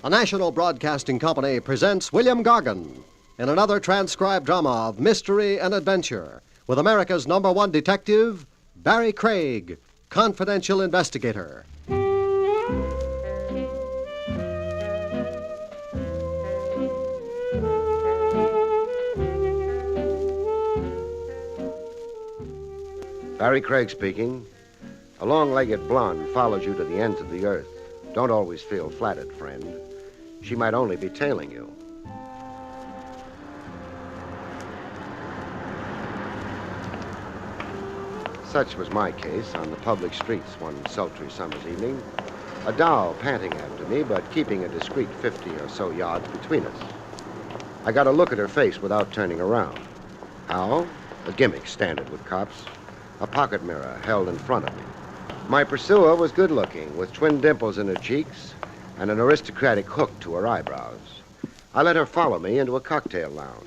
A National Broadcasting Company presents William Gargan in another transcribed drama of mystery and adventure with America's #1 detective, Barrie Craig, confidential investigator. Barrie Craig speaking. A long-legged blonde follows you to the ends of the earth. Don't always feel flattered, friend. She might only be tailing you. Such was my case on the public streets one sultry summer's evening. A doll panting after me, but keeping a discreet 50 or so yards between us. I got a look at her face without turning around. How? A gimmick standard with cops. A pocket mirror held in front of me. My pursuer was good-looking, with twin dimples in her cheeks and an aristocratic hook to her eyebrows. I let her follow me into a cocktail lounge.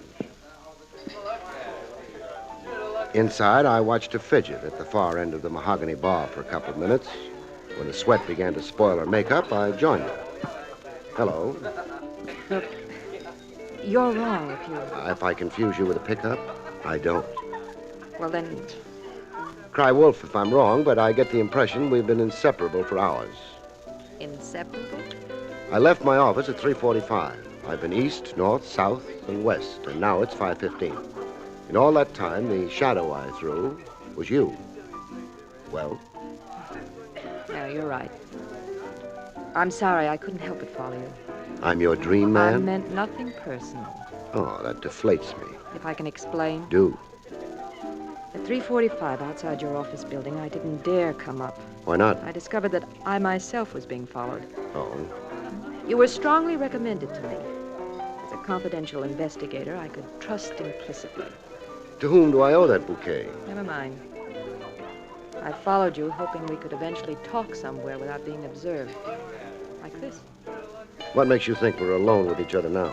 Inside, I watched her fidget at the far end of the mahogany bar for a couple of minutes. When the sweat began to spoil her makeup, I joined her. Hello. Look, you're wrong if you... If I confuse you with a pickup, I don't. Well, then... Cry wolf if I'm wrong, but I get the impression we've been inseparable for hours. Inseparable? I left my office at 3:45. I've been east, north, south, and west, and now it's 5:15. In all that time, the shadow I threw was you. Well? No, you're right. I'm sorry, I couldn't help but follow you. I'm your dream man? I meant nothing personal. Oh, that deflates me. If I can explain. Do. At 3:45 outside your office building, I didn't dare come up. Why not? I discovered that I myself was being followed. Oh? You were strongly recommended to me. As a confidential investigator, I could trust implicitly. To whom do I owe that bouquet? Never mind. I followed you, hoping we could eventually talk somewhere without being observed. Like this. What makes you think we're alone with each other now?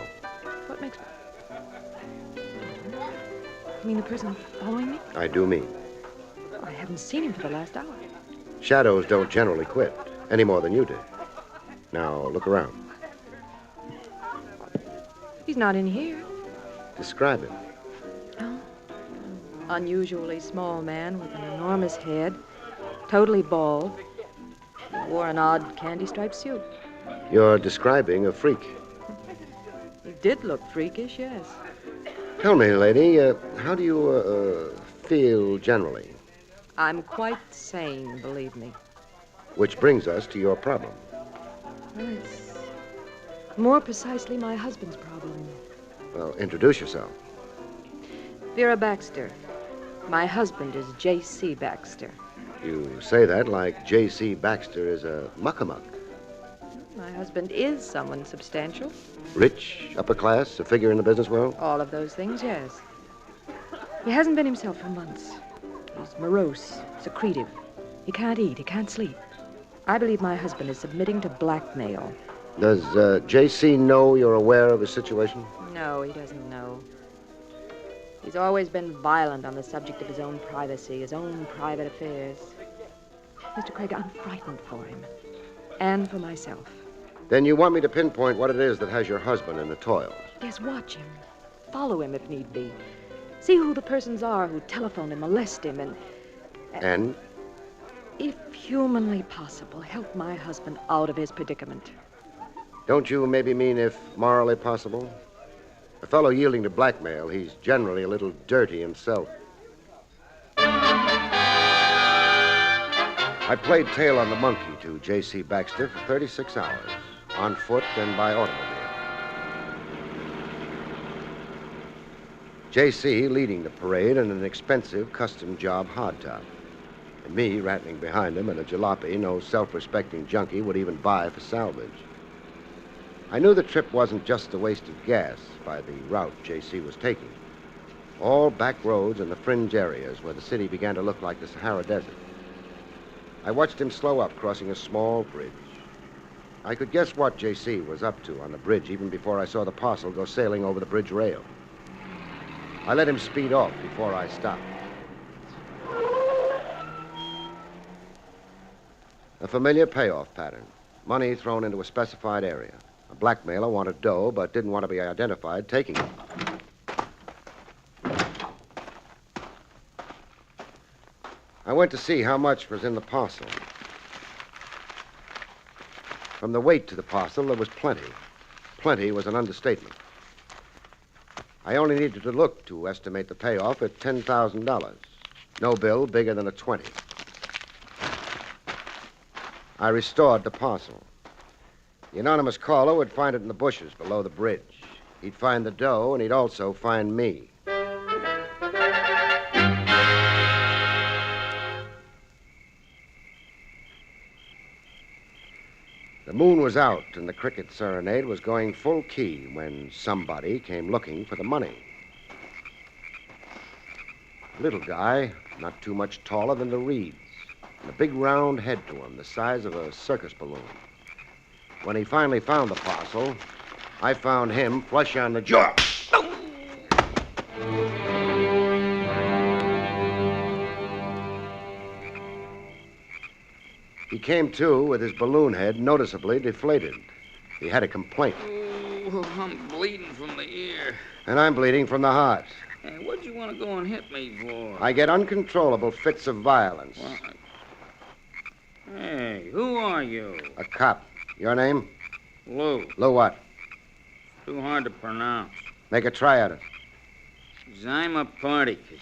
What makes... You mean the person following me? I do mean. I haven't seen him for the last hour. Shadows don't generally quit, any more than you did. Now, look around. He's not in here. Describe him. Oh. Unusually small man with an enormous head, totally bald. He wore an odd candy-striped suit. You're describing a freak. He did look freakish, yes. Tell me, lady, how do you feel generally? I'm quite sane, believe me. Which brings us to your problem. Well, it's more precisely my husband's problem. Well, introduce yourself. Vera Baxter. My husband is J.C. Baxter. You say that like J.C. Baxter is a muck-a-muck. My husband is someone substantial. Rich, upper class, a figure in the business world? All of those things, yes. He hasn't been himself for months. He's morose, secretive. He can't eat, he can't sleep. I believe my husband is submitting to blackmail. Does J.C. know you're aware of his situation? No, he doesn't know. He's always been violent on the subject of his own privacy, his own private affairs. Mr. Craig, I'm frightened for him. And for myself. Then you want me to pinpoint what it is that has your husband in the toils? Yes, watch him. Follow him if need be. See who the persons are who telephone and molest him And? If humanly possible, help my husband out of his predicament. Don't you maybe mean if morally possible? A fellow yielding to blackmail, he's generally a little dirty himself. I played tail on the monkey to J.C. Baxter for 36 hours, on foot and by automobile. J.C. leading the parade in an expensive custom job hardtop. And me rattling behind him in a jalopy no self-respecting junkie would even buy for salvage. I knew the trip wasn't just a waste of gas by the route J.C. was taking. All back roads and the fringe areas where the city began to look like the Sahara Desert. I watched him slow up, crossing a small bridge. I could guess what J.C. was up to on the bridge even before I saw the parcel go sailing over the bridge rail. I let him speed off before I stopped. A familiar payoff pattern. Money thrown into a specified area. A blackmailer wanted dough but didn't want to be identified taking it. I went to see how much was in the parcel. From the weight to the parcel, there was plenty. Plenty was an understatement. I only needed to look to estimate the payoff at $10,000. No bill bigger than a 20. I restored the parcel. The anonymous caller would find it in the bushes below the bridge. He'd find the dough, and he'd also find me. The moon was out, and the cricket serenade was going full key when somebody came looking for the money. Little guy, not too much taller than the reeds, and a big round head to him, the size of a circus balloon. When he finally found the parcel, I found him flush on the jaw. He came to with his balloon head noticeably deflated. He had a complaint. Oh, I'm bleeding from the ear. And I'm bleeding from the heart. Hey, what'd you want to go and hit me for? I get uncontrollable fits of violence. What? Hey, who are you? A cop. Your name? Lou. Lou what? Too hard to pronounce. Make a try at it. Zyma Particus.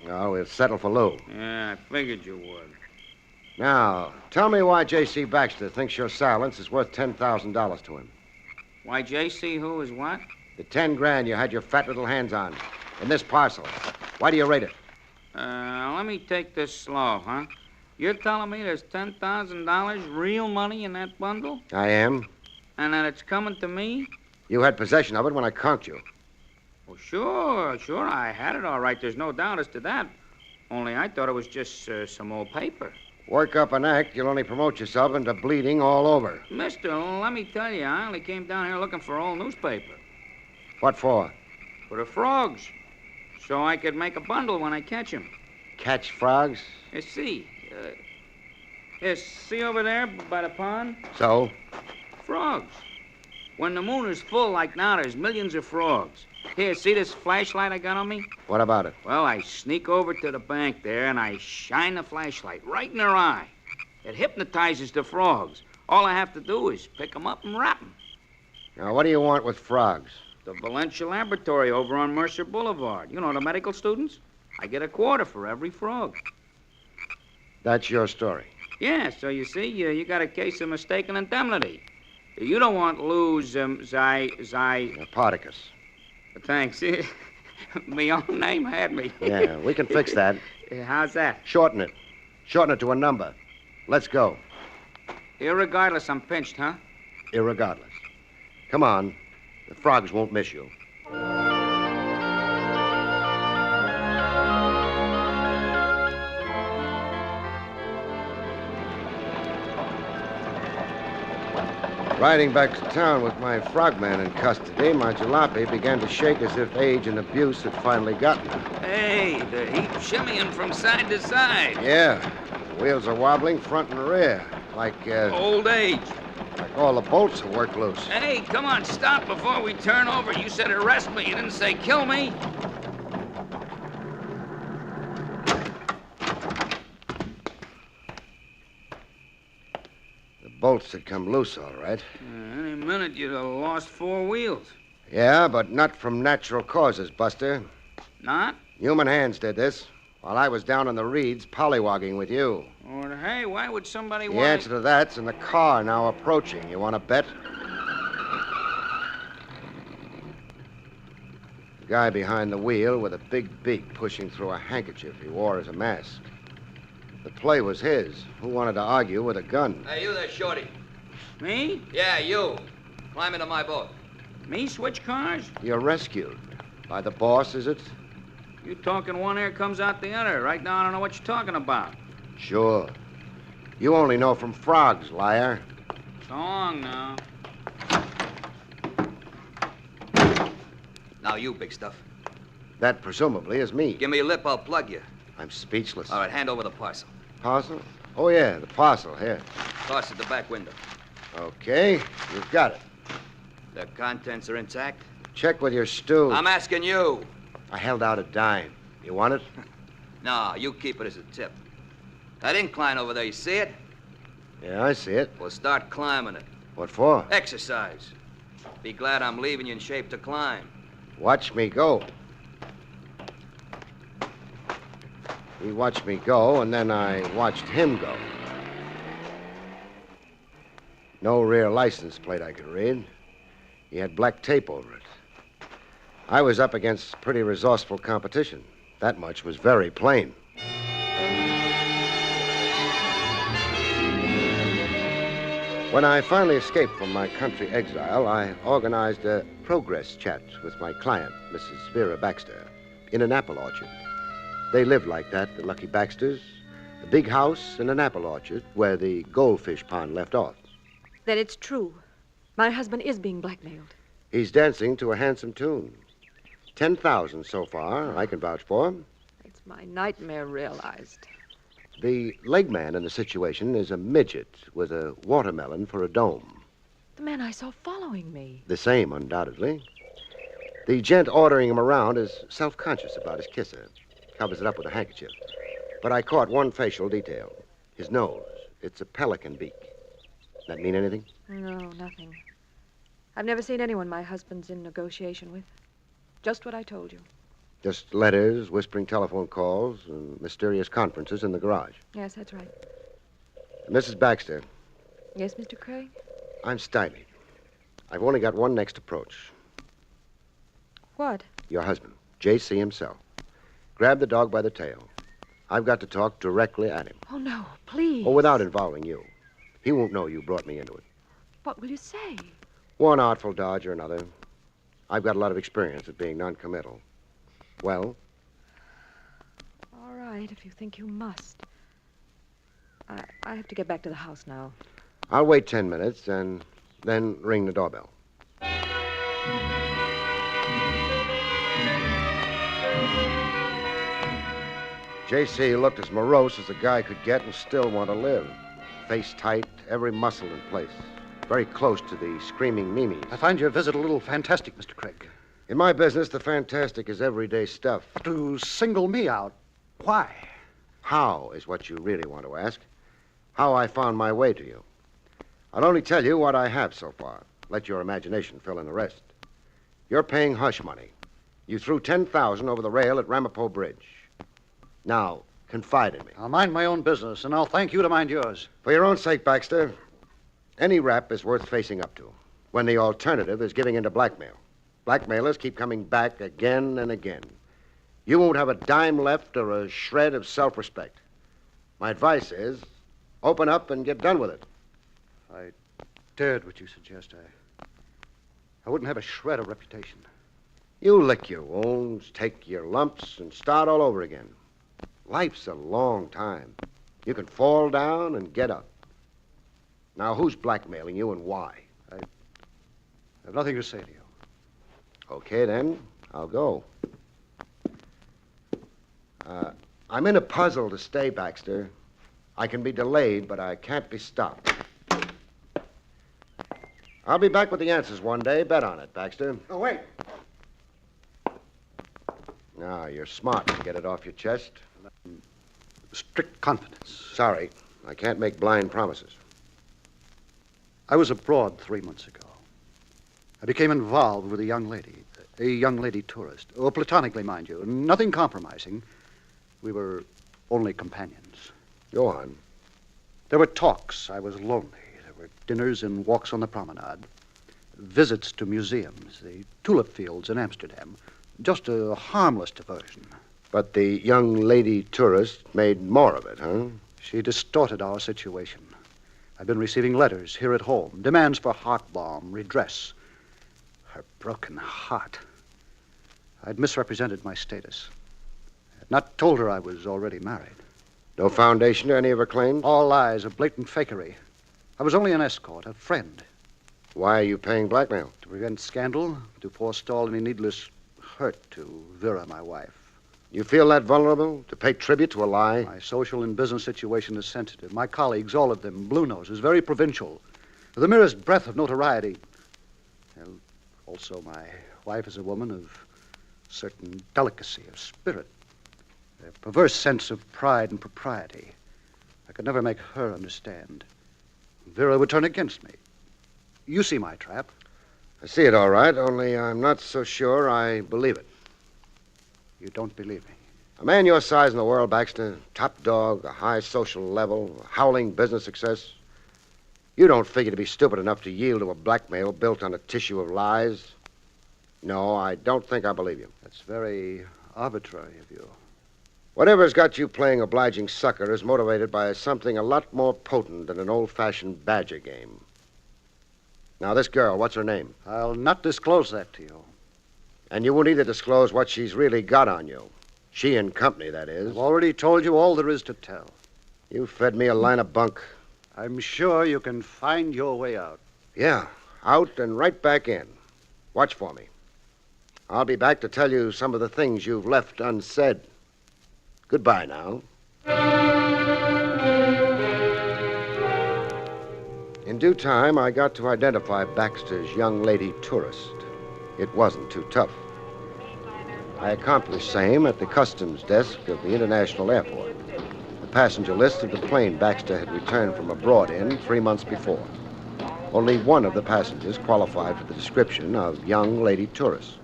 No, we'll settle for Lou. Yeah, I figured you would. Now, tell me why J.C. Baxter thinks your silence is worth $10,000 to him. Why, J.C. who is what? The 10 grand you had your fat little hands on. In this parcel. Why do you rate it? Let me take this slow, huh? You're telling me there's $10,000 real money in that bundle? I am. And that it's coming to me? You had possession of it when I conked you. Well, sure, I had it all right. There's no doubt as to that. Only I thought it was just some old paper. Work up an act, you'll only promote yourself into bleeding all over. Mister, let me tell you, I only came down here looking for old newspaper. What for? For the frogs. So I could make a bundle when I catch 'em. Catch frogs? See over there by the pond? So? Frogs. When the moon is full like now, there's millions of frogs. Here, see this flashlight I got on me? What about it? Well, I sneak over to the bank there, and I shine the flashlight right in their eye. It hypnotizes the frogs. All I have to do is pick 'em up and wrap 'em. Now, what do you want with frogs? The Valencia Laboratory over on Mercer Boulevard. You know, the medical students? I get a quarter for every frog. That's your story. Yeah, so you see, you got a case of mistaken indemnity. You don't want Lou's, Particus. Thanks. My own name had me. Yeah, we can fix that. How's that? Shorten it. Shorten it to a number. Let's go. Irregardless, I'm pinched, huh? Irregardless. Come on. The frogs won't miss you. Riding back to town with my frogman in custody, my jalopy began to shake as if age and abuse had finally gotten her. Hey, the heap shimmying from side to side. Yeah. The wheels are wobbling front and rear. Like, Old age. Like all the bolts have worked loose. Hey, come on, stop before we turn over. You said arrest me. You didn't say kill me. The bolts had come loose, all right. Any minute you'd have lost 4 wheels. Yeah, but not from natural causes, Buster. Not? Human hands did this, while I was down in the reeds pollywogging with you. Or, hey, why would somebody The want... answer to that's in the car now approaching. You want to bet? The guy behind the wheel with a big beak pushing through a handkerchief he wore as a mask. The play was his. Who wanted to argue with a gun? Hey, you there, Shorty. Me? Yeah, you. Climb into my boat. Me switch cars? You're rescued. By the boss, is it? You talking one ear comes out the other. Right now, I don't know what you're talking about. Sure. You only know from frogs, liar. So long now. Now you, big stuff. That presumably is me. Give me your lip, I'll plug you. I'm speechless. All right, hand over the parcel. Parcel? Oh, yeah, the parcel. Here. Toss it the back window. Okay, you've got it. The contents are intact? Check with your stew. I'm asking you. I held out a dime. You want it? No, you keep it as a tip. That incline over there, you see it? Yeah, I see it. Well, start climbing it. What for? Exercise. Be glad I'm leaving you in shape to climb. Watch me go. He watched me go, and then I watched him go. No rear license plate I could read. He had black tape over it. I was up against pretty resourceful competition. That much was very plain. When I finally escaped from my country exile, I organized a progress chat with my client, Mrs. Vera Baxter, in an apple orchard. They lived like that, the Lucky Baxters. A big house and an apple orchard where the goldfish pond left off. Then it's true. My husband is being blackmailed. He's dancing to a handsome tune. 10,000 so far, I can vouch for him. It's my nightmare realized. The leg man in the situation is a midget with a watermelon for a dome. The man I saw following me. The same, undoubtedly. The gent ordering him around is self-conscious about his kisser. Covers it up with a handkerchief. But I caught one facial detail. His nose. It's a pelican beak. That mean anything? No, nothing. I've never seen anyone my husband's in negotiation with. Just what I told you. Just letters, whispering telephone calls, and mysterious conferences in the garage. Yes, that's right. Mrs. Baxter, Yes, Mr. Craig? I'm stymied. I've only got one next approach. What? Your husband, J.C. himself. Grab the dog by the tail. I've got to talk directly at him. Oh, no, please. Oh, without involving you. He won't know you brought me into it. What will you say? One artful dodge or another. I've got a lot of experience at being noncommittal. Well? All right, if you think you must. I have to get back to the house now. I'll wait 10 minutes and then ring the doorbell. J.C. looked as morose as a guy could get and still want to live. Face tight, every muscle in place. Very close to the screaming Mimis. I find your visit a little fantastic, Mr. Craig. In my business, the fantastic is everyday stuff. But to single me out, why? How is what you really want to ask. How I found my way to you. I'll only tell you what I have so far. Let your imagination fill in the rest. You're paying hush money. You threw 10,000 over the rail at Ramapo Bridge. Now, confide in me. I'll mind my own business, and I'll thank you to mind yours. For your own sake, Baxter, any rap is worth facing up to when the alternative is giving in to blackmail. Blackmailers keep coming back again and again. You won't have a dime left or a shred of self-respect. My advice is, open up and get done with it. If I dared what you suggest, I wouldn't have a shred of reputation. You lick your wounds, take your lumps, and start all over again. Life's a long time. You can fall down and get up. Now, who's blackmailing you and why? I have nothing to say to you. Okay, then. I'll go. I'm in a puzzle to stay, Baxter. I can be delayed, but I can't be stopped. I'll be back with the answers one day. Bet on it, Baxter. Oh, wait. Now, you're smart to get it off your chest. Strict confidence. Sorry, I can't make blind promises. I was abroad 3 months ago. I became involved with a young lady tourist. Oh, platonically, mind you. Nothing compromising. We were only companions. Go on. There were talks. I was lonely. There were dinners and walks on the promenade. Visits to museums, the tulip fields in Amsterdam. Just a harmless diversion. But the young lady tourist made more of it, huh? She distorted our situation. I've been receiving letters here at home, demands for heart balm, redress. Her broken heart. I'd misrepresented my status. I had not told her I was already married. No foundation to any of her claims? All lies, a blatant fakery. I was only an escort, a friend. Why are you paying blackmail? To prevent scandal, to forestall any needless hurt to Vera, my wife. You feel that vulnerable to pay tribute to a lie? My social and business situation is sensitive. My colleagues, all of them, blue noses, very provincial. for the merest breath of notoriety. And also, my wife is a woman of certain delicacy of spirit, a perverse sense of pride and propriety. I could never make her understand. Vera would turn against me. You see my trap. I see it all right, only I'm not so sure I believe it. You don't believe me. A man your size in the world, Baxter, top dog, a high social level, howling business success. You don't figure to be stupid enough to yield to a blackmail built on a tissue of lies. No, I don't think I believe you. That's very arbitrary of you. Whatever's got you playing obliging sucker is motivated by something a lot more potent than an old-fashioned badger game. Now, this girl, what's her name? I'll not disclose that to you. And you won't either disclose what she's really got on you. She and company, that is. I've already told you all there is to tell. You fed me a line of bunk. I'm sure you can find your way out. Yeah, out and right back in. Watch for me. I'll be back to tell you some of the things you've left unsaid. Goodbye now. In due time, I got to identify Baxter's young lady tourist. It wasn't too tough. I accomplished same at the customs desk of the International Airport, the passenger list of the plane Baxter had returned from abroad in 3 months before. Only one of the passengers qualified for the description of young lady tourist.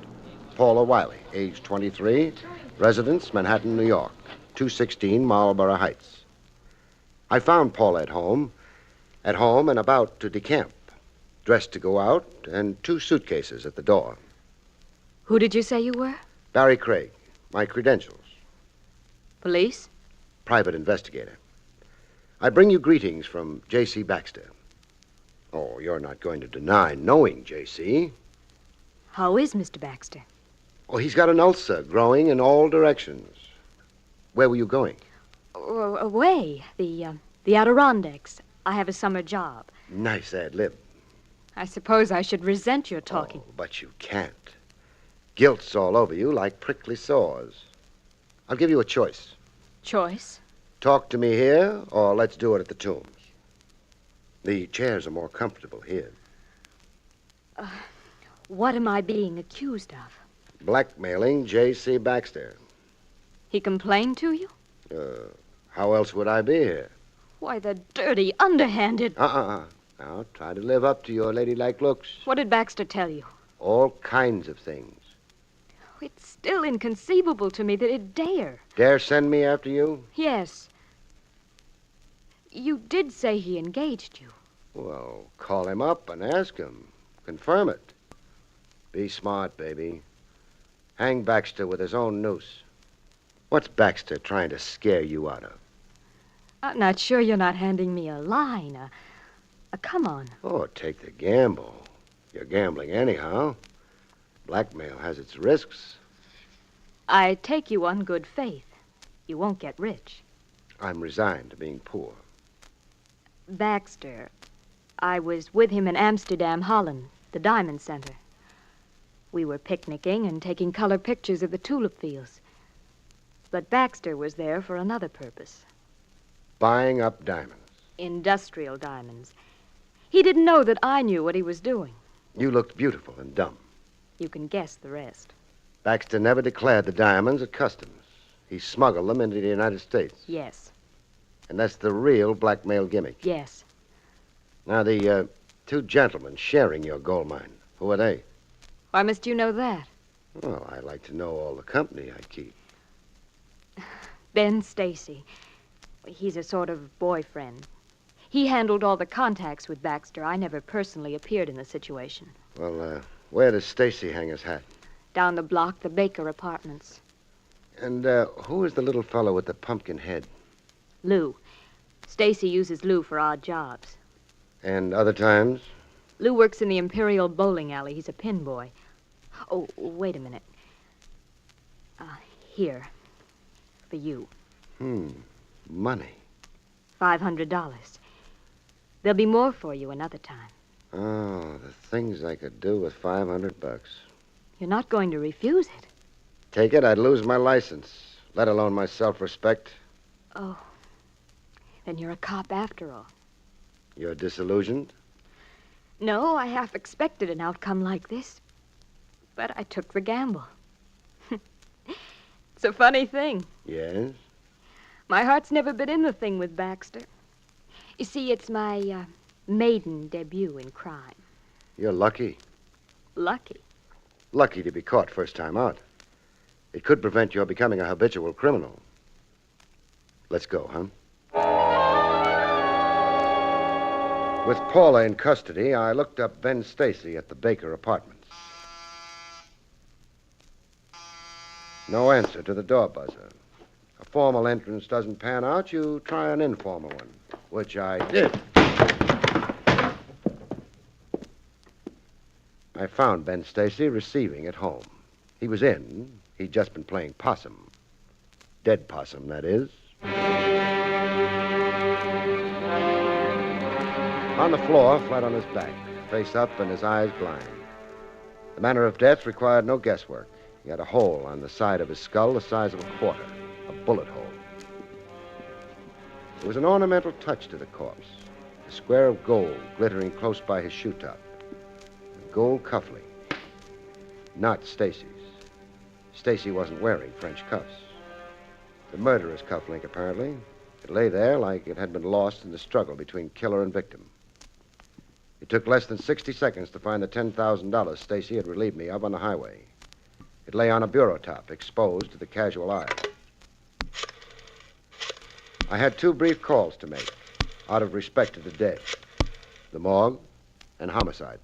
Paula Wiley, age 23, residence Manhattan, New York, 216 Marlborough Heights. I found Paula at home and about to decamp, dressed to go out, and 2 suitcases at the door. Who did you say you were? Barrie Craig, my credentials. Police? Private investigator. I bring you greetings from J.C. Baxter. Oh, you're not going to deny knowing J.C. How is Mr. Baxter? Oh, he's got an ulcer growing in all directions. Where were you going? Away. The Adirondacks. I have a summer job. Nice ad lib. I suppose I should resent your talking. Oh, but you can't. Guilt's all over you like prickly sores. I'll give you a choice. Choice? Talk to me here, or let's do it at the Tombs. The chairs are more comfortable here. What am I being accused of? Blackmailing J.C. Baxter. He complained to you? How else would I be here? Why, the dirty, underhanded... Now, try to live up to your ladylike looks. What did Baxter tell you? All kinds of things. It's still inconceivable to me that he'd dare. Dare send me after you? Yes. You did say he engaged you. Well, call him up and ask him. Confirm it. Be smart, baby. Hang Baxter with his own noose. What's Baxter trying to scare you out of? I'm not sure you're not handing me a line. Come on. Oh, take the gamble. You're gambling anyhow. Blackmail has its risks. I take you on good faith. You won't get rich. I'm resigned to being poor. Baxter, I was with him in Amsterdam, Holland, the Diamond Center. We were picnicking and taking color pictures of the tulip fields. But Baxter was there for another purpose. Buying up diamonds. Industrial diamonds. He didn't know that I knew what he was doing. You looked beautiful and dumb. You can guess the rest. Baxter never declared the diamonds at customs. He smuggled them into the United States. Yes. And that's the real blackmail gimmick. Yes. Now, the 2 gentlemen sharing your gold mine, who are they? Why must you know that? Well, I like to know all the company I keep. Ben Stacy. He's a sort of boyfriend. He handled all the contacts with Baxter. I never personally appeared in the situation. Well, where does Stacy hang his hat? Down the block, the Baker Apartments. And who is the little fellow with the pumpkin head? Lou. Stacy uses Lou for odd jobs. And other times? Lou works in the Imperial Bowling Alley. He's a pin boy. Oh, wait a minute. Here. For you. Money. $500. There'll be more for you another time. Oh, the things I could do with $500. You're not going to refuse it. Take it, I'd lose my license, let alone my self-respect. Oh. Then you're a cop after all. You're disillusioned? No, I half expected an outcome like this. But I took the gamble. It's a funny thing. Yes? My heart's never been in the thing with Baxter. You see, it's my maiden debut in crime. You're lucky. Lucky. Lucky to be caught first time out. It could prevent your becoming a habitual criminal. Let's go, huh? With Paula in custody, I looked up Ben Stacy at the Baker Apartments. No answer to the door buzzer. A formal entrance doesn't pan out, you try an informal one, which I did. I found Ben Stacy receiving at home. He was in. He'd just been playing possum. Dead possum, that is. On the floor, flat on his back, face up and his eyes blind. The manner of death required no guesswork. He had a hole on the side of his skull the size of a quarter, a bullet hole. There was an ornamental touch to the corpse, a square of gold glittering close by his shoe top. A gold cufflink. Not Stacy's. Stacy wasn't wearing French cuffs. The murderer's cufflink, apparently. It lay there like it had been lost in the struggle between killer and victim. It took less than 60 seconds to find the $10,000 Stacy had relieved me of on the highway. It lay on a bureau top, exposed to the casual eye. I had 2 brief calls to make, out of respect to the dead. The morgue and homicide.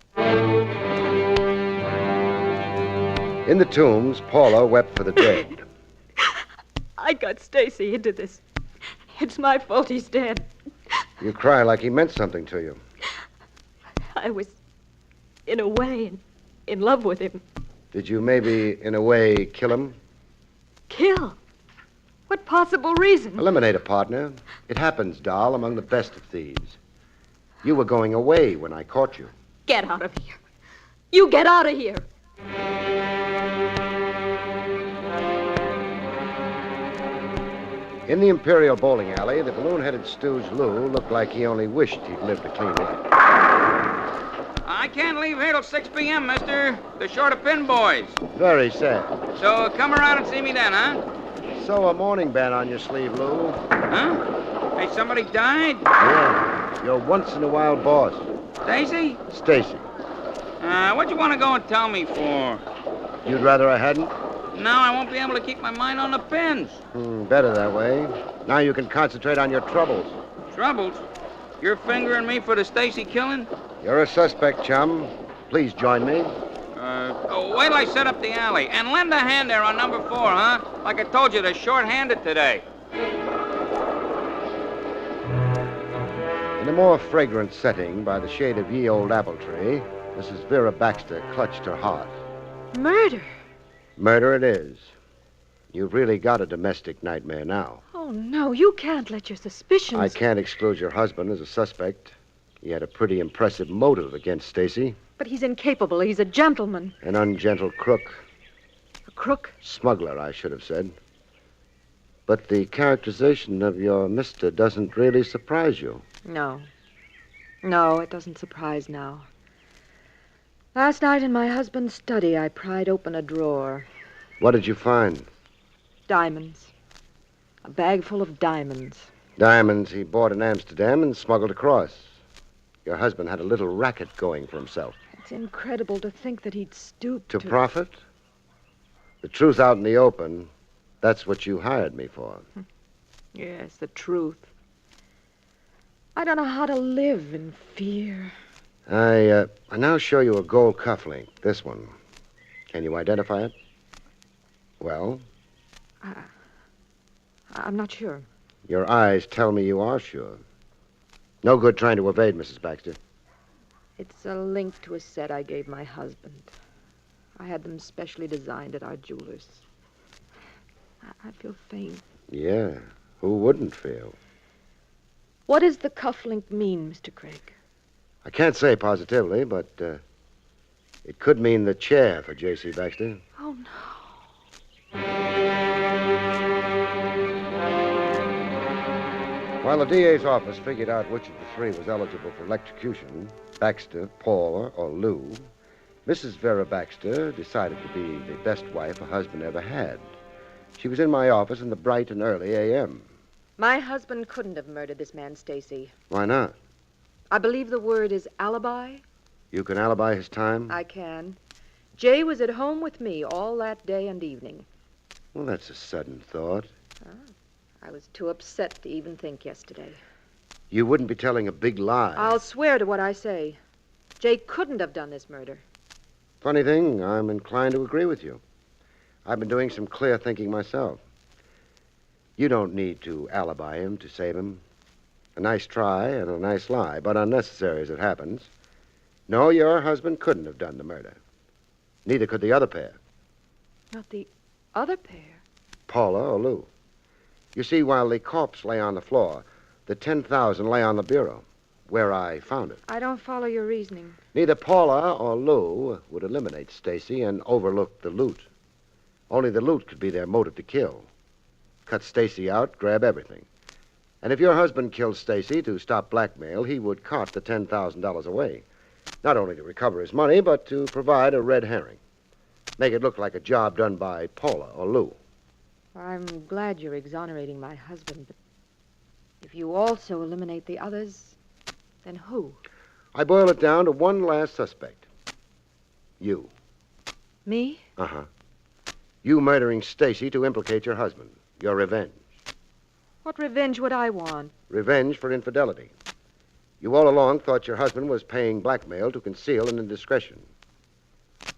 In the tombs, Paula wept for the dead. I got Stacy into this. It's my fault he's dead. You cry like he meant something to you. I was, in a way, in love with him. Did you maybe, in a way, kill him? Kill? What possible reason? Eliminate a partner. It happens, doll, among the best of thieves. You were going away when I caught you. Get out of here. You get out of here. In the Imperial bowling alley, the balloon-headed stooge Lou looked like he only wished he'd lived a clean life. I can't leave here till 6 p.m., mister. They're short of pin boys. Very sad. So come around and see me then, huh? So a mourning band on your sleeve, Lou. Huh? Hey, somebody died? Yeah, your once-in-a-while boss. Stacy? Stacy. What'd you want to go and tell me for? You'd rather I hadn't? Now I won't be able to keep my mind on the pins. Better that way. Now you can concentrate on your troubles. Troubles? You're fingering me for the Stacy killing? You're a suspect, chum. Please join me. Wait till I set up the alley. And lend a hand there on number 4, huh? Like I told you, they're short-handed today. In a more fragrant setting, by the shade of ye old apple tree, Mrs. Vera Baxter clutched her heart. Murder? Murder it is. You've really got a domestic nightmare now. Oh, no, you can't let your suspicions... I can't exclude your husband as a suspect. He had a pretty impressive motive against Stacy. But he's incapable. He's a gentleman. An ungentle crook. A crook? Smuggler, I should have said. But the characterization of your mister doesn't really surprise you. No. No, it doesn't surprise now. Last night in my husband's study, I pried open a drawer. What did you find? Diamonds. A bag full of diamonds. Diamonds he bought in Amsterdam and smuggled across. Your husband had a little racket going for himself. It's incredible to think that he'd stoop to... profit? The truth out in the open, that's what you hired me for. Yes, the truth. I don't know how to live in fear. I now show you a gold cufflink, this one. Can you identify it? Well? I'm not sure. Your eyes tell me you are sure. No good trying to evade, Mrs. Baxter. It's a link to a set I gave my husband. I had them specially designed at our jeweler's. I feel faint. Yeah, who wouldn't feel? What does the cufflink mean, Mr. Craig? I can't say positively, but it could mean the chair for J.C. Baxter. Oh, no. While the DA's office figured out which of the three was eligible for electrocution, Baxter, Paula, or Lou, Mrs. Vera Baxter decided to be the best wife a husband ever had. She was in my office in the bright and early a.m. My husband couldn't have murdered this man, Stacy. Why not? I believe the word is alibi. You can alibi his time? I can. Jay was at home with me all that day and evening. Well, that's a sudden thought. I was too upset to even think yesterday. You wouldn't be telling a big lie. I'll swear to what I say. Jay couldn't have done this murder. Funny thing, I'm inclined to agree with you. I've been doing some clear thinking myself. You don't need to alibi him to save him. A nice try and a nice lie, but unnecessary as it happens. No, your husband couldn't have done the murder. Neither could the other pair. Not the other pair? Paula or Lou. You see, while the corpse lay on the floor, the $10,000 lay on the bureau, where I found it. I don't follow your reasoning. Neither Paula or Lou would eliminate Stacy and overlook the loot. Only the loot could be their motive to kill. Cut Stacy out, grab everything. And if your husband killed Stacy to stop blackmail, he would cart the $10,000 away. Not only to recover his money, but to provide a red herring. Make it look like a job done by Paula or Lou. I'm glad you're exonerating my husband, but if you also eliminate the others, then who? I boil it down to one last suspect. You. Me? Uh-huh. You murdering Stacy to implicate your husband. Your revenge. What revenge would I want? Revenge for infidelity. You all along thought your husband was paying blackmail to conceal an indiscretion.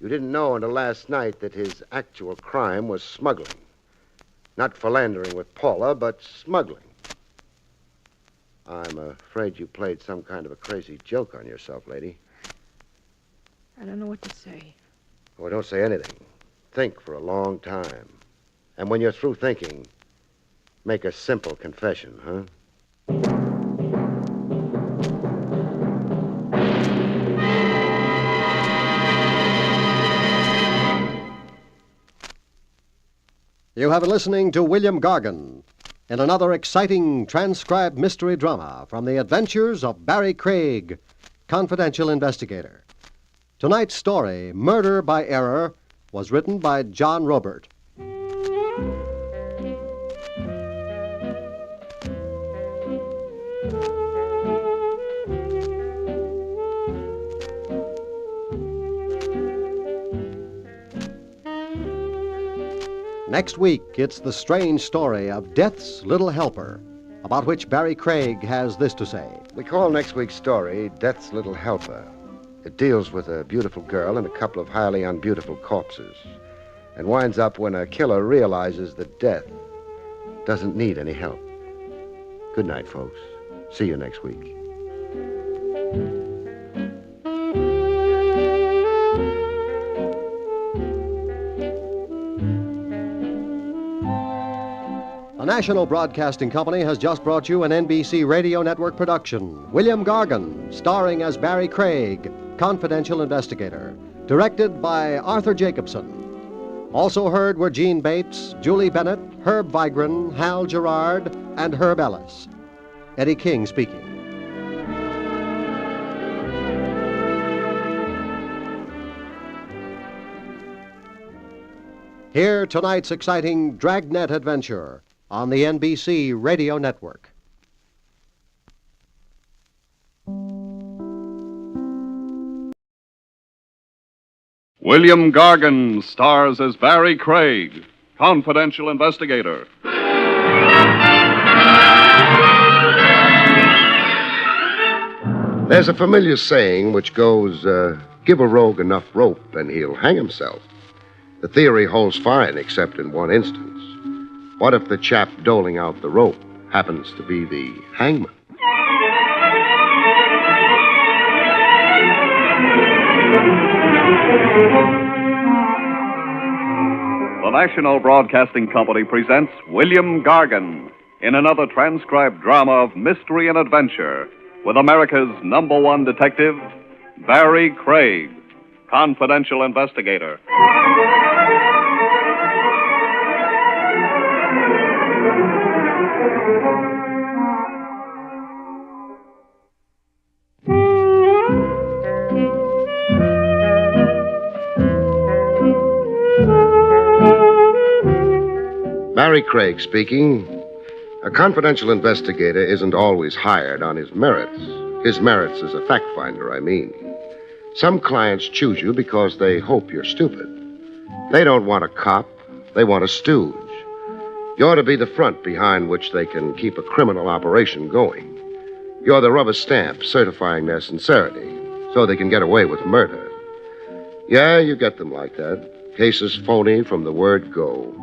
You didn't know until last night that his actual crime was smuggling. Not philandering with Paula, but smuggling. I'm afraid you played some kind of a crazy joke on yourself, lady. I don't know what to say. Oh, don't say anything. Think for a long time. And when you're through thinking, make a simple confession, huh? You have been listening to William Gargan in another exciting transcribed mystery drama from the adventures of Barrie Craig, confidential investigator. Tonight's story, Murder by Error, was written by John Robert. Next week, it's the strange story of Death's Little Helper, about which Barrie Craig has this to say. We call next week's story Death's Little Helper. It deals with a beautiful girl and a couple of highly unbeautiful corpses, and winds up when a killer realizes that death doesn't need any help. Good night, folks. See you next week. The National Broadcasting Company has just brought you an NBC Radio Network production, William Gargan, starring as Barrie Craig, confidential investigator, directed by Arthur Jacobson. Also heard were Gene Bates, Julie Bennett, Herb Vigran, Hal Gerard, and Herb Ellis. Eddie King speaking. Hear tonight's exciting Dragnet adventure on the NBC Radio Network. William Gargan stars as Barrie Craig, confidential investigator. There's a familiar saying which goes, give a rogue enough rope and he'll hang himself. The theory holds fine, except in one instance. What if the chap doling out the rope happens to be the hangman? The National Broadcasting Company presents William Gargan in another transcribed drama of mystery and adventure with America's #1 detective, Barrie Craig, confidential investigator. Barrie Craig speaking. A confidential investigator isn't always hired on his merits. His merits as a fact finder, I mean. Some clients choose you because they hope you're stupid. They don't want a cop. They want a stooge. You're to be the front behind which they can keep a criminal operation going. You're the rubber stamp certifying their sincerity so they can get away with murder. Yeah, you get them like that. Cases phony from the word go.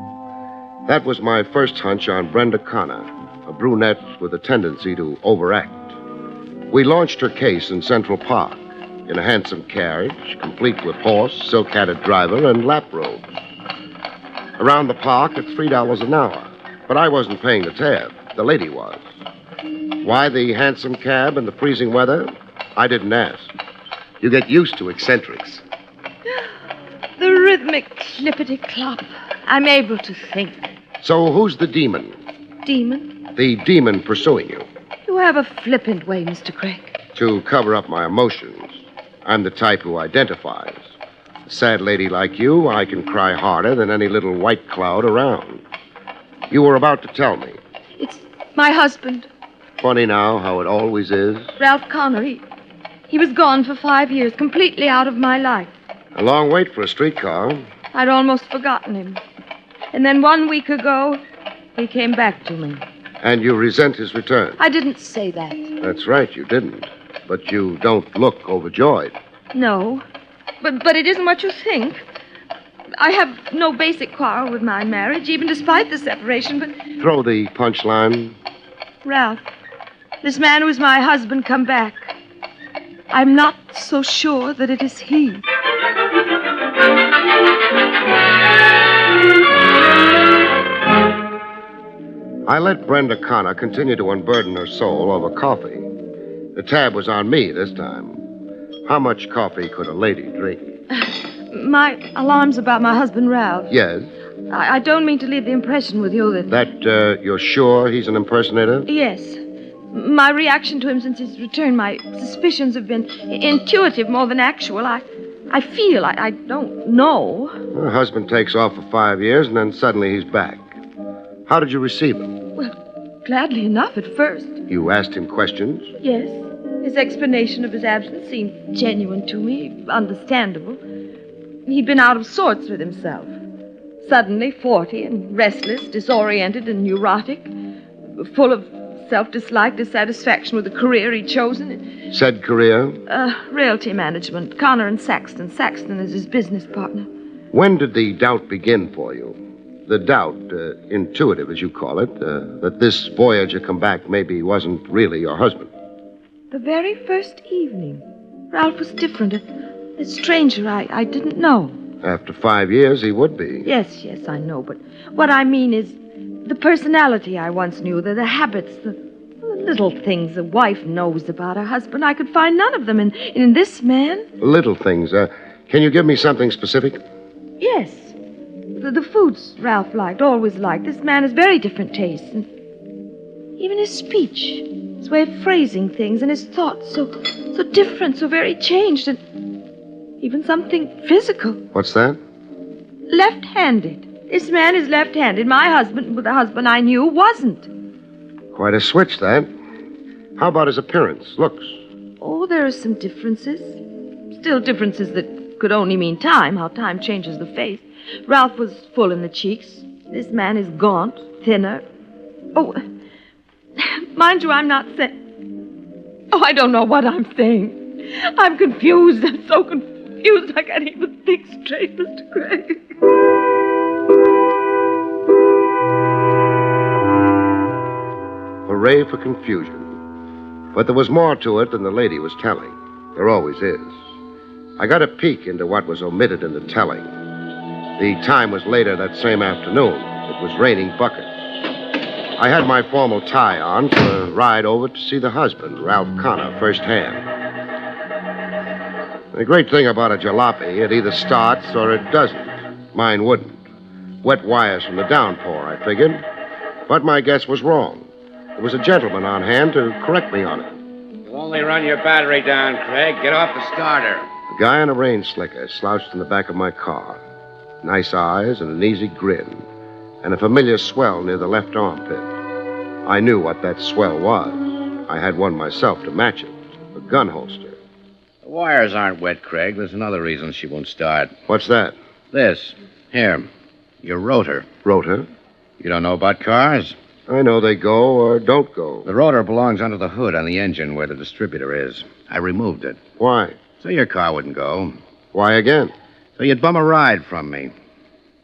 That was my first hunch on Brenda Connor, a brunette with a tendency to overact. We launched her case in Central Park in a handsome carriage, complete with horse, silk-hatted driver, and lap robes. Around the park at $3 an hour. But I wasn't paying the tab. The lady was. Why the handsome cab in the freezing weather? I didn't ask. You get used to eccentrics. The rhythmic clippity-clop. I'm able to think. So who's the demon? Demon? The demon pursuing you. You have a flippant way, Mr. Craig. To cover up my emotions. I'm the type who identifies. A sad lady like you, I can cry harder than any little white cloud around. You were about to tell me. It's my husband. Funny now how it always is. Ralph Connor. He was gone for 5 years, completely out of my life. A long wait for a streetcar. I'd almost forgotten him. And then 1 week ago, he came back to me. And you resent his return. I didn't say that. That's right, you didn't. But you don't look overjoyed. No. But it isn't what you think. I have no basic quarrel with my marriage, even despite the separation, but... Throw the punchline. Ralph, this man who is my husband come back. I'm not so sure that it is he. I let Brenda Connor continue to unburden her soul over coffee. The tab was on me this time. How much coffee could a lady drink? My alarm's about my husband, Ralph. Yes. I don't mean to leave the impression with you that... That you're sure he's an impersonator? Yes. My reaction to him since his return, my suspicions have been intuitive more than actual. I feel, I don't know. Her husband takes off for 5 years, and then suddenly he's back. How did you receive him? Well, gladly enough at first. You asked him questions? Yes. His explanation of his absence seemed genuine to me, understandable. He'd been out of sorts with himself. Suddenly 40 and restless, disoriented and neurotic, full of self-dislike, dissatisfaction with the career he'd chosen. Said career? Realty management. Connor and Saxton. Saxton is his business partner. When did the doubt begin for you? The doubt, intuitive as you call it, that this voyager come back maybe wasn't really your husband. The very first evening. Ralph was different. A stranger I didn't know. After 5 years, he would be. Yes, I know. But what I mean is the personality I once knew, the habits, the little things a wife knows about her husband. I could find none of them in this man. Little things. Can you give me something specific? Yes. The foods Ralph liked, always liked. This man has very different tastes. And even his speech, his way of phrasing things, and his thoughts, so different, so very changed, and even something physical. What's that? Left-handed. This man is left-handed. My husband, the husband I knew, wasn't. Quite a switch, that. How about his appearance, looks? Oh, there are some differences. Still differences that could only mean time, how time changes the face. Ralph was full in the cheeks. This man is gaunt, thinner. Oh, mind you, I'm not saying... Oh, I don't know what I'm saying. I'm confused. I'm so confused I can't even think straight, Mr. Craig. Hooray for confusion. But there was more to it than the lady was telling. There always is. I got a peek into what was omitted in the telling. The time was later that same afternoon. It was raining buckets. I had my formal tie on for a ride over to see the husband, Ralph Connor, firsthand. The great thing about a jalopy, it either starts or it doesn't. Mine wouldn't. Wet wires from the downpour, I figured. But my guess was wrong. There was a gentleman on hand to correct me on it. You only run your battery down, Craig. Get off the starter. A guy in a rain slicker slouched in the back of my car. Nice eyes and an easy grin. and a familiar swell near the left armpit. I knew what that swell was. I had one myself to match it, a gun holster. The wires aren't wet, Craig. There's another reason she won't start. What's that? This. Here. Your rotor. Rotor? You don't know about cars? I know they go or don't go. The rotor belongs under the hood on the engine where the distributor is. I removed it. Why? So your car wouldn't go. Why again? So you'd bum a ride from me.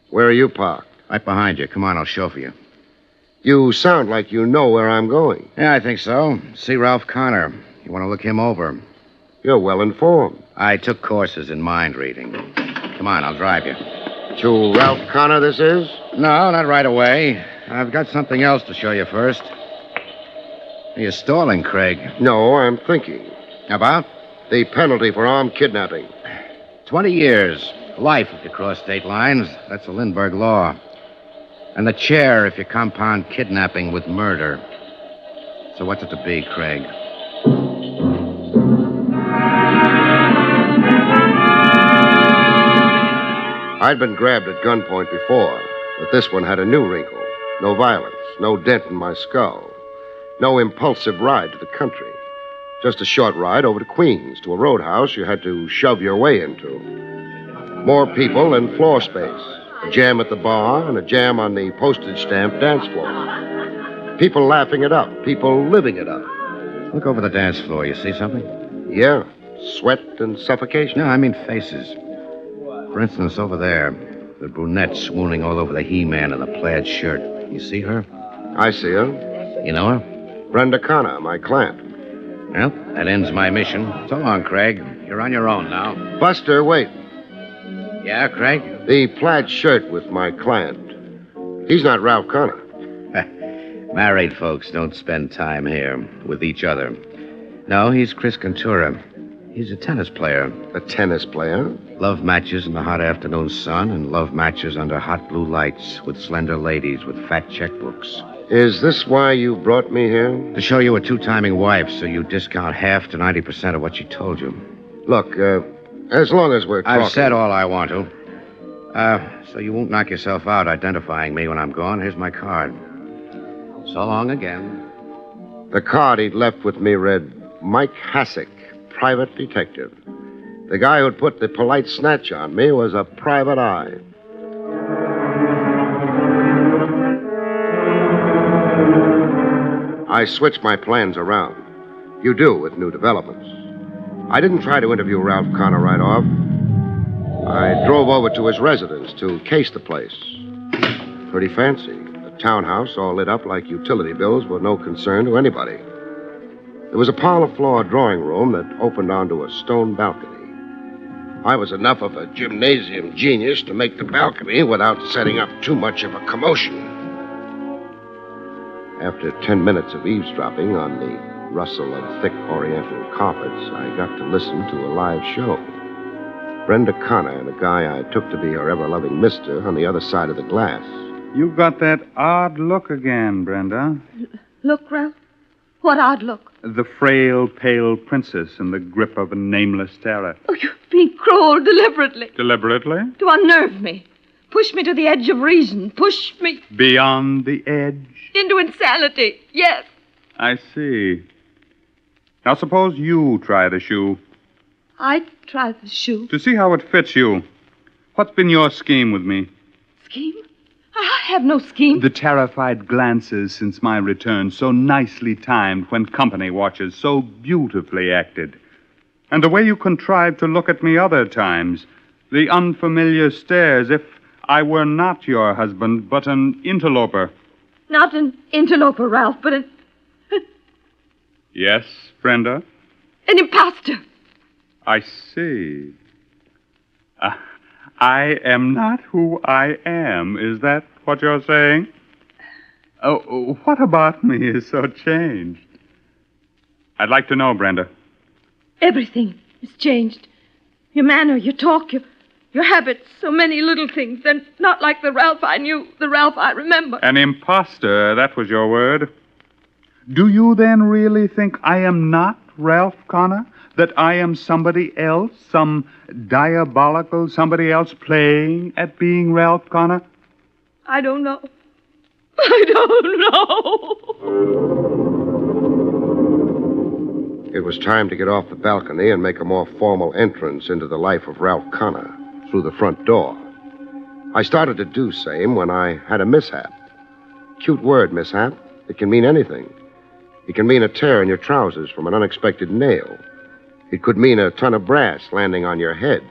Where are you parked? Right behind you. Come on, I'll chauffeur you. You sound like you know where I'm going. Yeah, I think so. See Ralph Connor. You want to look him over. You're well informed. I took courses in mind reading. Come on, I'll drive you. To Ralph Connor, this is? No, not right away. I've got something else to show you first. You're stalling, Craig. No, I'm thinking. About? The penalty for armed kidnapping. 20 years. Life if you cross state lines. That's the Lindbergh law. And the chair if you compound kidnapping with murder. So what's it to be, Craig? I'd been grabbed at gunpoint before, but this one had a new wrinkle. No violence, no dent in my skull. No impulsive ride to the country. Just a short ride over to Queens, to a roadhouse you had to shove your way into. More people and floor space. A jam at the bar and a jam on the postage stamp dance floor. People laughing it up, people living it up. Look over the dance floor. You see something? Yeah, sweat and suffocation. No, I mean faces. For instance, over there, the brunette swooning all over the He-Man in the plaid shirt. You see her? I see her. You know her? Brenda Connor, my client. Well, that ends my mission. So long, Craig. You're on your own now. Buster, wait. Yeah, Craig? The plaid shirt with my client. He's not Ralph Connor. Married folks don't spend time here with each other. No, he's Chris Cantura. He's a tennis player. A tennis player? Love matches in the hot afternoon sun and love matches under hot blue lights with slender ladies with fat checkbooks. Is this why you brought me here? To show you a two-timing wife so you discount half to 90% of what she told you. Look, as long as we're talking... I've said all I want to. So you won't knock yourself out identifying me when I'm gone. Here's my card. So long again. The card he'd left with me read, Mike Hassick, private detective. The guy who'd put the polite snatch on me was a private eye. I switched my plans around. You do with new developments. I didn't try to interview Ralph Connor right off. I drove over to his residence to case the place. Pretty fancy. A townhouse all lit up like utility bills were no concern to anybody. There was a parlor floor drawing room that opened onto a stone balcony. I was enough of a gymnasium genius to make the balcony without setting up too much of a commotion. After 10 minutes of eavesdropping on the rustle of thick oriental carpets, I got to listen to a live show. Brenda Connor and a guy I took to be her ever-loving mister on the other side of the glass. You've got that odd look again, Brenda. Look, Ralph? What odd look? The frail, pale princess in the grip of a nameless terror. Oh, you're being cruel deliberately. Deliberately? To unnerve me. Push me to the edge of reason. Push me... Beyond the edge? Into insanity. Yes. I see. Now, suppose you try the shoe. I'd try the shoe. To see how it fits you. What's been your scheme with me? Scheme? I have no scheme. The terrified glances since my return, so nicely timed when company watches, so beautifully acted. And the way you contrived to look at me other times. The unfamiliar stares, if I were not your husband, but an interloper. Not an interloper, Ralph, but an... Yes, Brenda? An impostor. I see. I am not who I am. Is that what you're saying? Oh, what about me is so changed? I'd like to know, Brenda. Everything has changed. Your manner, your talk, your habits, so many little things. They're not like the Ralph I knew, the Ralph I remember. An imposter, that was your word. Do you then really think I am not Ralph Connor? That I am somebody else? Some diabolical somebody else playing at being Ralph Connor? I don't know. I don't know. It was time to get off the balcony and make a more formal entrance into the life of Ralph Connor through the front door. I started to do same when I had a mishap. Cute word, mishap. It can mean anything. It can mean a tear in your trousers from an unexpected nail. It could mean a ton of brass landing on your head.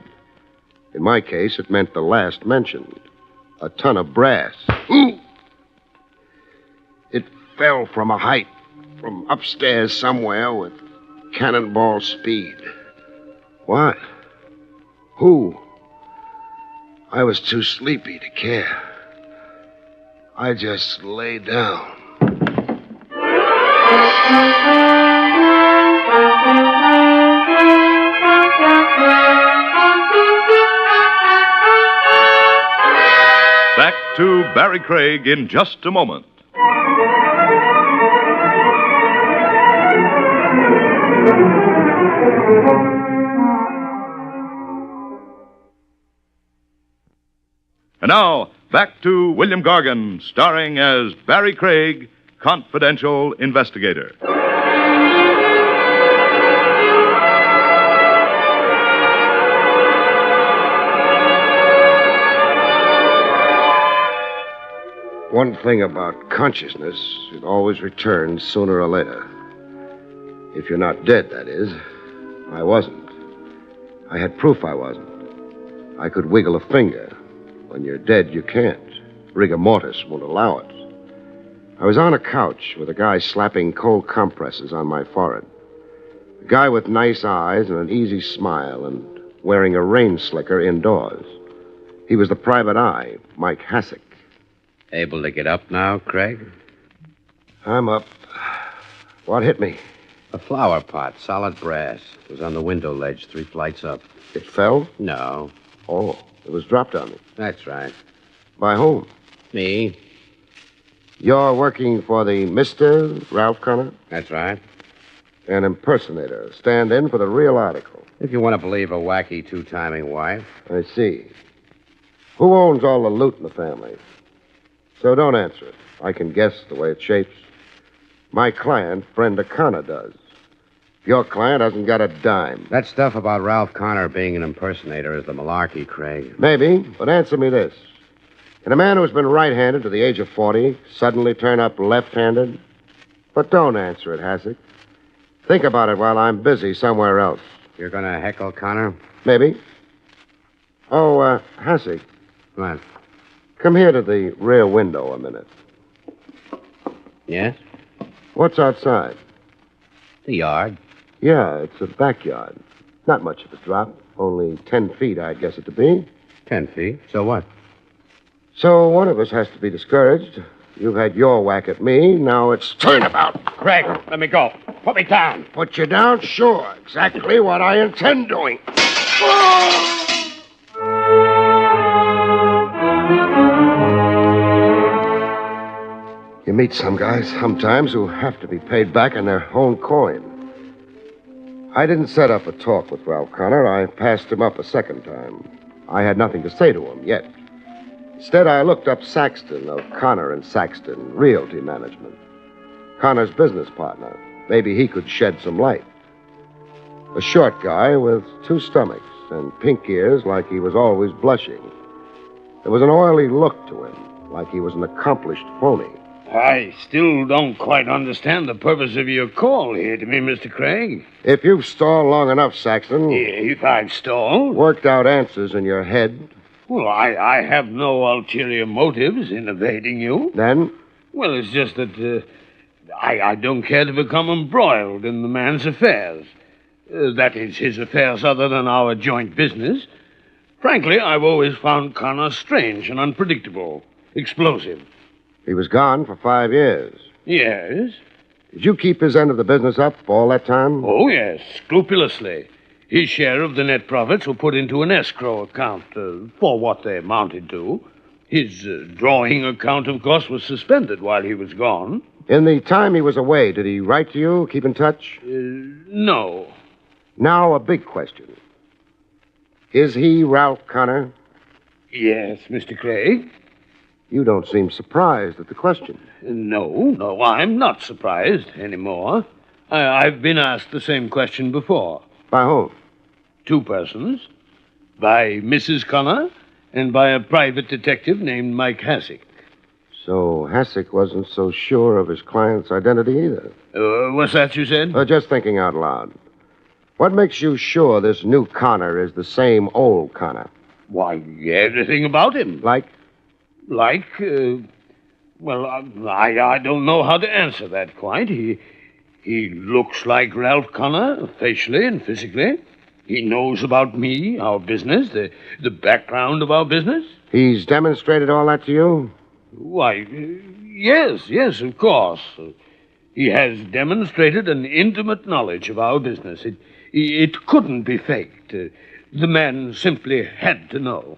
In my case, it meant the last mentioned. A ton of brass. Ooh! It fell from a height, from upstairs somewhere with cannonball speed. What? Who? I was too sleepy to care. I just lay down. Back to Barrie Craig in just a moment. And now, back to William Gargan, starring as Barrie Craig, confidential investigator. One thing about consciousness, it always returns sooner or later. If you're not dead, that is. I wasn't. I had proof I wasn't. I could wiggle a finger. When you're dead, you can't. Rigor mortis won't allow it. I was on a couch with a guy slapping cold compresses on my forehead. A guy with nice eyes and an easy smile and wearing a rain slicker indoors. He was the private eye, Mike Hassick. Able to get up now, Craig? I'm up. What hit me? A flower pot, solid brass. It was on the window ledge 3 flights up. It fell? No. Oh, it was dropped on me. That's right. By whom? Me. You're working for the Mr. Ralph Connor? That's right. An impersonator. Stand in for the real article. If you want to believe a wacky two-timing wife. I see. Who owns all the loot in the family? So don't answer it. I can guess the way it shapes. My client, Brenda Connor, does. Your client hasn't got a dime. That stuff about Ralph Connor being an impersonator is the malarkey, Craig. Maybe, but answer me this. Can a man who's been right-handed to the age of 40 suddenly turn up left-handed? But don't answer it, Hassick. Think about it while I'm busy somewhere else. You're going to heckle Connor? Maybe. Oh, Hassick. What? Come here to the rear window a minute. Yes? What's outside? The yard. Yeah, it's a backyard. Not much of a drop. Only 10 feet, I'd guess it to be. 10 feet. So what? So one of us has to be discouraged. You've had your whack at me. Now it's turnabout. Craig, let me go. Put me down. Put you down? Sure. Exactly what I intend doing. You meet some guys sometimes who have to be paid back in their own coin. I didn't set up a talk with Ralph Connor. I passed him up a second time. I had nothing to say to him yet. Instead, I looked up Saxton of Connor and Saxton, Realty Management. Connor's business partner. Maybe he could shed some light. A short guy with 2 stomachs and pink ears like he was always blushing. There was an oily look to him, like he was an accomplished phony. I still don't quite understand the purpose of your call here to me, Mr. Craig. If you've stalled long enough, Saxton... If I've stalled? Worked out answers in your head... Well, I have no ulterior motives in evading you. Then? Well, it's just that I don't care to become embroiled in the man's affairs. That is, his affairs other than our joint business. Frankly, I've always found Connor strange and unpredictable, explosive. He was gone for 5 years. Yes? Did you keep his end of the business up all that time? Oh, yes, scrupulously. His share of the net profits were put into an escrow account for what they amounted to. His drawing account, of course, was suspended while he was gone. In the time he was away, did he write to you, keep in touch? No. Now, a big question. Is he Ralph Connor? Yes, Mr. Craig. You don't seem surprised at the question. No, I'm not surprised anymore. I've been asked the same question before. By whom? 2 persons. By Mrs. Connor and by a private detective named Mike Hassick. So Hassick wasn't so sure of his client's identity either. What's that you said? Just thinking out loud. What makes you sure this new Connor is the same old Connor? Why, everything about him. Like? Well, I don't know how to answer that quite. He looks like Ralph Connor, facially and physically. He knows about me, our business, the background of our business. He's demonstrated all that to you? Why, yes, of course. He has demonstrated an intimate knowledge of our business. It couldn't be faked. The man simply had to know.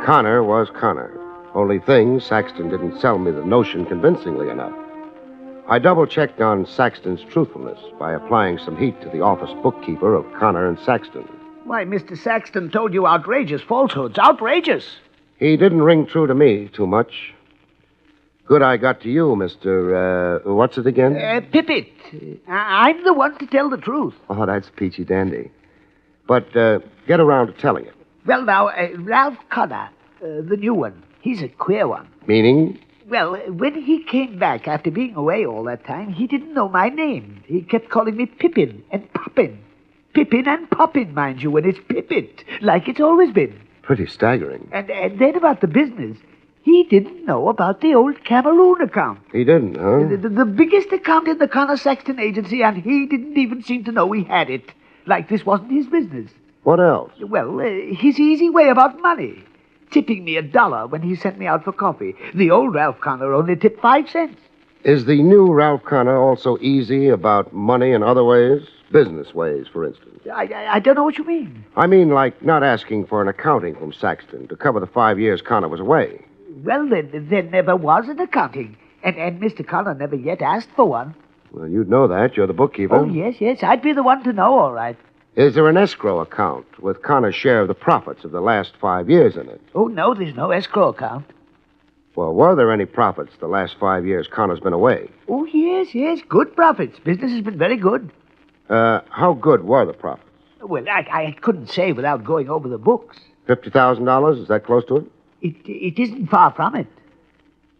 Connor was Connor. Only thing, Saxton didn't sell me the notion convincingly enough. I double-checked on Saxton's truthfulness by applying some heat to the office bookkeeper of Connor and Saxton. Why, Mr. Saxton told you outrageous falsehoods. Outrageous! He didn't ring true to me too much. Good I got to you, Mr. What's it again? Pippet. I'm the one to tell the truth. Oh, that's peachy dandy. But get around to telling it. Well, now, Ralph Connor, the new one, he's a queer one. Meaning? Well, when he came back after being away all that time, he didn't know my name. He kept calling me Pippin and Poppin. Pippin and Poppin, mind you, when it's Pippet, like it's always been. Pretty staggering. And then about the business, he didn't know about the old Cameroon account. He didn't, huh? The biggest account in the Connor Saxton agency, and he didn't even seem to know he had it. Like this wasn't his business. What else? Well, his easy way about money. Tipping me $1 when he sent me out for coffee. The old Ralph Connor only tipped 5 cents. Is the new Ralph Connor also easy about money in other ways? Business ways, for instance. I don't know what you mean. I mean, like not asking for an accounting from Saxton to cover the 5 years Connor was away. Well, then, there never was an accounting. And Mr. Connor never yet asked for one. Well, you'd know that. You're the bookkeeper. Oh, yes. I'd be the one to know, all right. Is there an escrow account with Connor's share of the profits of the last 5 years in it? Oh, no, there's no escrow account. Well, were there any profits the last 5 years Connor's been away? Oh, yes. Good profits. Business has been very good. How good were the profits? Well, I couldn't say without going over the books. $50,000? Is that close to it? It isn't far from it.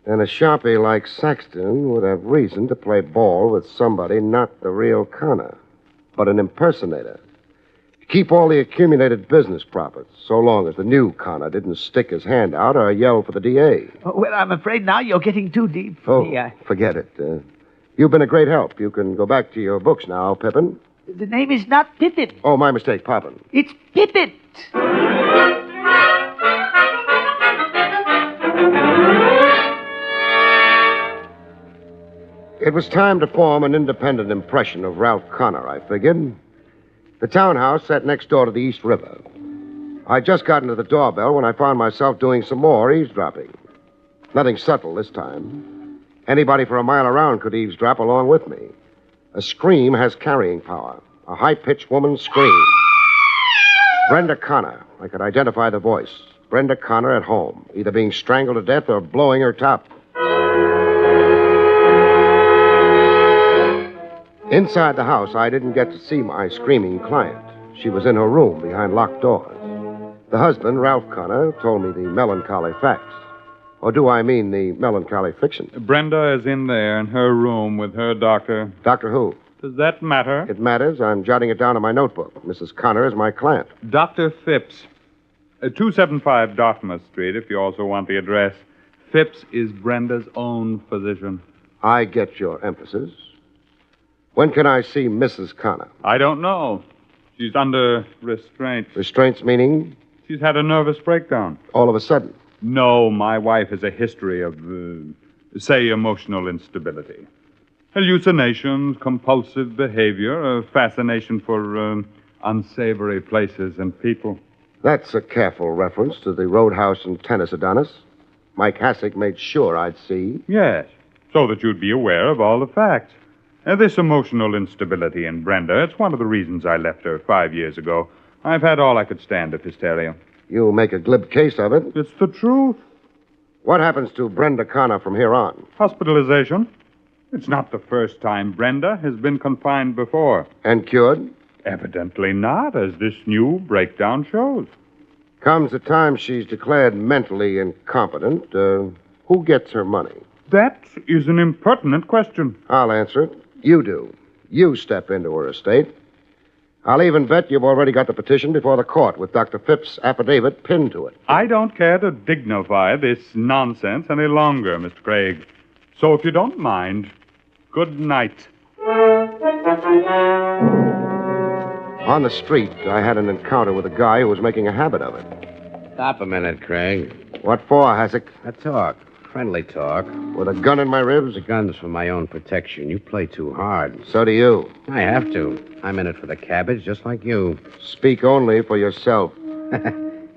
And a sharpie like Saxton would have reason to play ball with somebody not the real Connor, but an impersonator. Keep all the accumulated business profits, so long as the new Connor didn't stick his hand out or yell for the DA. Well, I'm afraid now you're getting too deep for me. Forget it. You've been a great help. You can go back to your books now, Pippin. The name is not Pippin. Oh, my mistake, Poppin. It's Pippet. It was time to form an independent impression of Ralph Connor, I figured. The townhouse sat next door to the East River. I'd just gotten to the doorbell when I found myself doing some more eavesdropping. Nothing subtle this time. Anybody for a mile around could eavesdrop along with me. A scream has carrying power. A high-pitched woman's scream. Brenda Connor. I could identify the voice. Brenda Connor at home, either being strangled to death or blowing her top. Inside the house, I didn't get to see my screaming client. She was in her room behind locked doors. The husband, Ralph Connor, told me the melancholy facts. Or do I mean the melancholy fiction? Brenda is in there in her room with her doctor. Doctor who? Does that matter? It matters. I'm jotting it down in my notebook. Mrs. Connor is my client. Dr. Phipps. 275 Dartmouth Street, if you also want the address. Phipps is Brenda's own physician. I get your emphasis. When can I see Mrs. Connor? I don't know. She's under restraint. Restraints meaning? She's had a nervous breakdown. All of a sudden? No, my wife has a history of, say, emotional instability. Hallucinations, compulsive behavior, a fascination for unsavory places and people. That's a careful reference to the roadhouse and tennis Adonis. Mike Hassick made sure I'd see. Yes, so that you'd be aware of all the facts. This emotional instability in Brenda, it's one of the reasons I left her 5 years ago. I've had all I could stand of hysteria. You make a glib case of it. It's the truth. What happens to Brenda Connor from here on? Hospitalization. It's not the first time Brenda has been confined before. And cured? Evidently not, as this new breakdown shows. Comes the time she's declared mentally incompetent. Who gets her money? That is an impertinent question. I'll answer it. You do. You step into her estate. I'll even bet you've already got the petition before the court with Dr. Phipps's affidavit pinned to it. I don't care to dignify this nonsense any longer, Mr. Craig. So if you don't mind, good night. On the street, I had an encounter with a guy who was making a habit of it. Stop a minute, Craig. What for, Hasek? A talk. Friendly talk. With a gun in my ribs? The gun's for my own protection. You play too hard. So do you. I have to. I'm in it for the cabbage, just like you. Speak only for yourself.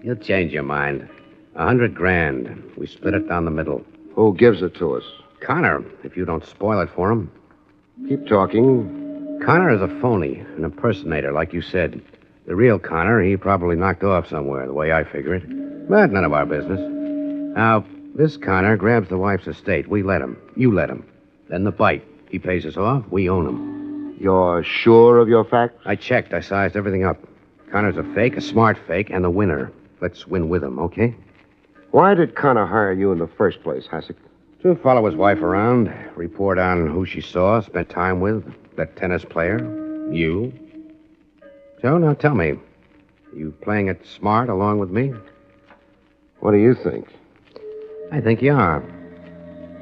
You'll change your mind. $100,000. We split it down the middle. Who gives it to us? Connor, if you don't spoil it for him. Keep talking. Connor is a phony, an impersonator, like you said. The real Connor, he probably knocked off somewhere, the way I figure it. But none of our business. Now, this Connor grabs the wife's estate. We let him. You let him. Then the bite. He pays us off. We own him. You're sure of your facts? I checked. I sized everything up. Connor's a fake, a smart fake, and the winner. Let's win with him, okay? Why did Connor hire you in the first place, Hasek? To follow his wife around, report on who she saw, spent time with, that tennis player, you. So, now tell me, you playing it smart along with me? What do you think? I think you are.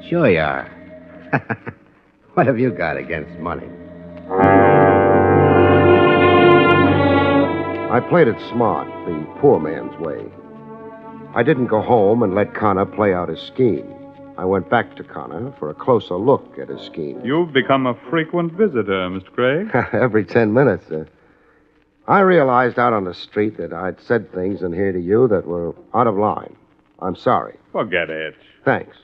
Sure you are. What have you got against money? I played it smart, the poor man's way. I didn't go home and let Connor play out his scheme. I went back to Connor for a closer look at his scheme. You've become a frequent visitor, Mr. Craig. Every 10 minutes. I realized out on the street that I'd said things in here to you that were out of line. I'm sorry. Forget it. Thanks.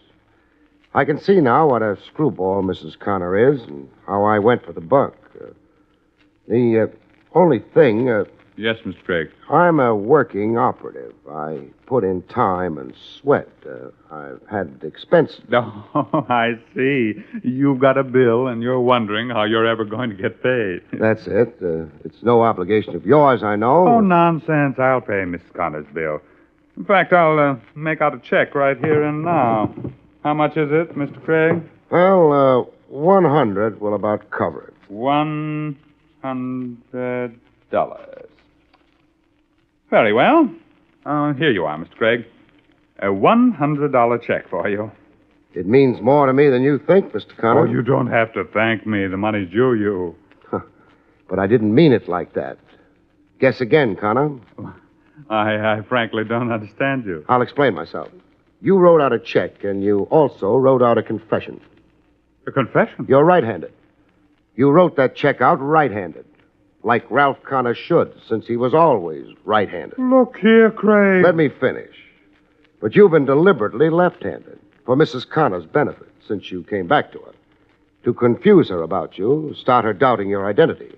I can see now what a screwball Mrs. Connor is and how I went for the bunk. The only thing... Yes, Mr. Craig. I'm a working operative. I put in time and sweat. I've had expenses. Oh, I see. You've got a bill, and you're wondering how you're ever going to get paid. That's it. It's no obligation of yours, I know. Oh, nonsense. I'll pay Miss Connor's bill. In fact, I'll make out a check right here and now. How much is it, Mr. Craig? Well, 100 will about cover it. $100. Very well. Here you are, Mr. Craig. A $100 check for you. It means more to me than you think, Mr. Connor. Oh, you don't have to thank me. The money's due you. But I didn't mean it like that. Guess again, Connor. I frankly don't understand you. I'll explain myself. You wrote out a check, and you also wrote out a confession. A confession? You're right-handed. You wrote that check out right-handed. Like Ralph Connor should, since he was always right-handed. Look here, Craig. Let me finish. But you've been deliberately left-handed for Mrs. Connor's benefit since you came back to her. To confuse her about you, start her doubting your identity.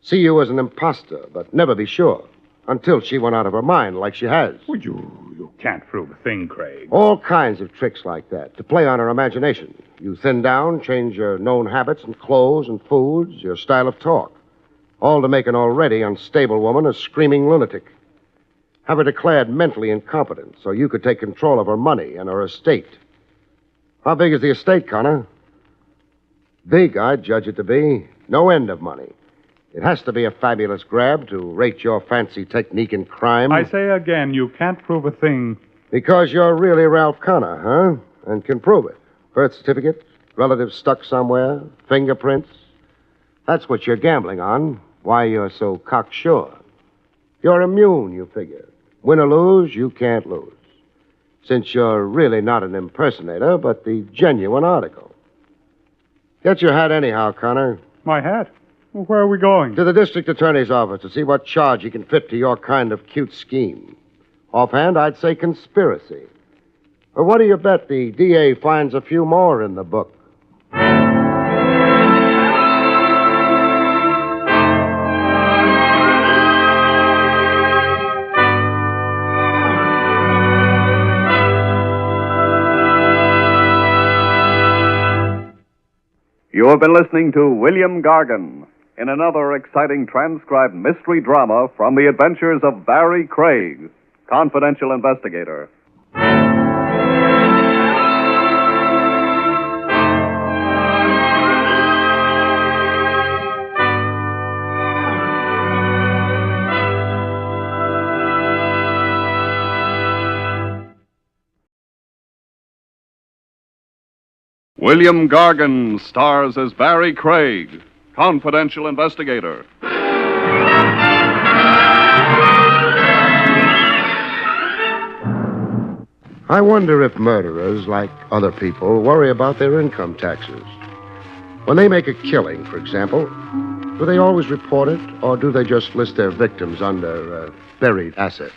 See you as an impostor, but never be sure. Until she went out of her mind like she has. Well, you can't prove a thing, Craig. All kinds of tricks like that to play on her imagination. You thin down, change your known habits and clothes and foods, your style of talk. All to make an already unstable woman a screaming lunatic. Have her declared mentally incompetent so you could take control of her money and her estate. How big is the estate, Connor? Big, I'd judge it to be. No end of money. It has to be a fabulous grab to rate your fancy technique in crime. I say again, you can't prove a thing. Because you're really Ralph Connor, huh? And can prove it. Birth certificate, relatives stuck somewhere, fingerprints. That's what you're gambling on. Why you're so cocksure. You're immune, you figure. Win or lose, you can't lose. Since you're really not an impersonator, but the genuine article. Get your hat anyhow, Connor. My hat? Well, where are we going? To the district attorney's office to see what charge he can fit to your kind of cute scheme. Offhand, I'd say conspiracy. Or what do you bet the DA finds a few more in the book? have been listening to William Gargan in another exciting transcribed mystery drama from the adventures of Barrie Craig, confidential investigator. William Gargan stars as Barrie Craig, confidential investigator. I wonder if murderers, like other people, worry about their income taxes. When they make a killing, for example, do they always report it, or do they just list their victims under buried assets?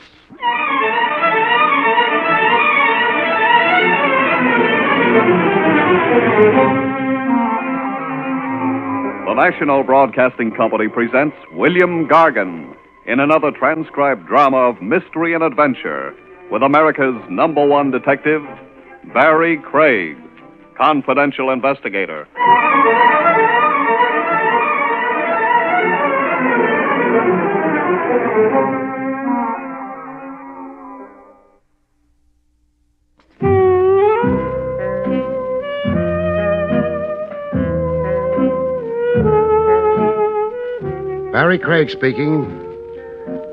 The National Broadcasting Company presents William Gargan in another transcribed drama of mystery and adventure with America's #1 detective, Barrie Craig, confidential investigator. Barrie Craig speaking.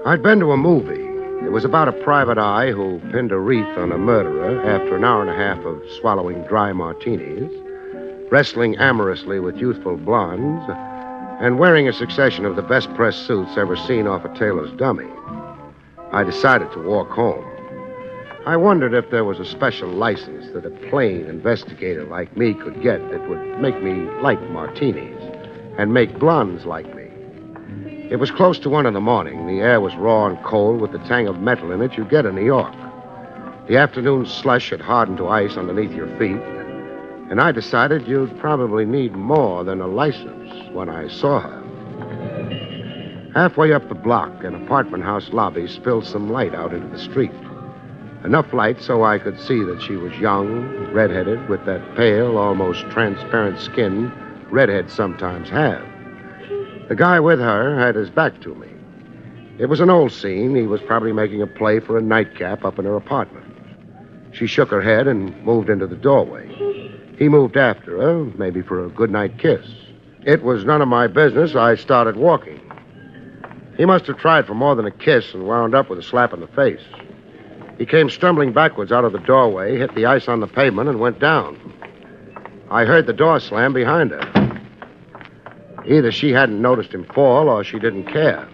I'd been to a movie. It was about a private eye who pinned a wreath on a murderer after an hour and a half of swallowing dry martinis, wrestling amorously with youthful blondes, and wearing a succession of the best pressed suits ever seen off a tailor's dummy. I decided to walk home. I wondered if there was a special license that a plain investigator like me could get that would make me like martinis and make blondes like me. It was close to 1 a.m. The air was raw and cold with the tang of metal in it you get in New York. The afternoon slush had hardened to ice underneath your feet, and I decided you'd probably need more than a license when I saw her. Halfway up the block, an apartment house lobby spilled some light out into the street. Enough light so I could see that she was young, redheaded, with that pale, almost transparent skin redheads sometimes have. The guy with her had his back to me. It was an old scene. He was probably making a play for a nightcap up in her apartment. She shook her head and moved into the doorway. He moved after her, maybe for a goodnight kiss. It was none of my business. I started walking. He must have tried for more than a kiss and wound up with a slap in the face. He came stumbling backwards out of the doorway, hit the ice on the pavement, and went down. I heard the door slam behind her. Either she hadn't noticed him fall or she didn't care.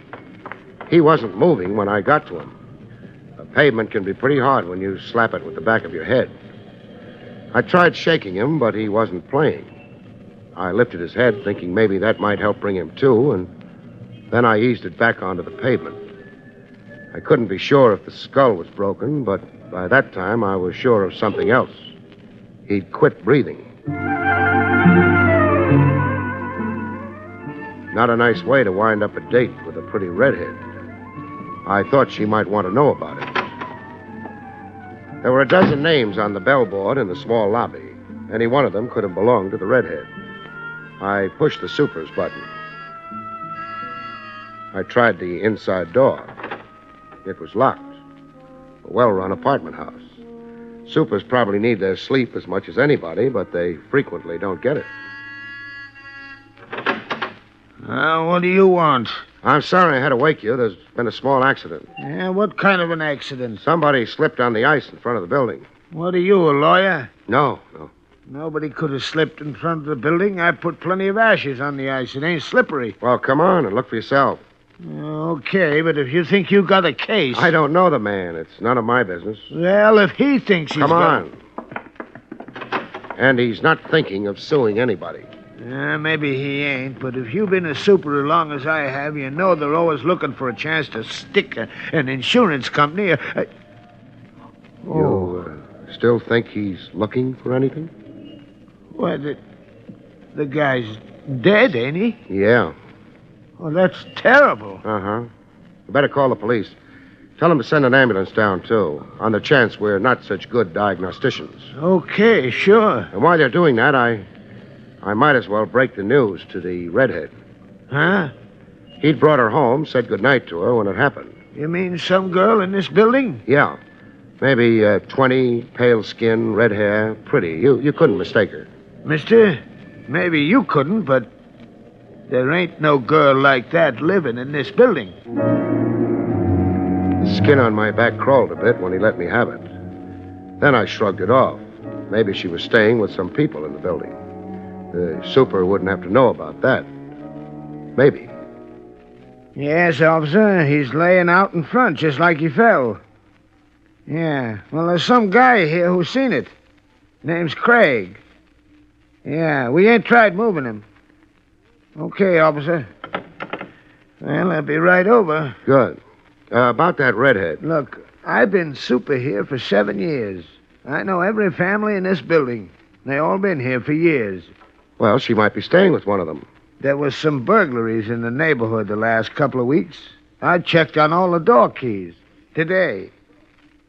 He wasn't moving when I got to him. The pavement can be pretty hard when you slap it with the back of your head. I tried shaking him, but he wasn't playing. I lifted his head, thinking maybe that might help bring him to, and then I eased it back onto the pavement. I couldn't be sure if the skull was broken, but by that time I was sure of something else. He'd quit breathing. Not a nice way to wind up a date with a pretty redhead. I thought she might want to know about it. There were a dozen names on the bellboard in the small lobby. Any one of them could have belonged to the redhead. I pushed the supers button. I tried the inside door. It was locked. A well-run apartment house. Supers probably need their sleep as much as anybody, but they frequently don't get it. What do you want? I'm sorry I had to wake you. There's been a small accident. Yeah, what kind of an accident? Somebody slipped on the ice in front of the building. What are you, a lawyer? No. Nobody could have slipped in front of the building. I put plenty of ashes on the ice. It ain't slippery. Well, come on and look for yourself. Okay, but if you think you got a case... I don't know the man. It's none of my business. Well, if he thinks he's Come on. And he's not thinking of suing anybody. Maybe he ain't, but if you've been a super as long as I have, you know they're always looking for a chance to stick an insurance company. You still think he's looking for anything? Well, the guy's dead, ain't he? Yeah. Oh, that's terrible. Uh-huh. You better call the police. Tell them to send an ambulance down, too, on the chance we're not such good diagnosticians. Okay, sure. And while you're doing that, I I might as well break the news to the redhead. Huh? He'd brought her home, said goodnight to her when it happened. You mean some girl in this building? Yeah. Maybe 20, pale skin, red hair, pretty. You couldn't mistake her. Mister, maybe you couldn't, but there ain't no girl like that living in this building. The skin on my back crawled a bit when he let me have it. Then I shrugged it off. Maybe she was staying with some people in the building. The super wouldn't have to know about that. Maybe. Yes, officer, he's laying out in front just like he fell. Yeah, well, there's some guy here who's seen it. Name's Craig. Yeah, we ain't tried moving him. Okay, officer. Well, I'll be right over. Good. About that redhead. Look, I've been super here for 7 years. I know every family in this building. They all been here for years. Well, she might be staying with one of them. There was some burglaries in the neighborhood the last couple of weeks. I checked on all the door keys. Today,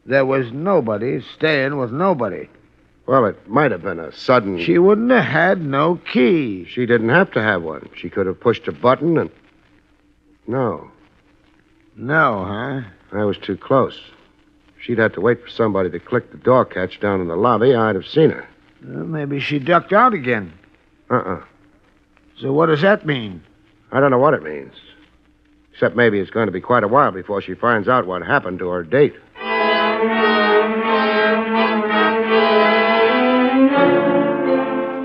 there was nobody staying with nobody. Well, it might have been a sudden... She wouldn't have had no key. She didn't have to have one. She could have pushed a button and... No. No, huh? I was too close. She'd had to wait for somebody to click the door catch down in the lobby. I'd have seen her. Well, maybe she ducked out again. Uh-uh. So what does that mean? I don't know what it means. Except maybe it's going to be quite a while before she finds out what happened to her date.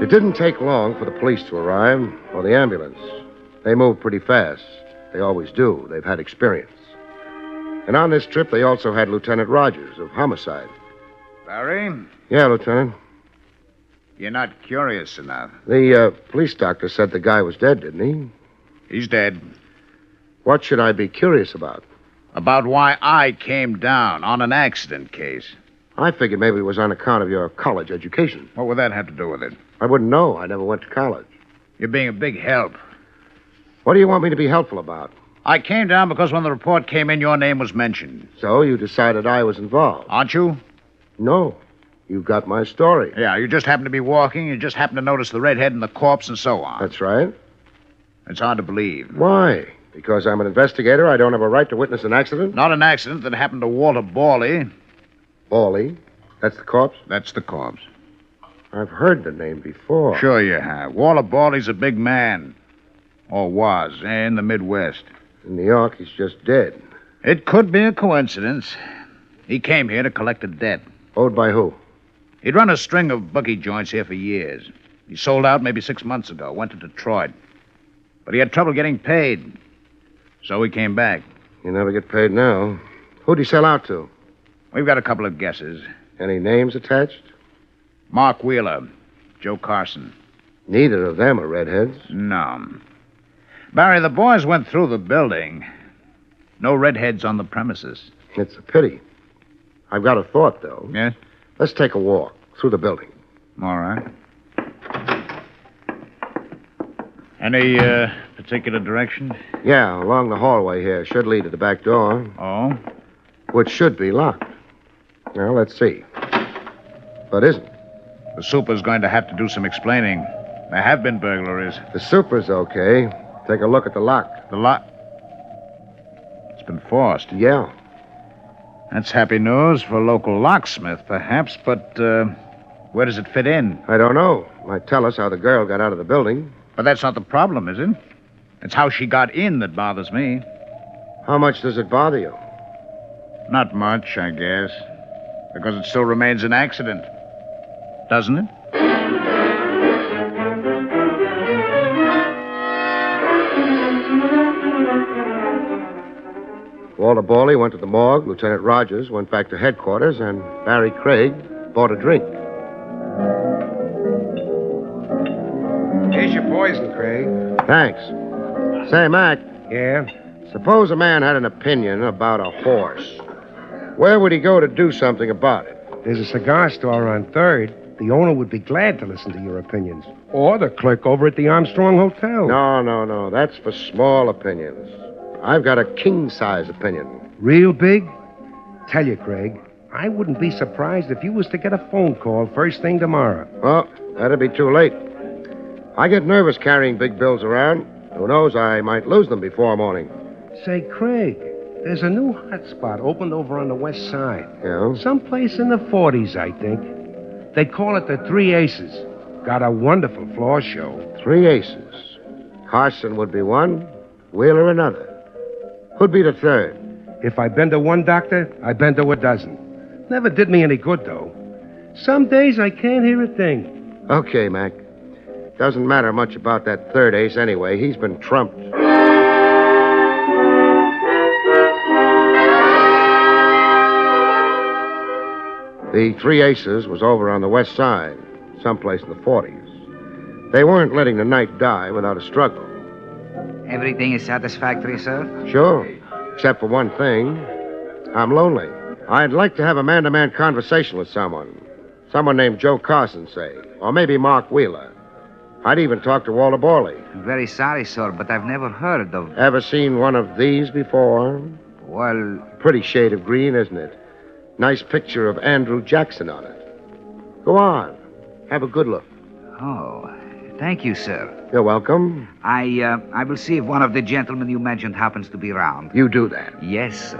It didn't take long for the police to arrive, or the ambulance. They moved pretty fast. They always do. They've had experience. And on this trip, they also had Lieutenant Rogers of Homicide. Barrie? Yeah, Lieutenant. You're not curious enough. The police doctor said the guy was dead, didn't he? He's dead. What should I be curious about? About why I came down on an accident case. I figured maybe it was on account of your college education. What would that have to do with it? I wouldn't know. I never went to college. You're being a big help. What do you want me to be helpful about? I came down because when the report came in, your name was mentioned. So you decided I was involved? Aren't you? No. You got my story. Yeah, you just happened to be walking. You just happened to notice the redhead and the corpse and so on. That's right. It's hard to believe. Why? Because I'm an investigator, I don't have a right to witness an accident? Not an accident that happened to Walter Borley. Borley? That's the corpse? That's the corpse. I've heard the name before. Sure you have. Walter Borley's a big man. Or was, in the Midwest. In New York, he's just dead. It could be a coincidence. He came here to collect a debt. Owed by who? He'd run a string of bookie joints here for years. He sold out maybe 6 months ago, went to Detroit. But he had trouble getting paid. So he came back. You never get paid now. Who'd he sell out to? We've got a couple of guesses. Any names attached? Mark Wheeler, Joe Carson. Neither of them are redheads. No. Barrie, the boys went through the building. No redheads on the premises. It's a pity. I've got a thought, though. Yes? Let's take a walk through the building. All right. Any particular direction? Yeah, along the hallway here. Should lead to the back door. Oh? Which should be locked. Well, let's see. But isn't. The super's going to have to do some explaining. There have been burglaries. The super's okay. Take a look at the lock. The lock? It's been forced. Yeah. That's happy news for a local locksmith, perhaps, but where does it fit in? I don't know. Might tell us how the girl got out of the building. But that's not the problem, is it? It's how she got in that bothers me. How much does it bother you? Not much, I guess. Because it still remains an accident. Doesn't it? Walter Borley went to the morgue. Lieutenant Rogers went back to headquarters, and Barrie Craig bought a drink. Here's your poison, Craig. Thanks. Say, Mac. Yeah? Suppose a man had an opinion about a horse. Where would he go to do something about it? There's a cigar store on 3rd. The owner would be glad to listen to your opinions. Or the clerk over at the Armstrong Hotel. No. That's for small opinions. I've got a king-size opinion. Real big? Tell you, Craig, I wouldn't be surprised if you was to get a phone call first thing tomorrow. Well, that'd be too late. I get nervous carrying big bills around. Who knows, I might lose them before morning. Say, Craig, there's a new hot spot opened over on the west side. Yeah? Someplace in the 40s, I think. They call it the Three Aces. Got a wonderful floor show. 3 aces. Carson would be one, Wheeler another. Who'd be the third? If I bend to one doctor, I bend to a dozen. Never did me any good, though. Some days I can't hear a thing. Okay, Mac. Doesn't matter much about that third ace anyway. He's been trumped. The 3 aces was over on the west side, someplace in the 40s. They weren't letting the night die without a struggle. Everything is satisfactory, sir? Sure, except for one thing. I'm lonely. I'd like to have a man-to-man conversation with someone. Someone named Joe Carson, say. Or maybe Mark Wheeler. I'd even talk to Walter Borley. I'm very sorry, sir, but I've never heard of... Ever seen one of these before? Well... Pretty shade of green, isn't it? Nice picture of Andrew Jackson on it. Go on. Have a good look. Oh, thank you, sir. You're welcome. I will see if one of the gentlemen you mentioned happens to be around. You do that. Yes, sir.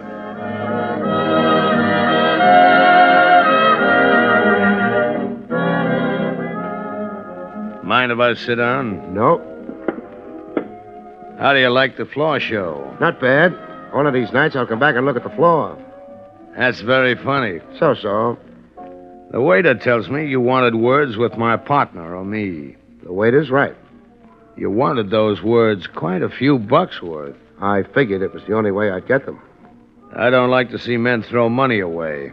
Mind if I sit down? No. How do you like the floor show? Not bad. One of these nights I'll come back and look at the floor. That's very funny. So. The waiter tells me you wanted words with my partner or me. The waiter's right. You wanted those words quite a few bucks worth. I figured it was the only way I'd get them. I don't like to see men throw money away.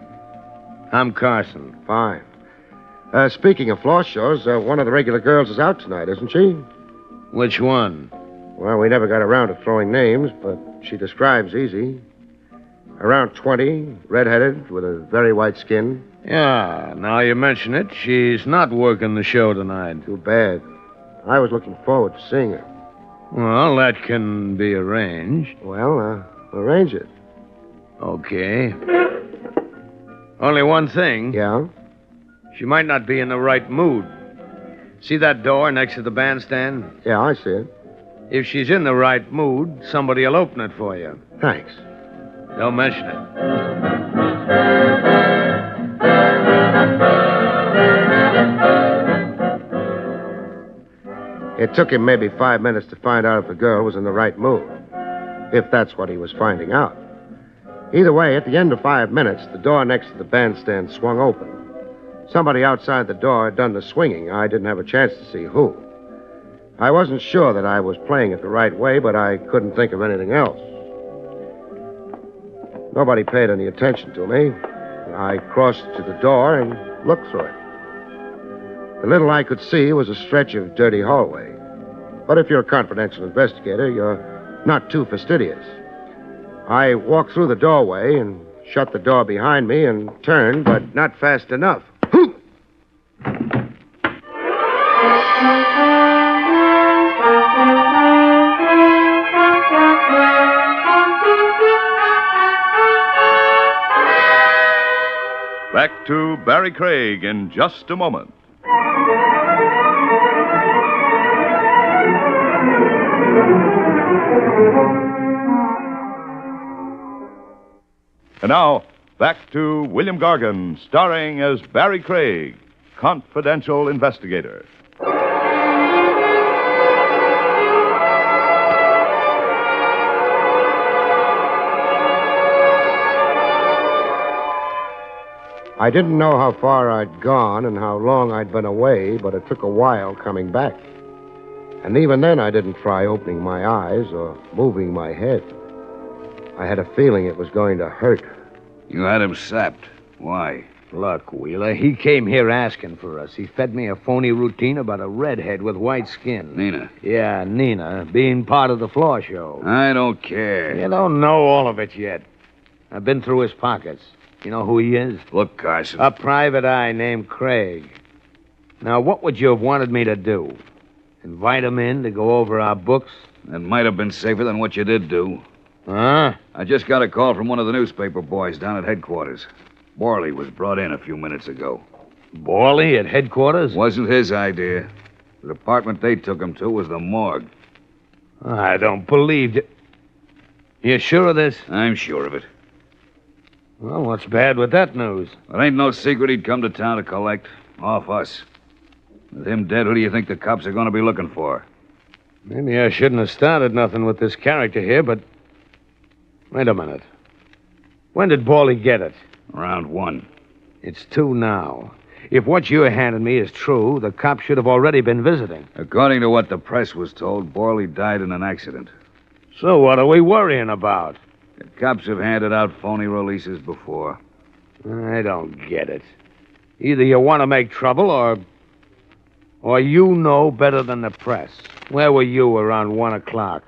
I'm Carson. Fine. Speaking of floor shows, one of the regular girls is out tonight, isn't she? Which one? Well, we never got around to throwing names, but she describes easy. Around 20, redheaded, with a very white skin. Yeah, now you mention it, she's not working the show tonight. Too bad. I was looking forward to seeing her. Well, that can be arranged. Well, arrange it. Okay. Only one thing. Yeah? She might not be in the right mood. See that door next to the bandstand? Yeah, I see it. If she's in the right mood, somebody will open it for you. Thanks. Don't mention it. It took him maybe 5 minutes to find out if the girl was in the right mood. If that's what he was finding out. Either way, at the end of 5 minutes, the door next to the bandstand swung open. Somebody outside the door had done the swinging. I didn't have a chance to see who. I wasn't sure that I was playing it the right way, but I couldn't think of anything else. Nobody paid any attention to me. I crossed to the door and looked through it. The little I could see was a stretch of dirty hallway. But if you're a confidential investigator, you're not too fastidious. I walked through the doorway and shut the door behind me and turned, but not fast enough. Back to Barrie Craig in just a moment. And now, back to William Gargan, starring as Barrie Craig, confidential investigator. I didn't know how far I'd gone and how long I'd been away, but it took a while coming back. And even then, I didn't try opening my eyes or moving my head. I had a feeling it was going to hurt. You had him sapped. Why? Look, Wheeler, he came here asking for us. He fed me a phony routine about a redhead with white skin. Nina. Yeah, Nina, being part of the floor show. I don't care. You don't know all of it yet. I've been through his pockets. You know who he is? Look, Carson. A private eye named Craig. Now, what would you have wanted me to do? Invite him in to go over our books? That might have been safer than what you did do. Huh? I just got a call from one of the newspaper boys down at headquarters. Borley was brought in a few minutes ago. Borley at headquarters? Wasn't his idea. The department they took him to was the morgue. I don't believe it. You sure of this? I'm sure of it. Well, what's bad with that news? It ain't no secret he'd come to town to collect off us. With him dead, who do you think the cops are going to be looking for? Maybe I shouldn't have started nothing with this character here, but... Wait a minute. When did Bawley get it? Around 1. It's 2 now. If what you're handing me is true, the cops should have already been visiting. According to what the press was told, Bawley died in an accident. So what are we worrying about? The cops have handed out phony releases before. I don't get it. Either you want to make trouble, or you know better than the press. Where were you around 1 o'clock?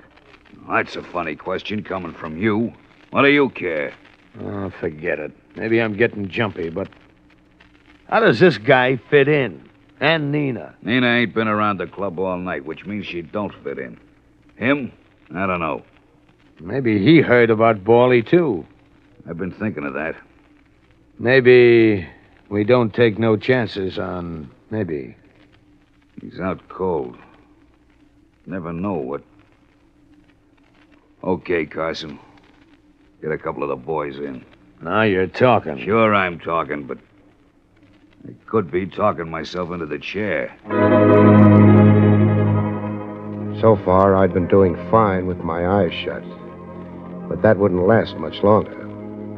That's a funny question coming from you. What do you care? Oh, forget it. Maybe I'm getting jumpy, but... How does this guy fit in? And Nina? Nina ain't been around the club all night, which means she don't fit in. Him? I don't know. Maybe he heard about Bawley, too. I've been thinking of that. Maybe we don't take no chances on... Maybe. He's out cold. Never know what... Okay, Carson. Get a couple of the boys in. Now you're talking. Sure I'm talking, but... I could be talking myself into the chair. So far, I'd been doing fine with my eyes shut. But that wouldn't last much longer.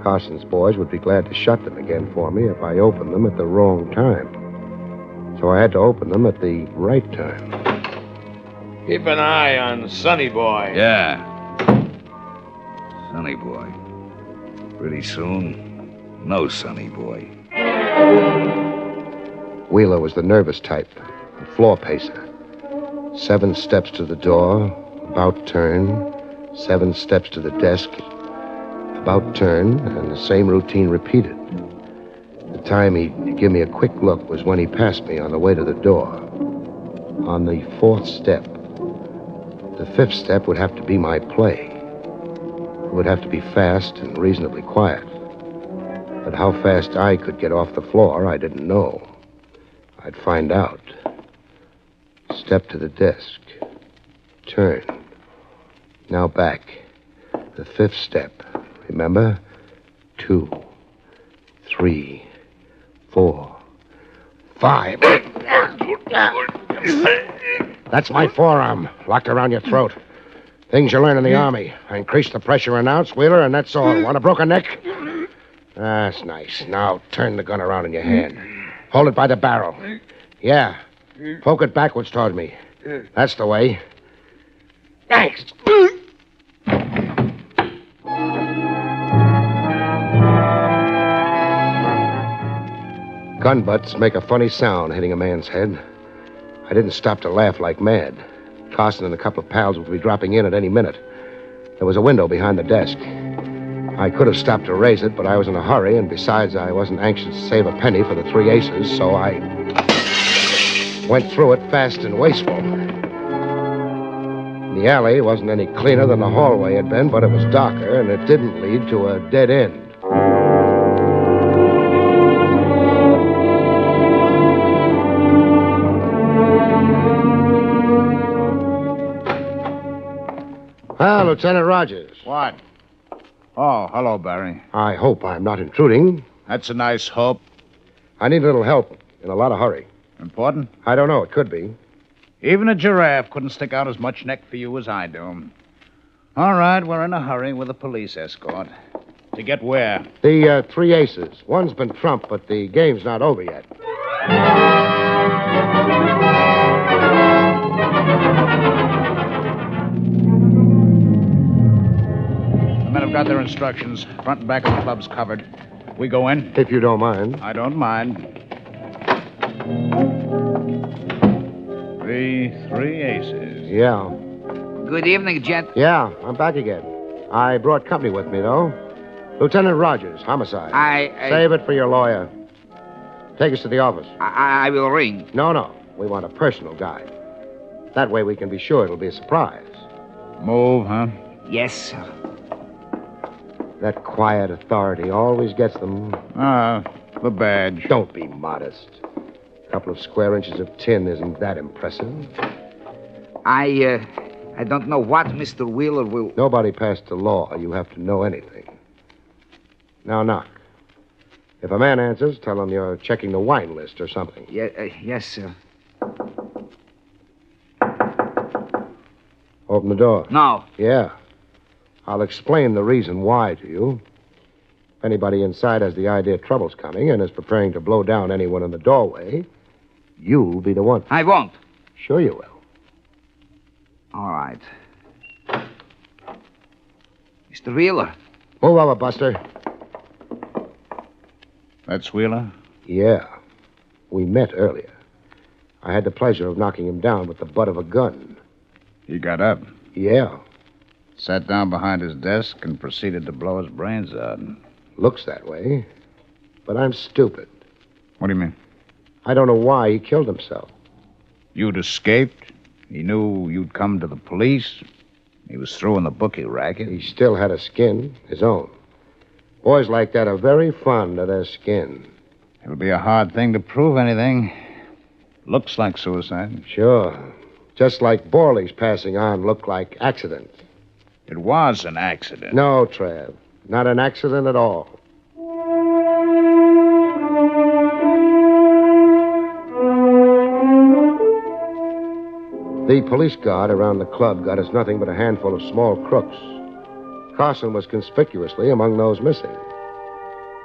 Carson's boys would be glad to shut them again for me if I opened them at the wrong time. So I had to open them at the right time. Keep an eye on Sonny Boy. Yeah. Sonny Boy. Pretty soon, no Sonny Boy. Wheeler was the nervous type, a floor pacer. 7 steps to the door, about turn. 7 steps to the desk, about turn, and the same routine repeated. The time he'd give me a quick look was when he passed me on the way to the door. On the 4th step. The 5th step would have to be my play. It would have to be fast and reasonably quiet. But how fast I could get off the floor, I didn't know. I'd find out. Step to the desk. Turn. Now back. The 5th step. Remember? 2, 3, 4, 5. That's my forearm, locked around your throat. Things you learn in the Army. I increase the pressure an ounce, Wheeler, and that's all. Want a broken neck? That's nice. Now turn the gun around in your hand. Hold it by the barrel. Yeah. Poke it backwards toward me. That's the way. Thanks. Gun butts make a funny sound hitting a man's head. I didn't stop to laugh like mad. Carson and a couple of pals would be dropping in at any minute. There was a window behind the desk. I could have stopped to raise it, but I was in a hurry, and besides, I wasn't anxious to save a penny for the 3 aces, so I went through it fast and wasteful. The alley wasn't any cleaner than the hallway had been, but it was darker, and it didn't lead to a dead end. Ah, Lieutenant Rogers. What? Oh, hello, Barrie. I hope I'm not intruding. That's a nice hope. I need a little help in a lot of hurry. Important? I don't know. It could be. Even a giraffe couldn't stick out as much neck for you as I do. All right, we're in a hurry with a police escort. To get where? The 3 aces. One's been trumped, but the game's not over yet. The men have got their instructions. Front and back of the club's covered. We go in? If you don't mind. I don't mind. The 3 aces. Yeah. Good evening, gent. Yeah, I'm back again. I brought company with me, though. Lieutenant Rogers, homicide. Save it for your lawyer. Take us to the office. I will ring. No. We want a personal guide. That way we can be sure it'll be a surprise. Move, huh? Yes, sir. That quiet authority always gets them. The badge. Don't be modest. A couple of square inches of tin isn't that impressive. I don't know what Mr. Wheeler will... Nobody passed the law. You have to know anything. Now knock. If a man answers, tell him you're checking the wine list or something. Yes, sir. Open the door. No. Yeah. I'll explain the reason why to you. If anybody inside has the idea trouble's coming and is preparing to blow down anyone in the doorway, you'll be the one. I won't. Sure you will. All right. Mr. Wheeler. Move over, Buster. That's Wheeler? Yeah. We met earlier. I had the pleasure of knocking him down with the butt of a gun. He got up? Yeah. Sat down behind his desk and proceeded to blow his brains out. Looks that way. But I'm stupid. What do you mean? I don't know why he killed himself. You'd escaped? He knew you'd come to the police? He was through in the bookie racket? He still had a skin, his own. Boys like that are very fond of their skin. It'll be a hard thing to prove anything. Looks like suicide. Sure. Just like Borley's passing on looked like accident. It was an accident. No, Trav. Not an accident at all. The police guard around the club got us nothing but a handful of small crooks. Carson was conspicuously among those missing.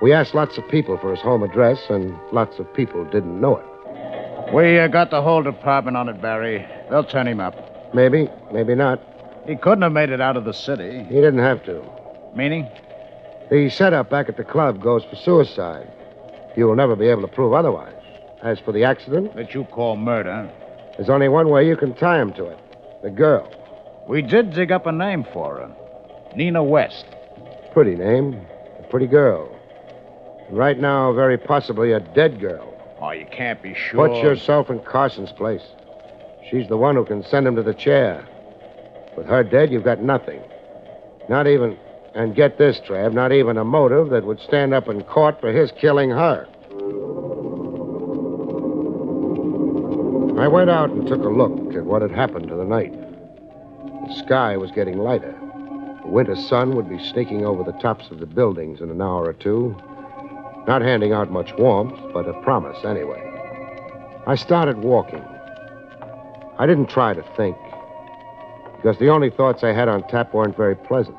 We asked lots of people for his home address, and lots of people didn't know it. We got the whole department on it, Barry. They'll turn him up. Maybe, maybe not. He couldn't have made it out of the city. He didn't have to. Meaning? The setup back at the club goes for suicide. You will never be able to prove otherwise. As for the accident... That you call murder. There's only one way you can tie him to it. The girl. We did dig up a name for her. Nina West. Pretty name. A pretty girl. And right now, very possibly a dead girl. Oh, you can't be sure. Put yourself in Carson's place. She's the one who can send him to the chair. With her dead, you've got nothing. Not even, and get this, Trav, not even a motive that would stand up in court for his killing her. I went out and took a look at what had happened to the night. The sky was getting lighter. The winter sun would be sneaking over the tops of the buildings in an hour or two. Not handing out much warmth, but a promise anyway. I started walking. I didn't try to think, because the only thoughts I had on tap weren't very pleasant.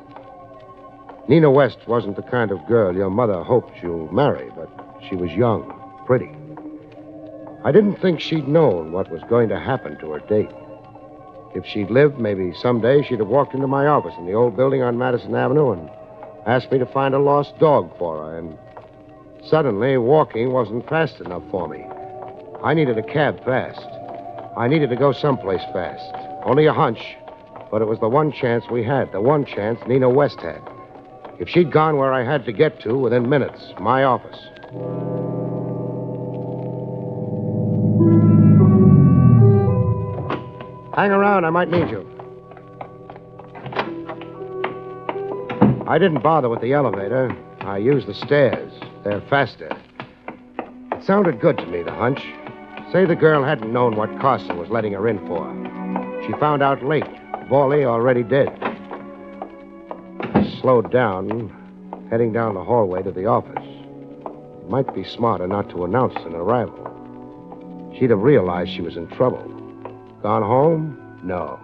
Nina West wasn't the kind of girl your mother hoped you'll marry, but she was young, pretty. I didn't think she'd known what was going to happen to her date. If she'd lived, maybe someday she'd have walked into my office in the old building on Madison Avenue and asked me to find a lost dog for her, and suddenly, walking wasn't fast enough for me. I needed a cab fast. I needed to go someplace fast. Only a hunch, but it was the one chance we had, the one chance Nina West had. If she'd gone where I had to get to within minutes, my office. Hang around, I might need you. I didn't bother with the elevator. I used the stairs. They're faster. It sounded good to me, the hunch. Say the girl hadn't known what Carson was letting her in for. She found out late. Borley already dead. I slowed down, heading down the hallway to the office. It might be smarter not to announce an arrival. She'd have realized she was in trouble. Gone home? No.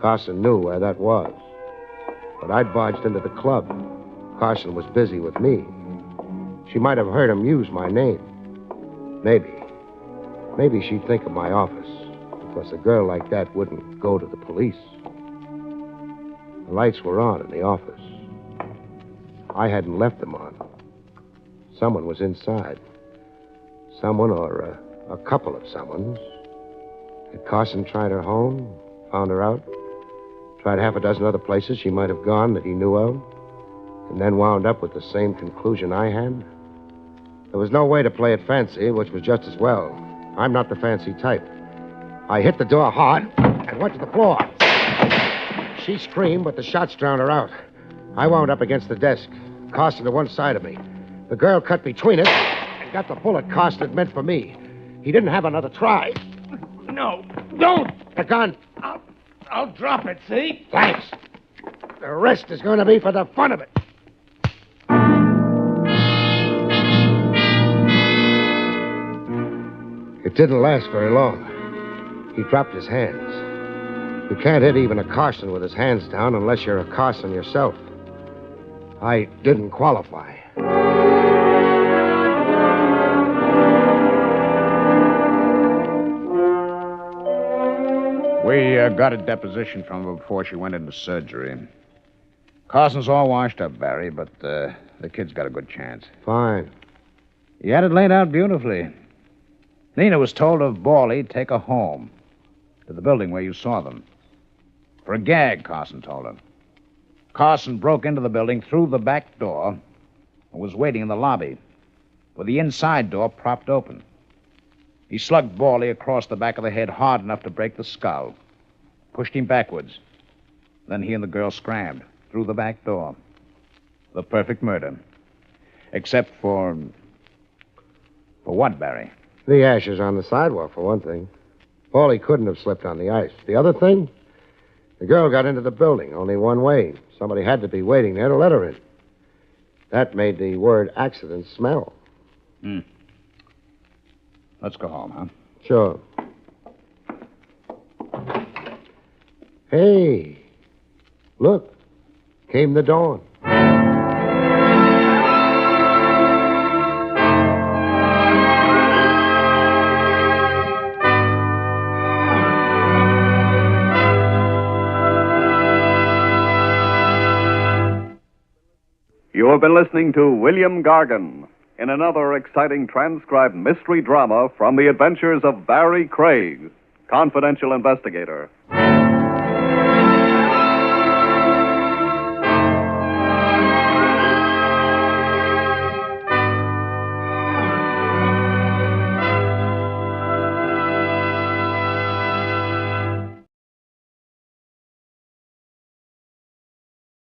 Carson knew where that was. But I'd barged into the club. Carson was busy with me. She might have heard him use my name. Maybe. Maybe she'd think of my office, because a girl like that wouldn't go to the police. The lights were on in the office. I hadn't left them on. Someone was inside. Someone or a couple of someones. Had Carson tried her home, found her out, tried half a dozen other places she might have gone that he knew of, and then wound up with the same conclusion I had? There was no way to play it fancy, which was just as well. I'm not the fancy type. I hit the door hard and went to the floor. She screamed, but the shots drowned her out. I wound up against the desk, Carson to one side of me. The girl cut between us and got the bullet Carson had meant for me. He didn't have another try. No, don't! The gun. I'll drop it, see? Thanks. The rest is going to be for the fun of it. It didn't last very long. He dropped his hands. You can't hit even a Carson with his hands down unless you're a Carson yourself. I didn't qualify. We got a deposition from her before she went into surgery. Carson's all washed up, Barry, but the kid's got a good chance. Fine. He had it laid out beautifully. Nina was told of Bawley take her home to the building where you saw them. For a gag, Carson told her. Carson broke into the building through the back door and was waiting in the lobby with the inside door propped open. He slugged Bawley across the back of the head hard enough to break the skull, pushed him backwards. Then he and the girl scrammed through the back door. The perfect murder. Except for... For what, Barry? The ashes on the sidewalk, for one thing. Paulie couldn't have slipped on the ice. The other thing? The girl got into the building only one way. Somebody had to be waiting there to let her in. That made the word accident smell. Let's go home, huh? Sure. Hey, look. Came the dawn. You have been listening to William Gargan in another exciting transcribed mystery drama from the adventures of Barrie Craig, confidential investigator.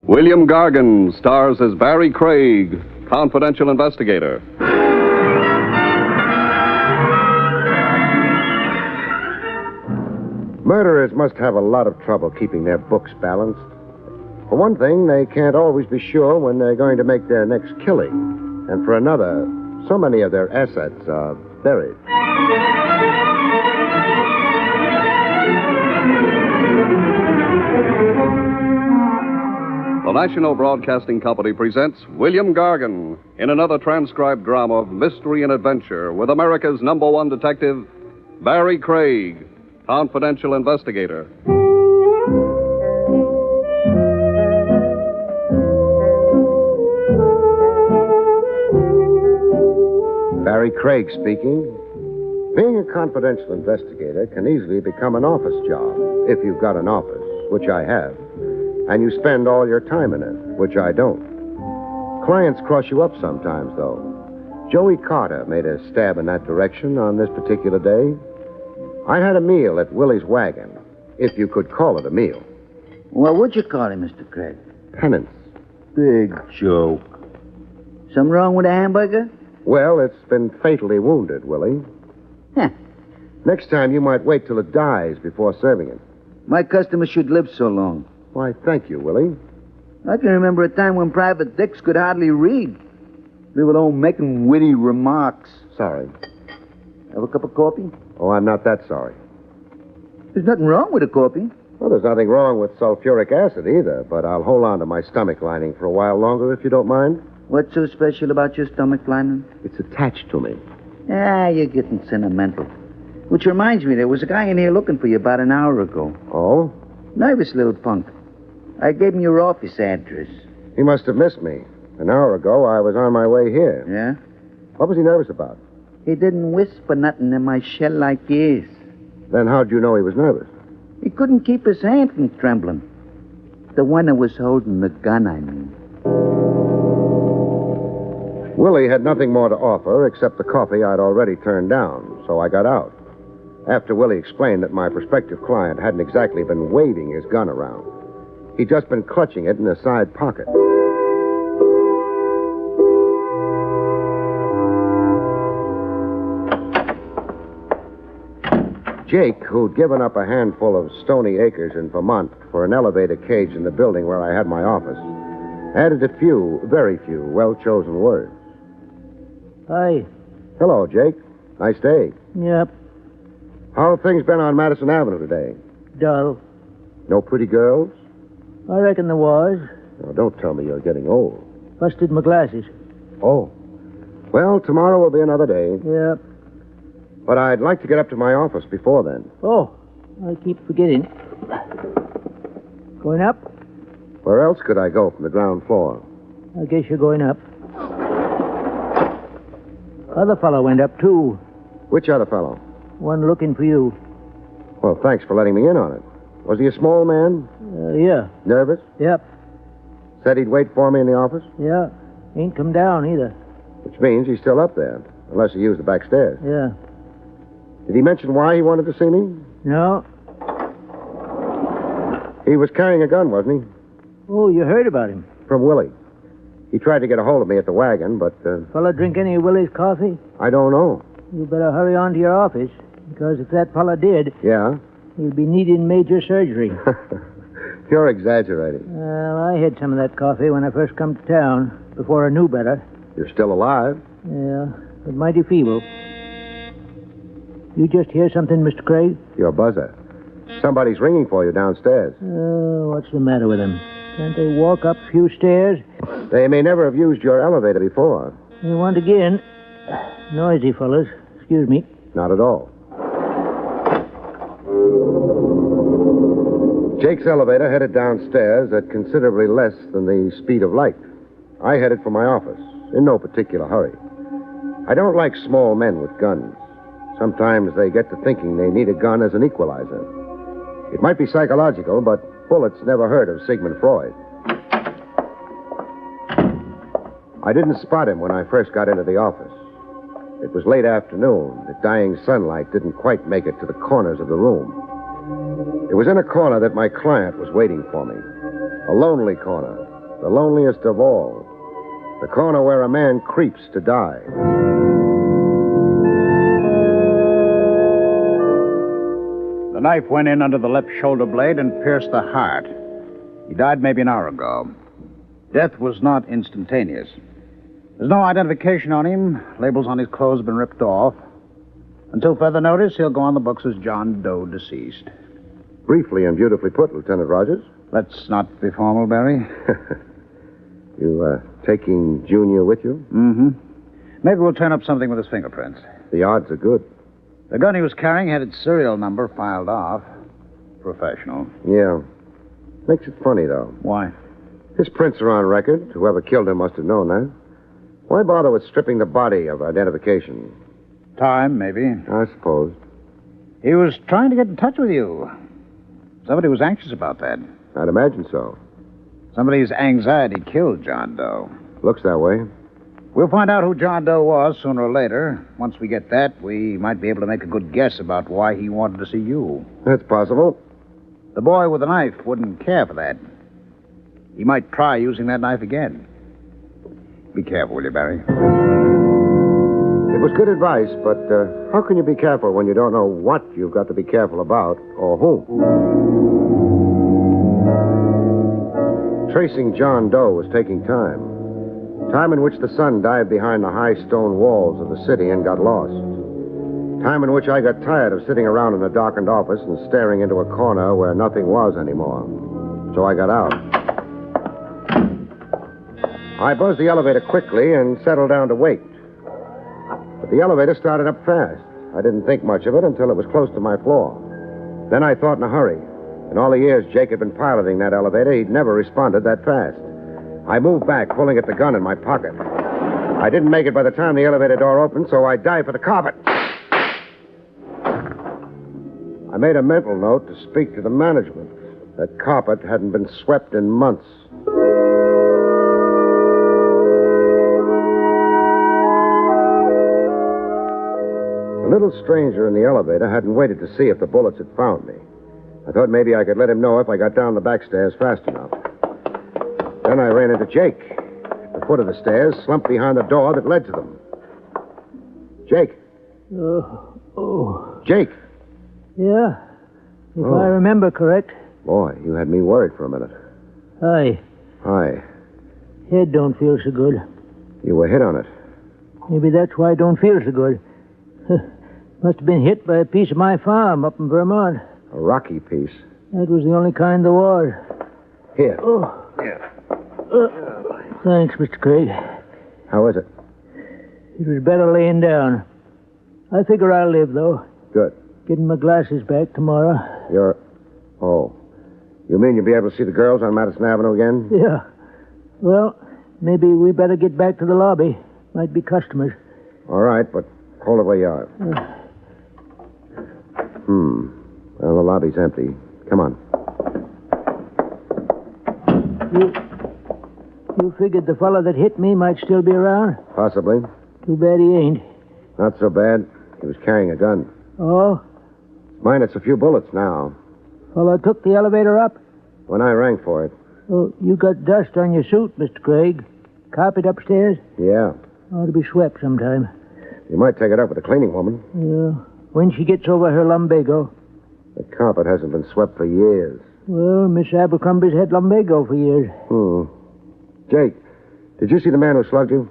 William Gargan stars as Barrie Craig, confidential investigator. Murderers must have a lot of trouble keeping their books balanced. For one thing, they can't always be sure when they're going to make their next killing. And for another, so many of their assets are buried. The National Broadcasting Company presents William Gargan in another transcribed drama of mystery and adventure with America's #1 detective, Barrie Craig, confidential investigator. Barrie Craig speaking. Being a confidential investigator can easily become an office job, if you've got an office, which I have. And you spend all your time in it, which I don't. Clients cross you up sometimes, though. Joey Carter made a stab in that direction on this particular day. I had a meal at Willie's Wagon, if you could call it a meal. What would you call it, Mr. Craig? Penance. Big joke. Something wrong with the hamburger? Well, it's been fatally wounded, Willie. Huh. Next time, you might wait till it dies before serving it. My customers should live so long. Why, thank you, Willie. I can remember a time when Private Dix could hardly read. They were all making witty remarks. Sorry. Have a cup of coffee? Oh, I'm not that sorry. There's nothing wrong with a coffee. Well, there's nothing wrong with sulfuric acid either, but I'll hold on to my stomach lining for a while longer if you don't mind. What's so special about your stomach lining? It's attached to me. Ah, you're getting sentimental. Which reminds me, there was a guy in here looking for you about an hour ago. Oh? Nervous little punk. I gave him your office address. He must have missed me. An hour ago, I was on my way here. Yeah? What was he nervous about? He didn't whisper nothing in my shell-like ears. Then how'd you know he was nervous? He couldn't keep his hand from trembling. The one that was holding the gun, I mean. Willie had nothing more to offer except the coffee I'd already turned down, so I got out. After Willie explained that my prospective client hadn't exactly been waving his gun around. He'd just been clutching it in a side pocket. Jake, who'd given up a handful of stony acres in Vermont for an elevator cage in the building where I had my office, added a few, very few, well-chosen words. Hi. Hello, Jake. Nice day. Yep. How have things been on Madison Avenue today? Dull. No pretty girls? I reckon there was. Oh, don't tell me you're getting old. Busted my glasses. Oh. Well, tomorrow will be another day. Yep. But I'd like to get up to my office before then. Oh, I keep forgetting. Going up? Where else could I go from the ground floor? I guess you're going up. Other fellow went up, too. Which other fellow? One looking for you. Well, thanks for letting me in on it. Was he a small man? Yeah. Nervous? Yep. Said he'd wait for me in the office? Yeah. Ain't come down either. Which means he's still up there, unless he used the back stairs. Yeah. Did he mention why he wanted to see me? No. He was carrying a gun, wasn't he? Oh, you heard about him? From Willie. He tried to get a hold of me at the wagon, but... Fella drink any of Willie's coffee? I don't know. You better hurry on to your office, because if that fella did... Yeah? He'll be needing major surgery. You're exaggerating. Well, I had some of that coffee when I first come to town, before I knew better. You're still alive? Yeah, but mighty feeble. You just hear something, Mr. Craig? Your buzzer. Somebody's ringing for you downstairs. What's the matter with them? Can't they walk up a few stairs? They may never have used your elevator before. They want again. Noisy fellas. Excuse me. Not at all. Jake's elevator headed downstairs at considerably less than the speed of light. I headed for my office, in no particular hurry. I don't like small men with guns. Sometimes they get to thinking they need a gun as an equalizer. It might be psychological, but bullets never heard of Sigmund Freud. I didn't spot him when I first got into the office. It was late afternoon. The dying sunlight didn't quite make it to the corners of the room. It was in a corner that my client was waiting for me. A lonely corner, the loneliest of all. The corner where a man creeps to die. The knife went in under the left shoulder blade and pierced the heart. He died maybe an hour ago. Death was not instantaneous. There's no identification on him. Labels on his clothes have been ripped off. Until further notice, he'll go on the books as John Doe deceased. Briefly and beautifully put, Lieutenant Rogers. Let's not be formal, Barry. You, taking Junior with you? Mm-hmm. Maybe we'll turn up something with his fingerprints. The odds are good. The gun he was carrying had its serial number filed off. Professional. Yeah. Makes it funny, though. Why? His prints are on record. Whoever killed him must have known that. Why bother with stripping the body of identification? Time, maybe. I suppose. He was trying to get in touch with you. Somebody was anxious about that. I'd imagine so. Somebody's anxiety killed John Doe. Looks that way. We'll find out who John Doe was sooner or later. Once we get that, we might be able to make a good guess about why he wanted to see you. That's possible. The boy with the knife wouldn't care for that. He might try using that knife again. Be careful, will you, Barry? It was good advice, but how can you be careful when you don't know what you've got to be careful about or whom? Tracing John Doe was taking time. Time in which the sun dived behind the high stone walls of the city and got lost. Time in which I got tired of sitting around in a darkened office and staring into a corner where nothing was anymore. So I got out. I buzzed the elevator quickly and settled down to wait. But the elevator started up fast. I didn't think much of it until it was close to my floor. Then I thought in a hurry. In all the years Jake had been piloting that elevator, he'd never responded that fast. I moved back, pulling at the gun in my pocket. I didn't make it by the time the elevator door opened, so I dived for the carpet. I made a mental note to speak to the management. That carpet hadn't been swept in months. The little stranger in the elevator hadn't waited to see if the bullets had found me. I thought maybe I could let him know if I got down the back stairs fast enough. Then I ran into Jake. At the foot of the stairs, slumped behind the door that led to them. Jake. Oh. Jake. Yeah, if Oh. I remember correct. Boy, you had me worried for a minute. Aye, Hi. head don't feel so good. You were hit on it. Maybe that's why I don't feel so good. Must have been hit by a piece of my farm up in Vermont. A rocky piece. That was the only kind there was. Here. Oh. Yeah. Thanks, Mr. Craig. How is it? It was better laying down. I figure I'll live, though. Good. Getting my glasses back tomorrow. Oh. You mean you'll be able to see the girls on Madison Avenue again? Yeah. Well, maybe we better get back to the lobby. Might be customers. All right, but hold it where you are. Well, the lobby's empty. Come on. You figured the fellow that hit me might still be around? Possibly. Too bad he ain't. Not so bad. He was carrying a gun. Oh? Minus a few bullets now. Fellow took the elevator up? When I rang for it. Oh, you got dust on your suit, Mr. Craig. Carpet upstairs? Yeah. Ought to be swept sometime. You might take it up with the cleaning woman. Yeah. When she gets over her lumbago. The carpet hasn't been swept for years. Well, Miss Abercrombie's had lumbago for years. Jake, did you see the man who slugged you?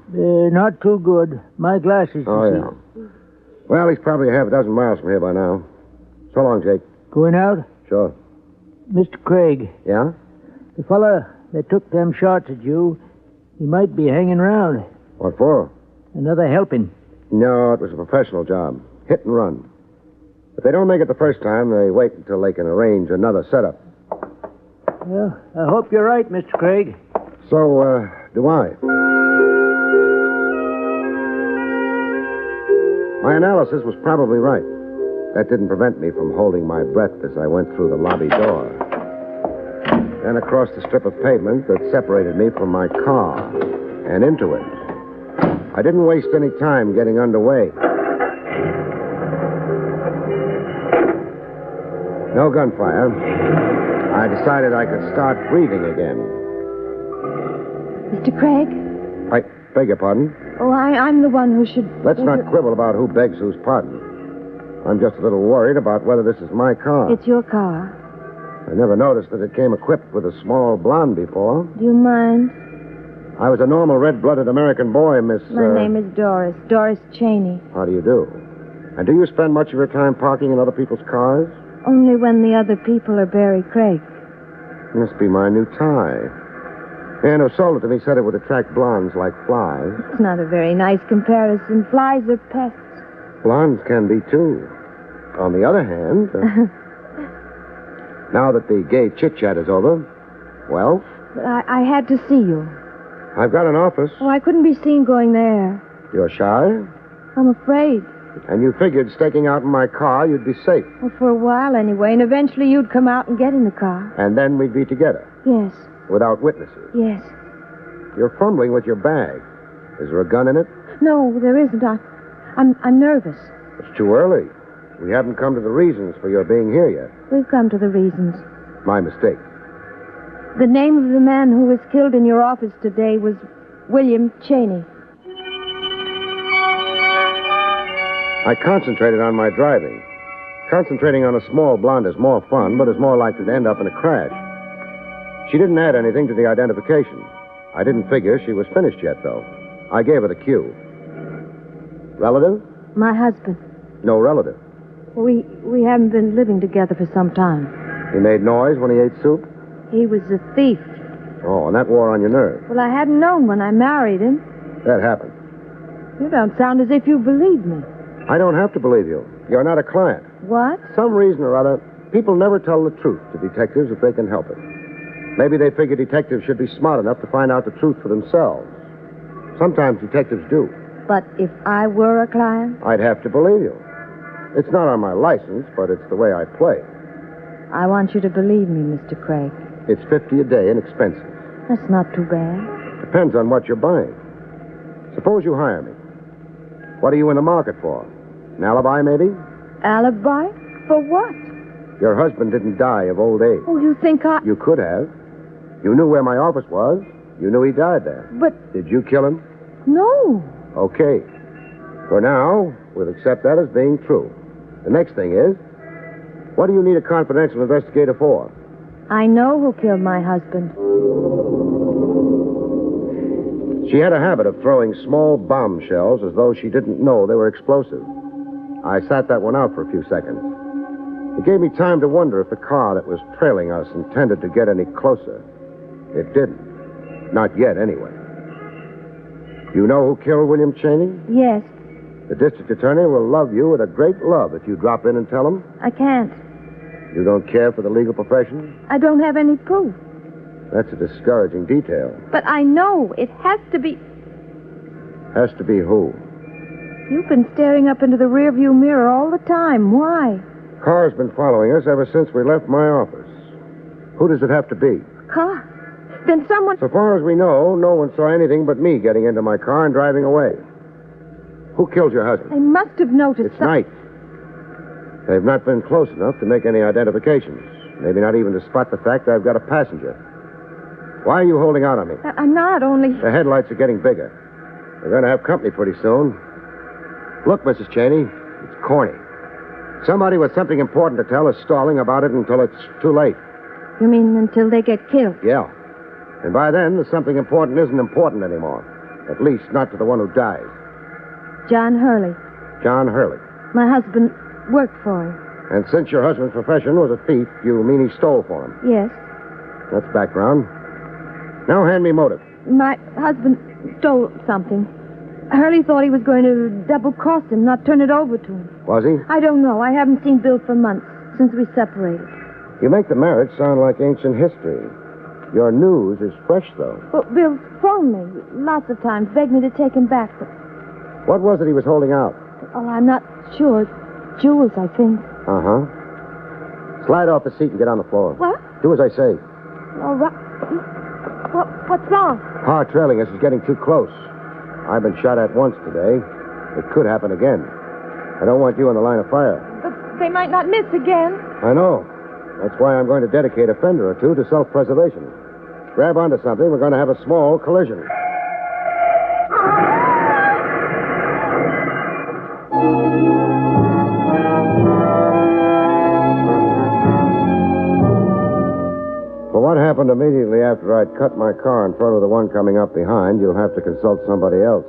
Not too good. My glasses. Oh, yeah. Well, he's probably a half a dozen miles from here by now. So long, Jake. Going out? Sure. Mr. Craig. Yeah? The fella that took them shots at you, he might be hanging around. What for? Another helping. No, it was a professional job. Hit and run. If they don't make it the first time, they wait until they can arrange another setup. Well, I hope you're right, Mr. Craig. So, do I. My analysis was probably right. That didn't prevent me from holding my breath as I went through the lobby door. Then across the strip of pavement that separated me from my car and into it. I didn't waste any time getting underway. No gunfire. I decided I could start breathing again. Mr. Craig? I beg your pardon? Oh, I'm the one who should... Let's not quibble about who begs whose pardon. I'm just a little worried about whether this is my car. It's your car. I never noticed that it came equipped with a small blonde before. Do you mind? I was a normal red-blooded American boy, Miss... My name is Doris. Doris Cheney. How do you do? And do you spend much of your time parking in other people's cars? Only when the other people are Barrie Craig. Must be my new tie. The man who sold it to me said it would attract blondes like flies. It's not a very nice comparison. Flies are pests. Blondes can be, too. On the other hand... now that the gay chit-chat is over, well... I had to see you. I've got an office. Oh, I couldn't be seen going there. You're shy? I'm afraid. And you figured staking out in my car, you'd be safe. Well, for a while anyway, and eventually you'd come out and get in the car. And then we'd be together. Yes. Without witnesses. Yes. You're fumbling with your bag. Is there a gun in it? No, there isn't. I'm nervous. It's too early. We haven't come to the reasons for your being here yet. We've come to the reasons. My mistake. The name of the man who was killed in your office today was William Cheney. I concentrated on my driving. Concentrating on a small blonde is more fun, but is more likely to end up in a crash. She didn't add anything to the identification. I didn't figure she was finished yet, though. I gave her the cue. Relative? My husband. No relative. We haven't been living together for some time. He made noise when he ate soup? He was a thief. Oh, and that wore on your nerve. Well, I hadn't known when I married him. That happened. You don't sound as if you believe me. I don't have to believe you. You're not a client. What? Some reason or other, people never tell the truth to detectives if they can help it. Maybe they figure detectives should be smart enough to find out the truth for themselves. Sometimes detectives do. But if I were a client? I'd have to believe you. It's not on my license, but it's the way I play. I want you to believe me, Mr. Craig. It's $50 a day and expensive. That's not too bad. Depends on what you're buying. Suppose you hire me. What are you in the market for? An alibi, maybe? Alibi? For what? Your husband didn't die of old age. Oh, you think I... You could have. You knew where my office was. You knew he died there. But... Did you kill him? No. Okay. For now, we'll accept that as being true. The next thing is, What do you need a confidential investigator for? I know who killed my husband. She had a habit of throwing small bombshells as though she didn't know they were explosive. I sat that one out for a few seconds. It gave me time to wonder if the car that was trailing us intended to get any closer. It didn't. Not yet, anyway. You know who killed William Cheney? Yes, The district attorney will love you with a great love if you drop in and tell him. I can't. You don't care for the legal profession? I don't have any proof. That's a discouraging detail. But I know it has to be. Has to be who? You've been staring up into the rearview mirror all the time. Why? Car's been following us ever since we left my office. Who does it have to be? Car? Then someone... So far as we know, no one saw anything but me getting into my car and driving away. Who killed your husband? They must have noticed... It's night. They've not been close enough to make any identifications. Maybe not even to spot the fact I've got a passenger. Why are you holding out on me? I'm not, only... The headlights are getting bigger. We're going to have company pretty soon. Look, Mrs. Cheney, it's corny. Somebody with something important to tell is stalling about it until it's too late. You mean until they get killed? Yeah. And by then, the something important isn't important anymore. At least not to the one who dies. John Hurley. John Hurley. My husband worked for him. And since your husband's profession was a thief, you mean he stole for him? Yes. That's background. Now hand me motive. My husband stole something. Hurley thought he was going to double-cross him, not turn it over to him. Was he? I don't know. I haven't seen Bill for months, since we separated. You make the marriage sound like ancient history. Your news is fresh, though. Well, Bill phoned me lots of times, begged me to take him back. But... What was it he was holding out? Oh, I'm not sure. Jewels, I think. Uh-huh. Slide off the seat and get on the floor. What? Do as I say. All right. What's wrong? Car trailing us is getting too close. I've been shot at once today. It could happen again. I don't want you in the line of fire. But they might not miss again. I know. That's why I'm going to dedicate a fender or two to self-preservation. Grab onto something, we're going to have a small collision. For what happened immediately after I'd cut my car in front of the one coming up behind, you'll have to consult somebody else.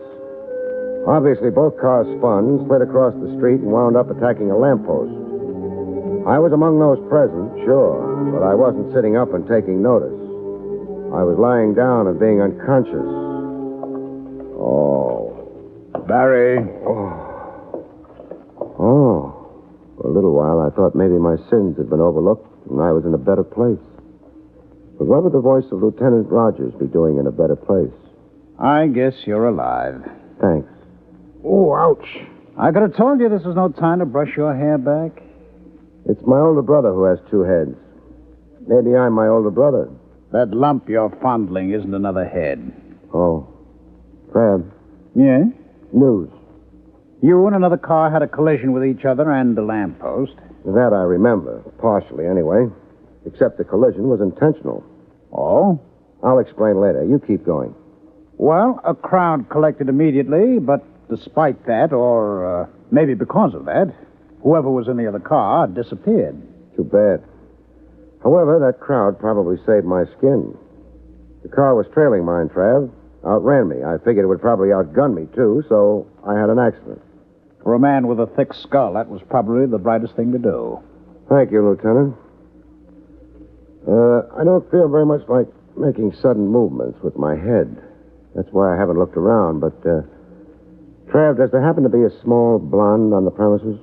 Obviously, both cars spun, slid across the street, and wound up attacking a lamppost. I was among those present, sure, but I wasn't sitting up and taking notice. I was lying down and being unconscious. Oh. Barrie. Oh. For a little while, I thought maybe my sins had been overlooked and I was in a better place. But what would the voice of Lieutenant Rogers be doing in a better place? I guess you're alive. Thanks. Oh, ouch. I could have told you this was no time to brush your hair back. It's my older brother who has two heads. Maybe I'm my older brother. That lump you're fondling isn't another head. Oh. Crab. Yeah? News. You and another car had a collision with each other and a lamppost. That I remember, partially anyway. Except the collision was intentional. Oh? I'll explain later. You keep going. Well, a crowd collected immediately, but despite that, or maybe because of that, whoever was in the other car disappeared. Too bad. However, that crowd probably saved my skin. The car was trailing mine, Trav. Outran me. I figured it would probably outgun me, too, so I had an accident. For a man with a thick skull, that was probably the brightest thing to do. Thank you, Lieutenant. I don't feel very much like making sudden movements with my head. That's why I haven't looked around, but, Trav, does there happen to be a small blonde on the premises?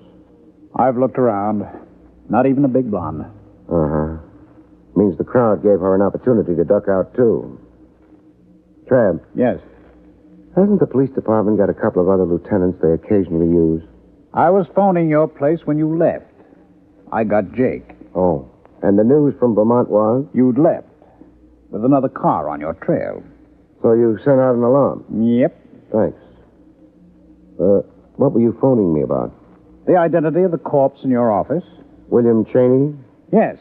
I've looked around. Not even a big blonde. Uh-huh. Means the crowd gave her an opportunity to duck out, too. Trav. Yes? Hasn't the police department got a couple of other lieutenants they occasionally use? I was phoning your place when you left. I got Jake. Oh. And the news from Vermont was? You'd left. With another car on your trail. So you sent out an alarm? Yep. Thanks. What were you phoning me about? The identity of the corpse in your office. William Cheney? Yes,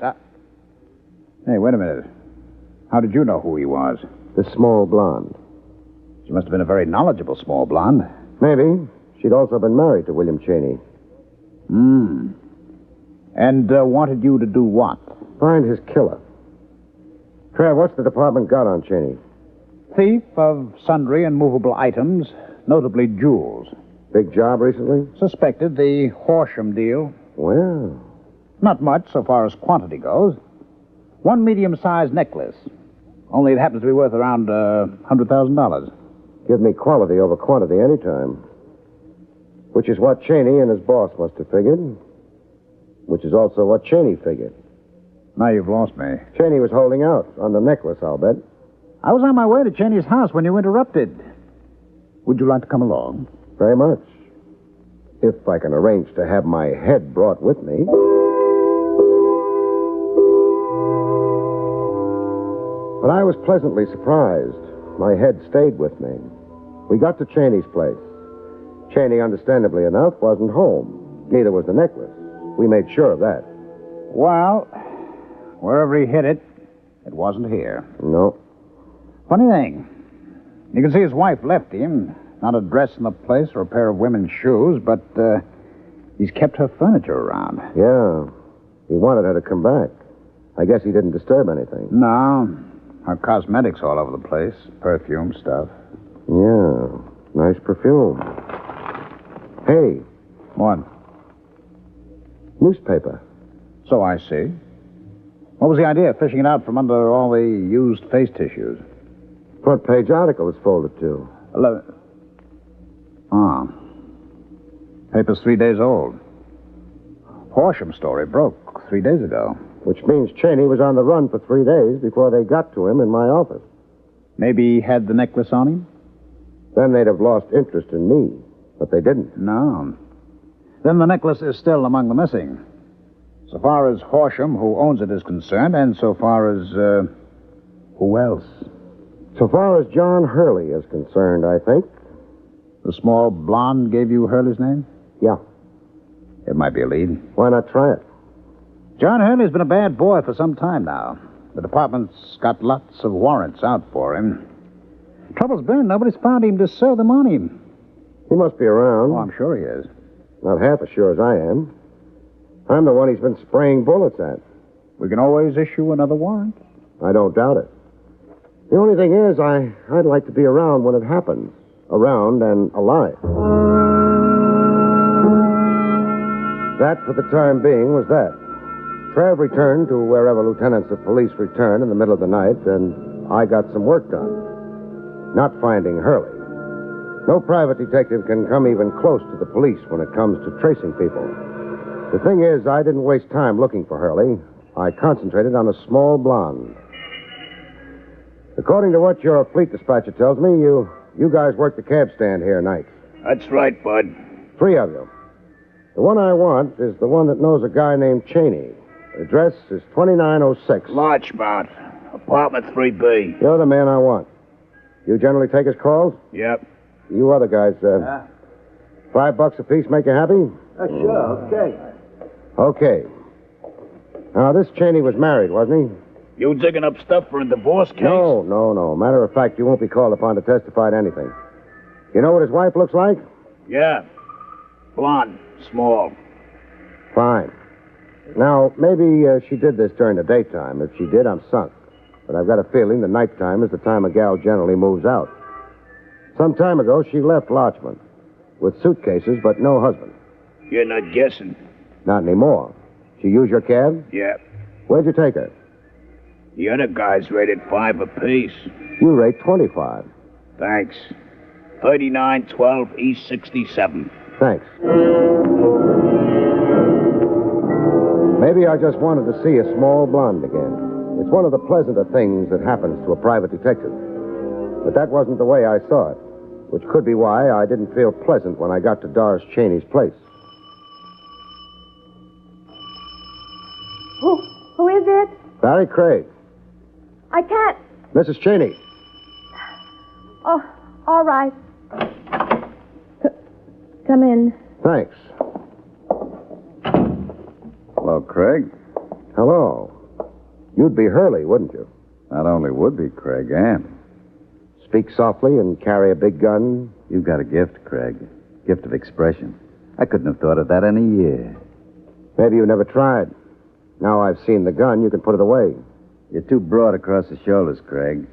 Hey, wait a minute. How did you know who he was? The small blonde. She must have been a very knowledgeable small blonde. Maybe. She'd also been married to William Cheney. And wanted you to do what? Find his killer. Trev, what's the department got on Cheney? Thief of sundry and movable items, notably jewels. Big job recently? Suspected the Horsham deal. Well. Not much so far as quantity goes. One medium-sized necklace. Only it happens to be worth around $100,000. Give me quality over quantity anytime. Which is what Cheney and his boss must have figured. Which is also what Cheney figured. Now you've lost me. Cheney was holding out on the necklace, I'll bet. I was on my way to Cheney's house when you interrupted. Would you like to come along? Very much. If I can arrange to have my head brought with me. But I was pleasantly surprised. My head stayed with me. We got to Cheney's place. Cheney, understandably enough, wasn't home. Neither was the necklace. We made sure of that. Well, wherever he hid it, it wasn't here. No. Funny thing. You can see his wife left him. Not a dress in the place or a pair of women's shoes, but he's kept her furniture around. Yeah. He wanted her to come back. I guess he didn't disturb anything. No. Her cosmetics all over the place. Perfume stuff. Yeah. Nice perfume. Hey. What? Newspaper. So I see. What was the idea of fishing it out from under all the used face tissues? Front page article is folded to. Paper's 3 days old. Horsham story broke 3 days ago. Which means Cheney was on the run for 3 days before they got to him in my office. Maybe he had the necklace on him? Then they'd have lost interest in me. But they didn't. No. Then the necklace is still among the missing. So far as Horsham, who owns it, is concerned, and so far as, who else? So far as John Hurley is concerned, I think. The small blonde gave you Hurley's name? Yeah. It might be a lead. Why not try it? John Hurley's been a bad boy for some time now. The department's got lots of warrants out for him. Trouble's been, nobody's found him to serve them on him. He must be around. Oh, I'm sure he is. Not half as sure as I am. I'm the one he's been spraying bullets at. We can always issue another warrant. I don't doubt it. The only thing is, I'd like to be around when it happens. Around and alive. That, for the time being, was that. Trav returned to wherever lieutenants of police return in the middle of the night, and I got some work done. Not finding Hurley. No private detective can come even close to the police when it comes to tracing people. The thing is, I didn't waste time looking for Hurley. I concentrated on a small blonde. According to what your fleet dispatcher tells me, you guys work the cab stand here nights. That's right, Bud. 3 of you. The one I want is the one that knows a guy named Cheney. The address is 2906. Larchmont, apartment 3B. You're the man I want. You generally take his calls? Yep. You other guys, $5 apiece make you happy? Sure, okay. Okay. Now, this Cheney was married, wasn't he? You digging up stuff for a divorce case? No. Matter of fact, you won't be called upon to testify to anything. You know what his wife looks like? Yeah. Blonde, small. Fine. Now, maybe she did this during the daytime. If she did, I'm sunk. But I've got a feeling the nighttime is the time a gal generally moves out. Some time ago, she left Larchmont with suitcases, but no husband. You're not guessing. Not anymore. She used your cab? Yeah. Where'd you take her? The other guys rated 5 apiece. You rate 25. Thanks. 3912 East 67. Thanks. Maybe I just wanted to see a small blonde again. It's one of the pleasanter things that happens to a private detective. But that wasn't the way I saw it, which could be why I didn't feel pleasant when I got to Doris Cheney's place. Who is it? Barrie Craig. I can't. Mrs. Cheney. Oh, all right. Come in. Thanks. Hello, Craig. Hello. You'd be Hurley, wouldn't you? Not only would be, Craig, am. Speak softly and carry a big gun? You've got a gift, Craig. Gift of expression. I couldn't have thought of that in a year. Maybe you never tried. Now I've seen the gun, you can put it away. You're too broad across the shoulders, Craig.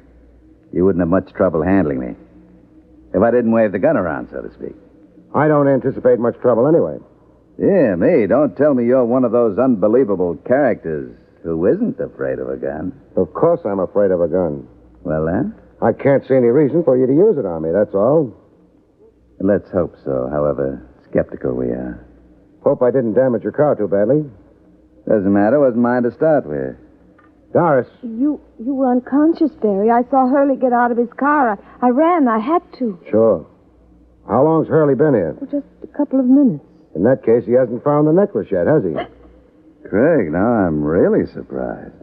You wouldn't have much trouble handling me. If I didn't wave the gun around, so to speak. I don't anticipate much trouble anyway. Yeah, me. Don't tell me you're one of those unbelievable characters who isn't afraid of a gun. Of course I'm afraid of a gun. Well, then? I can't see any reason for you to use it on me, that's all. Let's hope so, however skeptical we are. Hope I didn't damage your car too badly. Doesn't matter. Wasn't mine to start with. Doris. You were unconscious, Barry. I saw Hurley get out of his car. I ran. I had to. Sure. How long's Hurley been here? For just a couple of minutes. In that case, he hasn't found the necklace yet, has he? Craig, now I'm really surprised.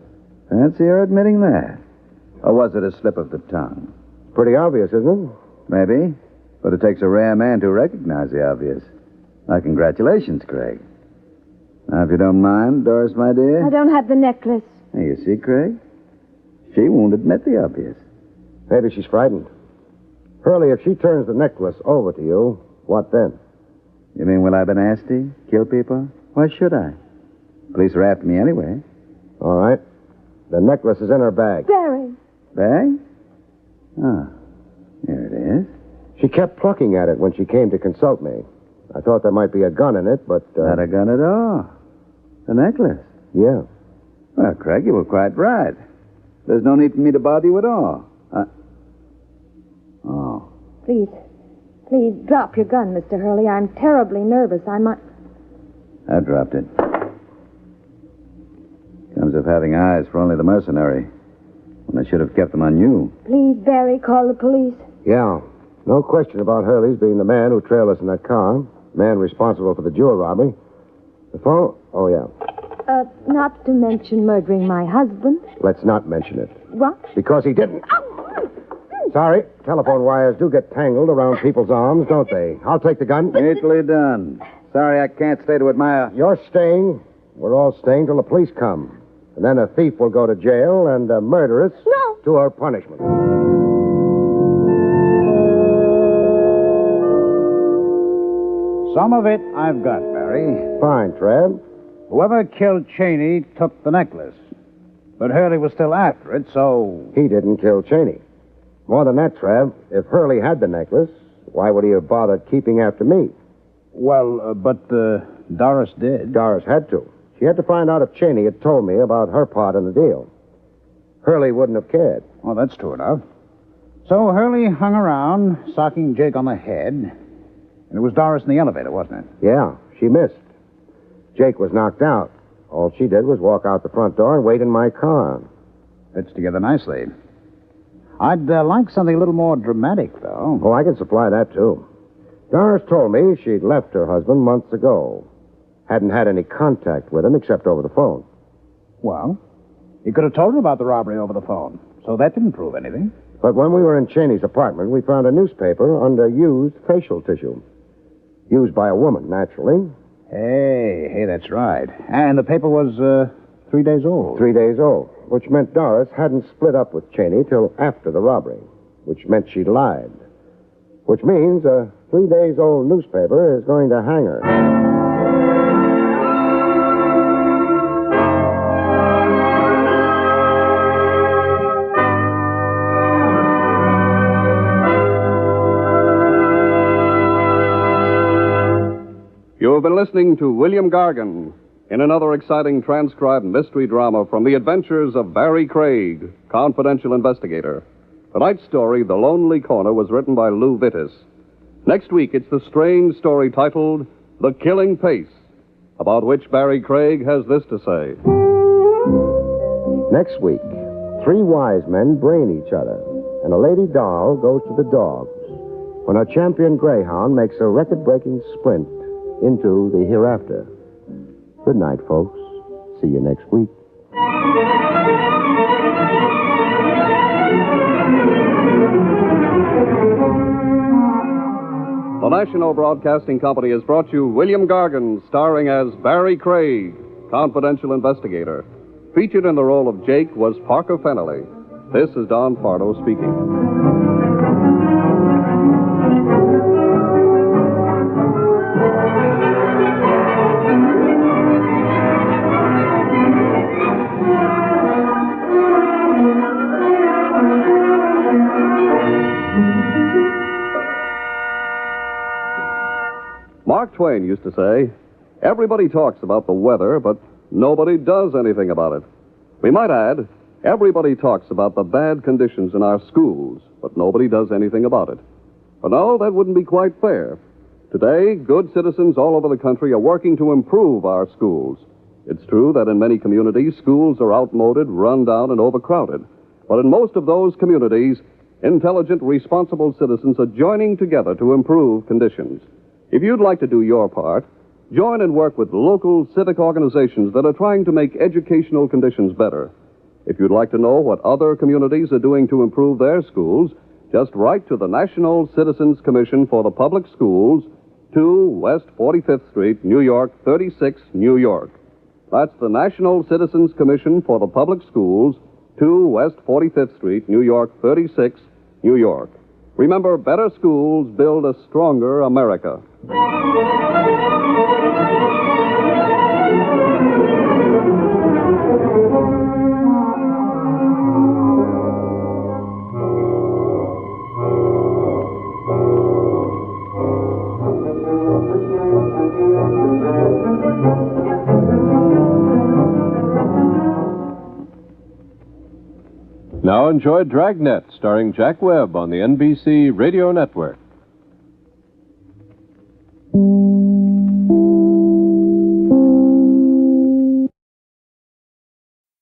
Fancy her admitting that. Or was it a slip of the tongue? Pretty obvious, isn't it? Maybe. But it takes a rare man to recognize the obvious. Now, congratulations, Craig. Now, if you don't mind, Doris, my dear. I don't have the necklace. Now, you see, Craig? She won't admit the obvious. Maybe she's frightened. Hurley, if she turns the necklace over to you, what then? You mean, will I be nasty? Kill people? Why should I? Police are after me anyway. All right. The necklace is in her bag. Barry. Bag? Oh, here it is. She kept plucking at it when she came to consult me. I thought there might be a gun in it, but... Not a gun at all. The necklace? Yeah. Well, Craig, you were quite right. There's no need for me to bother you at all. Oh. Please, drop your gun, Mr. Hurley. I'm terribly nervous. I might... I dropped it. Comes of having eyes for only the mercenary. When I should have kept them on you. Please, Barry, call the police. Yeah. No question about Hurley's being the man who trailed us in that car. Man responsible for the jewel robbery. The phone? Oh, yeah. Not to mention murdering my husband. Let's not mention it. What? Because he didn't. Sorry. Telephone wires do get tangled around people's arms, don't they? I'll take the gun. Neatly done. Sorry I can't stay to admire. You're staying. We're all staying till the police come. And then a thief will go to jail and a murderess to her punishment. Some of it I've got, Barry. Fine, Trev. Whoever killed Cheney took the necklace. But Hurley was still after it, so... He didn't kill Cheney. More than that, Trev, if Hurley had the necklace, why would he have bothered keeping after me? Well, but Doris did. Doris had to. She had to find out if Cheney had told me about her part in the deal. Hurley wouldn't have cared. Well, that's true enough. So Hurley hung around, socking Jake on the head. And it was Doris in the elevator, wasn't it? Yeah, she missed. Jake was knocked out. All she did was walk out the front door and wait in my car. Fits together nicely. I'd like something a little more dramatic, though. Oh, I can supply that, too. Doris told me she'd left her husband months ago. Hadn't had any contact with him except over the phone. Well, you could have told her about the robbery over the phone, so that didn't prove anything. But when we were in Cheney's apartment, we found a newspaper under used facial tissue. Used by a woman, naturally. Hey, that's right. And the paper was 3 days old. 3 days old, which meant Doris hadn't split up with Cheney till after the robbery, which meant she lied. Which means a 3 days old newspaper is going to hang her. You have been listening to William Gargan in another exciting transcribed mystery drama from the adventures of Barrie Craig, confidential investigator. Tonight's story, The Lonely Corner, was written by Lou Vittis. Next week, it's the strange story titled The Killing Pace, about which Barrie Craig has this to say. Next week, 3 wise men brain each other, and a lady doll goes to the dogs when a champion greyhound makes a record-breaking sprint into the hereafter. Good night, folks. See you next week. The National Broadcasting Company has brought you William Gargan, starring as Barrie Craig, confidential investigator. Featured in the role of Jake was Parker Fennelly. This is Don Pardo speaking. Mark Twain used to say, everybody talks about the weather, but nobody does anything about it. We might add, everybody talks about the bad conditions in our schools, but nobody does anything about it. But no, that wouldn't be quite fair. Today, good citizens all over the country are working to improve our schools. It's true that in many communities, schools are outmoded, run down, and overcrowded. But in most of those communities, intelligent, responsible citizens are joining together to improve conditions. If you'd like to do your part, join and work with local civic organizations that are trying to make educational conditions better. If you'd like to know what other communities are doing to improve their schools, just write to the National Citizens Commission for the Public Schools, 2 West 45th Street, New York, 36, New York. That's the National Citizens Commission for the Public Schools, 2 West 45th Street, New York, 36, New York. Remember, better schools build a stronger America. Now enjoy Dragnet, starring Jack Webb on the NBC Radio Network.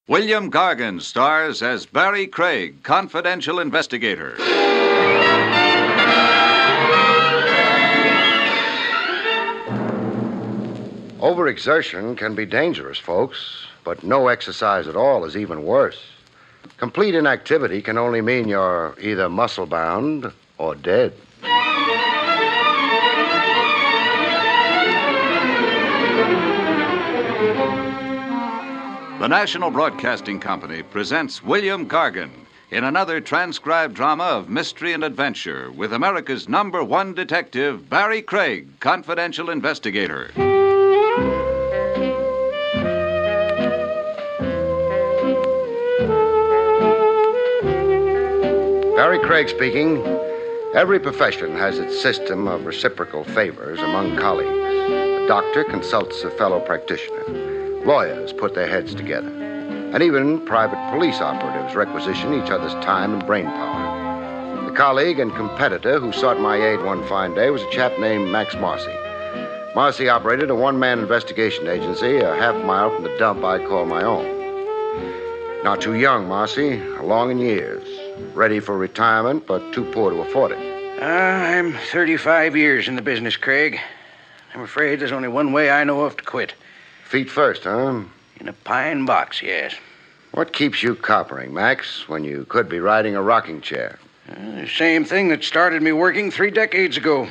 William Gargan stars as Barrie Craig, confidential investigator. Overexertion can be dangerous, folks, but no exercise at all is even worse. Complete inactivity can only mean you're either muscle-bound or dead. The National Broadcasting Company presents William Gargan in another transcribed drama of mystery and adventure with America's #1 detective, Barrie Craig, confidential investigator. Barrie Craig speaking. Every profession has its system of reciprocal favors among colleagues. A doctor consults a fellow practitioner. Lawyers put their heads together. And even private police operatives requisition each other's time and brain power. The colleague and competitor who sought my aid one fine day was a chap named Max Marcy. Marcy operated a one-man investigation agency a half-mile from the dump I call my own. Not too young, Marcy, along in years. Ready for retirement, but too poor to afford it. I'm 35 years in the business, Craig. I'm afraid there's only one way I know of to quit. Feet first, huh? In a pine box, yes. What keeps you coppering, Max, when you could be riding a rocking chair? The same thing that started me working 3 decades ago.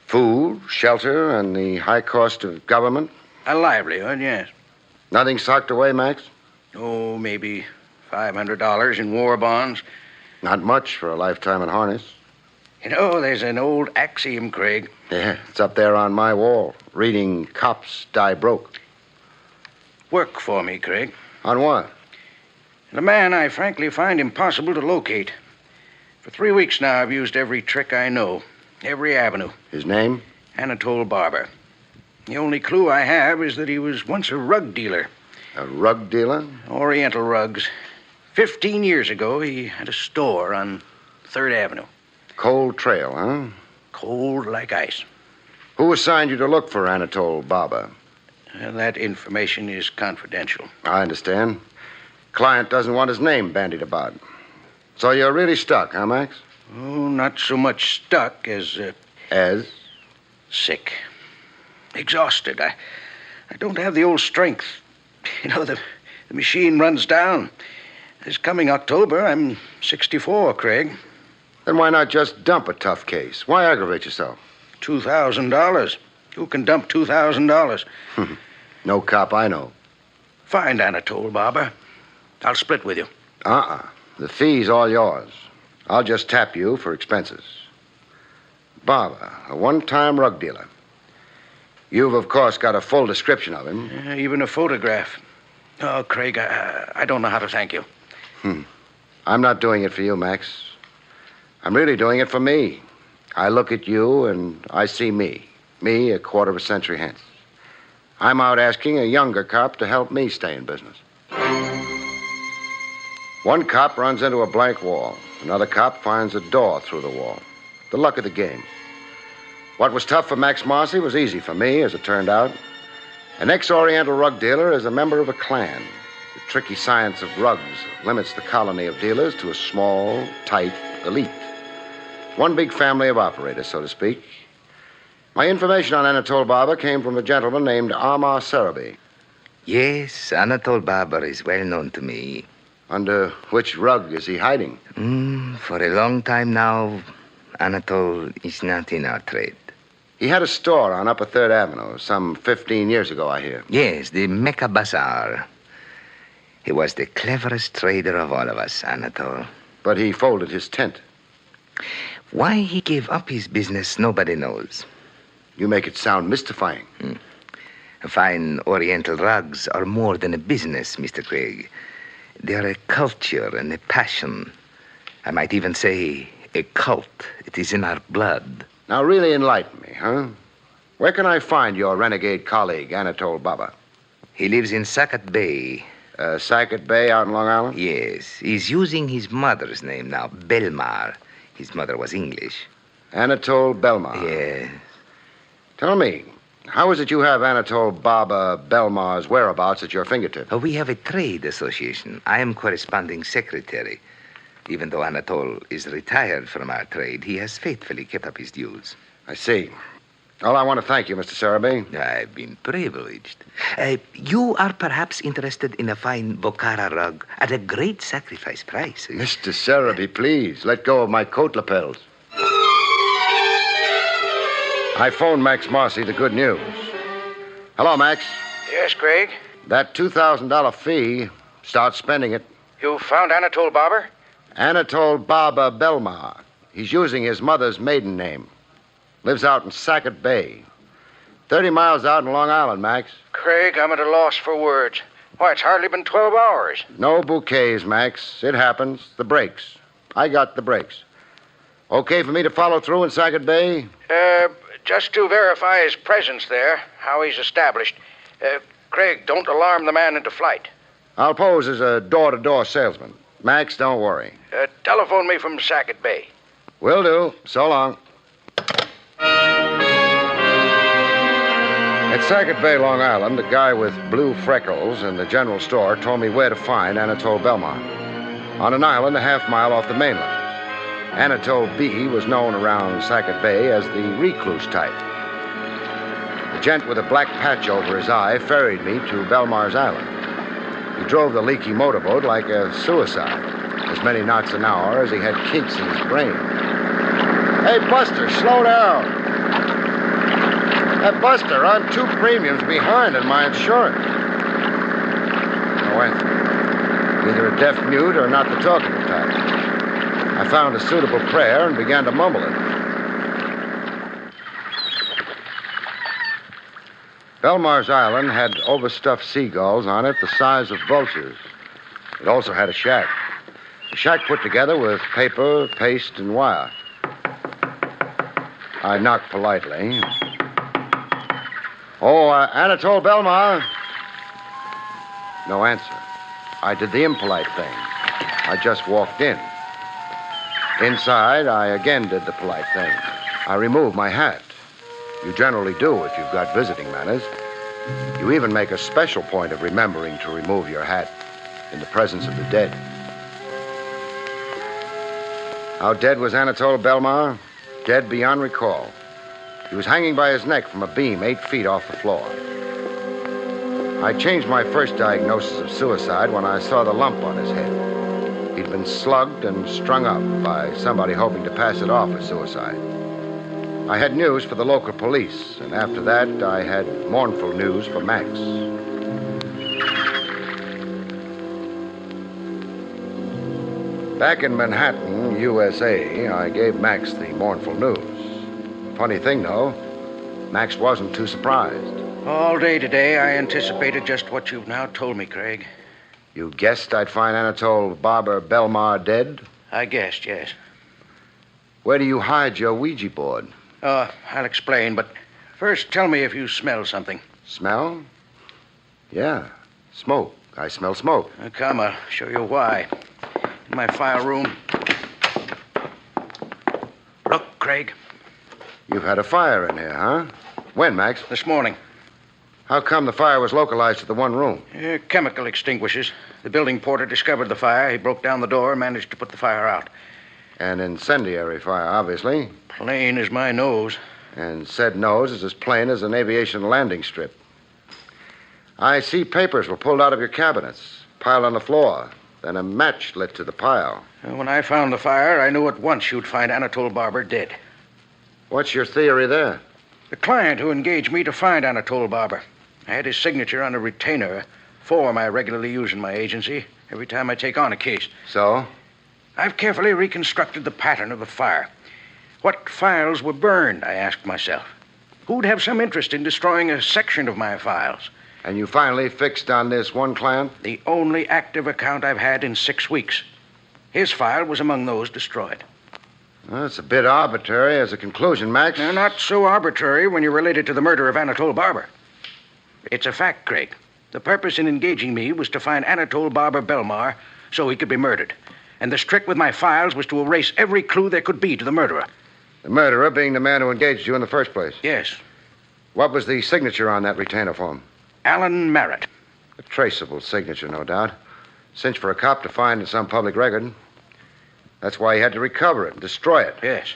Food, shelter, and the high cost of government? A livelihood, yes. Nothing socked away, Max? Oh, maybe $500 in war bonds. Not much for a lifetime in harness. You know, there's an old axiom, Craig. Yeah, it's up there on my wall, reading Cops Die Broke. Work for me, Craig. On what? The man I frankly find impossible to locate. For 3 weeks now, I've used every trick I know, every avenue. His name? Anatole Barber. The only clue I have is that he was once a rug dealer. A rug dealer? Oriental rugs. 15 years ago, he had a store on 3rd Avenue. Cold trail, huh? Cold like ice. Who assigned you to look for Anatole Barber? That information is confidential. I understand. Client doesn't want his name bandied about. So you're really stuck, huh, Max? Oh, not so much stuck as... As? Sick. Exhausted. I don't have the old strength. You know, the machine runs down. This coming October, I'm 64, Craig. Then why not just dump a tough case? Why aggravate yourself? $2,000. Who can dump $2,000? No cop I know. Find Anatole Barber. I'll split with you. The fee's all yours. I'll just tap you for expenses. Barber, a one-time rug dealer. You've, of course, got a full description of him. Even a photograph. Oh, Craig, I don't know how to thank you. I'm not doing it for you, Max. I'm really doing it for me. I look at you and I see me. Me, a quarter of a century hence. I'm out asking a younger cop to help me stay in business. One cop runs into a blank wall. Another cop finds a door through the wall. The luck of the game. What was tough for Max Marcy was easy for me, as it turned out. An ex-Oriental rug dealer is a member of a clan. The tricky science of rugs limits the colony of dealers to a small, tight elite. One big family of operators, so to speak. My information on Anatole Barber came from a gentleman named Amar Sarabi. Yes, Anatole Barber is well known to me. Under which rug is he hiding? For a long time now, Anatole is not in our trade. He had a store on Upper 3rd Avenue some 15 years ago, I hear. Yes, the Mecca Bazaar. He was the cleverest trader of all of us, Anatole. But he folded his tent. Why he gave up his business, nobody knows. You make it sound mystifying. Fine Oriental rugs are more than a business, Mr. Craig. They are a culture and a passion. I might even say a cult. It is in our blood. Now, really enlighten me, huh? Where can I find your renegade colleague, Anatole Barber? He lives in Sackett Bay. Sackett Bay out in Long Island? Yes. He's using his mother's name now, Belmar. His mother was English. Anatole Belmar? Yes. Tell me, how is it you have Anatole Barber Belmar's whereabouts at your fingertips? We have a trade association. I am corresponding secretary. Even though Anatole is retired from our trade, he has faithfully kept up his dues. I see. Well, I want to thank you, Mr. Sarabi. I've been privileged. You are perhaps interested in a fine Bokhara rug at a great sacrifice price. Mr. Sarabi, please, let go of my coat lapels. I phoned Max Marcy the good news. Hello, Max. Yes, Craig? That $2,000 fee, start spending it. You found Anatole Barber? Anatole Barber Belmar. He's using his mother's maiden name. Lives out in Sackett Bay. 30 miles out in Long Island, Max. Craig, I'm at a loss for words. Why, it's hardly been 12 hours. No bouquets, Max. It happens. The breaks. I got the breaks. Okay for me to follow through in Sackett Bay? Just to verify his presence there, how he's established. Craig, don't alarm the man into flight. I'll pose as a door-to-door salesman. Max, don't worry. Telephone me from Sackett Bay. Will do. So long. At Sackett Bay, Long Island, the guy with blue freckles in the general store told me where to find Anatole Belmar. On an island a half-mile off the mainland. Anatole B. was known around Sackett Bay as the recluse type. The gent with a black patch over his eye ferried me to Belmar's Island. He drove the leaky motorboat like a suicide, as many knots an hour as he had kinks in his brain. Hey, Buster, slow down. Hey, Buster, I'm 2 premiums behind in my insurance. No answer. Either a deaf mute or not the talking type. I found a suitable prayer and began to mumble it. Belmar's Island had overstuffed seagulls on it the size of vultures. It also had a shack. A shack put together with paper, paste, and wire. I knocked politely. Oh, Anatole Belmar. No answer. I did the impolite thing. I just walked in. Inside, I again did the polite thing. I removed my hat. You generally do if you've got visiting manners. You even make a special point of remembering to remove your hat in the presence of the dead. How dead was Anatole Belmar? Dead beyond recall. He was hanging by his neck from a beam 8 feet off the floor. I changed my first diagnosis of suicide when I saw the lump on his head. He'd been slugged and strung up by somebody hoping to pass it off as suicide. I had news for the local police, and after that, I had mournful news for Max. Back in Manhattan, USA, I gave Max the mournful news. Funny thing, though, Max wasn't too surprised. All day today, I anticipated just what you've now told me, Craig. You guessed I'd find Anatole Barber Belmar dead? I guessed, yes. Where do you hide your Ouija board? I'll explain, but First, tell me if you smell something. Smell? Yeah, smoke. I smell smoke. Come, I'll show you why. In my file room. Look, Craig. You've had a fire in here, huh? When, Max? This morning. How come the fire was localized to the one room? Chemical extinguishers. The building porter discovered the fire. He broke down the door and managed to put the fire out. An incendiary fire, obviously. Plain as my nose. And said nose is as plain as an aviation landing strip. I see papers were pulled out of your cabinets, piled on the floor, then a match lit to the pile. When I found the fire, I knew at once you'd find Anatole Barber dead. What's your theory there? The client who engaged me to find Anatole Barber. I had his signature on a retainer, a form I regularly use in my agency every time I take on a case. So? I've carefully reconstructed the pattern of the fire. What files were burned, I asked myself. Who'd have some interest in destroying a section of my files? And you finally fixed on this one client? The only active account I've had in 6 weeks. His file was among those destroyed. Well, it's a bit arbitrary as a conclusion, Max. They're not so arbitrary when you're related to the murder of Anatole Barber. It's a fact, Craig. The purpose in engaging me was to find Anatole Barber Belmar so he could be murdered. And the trick with my files was to erase every clue there could be to the murderer. The murderer being the man who engaged you in the first place? Yes. What was the signature on that retainer form? Alan Merritt. A traceable signature, no doubt. Cinch for a cop to find in some public record. That's why he had to recover it and destroy it. Yes.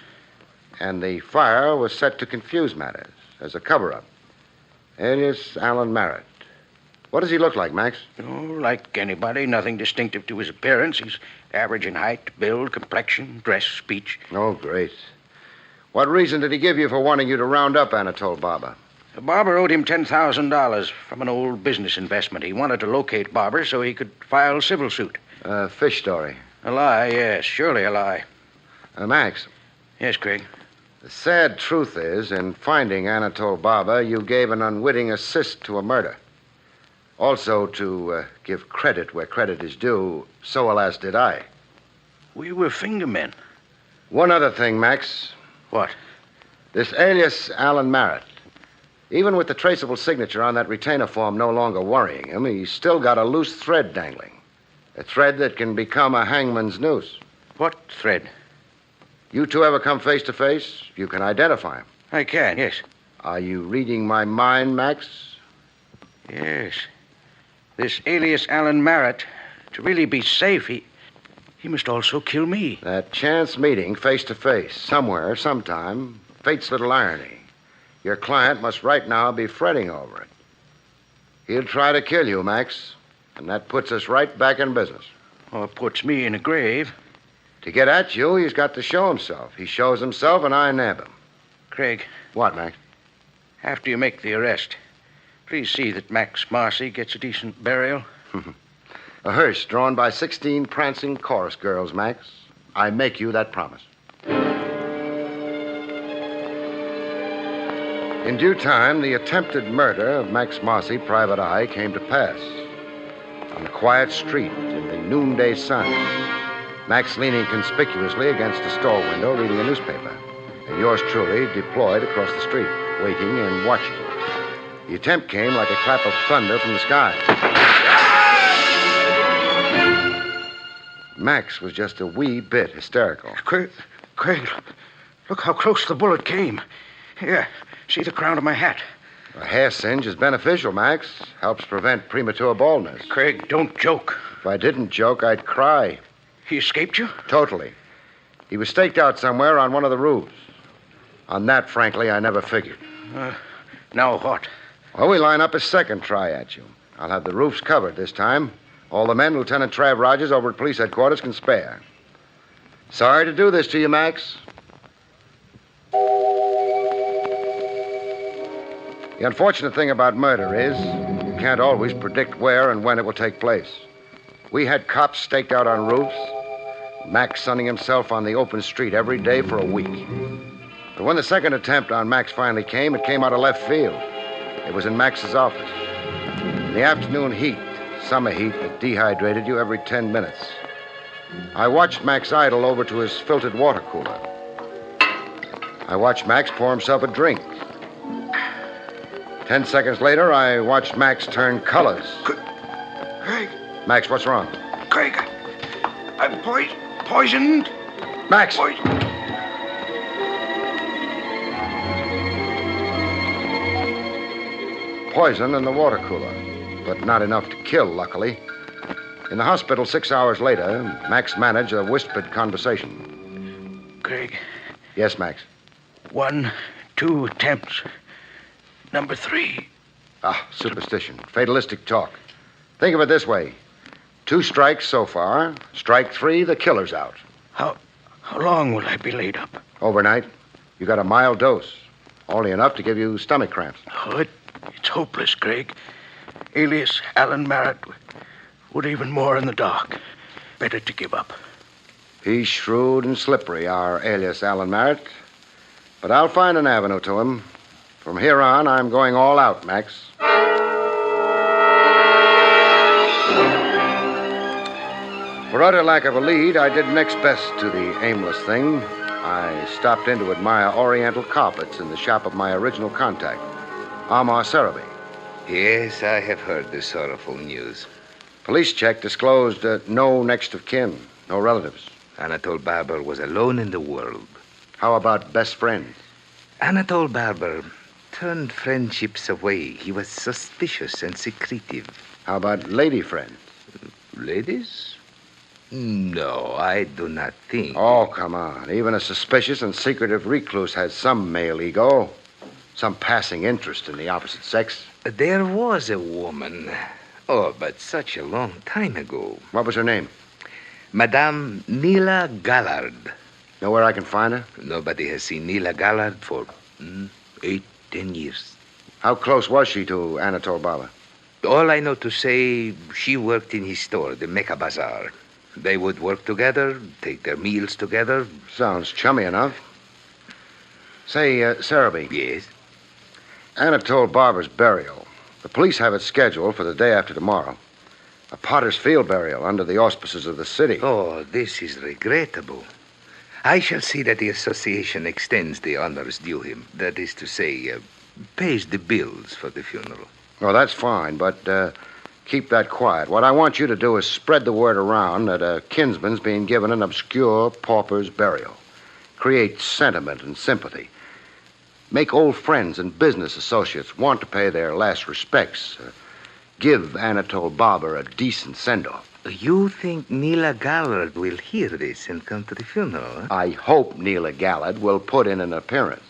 And the fire was set to confuse matters as a cover-up. Alias Alan Merritt. What does he look like, Max? Oh, like anybody. Nothing distinctive to his appearance. He's average in height, build, complexion, dress, speech. Oh, great. What reason did he give you for wanting you to round up Anatole Barber? Barber owed him $10,000 from an old business investment. He wanted to locate Barber so he could file civil suit. Fish story. A lie, yes. Surely a lie. Max. Yes, Craig. The sad truth is, in finding Anatole Barber, you gave an unwitting assist to a murder. Also, to give credit where credit is due, so alas did I. We were fingermen. One other thing, Max. What? This alias Alan Merritt. Even with the traceable signature on that retainer form no longer worrying him, he's still got a loose thread dangling. A thread that can become a hangman's noose. What thread? You two ever come face to face, you can identify him. I can, yes. Are you reading my mind, Max? Yes. This alias Alan Merritt, to really be safe, he must also kill me. That chance meeting face to face, somewhere, sometime, fate's little irony. Your client must right now be fretting over it. He'll try to kill you, Max, and that puts us right back in business. Or puts me in a grave. To get at you, he's got to show himself. He shows himself, and I nab him. Craig. What, Max? After you make the arrest, please see that Max Marcy gets a decent burial. A hearse drawn by 16 prancing chorus girls, Max. I make you that promise. In due time, the attempted murder of Max Marcy, Private Eye, came to pass. On a quiet street in the noonday sun, Max leaning conspicuously against a store window reading a newspaper, and yours truly deployed across the street, waiting and watching. The attempt came like a clap of thunder from the sky. Max was just a wee bit hysterical. Craig, look how close the bullet came. Here, see the crown of my hat. A hair singe is beneficial, Max. Helps prevent premature baldness. Craig, don't joke. If I didn't joke, I'd cry. He escaped you? Totally. He was staked out somewhere on one of the roofs. On that, frankly, I never figured. Now what? Well, we line up a second try at you. I'll have the roofs covered this time. All the men Lieutenant Trav Rogers over at police headquarters can spare. Sorry to do this to you, Max. The unfortunate thing about murder is you can't always predict where and when it will take place. We had cops staked out on roofs, Max sunning himself on the open street every day for a week. But when the second attempt on Max finally came, it came out of left field. It was in Max's office. In the afternoon heat, summer heat that dehydrated you every 10 minutes. I watched Max idle over to his filtered water cooler. I watched Max pour himself a drink. 10 seconds later, I watched Max turn colors. Craig. Max, what's wrong? Craig, I'm poisoned. Max! Poison in the water cooler, but not enough to kill, luckily. In the hospital 6 hours later, Max managed a whispered conversation. Craig. Yes, Max. 1, 2 attempts. Number 3. Ah, superstition. Fatalistic talk. Think of it this way. 2 strikes so far. Strike 3, the killer's out. How long will I be laid up? Overnight. You got a mild dose. Only enough to give you stomach cramps. Oh, it's hopeless, Craig. Alias Alan Merritt. Would even more in the dark. Better to give up. He's shrewd and slippery, our alias Alan Merritt. But I'll find an avenue to him. From here on, I'm going all out, Max. For utter lack of a lead, I did next best to the aimless thing. I stopped in to admire Oriental carpets in the shop of my original contact, Amar Sarabi. Yes, I have heard the sorrowful news. Police check disclosed no next of kin, no relatives. Anatole Barber was alone in the world. How about best friends? Anatole Barber turned friendships away. He was suspicious and secretive. How about lady friends? Ladies? No, I do not think. Oh, come on. Even a suspicious and secretive recluse has some male ego. Some passing interest in the opposite sex. There was a woman. Oh, but such a long time ago. What was her name? Madame Neela Gallard. Know where I can find her? Nobody has seen Neela Gallard for 8, 10 years. How close was she to Anatole Barber? All I know to say, she worked in his store, the Mecca Bazaar. They would work together, take their meals together. Sounds chummy enough. Say, Sarabi. Yes? Anatole Barber's burial. The police have it scheduled for the day after tomorrow. A Potter's Field burial under the auspices of the city. Oh, this is regrettable. I shall see that the association extends the honors due him. That is to say, pays the bills for the funeral. Oh, that's fine, but keep that quiet. What I want you to do is spread the word around that a kinsman's being given an obscure pauper's burial. Create sentiment and sympathy. Make old friends and business associates want to pay their last respects. Give Anatole Barber a decent send-off. You think Neela Gallard will hear this and come to the funeral, huh? I hope Neela Gallard will put in an appearance.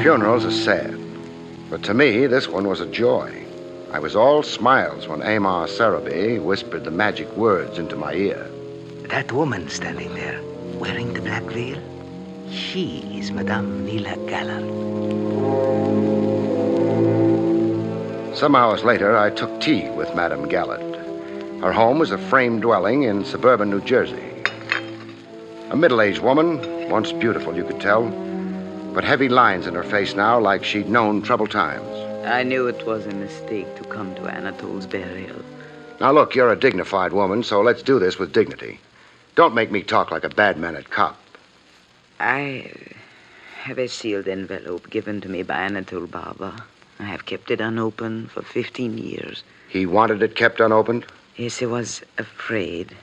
Funerals are sad, but to me, this one was a joy. I was all smiles when Amar Sarabi whispered the magic words into my ear. That woman standing there, wearing the black veil, she is Madame Neela Gallard. Some hours later, I took tea with Madame Gallard. Her home was a frame dwelling in suburban New Jersey. A middle-aged woman, once beautiful, you could tell, but heavy lines in her face now like she'd known troubled times. I knew it was a mistake to come to Anatole's burial. Now, look, you're a dignified woman, so let's do this with dignity. Don't make me talk like a bad-mannered cop. I have a sealed envelope given to me by Anatole Barber. I have kept it unopened for 15 years. He wanted it kept unopened? Yes, he was afraid.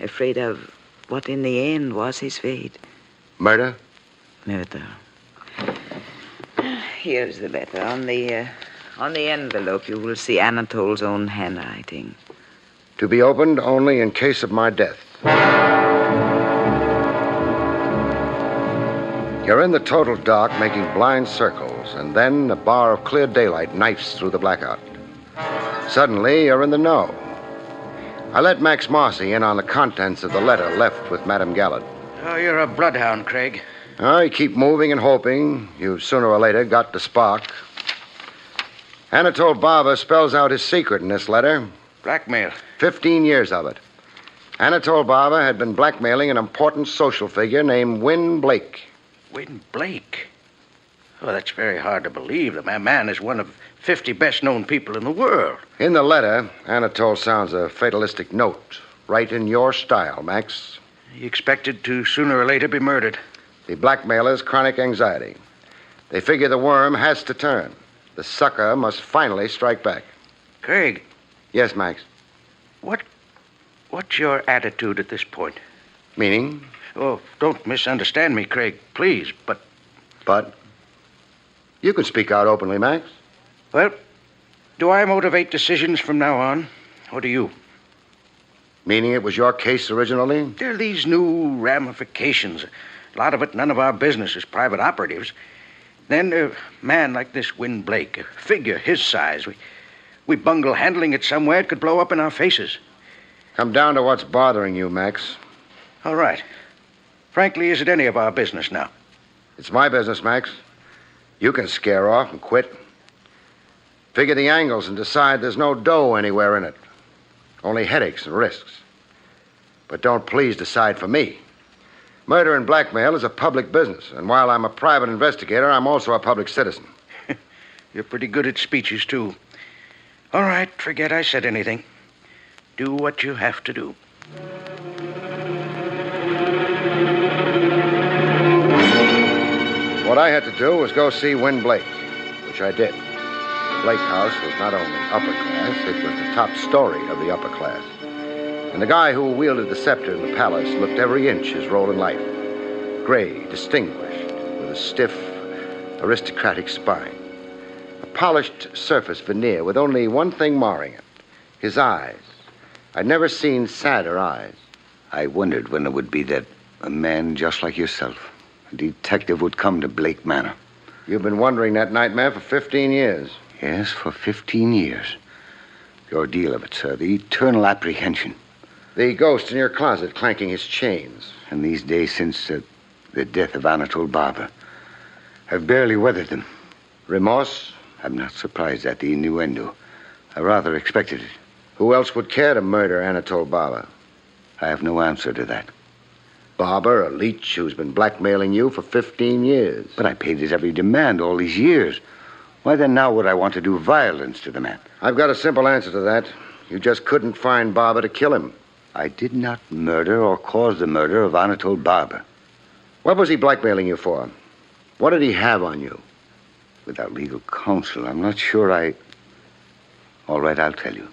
Afraid of what in the end was his fate. Murder? Murder. Here's the letter. On the envelope, you will see Anatole's own handwriting. To be opened only in case of my death. You're in the total dark, making blind circles, and then a bar of clear daylight knifes through the blackout. Suddenly, you're in the know. I let Max Marcy in on the contents of the letter left with Madame Gallard. Oh, you're a bloodhound, Craig. You keep moving and hoping. You've sooner or later got the spark. Anatole Barber spells out his secret in this letter. Blackmail. 15 years of it. Anatole Barber had been blackmailing an important social figure named Win Blake. Win Blake? Oh, that's very hard to believe. The man is one of 50 best-known people in the world. In the letter, Anatole sounds a fatalistic note. Right in your style, Max. He expected to sooner or later be murdered. The blackmailer's chronic anxiety. They figure the worm has to turn. The sucker must finally strike back. Craig. Yes, Max. What's your attitude at this point? Meaning? Oh, don't misunderstand me, Craig, please, but... But? You can speak out openly, Max. Well, do I motivate decisions from now on, or do you? Meaning it was your case originally? There are these new ramifications. A lot of it none of our business as private operatives. Then a man like this Win Blake, a figure his size, we bungle handling it somewhere, it could blow up in our faces. Come down to what's bothering you, Max. All right. Frankly, is it any of our business now? It's my business, Max. You can scare off and quit. Figure the angles and decide there's no dough anywhere in it. Only headaches and risks. But don't please decide for me. Murder and blackmail is a public business, and while I'm a private investigator, I'm also a public citizen. You're pretty good at speeches, too. All right, forget I said anything. Do what you have to do. What I had to do was go see Win Blake, which I did. The Blake house was not only upper class, it was the top story of the upper class. And the guy who wielded the scepter in the palace looked every inch his role in life. Gray, distinguished, with a stiff, aristocratic spine. A polished surface veneer with only one thing marring it. His eyes. I'd never seen sadder eyes. I wondered when it would be that a man just like yourself, a detective, would come to Blake Manor. You've been wondering that nightmare for 15 years. Yes, for 15 years. The ordeal of it, sir. The eternal apprehension. The ghost in your closet clanking his chains. And these days since the death of Anatole Barber, I've barely weathered them. Remorse? I'm not surprised at the innuendo. I rather expected it. Who else would care to murder Anatole Barber? I have no answer to that. Barber, a leech who's been blackmailing you for 15 years. But I paid his every demand all these years. Why then now would I want to do violence to the man? I've got a simple answer to that. You just couldn't find Barber to kill him. I did not murder or cause the murder of Anatole Barber. What was he blackmailing you for? What did he have on you? Without legal counsel, I'm not sure I... All right, I'll tell you.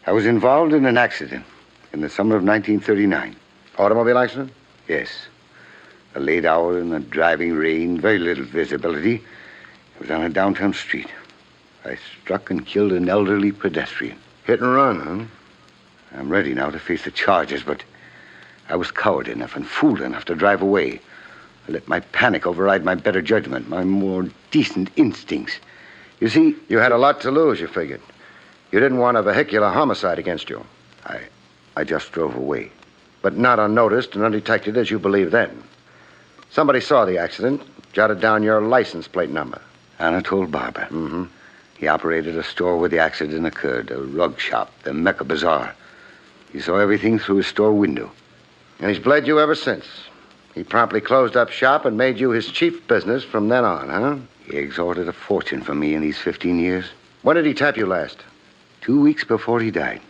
I was involved in an accident in the summer of 1939. Automobile accident? Yes. A late hour in the driving rain, very little visibility. It was on a downtown street. I struck and killed an elderly pedestrian. Hit and run, huh? I'm ready now to face the charges, but I was coward enough and fool enough to drive away. I let my panic override my better judgment, my more decent instincts. You see... You had a lot to lose, you figured. You didn't want a vehicular homicide against you. I just drove away. But not unnoticed and undetected as you believed then. Somebody saw the accident, jotted down your license plate number. Anatole Barber. Mm-hmm. He operated a store where the accident occurred, a rug shop, the Mecca Bazaar. He saw everything through his store window. And he's bled you ever since. He promptly closed up shop and made you his chief business from then on, huh? He extorted a fortune from me in these 15 years. When did he tap you last? 2 weeks before he died.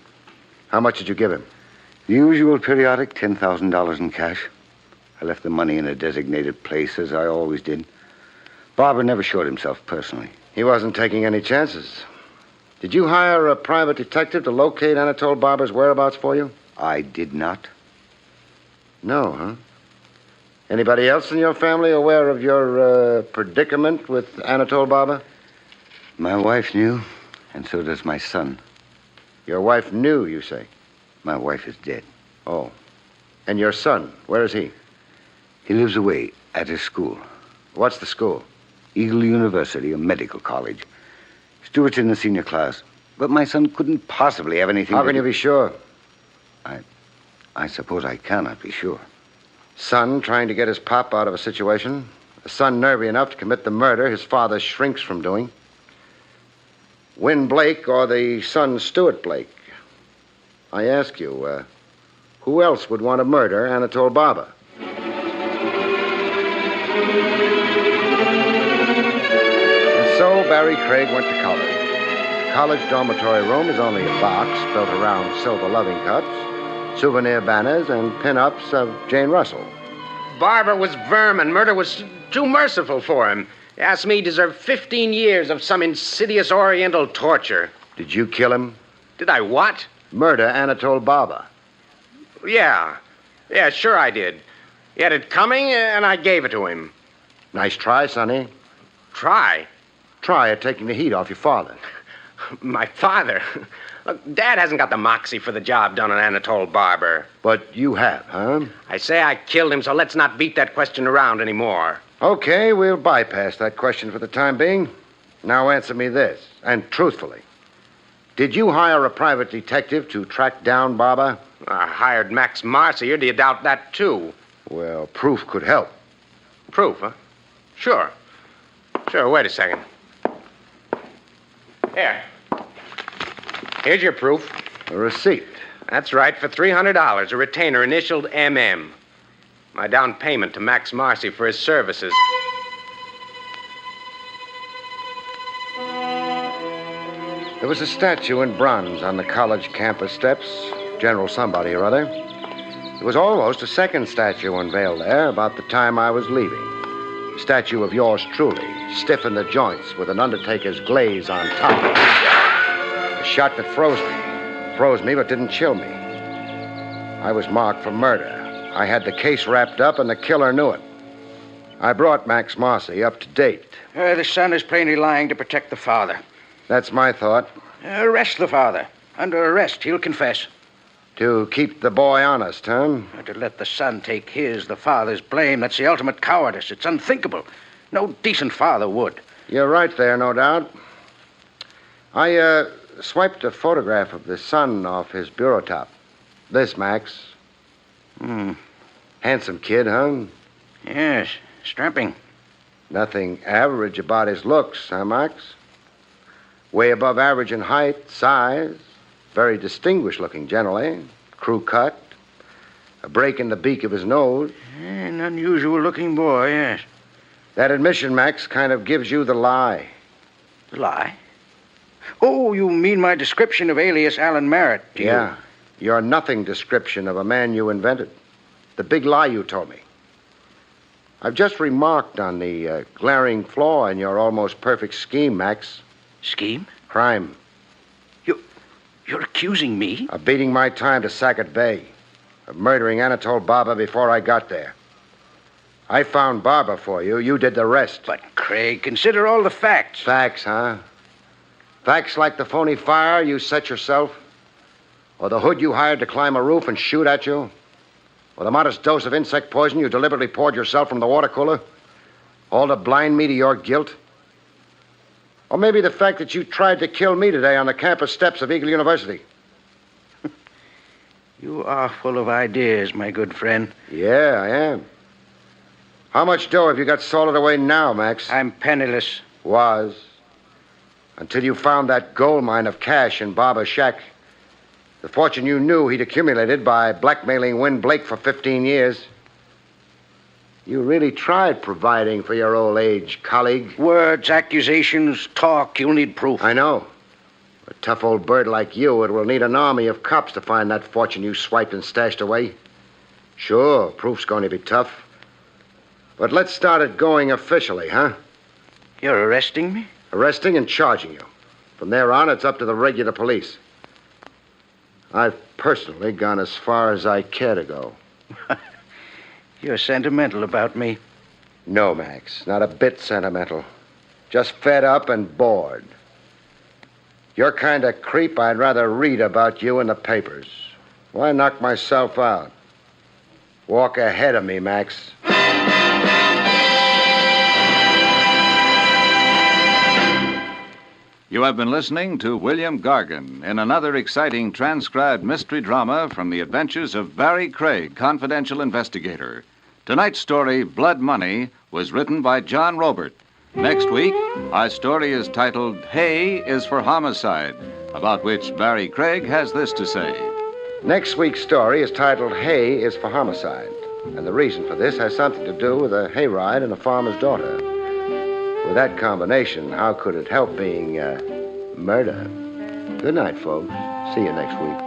How much did you give him? The usual periodic $10,000 in cash. I left the money in a designated place, as I always did. Barber never showed himself personally. He wasn't taking any chances. Did you hire a private detective to locate Anatole Barber's whereabouts for you? I did not. No, huh? Anybody else in your family aware of your predicament with Anatole Barber? My wife knew, and so does my son. Your wife knew, you say? My wife is dead. Oh. And your son, where is he? He lives away at his school. What's the school? Eagle University, a medical college. Stuart's in the senior class. But my son couldn't possibly have anything How can you be sure? I suppose I cannot be sure. Son trying to get his pop out of a situation. A son nervy enough to commit the murder his father shrinks from doing. Win Blake or the son Stuart Blake? I ask you, who else would want to murder Anatole Barber? And so Barrie Craig went to college. The college dormitory room is only a box built around silver loving cups. souvenir banners, and pin-ups of Jane Russell. Barber was vermin. Murder was too merciful for him. He asked me he deserved 15 years of some insidious Oriental torture. Did you kill him? Did I what? Murder Anatole Barber. Yeah. Yeah, sure I did. He had it coming, and I gave it to him. Nice try, Sonny. Try? Try at taking the heat off your father. My father? Look, Dad hasn't got the moxie for the job done on Anatole Barber. But you have, huh? I say I killed him, so let's not beat that question around anymore. Okay, we'll bypass that question for the time being. Now answer me this, and truthfully. Did you hire a private detective to track down Barber? I hired Max Marcy. Or do you doubt that, too? Well, proof could help. Proof, huh? Sure. Sure, wait a second. Here. Here's your proof. A receipt. That's right, for $300, a retainer initialed MM. My down payment to Max Marcy for his services. There was a statue in bronze on the college campus steps. General somebody or other. There was almost a second statue unveiled there about the time I was leaving. A statue of yours truly, stiff in the joints with an undertaker's glaze on top. A shot that froze me. Froze me but didn't chill me. I was marked for murder. I had the case wrapped up and the killer knew it. I brought Max Marcy up to date. The son is plainly lying to protect the father. That's my thought. Arrest the father. Under arrest, he'll confess. To keep the boy honest, huh? To let the son take the father's blame, that's the ultimate cowardice. It's unthinkable. No decent father would. You're right there, no doubt. I swiped a photograph of the son off his bureau top. This, Max. Handsome kid, huh? Yes, strapping. Nothing average about his looks, huh, Max? Way above average in height, size. Very distinguished looking generally. Crew cut. A break in the beak of his nose. An unusual looking boy, yes. That admission, Max, kind of gives you the lie. The lie? Oh, you mean my description of alias Alan Merritt, do you? Yeah. Your nothing description of a man you invented. The big lie you told me. I've just remarked on the glaring flaw in your almost perfect scheme, Max. Scheme? Crime. You're accusing me? Of beating my time to Sackett Bay. Of murdering Anatole Barber before I got there. I found Barber for you. You did the rest. But, Craig, consider all the facts. Facts, huh? Facts like the phony fire you set yourself? Or the hood you hired to climb a roof and shoot at you? Or the modest dose of insect poison you deliberately poured yourself from the water cooler? All to blind me to your guilt? Or maybe the fact that you tried to kill me today on the campus steps of Eagle University. You are full of ideas, my good friend. Yeah, I am. How much dough have you got salted away now, Max? I'm penniless. Was. Until you found that gold mine of cash in Barber's shack. The fortune you knew he'd accumulated by blackmailing Win Blake for 15 years. You really tried providing for your old age, colleague. Words, accusations, talk. You'll need proof. I know. A tough old bird like you, it will need an army of cops to find that fortune you swiped and stashed away. Sure, proof's going to be tough. But let's start it going officially, huh? You're arresting me? Arresting and charging you. From there on, it's up to the regular police. I've personally gone as far as I care to go. You're sentimental about me. No, Max, not a bit sentimental. Just fed up and bored. You're kind of creep I'd rather read about you in the papers. Why knock myself out? Walk ahead of me, Max. You have been listening to William Gargan in another exciting transcribed mystery drama from the adventures of Barrie Craig, confidential investigator. Tonight's story, Blood Money, was written by John Robert. Next week, our story is titled Hay is for Homicide, about which Barrie Craig has this to say. Next week's story is titled Hay is for Homicide. And the reason for this has something to do with a hayride and a farmer's daughter. With that combination, how could it help being murder? Good night, folks. See you next week.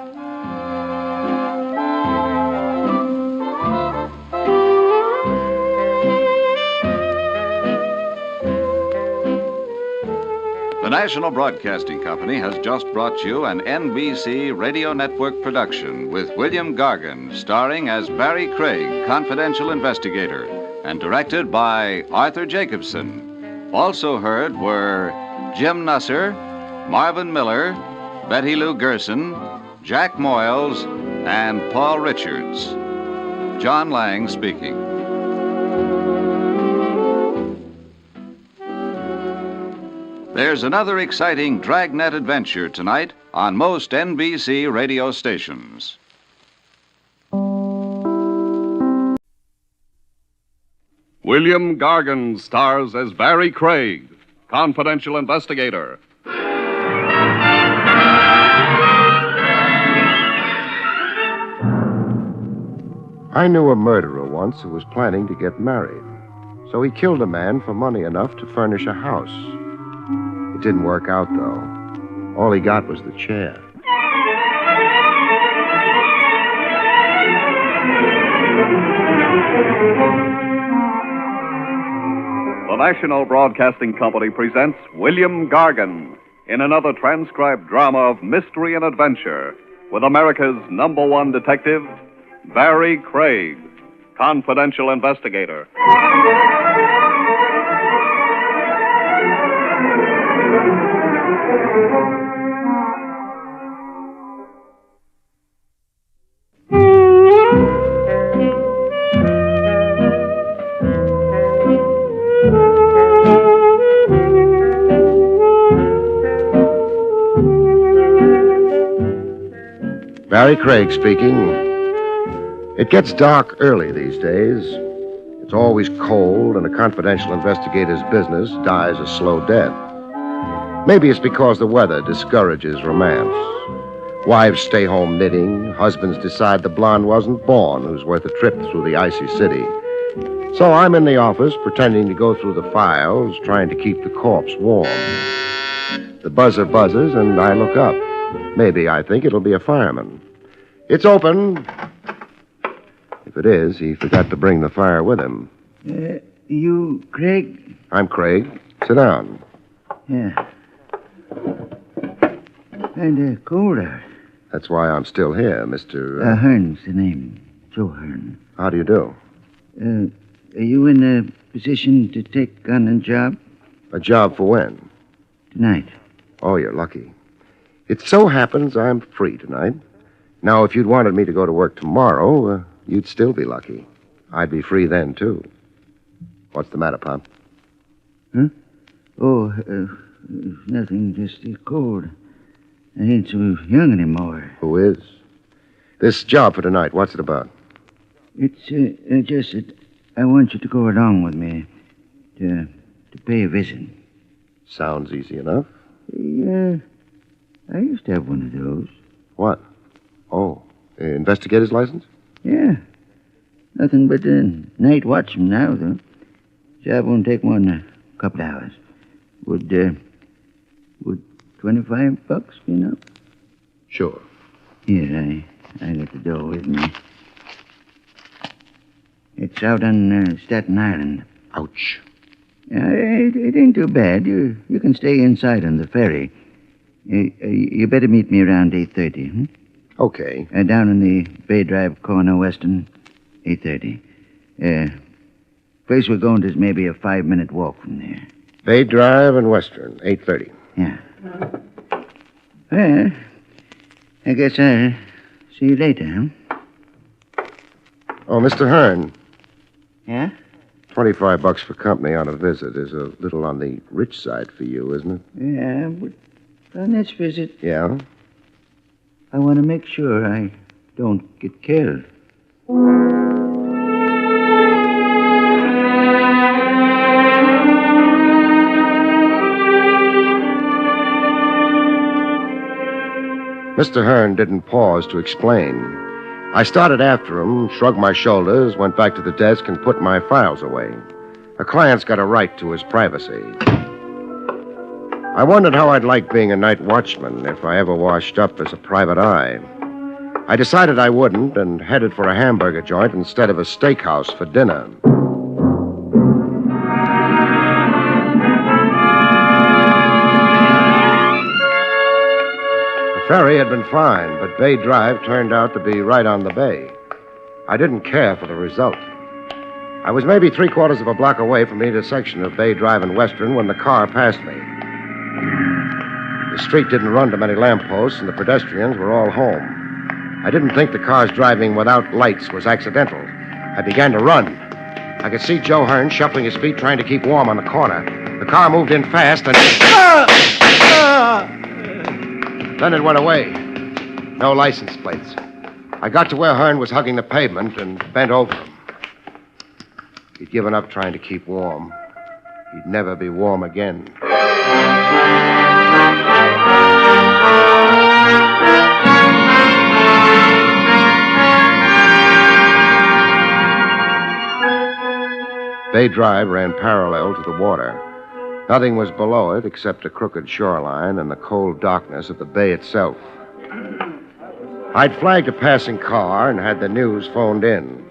National Broadcasting Company has just brought you an NBC Radio Network production with William Gargan, starring as Barrie Craig, confidential investigator, and directed by Arthur Jacobson. Also heard were Jim Nusser, Marvin Miller, Betty Lou Gerson, Jack Moyles, and Paul Richards. John Lang speaking. There's another exciting dragnet adventure tonight on most NBC radio stations. William Gargan stars as Barrie Craig, confidential investigator. I knew a murderer once who was planning to get married. So he killed a man for money enough to furnish a house. It didn't work out, though. All he got was the chair. The National Broadcasting Company presents William Gargan in another transcribed drama of mystery and adventure with America's #1 detective, Barrie Craig, confidential investigator. Barrie Craig speaking. It gets dark early these days. It's always cold, and a confidential investigator's business dies a slow death. Maybe it's because the weather discourages romance. Wives stay home knitting. Husbands decide the blonde wasn't born who's worth a trip through the icy city. So I'm in the office pretending to go through the files, trying to keep the corpse warm. The buzzer buzzes, and I look up. Maybe I think it'll be a fireman. It's open. If it is, he forgot to bring the fire with him. You Craig? I'm Craig. Sit down. Yeah. Kinda cold out. That's why I'm still here, Mr. Hearn's the name. Joe Hearn. How do you do? Are you in a position to take on a job? A job for when? Tonight. Oh, you're lucky. It so happens I'm free tonight. Now, if you'd wanted me to go to work tomorrow, you'd still be lucky. I'd be free then, too. What's the matter, Pop? Huh? Oh, nothing, just cold. I ain't so young anymore. Who is? This job for tonight, what's it about? It's just that I want you to go along with me to pay a visit. Sounds easy enough. Yeah, I used to have one of those. What? Oh, investigator's license? Yeah. Nothing but night watchman now, though. Job won't take more than a couple hours. Would $25 be enough? Sure. Here, I got the dough with me. It's out on Staten Island. Ouch. It ain't too bad. You can stay inside on the ferry. You better meet me around 8:30, hmm? Okay. Down in the Bay Drive corner, Western, 8:30. Place we're going to is maybe a 5-minute walk from there. Bay Drive and Western, 8:30. Yeah. Well, I guess I'll see you later, huh? Oh, Mr. Hearn. Yeah? $25 for company on a visit is a little on the rich side for you, isn't it? Yeah, but on this visit, Yeah? I want to make sure I don't get killed. Mr. Hearn didn't pause to explain. I started after him, shrugged my shoulders, went back to the desk, and put my files away. A client's got a right to his privacy. I wondered how I'd like being a night watchman if I ever washed up as a private eye. I decided I wouldn't and headed for a hamburger joint instead of a steakhouse for dinner. ferry had been fine, but Bay Drive turned out to be right on the bay. I didn't care for the result. I was maybe 3/4 of a block away from the intersection of Bay Drive and Western when the car passed me. The street didn't run to many lampposts, and the pedestrians were all home. I didn't think the car's driving without lights was accidental. I began to run. I could see Joe Hearn shuffling his feet, trying to keep warm on the corner. The car moved in fast, and... Then it went away. No license plates. I got to where Hearn was hugging the pavement and bent over him. He'd given up trying to keep warm. He'd never be warm again. Bay Drive ran parallel to the water. Nothing was below it except a crooked shoreline and the cold darkness of the bay itself. I'd flagged a passing car and had the news phoned in.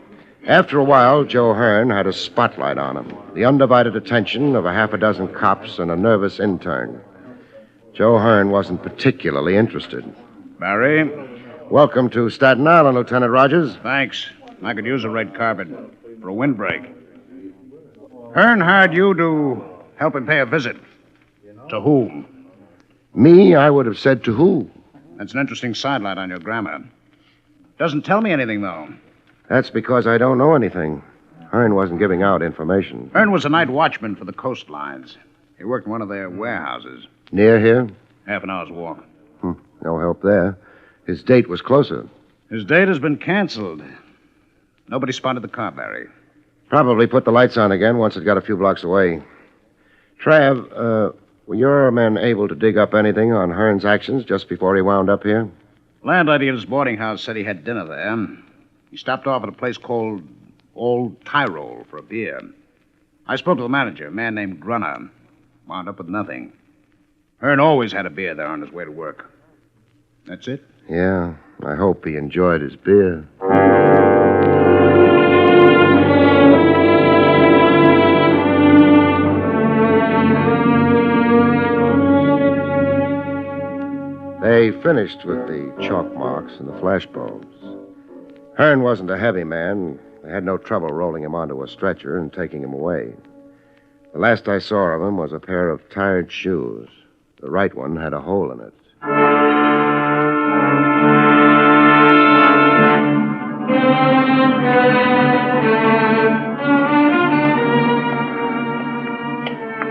After a while, Joe Hearn had a spotlight on him, the undivided attention of a half a dozen cops and a nervous intern. Joe Hearn wasn't particularly interested. Barry? Welcome to Staten Island, Lieutenant Rogers. Thanks. I could use a red carpet for a windbreak. Hearn hired you to help him pay a visit. To whom? Me, I would have said to who. That's an interesting sidelight on your grammar. Doesn't tell me anything, though. That's because I don't know anything. Hearn wasn't giving out information. Hearn was a night watchman for the coastlines. He worked in one of their warehouses. Near here? Half an hour's walk. No help there. His date was closer. His date has been canceled. Nobody spotted the car, Barry. Probably put the lights on again once it got a few blocks away. Trav, were your men able to dig up anything on Hearn's actions just before he wound up here? Landlady at his boarding house said he had dinner there. He stopped off at a place called Old Tyrol for a beer. I spoke to the manager, a man named Grunner. Wound up with nothing. Hearn always had a beer there on his way to work. That's it? Yeah, I hope he enjoyed his beer. They finished with the chalk marks and the flashbulbs. Hearn wasn't a heavy man. They had no trouble rolling him onto a stretcher and taking him away. The last I saw of him was a pair of tired shoes. The right one had a hole in it.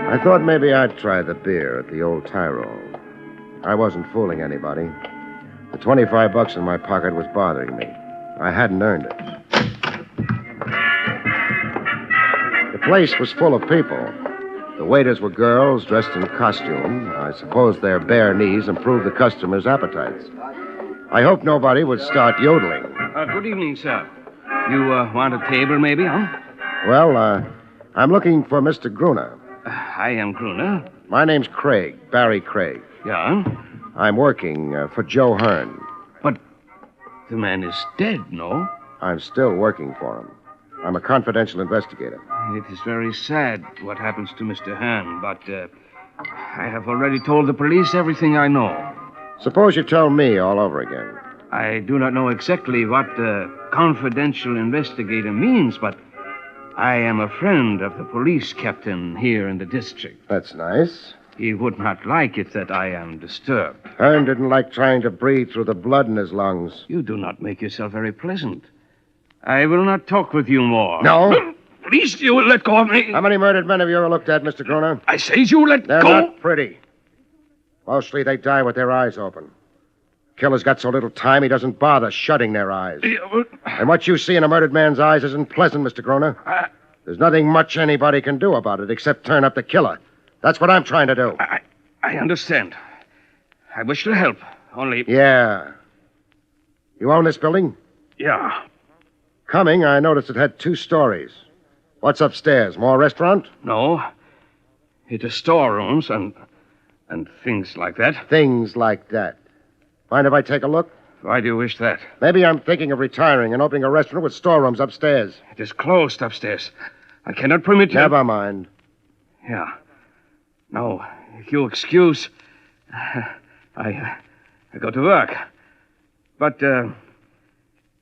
I thought maybe I'd try the beer at the Old Tyrol. I wasn't fooling anybody. The $25 in my pocket was bothering me. I hadn't earned it. The place was full of people. The waiters were girls dressed in costume. I suppose their bare knees improved the customers' appetites. I hoped nobody would start yodeling. Good evening, sir. You want a table, maybe, huh? Well, I'm looking for Mr. Gruner. I am Gruner. My name's Craig, Barrie Craig. Yeah? I'm working for Joe Hearn. But the man is dead, no? I'm still working for him. I'm a confidential investigator. It is very sad what happens to Mr. Hearn, but I have already told the police everything I know. Suppose you tell me all over again. I do not know exactly what confidential investigator means, but I am a friend of the police captain here in the district. That's nice. He would not like it that I am disturbed. Hearn didn't like trying to breathe through the blood in his lungs. You do not make yourself very pleasant. I will not talk with you more. No? Please, you will let go of me. How many murdered men have you ever looked at, Mr. Gruner? I say you let They're go. They're not pretty. Mostly they die with their eyes open. Killer's got so little time he doesn't bother shutting their eyes. Yeah, but... And what you see in a murdered man's eyes isn't pleasant, Mr. Gruner. There's nothing much anybody can do about it except turn up the killer. That's what I'm trying to do. I understand. I wish to help, only... Yeah. You own this building? Yeah. Coming, I noticed it had 2 stories. What's upstairs? More restaurant? No. It is storerooms and things like that. Things like that. Mind if I take a look? Why do you wish that? Maybe I'm thinking of retiring and opening a restaurant with storerooms upstairs. It is closed upstairs. I cannot permit you... Never mind. Yeah. No, if you'll excuse... I I go to work. But,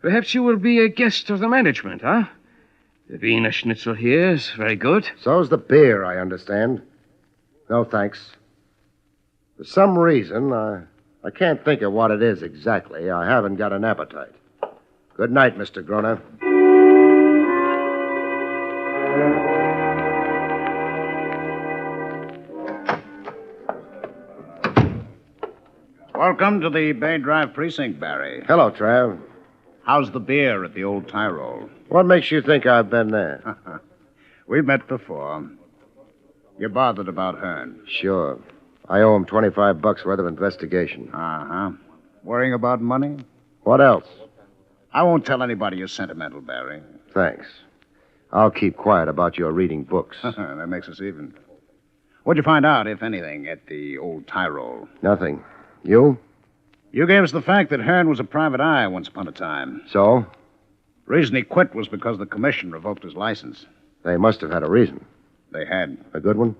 perhaps you will be a guest of the management, huh? The Wiener Schnitzel here is very good. So's the beer, I understand. No, thanks. For some reason, I can't think of what it is exactly. I haven't got an appetite. Good night, Mr. Groner. Welcome to the Bay Drive precinct, Barry. Hello, Trav. How's the beer at the old Tyrol? What makes you think I've been there? We've met before. You're bothered about Hearn. Sure. I owe him $25 worth of investigation. Uh-huh. Worrying about money? What else? I won't tell anybody you're sentimental, Barry. Thanks. I'll keep quiet about your reading books. That makes us even. What'd you find out, if anything, at the old Tyrol? Nothing. You? You gave us the fact that Hearn was a private eye once upon a time. So? The reason he quit was because the commission revoked his license. They must have had a reason. They had. A good one?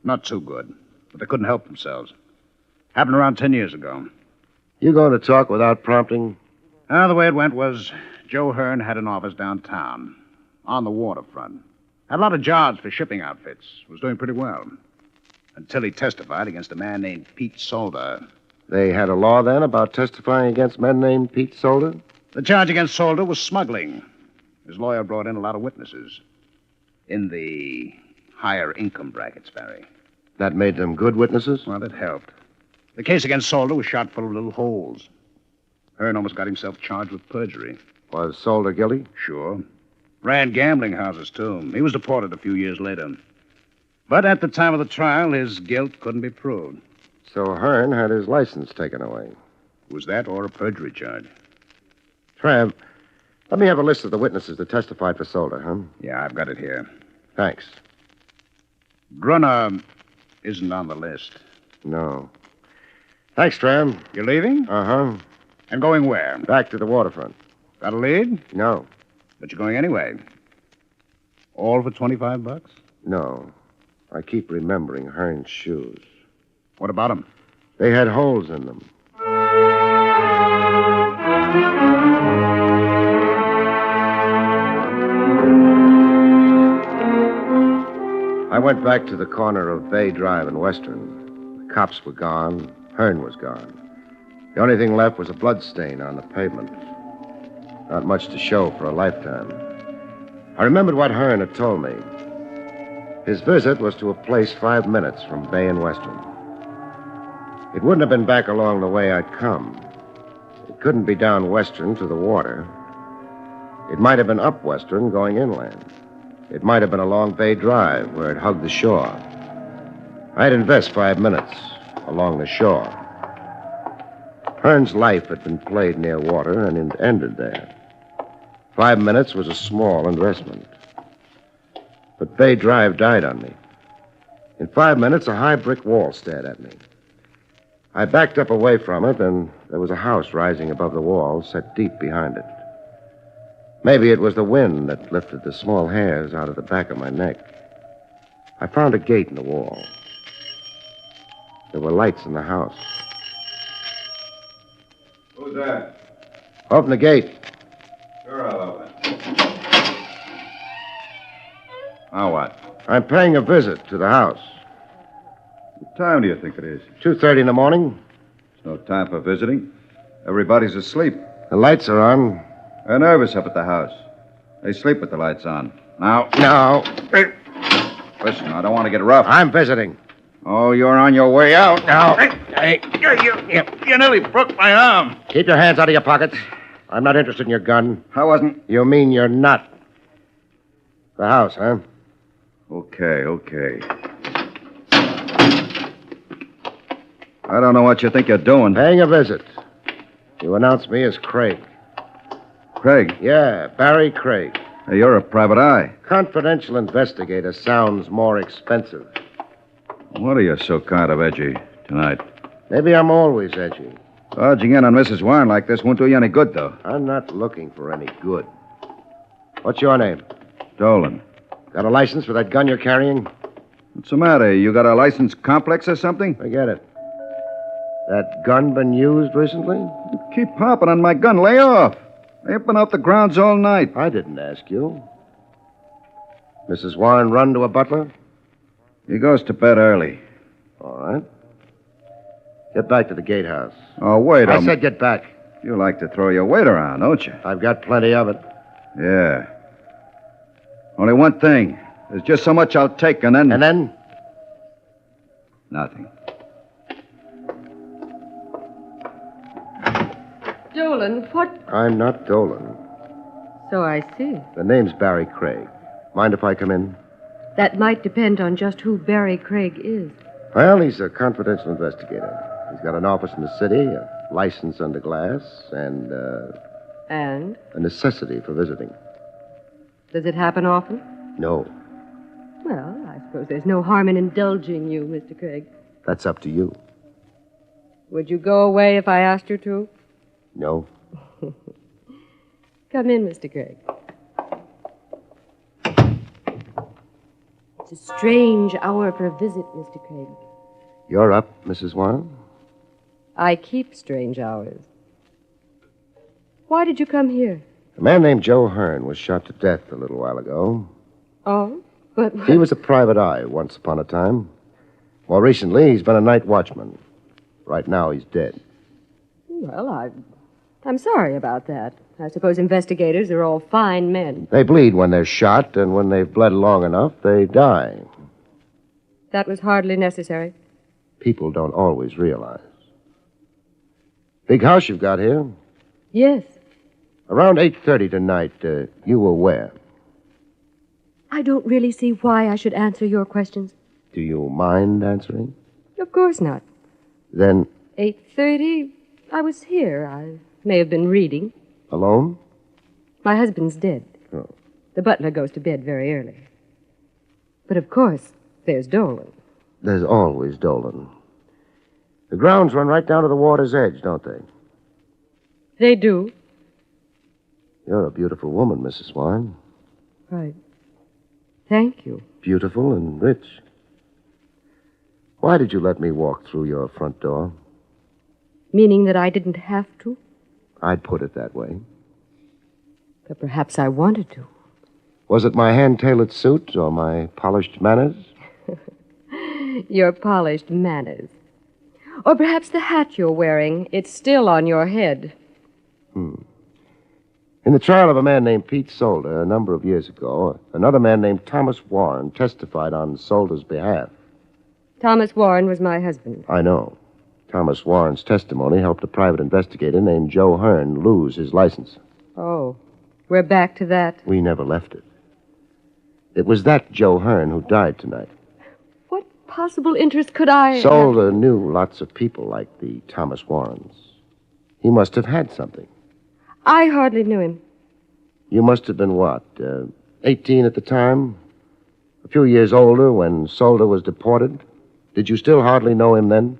Not too good. But they couldn't help themselves. Happened around 10 years ago. You going to talk without prompting? The way it went was Joe Hearn had an office downtown, on the waterfront. Had a lot of jobs for shipping outfits. Was doing pretty well. Until he testified against a man named Pete Solder. They had a law then about testifying against men named Pete Solder? The charge against Solder was smuggling. His lawyer brought in a lot of witnesses. In the higher income brackets, Barry. That made them good witnesses? Well, it helped. The case against Solder was shot full of little holes. Hearn almost got himself charged with perjury. Was Solder guilty? Sure. Ran gambling houses, too. He was deported a few years later. But at the time of the trial, his guilt couldn't be proved. So Hearn had his license taken away. Was that or a perjury charge? Trav, let me have a list of the witnesses that testified for Solder, huh? Yeah, I've got it here. Thanks. Brunner isn't on the list. No. Thanks, Trav. You're leaving? Uh-huh. And going where? Back to the waterfront. Got a lead? No. But you're going anyway. All for $25? No. I keep remembering Hearn's shoes. What about them? They had holes in them. I went back to the corner of Bay Drive and Western. The cops were gone. Hearn was gone. The only thing left was a blood stain on the pavement. Not much to show for a lifetime. I remembered what Hearn had told me. His visit was to a place 5 minutes from Bay and Western. It wouldn't have been back along the way I'd come. It couldn't be down Western to the water. It might have been up Western going inland. It might have been along Bay Drive where it hugged the shore. I'd invest 5 minutes along the shore. Hearn's life had been played near water, and it ended there. 5 minutes was a small investment. But Bay Drive died on me. In 5 minutes, a high brick wall stared at me. I backed up away from it, and there was a house rising above the wall, set deep behind it. Maybe it was the wind that lifted the small hairs out of the back of my neck. I found a gate in the wall. There were lights in the house. Who's that? Open the gate. Sure, I'll open. Now what? I'm paying a visit to the house. What time do you think it is? 2:30 in the morning. It's no time for visiting. Everybody's asleep. The lights are on. They're nervous up at the house. They sleep with the lights on. Now. No. Listen, I don't want to get rough. I'm visiting. Oh, you're on your way out. Now. Hey, you nearly broke my arm. Keep your hands out of your pockets. I'm not interested in your gun. I wasn't. You mean you're not? The house, huh? Okay. I don't know what you think you're doing. Paying a visit. You announced me as Craig. Craig? Yeah, Barrie Craig. Hey, you're a private eye. Confidential investigator sounds more expensive. What are you so kind of edgy tonight? Maybe I'm always edgy. Dodging in on Mrs. Warren like this won't do you any good, though. I'm not looking for any good. What's your name? Dolan. Got a license for that gun you're carrying? What's the matter? You got a license complex or something? Forget it. That gun been used recently? You keep popping on my gun. Lay off. They've been out the grounds all night. I didn't ask you. Mrs. Warren run to a butler? He goes to bed early. All right. Get back to the gatehouse. Oh, wait I said get back. You like to throw your weight around, don't you? I've got plenty of it. Yeah. Only one thing. There's just so much I'll take, and then... And then? Nothing. Dolan, what? I'm not Dolan. So I see. The name's Barrie Craig. Mind if I come in? That might depend on just who Barrie Craig is. Well, he's a confidential investigator. He's got an office in the city, a license under glass, and, And? a necessity for visiting. Does it happen often? No, Well, I suppose there's no harm in indulging you, Mr. Craig. that's up to you. Would you go away if I asked you to? No. Come in, Mr. Craig. It's a strange hour for a visit, Mr. Craig. You're up, Mrs. Warren? I keep strange hours. Why did you come here? A man named Joe Hearn was shot to death a little while ago. Oh, but... He was a private eye once upon a time. More recently, he's been a night watchman. Right now, he's dead. Well, I'm sorry about that. I suppose investigators are all fine men. They bleed when they're shot, and when they've bled long enough, they die. That was hardly necessary. People don't always realize. Big house you've got here. Yes. Around 8:30 tonight, you were where? I don't really see why I should answer your questions. Do you mind answering? Of course not. Then, 8:30, I was here. I may have been reading. alone? My husband's dead. Oh. The butler goes to bed very early. But of course, there's Dolan. There's always Dolan. The grounds run right down to the water's edge, don't they? They do. You're a beautiful woman, Mrs. Warren. Right. Thank you. Beautiful and rich. Why did you let me walk through your front door? Meaning that I didn't have to? I'd put it that way. But perhaps I wanted to. Was it my hand-tailored suit or my polished manners? Your polished manners. Or perhaps the hat you're wearing. It's still on your head. In the trial of a man named Pete Solder a number of years ago, another man named Thomas Warren testified on Solder's behalf. Thomas Warren was my husband. I know. Thomas Warren's testimony helped a private investigator named Joe Hearn lose his license. Oh, we're back to that. We never left it. It was that Joe Hearn who died tonight. What possible interest could I... Solder knew lots of people like the Thomas Warrens. He must have had something. I hardly knew him. You must have been what, 18 at the time? A few years older when Solder was deported? Did you still hardly know him then?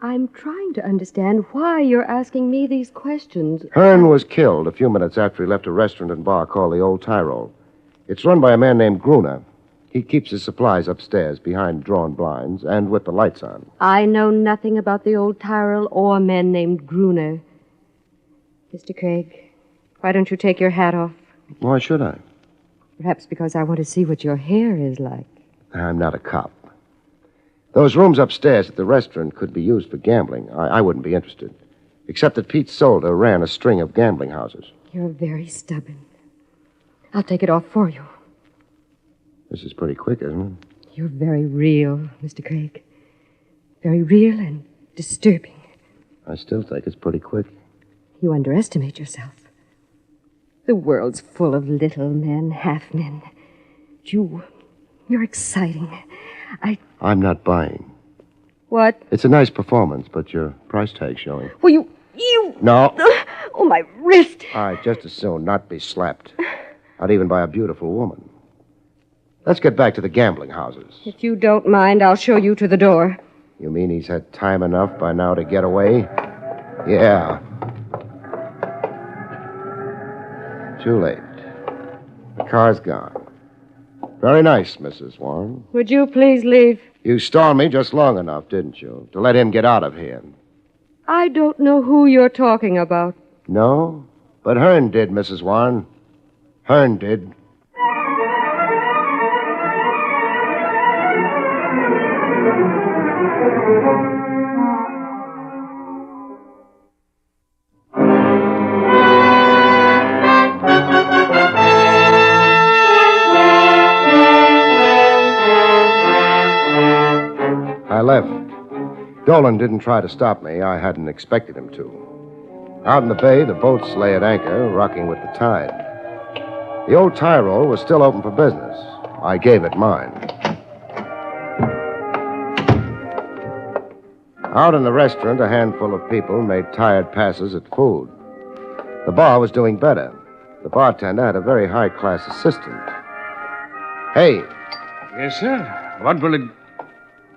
I'm trying to understand why you're asking me these questions. Hearn was killed a few minutes after he left a restaurant and bar called the Old Tyrol. It's run by a man named Gruner. He keeps his supplies upstairs behind drawn blinds and with the lights on. I know nothing about the Old Tyrol or a man named Gruner. Mr. Craig, why don't you take your hat off? Why should I? Perhaps because I want to see what your hair is like. I'm not a cop. Those rooms upstairs at the restaurant could be used for gambling. I wouldn't be interested. Except that Pete Solder ran a string of gambling houses. You're very stubborn. I'll take it off for you. This is pretty quick, isn't it? You're very real, Mr. Craig. Very real and disturbing. I still think it's pretty quick. You underestimate yourself. The world's full of little men, half men. You're exciting. I'm not buying. What? It's a nice performance, but your price tag's showing. Well, you... No. Oh, my wrist. I'd just as soon not be slapped. Not even by a beautiful woman. Let's get back to the gambling houses. If you don't mind, I'll show you to the door. You mean he's had time enough by now to get away? Yeah. Too late. The car's gone. Very nice, Mrs. Warren. Would you please leave? You stalled me just long enough, didn't you? To let him get out of here. I don't know who you're talking about. No? But Hearn did, Mrs. Warren. Hearn did. I left. Dolan didn't try to stop me. I hadn't expected him to. Out in the bay, the boats lay at anchor, rocking with the tide. The old tie roll was still open for business. I gave it mine. Out in the restaurant, a handful of people made tired passes at food. The bar was doing better. The bartender had a very high-class assistant. Hey. Yes, sir. What will it...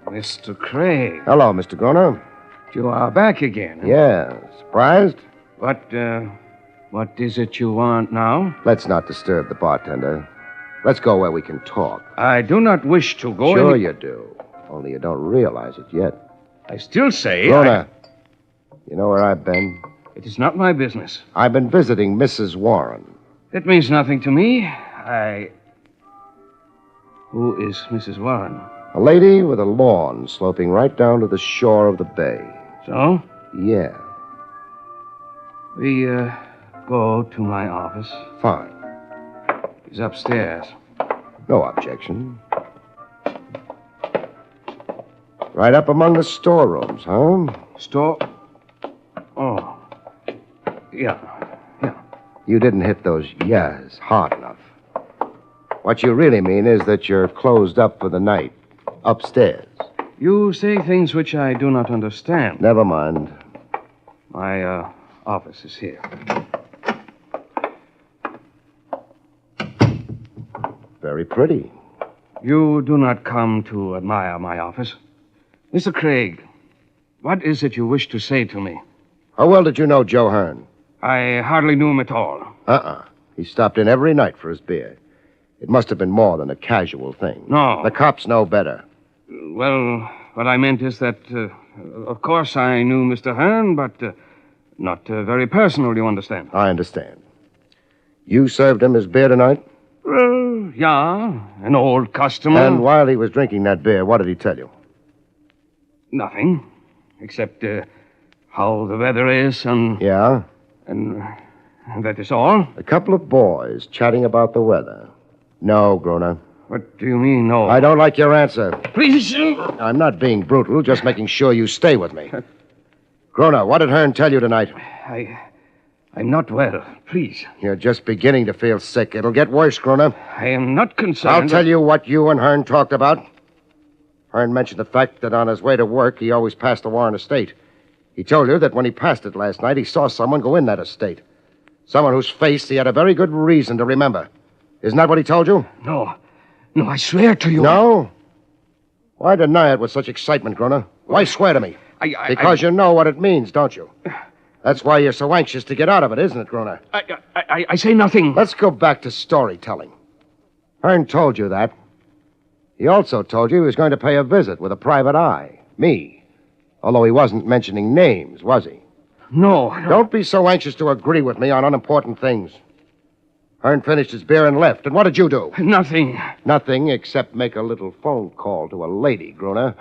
Mr. Craig. Hello, Mr. Groner. You are back again. Huh? Yeah. Surprised? What is it you want now? Let's not disturb the bartender. Let's go where we can talk. I do not wish to go... Sure you do. Only you don't realize it yet. I still say... Groner, you know where I've been? It is not my business. I've been visiting Mrs. Warren. It means nothing to me. Who is Mrs. Warren? A lady with a lawn sloping right down to the shore of the bay. So? Yeah. We, go to my office. Fine. He's upstairs. No objection. Right up among the storerooms, huh? Store? Oh. Yeah. You didn't hit those yeahs hard enough. What you really mean is that you're closed up for the night. Upstairs. You say things which I do not understand. Never mind. My, office is here. Very pretty. You do not come to admire my office. Mr. Craig, what is it you wish to say to me? How well did you know Joe Hearn? I hardly knew him at all. He stopped in every night for his beer. It must have been more than a casual thing. No. The cops know better. Well, what I meant is that, of course, I knew Mr. Hearn, but not very personal, you understand. I understand. You served him his beer tonight? Yeah, an old customer. And while he was drinking that beer, what did he tell you? Nothing, except how the weather is and... Yeah? And that is all. A couple of boys chatting about the weather. No, Groner. What do you mean, no? I don't like your answer. Please. I'm not being brutal, just making sure you stay with me. Groner, what did Hearn tell you tonight? I'm not well. Please. You're just beginning to feel sick. It'll get worse, Groner. I am not concerned. I'll tell you what you and Hearn talked about. Hearn mentioned the fact that on his way to work, he always passed the Warren estate. He told you that when he passed it last night, he saw someone go in that estate. Someone whose face he had a very good reason to remember. Isn't that what he told you? No, I swear to you. No? Why deny it with such excitement, Groner? Why swear to me? Because you know what it means, don't you? That's why you're so anxious to get out of it, isn't it, Groner? I say nothing. Let's go back to storytelling. Hearn told you that. He also told you he was going to pay a visit with a private eye. Me. Although he wasn't mentioning names, was he? No. Don't be so anxious to agree with me on unimportant things. Hearn finished his beer and left. And what did you do? Nothing. Nothing except make a little phone call to a lady, Groner.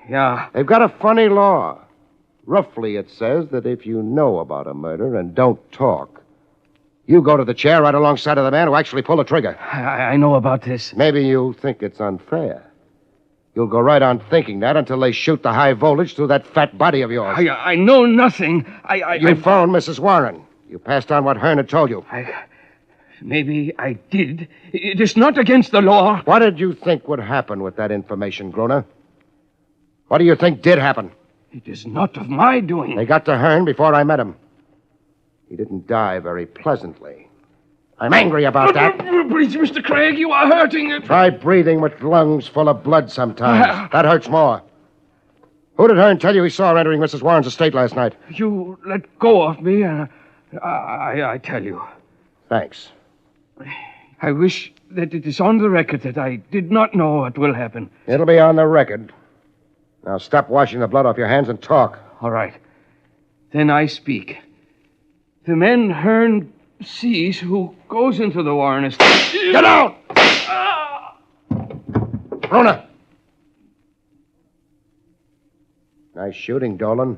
Yeah. They've got a funny law. Roughly, it says that if you know about a murder and don't talk, you go to the chair right alongside of the man who actually pulled the trigger. I know about this. Maybe you think it's unfair. You'll go right on thinking that until they shoot the high voltage through that fat body of yours. I know nothing. You phoned Mrs. Warren. You passed on what Hearn had told you. Maybe I did. It is not against the law. What did you think would happen with that information, Groner? What do you think did happen? It is not of my doing. They got to Hearn before I met him. He didn't die very pleasantly. I'm angry about that. Please, Mr. Craig, you are hurting it. Try breathing with lungs full of blood sometimes. That hurts more. Who did Hearn tell you he saw entering Mrs. Warren's estate last night? You let go of me, and I tell you. Thanks. I wish that it is on the record that I did not know what will happen. It'll be on the record. Now stop washing the blood off your hands and talk. All right. Then I speak. The men Hearn sees who goes into the Warren estate. Get out! Bruna! Nice shooting, Dolan.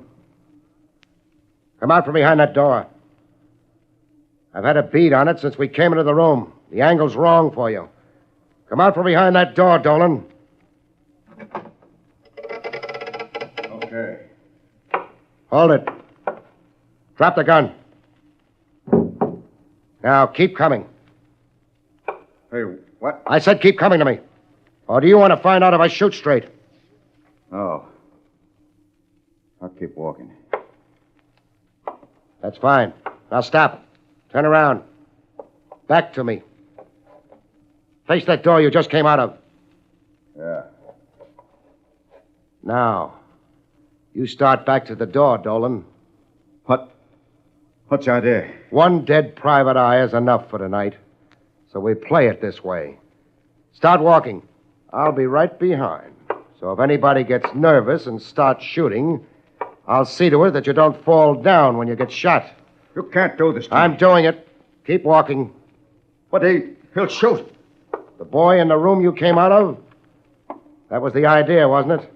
Come out from behind that door. I've had a bead on it since we came into the room. The angle's wrong for you. Come out from behind that door, Dolan. Okay. Hold it. Drop the gun. Now, keep coming. Hey, what? I said keep coming to me. Or do you want to find out if I shoot straight? Oh. I'll keep walking. That's fine. Now stop. Turn around. Back to me. Face that door you just came out of. Yeah. Now, you start back to the door, Dolan. What's your idea? One dead private eye is enough for tonight. So we play it this way. Start walking. I'll be right behind. So if anybody gets nervous and starts shooting, I'll see to it that you don't fall down when you get shot. You can't do this to I'm me. doing it. Keep walking. But he'll shoot. The boy in the room you came out of? That was the idea, wasn't it?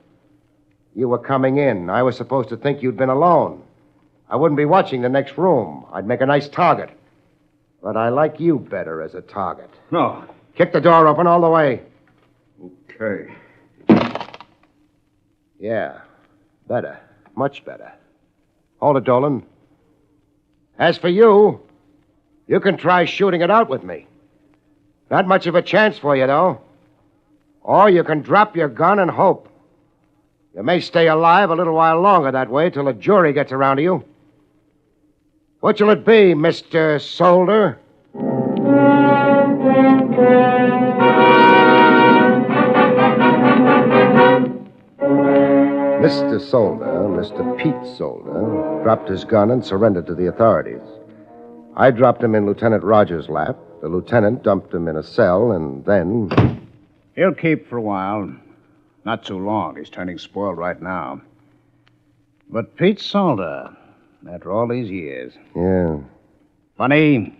You were coming in. I was supposed to think you'd been alone. I wouldn't be watching the next room. I'd make a nice target. But I like you better as a target. No. Kick the door open all the way. Okay. Yeah. Better. Much better. Hold it, Dolan. As for you, you can try shooting it out with me. Not much of a chance for you, though. Or you can drop your gun and hope. You may stay alive a little while longer that way till a jury gets around to you. What shall it be, Mr. Solder? Mr. Solder, Mr. Pete Solder, dropped his gun and surrendered to the authorities. I dropped him in Lieutenant Rogers' lap. The lieutenant dumped him in a cell, and then... He'll keep for a while. Not too long. He's turning spoiled right now. But Pete Solder, after all these years... Yeah. Funny,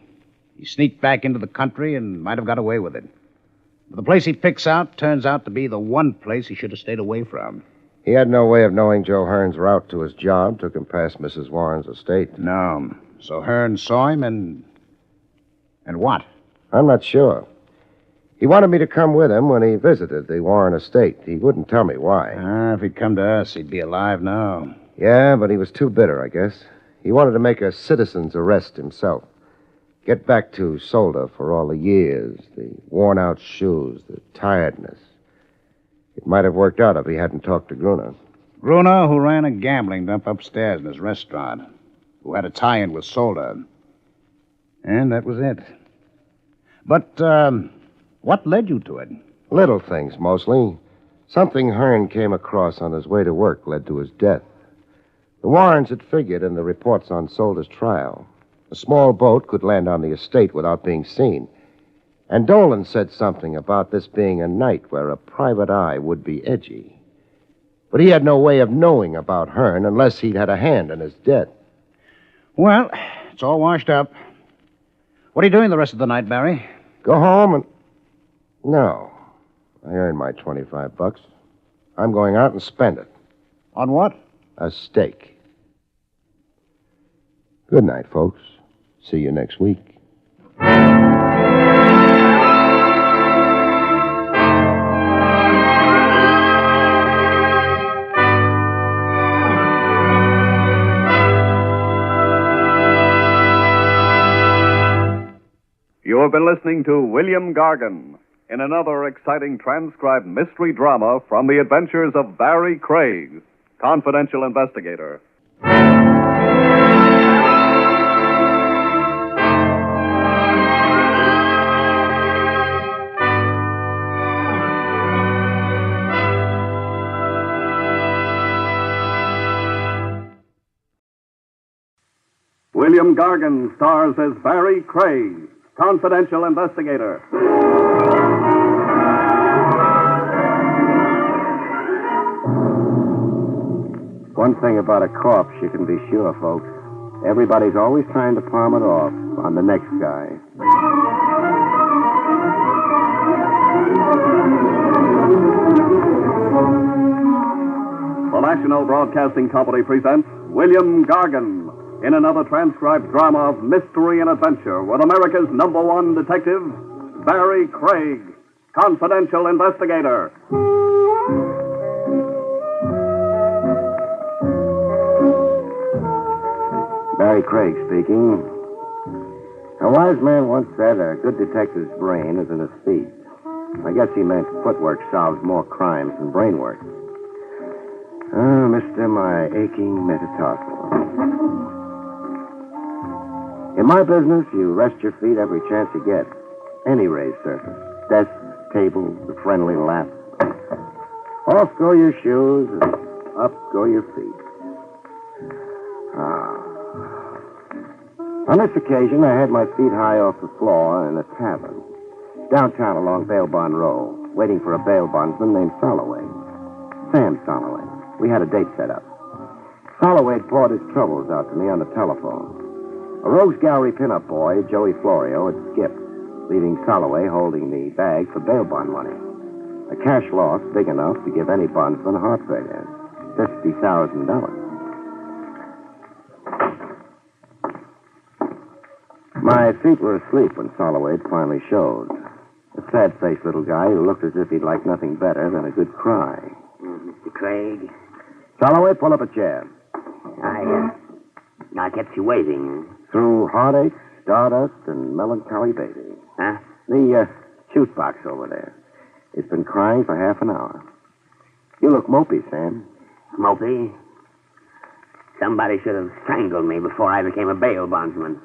he sneaked back into the country and might have got away with it. But the place he picks out turns out to be the one place he should have stayed away from. He had no way of knowing Joe Hearn's route to his job, took him past Mrs. Warren's estate. No. So Hearn saw him and what? I'm not sure. He wanted me to come with him when he visited the Warren estate. He wouldn't tell me why. If he'd come to us, he'd be alive now. Yeah, but he was too bitter, I guess. He wanted to make a citizen's arrest himself. Get back to Solder for all the years, the worn-out shoes, the tiredness. It might have worked out if he hadn't talked to Gruner. Gruner, who ran a gambling dump upstairs in his restaurant, who had a tie-in with Solder. And that was it. But, what led you to it? Little things, mostly. Something Hearn came across on his way to work led to his death. The Warrens had figured in the reports on Solder's trial. A small boat could land on the estate without being seen. And Dolan said something about this being a night where a private eye would be edgy. But he had no way of knowing about Hearn unless he'd had a hand in his death. Well, it's all washed up. What are you doing the rest of the night, Barry? Go home and... No. I earned my $25. I'm going out and spend it. On what? A steak. Good night, folks. See you next week. You have been listening to William Gargan in another exciting transcribed mystery drama from the adventures of Barrie Craig, confidential investigator. William Gargan stars as Barrie Craig, confidential investigator. One thing about a corpse you can be sure, folks. Everybody's always trying to palm it off on the next guy. The National Broadcasting Company presents William Gargan in another transcribed drama of mystery and adventure with America's #1 detective, Barrie Craig, confidential investigator. Barrie Craig speaking. A wise man once said a good detective's brain is in his feet. I guess he meant footwork solves more crimes than brain work. Oh, mister, my aching metatarsal. In my business, you rest your feet every chance you get. Any raised surface. Desk, table, the friendly lap. Off go your shoes, and up go your feet. On this occasion, I had my feet high off the floor in a tavern. Downtown along Bail Bond Row, waiting for a bail bondsman named Soloway. Sam Soloway. We had a date set up. Soloway poured his troubles out to me on the telephone. A Rogues Gallery pinup boy, Joey Florio, had skipped, leaving Soloway holding the bag for bail bond money. A cash loss big enough to give any bondsman a heart failure. $50,000. My feet were asleep when Soloway finally showed. A sad-faced little guy who looked as if he'd like nothing better than a good cry. Mr. Craig? Soloway, pull up a chair. I kept you waiting. Through heartache, stardust, and melancholy baby. Huh? The juice box over there. It's been crying for half an hour. You look mopey, Sam. Mopey? Somebody should have strangled me before I became a bail bondsman.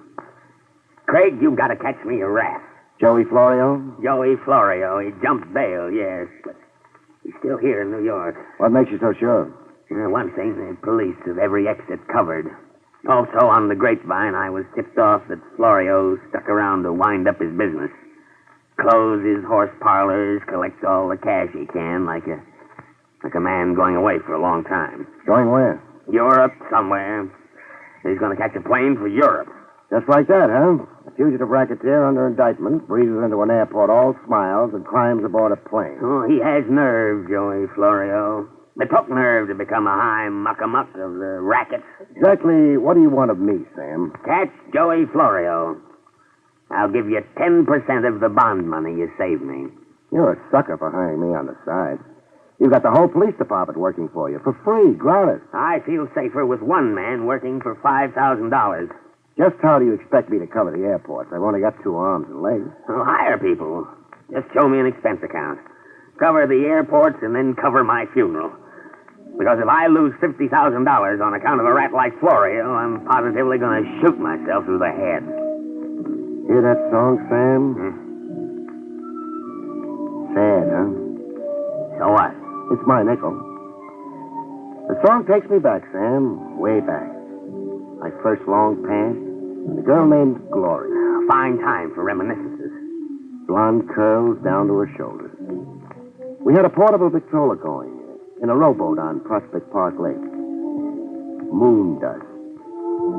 Craig, you've got to catch me a rat. Joey Florio? Joey Florio. He jumped bail, yes, but he's still here in New York. What makes you so sure? One thing, the police have every exit covered. Also, on the grapevine, I was tipped off that Florio stuck around to wind up his business. Close his horse parlors, collect all the cash he can, like a man going away for a long time. Going where? Europe, somewhere. He's going to catch a plane for Europe. Just like that, huh? A fugitive racketeer under indictment breezes into an airport all smiles and climbs aboard a plane. Oh, he has nerve, Joey Florio. It took nerve to become a high muck-a-muck of the rackets. Exactly what do you want of me, Sam? Catch Joey Florio. I'll give you 10% of the bond money you saved me. You're a sucker for hiring me on the side. You've got the whole police department working for you, for free, gratis. I feel safer with one man working for $5,000. Just how do you expect me to cover the airports? I've only got 2 arms and legs. Well, hire people. Just show me an expense account. Cover the airports and then cover my funeral. Because if I lose $50,000 on account of a rat like Florio, I'm positively going to shoot myself through the head. Hear that song, Sam? Sad, huh? So what? It's my nickel. The song takes me back, Sam, way back. My first long past, and a girl named Glory. Fine time for reminiscences. Blonde curls down to her shoulders. We had a portable Victrola going in a rowboat on Prospect Park Lake. Moon Dust.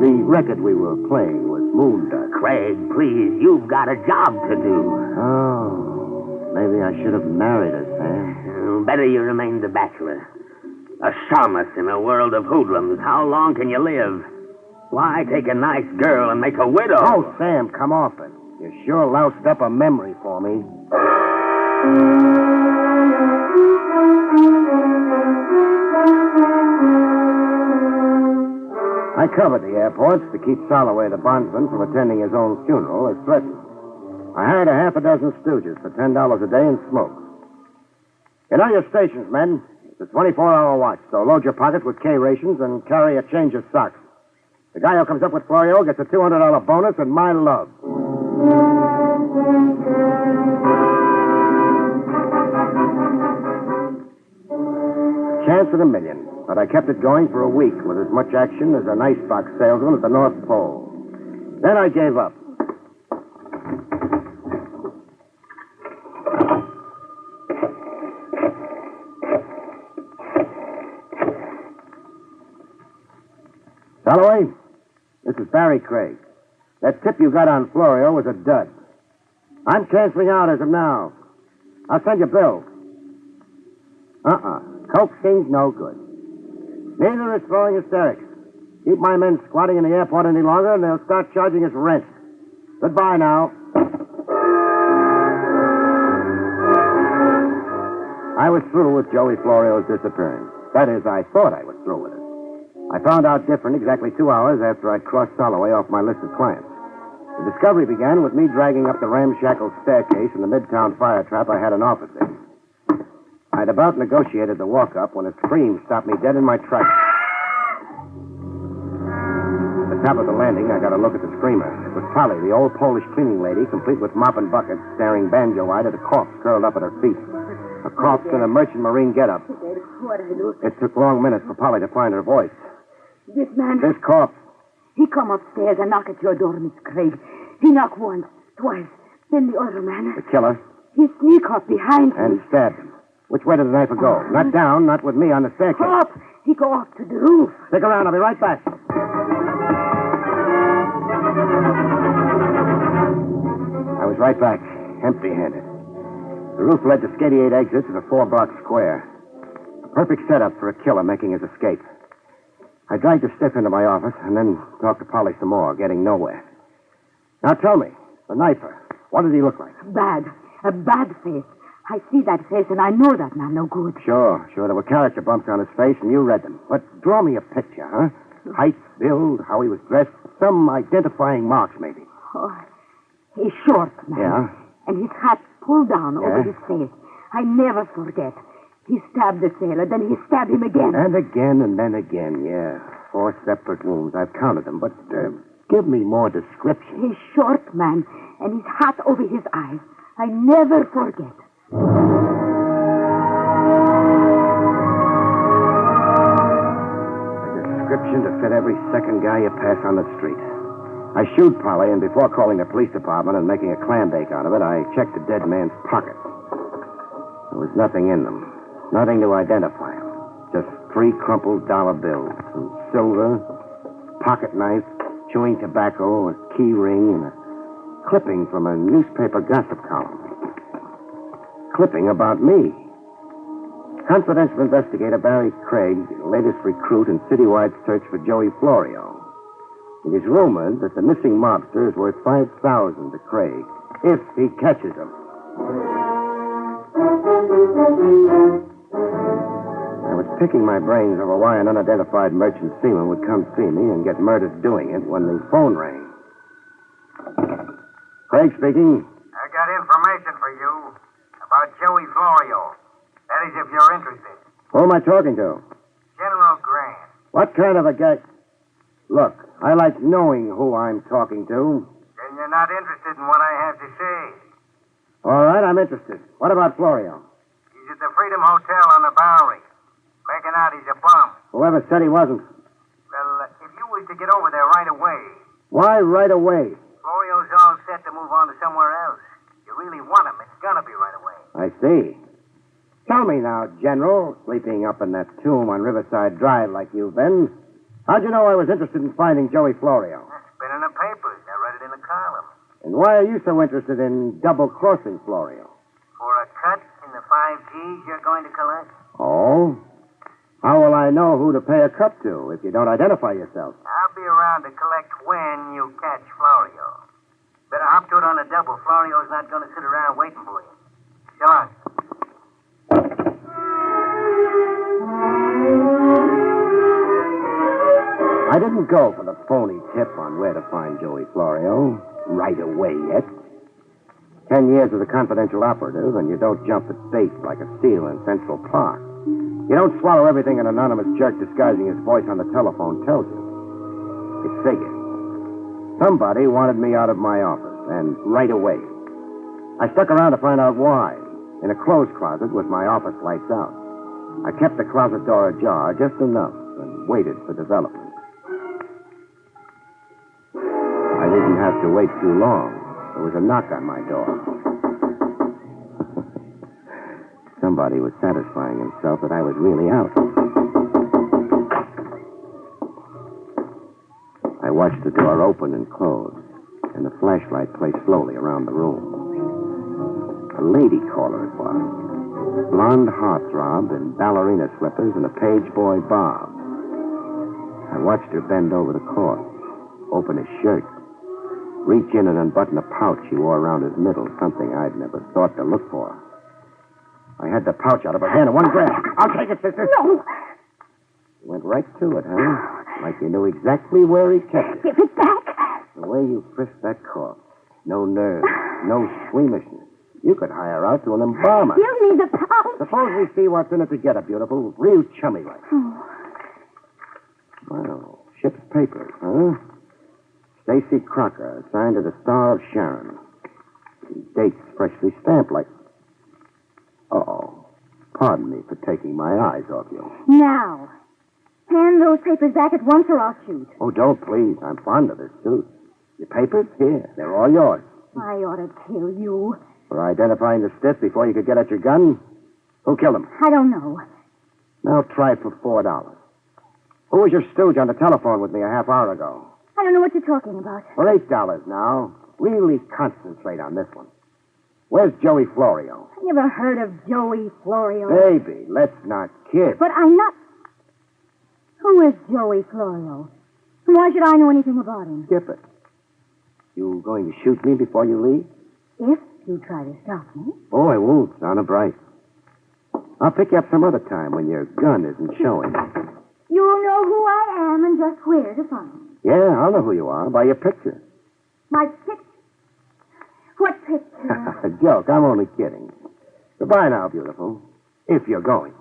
The record we were playing was Moon Dust. Craig, please, you've got a job to do. Oh, maybe I should have married her, Sam. Better you remained a bachelor. A shamus in a world of hoodlums. How long can you live? Why take a nice girl and make a widow? Oh, Sam, come off it. You sure loused up a memory for me. I covered the airports to keep Soloway, the bondsman, from attending his own funeral as threatened. I hired a half a dozen stooges for $10 a day and smoke. You know your stations, men. It's a 24-hour watch, so load your pockets with K-rations and carry a change of socks. The guy who comes up with Florio gets a $200 bonus and my love. Chance in a million, but I kept it going for a week with as much action as an icebox salesman at the North Pole. Then I gave up. Holloway, this is Barrie Craig. That tip you got on Florio was a dud. I'm canceling out as of now. I'll send you bills. Coaxing's no good. Neither is throwing hysterics. Keep my men squatting in the airport any longer, and they'll start charging us rent. Goodbye now. I was through with Joey Florio's disappearance. That is, I thought I was through with it. I found out different exactly 2 hours after I'd crossed Holloway off my list of clients. The discovery began with me dragging up the ramshackle staircase in the Midtown fire trap I had an office in. I'd about negotiated the walk-up when a scream stopped me dead in my tracks. At the top of the landing, I got a look at the screamer. It was Polly, the old Polish cleaning lady, complete with mop and bucket, staring banjo-eyed at a corpse curled up at her feet. A corpse in a merchant marine getup. It took long minutes for Polly to find her voice. This man... This corpse. He come upstairs and knock at your door, Miss Craig. He knock once, twice. Then the other man... The killer. He sneak up behind And me. stabbed him. Which way did the knife go? Not down, not with me on the staircase. Up! He go up to the roof. Stick around, I'll be right back. I was right back, empty-handed. The roof led to 88 exits of a 4-block square. A perfect setup for a killer making his escape. I dragged the stiff into my office and then talked to Polly some more, getting nowhere. Now tell me, the knifer, what did he look like? Bad. A bad face. I see that face and I know that man no good. Sure. There were character bumps on his face and you read them. But draw me a picture, huh? Height, build, how he was dressed, some identifying marks maybe. Oh, he's short, man. Yeah? And his hat pulled down over his face. I never forget. He stabbed the sailor, then he stabbed him again. And again, and then again, yeah. 4 separate wounds. I've counted them, but give me more description. He's short, man, and his hat over his eyes. I never forget. A description to fit every second guy you pass on the street. I shooed Polly, and before calling the police department and making a clam bake out of it, I checked the dead man's pockets. There was nothing in them. Nothing to identify him. Just 3 crumpled dollar bills, some silver, pocket knife, chewing tobacco, a key ring, and a clipping from a newspaper gossip column. Clipping about me. Confidential investigator Barrie Craig, latest recruit in citywide search for Joey Florio. It is rumored that the missing mobster is worth $5,000 to Craig, if he catches him. I was picking my brains over why an unidentified merchant seaman would come see me and get murdered doing it when the phone rang. Craig speaking. I got information for you about Joey Florio. That is, if you're interested. Who am I talking to? General Grant. What kind of a guy? Look, I like knowing who I'm talking to. Then you're not interested in what I have to say. All right, I'm interested. What about Florio? He's at the Freedom Hotel on the Bowery. Making out he's a bum. Whoever said he wasn't. Well, if you was to get over there right away, Why right away? Florio's all set to move on to somewhere else. You really want him, it's gonna be right away. I see. Tell me now, General, sleeping up in that tomb on Riverside Drive like you've been, how'd you know I was interested in finding Joey Florio? It's been in the papers. I read it in the column. And why are you so interested in double-crossing Florio? For a cut in the 5 G's you're going to collect? Oh? How will I know who to pay a cut to if you don't identify yourself? I'll be around to collect when you catch Florio. Better hop to it on a double. Florio's not going to sit around waiting for you. So long. I didn't go for the phony tip on where to find Joey Florio right away yet. 10 years as a confidential operative, and you don't jump at bait like a seal in Central Park. You don't swallow everything an anonymous jerk disguising his voice on the telephone tells you. It figured. Somebody wanted me out of my office, and right away. I stuck around to find out why. In a clothes closet with my office lights out. I kept the closet door ajar just enough and waited for development. I didn't have to wait too long. There was a knock on my door. Somebody was satisfying himself that I was really out. watched the door open and close, and the flashlight play slowly around the room. A lady caller it was. Blonde heartthrob in ballerina slippers and a page boy bob. I watched her bend over the corpse, open his shirt, reach in and unbutton a pouch he wore around his middle, something I'd never thought to look for. I had the pouch out of her hand in one grab. I'll take it, sister. No. You went right to it, huh? Like you knew exactly where he kept it. Give it back. The way you frisked that corpse. No nerves, no squeamishness. You could hire out to an embalmer. Give me the pouch. Suppose we see what's in it together, beautiful. Real chummy like. Oh. Well, ship's papers, huh? Stacy Crocker, signed to the Star of Sharon. Dates freshly stamped like... Uh-oh. Pardon me for taking my eyes off you. Now, hand those papers back at once or I'll shoot. Oh, don't, please. I'm fond of this suit. Your papers? Here. They're all yours. I ought to kill you. For identifying the stiff before you could get at your gun? Who killed him? I don't know. Now try for $4. Who was your stooge on the telephone with me a half hour ago? I don't know what you're talking about. For $8 now. Really concentrate on this one. Where's Joey Florio? I never heard of Joey Florio. Baby, let's not kid. But I'm not... Who is Joey Florio? And why should I know anything about him? Skip it. You going to shoot me before you leave? If you try to stop me. Oh, I won't. Honor bright. I'll pick you up some other time when your gun isn't showing. You'll know who I am and just where to find me. Yeah, I'll know who you are by your picture. My picture? What picture? A joke. I'm only kidding. Goodbye now, beautiful. If you're going.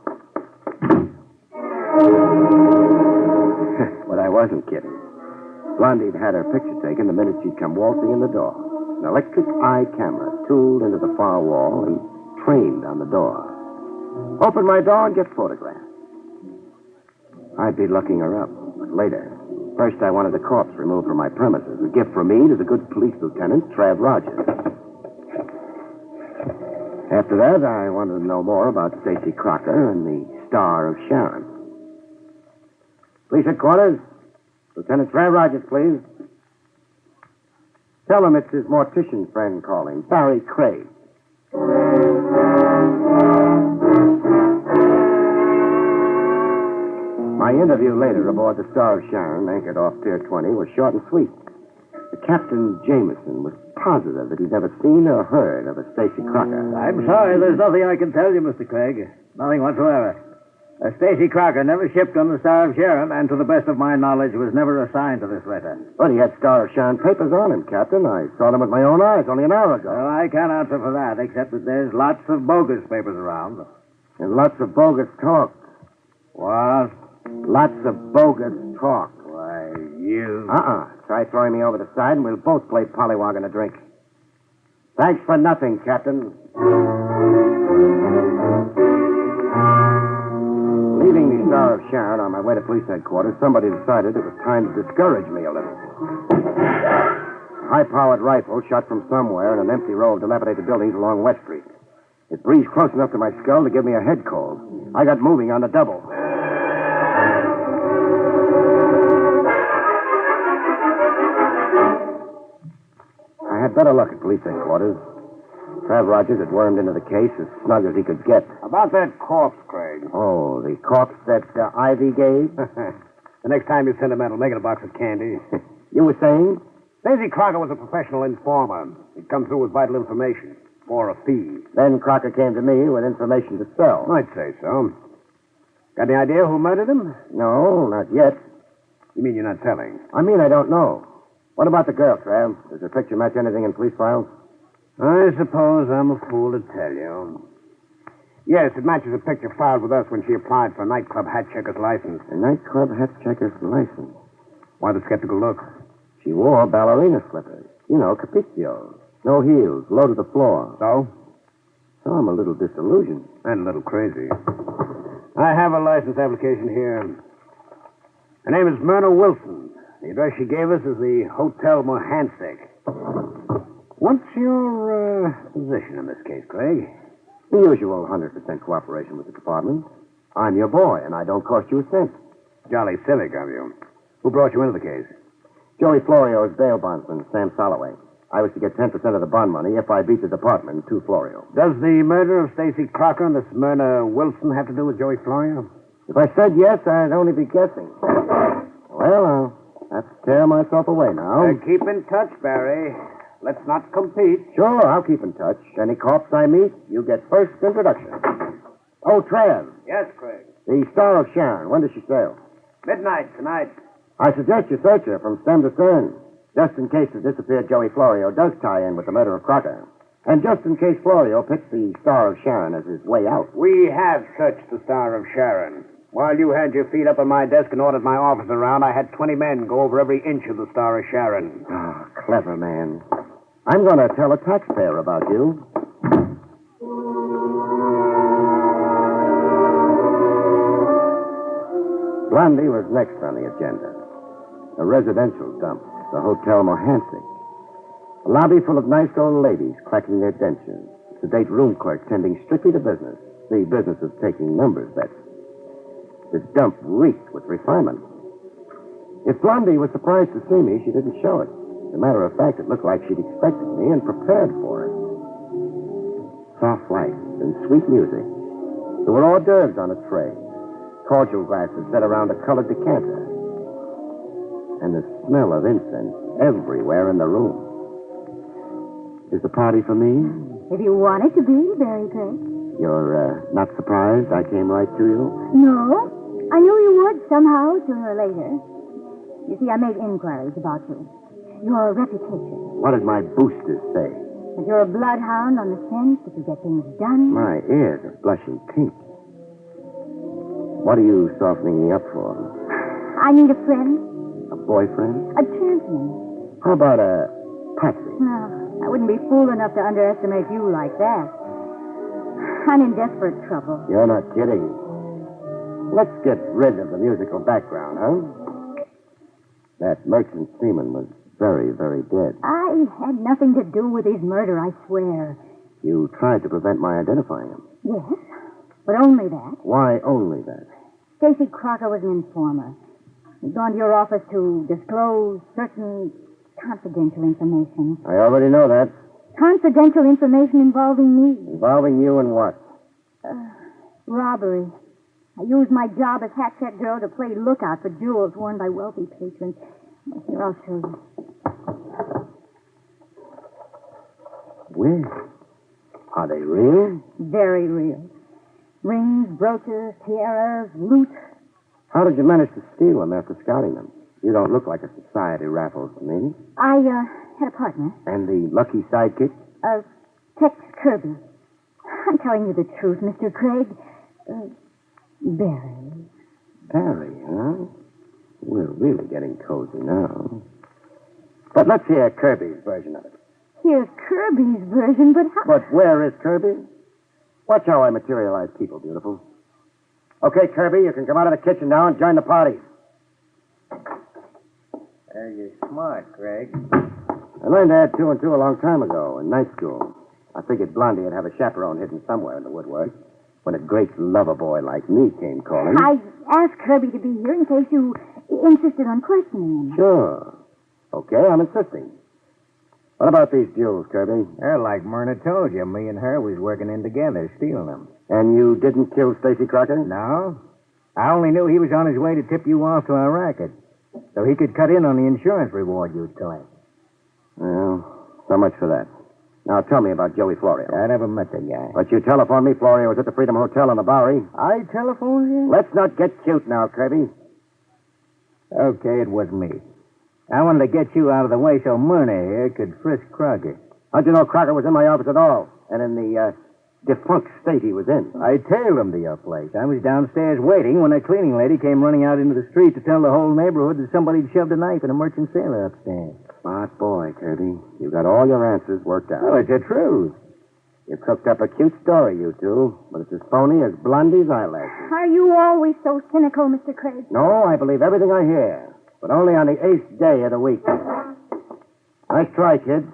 But I wasn't kidding. Blondie'd had her picture taken the minute she'd come waltzing in the door. An electric eye camera tooled into the far wall and trained on the door. Open my door and get photographed. I'd be looking her up, but later. First, I wanted the corpse removed from my premises. A gift from me to the good police lieutenant, Trav Rogers. After that, I wanted to know more about Stacy Crocker and the Star of Sharon. Police headquarters. Lieutenant Trav Rogers, please. Tell him it's his mortician friend calling, Barrie Craig. My interview later aboard the Star of Sharon, anchored off Pier 20, was short and sweet. The Captain Jameson was positive that he'd never seen or heard of a Stacy Crocker. I'm sorry, there's nothing I can tell you, Mr. Craig. Nothing whatsoever. Stacy Crocker never shipped on the Star of Sharon, and to the best of my knowledge, was never assigned to this letter. But he had Star of Sharon papers on him, Captain. I saw them with my own eyes only an hour ago. Well, I can't answer for that, except that there's lots of bogus papers around. And lots of bogus talk. What? Lots of bogus talk. Why, you... Try throwing me over the side, and we'll both play pollywog and a drink. Thanks for nothing, Captain. Leaving the Star of Sharon on my way to police headquarters, somebody decided it was time to discourage me a little. A high-powered rifle shot from somewhere in an empty row of dilapidated buildings along West Street. It breezed close enough to my skull to give me a head cold. I got moving on the double. I had better look at police headquarters. Trav Rogers had wormed into the case as snug as he could get. About that corpse, Craig. Oh, the corpse that Ivy gave? The next time you send a man, I'll make it a box of candy. You were saying? Stacy Crocker was a professional informer. He'd come through with vital information for a fee. Then Crocker came to me with information to sell. I'd say so. Got any idea who murdered him? No, not yet. You mean you're not telling? I mean I don't know. What about the girl, Trav? Does her picture match anything in police files? I suppose I'm a fool to tell you. Yes, it matches a picture filed with us when she applied for a nightclub hat checker's license. A nightclub hat checker's license? Why the skeptical look? She wore ballerina slippers. You know, capriccios. No heels, low to the floor. So? So I'm a little disillusioned. And a little crazy. I have a license application here. Her name is Myrna Wilson. The address she gave us is the Hotel Mohansek. What's your position in this case, Craig? The usual 100% cooperation with the department. I'm your boy, and I don't cost you a cent. Jolly civic of you. Who brought you into the case? Joey Florio's bail bondsman, Sam Soloway. I was to get 10% of the bond money if I beat the department to Florio. Does the murder of Stacy Crocker and this Myrna Wilson have to do with Joey Florio? If I said yes, I'd only be guessing. Well, I'll have to tear myself away now. Keep in touch, Barry. Let's not compete. Sure, I'll keep in touch. Any cops I meet, you get first introduction. Oh, Trav. Yes, Craig. The Star of Sharon. When does she sail? Midnight tonight. I suggest you search her from stem to stern, just in case the disappeared Joey Florio does tie in with the murder of Crocker. And just in case Florio picks the Star of Sharon as his way out. We have searched the Star of Sharon. While you had your feet up on my desk and ordered my office around, I had 20 men go over every inch of the Star of Sharon. Ah, clever man. I'm going to tell a taxpayer about you. Blondie was next on the agenda. A residential dump, the Hotel Mohansick. A lobby full of nice old ladies clacking their dentures. A sedate room clerk tending strictly to business, the business of taking numbers bets. This dump reeked with refinement. If Blondie was surprised to see me, she didn't show it. As a matter of fact, it looked like she'd expected me and prepared for it. Soft lights and sweet music. There were hors d'oeuvres on a tray. Cordial glasses set around a colored decanter. And the smell of incense everywhere in the room. Is the party for me? If you want it to be, Barrie Craig. You're not surprised I came right to you? No. I knew you would somehow, sooner or later. You see, I made inquiries about you. Your reputation. What did my boosters say? That you're a bloodhound on the scent, that you get things done. My ears are blushing pink. What are you softening me up for? I need a friend. A boyfriend? A champion. How about a patsy? No, I wouldn't be fool enough to underestimate you like that. I'm in desperate trouble. You're not kidding. Let's get rid of the musical background, huh? That merchant seaman was very, very dead. I had nothing to do with his murder, I swear. You tried to prevent my identifying him. Yes, but only that. Why only that? Stacy Crocker was an informer. He'd gone to your office to disclose certain confidential information. I already know that. Confidential information involving me. Involving you in what? Robbery. I used my job as hat check girl to play lookout for jewels worn by wealthy patrons. Here, I'll show you. Where? Are they real? Very real. Rings, brooches, tiaras, loot. How did you manage to steal them after scouting them? You don't look like a society raffles to me. I had a partner. And the lucky sidekick? Tex Kirby. I'm telling you the truth, Mr. Craig. Barry. Barry, huh? We're really getting cozy now. But let's hear Kirby's version of it. Here's Kirby's version, but how... But where is Kirby? Watch how I materialize people, beautiful. Okay, Kirby, you can come out of the kitchen now and join the party. You're smart, Craig. I learned to add 2 and 2 a long time ago in night school. I figured Blondie would have a chaperone hidden somewhere in the woodwork when a great lover boy like me came calling. I asked Kirby to be here in case you insisted on questioning him. Sure. Okay, I'm insisting. What about these jewels, Kirby? They're like Myrna told you. Me and her was working in together, stealing them. And you didn't kill Stacy Crocker? No. I only knew he was on his way to tip you off to our racket, so he could cut in on the insurance reward you'd collect. Well, so much for that. Now tell me about Joey Florio. I never met the guy. But you telephoned me Florio was at the Freedom Hotel on the Bowery. I telephoned you? Let's not get cute now, Kirby. Okay, it was me. I wanted to get you out of the way so Myrna here could frisk Crocker. How'd you know Crocker was in my office at all? And in the defunct state he was in? I tailed him to your place. I was downstairs waiting when a cleaning lady came running out into the street to tell the whole neighborhood that somebody'd shoved a knife in a merchant sailor upstairs. Smart boy, Kirby. You got all your answers worked out. Well, it's the truth. You cooked up a cute story, you two, but it's as phony as Blondie's eyelashes. Are you always so cynical, Mr. Craig? No, I believe everything I hear, but only on the 8th day of the week. Nice try, kids.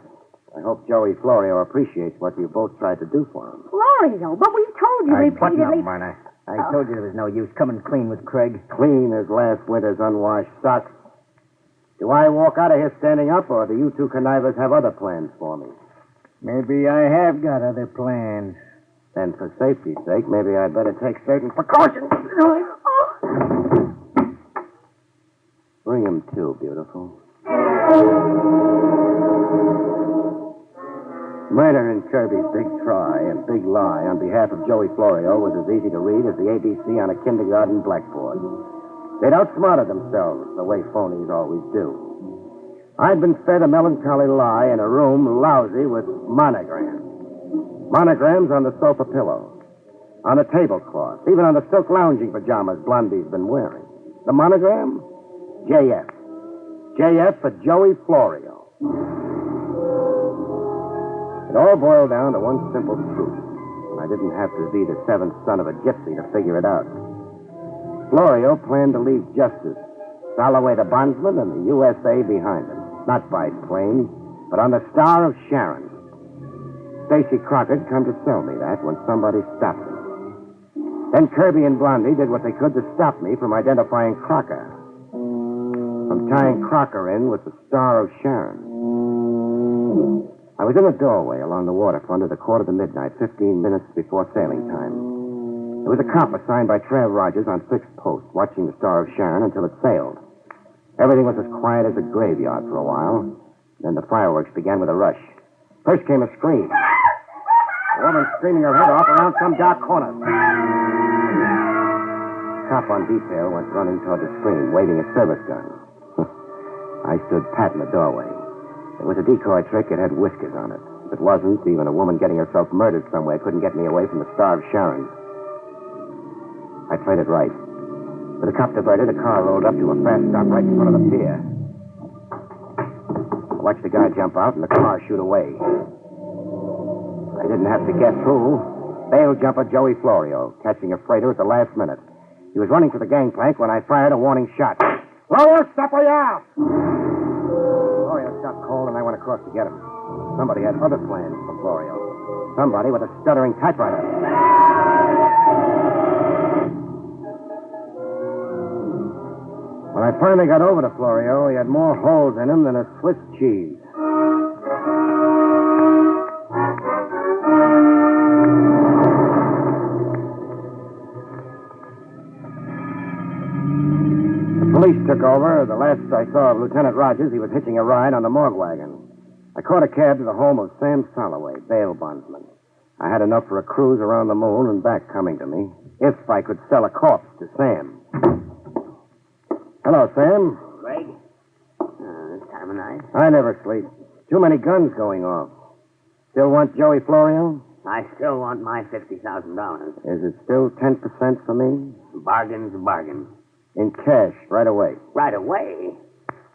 I hope Joey Florio appreciates what you both tried to do for him. Florio, but we've told you repeatedly... Button up, Myrna. I told you there was no use coming clean with Craig. Clean as last winter's unwashed socks. Do I walk out of here standing up, or do you two connivers have other plans for me? Maybe I have got other plans. Then for safety's sake, maybe I'd better take certain precautions. Bring him to, beautiful. Murder in Kirby's big try and big lie on behalf of Joey Florio was as easy to read as the ABC on a kindergarten blackboard. They'd outsmarted themselves the way phonies always do. I'd been fed a melancholy lie in a room lousy with monograms. Monograms on the sofa pillow, on the tablecloth, even on the silk lounging pajamas Blondie's been wearing. The monogram? JF. JF for Joey Florio. It all boiled down to one simple truth. I didn't have to be the seventh son of a gypsy to figure it out. Florio planned to leave justice, Salloway the bondsman, and the USA behind him. Not by plane, but on the Star of Sharon. Stacy Crockett come to tell me that when somebody stopped him. Then Kirby and Blondie did what they could to stop me from identifying Crocker. From tying Crocker in with the Star of Sharon. I was in a doorway along the waterfront at 1:45, 15 minutes before sailing time. There was a cop assigned by Trav Rogers on fixed post, watching the Star of Sharon until it sailed. Everything was as quiet as a graveyard for a while. Then the fireworks began with a rush. First came a scream. A woman screaming her head off around some dark corner. Cop on detail went running toward the screen, waving a service gun. I stood pat in the doorway. It was a decoy trick. It had whiskers on it. If it wasn't, even a woman getting herself murdered somewhere couldn't get me away from the Star of Sharon. I played it right. With the cop diverted, a car rolled up to a fast stop right in front of the pier. I watched the guy jump out and the car shoot away. I didn't have to guess who. Bail jumper Joey Florio, catching a freighter at the last minute. He was running for the gangplank when I fired a warning shot. Florio, stop where you are! Florio stopped cold and I went across to get him. Somebody had other plans for Florio. Somebody with a stuttering typewriter. When I finally got over to Florio, he had more holes in him than a Swiss cheese. The police took over. The last I saw of Lieutenant Rogers, he was hitching a ride on the morgue wagon. I caught a cab to the home of Sam Salloway, bail bondsman. I had enough for a cruise around the moon and back coming to me, if I could sell a corpse to Sam. Hello, Sam. Craig? This time of night? I never sleep. Too many guns going off. Still want Joey Florio? I still want my $50,000. Is it still 10% for me? Bargain's a bargain. In cash, right away. Right away?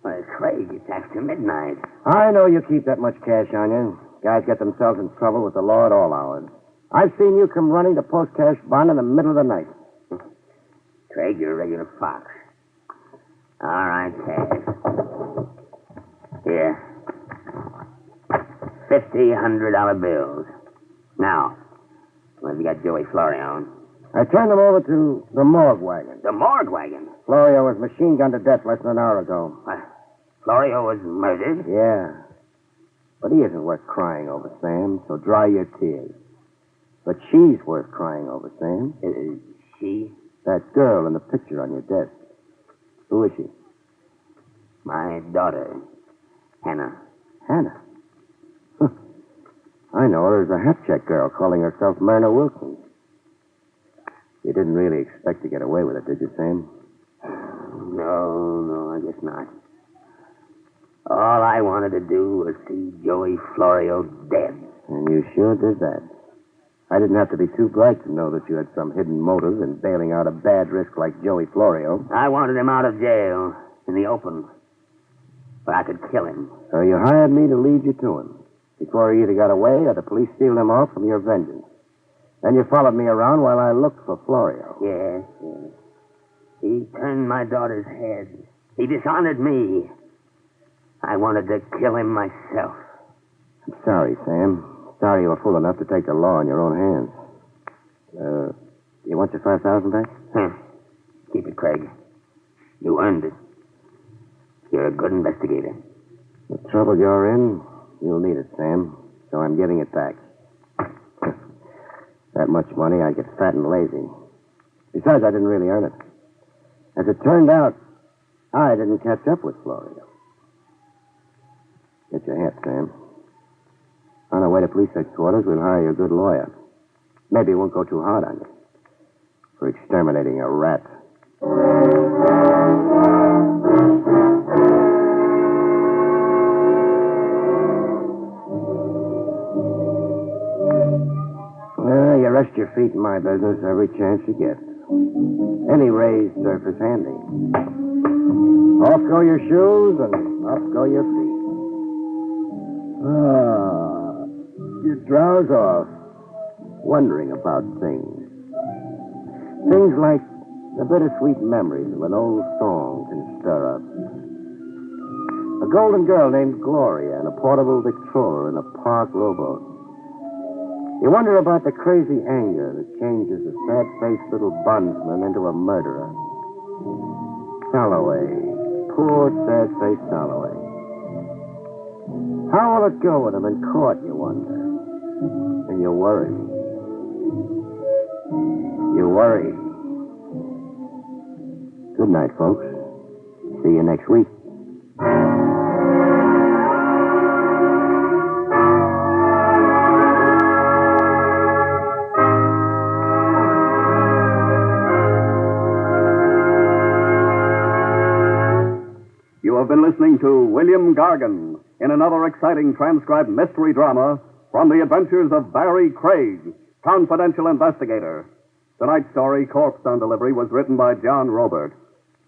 Well, Craig, it's after midnight. I know you keep that much cash on you. Guys get themselves in trouble with the law at all hours. I've seen you come running to post cash bond in the middle of the night. Craig, you're a regular fox. All right, cash. Here. $100 bills. Now, what have you got Joey Florio on? I turned him over to the morgue wagon. The morgue wagon? Florio was machine gunned to death less than an hour ago. Florio was murdered? Yeah. But he isn't worth crying over, Sam, so dry your tears. But she's worth crying over, Sam. She? That girl in the picture on your desk. Who is she? My daughter, Hannah. Hannah? I know her as a hat-check girl calling herself Myrna Wilson. You didn't really expect to get away with it, did you, Sam? No, I guess not. All I wanted to do was see Joey Florio dead. And you sure did that. I didn't have to be too bright to know that you had some hidden motive in bailing out a bad risk like Joey Florio. I wanted him out of jail, in the open, where I could kill him. So you hired me to lead you to him, before he either got away or the police sealed him off from your vengeance. Then you followed me around while I looked for Florio. Yes. He turned my daughter's head. He dishonored me. I wanted to kill him myself. I'm sorry, Sam. Sorry you were fool enough to take the law in your own hands. You want your $5,000 back? Keep it, Craig. You earned it. You're a good investigator. The trouble you're in, you'll need it, Sam. So I'm giving it back. That much money, I get fat and lazy. Besides, I didn't really earn it. As it turned out, I didn't catch up with Florio. Get your hat, Sam. On our way to police headquarters, we'll hire you a good lawyer. Maybe it won't go too hard on you for exterminating a rat. You rest your feet in my business every chance you get. Any raised surface handy. Off go your shoes and up go your feet. You drowse off, wondering about things. Things like the bittersweet memories of an old song can stir up. A golden girl named Gloria and a portable Victrola in a park rowboat. You wonder about the crazy anger that changes a sad-faced little bondsman into a murderer. Salloway. Poor, sad-faced Salloway. How will it go with him in court, you wonder? And you worry. You worry. Good night, folks. See you next week. You have been listening to William Gargan in another exciting transcribed mystery drama from the adventures of Barrie Craig, confidential investigator. Tonight's story, Corpse on Delivery, was written by John Robert.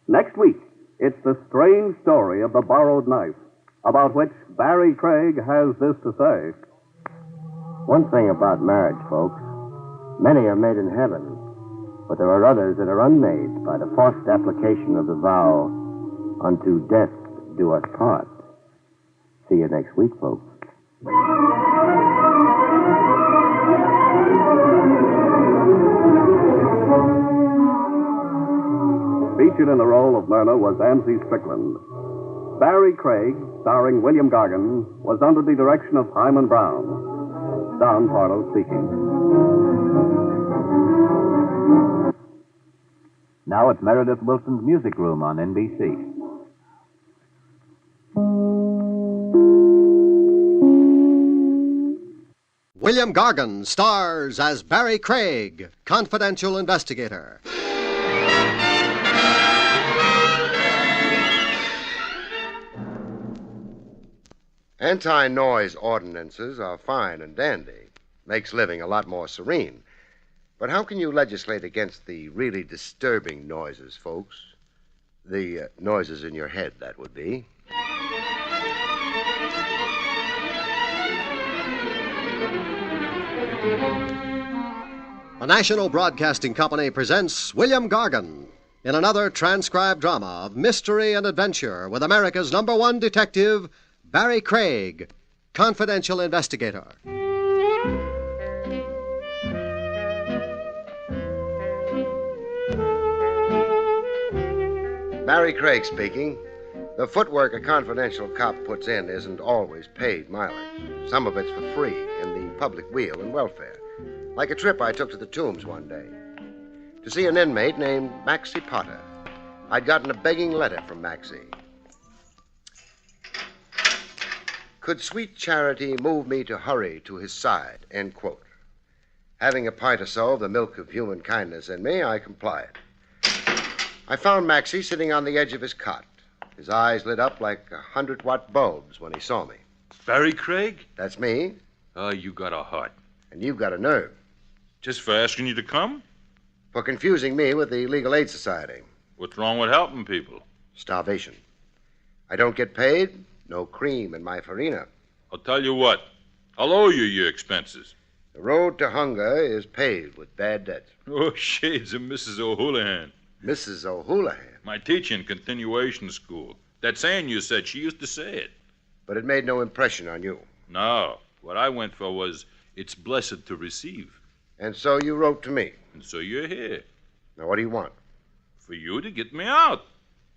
Next week, it's the strange story of the borrowed knife, about which Barrie Craig has this to say. One thing about marriage, folks. Many are made in heaven, but there are others that are unmade by the forced application of the vow, unto death do us part. See you next week, folks. Featured in the role of Myrna was Ansie Strickland. Barrie Craig, starring William Gargan, was under the direction of Hyman Brown. Don Pardo speaking. Now it's Meredith Wilson's Music Room on NBC. William Gargan stars as Barrie Craig, confidential investigator. Anti-noise ordinances are fine and dandy. Makes living a lot more serene. But how can you legislate against the really disturbing noises, folks? The noises in your head, that would be. The National Broadcasting Company presents William Gargan in another transcribed drama of mystery and adventure with America's #1 detective, Barrie Craig, confidential investigator. Barrie Craig speaking. The footwork a confidential cop puts in isn't always paid mileage. Some of it's for free in the public weal and welfare. Like a trip I took to the Tombs one day to see an inmate named Maxie Potter. I'd gotten a begging letter from Maxie. Could sweet charity move me to hurry to his side, end quote. Having a pint or so of the milk of human kindness in me, I complied. I found Maxie sitting on the edge of his cot. His eyes lit up like 100-watt bulbs when he saw me. Barrie Craig? That's me. Oh, you got a heart. And you've got a nerve. Just for asking you to come? For confusing me with the Legal Aid Society. What's wrong with helping people? Starvation. I don't get paid. No cream in my farina. I'll tell you what. I'll owe you your expenses. The road to hunger is paved with bad debts. Oh, shades of Mrs. O'Houlihan. Mrs. O'Houlihan? My teacher in continuation school. That saying you said, she used to say it. But it made no impression on you. No. What I went for was, it's blessed to receive. And so you wrote to me. And so you're here. Now, what do you want? For you to get me out.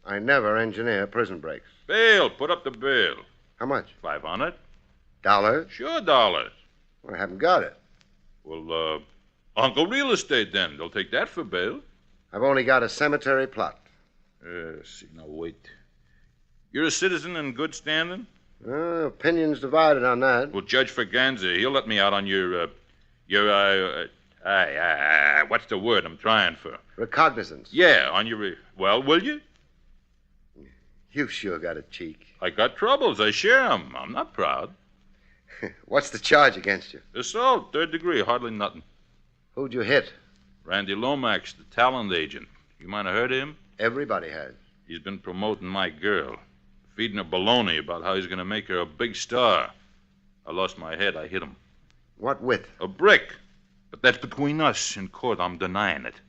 I never engineer prison breaks. Bail. Put up the bill. How much? $500. Dollars? Sure, dollars. Well, I haven't got it. Well, Uncle Real Estate, then. They'll take that for bail. I've only got a cemetery plot. See, now, wait. You're a citizen in good standing? Opinions divided on that. Well, Judge Ferganza, he'll let me out on what's the word I'm trying for? Recognizance. Yeah, on your... Well, will you? You've sure got a cheek. I got troubles. I share 'em. I'm not proud. What's the charge against you? Assault, 3rd degree, hardly nothing. Who'd you hit? Randy Lomax, the talent agent. You might have heard of him? Everybody has. He's been promoting my girl, feeding her baloney about how he's going to make her a big star. I lost my head. I hit him. What with? A brick. But that's between us. In court, I'm denying it.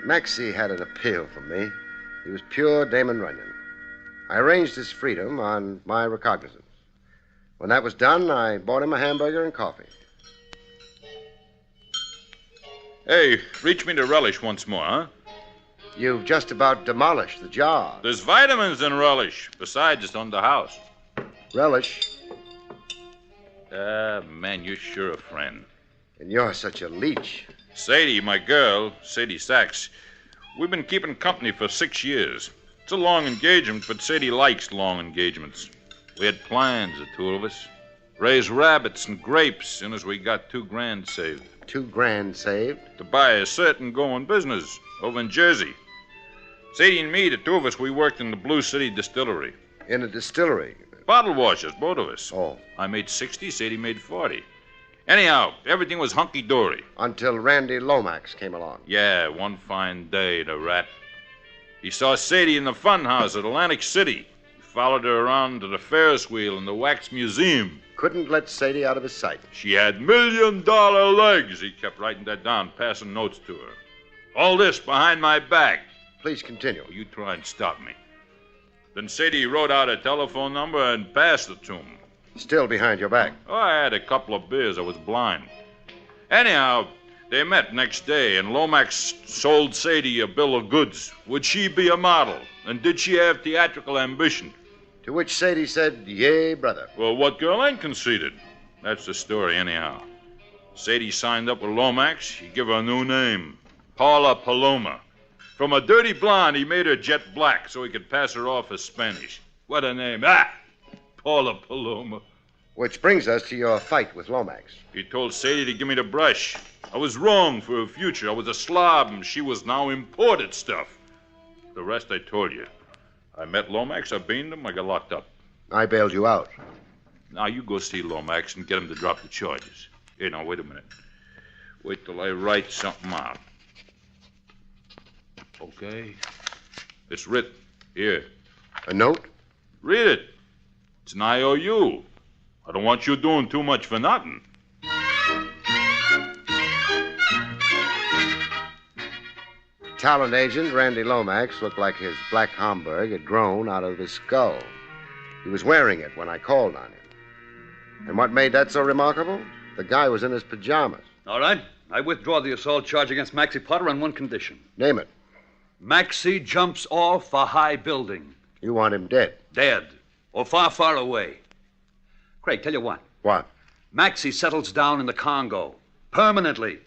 Maxie had an appeal for me. He was pure Damon Runyon. I arranged his freedom on my recognizance. When that was done, I bought him a hamburger and coffee. Hey, reach me the relish once more, huh? You've just about demolished the job. There's vitamins in relish. Besides, it's on the house. Relish? Man, you're sure a friend. And you're such a leech. Sadie, my girl, Sadie Sachs, we've been keeping company for 6 years. It's a long engagement, but Sadie likes long engagements. We had plans, the two of us. Raise rabbits and grapes soon as we got $2,000 saved. $2,000 saved? To buy a certain going business over in Jersey. Sadie and me, the two of us, we worked in the Blue City distillery. In a distillery? Bottle washers, both of us. Oh. I made 60, Sadie made 40. Anyhow, everything was hunky-dory. Until Randy Lomax came along. Yeah, one fine day, the rat. He saw Sadie in the fun house at Atlantic City. He followed her around to the Ferris wheel in the Wax Museum. Couldn't let Sadie out of his sight. She had $1 million legs. He kept writing that down, passing notes to her. All this behind my back. Please continue. You try and stop me. Then Sadie wrote out a telephone number and passed it to him. Still behind your back? Oh, I had a couple of beers. I was blind. Anyhow, they met next day, and Lomax sold Sadie a bill of goods. Would she be a model? And did she have theatrical ambition? To which Sadie said, yay, brother. Well, what girl ain't conceited? That's the story, anyhow. Sadie signed up with Lomax. He gave her a new name, Paula Paloma. From a dirty blonde, he made her jet black so he could pass her off as Spanish. What a name. Paula Paloma. Which brings us to your fight with Lomax. He told Sadie to give me the brush. I was wrong for her future. I was a slob, and she was now imported stuff. The rest I told you. I met Lomax, I beaned him, I got locked up. I bailed you out. Now you go see Lomax and get him to drop the charges. Here, now, wait a minute. Wait till I write something out. Okay. It's written. Here. A note? Read it. It's an IOU. I don't want you doing too much for nothing. Talent agent Randy Lomax looked like his black Homburg had grown out of his skull. He was wearing it when I called on him. And what made that so remarkable? The guy was in his pajamas. All right. I withdraw the assault charge against Maxie Potter on one condition. Name it. Maxie jumps off a high building. You want him dead? Dead. Or far, far away. Craig, tell you what. What? Maxie settles down in the Congo. Permanently.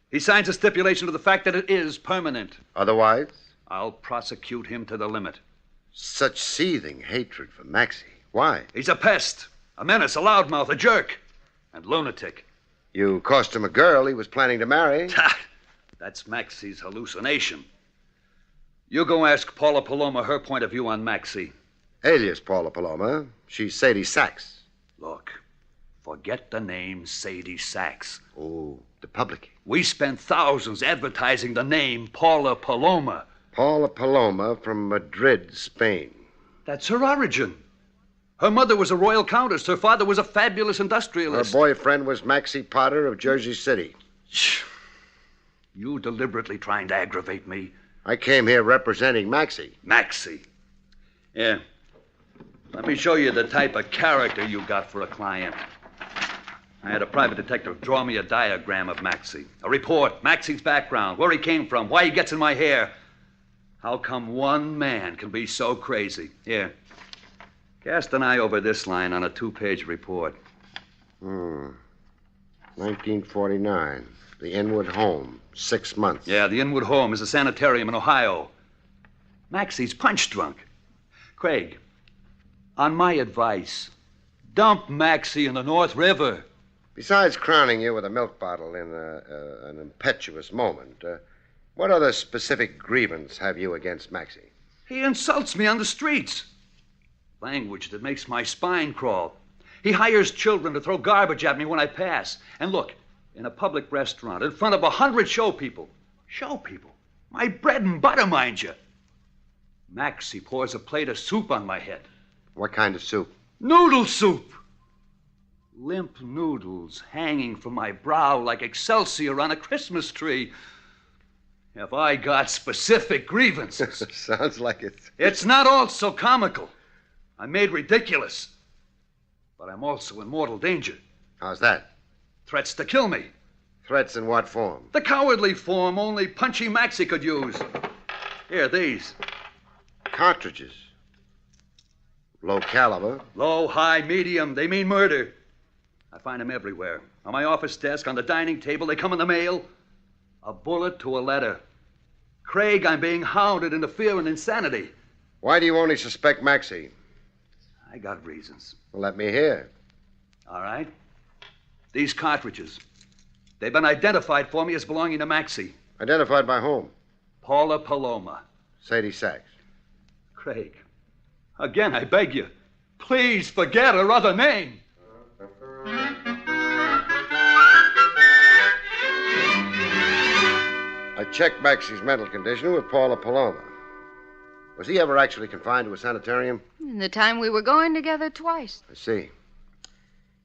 He signs a stipulation to the fact that it is permanent. Otherwise? I'll prosecute him to the limit. Such seething hatred for Maxie. Why? He's a pest, a menace, a loudmouth, a jerk, and lunatic. You cost him a girl he was planning to marry. That's Maxie's hallucination. You go ask Paula Paloma her point of view on Maxie. Alias Paula Paloma. She's Sadie Sachs. Look, forget the name Sadie Sachs. Oh, the public. We spent thousands advertising the name Paula Paloma. Paula Paloma from Madrid, Spain. That's her origin. Her mother was a royal countess. Her father was a fabulous industrialist. Her boyfriend was Maxie Potter of Jersey City. Shh. You deliberately trying to aggravate me. I came here representing Maxie. Maxie. Yeah. Let me show you the type of character you got for a client. I had a private detective draw me a diagram of Maxie. A report, Maxie's background, where he came from, why he gets in my hair. How come one man can be so crazy? Here, cast an eye over this line on a 2-page report. 1949. The Inwood Home. 6 months. Yeah, the Inwood Home is a sanitarium in Ohio. Maxie's punch drunk. Craig, on my advice, dump Maxie in the North River. Besides crowning you with a milk bottle in an impetuous moment, what other specific grievance have you against Maxie? He insults me on the streets. Language that makes my spine crawl. He hires children to throw garbage at me when I pass. And look, in a public restaurant, in front of 100 show people. Show people? My bread and butter, mind you. Maxie pours a plate of soup on my head. What kind of soup? Noodle soup. Limp noodles hanging from my brow like excelsior on a Christmas tree. Have I got specific grievances? Sounds like it's... It's not all so comical. I'm made ridiculous. But I'm also in mortal danger. How's that? Threats to kill me. Threats in what form? The cowardly form only Punchy Maxie could use. Here, these. Cartridges. Low caliber. Low, high, medium. They mean murder. I find them everywhere. On my office desk, on the dining table. They come in the mail. A bullet to a letter. Craig, I'm being hounded into fear and insanity. Why do you only suspect Maxie? I got reasons. Well, let me hear. All right. These cartridges. They've been identified for me as belonging to Maxie. Identified by whom? Paula Paloma. Sadie Sachs. Craig, again, I beg you, please forget her other name. I checked Maxie's mental condition with Paula Paloma. Was he ever actually confined to a sanitarium? In the time we were going together twice. I see.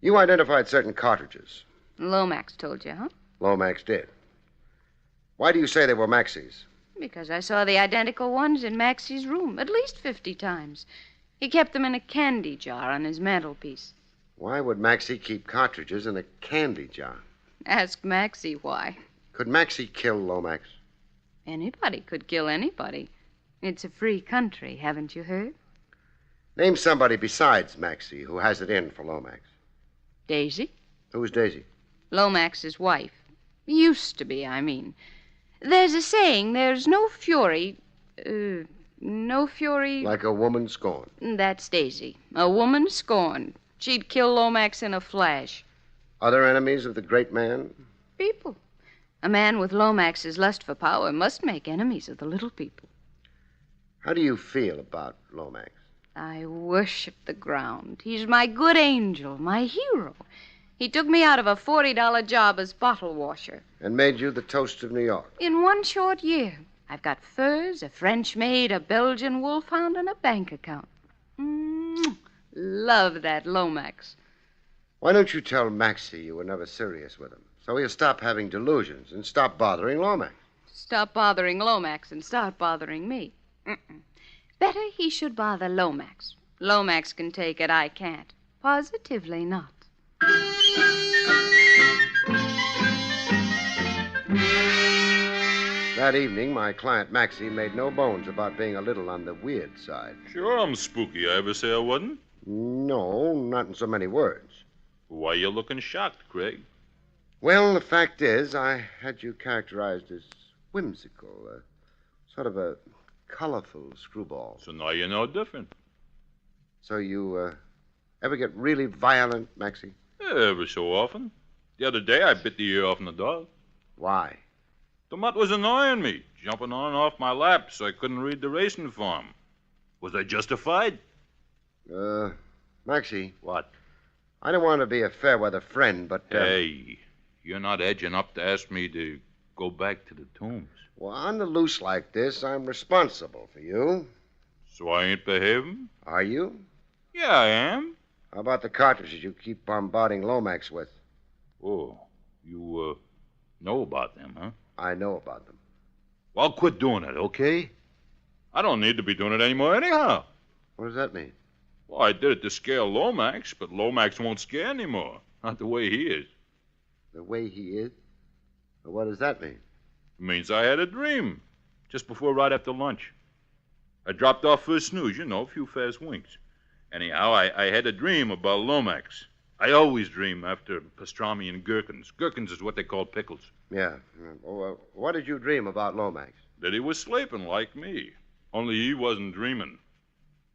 You identified certain cartridges. Lomax told you, huh? Lomax did. Why do you say they were Maxie's? Because I saw the identical ones in Maxie's room at least 50 times. He kept them in a candy jar on his mantelpiece. Why would Maxie keep cartridges in a candy jar? Ask Maxie why. Could Maxie kill Lomax? Anybody could kill anybody. It's a free country, haven't you heard? Name somebody besides Maxie who has it in for Lomax. Daisy? Who's Daisy? Lomax's wife. Used to be, I mean. There's a saying, there's no fury... no fury... Like a woman scorned. That's Daisy. A woman scorned. She'd kill Lomax in a flash. Other enemies of the great man? People. A man with Lomax's lust for power must make enemies of the little people. How do you feel about Lomax? I worship the ground. He's my good angel, my hero. He took me out of a $40 job as bottle washer. And made you the toast of New York. In one short year, I've got furs, a French maid, a Belgian wolfhound, and a bank account. Love that Lomax. Why don't you tell Maxie you were never serious with him, so he'll stop having delusions and stop bothering Lomax? Stop bothering Lomax and start bothering me. Better he should bother Lomax. Lomax can take it, I can't. Positively not. That evening, my client Maxie made no bones about being a little on the weird side. Sure, I'm spooky. I ever say I wasn't? No, not in so many words. Why you looking shocked, Craig? Well, the fact is, I had you characterized as whimsical, sort of a colorful screwball. So now you know different. So you ever get really violent, Maxie? Ever so often. The other day, I bit the ear off the dog. Why? The mutt was annoying me, jumping on and off my lap so I couldn't read the racing form. Was I justified? Maxie. What? I don't want to be a fair-weather friend, but... Hey, you're not edging up to ask me to go back to the tombs. Well, on the loose like this, I'm responsible for you. So I ain't behaving? Are you? Yeah, I am. How about the cartridges you keep bombarding Lomax with? Oh, you, know about them, huh? I know about them. Well, quit doing it, okay? I don't need to be doing it anymore anyhow. What does that mean? Well, I did it to scare Lomax, but Lomax won't scare anymore. Not the way he is. The way he is? Well, what does that mean? It means I had a dream just before, right after lunch. I dropped off for a snooze, a few fast winks. Anyhow, I had a dream about Lomax. I always dream after pastrami and gherkins. Gherkins is what they call pickles. Yeah. Well, what did you dream about Lomax? That he was sleeping like me. Only he wasn't dreaming.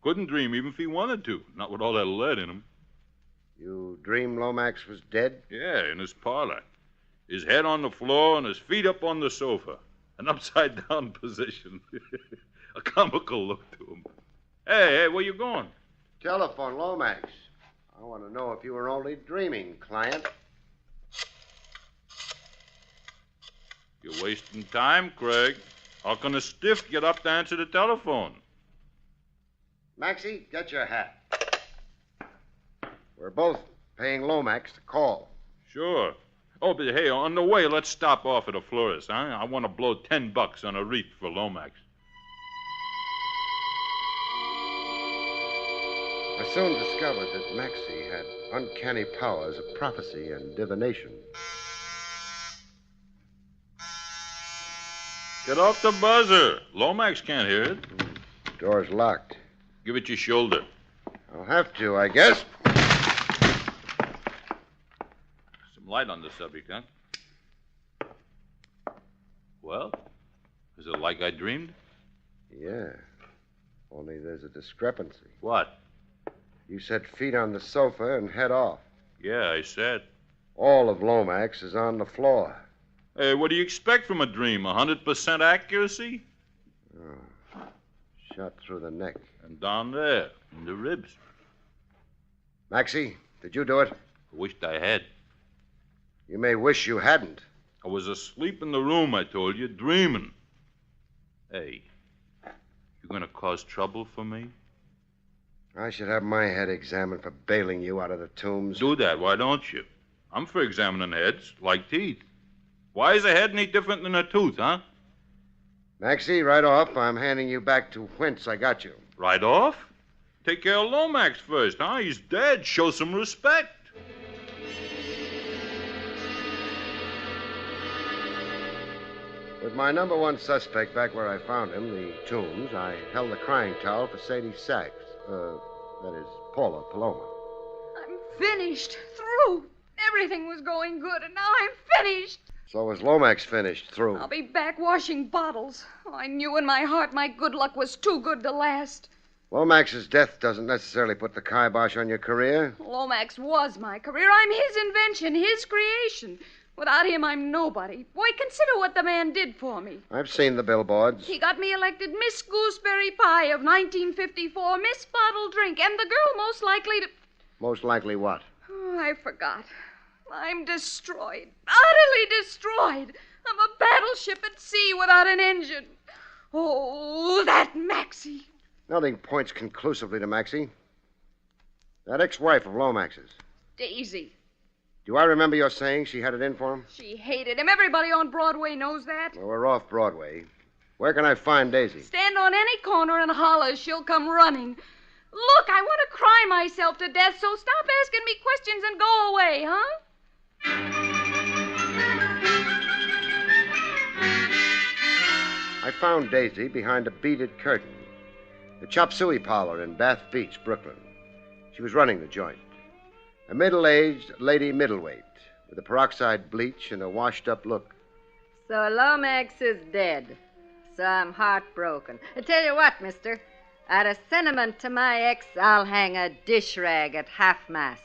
Couldn't dream even if he wanted to. Not with all that lead in him. You dreamed Lomax was dead? Yeah, in his parlor. His head on the floor and his feet up on the sofa. An upside-down position. A comical look to him. Hey, where you going? Telephone, Lomax. I want to know if you were only dreaming, client. You're wasting time, Craig. How can a stiff get up to answer the telephone? Maxie, get your hat. We're both paying Lomax to call. Sure. Oh, but hey, on the way, let's stop off at a florist, huh? I want to blow $10 on a wreath for Lomax. I soon discovered that Maxie had uncanny powers of prophecy and divination. Get off the buzzer. Lomax can't hear it. Door's locked. Give it your shoulder. I'll have to, I guess. Some light on the subject, huh? Well, is it like I dreamed? Yeah. Only there's a discrepancy. What? You said feet on the sofa and head off. Yeah, I said. All of Lomax is on the floor. Hey, what do you expect from a dream? 100% accuracy? Oh. Shot through the neck. And down there, in the ribs. Maxie, did you do it? I wished I had. You may wish you hadn't. I was asleep in the room, I told you, dreaming. Hey, you gonna cause trouble for me? I should have my head examined for bailing you out of the tombs. Do that, why don't you? I'm for examining heads, like teeth. Why is a head any different than a tooth, huh? Maxie, right off, I'm handing you back to whence I got you. Right off? Take care of Lomax first, huh? He's dead. Show some respect. With my number one suspect back where I found him, the tombs, I held the crying towel for Sadie Sachs. That is, Paula Paloma. I'm finished. Through. Everything was going good, and now I'm finished. So was Lomax finished, through. I'll be back washing bottles. Oh, I knew in my heart my good luck was too good to last. Lomax's death doesn't necessarily put the kibosh on your career. Lomax was my career. I'm his invention, his creation. Without him, I'm nobody. Boy, consider what the man did for me. I've seen the billboards. He got me elected Miss Gooseberry Pie of 1954, Miss Bottle Drink, and the girl most likely to... Most likely what? Oh, I forgot. I'm destroyed. Utterly destroyed. I'm a battleship at sea without an engine. Oh, that Maxie. Nothing points conclusively to Maxie. That ex-wife of Lomax's. Daisy. Do I remember your saying she had it in for him? She hated him. Everybody on Broadway knows that. Well, we're off Broadway. Where can I find Daisy? Stand on any corner and holler. She'll come running. Look, I want to cry myself to death, so stop asking me questions and go away, huh? I found Daisy behind a beaded curtain. The Chop Suey parlor in Bath Beach, Brooklyn. She was running the joint. A middle-aged lady middleweight with a peroxide bleach and a washed-up look. So Lomax is dead. So I'm heartbroken. I tell you what, mister. Out of sentiment to my ex, I'll hang a dish rag at half-mast.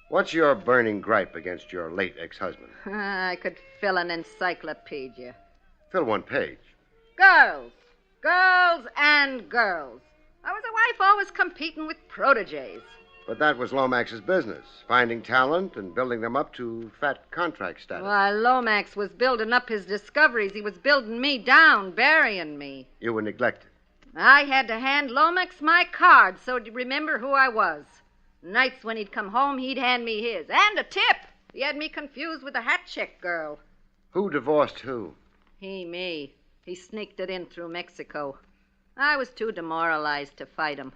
What's your burning gripe against your late ex-husband? I could fill an encyclopedia. Fill one page. Girls. Girls and girls. I was a wife always competing with proteges. But that was Lomax's business, finding talent and building them up to fat contract status. While Lomax was building up his discoveries, he was building me down, burying me. You were neglected. I had to hand Lomax my card so to remember who I was. Nights when he'd come home, he'd hand me his. And a tip. He had me confused with a hat check girl. Who divorced who? Me. He sneaked it in through Mexico. I was too demoralized to fight him.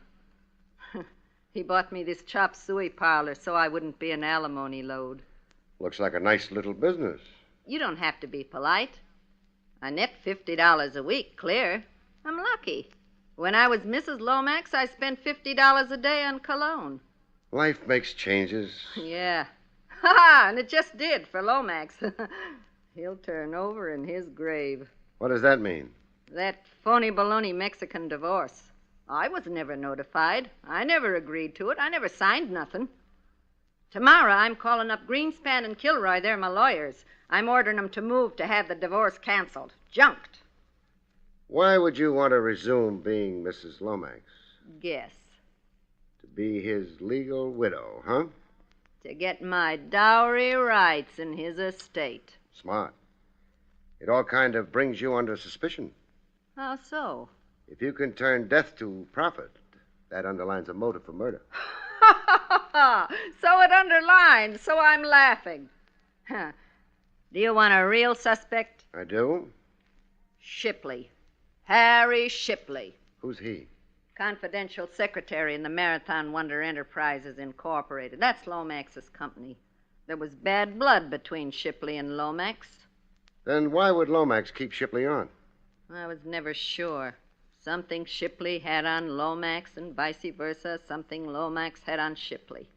He bought me this chop suey parlor so I wouldn't be an alimony load. Looks like a nice little business. You don't have to be polite. I net $50 a week, clear. I'm lucky. When I was Mrs. Lomax, I spent $50 a day on cologne. Life makes changes. Yeah. Ha! And it just did for Lomax. He'll turn over in his grave. What does that mean? That phony baloney Mexican divorce. I was never notified. I never agreed to it. I never signed nothing. Tomorrow I'm calling up Greenspan and Kilroy. They're my lawyers. I'm ordering them to move to have the divorce canceled. Junked. Why would you want to resume being Mrs. Lomax? Guess. To be his legal widow, huh? To get my dowry rights in his estate. Smart. It all kind of brings you under suspicion. How so? If you can turn death to profit, that underlines a motive for murder. So it underlines, so I'm laughing. Huh. Do you want a real suspect? I do? Shipley. Harry Shipley. Who's he? Confidential secretary in the Marathon Wonder Enterprises, Incorporated. That's Lomax's company. There was bad blood between Shipley and Lomax. Then why would Lomax keep Shipley on? I was never sure. Something Shipley had on Lomax and vice versa, something Lomax had on Shipley.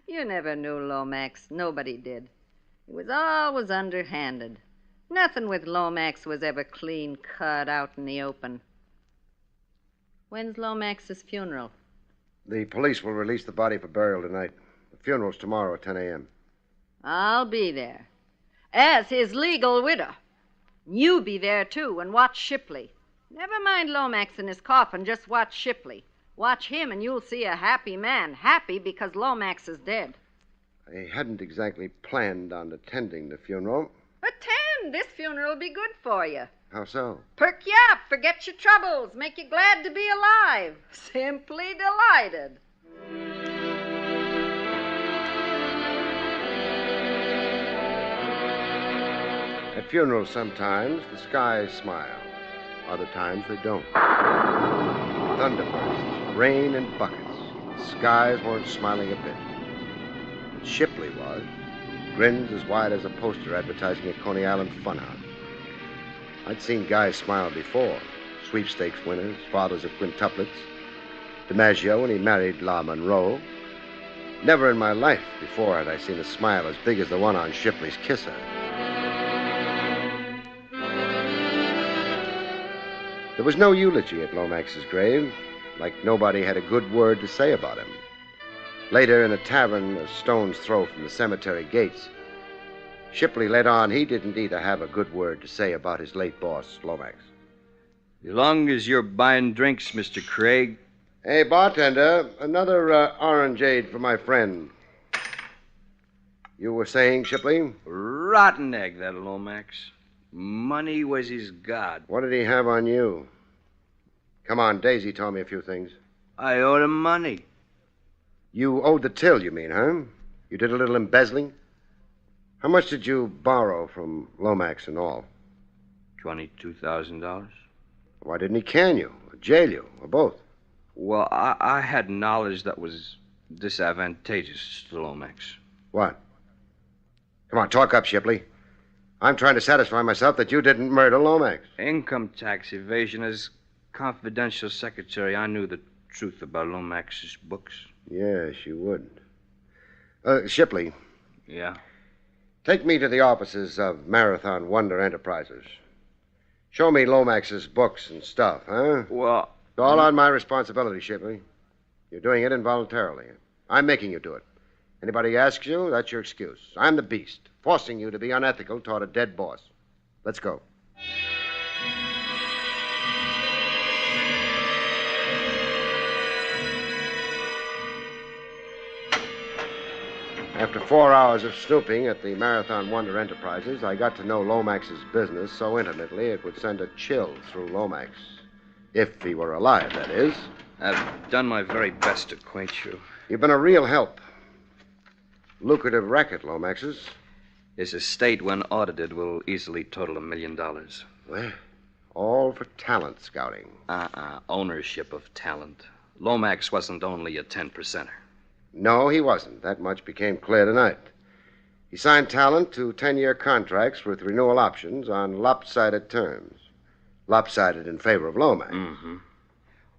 You never knew Lomax. Nobody did. He was always underhanded. Nothing with Lomax was ever clean cut out in the open. When's Lomax's funeral? The police will release the body for burial tonight. The funeral's tomorrow at 10 a.m. I'll be there. As his legal widow. You be there, too, and watch Shipley. Never mind Lomax in his coffin, just watch Shipley. Watch him and you'll see a happy man. Happy because Lomax is dead. I hadn't exactly planned on attending the funeral. Attend! This funeral will be good for you. How so? Perk you up, forget your troubles, make you glad to be alive. Simply delighted. At funerals, sometimes the skies smile. Other times they don't. Thunderbursts, rain in buckets. The skies weren't smiling a bit. But Shipley was. Grins as wide as a poster advertising a Coney Island funhouse. I'd seen guys smile before. Sweepstakes winners, fathers of quintuplets. DiMaggio when he married La Monroe. Never in my life before had I seen a smile as big as the one on Shipley's kisser. There was no eulogy at Lomax's grave, like nobody had a good word to say about him. Later, in a tavern a stone's throw from the cemetery gates, Shipley let on he didn't either have a good word to say about his late boss, Lomax. As long as you're buying drinks, Mr. Craig. Hey, bartender, another orangeade for my friend. You were saying, Shipley? Rotten egg, that Lomax. Money was his god. What did he have on you? Come on, Daisy told me a few things. I owed him money. You owed the till, you mean, huh? You did a little embezzling? How much did you borrow from Lomax and all? $22,000. Why didn't he can you, or jail you, or both? Well, I had knowledge that was disadvantageous to Lomax. What? Come on, talk up, Shipley. I'm trying to satisfy myself that you didn't murder Lomax. Income tax evasion. As confidential secretary, I knew the truth about Lomax's books. Yes, you would. Shipley. Yeah? Take me to the offices of Marathon Wonder Enterprises. Show me Lomax's books and stuff, huh? Well... It's all on my responsibility, Shipley. You're doing it involuntarily. I'm making you do it. Anybody asks you, that's your excuse. I'm the beast, forcing you to be unethical toward a dead boss. Let's go. After 4 hours of snooping at the Marathon Wonder Enterprises, I got to know Lomax's business so intimately it would send a chill through Lomax. If he were alive, that is. I've done my very best to acquaint you. You've been a real help. Lucrative racket, Lomax's. His estate, when audited, will easily total $1 million. Well, all for talent scouting. Ownership of talent. Lomax wasn't only a 10%er. No, he wasn't. That much became clear tonight. He signed Talent to 10-year contracts with renewal options on lopsided terms. Lopsided in favor of Lomax. Mm-hmm.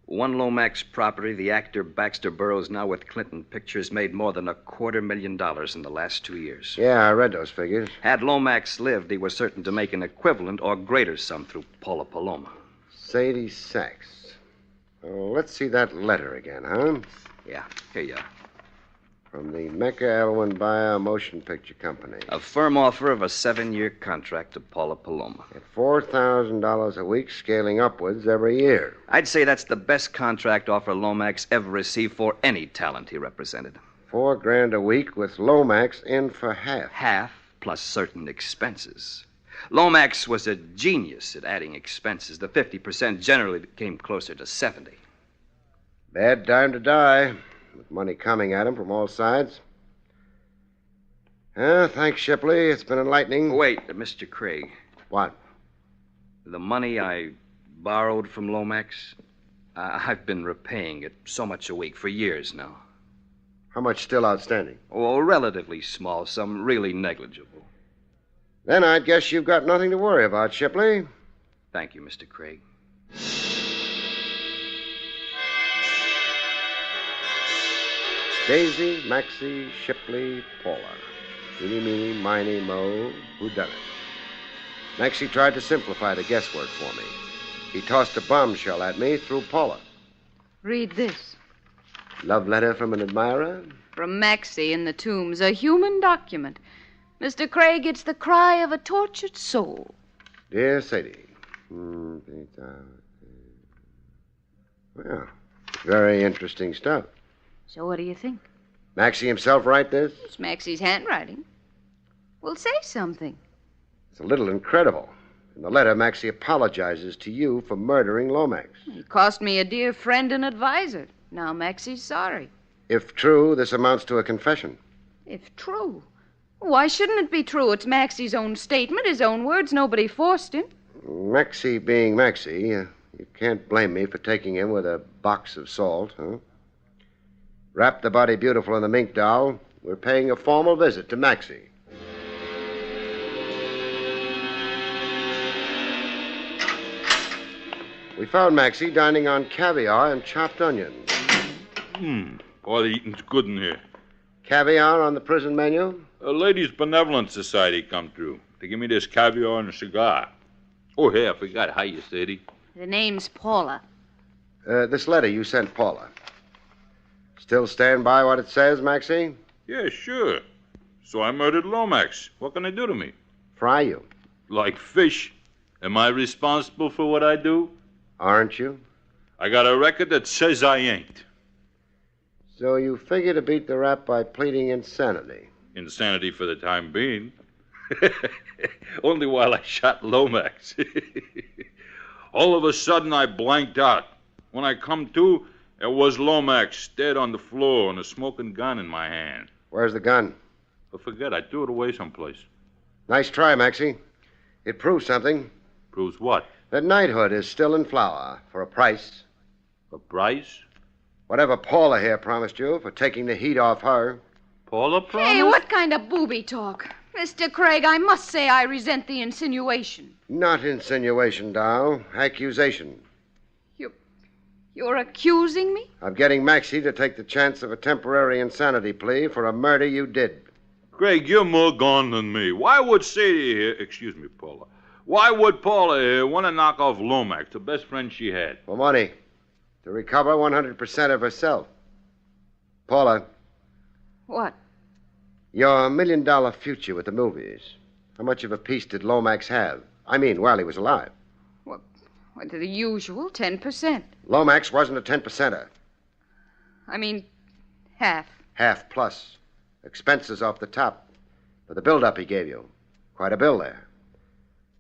One Lomax property, the actor Baxter Burroughs, now with Clinton Pictures, made more than $250,000 in the last 2 years. Yeah, I read those figures. Had Lomax lived, he was certain to make an equivalent or greater sum through Paula Paloma. Sadie Sachs. Well, let's see that letter again, huh? Yeah, here you are. From the Mecca Elwyn Bayer Motion Picture Company. A firm offer of a 7-year contract to Paula Paloma. At $4,000 a week, scaling upwards every year. I'd say that's the best contract offer Lomax ever received for any talent he represented. $4,000 a week with Lomax in for half. Half plus certain expenses. Lomax was a genius at adding expenses. The 50% generally came closer to 70. Bad time to die. With money coming at him from all sides. Thanks, Shipley. It's been enlightening. Wait, Mr. Craig. What? The money I borrowed from Lomax, I've been repaying it so much a week for years now. How much still outstanding? Oh, a relatively small sum, really negligible. Then I'd guess you've got nothing to worry about, Shipley. Thank you, Mr. Craig. Daisy, Maxie, Shipley, Paula. Eeny, meeny, miny, mo, whodunit. Maxie tried to simplify the guesswork for me. He tossed a bombshell at me through Paula. Read this. Love letter from an admirer? From Maxie in the Tombs, a human document. Mr. Craig, it's the cry of a tortured soul. Dear Sadie. Well, very interesting stuff. So what do you think? Maxie himself write this? It's Maxie's handwriting. Well, say something. It's a little incredible. In the letter, Maxie apologizes to you for murdering Lomax. He cost me a dear friend and advisor. Now Maxie's sorry. If true, this amounts to a confession. If true? Why shouldn't it be true? It's Maxie's own statement, his own words. Nobody forced him. Maxie being Maxie, you can't blame me for taking him with a box of salt, huh? Wrap the body beautiful in the mink doll. We're paying a formal visit to Maxie. We found Maxie dining on caviar and chopped onions. All the eating's good in here. Caviar on the prison menu? A Ladies' Benevolent Society come through. They give me this caviar and a cigar. Oh, hey, I forgot. How you, Sadie? The name's Paula. This letter you sent Paula. Still stand by what it says, Maxie? Yeah, sure. So I murdered Lomax. What can they do to me? Fry you. Like fish. Am I responsible for what I do? Aren't you? I got a record that says I ain't. So you figure to beat the rap by pleading insanity? Insanity for the time being. Only while I shot Lomax. All of a sudden, I blanked out. When I come to, it was Lomax dead on the floor and a smoking gun in my hand. Where's the gun? I forget. I threw it away someplace. Nice try, Maxie. It proves something. Proves what? That knighthood is still in flower for a price. A price? Whatever Paula here promised you for taking the heat off her. Paula promised? Hey, what kind of booby talk? Mr. Craig, I must say I resent the insinuation. Not insinuation, doll. Accusation. You're accusing me? Of getting Maxie to take the chance of a temporary insanity plea for a murder you did. Craig, you're more gone than me. Why would Sadie here, excuse me, Paula, why would Paula here want to knock off Lomax, the best friend she had? For money. To recover 100% of herself. Paula. What? Your $1 million future with the movies. How much of a piece did Lomax have? I mean, while he was alive. Well, the usual 10%. Lomax wasn't a 10%er. I mean, half. Half plus. Expenses off the top. For the build-up he gave you. Quite a bill there.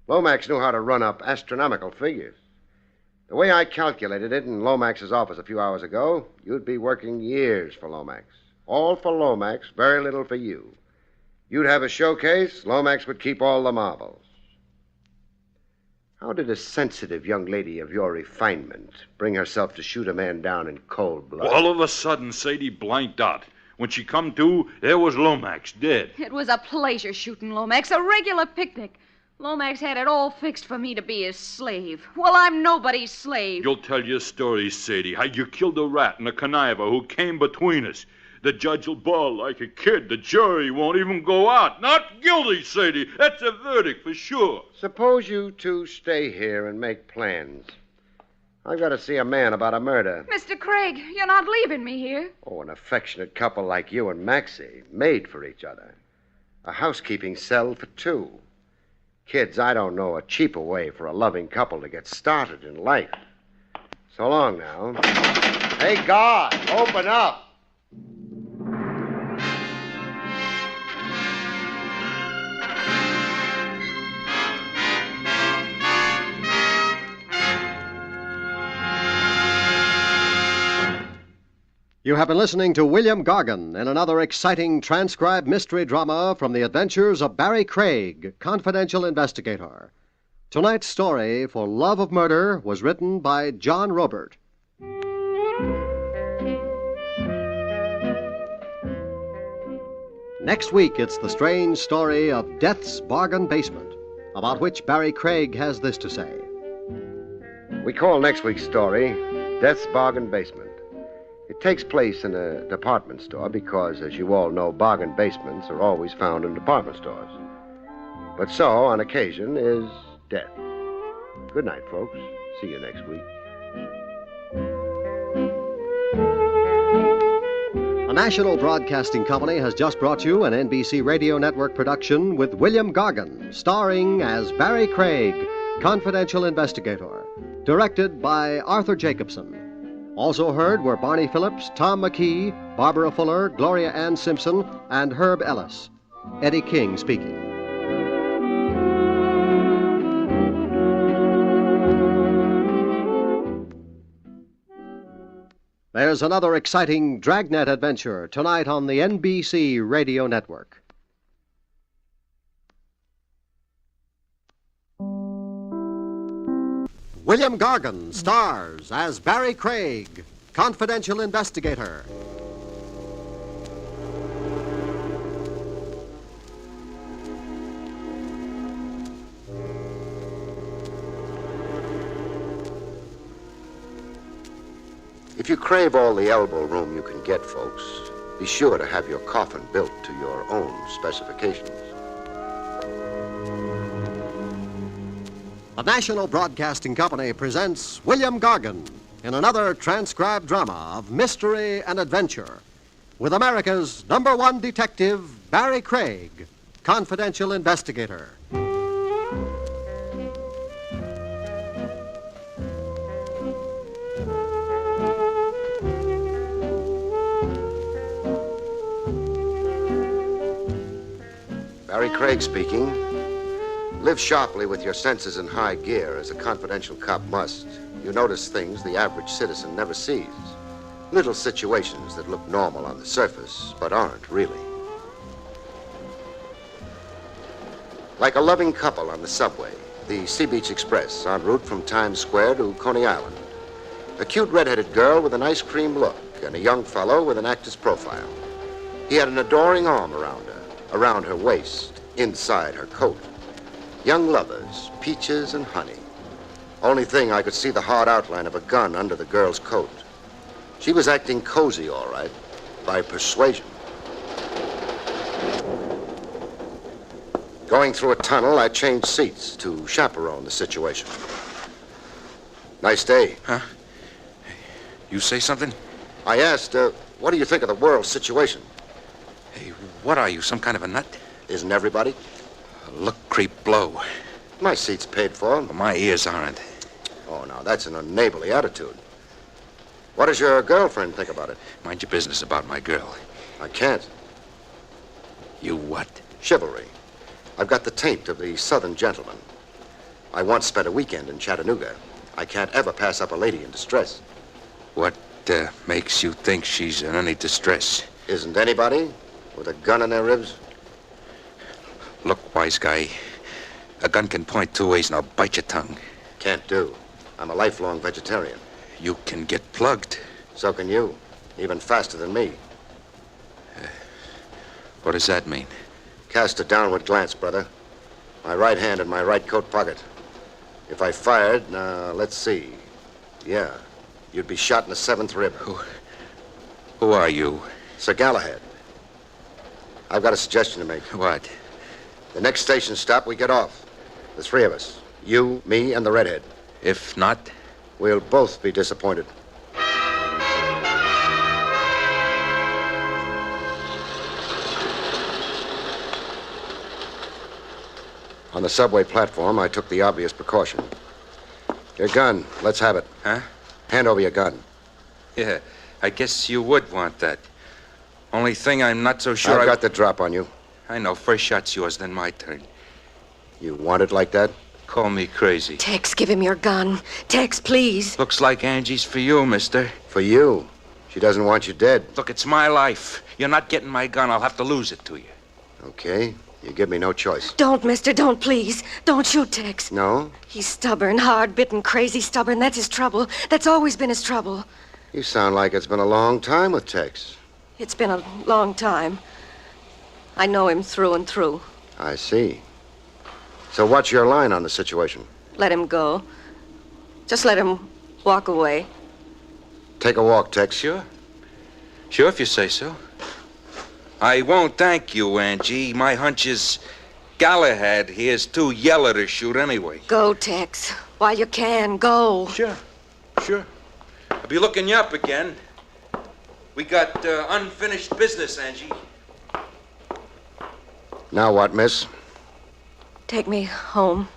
Lomax knew how to run up astronomical figures. The way I calculated it in Lomax's office a few hours ago, you'd be working years for Lomax. All for Lomax, very little for you. You'd have a showcase, Lomax would keep all the marbles. How did a sensitive young lady of your refinement bring herself to shoot a man down in cold blood? All of a sudden, Sadie blanked out. When she come to, there was Lomax dead. It was a pleasure shooting Lomax, a regular picnic. Lomax had it all fixed for me to be his slave. Well, I'm nobody's slave. You'll tell your story, Sadie, how you killed a rat and a conniver who came between us. The judge will bawl like a kid. The jury won't even go out. Not guilty, Sadie. That's a verdict for sure. Suppose you two stay here and make plans. I've got to see a man about a murder. Mr. Craig, you're not leaving me here. Oh, an affectionate couple like you and Maxie, made for each other. A housekeeping cell for two. Kids, I don't know a cheaper way for a loving couple to get started in life. So long now. Hey, God, open up. You have been listening to William Gargan in another exciting transcribed mystery drama from the adventures of Barrie Craig, confidential investigator. Tonight's story, For Love of Murder, was written by John Robert. Next week, it's the strange story of Death's Bargain Basement, about which Barrie Craig has this to say. We call next week's story Death's Bargain Basement. It takes place in a department store because, as you all know, bargain basements are always found in department stores. But so, on occasion, is death. Good night, folks. See you next week. The National Broadcasting Company has just brought you an NBC Radio Network production with William Gargan, starring as Barrie Craig, confidential investigator, directed by Arthur Jacobson. Also heard were Barney Phillips, Tom McKee, Barbara Fuller, Gloria Ann Simpson, and Herb Ellis. Eddie King speaking. There's another exciting Dragnet adventure tonight on the NBC Radio Network. William Gargan stars as Barrie Craig, confidential investigator. If you crave all the elbow room you can get, folks, be sure to have your coffin built to your own specifications. The National Broadcasting Company presents William Gargan in another transcribed drama of mystery and adventure with America's #1 detective, Barrie Craig, confidential investigator. Barrie Craig speaking. Live sharply with your senses in high gear, as a confidential cop must. You notice things the average citizen never sees. Little situations that look normal on the surface, but aren't really. Like a loving couple on the subway, the Sea Beach Express, en route from Times Square to Coney Island. A cute red-headed girl with an ice cream look, and a young fellow with an actor's profile. He had an adoring arm around her waist, inside her coat. Young lovers, peaches and honey. Only thing, I could see the hard outline of a gun under the girl's coat. She was acting cozy, all right, by persuasion. Going through a tunnel, I changed seats to chaperone the situation. Nice day. Huh? You say something? I asked, what do you think of the world situation? Hey, what are you, some kind of a nut? Isn't everybody? Look, creep, blow. My seat's paid for. Well, my ears aren't. Oh, now, that's an unneighborly attitude. What does your girlfriend think about it? Mind your business about my girl. I can't. You what? Chivalry. I've got the taint of the southern gentleman. I once spent a weekend in Chattanooga. I can't ever pass up a lady in distress. What makes you think she's in any distress? Isn't anybody with a gun in their ribs? Look, wise guy, a gun can point two ways and I'll bite your tongue. Can't do. I'm a lifelong vegetarian. You can get plugged. So can you. Even faster than me. What does that mean? Cast a downward glance, brother. My right hand in my right coat pocket. If I fired, now, let's see. Yeah, you'd be shot in the 7th rib. Who are you? Sir Galahad. I've got a suggestion to make. What? The next station stop, we get off. The three of us. You, me, and the redhead. If not? We'll both be disappointed. On the subway platform, I took the obvious precaution. Your gun. Let's have it. Huh? Hand over your gun. Yeah, I guess you would want that. Only thing I'm not so sure I've got the drop on you. I know. First shot's yours, then my turn. You want it like that? Call me crazy. Tex, give him your gun. Tex, please. Looks like Angie's for you, mister. For you? She doesn't want you dead. Look, it's my life. You're not getting my gun. I'll have to lose it to you. Okay. You give me no choice. Don't, mister. Don't, please. Don't shoot Tex. No? He's stubborn, hard-bitten, crazy stubborn. That's his trouble. That's always been his trouble. You sound like it's been a long time with Tex. It's been a long time. I know him through and through. I see. So what's your line on the situation? Let him go. Just let him walk away. Take a walk, Tex. Sure. Sure, if you say so. I won't thank you, Angie. My hunch is Galahad here's too yellow to shoot anyway. Go, Tex. While you can, go. Sure. I'll be looking you up again. We got unfinished business, Angie. Now what, miss? Take me home.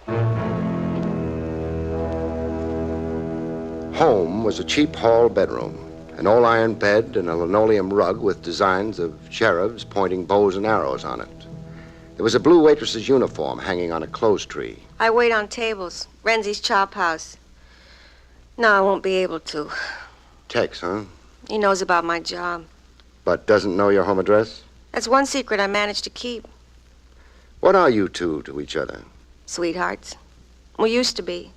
Home was a cheap hall bedroom. An all-iron bed and a linoleum rug with designs of cherubs pointing bows and arrows on it. There was a blue waitress's uniform hanging on a clothes tree. I wait on tables. Renzi's Chop House. No, I won't be able to. Tex, huh? He knows about my job. But doesn't know your home address? That's one secret I managed to keep. What are you two to each other? Sweethearts. We used to be.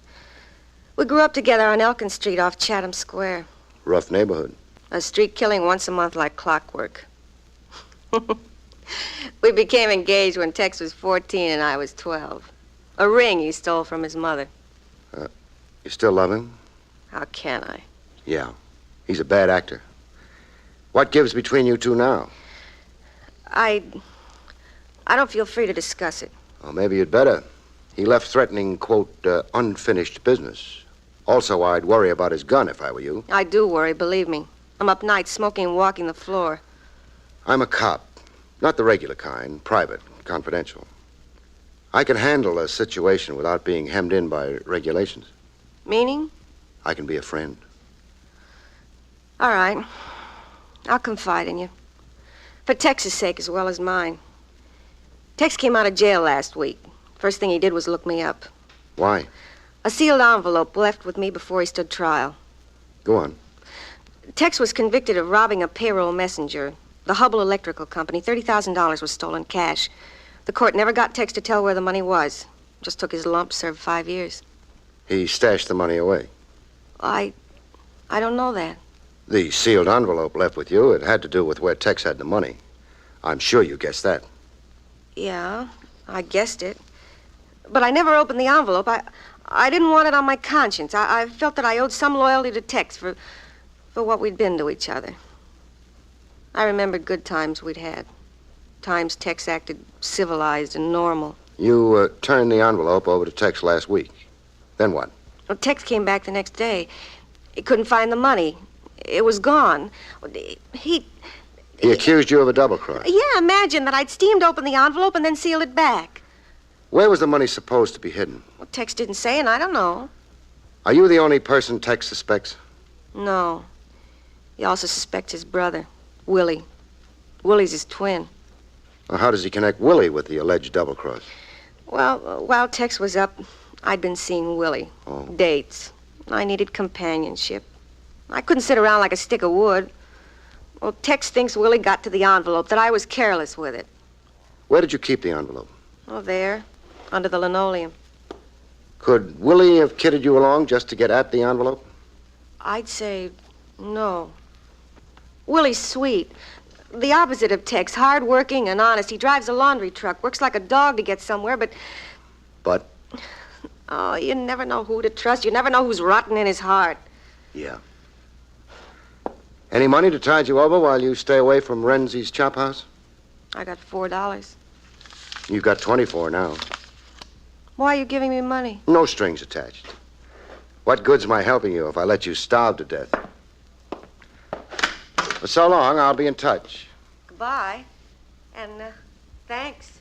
We grew up together on Elkin Street off Chatham Square. Rough neighborhood. A street killing once a month like clockwork. We became engaged when Tex was 14 and I was 12. A ring he stole from his mother. You still love him? How can I? Yeah. He's a bad actor. What gives between you two now? I don't feel free to discuss it. Well, maybe you'd better. He left threatening, quote, unfinished business. Also, I'd worry about his gun if I were you. I do worry, believe me. I'm up nights smoking and walking the floor. I'm a cop. Not the regular kind. Private. Confidential. I can handle a situation without being hemmed in by regulations. Meaning? I can be a friend. All right. I'll confide in you. For Tex's sake as well as mine. Tex came out of jail last week. First thing he did was look me up. Why? A sealed envelope left with me before he stood trial. Go on. Tex was convicted of robbing a payroll messenger. The Hubble Electrical Company. $30,000 was stolen cash. The court never got Tex to tell where the money was. Just took his lump, served 5 years. He stashed the money away. I don't know that. The sealed envelope left with you, it had to do with where Tex had the money. I'm sure you guessed that. Yeah, I guessed it. But I never opened the envelope. I didn't want it on my conscience. I felt that I owed some loyalty to Tex for what we'd been to each other. I remembered good times we'd had. Times Tex acted civilized and normal. You turned the envelope over to Tex last week. Then what? Well, Tex came back the next day. He couldn't find the money. It was gone. He accused you of a double cross. Yeah, imagine that I'd steamed open the envelope and then sealed it back. Where was the money supposed to be hidden? Well, Tex didn't say, and I don't know. Are you the only person Tex suspects? No. He also suspects his brother, Willie. Willie's his twin. Well, how does he connect Willie with the alleged double cross? Well, while Tex was up, I'd been seeing Willie. Oh. Dates. I needed companionship. I couldn't sit around like a stick of wood. Well, Tex thinks Willie got to the envelope, that I was careless with it. Where did you keep the envelope? Oh, there, under the linoleum. Could Willie have kidded you along just to get at the envelope? I'd say no. Willie's sweet. The opposite of Tex, hard-working and honest. He drives a laundry truck, works like a dog to get somewhere, but... But? Oh, you never know who to trust. You never know who's rotten in his heart. Yeah. Any money to tide you over while you stay away from Renzi's chop house? I got $4. You've got 24 now. Why are you giving me money? No strings attached. What good's my helping you if I let you starve to death? For so long, I'll be in touch. Goodbye. And, thanks.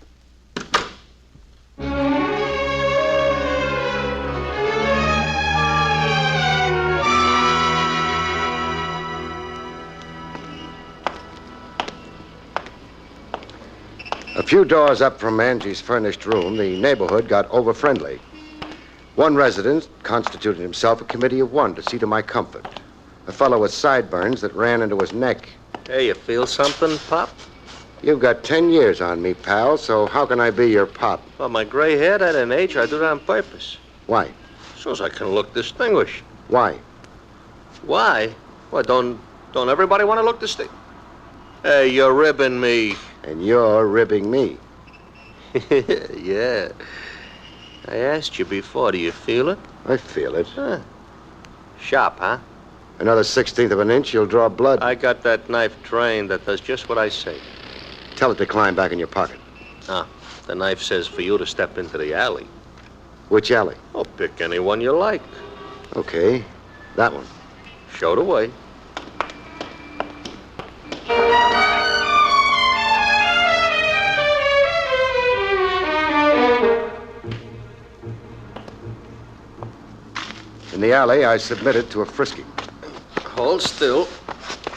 A few doors up from Angie's furnished room, the neighborhood got over-friendly. One resident constituted himself a committee of one to see to my comfort. A fellow with sideburns that ran into his neck. Hey, you feel something, Pop? You've got 10 years on me, pal, so how can I be your pop? Well, my gray hair at an age, I do that on purpose. Why? So as I can look distinguished. Why? Why? Well, don't everybody want to look distinguished? Hey, you're ribbing me. And you're ribbing me. Yeah. I asked you before, do you feel it? I feel it. Huh. Sharp, huh? Another 1/16 of an inch, you'll draw blood. I got that knife trained that does just what I say. Tell it to climb back in your pocket. Ah, the knife says for you to step into the alley. Which alley? Oh, pick any one you like. Okay, that one. Show the way. In the alley, I submitted to a frisking. Hold still.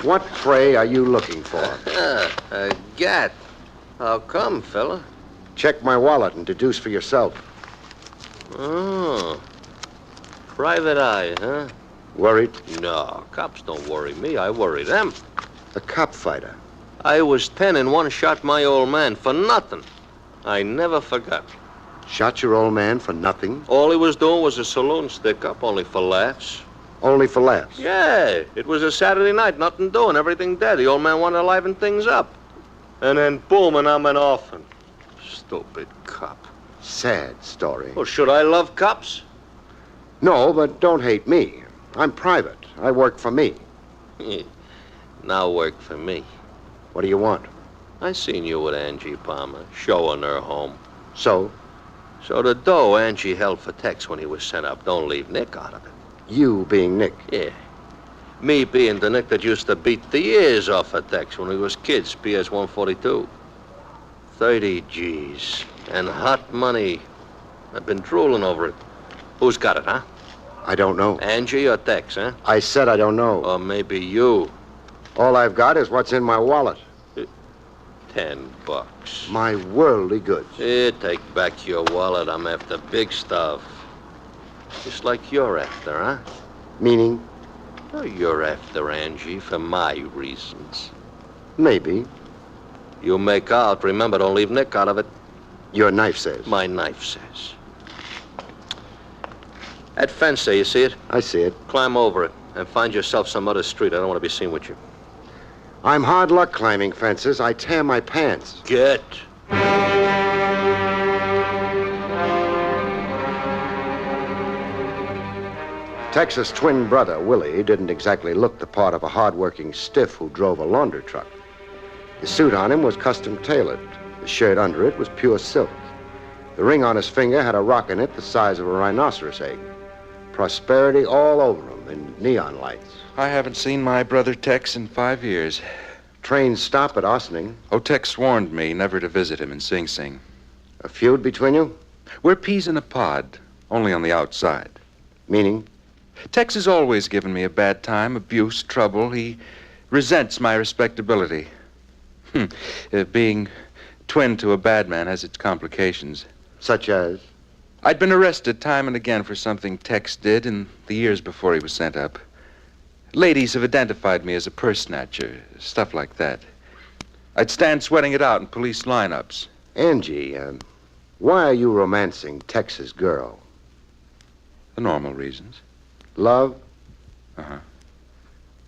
What prey are you looking for? A gat. How come, fella? Check my wallet and deduce for yourself. Oh. Private eye, huh? Worried? No, cops don't worry me. I worry them. A cop fighter. I was 10 and one shot my old man for nothing. I never forgot. Shot your old man for nothing? All he was doing was a saloon stick-up, only for laughs. Only for laughs? Yeah, it was a Saturday night, nothing doing, everything dead. The old man wanted to liven things up. And then boom, and I'm an orphan. Stupid cop. Sad story. Well, should I love cops? No, but don't hate me. I'm private. I work for me. Now work for me. What do you want? I seen you with Angie Palmer, showing her home. So? So the dough Angie held for Tex when he was sent up, don't leave Nick out of it. You being Nick? Yeah. Me being the Nick that used to beat the ears off of Tex when we was kids, PS 142. 30 G's. And hot money. I've been drooling over it. Who's got it, huh? I don't know. Angie or Tex, huh? I said I don't know. Or maybe you. All I've got is what's in my wallet. $10. My worldly goods. Here, take back your wallet. I'm after big stuff. Just like you're after, huh? Meaning? Oh, you're after Angie for my reasons. Maybe. You make out. Remember, don't leave Nick out of it. Your knife says. My knife says. That fence there, you see it? I see it. Climb over it and find yourself some other street. I don't want to be seen with you. I'm hard luck climbing fences. I tear my pants. Get. Tex's twin brother, Willie, didn't exactly look the part of a hard-working stiff who drove a laundry truck. The suit on him was custom-tailored. The shirt under it was pure silk. The ring on his finger had a rock in it the size of a rhinoceros egg. Prosperity all over him in neon lights. I haven't seen my brother Tex in 5 years. Trains stop at Ossining. Oh, Tex warned me never to visit him in Sing Sing. A feud between you? We're peas in a pod, only on the outside. Meaning? Tex has always given me a bad time, abuse, trouble. He resents my respectability. Being twin to a bad man has its complications. Such as? I'd been arrested time and again for something Tex did in the years before he was sent up. Ladies have identified me as a purse snatcher, stuff like that. I'd stand sweating it out in police lineups. Angie, why are you romancing Tex's girl? The normal reasons. Love? Uh-huh.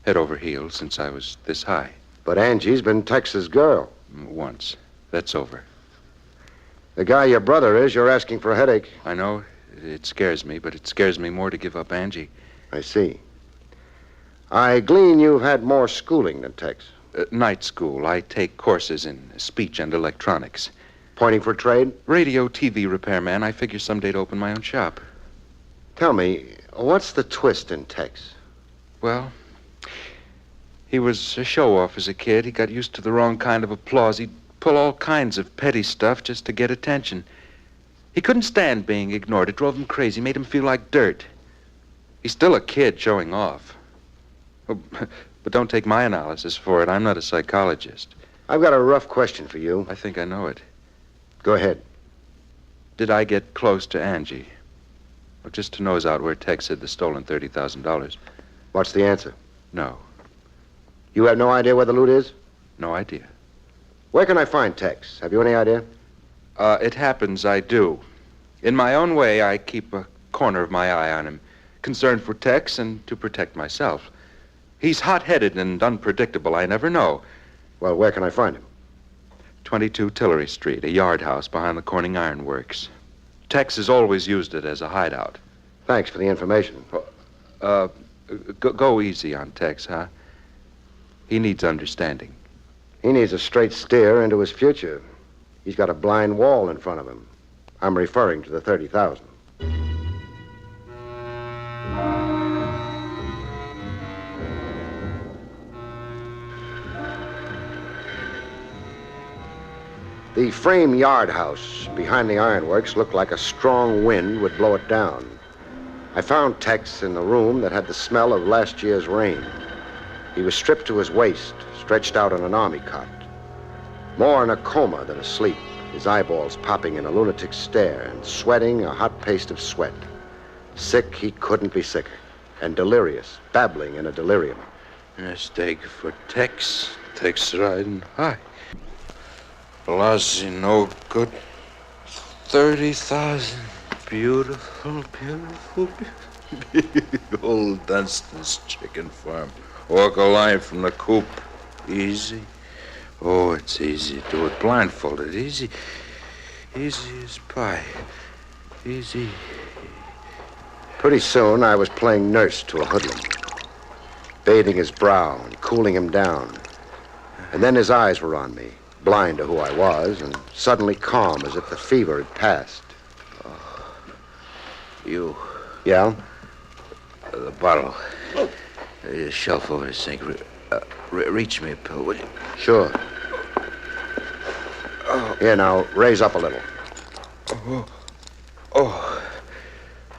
Head over heels since I was this high. But Angie's been Tex's girl. Once. That's over. The guy your brother is, you're asking for a headache. I know. It scares me, but it scares me more to give up Angie. I see. I glean you've had more schooling than Tex. Night school. I take courses in speech and electronics. Pointing for trade? Radio, TV repairman. I figure someday to open my own shop. Tell me, what's the twist in Tex? Well, he was a show-off as a kid. He got used to the wrong kind of applause. He'd pull all kinds of petty stuff just to get attention. He couldn't stand being ignored. It drove him crazy, made him feel like dirt. He's still a kid showing off. Oh, but don't take my analysis for it. I'm not a psychologist. I've got a rough question for you. I think I know it. Go ahead. Did I get close to Angie? Or just to nose out where Tex hid the stolen $30,000? What's the answer? No. You have no idea where the loot is? No idea. Where can I find Tex? Have you any idea? It happens I do. In my own way, I keep a corner of my eye on him, concerned for Tex and to protect myself. He's hot-headed and unpredictable. I never know. Well, where can I find him? 22 Tillery Street, a yard house behind the Corning Iron Works. Tex has always used it as a hideout. Thanks for the information. Go easy on Tex, huh? He needs understanding. He needs a straight steer into his future. He's got a blind wall in front of him. I'm referring to the 30,000. The frame yard house behind the ironworks looked like a strong wind would blow it down. I found Tex in the room that had the smell of last year's rain. He was stripped to his waist, stretched out on an army cot. More in a coma than asleep, his eyeballs popping in a lunatic stare and sweating a hot paste of sweat. Sick he couldn't be sicker, and delirious, babbling in a delirium. Mistake for Tex. Tex riding high. Velocity no good. 30,000. Beautiful, beautiful, beautiful. Old Dunstan's chicken farm. Walk a line from the coop. Easy. Oh, it's easy to do it blindfolded. Easy. Easy as pie. Easy. Pretty soon, I was playing nurse to a hoodlum, bathing his brow and cooling him down. And then his eyes were on me, blind to who I was, and suddenly calm as if the fever had passed. Oh, you. Yeah? The bottle. The shelf over the sink. Reach me a pill, will you? Sure. Oh. Here, now, raise up a little. Oh.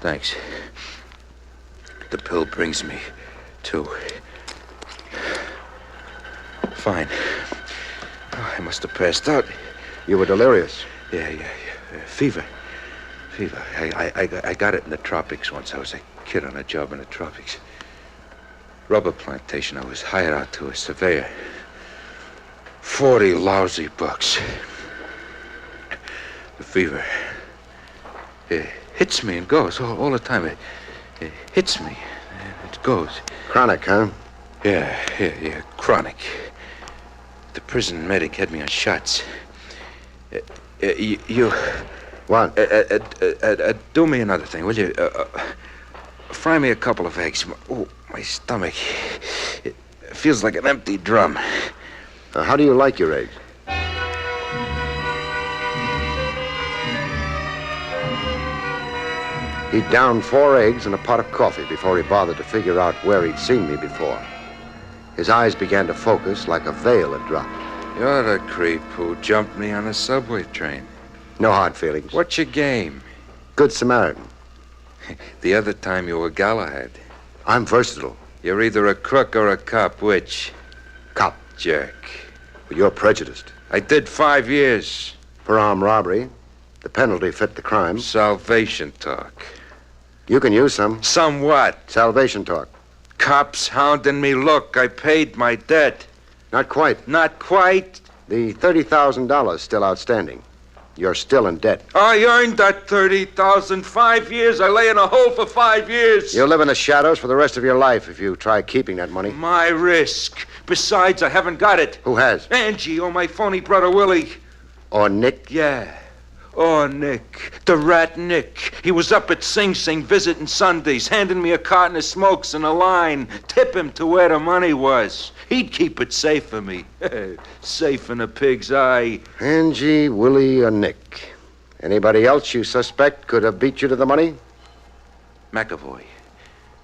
Thanks. The pill brings me to. Fine. Oh, I must have passed out. You were delirious. Yeah. Fever. I got it in the tropics once. I was a kid on a job in the tropics. Rubber plantation. I was hired out to a surveyor. 40 lousy bucks. The fever. It hits me and goes all the time. It hits me and it goes. Chronic, huh? Yeah, chronic. The prison medic had me on shots. You... What? Do me another thing, will you? Fry me a couple of eggs. Oh, my stomach. It feels like an empty drum. How do you like your eggs? He downed 4 eggs and a pot of coffee before he bothered to figure out where he'd seen me before. His eyes began to focus like a veil had dropped. You're the creep who jumped me on a subway train. No hard feelings. What's your game? Good Samaritan. The other time you were Galahad. I'm versatile. You're either a crook or a cop. Which? Cop. Jerk. But you're prejudiced. I did 5 years. For armed robbery. The penalty fit the crime. Salvation talk. You can use some. Some what? Salvation talk. Cops hounding me. Look, I paid my debt. Not quite. Not quite? The $30,000 still outstanding. You're still in debt. I earned that 30,000. 5 years. I lay in a hole for 5 years. You'll live in the shadows for the rest of your life if you try keeping that money. My risk. Besides, I haven't got it. Who has? Angie or my phony brother Willie. Or Nick? Yeah. Oh, Nick. The rat Nick. He was up at Sing Sing visiting Sundays, handing me a carton of smokes and a line. Tip him to where the money was. He'd keep it safe for me. Safe in a pig's eye. Angie, Willie, or Nick. Anybody else you suspect could have beat you to the money? McAvoy.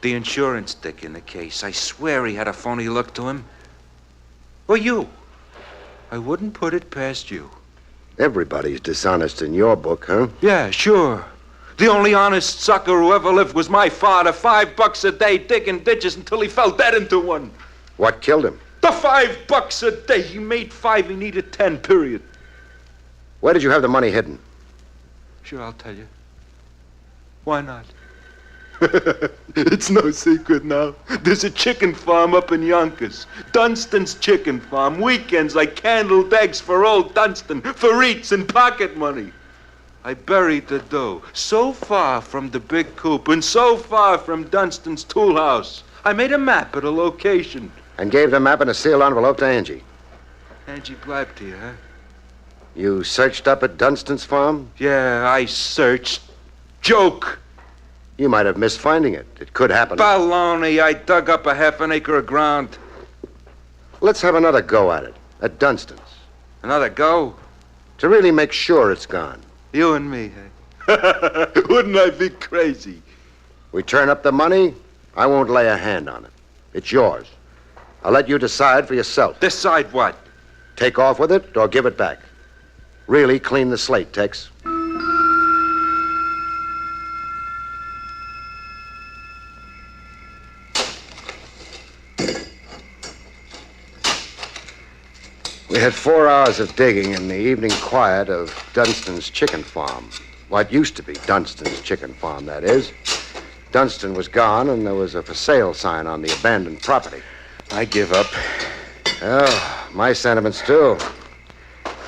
The insurance dick in the case. I swear he had a phony look to him. Or you. I wouldn't put it past you. Everybody's dishonest in your book, huh? Yeah, sure. The only honest sucker who ever lived was my father. $5 a day digging ditches until he fell dead into one. What killed him? The $5 a day. He made 5, he needed 10, period. Where did you have the money hidden? Sure, I'll tell you. Why not? It's no secret now. There's a chicken farm up in Yonkers. Dunstan's Chicken Farm. Weekends I candled eggs for old Dunstan, for eats and pocket money. I buried the dough so far from the big coop and so far from Dunstan's tool house. I made a map of the location. And gave the map in a sealed envelope to Angie. Angie blabbed to you, huh? You searched up at Dunstan's farm? Yeah, I searched. Joke. You might have missed finding it. It could happen. Baloney. I dug up a half an acre of ground. Let's have another go at it. At Dunstan's. Another go? To really make sure it's gone. You and me, eh? Wouldn't I be crazy? We turn up the money, I won't lay a hand on it. It's yours. I'll let you decide for yourself. Decide what? Take off with it or give it back. Really clean the slate, Tex. We had 4 hours of digging in the evening quiet of Dunstan's Chicken Farm. What used to be Dunstan's Chicken Farm, that is. Dunstan was gone, and there was a for sale sign on the abandoned property. I give up. Oh, my sentiments, too.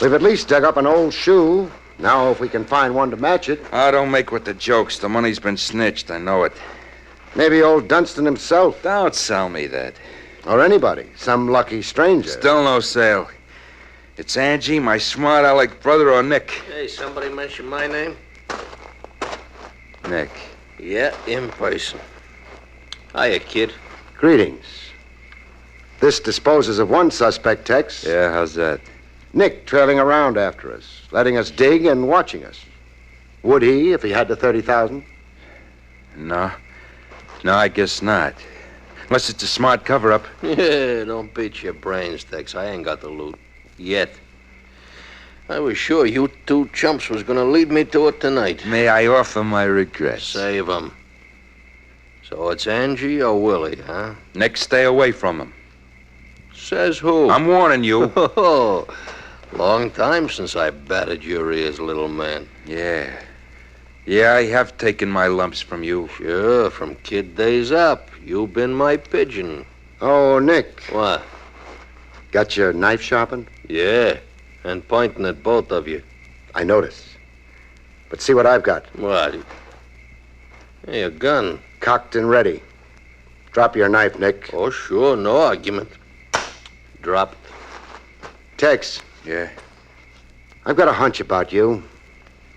We've at least dug up an old shoe. Now, if we can find one to match it... Oh, don't make with the jokes. The money's been snitched. I know it. Maybe old Dunstan himself. Don't sell me that. Or anybody. Some lucky stranger. Still no sale. It's Angie, my smart aleck brother, or Nick. Hey, somebody mention my name? Nick. Yeah, in person. Hiya, kid. Greetings. This disposes of one suspect, Tex. Yeah, how's that? Nick trailing around after us, letting us dig and watching us. Would he if he had the 30,000? No. No, I guess not. Unless it's a smart cover-up. Yeah, don't beat your brains, Tex. I ain't got the loot. Yet. I was sure you two chumps was gonna lead me to it tonight. May I offer my regrets? Save 'em. So it's Angie or Willie, huh? Nick, stay away from him. Says who? I'm warning you. Oh, long time since I batted your ears, little man. Yeah. Yeah, I have taken my lumps from you. Sure, from kid days up. You've been my pigeon. Oh, Nick. What? Got your knife sharpened? Yeah, and pointing at both of you. I notice. But see what I've got. What? Hey, a gun. Cocked and ready. Drop your knife, Nick. Oh, sure, no argument. Drop it. Tex. Yeah? I've got a hunch about you.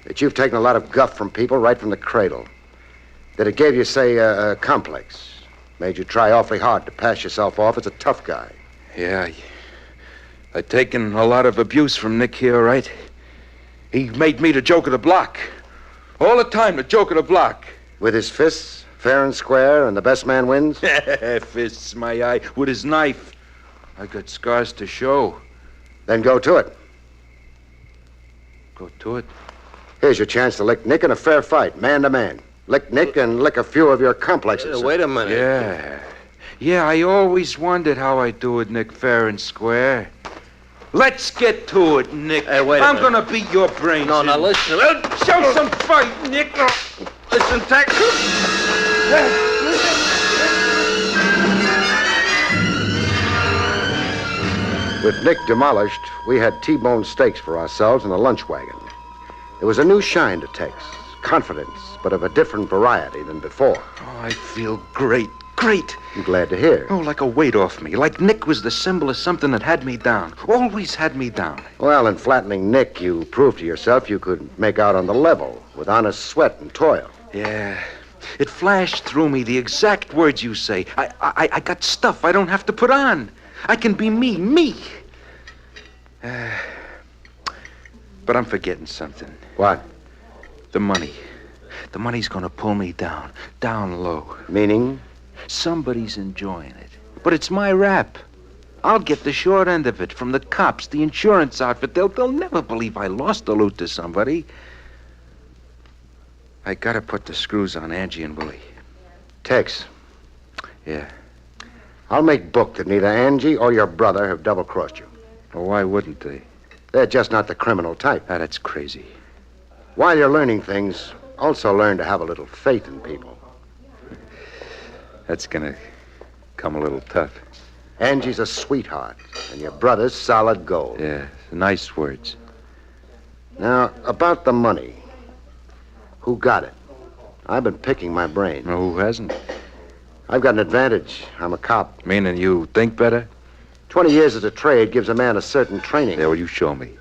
That you've taken a lot of guff from people right from the cradle. That it gave you, say, a complex. Made you try awfully hard to pass yourself off as a tough guy. Yeah, I've taken a lot of abuse from Nick here, right? He made me the joke of the block. All the time, the joke of the block. With his fists, fair and square, and the best man wins? Fists, my eye. With his knife. I got scars to show. Then go to it. Go to it? Here's your chance to lick Nick in a fair fight, man to man. Lick Nick and lick a few of your complexes. Wait a minute. Yeah. Yeah, I always wondered how I'd do it, Nick, fair and square. Let's get to it, Nick. Hey, wait a minute. I'm gonna beat your brains No, in. now listen. Show some fight, Nick. Listen, Tex. With Nick demolished, we had T-bone steaks for ourselves in a lunch wagon. There was a new shine to Tex. Confidence, but of a different variety than before. Oh, I feel great. Great. I'm glad to hear. Oh, like a weight off me. Like Nick was the symbol of something that had me down. Always had me down. Well, in flattening Nick, you proved to yourself you could make out on the level with honest sweat and toil. Yeah. It flashed through me the exact words you say. I got stuff I don't have to put on. I can be me. But I'm forgetting something. What? The money. The money's gonna pull me down low. Meaning? Somebody's enjoying it. But it's my rap. I'll get the short end of it from the cops, the insurance outfit. They'll never believe I lost the loot to somebody. I gotta put the screws on Angie and Willie. Tex. Yeah. I'll make book that neither Angie or your brother have double-crossed you. Well, why wouldn't they? They're just not the criminal type. Ah, that's crazy. While you're learning things, also learn to have a little faith in people. That's gonna come a little tough. Angie's a sweetheart, and your brother's solid gold. Yeah, nice words. Now, about the money. Who got it? I've been picking my brain. Well, who hasn't? I've got an advantage. I'm a cop. Meaning you think better? 20 years as a trade gives a man a certain training. Yeah, well, you show me.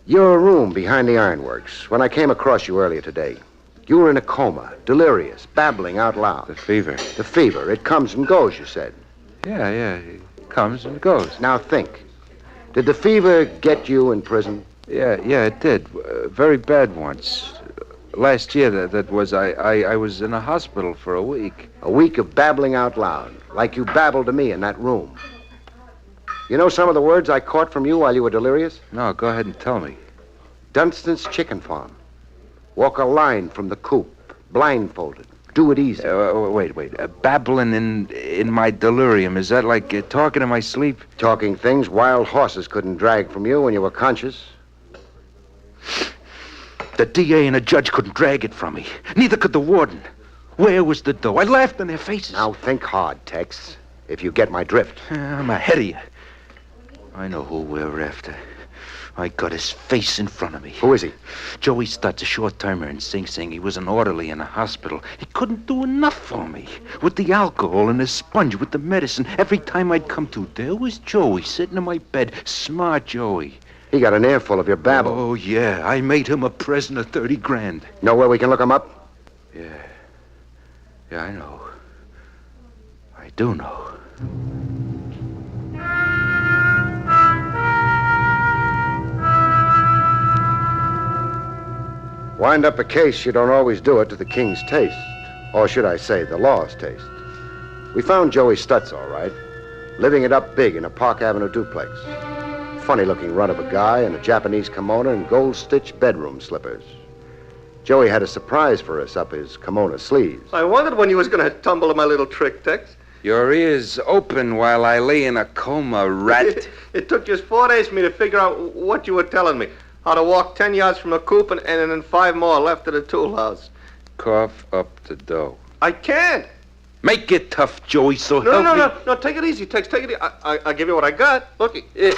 Your room behind the ironworks. When I came across you earlier today, you were in a coma, delirious, babbling out loud. The fever. The fever. It comes and goes, you said. Yeah, it comes and goes. Now think. Did the fever get you in prison? Yeah, it did. Very bad once. Last year, that was, I was in a hospital for a week. A week of babbling out loud, like you babbled to me in that room. You know some of the words I caught from you while you were delirious? No, go ahead and tell me. Dunstan's chicken farm. Walk a line from the coop, blindfolded. Do it easy. Wait. Babbling in my delirium. Is that like talking in my sleep? Talking things wild horses couldn't drag from you when you were conscious. The DA and a judge couldn't drag it from me. Neither could the warden. Where was the dough? I laughed in their faces. Now think hard, Tex, if you get my drift. I'm ahead of you. I know who we're after. I got his face in front of me. Who is he? Joey Stutz, a short-timer in Sing Sing. He was an orderly in a hospital. He couldn't do enough for me. With the alcohol and the sponge, with the medicine, every time I'd come to, there was Joey sitting in my bed. Smart Joey. He got an earful of your babble. Oh, yeah. I made him a present of $30,000. Know where we can look him up? Yeah, I know. I do know. Wind up a case, you don't always do it to the king's taste. Or should I say, the law's taste. We found Joey Stutz, all right. Living it up big in a Park Avenue duplex. Funny-looking runt of a guy in a Japanese kimono and gold-stitched bedroom slippers. Joey had a surprise for us up his kimono sleeves. I wondered when you was going to tumble at my little trick, Tex. Your ears open while I lay in a coma, rat. It took just 4 days for me to figure out what you were telling me. How to walk 10 yards from the coop and then 5 more left of the tool house. Cough up the dough. I can't. Make it tough, Joey, so help me. No, take it easy, Tex. Take it easy. I'll give you what I got. Look, here.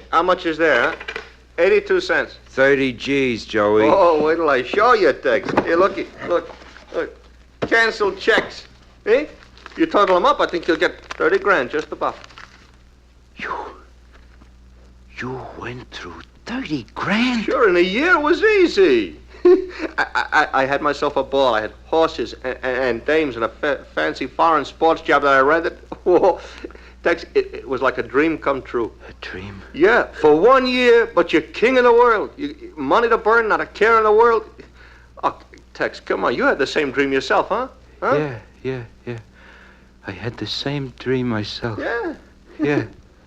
How much is there, huh? 82 cents. 30 G's, Joey. Oh, wait till I show you, Tex. Here, look. Canceled checks. Eh? You total them up, I think you'll get $30,000, just about. You went through $30,000? Sure, in a year it was easy. I had myself a ball. I had horses and dames and a fancy foreign sports job that I rented. Whoa. Tex, it was like a dream come true. A dream? Yeah, for 1 year, but you're king of the world. Money to burn, not a care in the world. Oh, Tex, come on, you had the same dream yourself, huh? Yeah. I had the same dream myself. Yeah.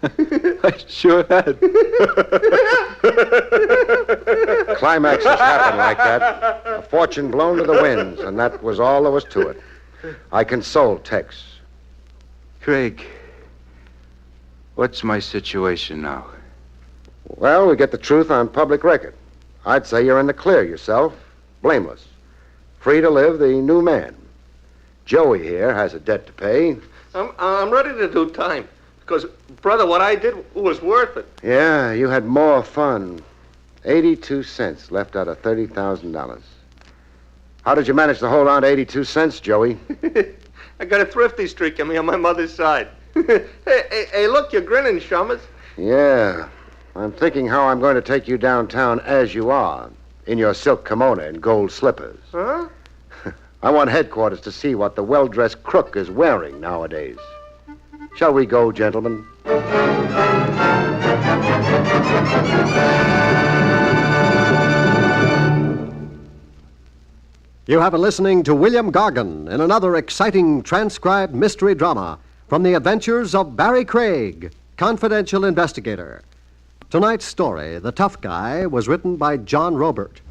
I sure had. Climaxes happen like that. A fortune blown to the winds, and that was all there was to it. I consoled Tex. Craig, what's my situation now? Well, we get the truth on public record. I'd say you're in the clear yourself. Blameless. Free to live the new man. Joey here has a debt to pay. I'm ready to do time. Because, brother, what I did was worth it. Yeah, you had more fun. 82 cents left out of $30,000. How did you manage to hold on to 82 cents, Joey? I got a thrifty streak in me on my mother's side. Hey, look, you're grinning, Shummers. Yeah. I'm thinking how I'm going to take you downtown as you are, in your silk kimono and gold slippers. Huh? I want headquarters to see what the well-dressed crook is wearing nowadays. Shall we go, gentlemen? You have been listening to William Gargan in another exciting transcribed mystery drama from the adventures of Barrie Craig, confidential investigator. Tonight's story, The Tough Guy, was written by John Robert.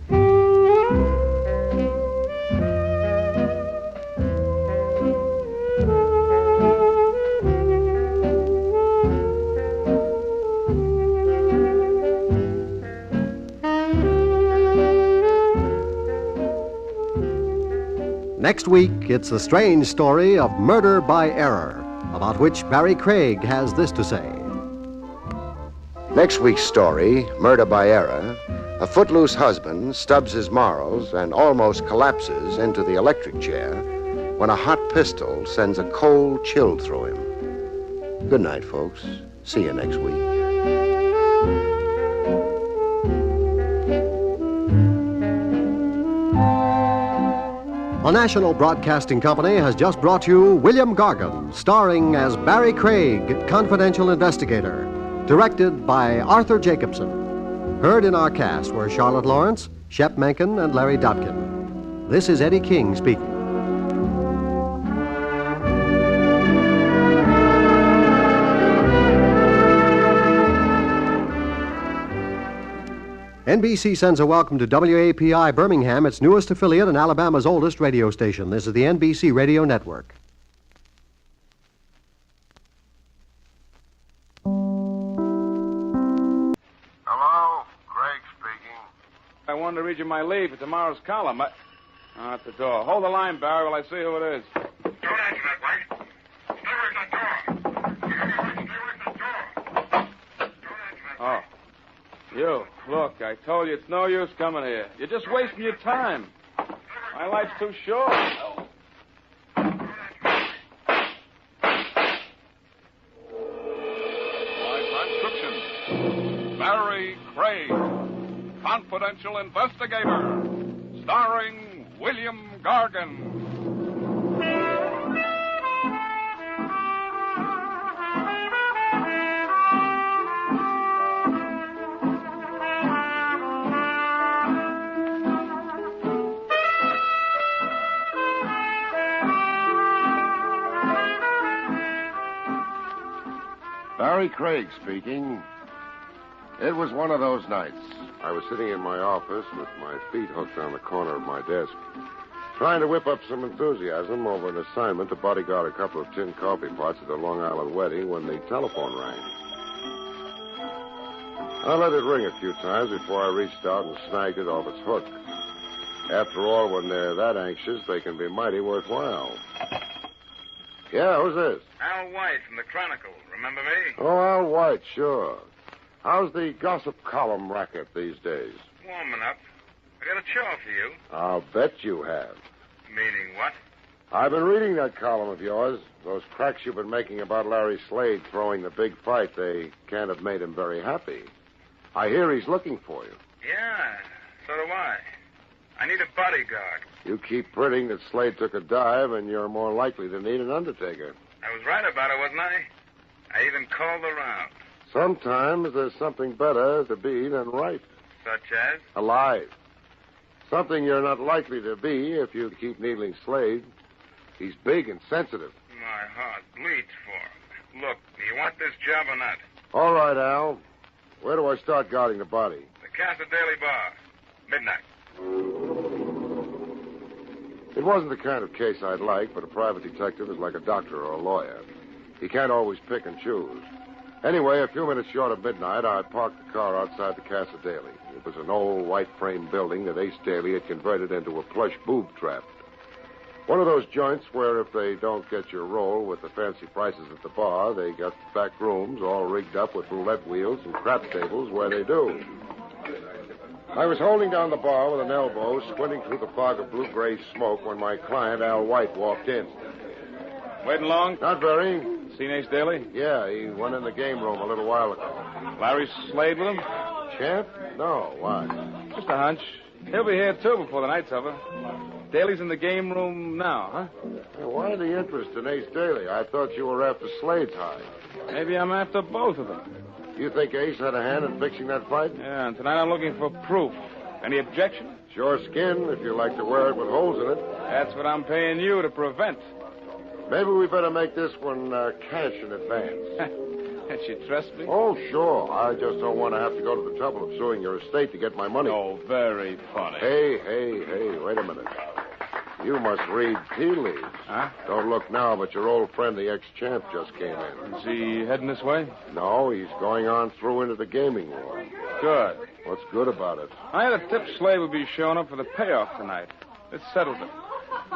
Next week, it's the strange story of murder by error, about which Barrie Craig has this to say. Next week's story, Murder by Error, a footloose husband stubs his morals and almost collapses into the electric chair when a hot pistol sends a cold chill through him. Good night, folks. See you next week. The National Broadcasting Company has just brought you William Gargan, starring as Barrie Craig, confidential investigator, directed by Arthur Jacobson. Heard in our cast were Charlotte Lawrence, Shep Menken, and Larry Dotkin. This is Eddie King speaking. NBC sends a welcome to WAPI Birmingham, its newest affiliate and Alabama's oldest radio station. This is the NBC Radio Network. Hello? Craig speaking. I wanted to read you my lead for tomorrow's column. At the door. Hold the line, Barry, while I see who it is. Don't answer that way. Stay away from that door. Stay away from that door. Oh. You, look, I told you it's no use coming here. You're just wasting your time. My life's too short. By transcription, Barrie Craig, confidential investigator, starring William Gargan. Barrie Craig speaking. It was one of those nights. I was sitting in my office with my feet hooked on the corner of my desk, trying to whip up some enthusiasm over an assignment to bodyguard a couple of tin coffee pots at the Long Island wedding when the telephone rang. I let it ring a few times before I reached out and snagged it off its hook. After all, when they're that anxious, they can be mighty worthwhile. Yeah, who's this? Al White from the Chronicle. Remember me? Oh, Al White, sure. How's the gossip column racket these days? Warming up. I got a chore for you. I'll bet you have. Meaning what? I've been reading that column of yours. Those cracks you've been making about Larry Slade throwing the big fight, they can't have made him very happy. I hear he's looking for you. Yeah, so do I. I need a bodyguard. You keep printing that Slade took a dive, and you're more likely to need an undertaker. I was right about it, wasn't I? I even called around. Sometimes there's something better to be than right. Such as? Alive. Something you're not likely to be if you keep needling Slade. He's big and sensitive. My heart bleeds for him. Look, do you want this job or not? All right, Al. Where do I start guarding the body? The Casa Daily Bar. Midnight. It wasn't the kind of case I'd like, but a private detective is like a doctor or a lawyer. He can't always pick and choose. Anyway, a few minutes short of midnight, I parked the car outside the Casa Daily. It was an old white-frame building that Ace Daly had converted into a plush boob trap. One of those joints where if they don't get your roll with the fancy prices at the bar, they got back rooms all rigged up with roulette wheels and crap tables where they do. I was holding down the bar with an elbow, squinting through the fog of blue-gray smoke when my client, Al White, walked in. Waiting long? Not very. Seen Ace Daly? Yeah, he went in the game room a little while ago. Larry Slade with him? Champ? No, why? Just a hunch. He'll be here, too, before the night's over. Daly's in the game room now, huh? Hey, why the interest in Ace Daly? I thought you were after Slade's hide. Maybe I'm after both of them. You think Ace had a hand in fixing that fight? Yeah, and tonight I'm looking for proof. Any objection? Sure skin, if you like to wear it with holes in it. That's what I'm paying you to prevent. Maybe we better make this one cash in advance. Can't you trust me? Oh, sure. I just don't want to have to go to the trouble of suing your estate to get my money. Oh, very funny. Hey, wait a minute. You must read tea leaves. Huh? Don't look now, but your old friend, the ex-champ, just came in. Is he heading this way? No, he's going on through into the gaming room. Good. What's good about it? I had a tip Slade would be showing up for the payoff tonight. This settled it.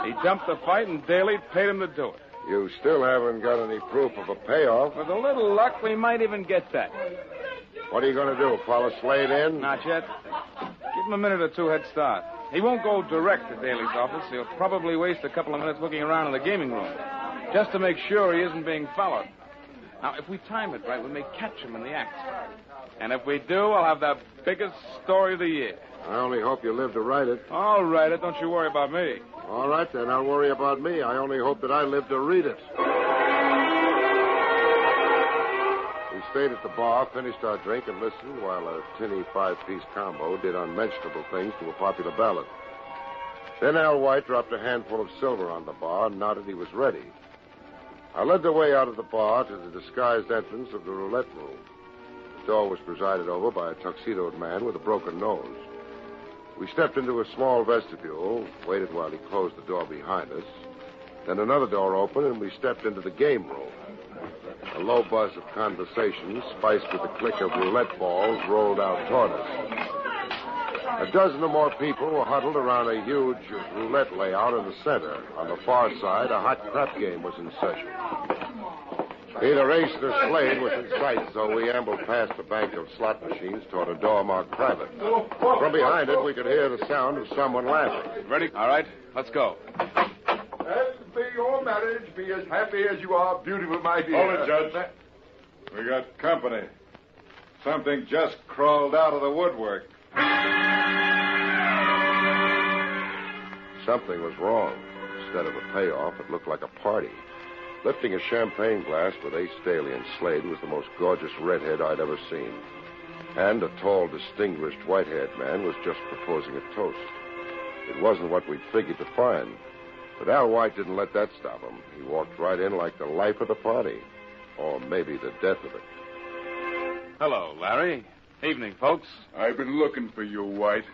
He jumped the fight, and Daly paid him to do it. You still haven't got any proof of a payoff. With a little luck, we might even get that. What are you going to do, follow Slade in? Not yet. Give him a minute or two head start. He won't go direct to Daly's office. He'll probably waste a couple of minutes looking around in the gaming room, just to make sure he isn't being followed. Now, if we time it right, we may catch him in the act. And if we do, I'll have the biggest story of the year. I only hope you live to write it. I'll write it. Don't you worry about me. All right, then. I'll worry about me. I only hope that I live to read it. We stayed at the bar, finished our drink, and listened while a tinny five-piece combo did unmentionable things to a popular ballad. Then Al White dropped a handful of silver on the bar and nodded he was ready. I led the way out of the bar to the disguised entrance of the roulette room. The door was presided over by a tuxedoed man with a broken nose. We stepped into a small vestibule, waited while he closed the door behind us. Then another door opened, and we stepped into the game room. A low buzz of conversation, spiced with the click of roulette balls, rolled out toward us. A dozen or more people were huddled around a huge roulette layout in the center. On the far side, a hot crap game was in session. Either Ace or Slade was in sight, so we ambled past the bank of slot machines toward a door marked private. From behind it, we could hear the sound of someone laughing. Ready? All right, let's go. And may your marriage be as happy as you are beautiful, my dear. Hold it, Judge. We got company. Something just crawled out of the woodwork. Something was wrong. Instead of a payoff, it looked like a party. Lifting a champagne glass with Ace Daly and Slade was the most gorgeous redhead I'd ever seen. And a tall, distinguished, white-haired man was just proposing a toast. It wasn't what we'd figured to find. But Al White didn't let that stop him. He walked right in like the life of the party. Or maybe the death of it. Hello, Larry. Evening, folks. I've been looking for you, White.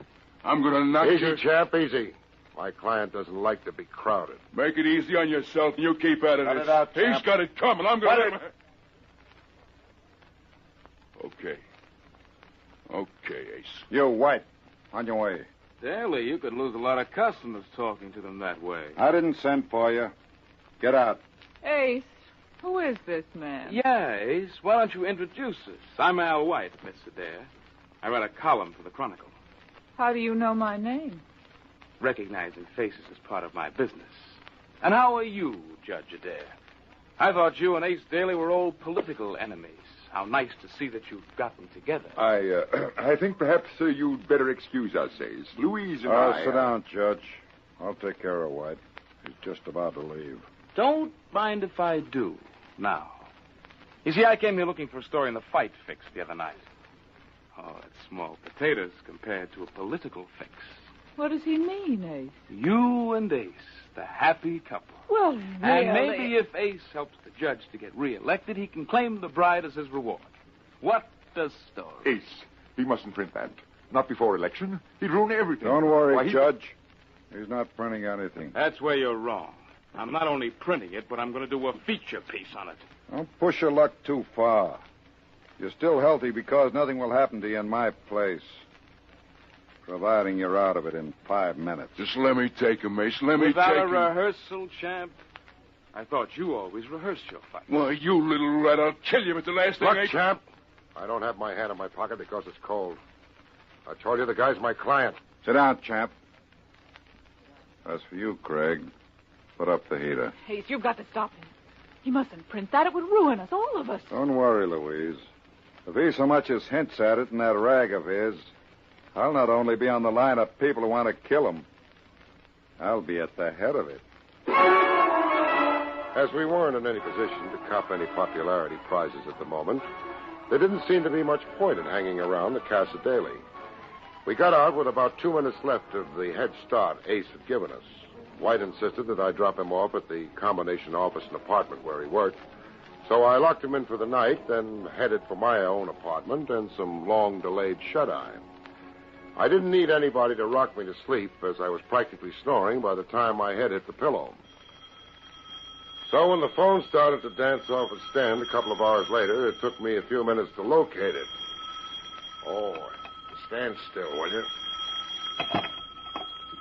I'm going to knock Easy, you... chap, easy. My client doesn't like to be crowded. Make it easy on yourself, and you keep out of Cut this. it out, He's champ. got it coming. I'm going Cut to... Okay. Okay, Ace. You, White, on your way. Daly, you could lose a lot of customers talking to them that way. I didn't send for you. Get out. Ace, who is this man? Yeah, Ace. Why don't you introduce us? I'm Al White, Miss Adair. I write a column for the Chronicle. How do you know my name? Recognizing faces is part of my business. And how are you, Judge Adair? I thought you and Ace Daly were old political enemies. How nice to see that you've gotten together. I think perhaps you'd better excuse us, Ace. Louise and I... Sit down, Judge. I'll take care of White. He's just about to leave. Don't mind if I do now. You see, I came here looking for a story in the fight fix the other night. Oh, it's small potatoes compared to a political fix. What does he mean, Ace? You and Ace, the happy couple. Well, really? And maybe if Ace helps the judge to get reelected, he can claim the bride as his reward. What a story. Ace, he mustn't print that. Not before election. He'd ruin everything. Don't worry, Why, Judge. He's not printing anything. That's where you're wrong. I'm not only printing it, but I'm going to do a feature piece on it. Don't push your luck too far. You're still healthy because nothing will happen to you in my place. Providing you're out of it in 5 minutes. Just let me take him, Ace. Let me Without take a him. rehearsal, champ? I thought you always rehearsed your fight. Why, you little rat, I'll kill you at the last thing, Look, Ace. champ, I don't have my hand in my pocket because it's cold. I told you the guy's my client. Sit down, champ. As for you, Craig, put up the heater. Hayes, you've got to stop him. He mustn't print that. It would ruin us, all of us. Don't worry, Louise. If he so much as hints at it in that rag of his, I'll not only be on the line of people who want to kill him, I'll be at the head of it. As we weren't in any position to cop any popularity prizes at the moment, there didn't seem to be much point in hanging around the Casa Daily. We got out with about 2 minutes left of the head start Ace had given us. White insisted that I drop him off at the combination office and apartment where he worked. So I locked him in for the night, then headed for my own apartment and some long-delayed shut-eye. I didn't need anybody to rock me to sleep, as I was practically snoring by the time my head hit the pillow. So when the phone started to dance off its stand a couple of hours later, it took me a few minutes to locate it. Oh, stand still, will you?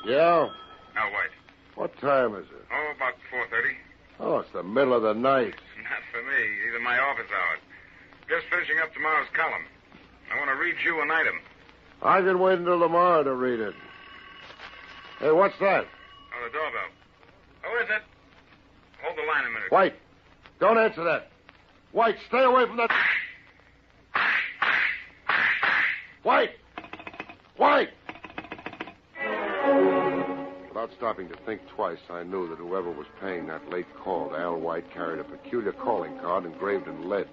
Yeah? Now, White. What time is it? Oh, about 4:30. Oh, it's the middle of the night. Not for me. These are my office hours. Just finishing up tomorrow's column. I want to read you an item. I can wait until tomorrow to read it. Hey, what's that? Oh, the doorbell. Who is it? Hold the line a minute. White, don't answer that. White, stay away from that. White! White! Without stopping to think twice, I knew that whoever was paying that late call to Al White carried a peculiar calling card engraved in lead.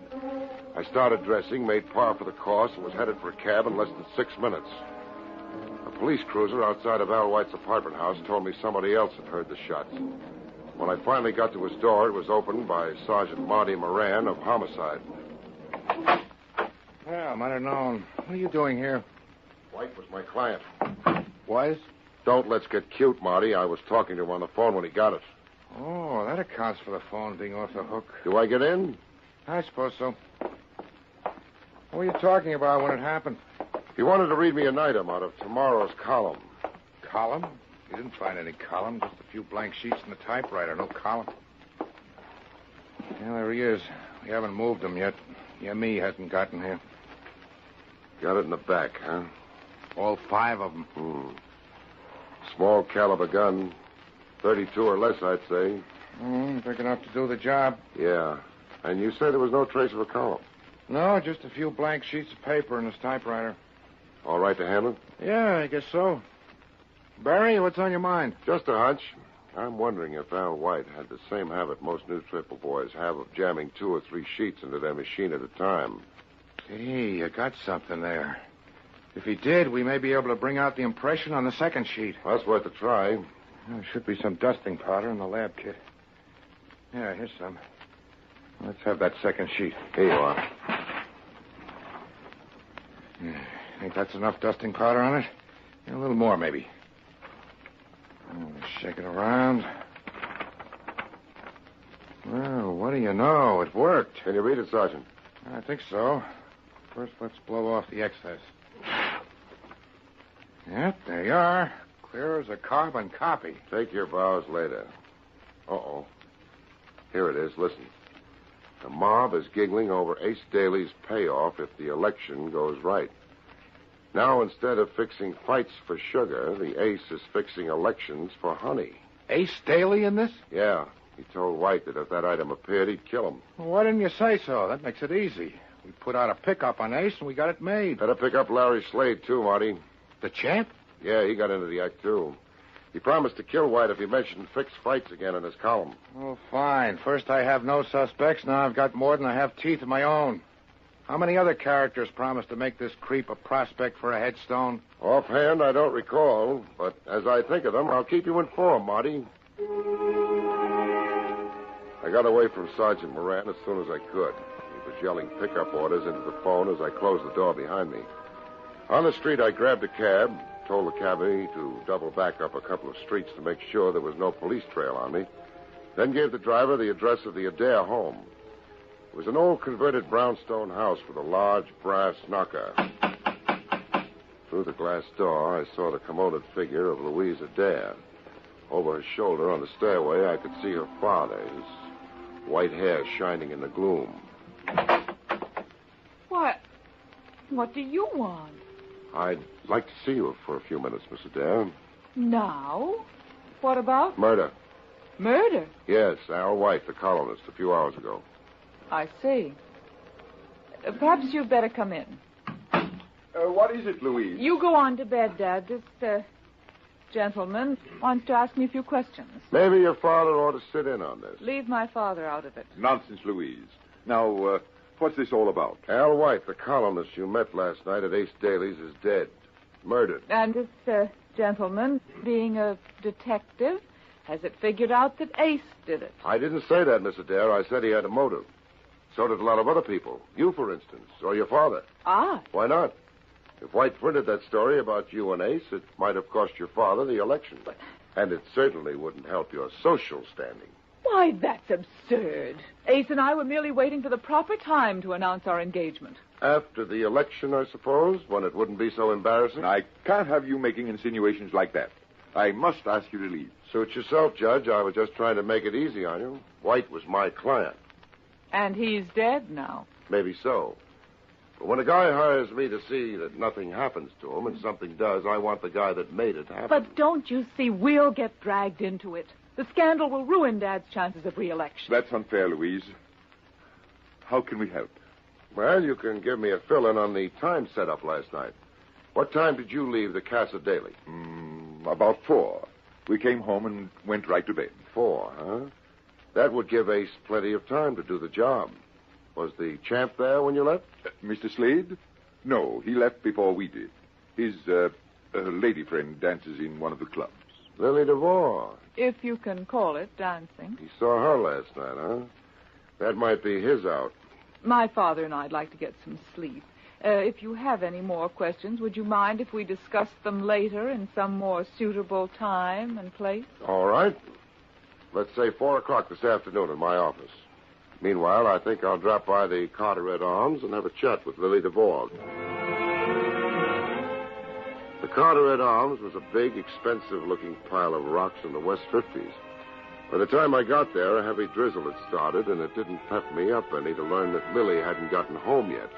I started dressing, made par for the course, and was headed for a cab in less than 6 minutes. A police cruiser outside of Al White's apartment house told me somebody else had heard the shots. When I finally got to his door, it was opened by Sergeant Marty Moran of Homicide. Well, I might have known. What are you doing here? White was my client. Was? Don't let's get cute, Marty. I was talking to him on the phone when he got it. Oh, that accounts for the phone being off the hook. Do I get in? I suppose so. What were you talking about when it happened? He wanted to read me an item out of tomorrow's column. Column? You didn't find any column, just a few blank sheets in the typewriter, no column. Yeah, there he is. We haven't moved him yet. Yeah, me hasn't gotten here. Got it in the back, huh? All 5 of them. Small caliber gun. 32 or less, I'd say. Big enough to do the job. Yeah. And you say there was no trace of a column? No, just a few blank sheets of paper in his typewriter. All right to handle? Yeah, I guess so. Barry, what's on your mind? Just a hunch. I'm wondering if Al White had the same habit most newspaper boys have of jamming 2 or 3 sheets into their machine at a time. Hey, you got something there. If he did, we may be able to bring out the impression on the second sheet. That's worth a try. There should be some dusting powder in the lab kit. Yeah, here's some. Let's have that second sheet. Here you are. Think that's enough dusting powder on it? Yeah, a little more, maybe. Shake it around. Well, what do you know? It worked. Can you read it, Sergeant? I think so. First, let's blow off the excess. Yep, there you are. Clear as a carbon copy. Take your vows later. Uh-oh. Here it is. Listen. The mob is giggling over Ace Daly's payoff if the election goes right. Now, instead of fixing fights for sugar, the Ace is fixing elections for honey. Ace Daly in this? Yeah. He told White that if that item appeared, he'd kill him. Well, why didn't you say so? That makes it easy. We put out a pickup on Ace, and we got it made. Better pick up Larry Slade, too, Marty. The champ? Yeah, he got into the act, too. He promised to kill White if he mentioned fixed fights again in his column. Oh, fine. First I have no suspects. Now I've got more than I have teeth of my own. How many other characters promised to make this creep a prospect for a headstone? Offhand, I don't recall. But as I think of them, I'll keep you informed, Marty. I got away from Sergeant Moran as soon as I could. He was yelling pickup orders into the phone as I closed the door behind me. On the street, I grabbed a cab, told the cabbie to double back up a couple of streets to make sure there was no police trail on me, then gave the driver the address of the Adair home. It was an old converted brownstone house with a large brass knocker. Through the glass door, I saw the commoded figure of Louise Adair. Over her shoulder on the stairway, I could see her father, his white hair shining in the gloom. What? What do you want? I'd like to see you for a few minutes, Miss Adair. Now? What about? Murder. Murder? Yes, Al White, the columnist, a few hours ago. I see. Perhaps you'd better come in. What is it, Louise? You go on to bed, Dad. This, gentleman wants to ask me a few questions. Maybe your father ought to sit in on this. Leave my father out of it. Nonsense, Louise. Now, what's this all about? Al White, the columnist you met last night at Ace Daly's, is dead. Murdered. And this, gentleman, being a detective, has it figured out that Ace did it? I didn't say that, Miss Adair. I said he had a motive. So did a lot of other people. You, for instance, or your father. Ah. Why not? If White printed that story about you and Ace, it might have cost your father the election. And it certainly wouldn't help your social standing. Why, that's absurd. Ace and I were merely waiting for the proper time to announce our engagement. After the election, I suppose, when it wouldn't be so embarrassing? I can't have you making insinuations like that. I must ask you to leave. Suit yourself, Judge. I was just trying to make it easy on you. White was my client. And he's dead now. Maybe so. But when a guy hires me to see that nothing happens to him and something does, I want the guy that made it happen. But don't you see, we'll get dragged into it. The scandal will ruin Dad's chances of re-election. That's unfair, Louise. How can we help? Well, you can give me a fill-in on the time set up last night. What time did you leave the Casa Daily? About 4. We came home and went right to bed. 4, huh? That would give Ace plenty of time to do the job. Was the champ there when you left? Mr. Slade? No, he left before we did. His lady friend dances in one of the clubs. Lily DeVore. If you can call it dancing. He saw her last night, huh? That might be his out. My father and I'd like to get some sleep. If you have any more questions, would you mind if we discuss them later in some more suitable time and place? All right. Let's say 4 o'clock this afternoon in my office. Meanwhile, I think I'll drop by the Carteret Arms and have a chat with Lily DeVore. The Carteret Arms was a big, expensive-looking pile of rocks in the West 50s. By the time I got there, a heavy drizzle had started, and it didn't pep me up any to learn that Lily hadn't gotten home yet.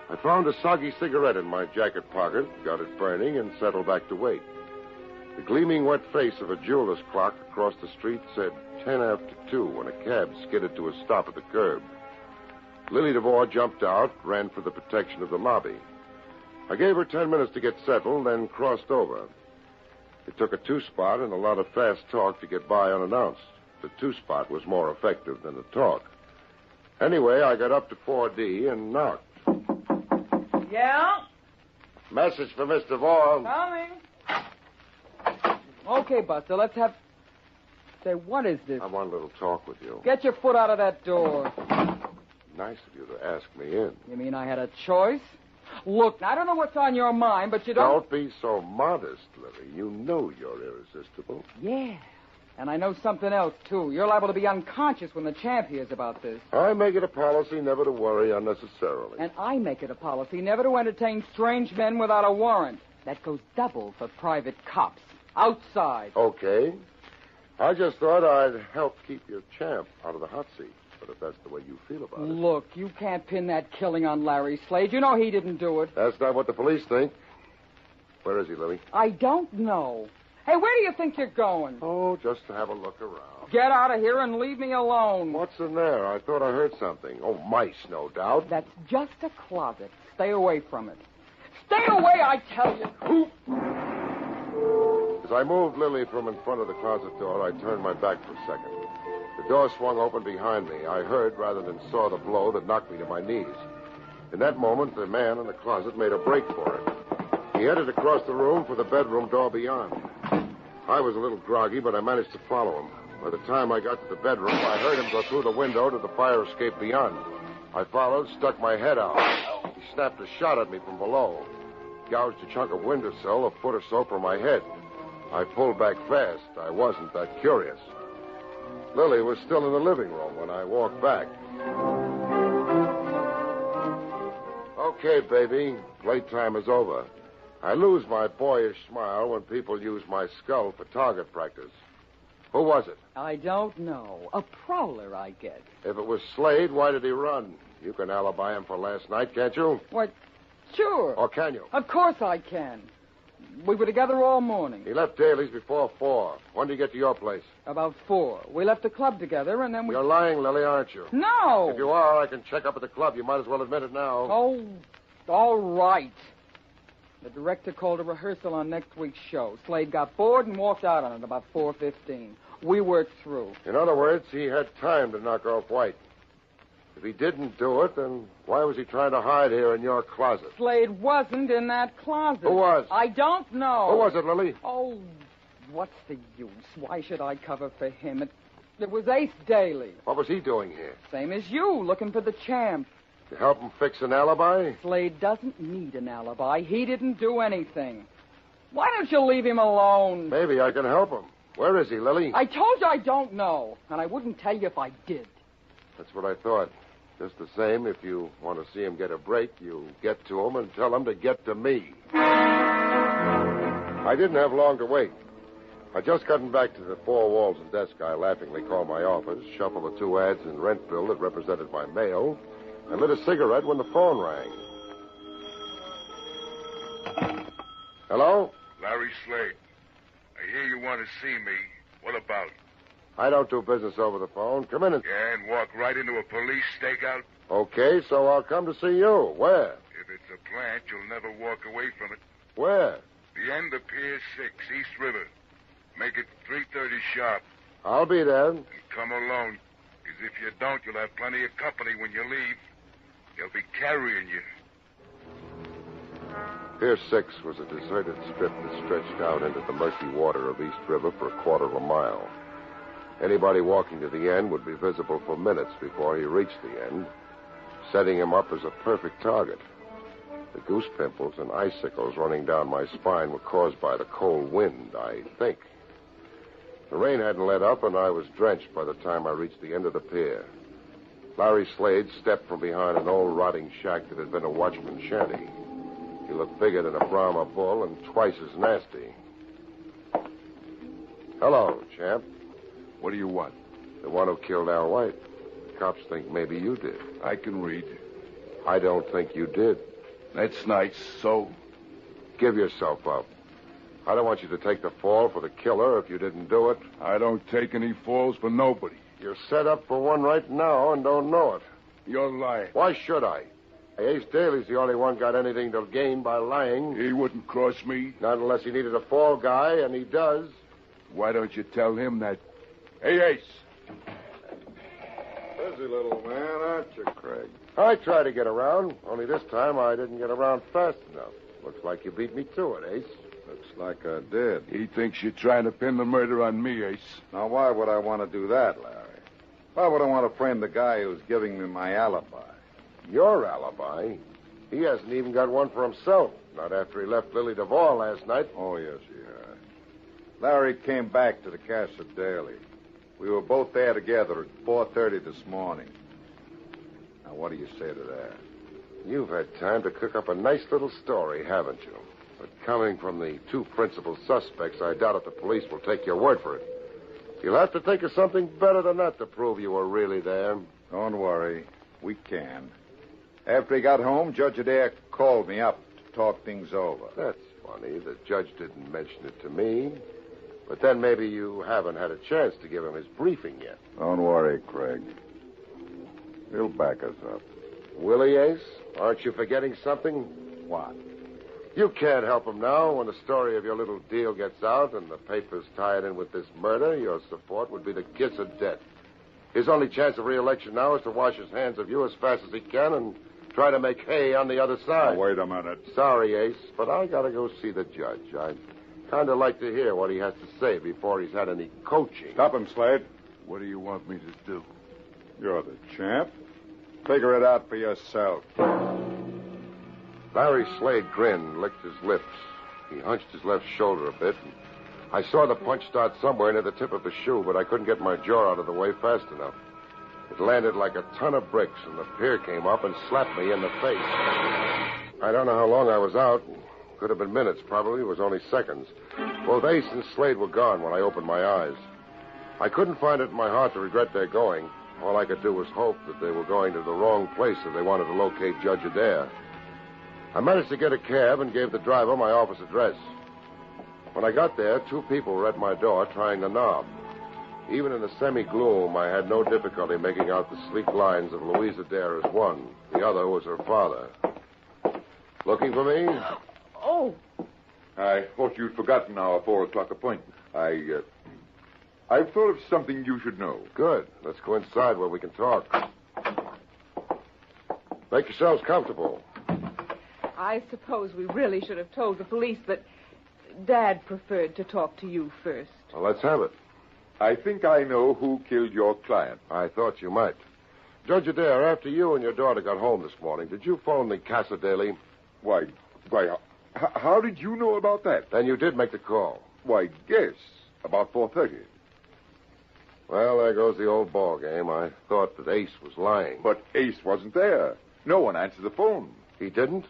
I found a soggy cigarette in my jacket pocket, got it burning, and settled back to wait. The gleaming wet face of a jeweler's clock across the street said 10 after 2 when a cab skidded to a stop at the curb. Lily DeVore jumped out, ran for the protection of the lobby. I gave her 10 minutes to get settled, then crossed over. It took a 2-spot and a lot of fast talk to get by unannounced. The 2-spot was more effective than the talk. Anyway, I got up to 4D and knocked. Yeah? Message for Miss DeVore. Coming. Okay, Buster, let's have... Say, what is this? I want a little talk with you. Get your foot out of that door. Nice of you to ask me in. You mean I had a choice? Look, I don't know what's on your mind, but you don't... Don't be so modest, Lily. You know you're irresistible. Yeah. And I know something else, too. You're liable to be unconscious when the champ hears about this. I make it a policy never to worry unnecessarily. And I make it a policy never to entertain strange men without a warrant. That goes double for private cops. Outside. Okay. I just thought I'd help keep your champ out of the hot seat. But if that's the way you feel about it... Look, you can't pin that killing on Larry Slade. You know he didn't do it. That's not what the police think. Where is he, Lily? I don't know. Hey, where do you think you're going? Oh, just to have a look around. Get out of here and leave me alone. What's in there? I thought I heard something. Oh, mice, no doubt. That's just a closet. Stay away from it. Stay away, I tell you. As I moved Lily from in front of the closet door, I turned my back for a second. The door swung open behind me. I heard rather than saw the blow that knocked me to my knees. In that moment, the man in the closet made a break for it. He headed across the room for the bedroom door beyond. I was a little groggy, but I managed to follow him. By the time I got to the bedroom, I heard him go through the window to the fire escape beyond. I followed, stuck my head out. He snapped a shot at me from below. Gouged a chunk of windowsill a foot or so from my head. I pulled back fast. I wasn't that curious. Lily was still in the living room when I walked back. Okay, baby. Playtime is over. I lose my boyish smile when people use my skull for target practice. Who was it? I don't know. A prowler, I guess. If it was Slade, why did he run? You can alibi him for last night, can't you? What? Sure. Or can you? Of course I can. We were together all morning. He left Daly's before 4. When did he get to your place? About 4. We left the club together, and then we... You're lying, Lily, aren't you? No! If you are, I can check up at the club. You might as well admit it now. Oh, all right. The director called a rehearsal on next week's show. Slade got bored and walked out on it about 4:15. We worked through. In other words, he had time to knock off White. If he didn't do it, then why was he trying to hide here in your closet? Slade wasn't in that closet. Who was? I don't know. Who was it, Lily? Oh, what's the use? Why should I cover for him? It was Ace Daly. What was he doing here? Same as you, looking for the champ. To help him fix an alibi? Slade doesn't need an alibi. He didn't do anything. Why don't you leave him alone? Maybe I can help him. Where is he, Lily? I told you I don't know, and I wouldn't tell you if I did. That's what I thought. Just the same, if you want to see him get a break, you get to him and tell him to get to me. I didn't have long to wait. I just gotten back to the 4 walls and desk I laughingly called my office, shuffled the 2 ads and rent bill that represented my mail, and lit a cigarette when the phone rang. Hello? Larry Slade. I hear you want to see me. What about? I don't do business over the phone. Come in and... Yeah, and walk right into a police stakeout? Okay, so I'll come to see you. Where? If it's a plant, you'll never walk away from it. Where? The end of Pier 6, East River. Make it 3:30 sharp. I'll be there. And come alone. Because if you don't, you'll have plenty of company when you leave. They'll be carrying you. Pier 6 was a deserted strip that stretched out into the murky water of East River for a quarter of a mile. Anybody walking to the end would be visible for minutes before he reached the end, setting him up as a perfect target. The goose pimples and icicles running down my spine were caused by the cold wind, I think. The rain hadn't let up, and I was drenched by the time I reached the end of the pier. Larry Slade stepped from behind an old rotting shack that had been a watchman's shanty. He looked bigger than a Brahma bull and twice as nasty. Hello, champ. What do you want? The one who killed Al White. The cops think maybe you did. I can read. I don't think you did. That's nice. So? Give yourself up. I don't want you to take the fall for the killer if you didn't do it. I don't take any falls for nobody. You're set up for one right now and don't know it. You're lying. Why should I? Ace Daly's the only one got anything to gain by lying. He wouldn't cross me. Not unless he needed a fall guy, and he does. Why don't you tell him that? Hey, Ace. Busy little man, aren't you, Craig? I tried to get around, only this time I didn't get around fast enough. Looks like you beat me to it, Ace. Looks like I did. He thinks you're trying to pin the murder on me, Ace. Now, why would I want to do that, Larry? Why would I want to frame the guy who's giving me my alibi? Your alibi? He hasn't even got one for himself. Not after he left Lily Duvall last night. Oh, yes, he has. Larry came back to the Casa Daily. We were both there together at 4:30 this morning. Now, what do you say to that? You've had time to cook up a nice little story, haven't you? But coming from the 2 principal suspects, I doubt if the police will take your word for it. You'll have to think of something better than that to prove you were really there. Don't worry. We can. After he got home, Judge Adair called me up to talk things over. That's funny. The judge didn't mention it to me. But then maybe you haven't had a chance to give him his briefing yet. Don't worry, Craig. He'll back us up. Will he, Ace? Aren't you forgetting something? What? You can't help him now. When the story of your little deal gets out and the papers tie it in with this murder, your support would be the kiss of death. His only chance of re-election now is to wash his hands of you as fast as he can and try to make hay on the other side. Now, wait a minute. Sorry, Ace, but I gotta go see the judge. I'd kind of like to hear what he has to say before he's had any coaching. Stop him, Slade. What do you want me to do? You're the champ. Figure it out for yourself. Larry Slade grinned, licked his lips. He hunched his left shoulder a bit. I saw the punch start somewhere near the tip of the shoe, but I couldn't get my jaw out of the way fast enough. It landed like a ton of bricks, and the pier came up and slapped me in the face. I don't know how long I was out. Could have been minutes, probably. It was only seconds. Both Ace and Slade were gone when I opened my eyes. I couldn't find it in my heart to regret their going. All I could do was hope that they were going to the wrong place if they wanted to locate Judge Adair. I managed to get a cab and gave the driver my office address. When I got there, 2 people were at my door trying the knob. Even in the semi-gloom, I had no difficulty making out the sleek lines of Louisa Dare as one. The other was her father. Looking for me? Oh. I thought you'd forgotten our 4 o'clock appointment. I've thought of something you should know. Good. Let's go inside where we can talk. Make yourselves comfortable. I suppose we really should have told the police, but Dad preferred to talk to you first. Well, let's have it. I think I know who killed your client. I thought you might. Judge Adair, after you and your daughter got home this morning, did you phone the Casa Daily? Why, how did you know about that? Then you did make the call. Why, yes, about 4:30. Well, there goes the old ball game. I thought that Ace was lying. But Ace wasn't there. No one answered the phone. He didn't?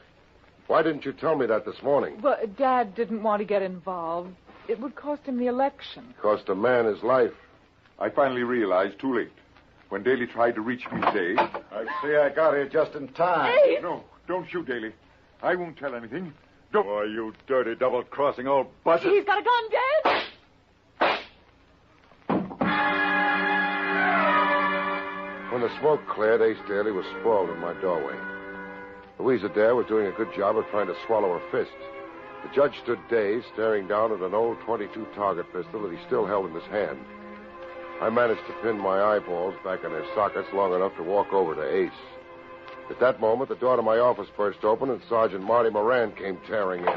Why didn't you tell me that this morning? Well, Dad didn't want to get involved. It would cost him the election. Cost a man his life. I finally realized too late. When Daly tried to reach me today... I see I got here just in time. Hey! No, don't shoot, Daly. I won't tell anything. Don't... Why, you dirty double-crossing old buzzard. He's got a gun, Dad! When the smoke cleared, Ace Daly was sprawled in my doorway. Louisa Dare was doing a good job of trying to swallow her fist. The judge stood dazed, staring down at an old .22 target pistol that he still held in his hand. I managed to pin my eyeballs back in their sockets long enough to walk over to Ace. At that moment, the door to my office burst open, and Sergeant Marty Moran came tearing in.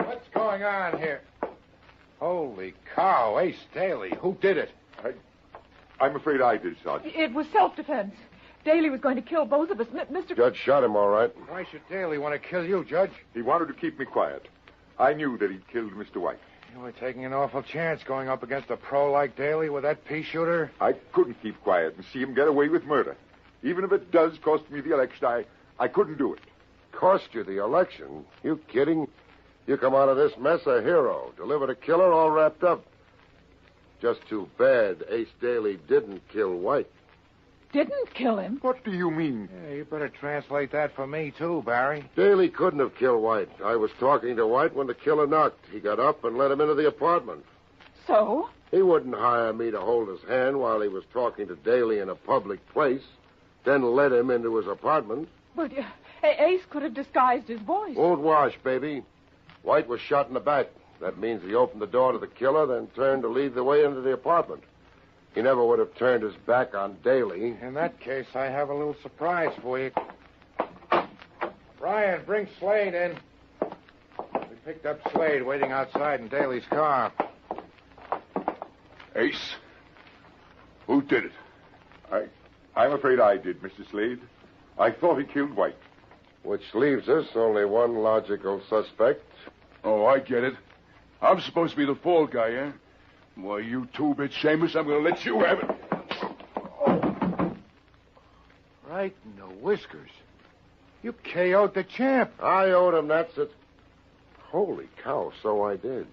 What's going on here? Holy cow, Ace Daly. Who did it? I'm afraid I did, Sergeant. It was self-defense. Daly was going to kill both of us. Mr. Judge shot him, all right. Why should Daly want to kill you, Judge? He wanted to keep me quiet. I knew that he'd killed Mr. White. You were taking an awful chance going up against a pro like Daly with that pea shooter. I couldn't keep quiet and see him get away with murder. Even if it does cost me the election, I couldn't do it. Cost you the election? You kidding? You come out of this mess a hero. Delivered a killer all wrapped up. Just too bad Ace Daly didn't kill White. Didn't kill him? What do you mean? Yeah, you better translate that for me, too, Barry. Daly couldn't have killed White. I was talking to White when the killer knocked. He got up and let him into the apartment. So? He wouldn't hire me to hold his hand while he was talking to Daly in a public place, then let him into his apartment. But Ace could have disguised his voice. Won't wash, baby. White was shot in the back. That means he opened the door to the killer, then turned to lead the way into the apartment. He never would have turned his back on Daly. In that case, I have a little surprise for you. Brian, bring Slade in. We picked up Slade waiting outside in Daly's car. Ace? Who did it? I'm afraid I did, Mr. Slade. I thought he killed White. Which leaves us only one logical suspect. Oh, I get it. I'm supposed to be the fall guy, eh? Why, you two-bit Seamus, I'm going to let you have it. Right in the whiskers. You KO'd the champ. I owed him that. Holy cow, so I did.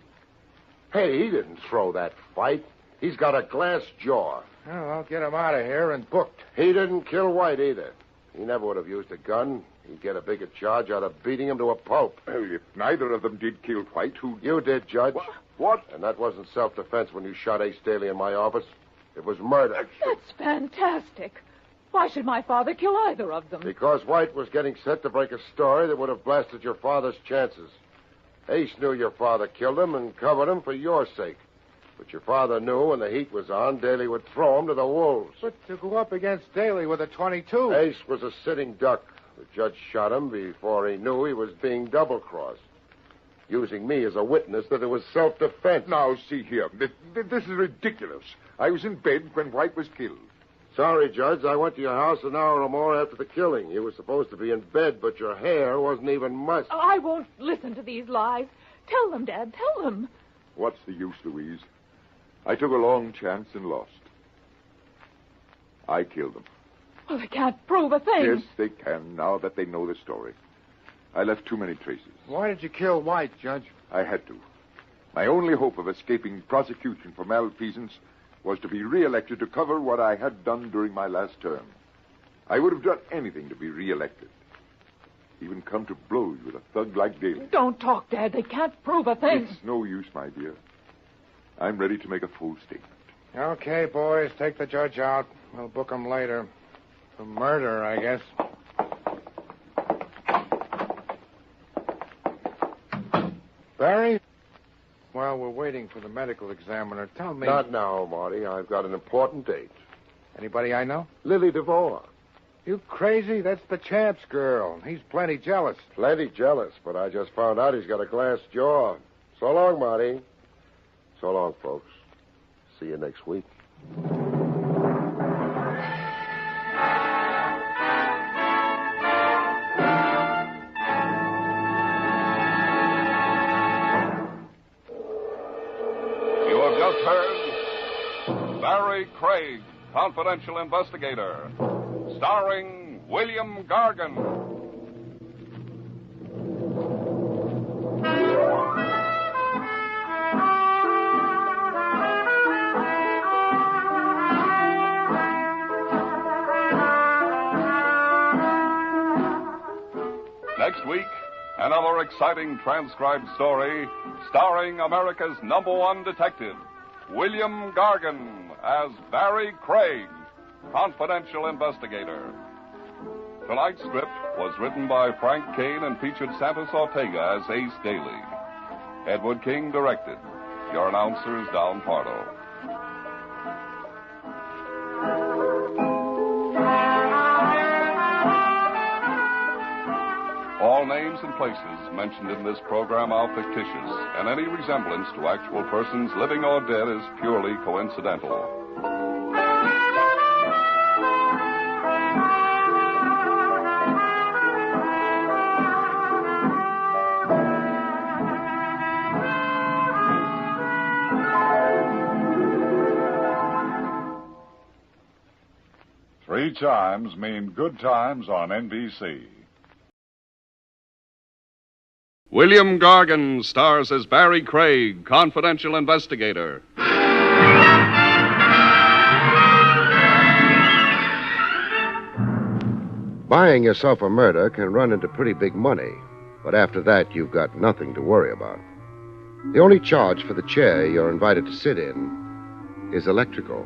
Hey, he didn't throw that fight. He's got a glass jaw. Well, I'll get him out of here and booked. He didn't kill White either. He never would have used a gun. He'd get a bigger charge out of beating him to a pulp. Well, if neither of them did kill White, who... You did, Judge. What? And that wasn't self-defense when you shot Ace Daly in my office. It was murder. That's fantastic. Why should my father kill either of them? Because White was getting set to break a story that would have blasted your father's chances. Ace knew your father killed him and covered him for your sake. But your father knew when the heat was on, Daly would throw him to the wolves. But to go up against Daly with a .22... Ace was a sitting duck. The judge shot him before he knew he was being double-crossed, using me as a witness that it was self-defense. Now, see here. This is ridiculous. I was in bed when White was killed. Sorry, Judge. I went to your house an hour or more after the killing. You were supposed to be in bed, but your hair wasn't even mussed. I won't listen to these lies. Tell them, Dad. Tell them. What's the use, Louise? I took a long chance and lost. I killed them. Well, they can't prove a thing. Yes, they can, now that they know the story. I left too many traces. Why did you kill White, Judge? I had to. My only hope of escaping prosecution for malfeasance was to be re-elected to cover what I had done during my last term. I would have done anything to be re-elected. even come to blows with a thug like Daly. Don't talk, Dad. They can't prove a thing. It's no use, my dear. I'm ready to make a full statement. Okay, boys, take the judge out. We'll book him later. For murder, I guess. Barry? Well, we're waiting for the medical examiner. Tell me... Not now, Marty. I've got an important date. Anybody I know? Lily DeVore. You crazy? That's the champ's girl. He's plenty jealous. Plenty jealous, but I just found out he's got a glass jaw. So long, Marty. So long, folks. See you next week. You have just heard Barrie Craig, Confidential Investigator, starring William Gargan. Next week, another exciting transcribed story starring America's #1 detective, William Gargan, as Barrie Craig, Confidential Investigator. Tonight's script was written by Frank Kane and featured Santos Ortega as Ace Daly. Edward King directed. Your announcer is Don Pardo. All names and places mentioned in this program are fictitious, and any resemblance to actual persons living or dead is purely coincidental. Three chimes mean good times on NBC. William Gargan stars as Barrie Craig, Confidential Investigator. Buying yourself a murder can run into pretty big money, but after that, you've got nothing to worry about. The only charge for the chair you're invited to sit in is electrical.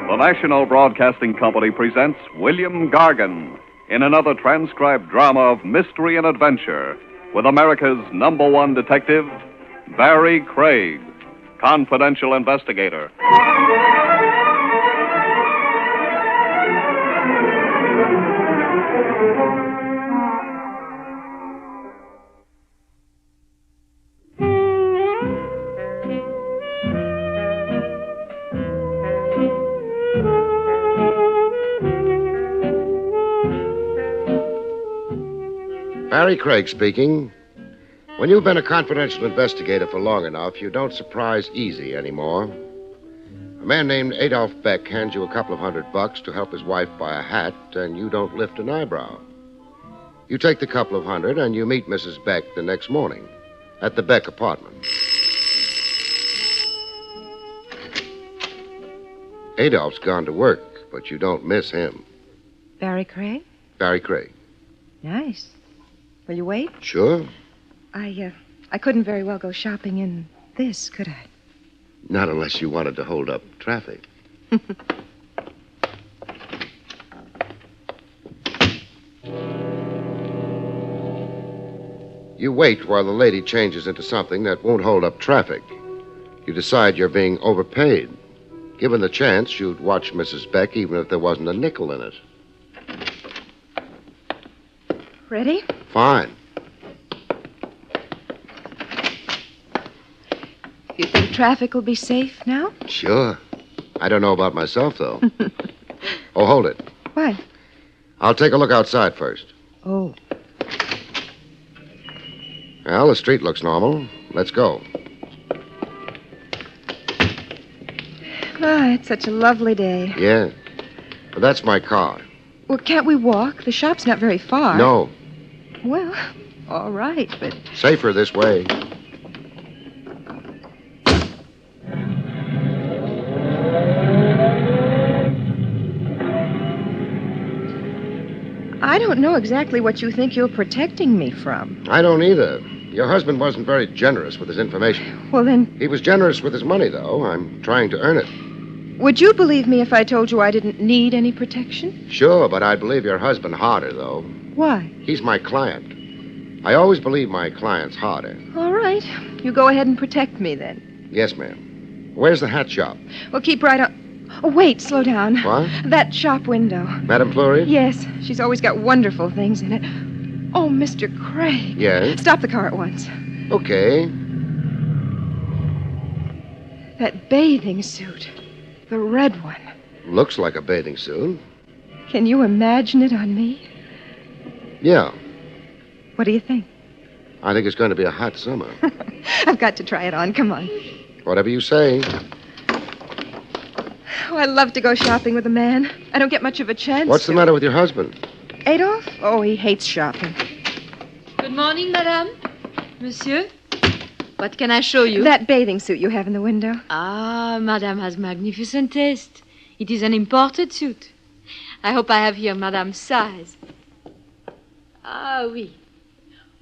The National Broadcasting Company presents William Gargan in another transcribed drama of mystery and adventure with America's #1 detective, Barrie Craig, Confidential Investigator. Barrie Craig speaking. When you've been a confidential investigator for long enough, you don't surprise easy anymore. A man named Adolph Beck hands you a couple of $100 to help his wife buy a hat, and you don't lift an eyebrow. You take the couple of $100 and you meet Mrs. Beck the next morning at the Beck apartment. Adolph's gone to work, but you don't miss him. Barrie Craig? Barrie Craig. Nice. Will you wait? Sure. I couldn't very well go shopping in this, could I? Not unless you wanted to hold up traffic. You wait while the lady changes into something that won't hold up traffic. You decide you're being overpaid. Given the chance, you'd watch Mrs. Beck even if there wasn't a nickel in it. Ready? Fine. You think traffic will be safe now? Sure. I don't know about myself, though. Oh, hold it. What? I'll take a look outside first. Oh. Well, the street looks normal. Let's go. Ah, it's such a lovely day. Yeah. But that's my car. Well, can't we walk? The shop's not very far. No. Well, all right, but... Safer this way. I don't know exactly what you think you're protecting me from. I don't either. Your husband wasn't very generous with his information. Well, then, He was generous with his money, though. I'm trying to earn it. would you believe me if I told you I didn't need any protection? Sure, but I'd believe your husband harder, though. Why? He's my client. I always believe my clients harder. All right. You go ahead and protect me, then. Yes, ma'am. Where's the hat shop? Well, keep right on. Oh, wait, slow down. What? That shop window. Madame Fleury? Yes, she's always got wonderful things in it. Oh, Mr. Craig. Yes? Stop the car at once. Okay. That bathing suit. The red one. Looks like a bathing suit. Can you imagine it on me? Yeah. What do you think? I think it's going to be a hot summer. I've got to try it on. Come on. Whatever you say. Oh, I love to go shopping with a man. I don't get much of a chance. What's the matter with your husband? Adolf? Oh, he hates shopping. Good morning, madame. Monsieur. What can I show you? That bathing suit you have in the window. Ah, madame has magnificent taste. It is an imported suit. I hope I have here madame's size. Ah, oui.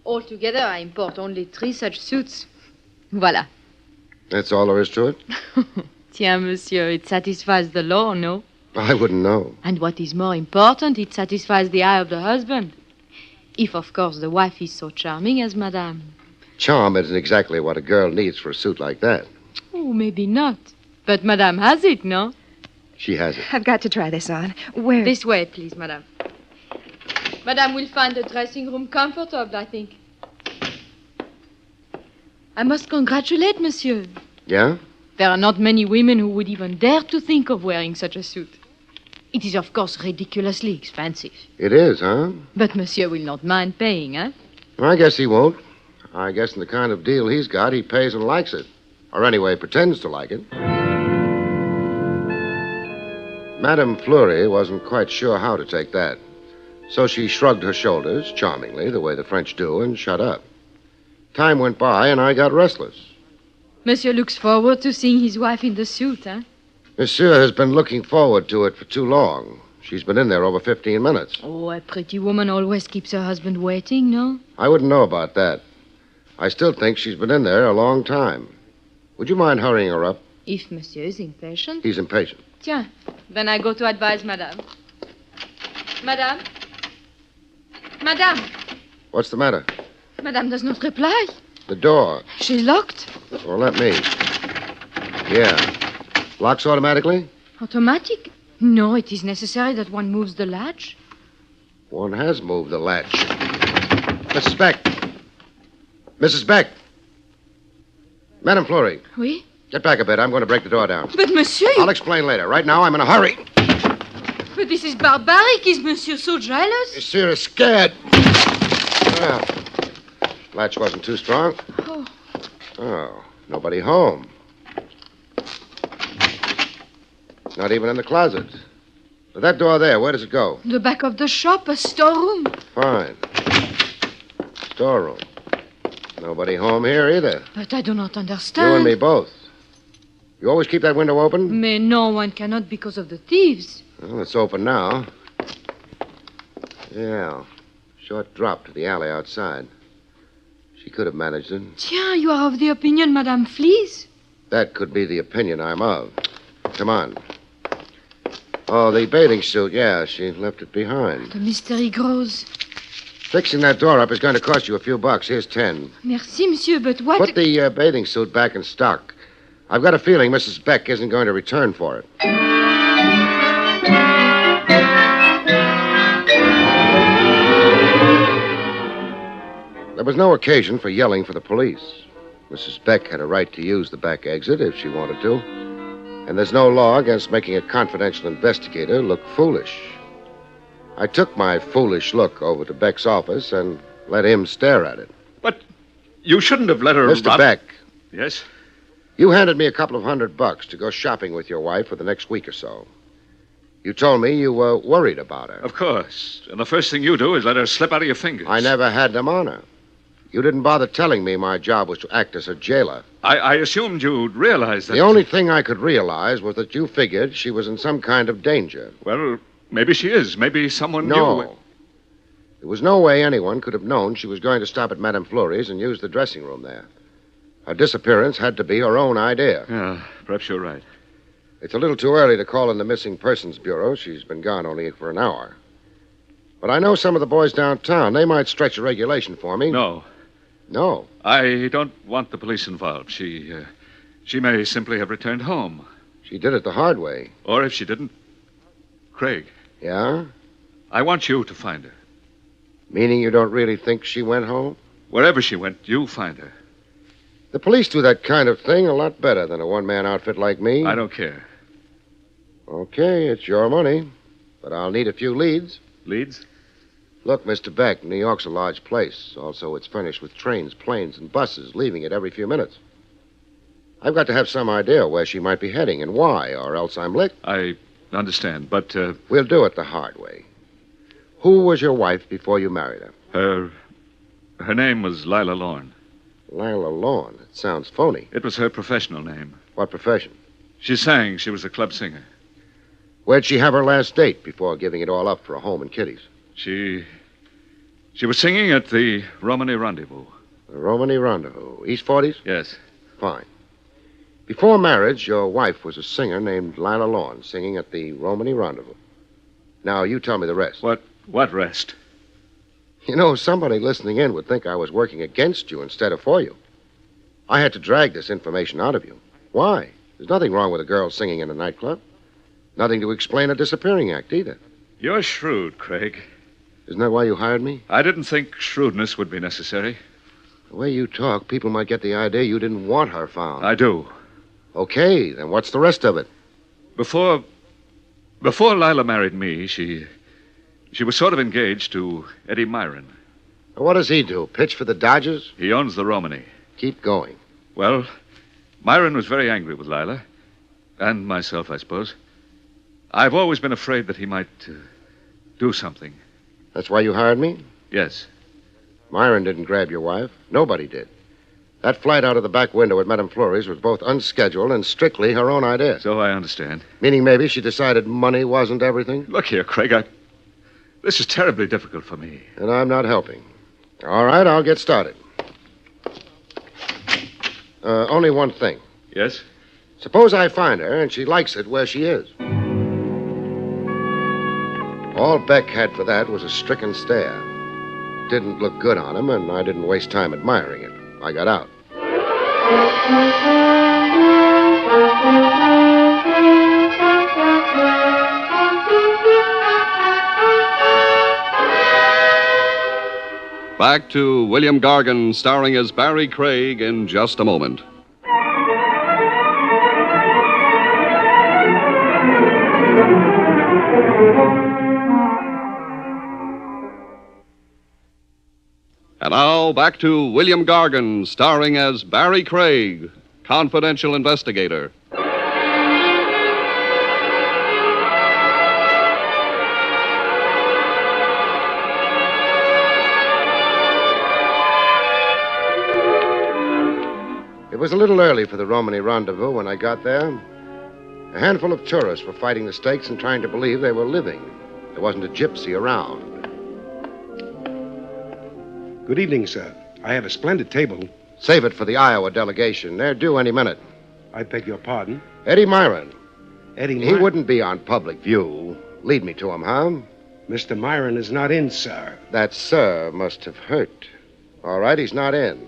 Altogether, I import only 3 such suits. Voilà. That's all there is to it? Tiens, monsieur, it satisfies the law, no? I wouldn't know. And what is more important, it satisfies the eye of the husband. If, of course, the wife is so charming as madame. Charm isn't exactly what a girl needs for a suit like that. Oh, maybe not. But madame has it, no? She has it. I've got to try this on. Where? This way, please, madame. Madame will find the dressing room comfortable, I think. I must congratulate monsieur. Yeah? There are not many women who would even dare to think of wearing such a suit. It is, of course, ridiculously expensive. It is, huh? But monsieur will not mind paying, eh? I guess he won't. I guess in the kind of deal he's got, he pays and likes it. Or anyway, pretends to like it. Madame Fleury wasn't quite sure how to take that. So she shrugged her shoulders, charmingly, the way the French do, and shut up. Time went by, and I got restless. Monsieur looks forward to seeing his wife in the suit, eh? Monsieur has been looking forward to it for too long. She's been in there over 15 minutes. Oh, a pretty woman always keeps her husband waiting, no? I wouldn't know about that. I still think she's been in there a long time. Would you mind hurrying her up? If monsieur is impatient. He's impatient. Tiens, then I go to advise madame. Madame? Madame? What's the matter? Madame does not reply. The door. She's locked. Well, let me. Yeah. Locks automatically? Automatic? No, it is necessary that one moves the latch. One has moved the latch. Mrs. Beck. Mrs. Beck. Madame Fleury. Oui? Get back a bit. I'm going to break the door down. But, monsieur... I'll explain later. Right now, I'm in a hurry. But this is barbaric. Is monsieur so jealous? Monsieur is scared. Well, latch wasn't too strong. Oh. Oh, nobody home. Not even in the closet. But that door there, where does it go? The back of the shop, a storeroom. Fine. Storeroom. Nobody home here either. But I do not understand. You and me both. You always keep that window open? Mais no, one cannot because of the thieves. Well, it's open now. Yeah. Short drop to the alley outside. She could have managed it. Tiens, you are of the opinion Madame flees? That could be the opinion I'm of. Come on. Oh, the bathing suit, yeah, she left it behind. The mystery grows. Fixing that door up is going to cost you a few bucks. Here's 10. Merci, monsieur, but what... Put the bathing suit back in stock. I've got a feeling Mrs. Beck isn't going to return for it. There was no occasion for yelling for the police. Mrs. Beck had a right to use the back exit if she wanted to. And there's no law against making a confidential investigator look foolish. I took my foolish look over to Beck's office and let him stare at it. But you shouldn't have let her... Mr. Beck. Yes? You handed me a couple of $100 to go shopping with your wife for the next week or so. You told me you were worried about her. Of course. And the first thing you do is let her slip out of your fingers. I never had them on her. You didn't bother telling me my job was to act as a jailer. I assumed you'd realize that... The only thing I could realize was that you figured she was in some kind of danger. Well, maybe she is. Maybe someone No. knew... There was no way anyone could have known she was going to stop at Madame Fleury's and use the dressing room there. Her disappearance had to be her own idea. Yeah, perhaps you're right. It's a little too early to call in the Missing Persons Bureau. She's been gone only for an hour. But I know some of the boys downtown. They might stretch a regulation for me. No. No? I don't want the police involved. She may simply have returned home. She did it the hard way. Or if she didn't, Craig. Yeah? I want you to find her. Meaning you don't really think she went home? Wherever she went, you find her. The police do that kind of thing a lot better than a one-man outfit like me. I don't care. Okay, it's your money. But I'll need a few leads. Leads? Look, Mr. Beck, New York's a large place. Also, it's furnished with trains, planes, and buses, leaving it every few minutes. I've got to have some idea where she might be heading and why, or else I'm licked. I understand, but... We'll do it the hard way. Who was your wife before you married her? Her name was Lila Lorne. Lila Lorne? It sounds phony. It was her professional name. What profession? She sang. She was a club singer. Where'd she have her last date before giving it all up for a home in Kitty's? She was singing at the Romany Rendezvous. The Romany Rendezvous? East 40s? Yes. Fine. Before marriage, your wife was a singer named Lila Lorne, singing at the Romany Rendezvous. Now, you tell me the rest. What rest? You know, somebody listening in would think I was working against you instead of for you. I had to drag this information out of you. Why? There's nothing wrong with a girl singing in a nightclub. Nothing to explain a disappearing act, either. You're shrewd, Craig. Isn't that why you hired me? I didn't think shrewdness would be necessary. The way you talk, people might get the idea you didn't want her found. I do. Okay, then what's the rest of it? Before Lila married me, she was sort of engaged to Eddie Myron. What does he do? Pitch for the Dodgers? He owns the Romany. Keep going. Well, Myron was very angry with Lila. And myself, I suppose. I've always been afraid that he might do something. That's why you hired me? Yes. Myron didn't grab your wife. Nobody did. That flight out of the back window at Madame Fleury's was both unscheduled and strictly her own idea. So I understand. Meaning maybe she decided money wasn't everything? Look here, Craig, this is terribly difficult for me. And I'm not helping. All right, I'll get started. Only one thing. Yes? Suppose I find her and she likes it where she is. All Beck had for that was a stricken stare. Didn't look good on him, and I didn't waste time admiring it. I got out. Back to William Gargan, starring as Barrie Craig, in just a moment. And now, back to William Gargan, starring as Barrie Craig, confidential investigator. It was a little early for the Romany Rendezvous when I got there. A handful of tourists were fighting the stakes and trying to believe they were living. There wasn't a gypsy around. Good evening, sir. I have a splendid table. Save it for the Iowa delegation. They're due any minute. I beg your pardon? Eddie Myron. Eddie He Myron? wouldn't be on public view. Lead me to him, huh? Mr. Myron is not in, sir. That sir must have hurt. All right, he's not in.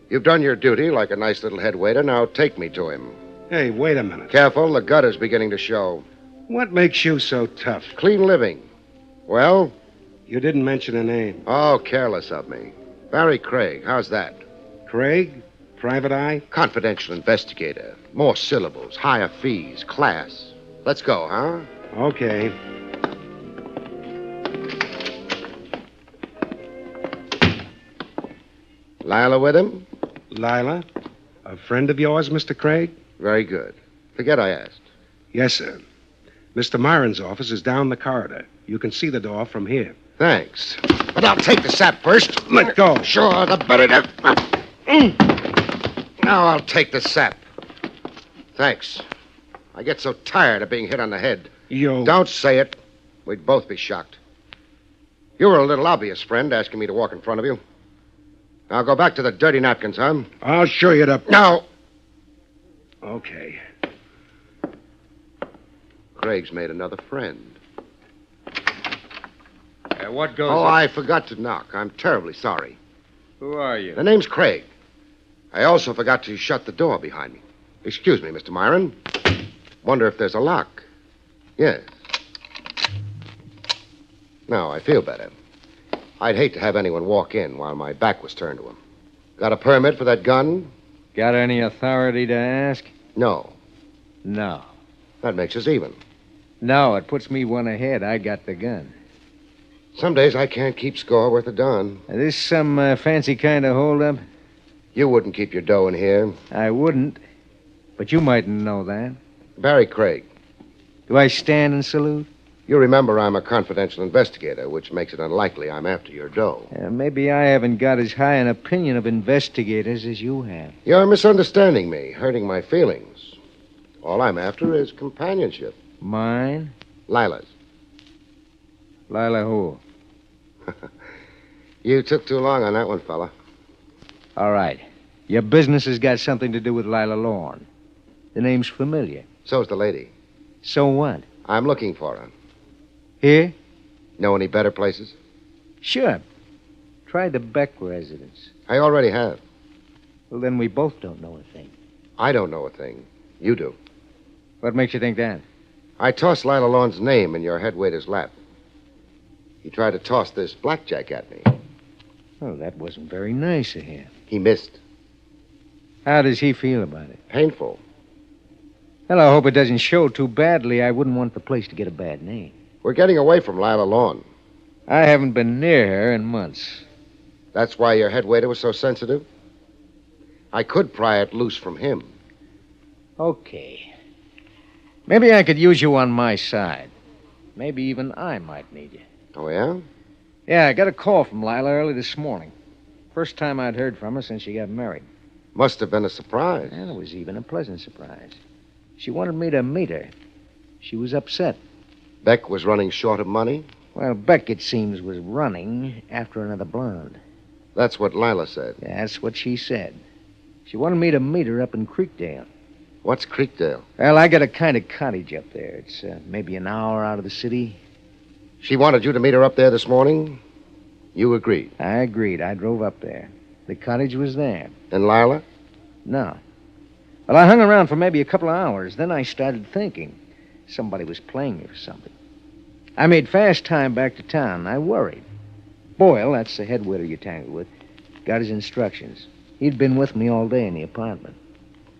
You've done your duty like a nice little head waiter. Now take me to him. Hey, wait a minute. Careful, the gutter's beginning to show. What makes you so tough? Clean living. Well? You didn't mention a name. Oh, careless of me. Barrie Craig, how's that? Craig? Private eye? Confidential investigator. More syllables, higher fees, class. Let's go, huh? Okay. Lila with him? Lila? A friend of yours, Mr. Craig? Very good. Forget I asked. Yes, sir. Mr. Myron's office is down the corridor. You can see the door from here. Thanks. But I'll take the sap first. Let go. Sure, the better Now I'll take the sap. Thanks. I get so tired of being hit on the head. You... Don't say it. We'd both be shocked. You were a little obvious, friend, asking me to walk in front of you. Now go back to the dirty napkins, huh? I'll show you the... No! Okay. Craig's made another friend. What goes... Oh, I forgot to knock. I'm terribly sorry. Who are you? The name's Craig. I also forgot to shut the door behind me. Excuse me, Mr. Myron. Wonder if there's a lock. Yes. Now, I feel better. I'd hate to have anyone walk in while my back was turned to him. Got a permit for that gun? Got any authority to ask? No. No. That makes us even. No, it puts me one ahead. I got the gun. Some days I can't keep score worth a darn. Is this some fancy kind of holdup? You wouldn't keep your dough in here. I wouldn't. But you mightn't know that. Barrie Craig. Do I stand and salute? You remember I'm a confidential investigator, which makes it unlikely I'm after your dough. Maybe I haven't got as high an opinion of investigators as you have. You're misunderstanding me, hurting my feelings. All I'm after is companionship. Mine? Lila's. Lila who? You took too long on that one, fella. All right. Your business has got something to do with Lila Lorne. The name's familiar. So's the lady. So what? I'm looking for her. Here? Know any better places? Sure. Try the Beck residence. I already have. Well, then we both don't know a thing. I don't know a thing. You do. What makes you think that? I tossed Lila Lorne's name in your head waiter's lap. He tried to toss this blackjack at me. Oh, that wasn't very nice of him. He missed. How does he feel about it? Painful. Well, I hope it doesn't show too badly. I wouldn't want the place to get a bad name. We're getting away from Lila Lorne. I haven't been near her in months. That's why your head waiter was so sensitive? I could pry it loose from him. Okay. Maybe I could use you on my side. Maybe even I might need you. Oh, yeah? Yeah, I got a call from Lila early this morning. First time I'd heard from her since she got married. Must have been a surprise. And it was even a pleasant surprise. She wanted me to meet her. She was upset. Beck was running short of money? Well, Beck, it seems, was running after another blonde. That's what Lila said. Yeah, that's what she said. She wanted me to meet her up in Creekdale. What's Creekdale? Well, I got a kind of cottage up there. It's maybe an hour out of the city. She wanted you to meet her up there this morning? You agreed? I agreed. I drove up there. The cottage was there. And Lila? No. Well, I hung around for maybe a couple of hours. Then I started thinking. Somebody was playing me for something. I made fast time back to town. I worried. Boyle, that's the head waiter you tangled with, got his instructions. He'd been with me all day in the apartment.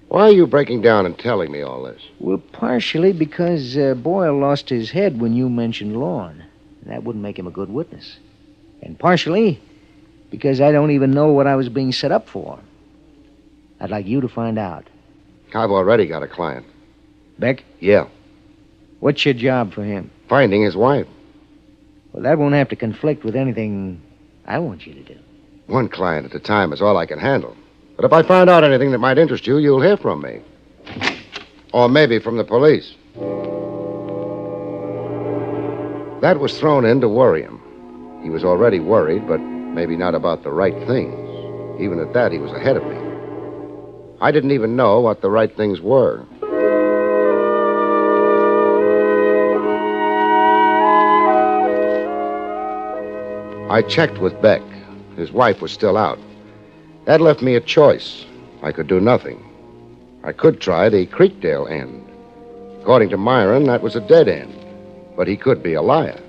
Why are you breaking down and telling me all this? Well, partially because Boyle lost his head when you mentioned Lorne. That wouldn't make him a good witness. And partially because I don't even know what I was being set up for. I'd like you to find out. I've already got a client. Beck? Yeah. What's your job for him? Finding his wife. Well, that won't have to conflict with anything I want you to do. One client at a time is all I can handle. But if I find out anything that might interest you, you'll hear from me. Or maybe from the police. That was thrown in to worry him. He was already worried, but maybe not about the right things. Even at that, he was ahead of me. I didn't even know what the right things were. I checked with Beck. His wife was still out. That left me a choice. I could do nothing. I could try the Creekdale end. According to Myron, that was a dead end. But he could be a liar.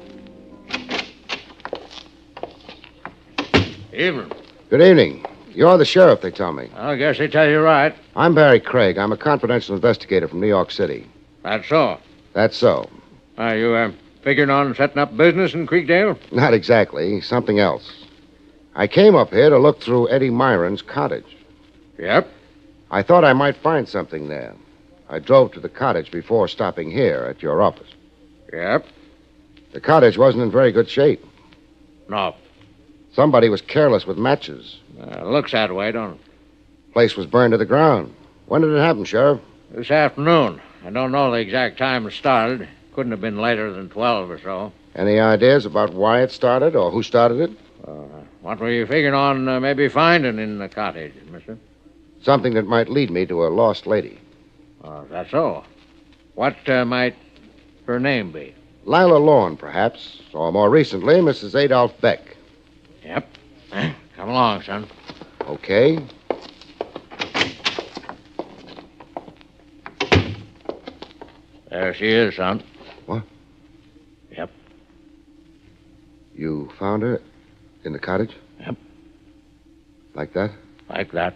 Evening. Good evening. You're the sheriff, they tell me. I guess they tell you right. I'm Barrie Craig. I'm a confidential investigator from New York City. That's so. That's so. Are you figuring on setting up business in Creekdale? Not exactly. Something else. I came up here to look through Eddie Myron's cottage. Yep. I thought I might find something there. I drove to the cottage before stopping here at your office. Yep. The cottage wasn't in very good shape. No. Somebody was careless with matches. Looks that way, don't it? Place was burned to the ground. When did it happen, Sheriff? This afternoon. I don't know the exact time it started. Couldn't have been later than 12 or so. Any ideas about why it started or who started it? What were you figuring on maybe finding in the cottage, mister? Something that might lead me to a lost lady. That's so. What might her name be? Lila Lawn, perhaps. Or more recently, Mrs. Adolph Beck. Yep. Come along, son. Okay. There she is, son. What? Yep. You found her in the cottage? Yep. Like that? Like that.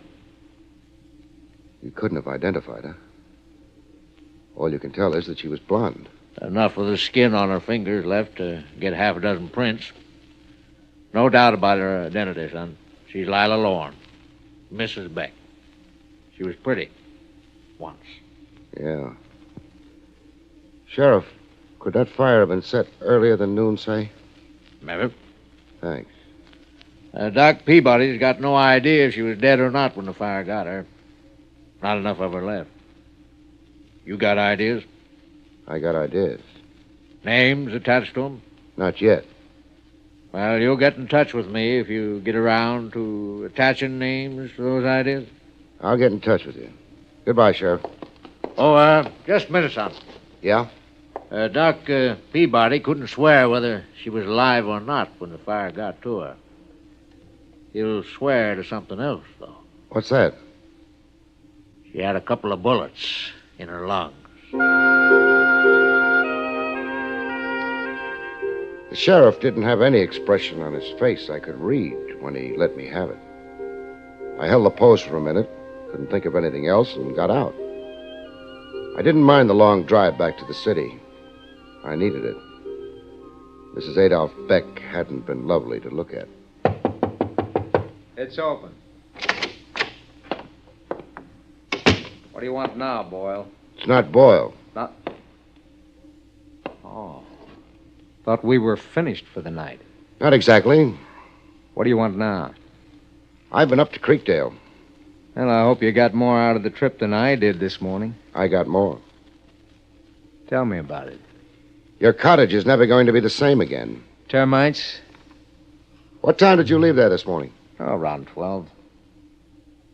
You couldn't have identified her. All you can tell is that she was blonde. Enough of the skin on her fingers left to get half a dozen prints. No doubt about her identity, son. She's Lila Lorne, Mrs. Beck. She was pretty. Once. Yeah. Sheriff, could that fire have been set earlier than noon, say? Maybe. Thanks. Doc Peabody's got no idea if she was dead or not when the fire got her. Not enough of her left. You got ideas? I got ideas. Names attached to them? Not yet. Well, you'll get in touch with me if you get around to attaching names to those ideas. I'll get in touch with you. Goodbye, Sheriff. Oh, just a minute, son. Yeah? Doc Peabody couldn't swear whether she was alive or not when the fire got to her. He'll swear to something else, though. What's that? She had a couple of bullets in her lungs. The sheriff didn't have any expression on his face I could read when he let me have it. I held the post for a minute, couldn't think of anything else, and got out. I didn't mind the long drive back to the city. I needed it. Mrs. Adolph Beck hadn't been lovely to look at. It's open. What do you want now, Boyle? It's not Boyle. Not... Oh. Thought we were finished for the night. Not exactly. What do you want now? I've been up to Creekdale. Well, I hope you got more out of the trip than I did this morning. I got more. Tell me about it. Your cottage is never going to be the same again. Termites? What time did you leave there this morning? Oh, around 12.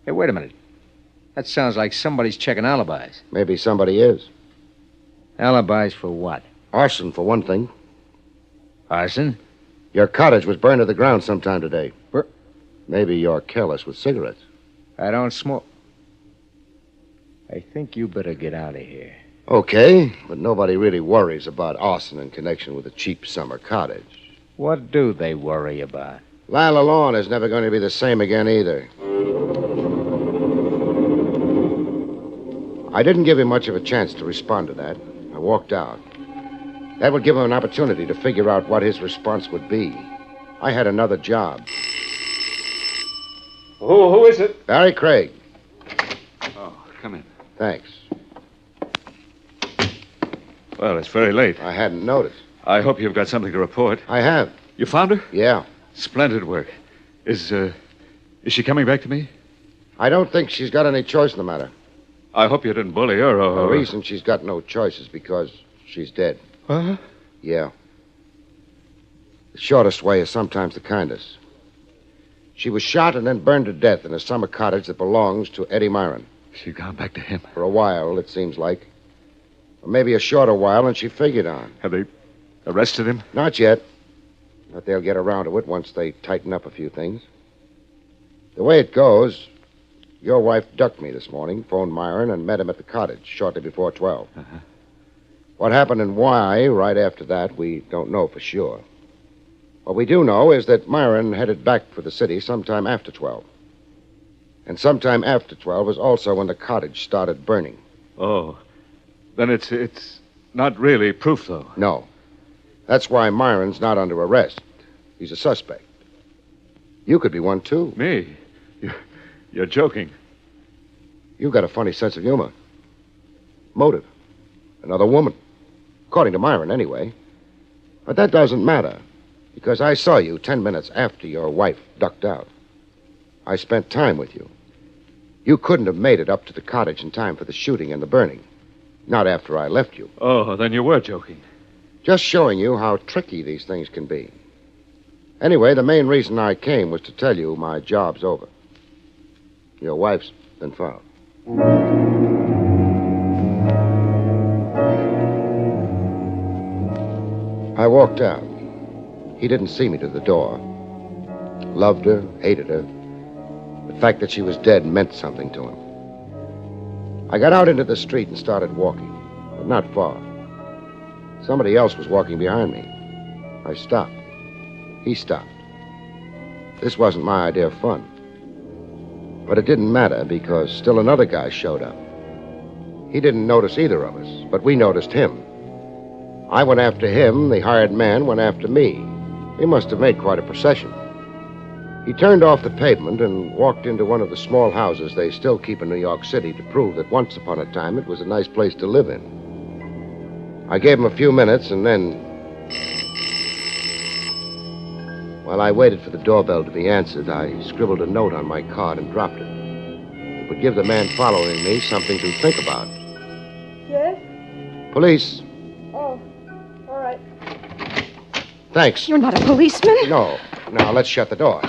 Hey, wait a minute. That sounds like somebody's checking alibis. Maybe somebody is. Alibis for what? Arson, for one thing. Arson? Your cottage was burned to the ground sometime today. Maybe you're careless with cigarettes. I don't smoke. I think you better get out of here. Okay, but nobody really worries about arson in connection with a cheap summer cottage. What do they worry about? Lila Lawn is never going to be the same again either. I didn't give him much of a chance to respond to that. I walked out. That would give him an opportunity to figure out what his response would be. I had another job. Who is it? Barrie Craig. Oh, come in. Thanks. Well, it's very late. I hadn't noticed. I hope you've got something to report. I have. You found her? Yeah. Splendid work. Is she coming back to me? I don't think she's got any choice in the matter. I hope you didn't bully her or... The reason she's got no choice is because she's dead. Huh? Yeah. The shortest way is sometimes the kindest. She was shot and then burned to death in a summer cottage that belongs to Eddie Myron. She'd gone back to him. For a while, it seems like. Or maybe a shorter while than she figured on. Have they arrested him? Not yet. But they'll get around to it once they tighten up a few things. The way it goes, your wife ducked me this morning, phoned Myron, and met him at the cottage shortly before 12. Uh-huh. What happened and why right after that, we don't know for sure. What we do know is that Myron headed back for the city sometime after 12. And sometime after 12 is also when the cottage started burning. Oh. Then it's not really proof, though. No. That's why Myron's not under arrest. He's a suspect. You could be one, too. Me? You're joking. You've got a funny sense of humor. Motive. Another woman. According to Myron, anyway. But that doesn't matter, because I saw you 10 minutes after your wife ducked out. I spent time with you. You couldn't have made it up to the cottage in time for the shooting and the burning. Not after I left you. Oh, then you were joking. Just showing you how tricky these things can be. Anyway, the main reason I came was to tell you my job's over. Your wife's been found. I walked out. He didn't see me to the door. Loved her, hated her. The fact that she was dead meant something to him. I got out into the street and started walking, but not far. Somebody else was walking behind me. I stopped. He stopped. This wasn't my idea of fun. But it didn't matter because still another guy showed up. He didn't notice either of us, but we noticed him. I went after him, the hired man went after me. He must have made quite a procession. He turned off the pavement and walked into one of the small houses they still keep in New York City to prove that once upon a time it was a nice place to live in. I gave him a few minutes and then... While I waited for the doorbell to be answered, I scribbled a note on my card and dropped it. It would give the man following me something to think about. Yes? Police. Oh, all right. Thanks. You're not a policeman? No. Now, let's shut the door.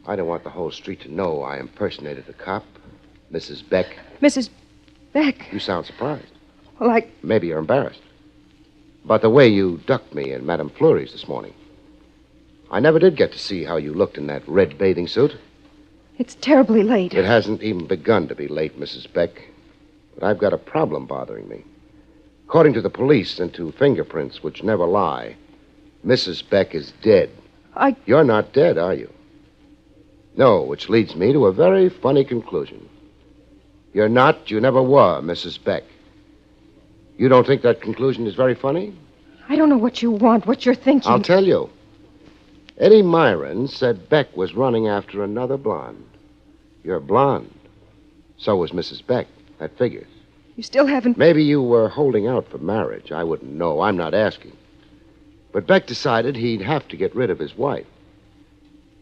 I don't want the whole street to know I impersonated a cop. Mrs. Beck. Mrs. Beck? You sound surprised. Well, Maybe you're embarrassed. About the way you ducked me in Madame Fleury's this morning. I never did get to see how you looked in that red bathing suit. It's terribly late. It hasn't even begun to be late, Mrs. Beck. But I've got a problem bothering me. According to the police and to fingerprints, which never lie, Mrs. Beck is dead. You're not dead, are you? No, which leads me to a very funny conclusion. You're not, you never were, Mrs. Beck. You don't think that conclusion is very funny? I don't know what you want, what you're thinking. I'll tell you. Eddie Myron said Beck was running after another blonde. You're blonde. So was Mrs. Beck. That figures. You still haven't... Maybe you were holding out for marriage. I wouldn't know. I'm not asking. But Beck decided he'd have to get rid of his wife.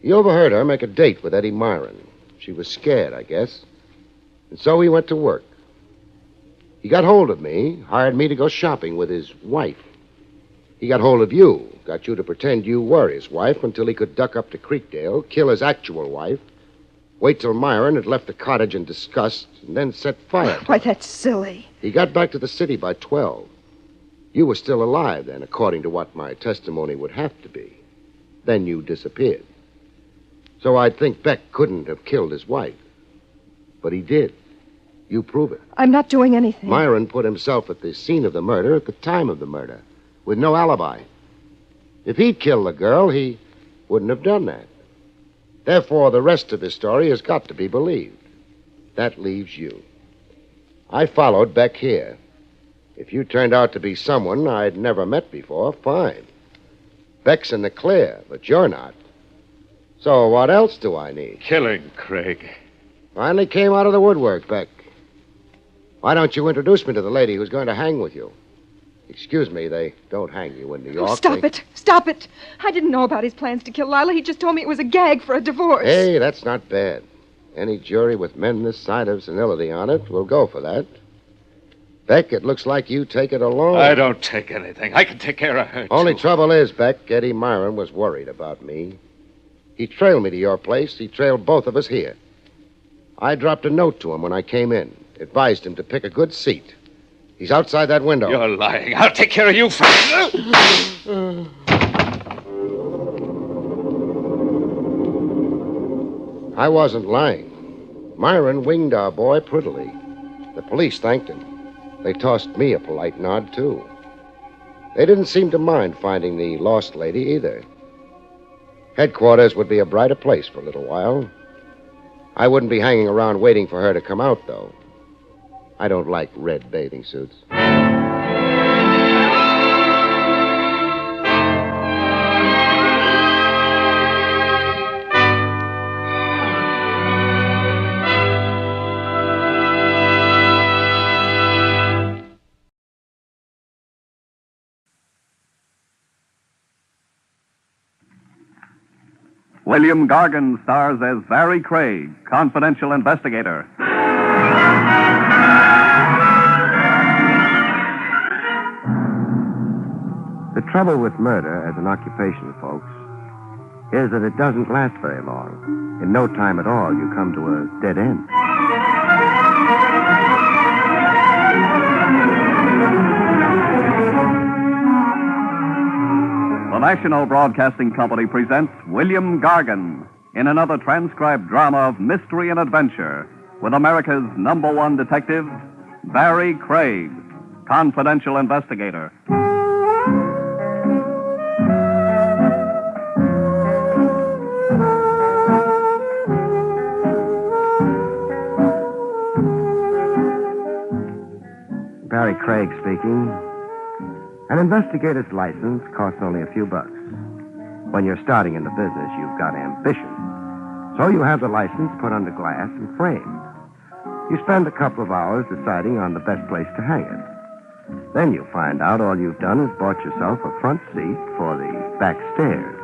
He overheard her make a date with Eddie Myron. She was scared, I guess. And so he went to work. He got hold of me, hired me to go shopping with his wife. He got hold of you, got you to pretend you were his wife until he could duck up to Creekdale, kill his actual wife, wait till Myron had left the cottage in disgust, and then set fire to her. Why, that's silly. He got back to the city by 12. You were still alive then, according to what my testimony would have to be. Then you disappeared. So I'd think Beck couldn't have killed his wife. But he did. You prove it. I'm not doing anything. Myron put himself at the scene of the murder at the time of the murder, with no alibi. If he'd killed the girl, he wouldn't have done that. Therefore, the rest of his story has got to be believed. That leaves you. I followed Beck here. If you turned out to be someone I'd never met before, fine. Beck's in the clear, but you're not. So what else do I need? Killing, Craig. Finally came out of the woodwork, Beck. Why don't you introduce me to the lady who's going to hang with you? Excuse me, they don't hang you in New York. Stop it. Stop it. I didn't know about his plans to kill Lila. He just told me it was a gag for a divorce. Hey, that's not bad. Any jury with men this side of senility on it will go for that. Beck, it looks like you take it alone. I don't take anything. I can take care of her, Only too. trouble is, Beck, Eddie Myron was worried about me. He trailed me to your place. He trailed both of us here. I dropped a note to him when I came in. Advised him to pick a good seat. He's outside that window. You're lying. I'll take care of you first. I wasn't lying. Myron winged our boy prettily. The police thanked him. They tossed me a polite nod, too. They didn't seem to mind finding the lost lady either. Headquarters would be a brighter place for a little while. I wouldn't be hanging around waiting for her to come out, though. I don't like red bathing suits. William Gargan stars as Barrie Craig, confidential investigator. trouble with murder as an occupation, folks, is that it doesn't last very long. In no time at all, you come to a dead end. The National Broadcasting Company presents William Gargan in another transcribed drama of mystery and adventure with America's #1 detective, Barrie Craig, confidential investigator. Barrie Craig speaking. An investigator's license costs only a few bucks. When you're starting in the business, you've got ambition. So you have the license put under glass and framed. You spend a couple of hours deciding on the best place to hang it. Then you find out all you've done is bought yourself a front seat for the back stairs.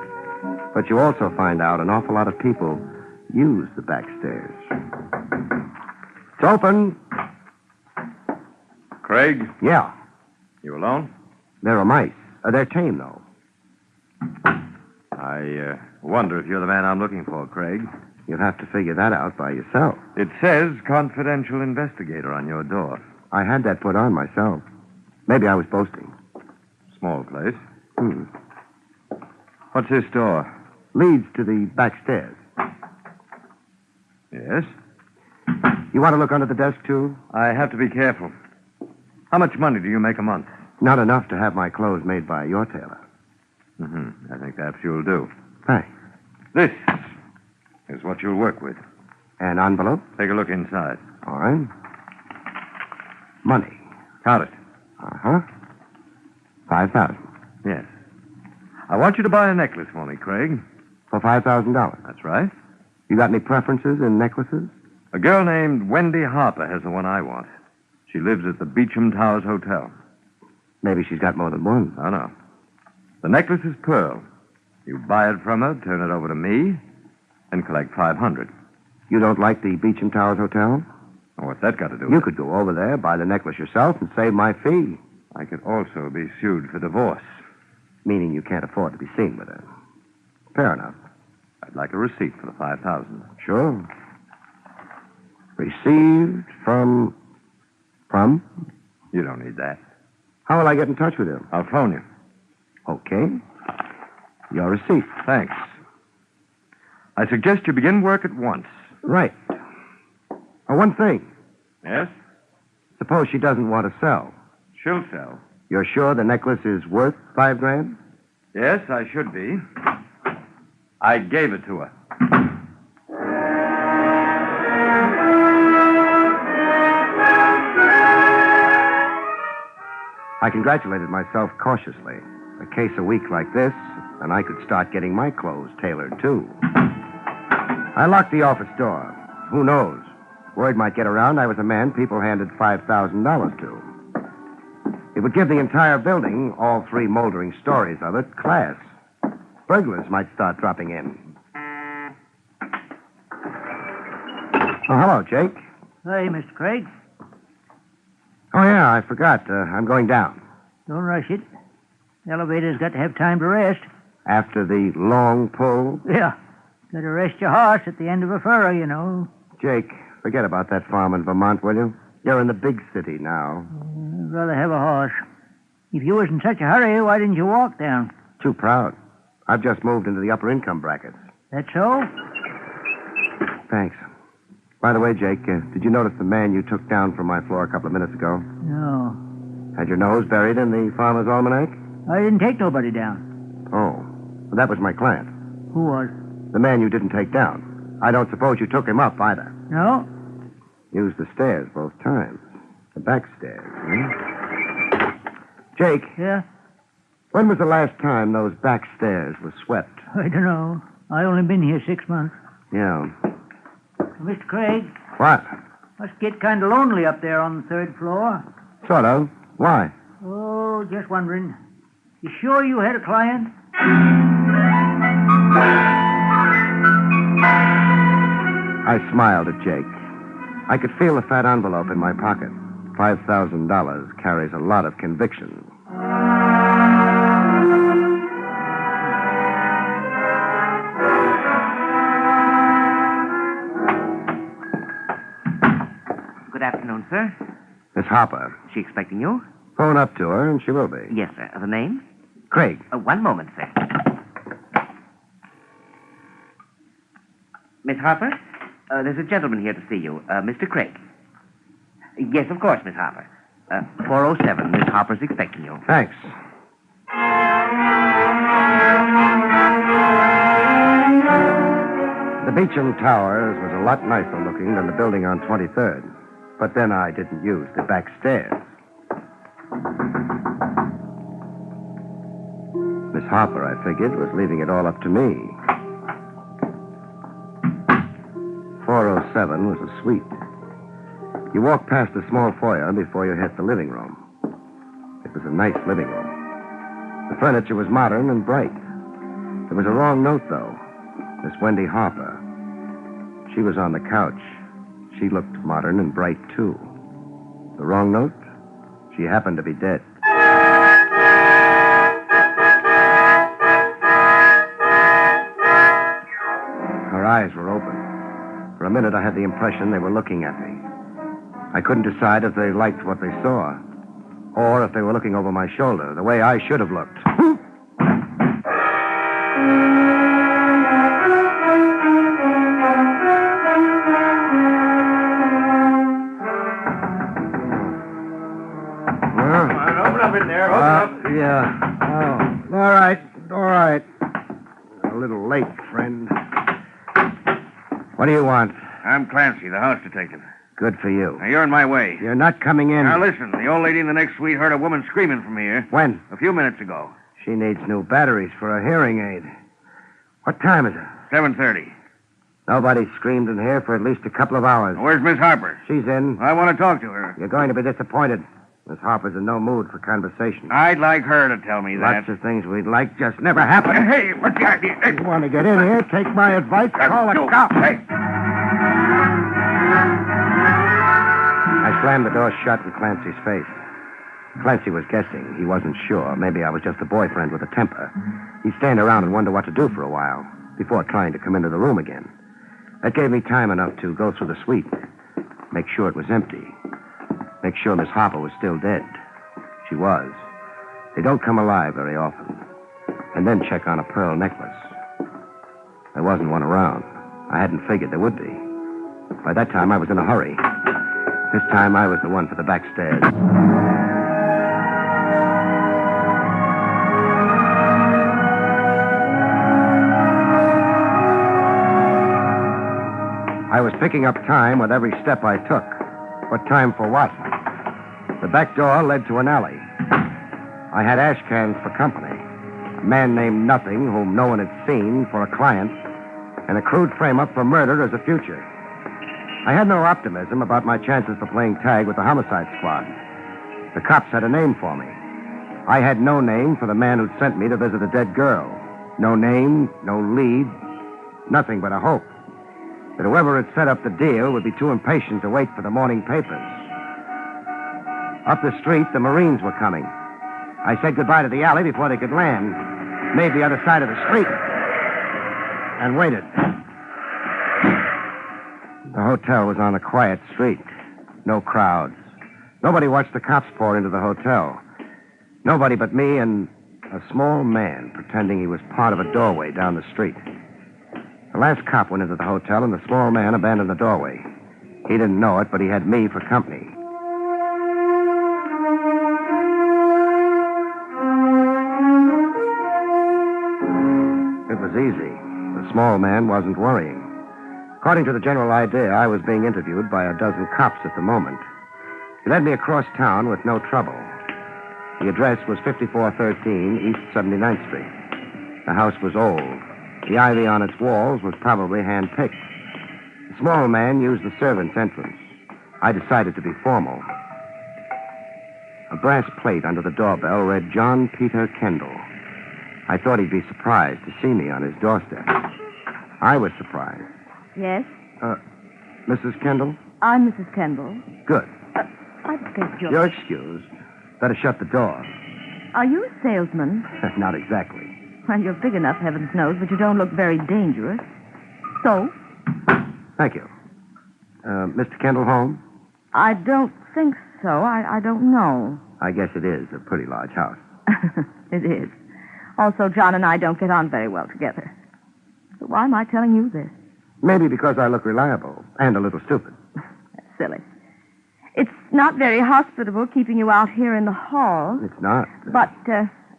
But you also find out an awful lot of people use the back stairs. It's open. Craig? Yeah. You alone? They're mice. They're tame, though. I wonder if you're the man I'm looking for, Craig. You'll have to figure that out by yourself. It says confidential investigator on your door. I had that put on myself. Maybe I was boasting. Small place. What's this door? Leads to the back stairs. Yes? You want to look under the desk, too? I have to be careful. How much money do you make a month? Not enough to have my clothes made by your tailor. I think perhaps you'll do. Thanks. This is what you'll work with. An envelope? Take a look inside. All right. Money. Count it. Uh-huh. 5,000. Yes. I want you to buy a necklace for me, Craig. For $5,000? That's right. You got any preferences in necklaces? A girl named Wendy Harper has the one I want. She lives at the Beecham Towers Hotel. Maybe she's got more than one. Oh, no. The necklace is pearl. You buy it from her, turn it over to me, and collect $500. You don't like the Beecham Towers Hotel? Oh, what's that got to do with You it? could go over there, buy the necklace yourself, and save my fee. I could also be sued for divorce. Meaning you can't afford to be seen with her. Fair enough. I'd like a receipt for the $5,000. Sure. Received from... From? You don't need that. How will I get in touch with him? I'll phone you. Okay. Your receipt. Thanks. I suggest you begin work at once. Right. Oh, one thing. Yes? Suppose she doesn't want to sell. She'll sell. You're sure the necklace is worth $5,000? Yes, I should be. I gave it to her. I congratulated myself cautiously. A case a week like this, and I could start getting my clothes tailored, too. I locked the office door. Who knows? Word might get around I was a man people handed $5,000 to. It would give the entire building, all three moldering stories of it, class. Burglars might start dropping in. Oh, hello, Jake. Hey, Mr. Craig. Oh, yeah, I forgot. I'm going down. Don't rush it. The elevator's got to have time to rest. After the long pull? Yeah. Got to rest your horse at the end of a furrow, you know. Jake, forget about that farm in Vermont, will you? You're in the big city now. I'd rather have a horse. If you was in such a hurry, why didn't you walk down? Too proud. I've just moved into the upper income brackets. That so? Thanks. By the way, Jake, did you notice the man you took down from my floor a couple of minutes ago? No. Had your nose buried in the farmer's almanac? I didn't take nobody down. Oh. Well, that was my client. Who was? The man you didn't take down. I don't suppose you took him up either. No. Used the stairs both times. The back stairs, Jake. Yeah? When was the last time those back stairs were swept? I don't know. I only been here 6 months. Yeah. Mr. Craig, What? must get kind of lonely up there on the third floor. Sort of. Why? Oh, just wondering. You sure you had a client? I smiled at Jake. I could feel the fat envelope in my pocket. $5,000 carries a lot of conviction. afternoon, sir. Miss Harper. Is she expecting you? Phone up to her, and she will be. Yes, sir. The name? Craig. One moment, sir. Miss Harper, there's a gentleman here to see you, Mr. Craig. Yes, of course, Miss Harper. 407. Miss Harper's expecting you. Thanks. The Beecham Towers was a lot nicer looking than the building on 23rd. But then I didn't use the back stairs. Miss Harper, I figured, was leaving it all up to me. 407 was a suite. You walk past the small foyer before you hit the living room. It was a nice living room. The furniture was modern and bright. There was a wrong note, though. Miss Wendy Harper. She was on the couch. She looked modern and bright, too. The wrong note? She happened to be dead. Her eyes were open. For a minute, I had the impression they were looking at me. I couldn't decide if they liked what they saw, or if they were looking over my shoulder, the way I should have looked. Yeah. Oh, all right. A little late, friend. What do you want? I'm Clancy, the house detective. Good for you. Now, you're in my way. You're not coming in. Now, listen. The old lady in the next suite heard a woman screaming from here. When? A few minutes ago. She needs new batteries for a hearing aid. What time is it? 7:30. Nobody screamed in here for at least a couple of hours. Where's Miss Harper? She's in. I want to talk to her. You're going to be disappointed. Miss Harper's in no mood for conversation. I'd like her to tell me that. Lots of things we'd like just never happen. Hey, what's the idea? Hey. You want to get in here? Take my advice. Call a cop. Hey. I slammed the door shut in Clancy's face. Clancy was guessing. He wasn't sure. Maybe I was just a boyfriend with a temper. He'd stand around and wonder what to do for a while before trying to come into the room again. That gave me time enough to go through the suite, make sure it was empty, make sure Miss Harper was still dead. She was. They don't come alive very often. And then check on a pearl necklace. There wasn't one around. I hadn't figured there would be. By that time, I was in a hurry. This time, I was the one for the back stairs. I was picking up time with every step I took. But time for what? The back door led to an alley. I had ash cans for company. A man named Nothing, whom no one had seen, for a client, and a crude frame-up for murder as a future. I had no optimism about my chances for playing tag with the homicide squad. The cops had a name for me. I had no name for the man who'd sent me to visit a dead girl. No name, no lead, nothing but a hope that whoever had set up the deal would be too impatient to wait for the morning papers. Up the street, the Marines were coming. I said goodbye to the alley before they could land, made the other side of the street, and waited. The hotel was on a quiet street. No crowds. Nobody watched the cops pour into the hotel. Nobody but me and a small man pretending he was part of a doorway down the street. The last cop went into the hotel, and the small man abandoned the doorway. He didn't know it, but he had me for company. It was easy. The small man wasn't worrying. According to the general idea, I was being interviewed by a dozen cops at the moment. He led me across town with no trouble. The address was 5413 East 79th Street. The house was old. The ivy on its walls was probably hand-picked. The small man used the servant's entrance. I decided to be formal. A brass plate under the doorbell read John Peter Kendall. I thought he'd be surprised to see me on his doorstep. I was surprised. Yes? Mrs. Kendall? I'm Mrs. Kendall. Good. I beg your... You're excused. Better shut the door. Are you a salesman? Not exactly. Well, you're big enough, heavens knows, but you don't look very dangerous. So? Thank you. Mr. Kendall home? I don't think so. I don't know. I guess it is a pretty large house. It is. Also, John and I don't get on very well together. So why am I telling you this? Maybe because I look reliable and a little stupid. That's silly. It's not very hospitable keeping you out here in the hall. It's not. But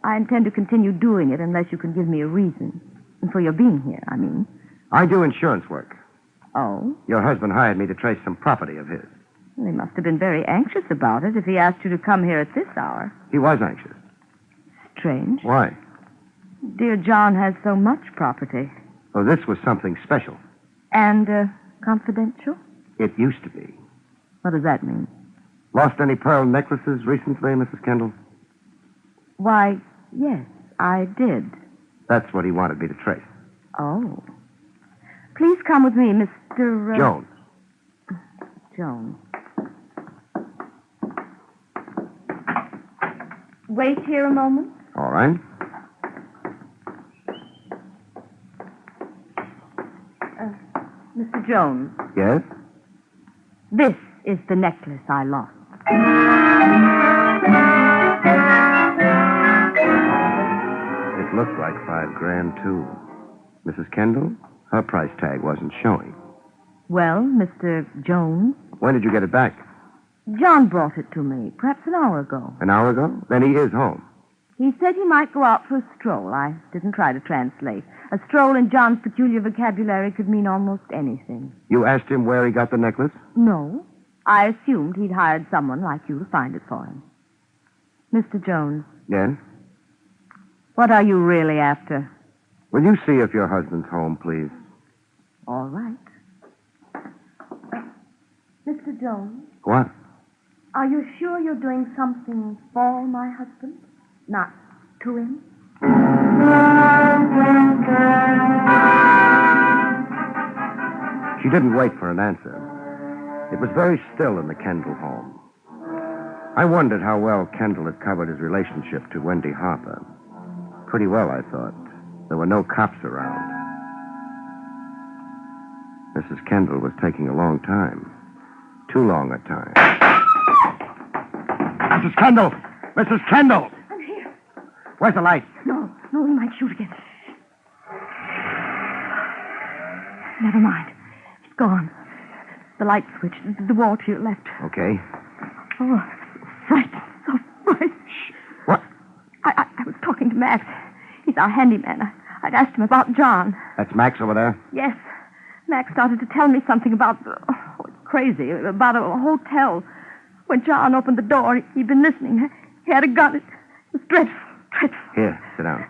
I intend to continue doing it unless you can give me a reason. And for your being here, I mean. I do insurance work. Oh? Your husband hired me to trace some property of his. Well, he must have been very anxious about it if he asked you to come here at this hour. He was anxious. Strange. Why? Dear John has so much property. Oh, this was something special. And confidential? It used to be. What does that mean? Lost any pearl necklaces recently, Mrs. Kendall? Why, yes, I did. That's what he wanted me to trace. Oh. Please come with me, Mr. Jones. Jones. Wait here a moment. All right. Mr. Jones. Yes? This is the necklace I lost. It looked like $5,000, too. Mrs. Kendall, her price tag wasn't showing. Well, Mr. Jones? When did you get it back? John brought it to me, perhaps an hour ago. An hour ago? Then he is home. He said he might go out for a stroll. I didn't try to translate. A stroll in John's peculiar vocabulary could mean almost anything. You asked him where he got the necklace? No. I assumed he'd hired someone like you to find it for him. Mr. Jones. Yes? What are you really after? Will you see if your husband's home, please? All right. Mr. Jones, What? are you sure you're doing something for my husband, not to him? She didn't wait for an answer. It was very still in the Kendall home. I wondered how well Kendall had covered his relationship to Wendy Harper. Pretty well, I thought. There were no cops around. Mrs. Kendall was taking a long time. Too long a time. Mrs. Kendall! Mrs. Kendall! I'm here. Where's the light? No, he might shoot again. Never mind. It's gone. The light switch, the wall to your left. Okay. Oh, frightened, so frightened. Shh. What? I was talking to Max. He's our handyman. I'd asked him about John. That's Max over there? Yes. Max started to tell me something about, it's crazy, about a hotel. When John opened the door, he'd been listening. He had a gun. It was dreadful, dreadful. Here, sit down.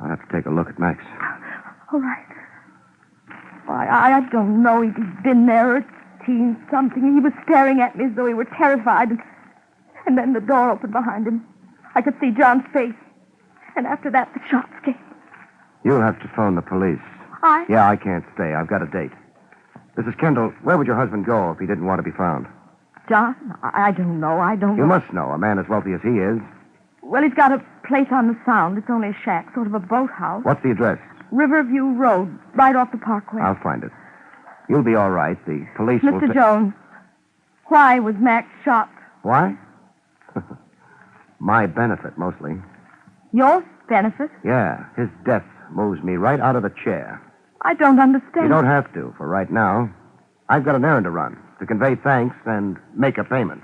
I'll have to take a look at Max. All right. I don't know. He'd been there or seen something. He was staring at me as though he were terrified. And then the door opened behind him. I could see John's face. And after that, the shots came. You'll have to phone the police. Yeah, I can't stay. I've got a date. Mrs. Kendall, where would your husband go if he didn't want to be found? John? I don't know. You must know. A man as wealthy as he is. Well, he's got a place on the Sound. It's only a shack, sort of a boathouse. What's the address? Riverview Road, right off the parkway. I'll find it. You'll be all right. The police will... Mr. Jones, why was Max shot? Why? My benefit, mostly. Your benefit? Yeah, his death moves me right out of the chair. I don't understand. You don't have to, for right now. I've got an errand to run, to convey thanks and make a payment.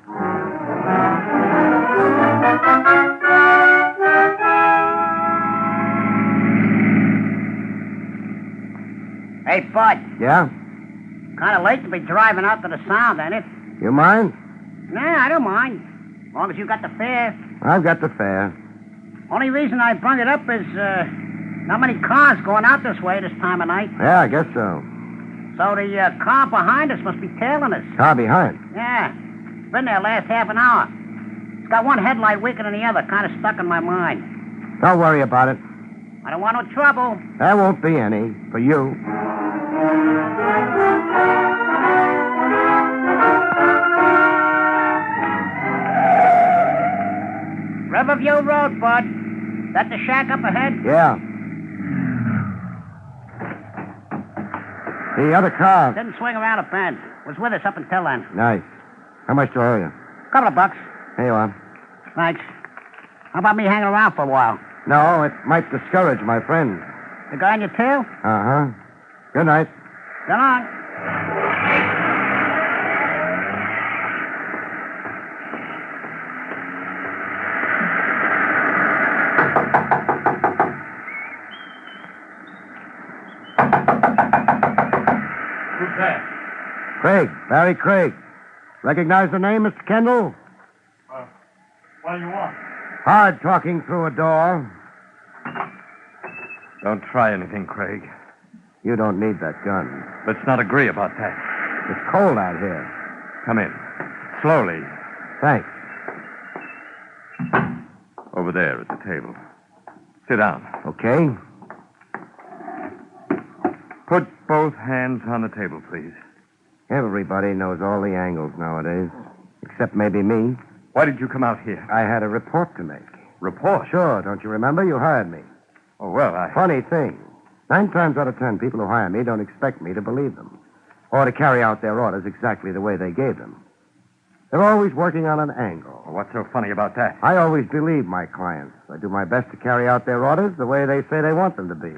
Hey, Bud. Yeah? Kind of late to be driving out to the Sound, ain't it? You mind? Nah, I don't mind. As long as you got the fare. I've got the fare. Only reason I brung it up is, not many cars going out this way this time of night. Yeah, I guess so. So the car behind us must be tailing us. Car behind? Yeah. It's been there last half an hour. It's got one headlight weaker than the other, kind of stuck in my mind. Don't worry about it. I don't want no trouble. There won't be any, for you. Riverview Road, Bud. That the shack up ahead? Yeah. The other car. Didn't swing around a bend. Was with us up until then. Nice. How much do I owe you? Couple of bucks. Here you are. Thanks. How about me hanging around for a while? No, it might discourage my friends. The guy on your tail? Uh-huh. Good night. Good night. Who's that? Craig. Barrie Craig. Recognize the name, Mr. Kendall? What do you want? Hard talking through a door. Don't try anything, Craig. You don't need that gun. Let's not agree about that. It's cold out here. Come in. Slowly. Thanks. Over there at the table. Sit down. Okay. Put both hands on the table, please. Everybody knows all the angles nowadays, except maybe me. Why did you come out here? I had a report to make. Report? Sure, don't you remember? You hired me. Oh, well, Funny thing. 9 times out of 10, people who hire me don't expect me to believe them or to carry out their orders exactly the way they gave them. They're always working on an angle. Well, what's so funny about that? I always believe my clients. I do my best to carry out their orders the way they say they want them to be.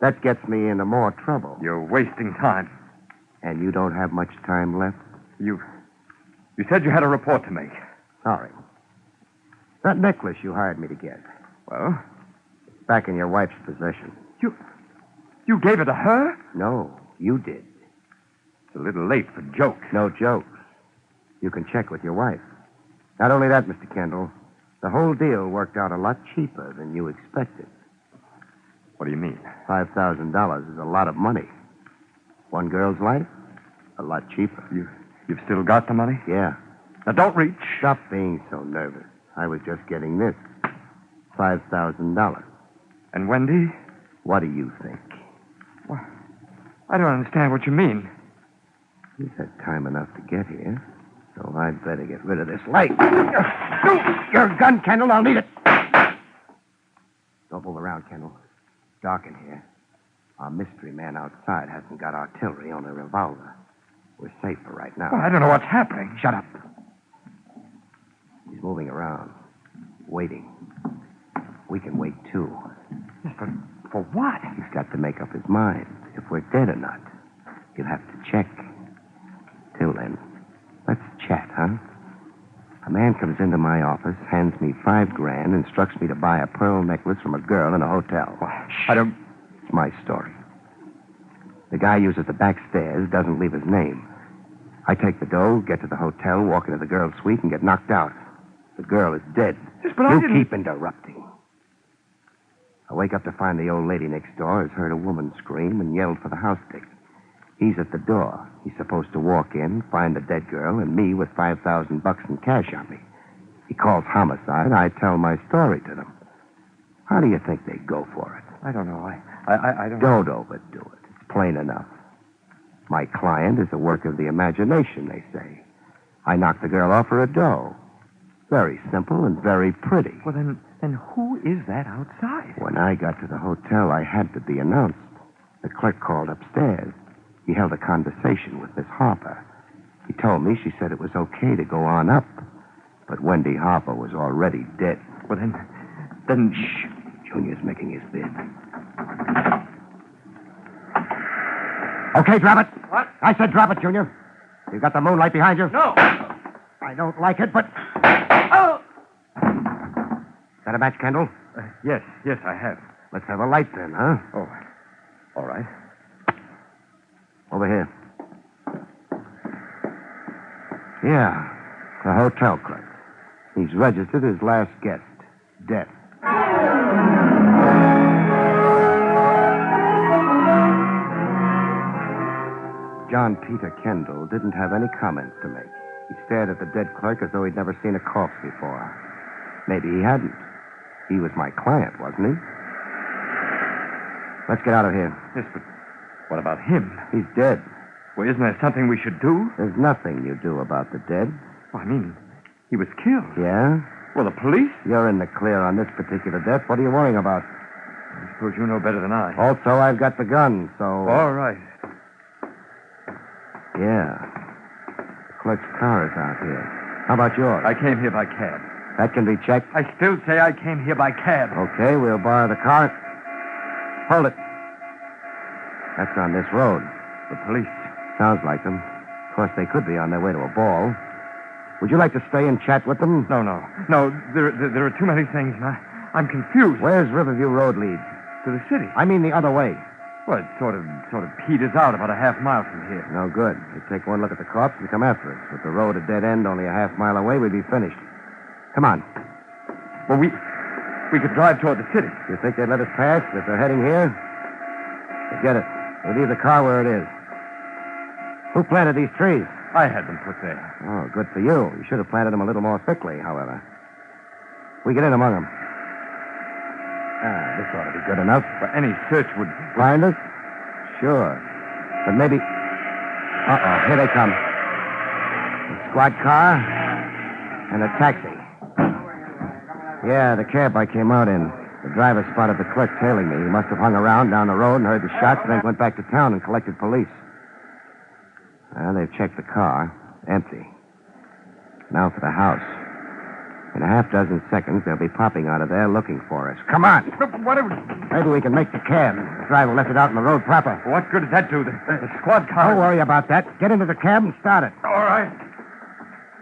That gets me into more trouble. You're wasting time. And you don't have much time left? You said you had a report to make. Sorry. That necklace you hired me to get. Well? It's back in your wife's possession. You gave it to her? No, you did. It's a little late for jokes. No jokes. You can check with your wife. Not only that, Mr. Kendall, the whole deal worked out a lot cheaper than you expected. What do you mean? $5,000 is a lot of money. One girl's life, a lot cheaper. You've still got the money? Yeah. Now, don't reach. Stop being so nervous. I was just getting this. $5,000. And Wendy? What do you think? Well, I don't understand what you mean. He's had time enough to get here, so I'd better get rid of this light. Your gun, Kendall. I'll need it. Don't move around, Kendall. It's dark in here. Our mystery man outside hasn't got artillery, only a revolver. We're safe for right now. Well, I don't know what's happening. Shut up. He's moving around, waiting. We can wait, too. Yes, but for what? He's got to make up his mind if we're dead or not. He'll have to check. Till then, let's chat, huh? A man comes into my office, hands me $5,000, instructs me to buy a pearl necklace from a girl in a hotel. Well, I don't... It's my story. The guy uses the back stairs, doesn't leave his name. I take the dough, get to the hotel, walk into the girl's suite, and get knocked out. The girl is dead. Yes, but I didn't... keep interrupting. I wake up to find the old lady next door has heard a woman scream and yelled for the house ticket. He's at the door. He's supposed to walk in, find the dead girl, and me with $5,000 in cash on me. He calls homicide. I tell my story to them. How do you think they go for it? I don't know. I don't... Don't overdo it. It's plain enough. My client is a work of the imagination, they say. I knocked the girl off her a dough. Very simple and very pretty. Well, then who is that outside? When I got to the hotel, I had to be announced. The clerk called upstairs. He held a conversation with Miss Harper. He told me she said it was okay to go on up. But Wendy Harper was already dead. Well, then... Shh. Junior's making his bid. Okay, drop it. What? I said drop it, Junior. You've got the moonlight behind you? No. I don't like it, but... Oh! Got a match, Kendall? Yes, I have. Let's have a light then, huh? Oh, all right. Over here. Yeah, the hotel clerk. He's registered his last guest, death. John Peter Kendall didn't have any comments to make. He stared at the dead clerk as though he'd never seen a corpse before. Maybe he hadn't. He was my client, wasn't he? Let's get out of here. Yes, but what about him? He's dead. Well, isn't there something we should do? There's nothing you do about the dead. Well, I mean, he was killed. Yeah? Well, the police? You're in the clear on this particular death. What are you worrying about? I suppose you know better than I. Also, I've got the gun, so... All right. Yeah. The clerk's car is out here. How about yours? I came here by cab. That can be checked. I still say I came here by cab. Okay, we'll borrow the car. Hold it. That's on this road. The police. Sounds like them. Of course, they could be on their way to a ball. Would you like to stay and chat with them? No. There are too many things, and I'm confused. Where's Riverview Road leads? To the city. I mean the other way. Well, it sort of peters out about a half mile from here. No good. They take one look at the corpse and come after us. With the road a dead end only a half mile away, we'd be finished. Come on. Well, we could drive toward the city. You think they'd let us pass if they're heading here? Forget it. We'll leave the car where it is. Who planted these trees? I had them put there. Oh, good for you. You should have planted them a little more thickly, however. We get in among them. This ought to be good enough. But any search would... Find us? Sure. But maybe... Uh-oh, here they come. A squad car and a taxi. Yeah, the cab I came out in. The driver spotted the clerk tailing me. He must have hung around down the road and heard the shots, and then went back to town and collected police. They've checked the car. Empty. Now for the house. In a half dozen seconds, they'll be popping out of there looking for us. Come on. Maybe we can make the cab. The driver left it out in the road proper. What good does that do? The squad car... Don't worry about that. Get into the cab and start it. All right.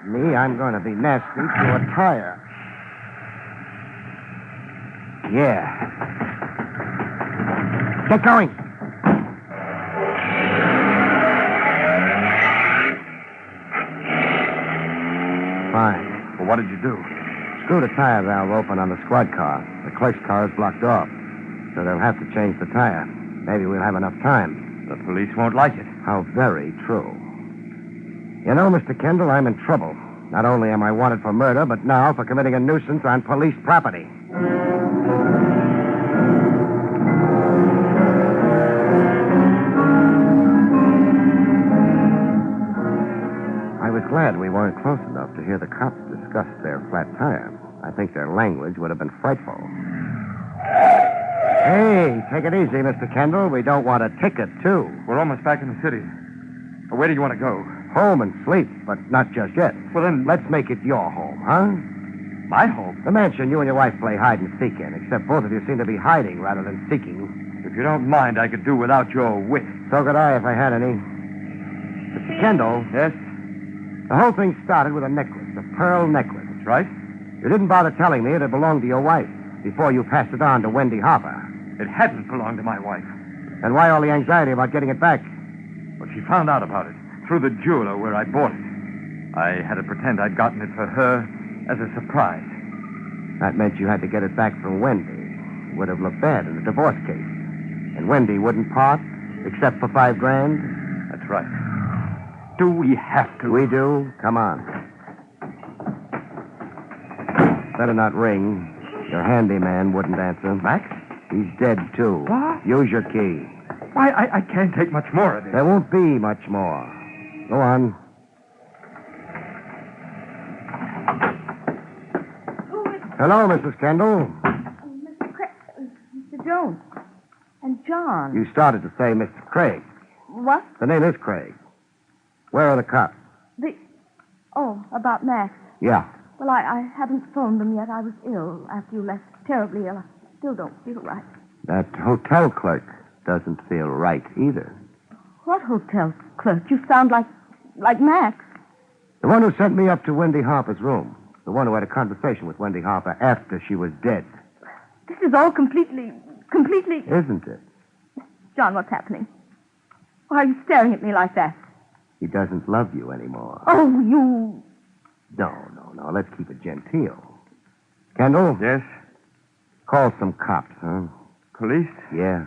Me, I'm going to be nasty to a tire. Yeah. Get going. Fine. Well, what did you do? Screw the tire valve open on the squad car. The clerk's car is blocked off, so they'll have to change the tire. Maybe we'll have enough time. The police won't like it. How very true. You know, Mr. Kendall, I'm in trouble. Not only am I wanted for murder, but now for committing a nuisance on police property. I was glad we weren't close enough to hear the cops discuss their flat tire. I think their language would have been frightful. Hey, take it easy, Mr. Kendall. We don't want a ticket, too. We're almost back in the city. Where do you want to go? Home and sleep, but not just yet. Well, then... Let's make it your home, huh? My home? The mansion you and your wife play hide and seek in, except both of you seem to be hiding rather than seeking. If you don't mind, I could do without your wit. So could I if I had any. Mr. Kendall. Yes? The whole thing started with a necklace, a pearl necklace. That's right. You didn't bother telling me it had belonged to your wife before you passed it on to Wendy Harper. It hadn't belonged to my wife. Then why all the anxiety about getting it back? Well, she found out about it through the jeweler where I bought it. I had to pretend I'd gotten it for her as a surprise. That meant you had to get it back from Wendy. It would have looked bad in the divorce case. And Wendy wouldn't part, except for $5,000? That's right. Do we have to? We do. Come on. Better not ring. Your handyman wouldn't answer. Max? He's dead, too. What? Use your key. Why, I can't take much more of this. There won't be much more. Go on. Hello, Mrs. Kendall. Mr. Jones. And John. You started to say Mr. Craig. What? The name is Craig. Where are the cops? Oh, about Max. Yeah. Well, I haven't phoned them yet. I was ill after you left. Terribly ill. I still don't feel right. That hotel clerk doesn't feel right either. What hotel clerk? You sound like Max. The one who sent me up to Wendy Harper's room. The one who had a conversation with Wendy Harper after she was dead. This is all completely... Isn't it? John, what's happening? Why are you staring at me like that? He doesn't love you anymore. Oh, you... No. Let's keep it genteel. Kendall? Yes? Call some cops, huh? Police? Yeah.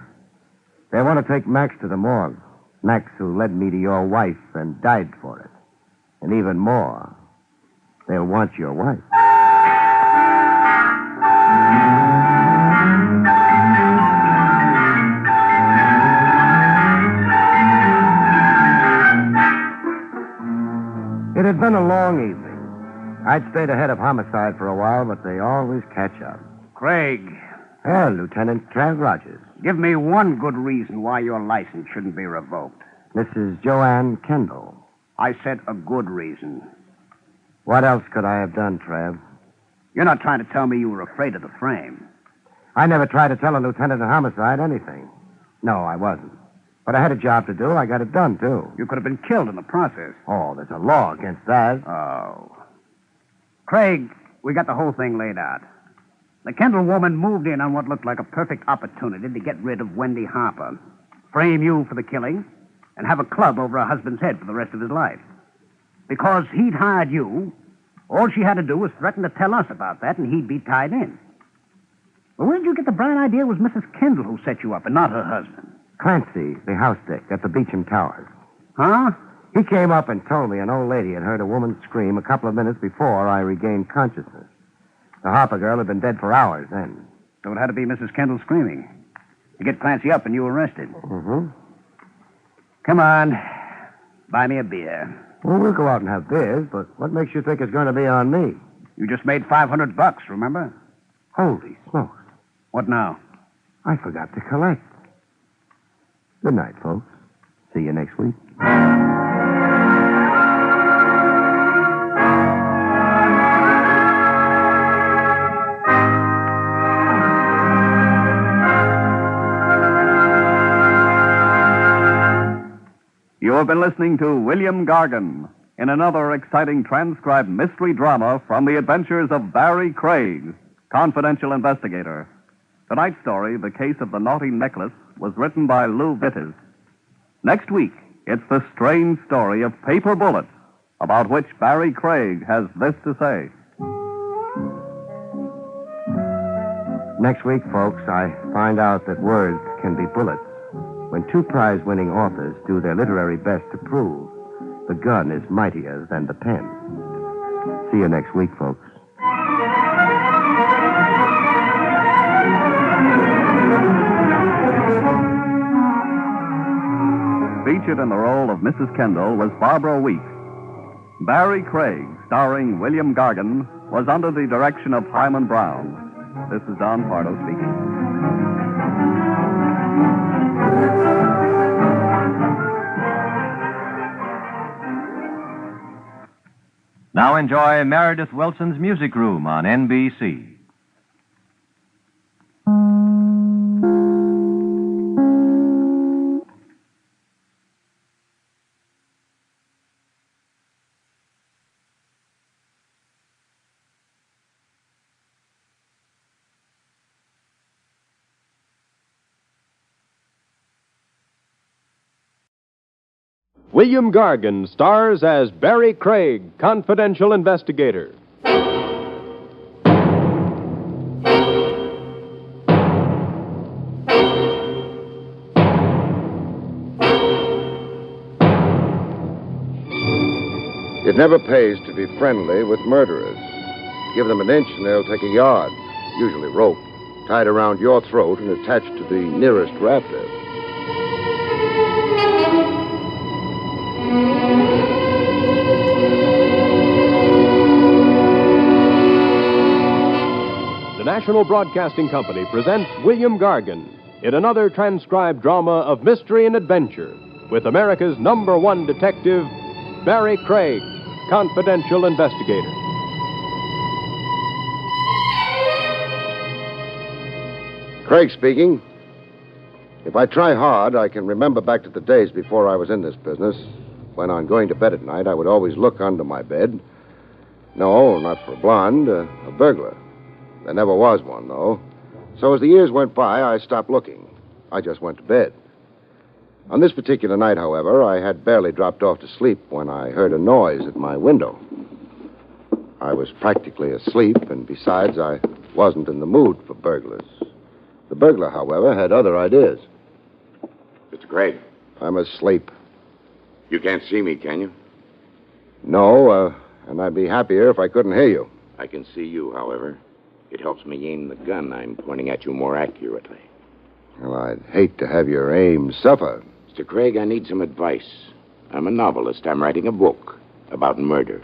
They want to take Max to the morgue. Max who led me to your wife and died for it. And even more, they'll want your wife. It had been a long evening. I'd stayed ahead of homicide for a while, but they always catch up. Craig. Lieutenant Trav Rogers. Give me one good reason why your license shouldn't be revoked. Mrs. Joanne Kendall. I said a good reason. What else could I have done, Trav? You're not trying to tell me you were afraid of the frame. I never tried to tell a lieutenant of homicide anything. No, I wasn't. But I had a job to do. I got it done, too. You could have been killed in the process. Oh, there's a law against that. Oh. Craig, we got the whole thing laid out. The Kendall woman moved in on what looked like a perfect opportunity to get rid of Wendy Harper, frame you for the killing, and have a club over her husband's head for the rest of his life. Because he'd hired you, all she had to do was threaten to tell us about that, and he'd be tied in. But where did you get the bright idea it was Mrs. Kendall who set you up and not her husband? Clancy, the house dick at the Beecham Towers. Huh? He came up and told me an old lady had heard a woman scream a couple of minutes before I regained consciousness. The Harper girl had been dead for hours then. So it had to be Mrs. Kendall screaming. To get Clancy up and you arrested. Mm-hmm. Come on. Buy me a beer. Well, we'll go out and have beers, but what makes you think it's going to be on me? You just made $500, remember? Holy smokes. What now? I forgot to collect. Good night, folks. See you next week. You have been listening to William Gargan in another exciting transcribed mystery drama from the adventures of Barrie Craig, confidential investigator. Tonight's story, The Case of the Naughty Necklace, was written by Lou Vittes. Next week, it's the strange story of paper bullets, about which Barrie Craig has this to say. Next week, folks, I find out that words can be bullets. When two prize-winning authors do their literary best to prove the gun is mightier than the pen. See you next week, folks. Featured in the role of Mrs. Kendall was Barbara Weeks. Barrie Craig, starring William Gargan, was under the direction of Hyman Brown. This is Don Pardo speaking. Now enjoy Meredith Wilson's Music Room on NBC. William Gargan stars as Barrie Craig, confidential investigator. It never pays to be friendly with murderers. Give them an inch and they'll take a yard, usually rope, tied around your throat and attached to the nearest rafter. The National Broadcasting Company presents William Gargan in another transcribed drama of mystery and adventure with America's #1 detective, Barrie Craig, confidential investigator. Craig speaking. If I try hard, I can remember back to the days before I was in this business, when on going to bed at night, I would always look under my bed. No, not for a blonde, a burglar. There never was one, though. So as the years went by, I stopped looking. I just went to bed. On this particular night, however, I had barely dropped off to sleep when I heard a noise at my window. I was practically asleep, and besides, I wasn't in the mood for burglars. The burglar, however, had other ideas. Mr. Craig. I'm asleep. You can't see me, can you? No, and I'd be happier if I couldn't hear you. I can see you, however. It helps me aim the gun I'm pointing at you more accurately. Well, I'd hate to have your aim suffer. Mr. Craig, I need some advice. I'm a novelist. I'm writing a book about murder.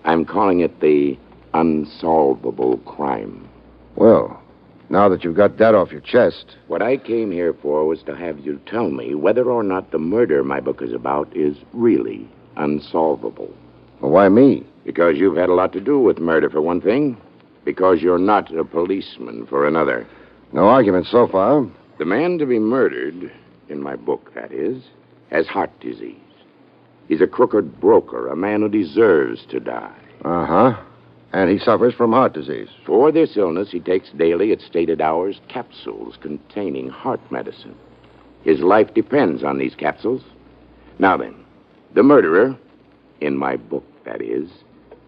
I'm calling it The Unsolvable Crime. Well, now that you've got that off your chest... What I came here for was to have you tell me whether or not the murder my book is about is really unsolvable. Well, why me? Because you've had a lot to do with murder, for one thing. Because you're not a policeman, for another. No argument so far. The man to be murdered, in my book, that is, has heart disease. He's a crooked broker, a man who deserves to die. Uh-huh. And he suffers from heart disease. For this illness, he takes daily, at stated hours, capsules containing heart medicine. His life depends on these capsules. Now then, the murderer, in my book, that is,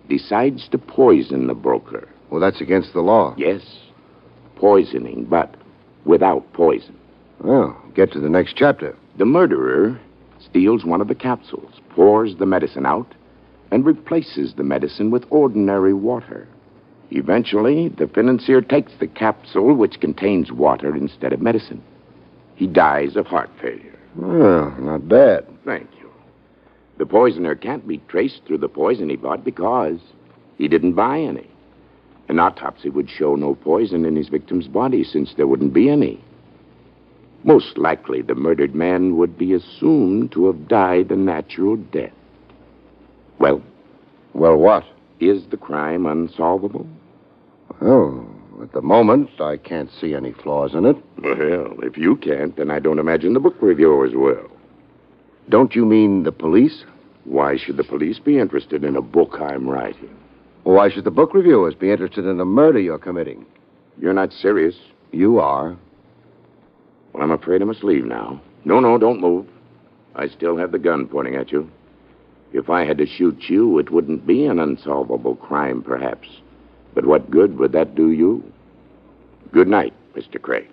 decides to poison the broker. Well, that's against the law. Yes, poisoning, but without poison. Well, get to the next chapter. The murderer steals one of the capsules, pours the medicine out, and replaces the medicine with ordinary water. Eventually, the financier takes the capsule, which contains water instead of medicine. He dies of heart failure. Well, not bad. Thank you. The poisoner can't be traced through the poison he bought because he didn't buy any. An autopsy would show no poison in his victim's body since there wouldn't be any. Most likely, the murdered man would be assumed to have died a natural death. Well? Well, what? Is the crime unsolvable? Oh, at the moment, I can't see any flaws in it. Well, if you can't, then I don't imagine the book reviewers will. Don't you mean the police? Why should the police be interested in a book I'm writing? Why should the book reviewers be interested in the murder you're committing? You're not serious. You are. Well, I'm afraid I must leave now. No, don't move. I still have the gun pointing at you. If I had to shoot you, it wouldn't be an unsolvable crime, perhaps. But what good would that do you? Good night, Mr. Craig.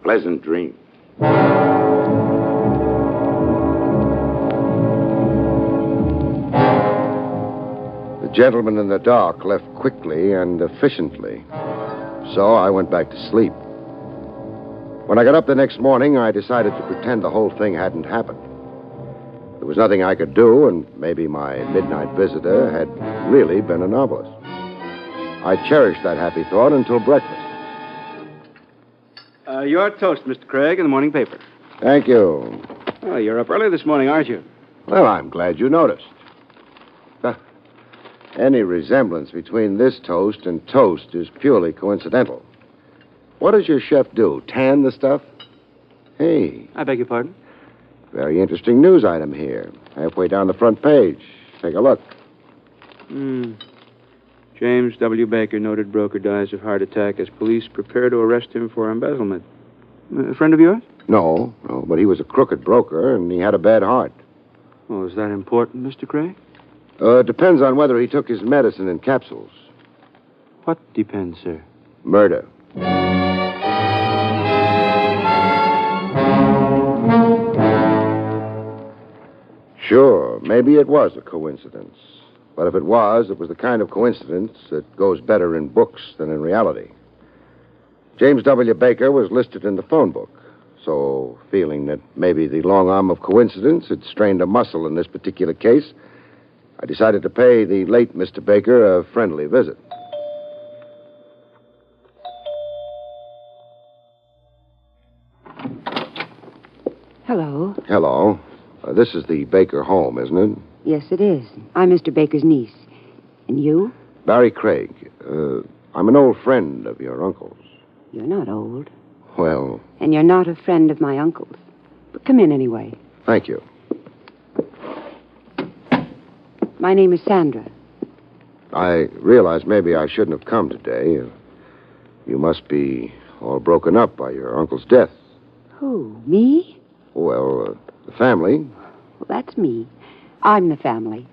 Pleasant dreams. The gentleman in the dock left quickly and efficiently. So I went back to sleep. When I got up the next morning, I decided to pretend the whole thing hadn't happened. There was nothing I could do, and maybe my midnight visitor had really been a novelist. I cherished that happy thought until breakfast. Your toast, Mr. Craig, in the morning paper. Thank you. Oh, you're up early this morning, aren't you? Well, I'm glad you noticed. Any resemblance between this toast and toast is purely coincidental. What does your chef do? Tan the stuff? Hey. I beg your pardon? Very interesting news item here. Halfway down the front page. Take a look. James W. Baker, noted broker, dies of heart attack as police prepare to arrest him for embezzlement. A friend of yours? No, but he was a crooked broker, and he had a bad heart. Oh, is that important, Mr. Craig? It depends on whether he took his medicine in capsules. What depends, sir? Murder. Sure, maybe it was a coincidence. But if it was the kind of coincidence that goes better in books than in reality. James W. Baker was listed in the phone book. So, feeling that maybe the long arm of coincidence had strained a muscle in this particular case, I decided to pay the late Mr. Baker a friendly visit. Hello. Hello. This is the Baker home, isn't it? Yes, it is. I'm Mr. Baker's niece. And you? Barrie Craig. I'm an old friend of your uncle's. You're not old. Well... And you're not a friend of my uncle's. But come in anyway. Thank you. My name is Sandra. I realize maybe I shouldn't have come today. You must be all broken up by your uncle's death. Who, me? Well, the family. Well, that's me. I'm the family.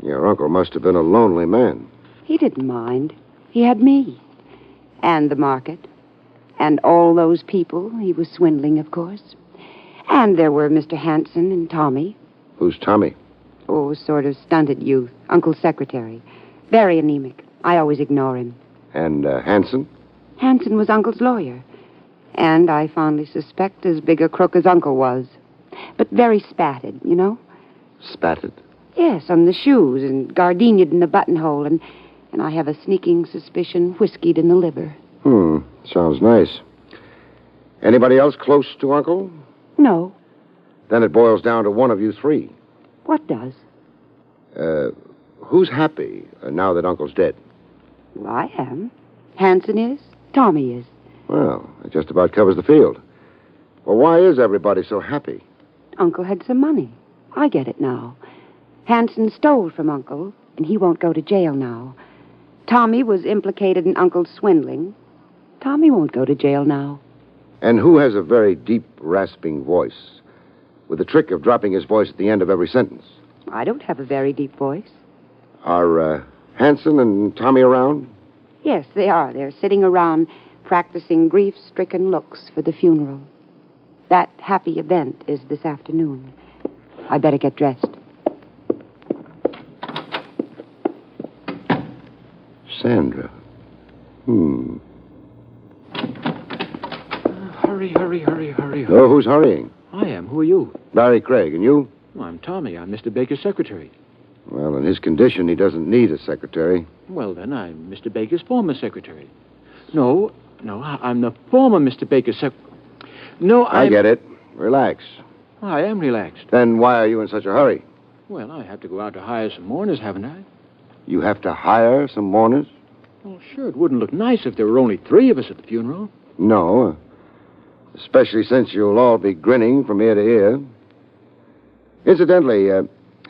Your uncle must have been a lonely man. He didn't mind. He had me. And the market. And all those people he was swindling, of course. And there were Mr. Hanson and Tommy. Who's Tommy? Oh, sort of stunted youth. Uncle's secretary. Very anemic. I always ignore him. And Hanson? Hanson was Uncle's lawyer. And I fondly suspect as big a crook as Uncle was. But very spatted, you know? Spatted? Yes, on the shoes and gardenia'd in the buttonhole. And I have a sneaking suspicion whiskeyed in the liver. Sounds nice. Anybody else close to Uncle? No. Then it boils down to one of you three. What does? Who's happy now that Uncle's dead? Well, I am. Hanson is. Tommy is. Well, it just about covers the field. Well, why is everybody so happy? Uncle had some money. I get it now. Hanson stole from Uncle, and he won't go to jail now. Tommy was implicated in Uncle's swindling. Tommy won't go to jail now. And who has a very deep, rasping voice, with the trick of dropping his voice at the end of every sentence? I don't have a very deep voice. Are Hanson and Tommy around? Yes, they are. They're sitting around practicing grief-stricken looks for the funeral. That happy event is this afternoon. I better get dressed. Sandra. Hurry. Oh, who's hurrying? I am. Who are you? Barrie Craig, and you? Well, I'm Tommy. I'm Mr. Baker's secretary. Well, in his condition, he doesn't need a secretary. Well, then, I'm Mr. Baker's former secretary. No, I'm the former Mr. Baker's secretary. No, I get it. Relax. I am relaxed. Then why are you in such a hurry? Well, I have to go out to hire some mourners, haven't I? You have to hire some mourners? Well, sure, it wouldn't look nice if there were only 3 of us at the funeral. No. Especially since you'll all be grinning from ear to ear. Incidentally,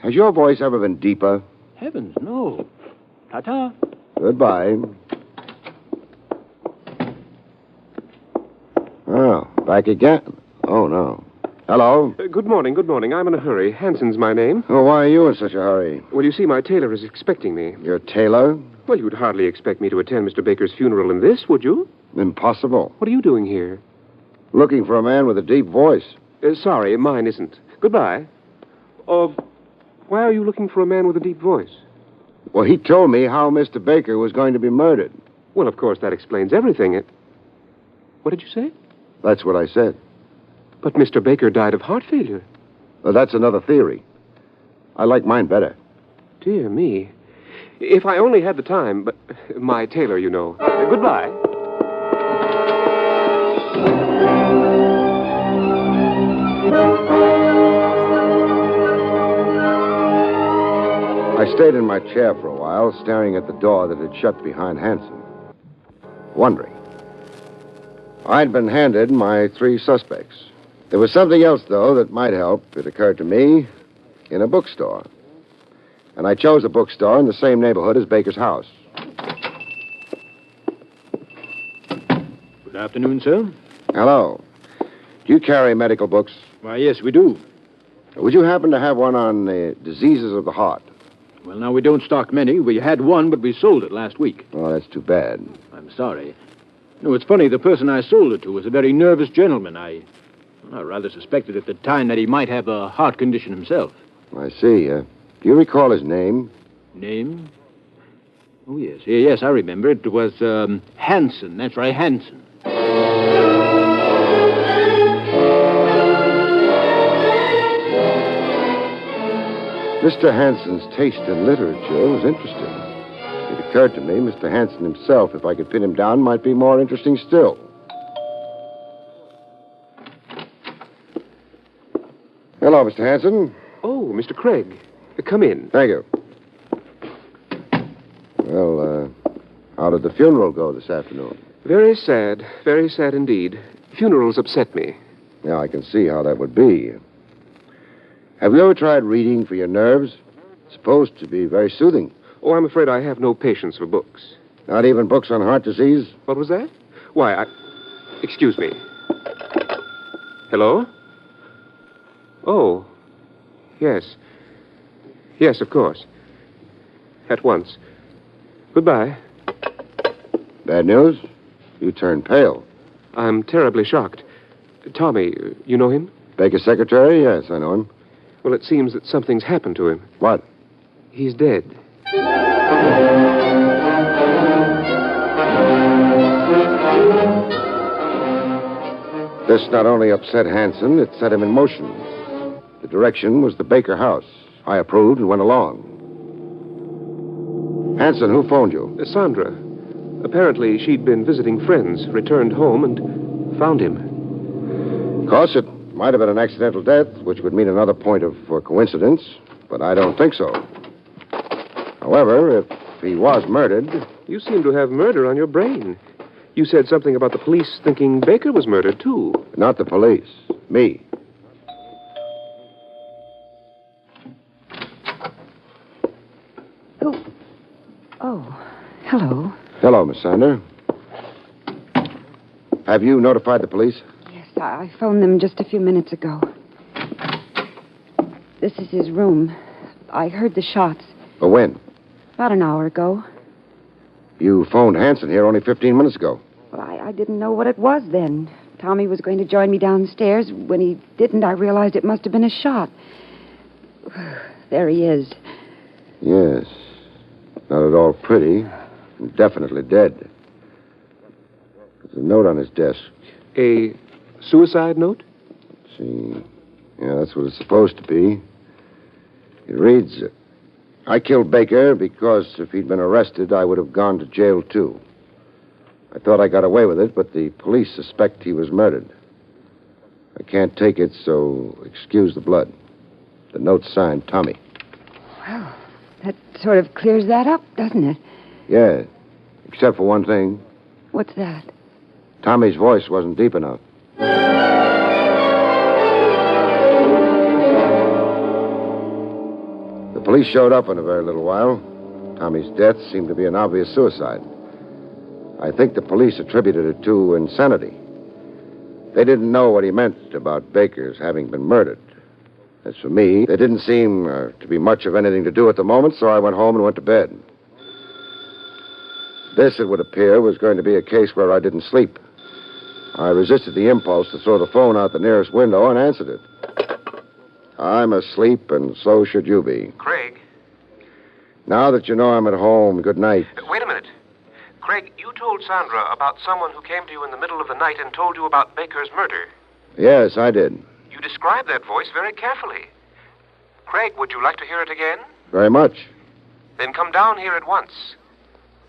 has your voice ever been deeper? Heavens, no. Ta-ta. Goodbye. Oh, back again? Oh, no. Hello? Good morning. I'm in a hurry. Hanson's my name. Oh, why are you in such a hurry? Well, you see, my tailor is expecting me. Your tailor? Well, you'd hardly expect me to attend Mr. Baker's funeral in this, would you? Impossible. What are you doing here? Looking for a man with a deep voice. Sorry, mine isn't. Goodbye. Why are you looking for a man with a deep voice? Well, he told me how Mr. Baker was going to be murdered. Well, of course, that explains everything. What did you say? That's what I said. But Mr. Baker died of heart failure. Well, that's another theory. I like mine better. Dear me. If I only had the time, but my tailor, you know. Goodbye. I stayed in my chair for a while, staring at the door that had shut behind Hanson, wondering. I'd been handed my 3 suspects. There was something else, though, that might help, it occurred to me, in a bookstore. And I chose a bookstore in the same neighborhood as Baker's house. Good afternoon, sir. Hello. Do you carry medical books? Why, yes, we do. Would you happen to have one on diseases of the heart? Well, now, we don't stock many. We had one, but we sold it last week. Oh, that's too bad. I'm sorry. No, it's funny. The person I sold it to was a very nervous gentleman. I rather suspected at the time that he might have a heart condition himself. I see. Do you recall his name? Name? Oh, yes. Yes, I remember. It was Hanson. That's right, Hanson. Mr. Hanson's taste in literature was interesting. It occurred to me Mr. Hanson himself, if I could pin him down, might be more interesting still. Hello, Mr. Hanson. Oh, Mr. Craig. Come in. Thank you. Well, how did the funeral go this afternoon? Very sad indeed. Funerals upset me. Yeah, I can see how that would be. Have you ever tried reading for your nerves? It's supposed to be very soothing. Oh, I'm afraid I have no patience for books. Not even books on heart disease? What was that? Why, Excuse me. Hello? Oh, yes. Yes, of course. At once. Goodbye. Bad news? You turned pale. I'm terribly shocked. Tommy, you know him? Baker's secretary? Yes, I know him. Well, it seems that something's happened to him. What? He's dead. This not only upset Hanson, it set him in motion. The direction was the Baker house. I approved and went along. Hanson, who phoned you? Sandra. Apparently, she'd been visiting friends, returned home, and found him. Of course, it might have been an accidental death, which would mean another point of coincidence, but I don't think so. However, if he was murdered... You seem to have murder on your brain. You said something about the police thinking Baker was murdered, too. Not the police. Me. Oh, hello. Hello, Miss Sander. Have you notified the police? Yes, I phoned them just a few minutes ago. This is his room. I heard the shots. When? About an hour ago. You phoned Hanson here only 15 minutes ago. Well, I didn't know what it was then. Tommy was going to join me downstairs. When he didn't, I realized it must have been a shot. There he is. Yes. Not at all pretty. And definitely dead. There's a note on his desk. A suicide note? Let's see. Yeah, that's what it's supposed to be. It reads, I killed Baker because if he'd been arrested, I would have gone to jail, too. I thought I got away with it, but the police suspect he was murdered. I can't take it, so excuse the blood. The note's signed Tommy. Well, that sort of clears that up, doesn't it? Yeah, except for one thing. What's that? Tommy's voice wasn't deep enough. The police showed up in a very little while. Tommy's death seemed to be an obvious suicide. I think the police attributed it to insanity. They didn't know what he meant about Baker's having been murdered. As for me, there didn't seem to be much of anything to do at the moment, so I went home and went to bed. This, it would appear, was going to be a case where I didn't sleep. I resisted the impulse to throw the phone out the nearest window and answered it. I'm asleep, and so should you be. Craig? Now that you know I'm at home, good night. Wait a minute. Craig, you told Sandra about someone who came to you in the middle of the night and told you about Baker's murder. Yes, I did. You described that voice very carefully. Craig, would you like to hear it again? Very much. Then come down here at once.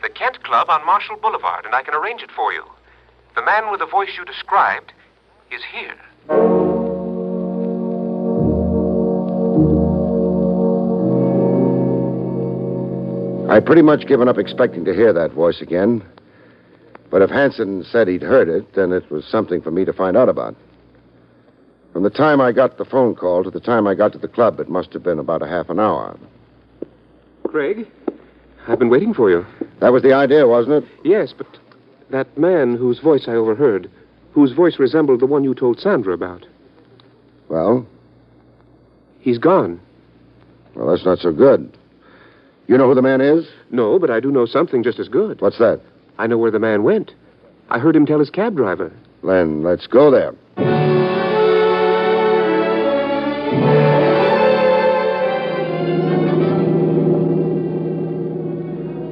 The Kent Club on Marshall Boulevard, and I can arrange it for you. The man with the voice you described is here. I'd pretty much given up expecting to hear that voice again. But if Hanson said he'd heard it, then it was something for me to find out about. From the time I got the phone call to the time I got to the club, it must have been about a half an hour. Craig, I've been waiting for you. That was the idea, wasn't it? Yes, but that man whose voice I overheard, whose voice resembled the one you told Sandra about. Well? He's gone. Well, that's not so good. You know who the man is? No, but I do know something just as good. What's that? I know where the man went. I heard him tell his cab driver. Then let's go there.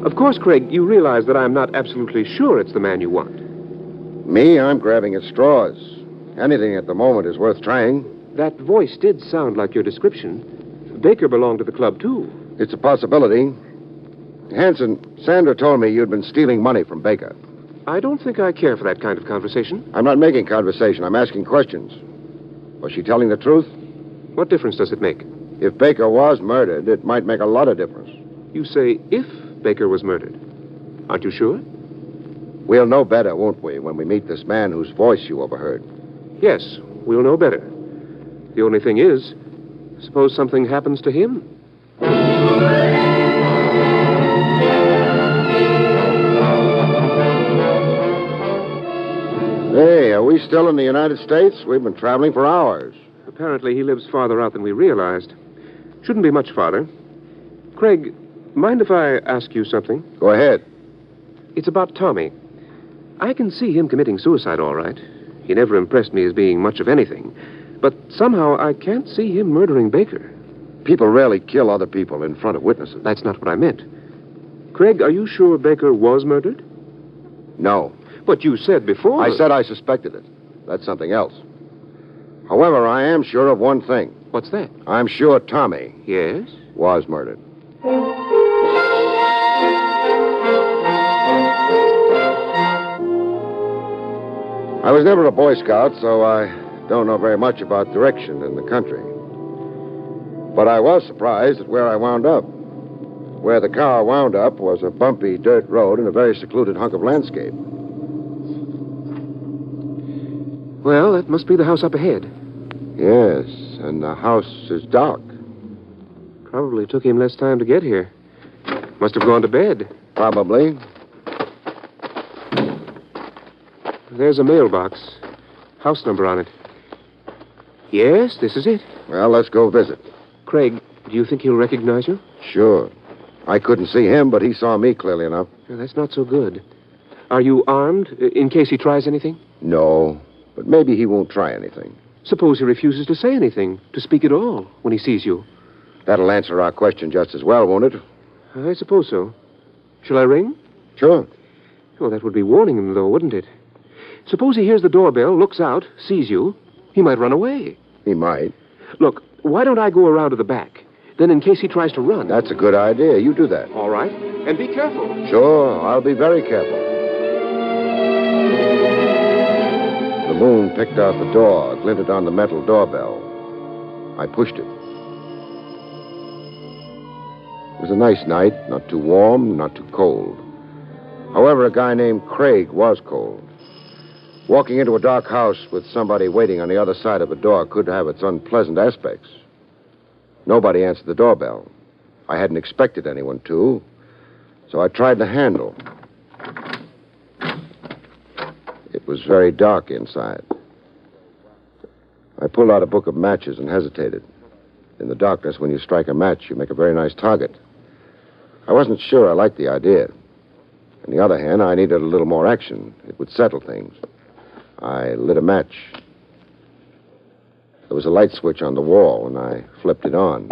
Of course, Craig, you realize that I'm not absolutely sure it's the man you want. Me, I'm grabbing at straws. Anything at the moment is worth trying. That voice did sound like your description. Baker belonged to the club, too. It's a possibility. Hanson, Sandra told me you'd been stealing money from Baker. I don't think I care for that kind of conversation. I'm not making conversation. I'm asking questions. Was she telling the truth? What difference does it make? If Baker was murdered, it might make a lot of difference. You say if Baker was murdered. Aren't you sure? We'll know better, won't we, when we meet this man whose voice you overheard? Yes, we'll know better. The only thing is, suppose something happens to him? Hey, are we still in the United States? We've been traveling for hours. Apparently he lives farther out than we realized. Shouldn't be much farther. Craig, mind if I ask you something? Go ahead. It's about Tommy. I can see him committing suicide, all right. He never impressed me as being much of anything. But somehow I can't see him murdering Baker. People rarely kill other people in front of witnesses. That's not what I meant. Craig, are you sure Baker was murdered? No. But you said before... I said I suspected it. That's something else. However, I am sure of one thing. What's that? I'm sure Tommy... Yes? ...was murdered. I was never a Boy Scout, so I don't know very much about direction in the country. But I was surprised at where I wound up. Where the car wound up was a bumpy dirt road and a very secluded hunk of landscape. Well, that must be the house up ahead. Yes, and the house is dark. Probably took him less time to get here. Must have gone to bed. Probably. There's a mailbox. House number on it. Yes, this is it. Well, let's go visit. Craig, do you think he'll recognize you? Sure. I couldn't see him, but he saw me clearly enough. Well, that's not so good. Are you armed, in case he tries anything? No, but maybe he won't try anything. Suppose he refuses to say anything, to speak at all, when he sees you. That'll answer our question just as well, won't it? I suppose so. Shall I ring? Sure. Oh, that would be warning him, though, wouldn't it? Suppose he hears the doorbell, looks out, sees you. He might run away. He might. Look, why don't I go around to the back? Then in case he tries to run. That's a good idea. You do that. All right. And be careful. Sure, I'll be very careful. The moon picked out the door, glinted on the metal doorbell. I pushed it. It was a nice night, not too warm, not too cold. However, a guy named Craig was cold. Walking into a dark house with somebody waiting on the other side of a door could have its unpleasant aspects. Nobody answered the doorbell. I hadn't expected anyone to, so I tried the handle. It was very dark inside. I pulled out a book of matches and hesitated. In the darkness, when you strike a match, you make a very nice target. I wasn't sure I liked the idea. On the other hand, I needed a little more action. It would settle things. I lit a match. There was a light switch on the wall, and I flipped it on.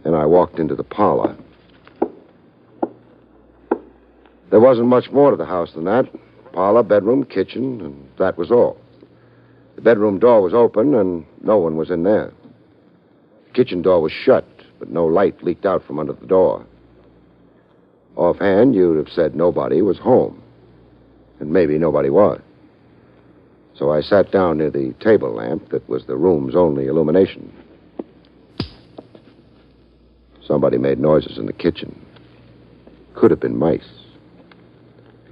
Then I walked into the parlor. There wasn't much more to the house than that. Parlor, bedroom, kitchen, and that was all. The bedroom door was open, and no one was in there. The kitchen door was shut, but no light leaked out from under the door. Offhand, you'd have said nobody was home. And maybe nobody was. So I sat down near the table lamp that was the room's only illumination. Somebody made noises in the kitchen. Could have been mice.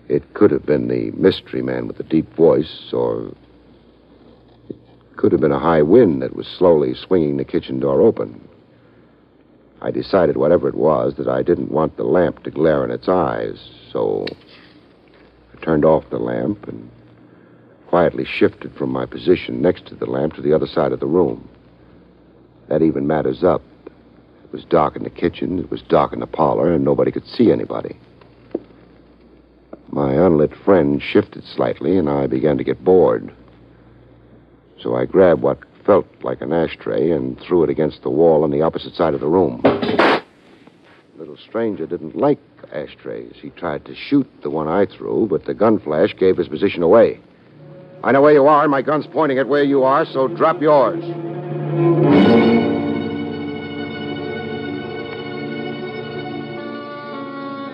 It could have been the mystery man with the deep voice, or it could have been a high wind that was slowly swinging the kitchen door open. I decided, whatever it was, that I didn't want the lamp to glare in its eyes, so I turned off the lamp and quietly shifted from my position next to the lamp to the other side of the room. That even matters up. It was dark in the kitchen, it was dark in the parlor, and nobody could see anybody. My unlit friend shifted slightly, and I began to get bored. So I grabbed what felt like an ashtray and threw it against the wall on the opposite side of the room. The little stranger didn't like ashtrays. He tried to shoot the one I threw, but the gun flash gave his position away. I know where you are. My gun's pointing at where you are, so drop yours.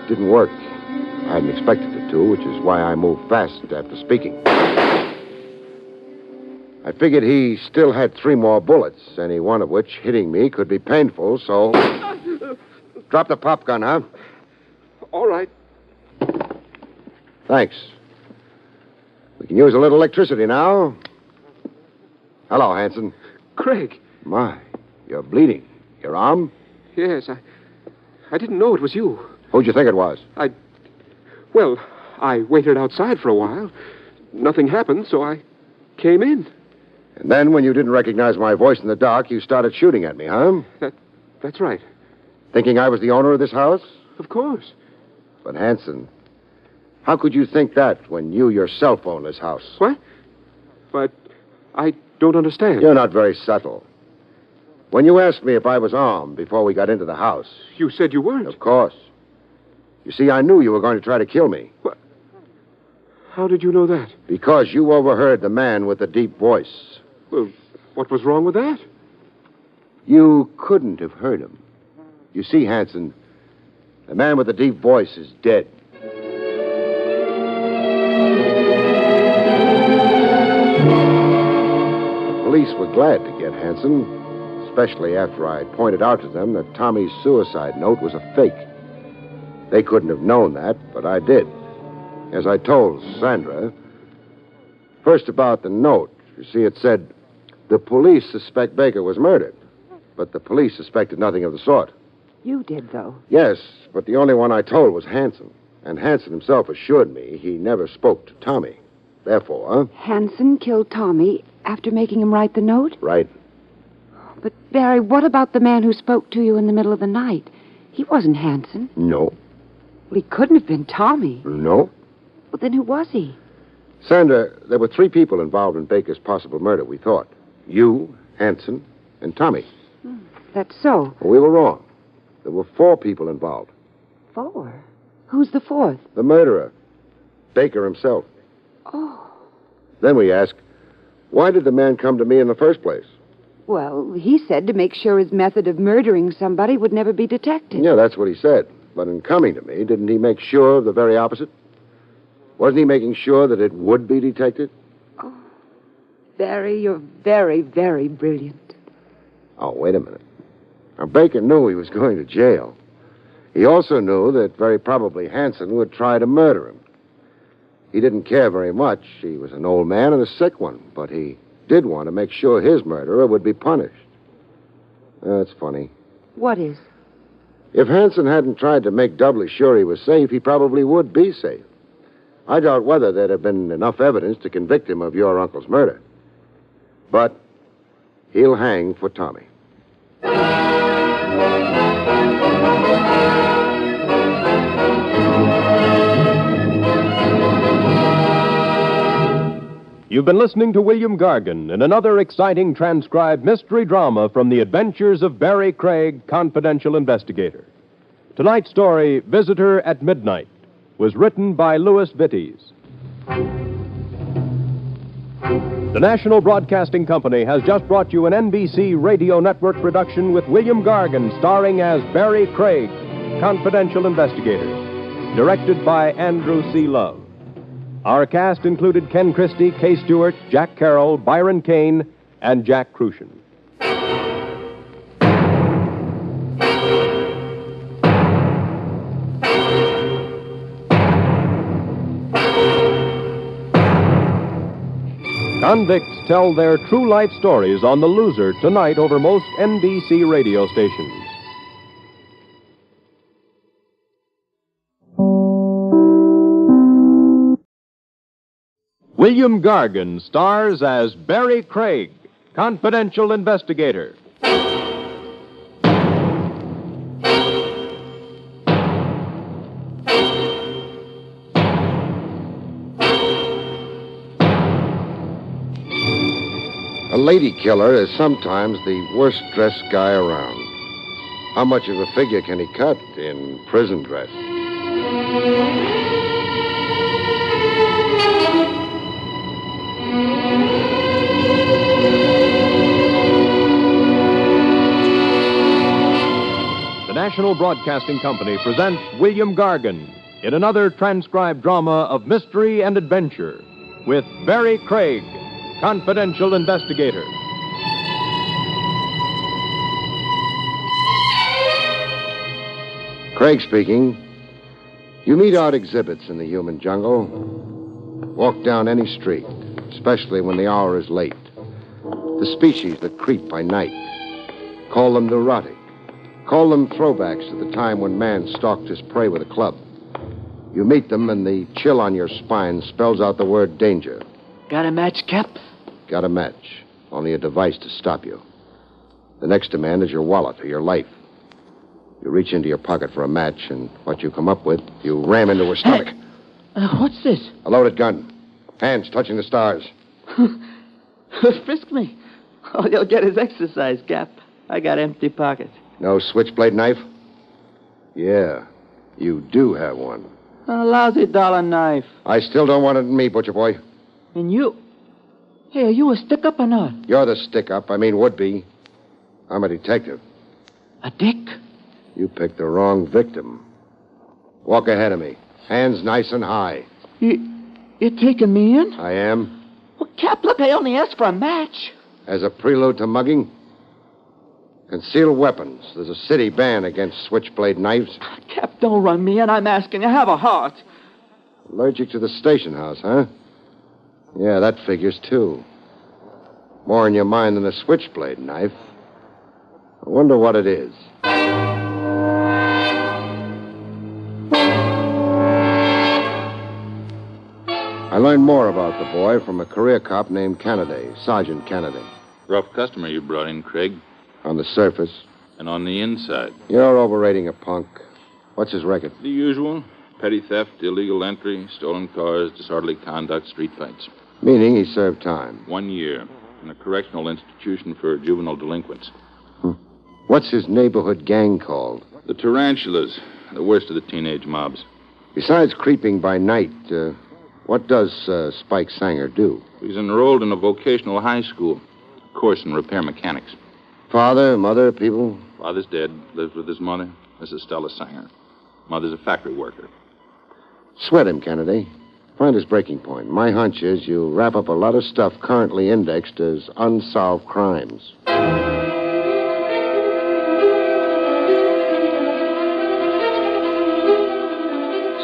It didn't work. I hadn't expected it to, which is why I moved fast after speaking. I figured he still had 3 more bullets, any one of which, hitting me, could be painful, so... Drop the pop gun, huh? All right. Thanks. We can use a little electricity now. Hello, Hanson. Craig. My, you're bleeding. Your arm? Yes, I didn't know it was you. Who'd you think it was? Well, I waited outside for a while. Nothing happened, so I came in. And then, when you didn't recognize my voice in the dark, you started shooting at me, huh? That's right. Thinking I was the owner of this house? Of course. But, Hanson, how could you think that when you yourself own this house? What? But I don't understand. You're not very subtle. When you asked me if I was armed before we got into the house... You said you weren't. Of course. You see, I knew you were going to try to kill me. What? How did you know that? Because you overheard the man with the deep voice. Well, what was wrong with that? You couldn't have heard him. You see, Hanson, the man with the deep voice is dead. The police were glad to get Hanson, especially after I pointed out to them that Tommy's suicide note was a fake. They couldn't have known that, but I did. As I told Sandra, first about the note. You see, it said, the police suspect Baker was murdered, but the police suspected nothing of the sort. You did, though. Yes, but the only one I told was Hanson. And Hanson himself assured me he never spoke to Tommy. Therefore... Hanson killed Tommy after making him write the note? Right. But, Barry, what about the man who spoke to you in the middle of the night? He wasn't Hanson. No. Well, he couldn't have been Tommy. No. Well, then who was he? Sandra, there were 3 people involved in Baker's possible murder, we thought. You, Hanson, and Tommy. That's so. Well, we were wrong. There were 4 people involved. 4? Who's the 4th? The murderer. Baker himself. Oh. Then we asked, why did the man come to me in the first place? Well, he said to make sure his method of murdering somebody would never be detected. Yeah, that's what he said. But in coming to me, didn't he make sure of the very opposite? Wasn't he making sure that it would be detected? Oh, Barry, you're very, very brilliant. Oh, wait a minute. Now, Baker knew he was going to jail. He also knew that very probably Hanson would try to murder him. He didn't care very much. He was an old man and a sick one, but he did want to make sure his murderer would be punished. That's funny. What is? If Hanson hadn't tried to make doubly sure he was safe, he probably would be safe. I doubt whether there'd have been enough evidence to convict him of your uncle's murder. But he'll hang for Tommy. You've been listening to William Gargan in another exciting transcribed mystery drama from the adventures of Barrie Craig, confidential investigator. Tonight's story, Visitor at Midnight, was written by Louis Vittes. The National Broadcasting Company has just brought you an NBC Radio Network production with William Gargan starring as Barrie Craig, confidential investigator, directed by Andrew C. Love. Our cast included Ken Christie, Kay Stewart, Jack Carroll, Byron Kane, and Jack Crucian. Convicts tell their true life stories on The Loser tonight over most NBC radio stations. William Gargan stars as Barrie Craig, confidential investigator. A lady killer is sometimes the worst-dressed guy around. How much of a figure can he cut in prison dress? The National Broadcasting Company presents William Gargan in another transcribed drama of mystery and adventure with Barrie Craig, confidential investigator. Craig speaking. You meet odd exhibits in the human jungle. Walk down any street, especially when the hour is late. The species that creep by night. Call them neurotic. Call them throwbacks to the time when man stalked his prey with a club. You meet them, and the chill on your spine spells out the word danger. Got a match, Cap? Got a match. Only a device to stop you. The next demand is your wallet or your life. You reach into your pocket for a match, and what you come up with, you ram into her stomach. What's this? A loaded gun. Hands touching the stars. Frisk me. All you'll get is exercise, Cap. I got empty pockets. No switchblade knife? Yeah, you do have one. A lousy dollar knife. I still don't want it in me, butcher boy. And you? Hey, are you a stick-up or not? You're the stick-up. I mean, would-be. I'm a detective. A dick? You picked the wrong victim. Walk ahead of me. Hands nice and high. You're taking me in? I am. Well, Cap, look, I only asked for a match. As a prelude to mugging? Concealed weapons. There's a city ban against switchblade knives. Cap, don't run me in. I'm asking you. Have a heart. Allergic to the station house, huh? Yeah, that figures, too. More in your mind than a switchblade knife. I wonder what it is. I learned more about the boy from a career cop named Kennedy, Sergeant Kennedy. Rough customer you brought in, Craig. On the surface. And on the inside. You're overrating a punk. What's his record? The usual. Petty theft, illegal entry, stolen cars, disorderly conduct, street fights. Meaning he served time. 1 year in a correctional institution for juvenile delinquents. What's his neighborhood gang called? The Tarantulas, the worst of the teenage mobs. Besides creeping by night, what does Spike Sanger do? He's enrolled in a vocational high school, course in repair mechanics. Father, mother, people? Father's dead, lives with his mother, Mrs. Stella Sanger. Mother's a factory worker. Sweat him, Kennedy. Find his breaking point. My hunch is you wrap up a lot of stuff currently indexed as unsolved crimes.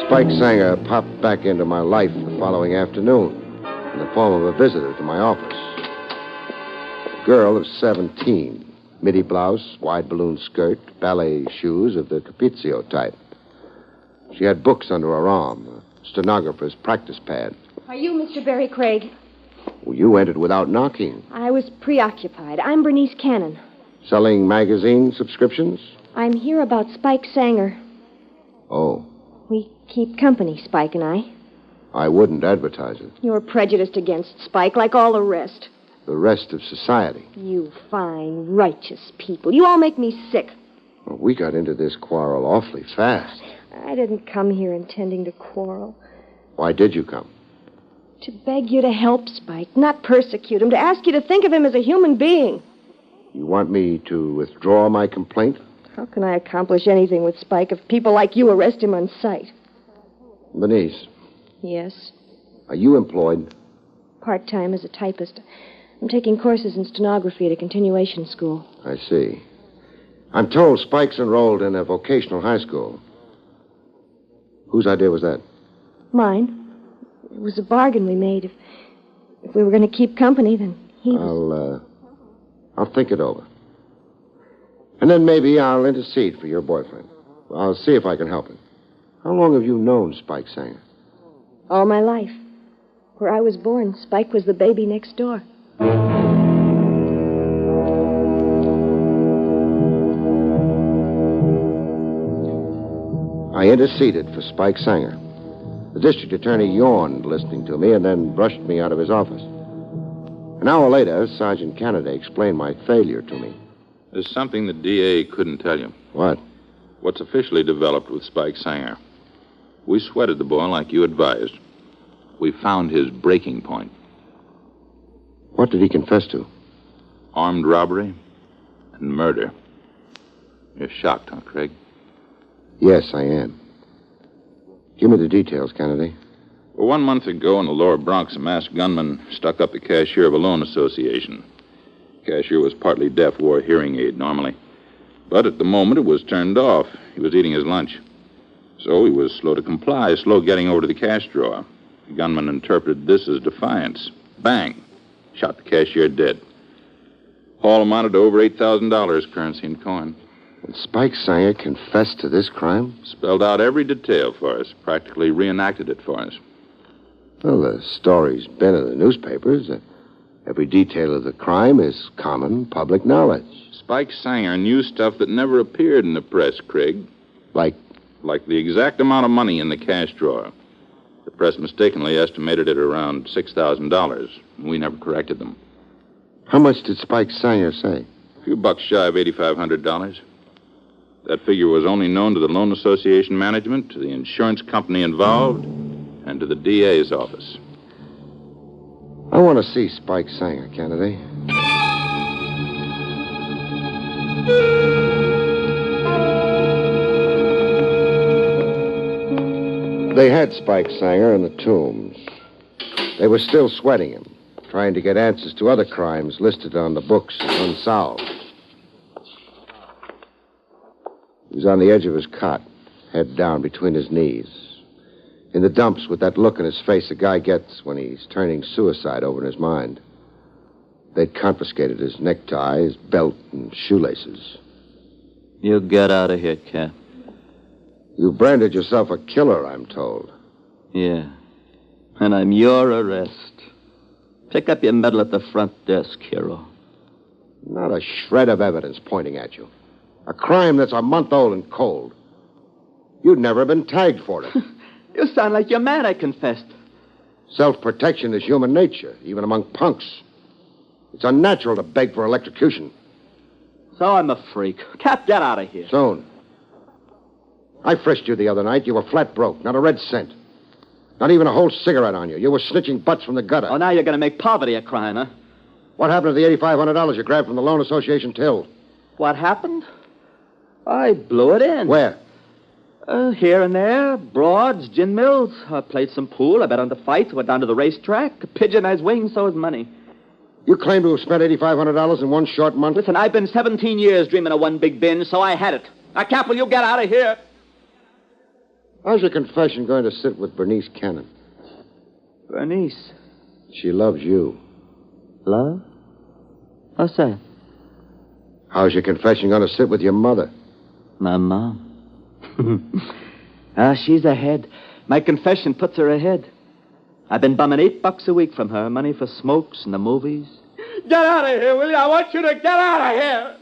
Spike Sanger popped back into my life the following afternoon in the form of a visitor to my office. A girl of 17, midi blouse, wide balloon skirt, ballet shoes of the Capizio type. She had books under her arm, a stenographer's practice pad. Are you Mr. Barrie Craig? Well, you entered without knocking. I was preoccupied. I'm Bernice Cannon. Selling magazine subscriptions? I'm here about Spike Sanger. Oh. We keep company, Spike and I. I wouldn't advertise it. You're prejudiced against Spike, like all the rest. The rest of society. You fine, righteous people. You all make me sick. Well, we got into this quarrel awfully fast. I didn't come here intending to quarrel. Why did you come? To beg you to help Spike, not persecute him, to ask you to think of him as a human being. You want me to withdraw my complaint? How can I accomplish anything with Spike if people like you arrest him on sight? Bernice. Yes? Are you employed? Part-time as a typist. I'm taking courses in stenography at a continuation school. I see. I'm told Spike's enrolled in a vocational high school. Whose idea was that? Mine. It was a bargain we made. If we were going to keep company, then he was... I'll think it over. And then maybe I'll intercede for your boyfriend. I'll see if I can help him. How long have you known Spike Sanger? All my life. Where I was born, Spike was the baby next door. I interceded for Spike Sanger. The district attorney yawned listening to me and then brushed me out of his office. An hour later, Sergeant Kennedy explained my failure to me. There's something the DA couldn't tell you. What? What's officially developed with Spike Sanger. We sweated the boy like you advised. We found his breaking point. What did he confess to? Armed robbery and murder. You're shocked, huh, Craig? Yes, I am. Give me the details, Kennedy. Well, 1 month ago in the lower Bronx, a masked gunman stuck up the cashier of a loan association. The cashier was partly deaf, wore a hearing aid normally. But at the moment, it was turned off. He was eating his lunch. So he was slow to comply, slow getting over to the cash drawer. The gunman interpreted this as defiance. Bang! Shot the cashier dead. Haul amounted to over $8,000, currency and coin. And Spike Sanger confessed to this crime? Spelled out every detail for us, practically reenacted it for us. Well, the story's been in the newspapers. Every detail of the crime is common public knowledge. Spike Sanger knew stuff that never appeared in the press, Craig. Like? Like the exact amount of money in the cash drawer. The press mistakenly estimated it around $6,000. We never corrected them. How much did Spike Sanger say? A few bucks shy of $8,500. That figure was only known to the loan association management, to the insurance company involved, and to the DA's office. I want to see Spike Sanger, Kennedy. They had Spike Sanger in the Tombs. They were still sweating him, trying to get answers to other crimes listed on the books as unsolved. He was on the edge of his cot, head down between his knees. In the dumps with that look in his face a guy gets when he's turning suicide over in his mind. They'd confiscated his necktie, his belt, and shoelaces. You get out of here, Cap. You branded yourself a killer, I'm told. Yeah. And I'm your arrest. Pick up your medal at the front desk, hero. Not a shred of evidence pointing at you. A crime that's a month old and cold. You'd never been tagged for it. You sound like you're mad, I confessed. Self-protection is human nature, even among punks. It's unnatural to beg for electrocution. So I'm a freak. Cap, get out of here. Soon. I frisked you the other night. You were flat broke, not a red cent. Not even a whole cigarette on you. You were snitching butts from the gutter. Oh, now you're going to make poverty a crime, huh? What happened to the $8,500 you grabbed from the Loan Association till? What happened? I blew it in. Where? Here and there. Broads, gin mills. I played some pool. I bet on the fights. Went down to the racetrack. A pigeon has wings, so is money. You claim to have spent $8,500 in one short month? Listen, I've been 17 years dreaming of one big binge, so I had it. Now, Cap, will you get out of here? How's your confession going to sit with Bernice Cannon? Bernice? She loves you. Love? What's that? How's your confession going to sit with your mother? My mom. She's ahead. My confession puts her ahead. I've been bumming $8 a week from her, money for smokes and the movies. Get out of here, will you? I want you to get out of here.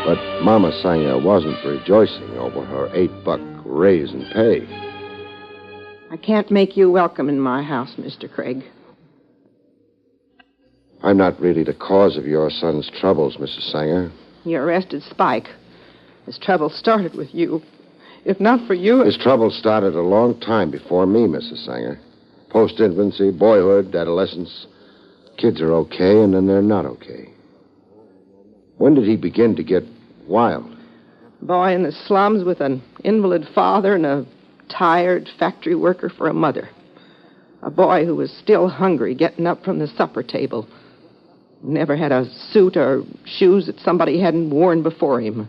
But Mama Sanger wasn't rejoicing over her $8 raise in pay. I can't make you welcome in my house, Mr. Craig. I'm not really the cause of your son's troubles, Mrs. Sanger. You arrested Spike. His trouble started with you. If not for you... His trouble started a long time before me, Mrs. Sanger. Post-infancy, boyhood, adolescence. Kids are okay, and then they're not okay. When did he begin to get wild? Boy in the slums with an invalid father and a tired factory worker for a mother. A boy who was still hungry getting up from the supper table. Never had a suit or shoes that somebody hadn't worn before him.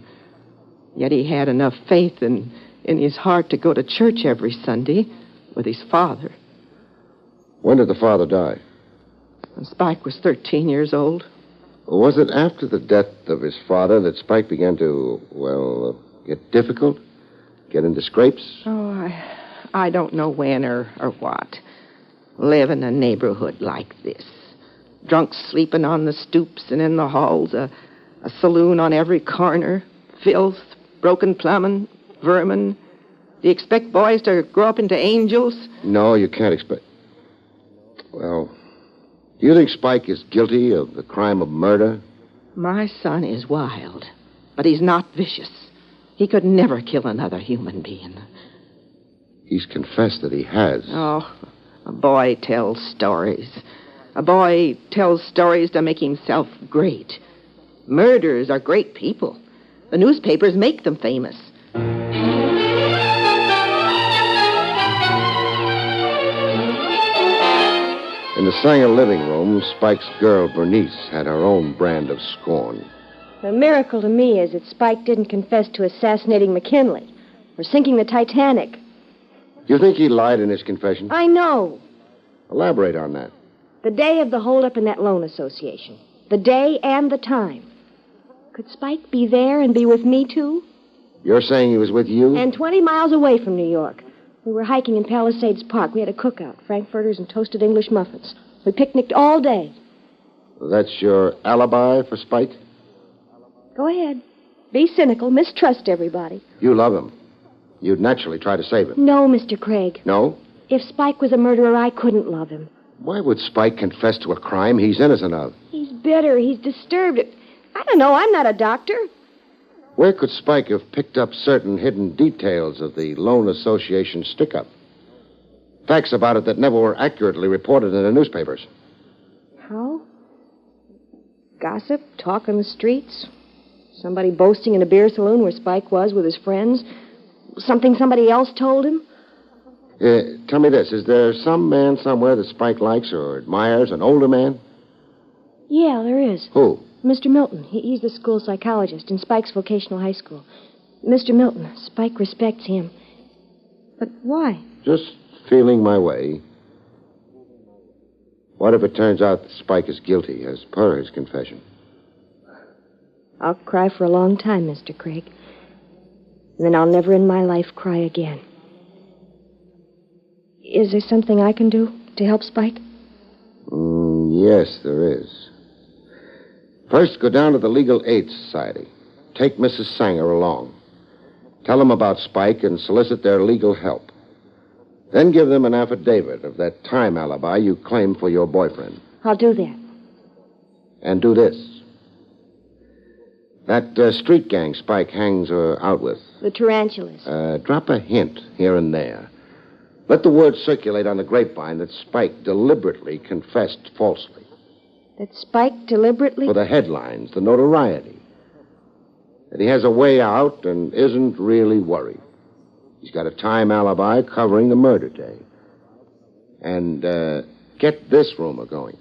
Yet he had enough faith in his heart to go to church every Sunday with his father. When did the father die? When Spike was 13 years old. Was it after the death of his father that Spike began to, get difficult? Get into scrapes? Oh, I don't know when or what. Live in a neighborhood like this. Drunks sleeping on the stoops and in the halls. A saloon on every corner. Filth, broken plumbing, vermin. Do you expect boys to grow up into angels? No, you can't expect... Well, do you think Spike is guilty of the crime of murder? My son is wild, but he's not vicious. He could never kill another human being. He's confessed that he has. Oh, a boy tells stories. A boy tells stories to make himself great. Murderers are great people. The newspapers make them famous. In the Sanger living room, Spike's girl, Bernice, had her own brand of scorn. The miracle to me is that Spike didn't confess to assassinating McKinley or sinking the Titanic. Do you think he lied in his confession? I know. Elaborate on that. The day of the holdup in that loan association. The day and the time. Could Spike be there and be with me, too? You're saying he was with you? And 20 miles away from New York. We were hiking in Palisades Park. We had a cookout, frankfurters and toasted English muffins. We picnicked all day. That's your alibi for Spike? Go ahead. Be cynical. Mistrust everybody. You love him. You'd naturally try to save him. No, Mr. Craig. No? If Spike was a murderer, I couldn't love him. Why would Spike confess to a crime he's innocent of? He's bitter. He's disturbed. I don't know. I'm not a doctor. Where could Spike have picked up certain hidden details of the Loan Association stick-up? Facts about it that never were accurately reported in the newspapers. How? Gossip? Talk on the streets? Somebody boasting in a beer saloon where Spike was with his friends? Something somebody else told him? Tell me this. Is there some man somewhere that Spike likes or admires, an older man? Yeah, there is. Who? Mr. Milton. He's the school psychologist in Spike's vocational high school. Mr. Milton. Spike respects him. But why? Just feeling my way. What if it turns out that Spike is guilty, as per his confession? I'll cry for a long time, Mr. Craig. And then I'll never in my life cry again. Is there something I can do to help Spike? Yes, there is. First, go down to the Legal Aid Society. Take Mrs. Sanger along. Tell them about Spike and solicit their legal help. Then give them an affidavit of that time alibi you claim for your boyfriend. I'll do that. And do this. That street gang Spike hangs out with. The tarantulas. Drop a hint here and there. Let the word circulate on the grapevine that Spike deliberately confessed falsely. That Spike deliberately... For the headlines, the notoriety. That he has a way out and isn't really worried. He's got a time alibi covering the murder day. And get this rumor going.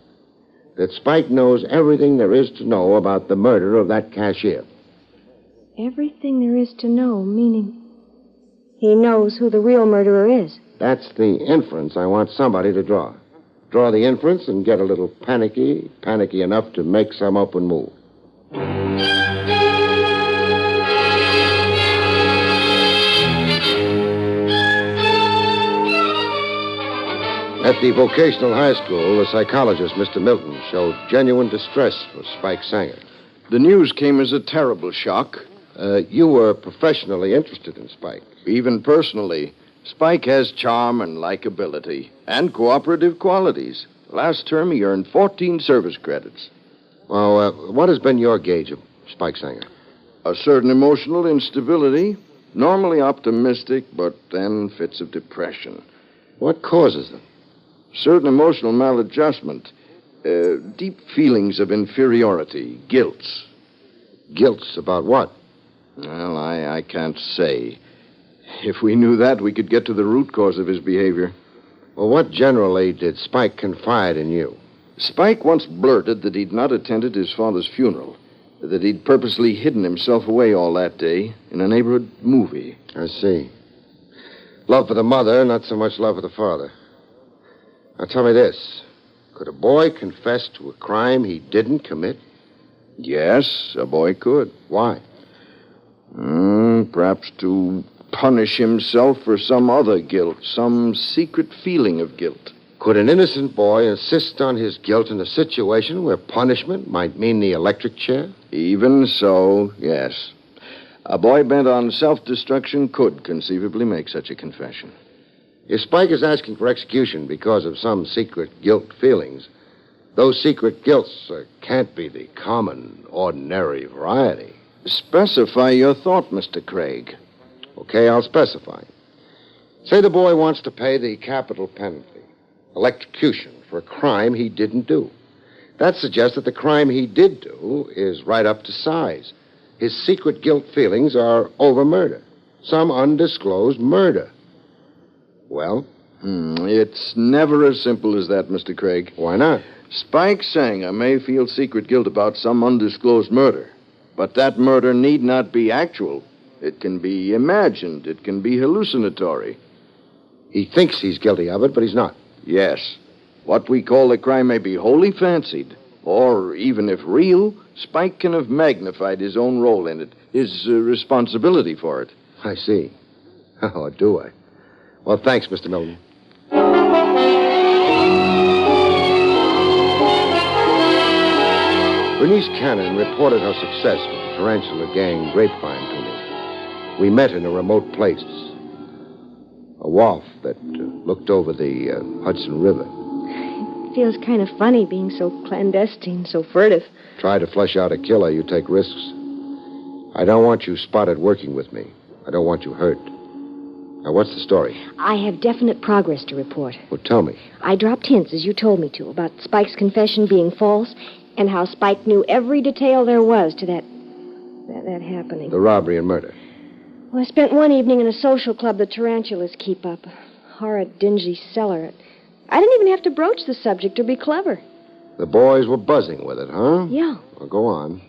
That Spike knows everything there is to know about the murder of that cashier. Everything there is to know, meaning he knows who the real murderer is. That's the inference I want somebody to draw. Draw the inference and get a little panicky enough to make some open move. At the vocational high school, the psychologist, Mr. Milton, showed genuine distress for Spike Sanger. The news came as a terrible shock. You were professionally interested in Spike. Even personally. Spike has charm and likability and cooperative qualities. Last term, he earned 14 service credits. Well, what has been your gauge of Spike Sanger? A certain emotional instability. Normally optimistic, but then fits of depression. What causes them? Certain emotional maladjustment. Deep feelings of inferiority. Guilts. Guilts about what? Well, I can't say. If we knew that, we could get to the root cause of his behavior. Well, what generally did Spike confide in you? Spike once blurted that he'd not attended his father's funeral, that he'd purposely hidden himself away all that day in a neighborhood movie. I see. Love for the mother, not so much love for the father. Now, tell me this. Could a boy confess to a crime he didn't commit? Yes, a boy could. Why? Perhaps to punish himself for some other guilt, some secret feeling of guilt. Could an innocent boy insist on his guilt in a situation where punishment might mean the electric chair? Even so, yes. A boy bent on self-destruction could conceivably make such a confession. If Spike is asking for execution because of some secret guilt feelings, those secret guilts can't be the common, ordinary variety. Specify your thought, Mr. Craig. Okay, I'll specify. Say the boy wants to pay the capital penalty, electrocution, for a crime he didn't do. That suggests that the crime he did do is right up to size. His secret guilt feelings are over murder, some undisclosed murder. Well? It's never as simple as that, Mr. Craig. Why not? Spike Sanger may feel secret guilt about some undisclosed murder, but that murder need not be actual. It can be imagined. It can be hallucinatory. He thinks he's guilty of it, but he's not. Yes. What we call the crime may be wholly fancied, or even if real, Spike can have magnified his own role in it, his responsibility for it. I see. Oh, do I? Well, thanks, Mr. Milton. Bernice Cannon reported her success with the tarantula gang grapevine to me. We met in a remote place. A wharf that looked over the Hudson River. It feels kind of funny being so clandestine, so furtive. Try to flesh out a killer, you take risks. I don't want you spotted working with me. I don't want you hurt. Now, what's the story? I have definite progress to report. Well, tell me. I dropped hints, as you told me to, about Spike's confession being false and how Spike knew every detail there was to that happening. The robbery and murder. Well, I spent one evening in a social club the tarantulas keep up. A horrid, dingy cellar. I didn't even have to broach the subject or be clever. The boys were buzzing with it, huh? Yeah. Well, go on.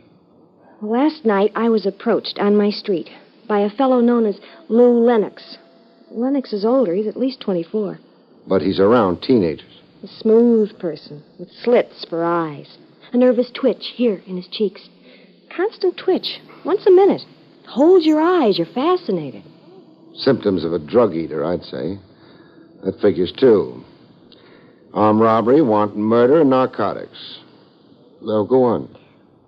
Last night, I was approached on my street by a fellow known as Lou Lennox. Lennox is older. He's at least 24. But he's around teenagers. A smooth person with slits for eyes. A nervous twitch here in his cheeks. Constant twitch, once a minute. Holds your eyes. You're fascinated. Symptoms of a drug eater, I'd say. That figures, too. Armed robbery, wanton murder, and narcotics. Now, go on.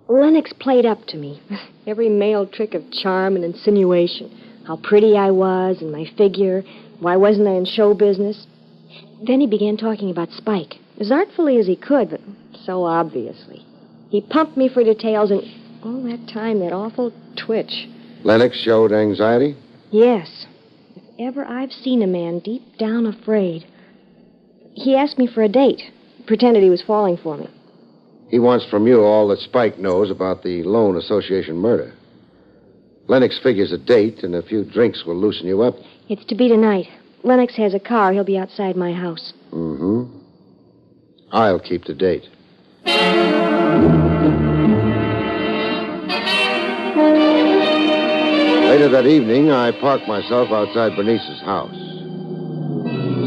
Lennox played up to me. Every male trick of charm and insinuation. How pretty I was and my figure. Why wasn't I in show business? Then he began talking about Spike. As artfully as he could, but so obviously. He pumped me for details, and all that time, that awful twitch. Lennox showed anxiety? Yes. If ever I've seen a man deep down afraid. He asked me for a date. Pretended he was falling for me. He wants from you all that Spike knows about the Loan Association murder. Lennox figures a date, and a few drinks will loosen you up. It's to be tonight. Lennox has a car. He'll be outside my house. Mm-hmm. I'll keep the date. Later that evening, I parked myself outside Bernice's house.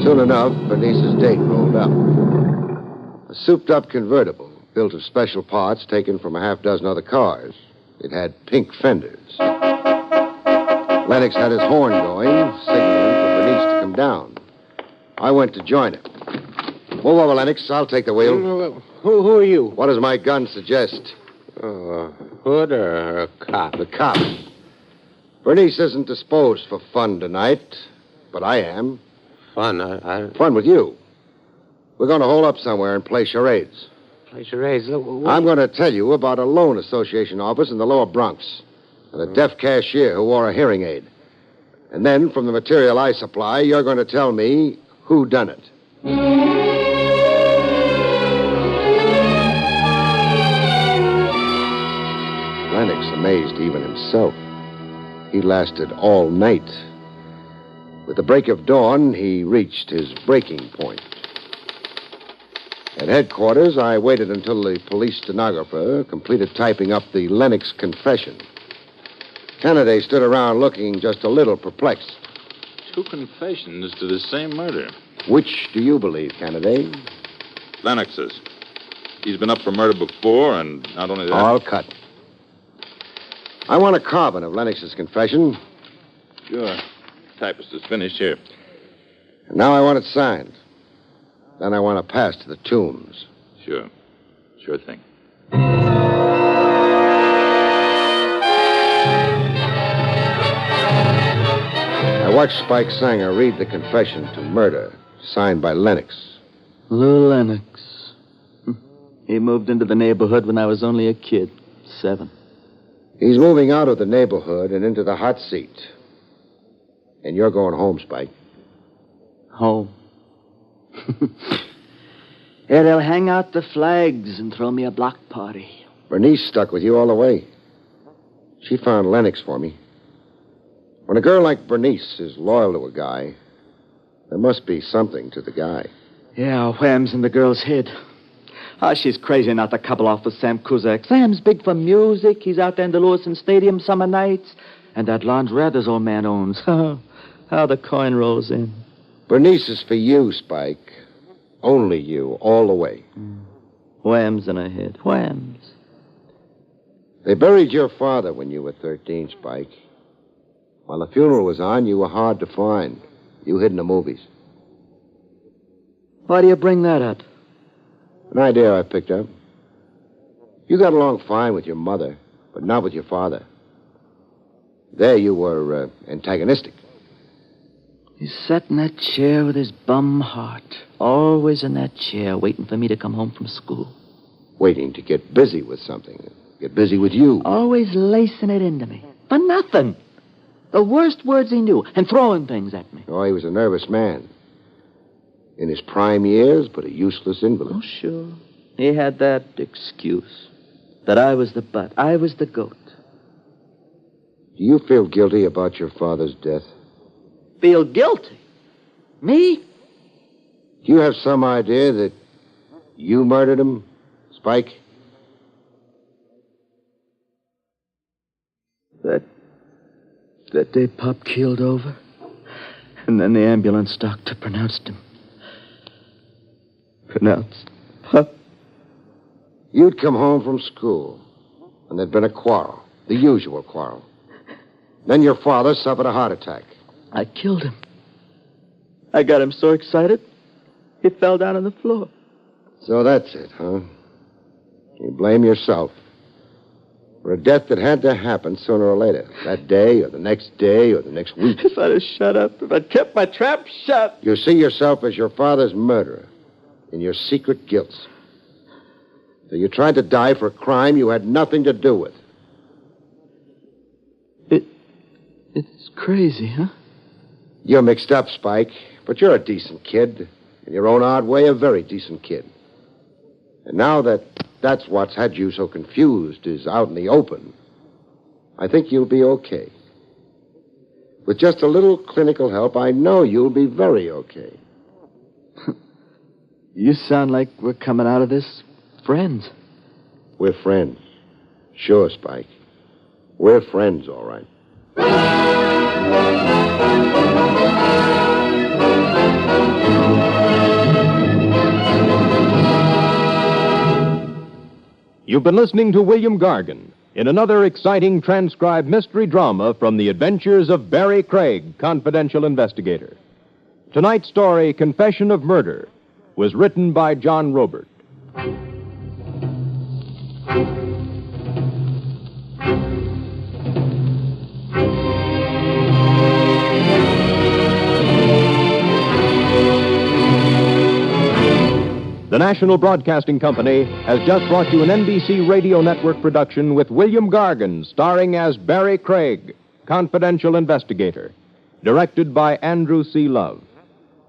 Soon enough, Bernice's date rolled up. A souped-up convertible, built of special parts taken from a half-dozen other cars. It had pink fenders. Lennox had his horn going, signaling for Bernice to come down. I went to join her. Move over, Lennox. I'll take the wheel. Who are you? What does my gun suggest? A hood or a cop? The cop. Bernice isn't disposed for fun tonight, but I am. Fun? Fun with you. We're going to hole up somewhere and play charades. Play charades? I'm going to tell you about a loan association office in the lower Bronx and a deaf cashier who wore a hearing aid. And then, from the material I supply, you're going to tell me who done it. Lennox amazed even himself. He lasted all night. With the break of dawn, he reached his breaking point. At headquarters, I waited until the police stenographer completed typing up the Lennox confession. Kennedy stood around looking just a little perplexed. 2 confessions to the same murder. Which do you believe, Kennedy? Lennox's. He's been up for murder before, and not only that... All cut. I want a carbon of Lennox's confession. Sure. Typist is finished here. And now I want it signed. Then I want to pass to the Tombs. Sure. Sure thing. I watched Spike Sanger read the confession to murder, signed by Lennox. Lou Lennox. He moved into the neighborhood when I was only a kid, 7. He's moving out of the neighborhood and into the hot seat. And you're going home, Spike. Home. Yeah, they'll hang out the flags and throw me a block party. Bernice stuck with you all the way. She found Lennox for me. When a girl like Bernice is loyal to a guy, there must be something to the guy. Yeah, wham's in the girl's head. She's crazy not to couple off with Sam Cusack. Sam's big for music. He's out there in the Lewiston Stadium summer nights. And that laundrette his old man owns. How the coin rolls in. Bernice is for you, Spike. Only you, all the way. Whams in her head. Whams. They buried your father when you were 13, Spike. While the funeral was on, you were hard to find. You hid in the movies. Why do you bring that up? An idea I picked up. You got along fine with your mother, but not with your father. There you were antagonistic. He sat in that chair with his bum heart. Always in that chair, waiting for me to come home from school. Waiting to get busy with something. Get busy with you. Always lacing it into me. For nothing. The worst words he knew, and throwing things at me. Oh, he was a nervous man. In his prime years, but a useless invalid. Oh, sure. He had that excuse. That I was the butt. I was the goat. Do you feel guilty about your father's death? Feel guilty? Me? Do you have some idea that you murdered him Spike? That day Pop keeled over, and then the ambulance doctor pronounced him. Pop. You'd come home from school, and there'd been a quarrel, the usual quarrel. Then your father suffered a heart attack. I killed him. I got him so excited, he fell down on the floor. So that's it, huh? You blame yourself for a death that had to happen sooner or later. That day, or the next day, or the next week. If I'd have shut up, if I'd kept my trap shut. You see yourself as your father's murderer in your secret guilt. So you tried to die for a crime you had nothing to do with. It's crazy, huh? You're mixed up, Spike, but you're a decent kid. In your own odd way, a very decent kid. And now that's what's had you so confused is out in the open, I think you'll be okay. With just a little clinical help, I know you'll be very okay. You sound like we're coming out of this friends. We're friends. Sure, Spike. We're friends, all right. You've been listening to William Gargan in another exciting transcribed mystery drama from the adventures of Barrie Craig, confidential investigator. Tonight's story, Confession of Murder, was written by John Robert. The National Broadcasting Company has just brought you an NBC Radio Network production with William Gargan, starring as Barrie Craig, confidential investigator, directed by Andrew C. Love.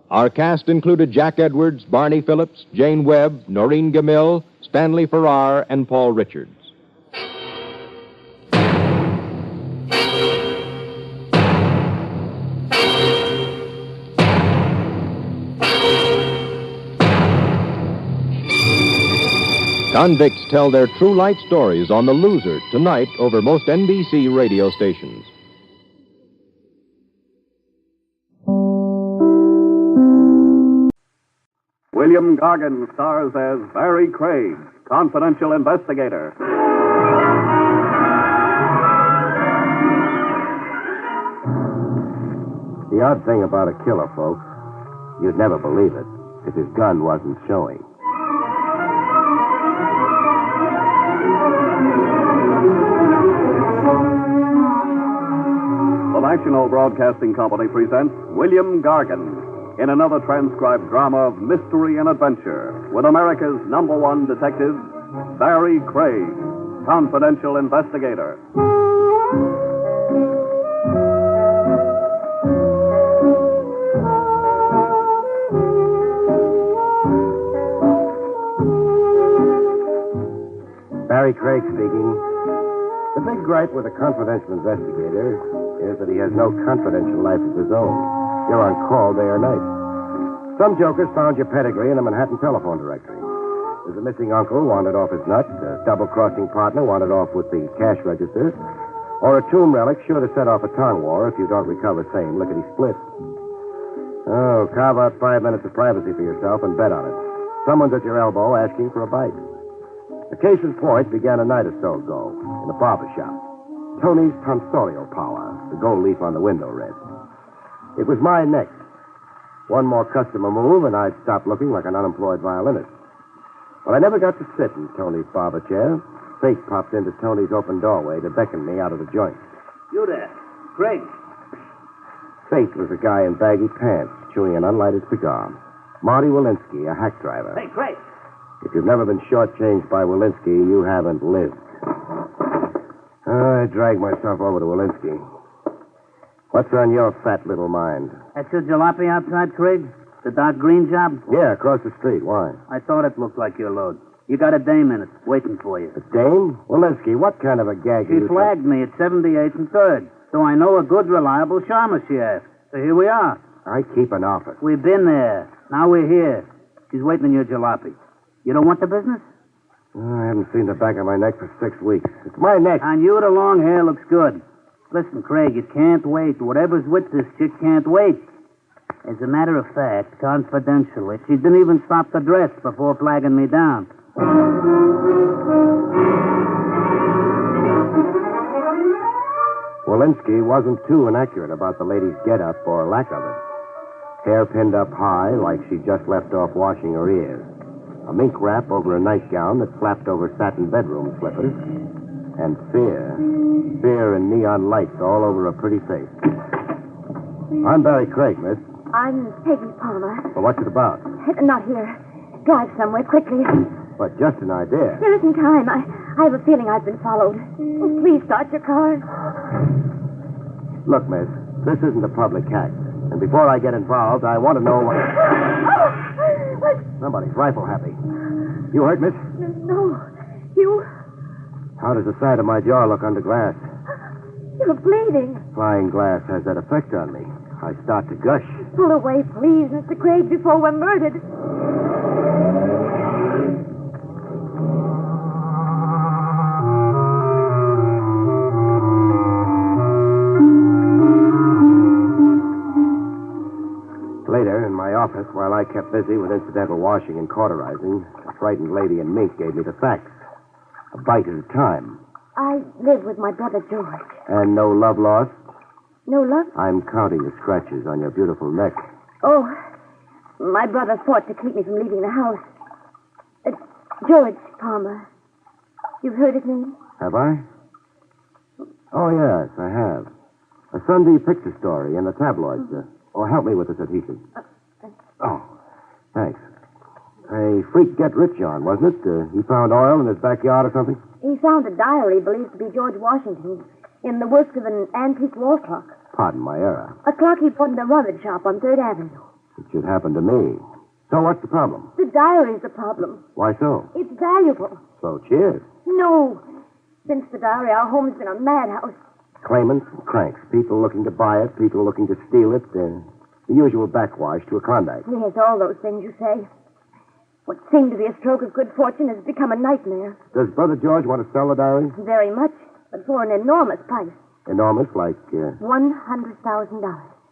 Our cast included Jack Edwards, Barney Phillips, Jane Webb, Noreen Gamil, Stanley Farrar, and Paul Richards. Convicts tell their true life stories on The Loser tonight over most NBC radio stations. William Gargan stars as Barrie Craig, confidential investigator. The odd thing about a killer, folks, you'd never believe it if his gun wasn't showing. The National Broadcasting Company presents William Gargan in another transcribed drama of mystery and adventure with America's #1 detective, Barrie Craig, confidential investigator. Barrie Craig speaking. The big gripe with a confidential investigator is that he has no confidential life of his own. You're on call day or night. Some jokers found your pedigree in the Manhattan telephone directory. There's a missing uncle wanted off his nut, a double-crossing partner wanted off with the cash register, or a tomb relic sure to set off a tongue war if you don't recover same lickety-split. Oh, carve out 5 minutes of privacy for yourself and bet on it. Someone's at your elbow asking for a bite. The case in point began a night or so ago in a barber shop. Tony's tonsorial power, the gold leaf on the window read. It was my next. One more customer move, and I'd stop looking like an unemployed violinist. But I never got to sit in Tony's barber chair. Fate popped into Tony's open doorway to beckon me out of the joint. You there, Craig. Fate was a guy in baggy pants, chewing an unlighted cigar. Marty Walensky, a hack driver. Hey, Craig. If you've never been shortchanged by Walensky, you haven't lived. I dragged myself over to Walensky. What's on your fat little mind? That's your jalopy outside, Craig? The dark green job? Yeah, across the street. Why? I thought it looked like your load. You got a dame in it, waiting for you. A dame? Walensky, what kind of a gag She flagged me at 78th and 3rd, so I know a good, reliable charmer she asked. So here we are. I keep an office. We've been there. Now we're here. She's waiting on your jalopy. You don't want the business? I haven't seen the back of my neck for 6 weeks. It's my neck. On you, the long hair looks good. Listen, Craig, it can't wait. Whatever's with this chick can't wait. As a matter of fact, confidentially, she didn't even stop the dress before flagging me down. Walensky wasn't too inaccurate about the lady's get-up or lack of it. Hair pinned up high like she just left off washing her ears. A mink wrap over a nightgown that flapped over satin bedroom slippers. And fear. Fear and neon lights all over a pretty face. I'm Barrie Craig, miss. I'm Peggy Palmer. Well, what's it about? Not here. Drive somewhere quickly. But just an idea. There isn't time. I have a feeling I've been followed. Oh, please start your car. Look, miss, this isn't a public act. And before I get involved, I want to know what... Somebody's rifle happy. You hurt, miss? No. You... How does the side of my jaw look under glass? You're bleeding. Flying glass has that effect on me. I start to gush. Pull away, please, Mr. Craig, before we're murdered. Later, in my office, while I kept busy with incidental washing and cauterizing, a frightened lady in mink gave me the facts. A bite at a time. I live with my brother George. And no love lost? No love? I'm counting the scratches on your beautiful neck. Oh, my brother fought to keep me from leaving the house. George Palmer. You've heard his name? Have I? Oh, yes, I have. A Sunday picture story in the tabloids. Help me with this adhesive. Oh, thanks. A freak get-rich-on, wasn't it? He found oil in his backyard or something? He found a diary believed to be George Washington in the works of an antique wall clock. Pardon my error. A clock he bought in a rummage shop on 3rd Avenue. It should happen to me. So what's the problem? The diary's the problem. Why so? It's valuable. So cheers. No. Since the diary, our home's been a madhouse. Claimants and cranks. People looking to buy it, people looking to steal it. The usual backwash to a Klondike. Yes, all those things you say. What seemed to be a stroke of good fortune has become a nightmare. Does Brother George want to sell the diary? Very much, but for an enormous price. Enormous, like... $100,000.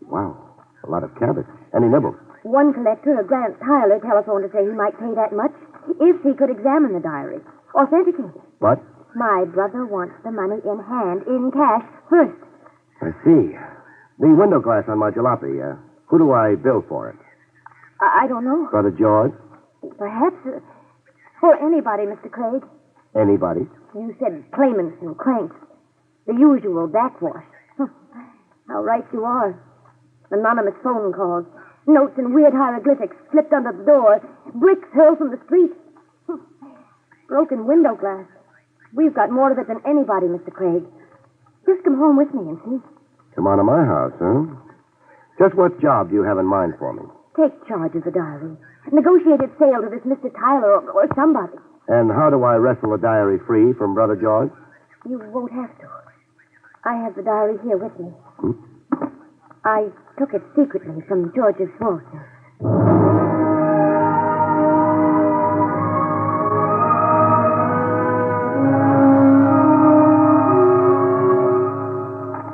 Wow, a lot of cabbage. Any nibbles? One collector, a Grant Tyler, telephoned to say he might pay that much if he could examine the diary, authenticate it. But? My brother wants the money in hand, in cash, first. I see. The window glass on my jalopy, who do I bill for it? I don't know. Brother George? Perhaps for anybody, Mr. Craig. Anybody? You said claimants and cranks. The usual backwash. How right you are. Anonymous phone calls. Notes in weird hieroglyphics slipped under the door. Bricks hurled from the street. Broken window glass. We've got more of it than anybody, Mr. Craig. Just come home with me and see. Come on to my house, huh? Just what job do you have in mind for me? Take charge of the diary. Negotiated sale to this Mr. Tyler or somebody. And how do I wrestle the diary free from Brother George? You won't have to. I have the diary here with me. I took it secretly from George's vault.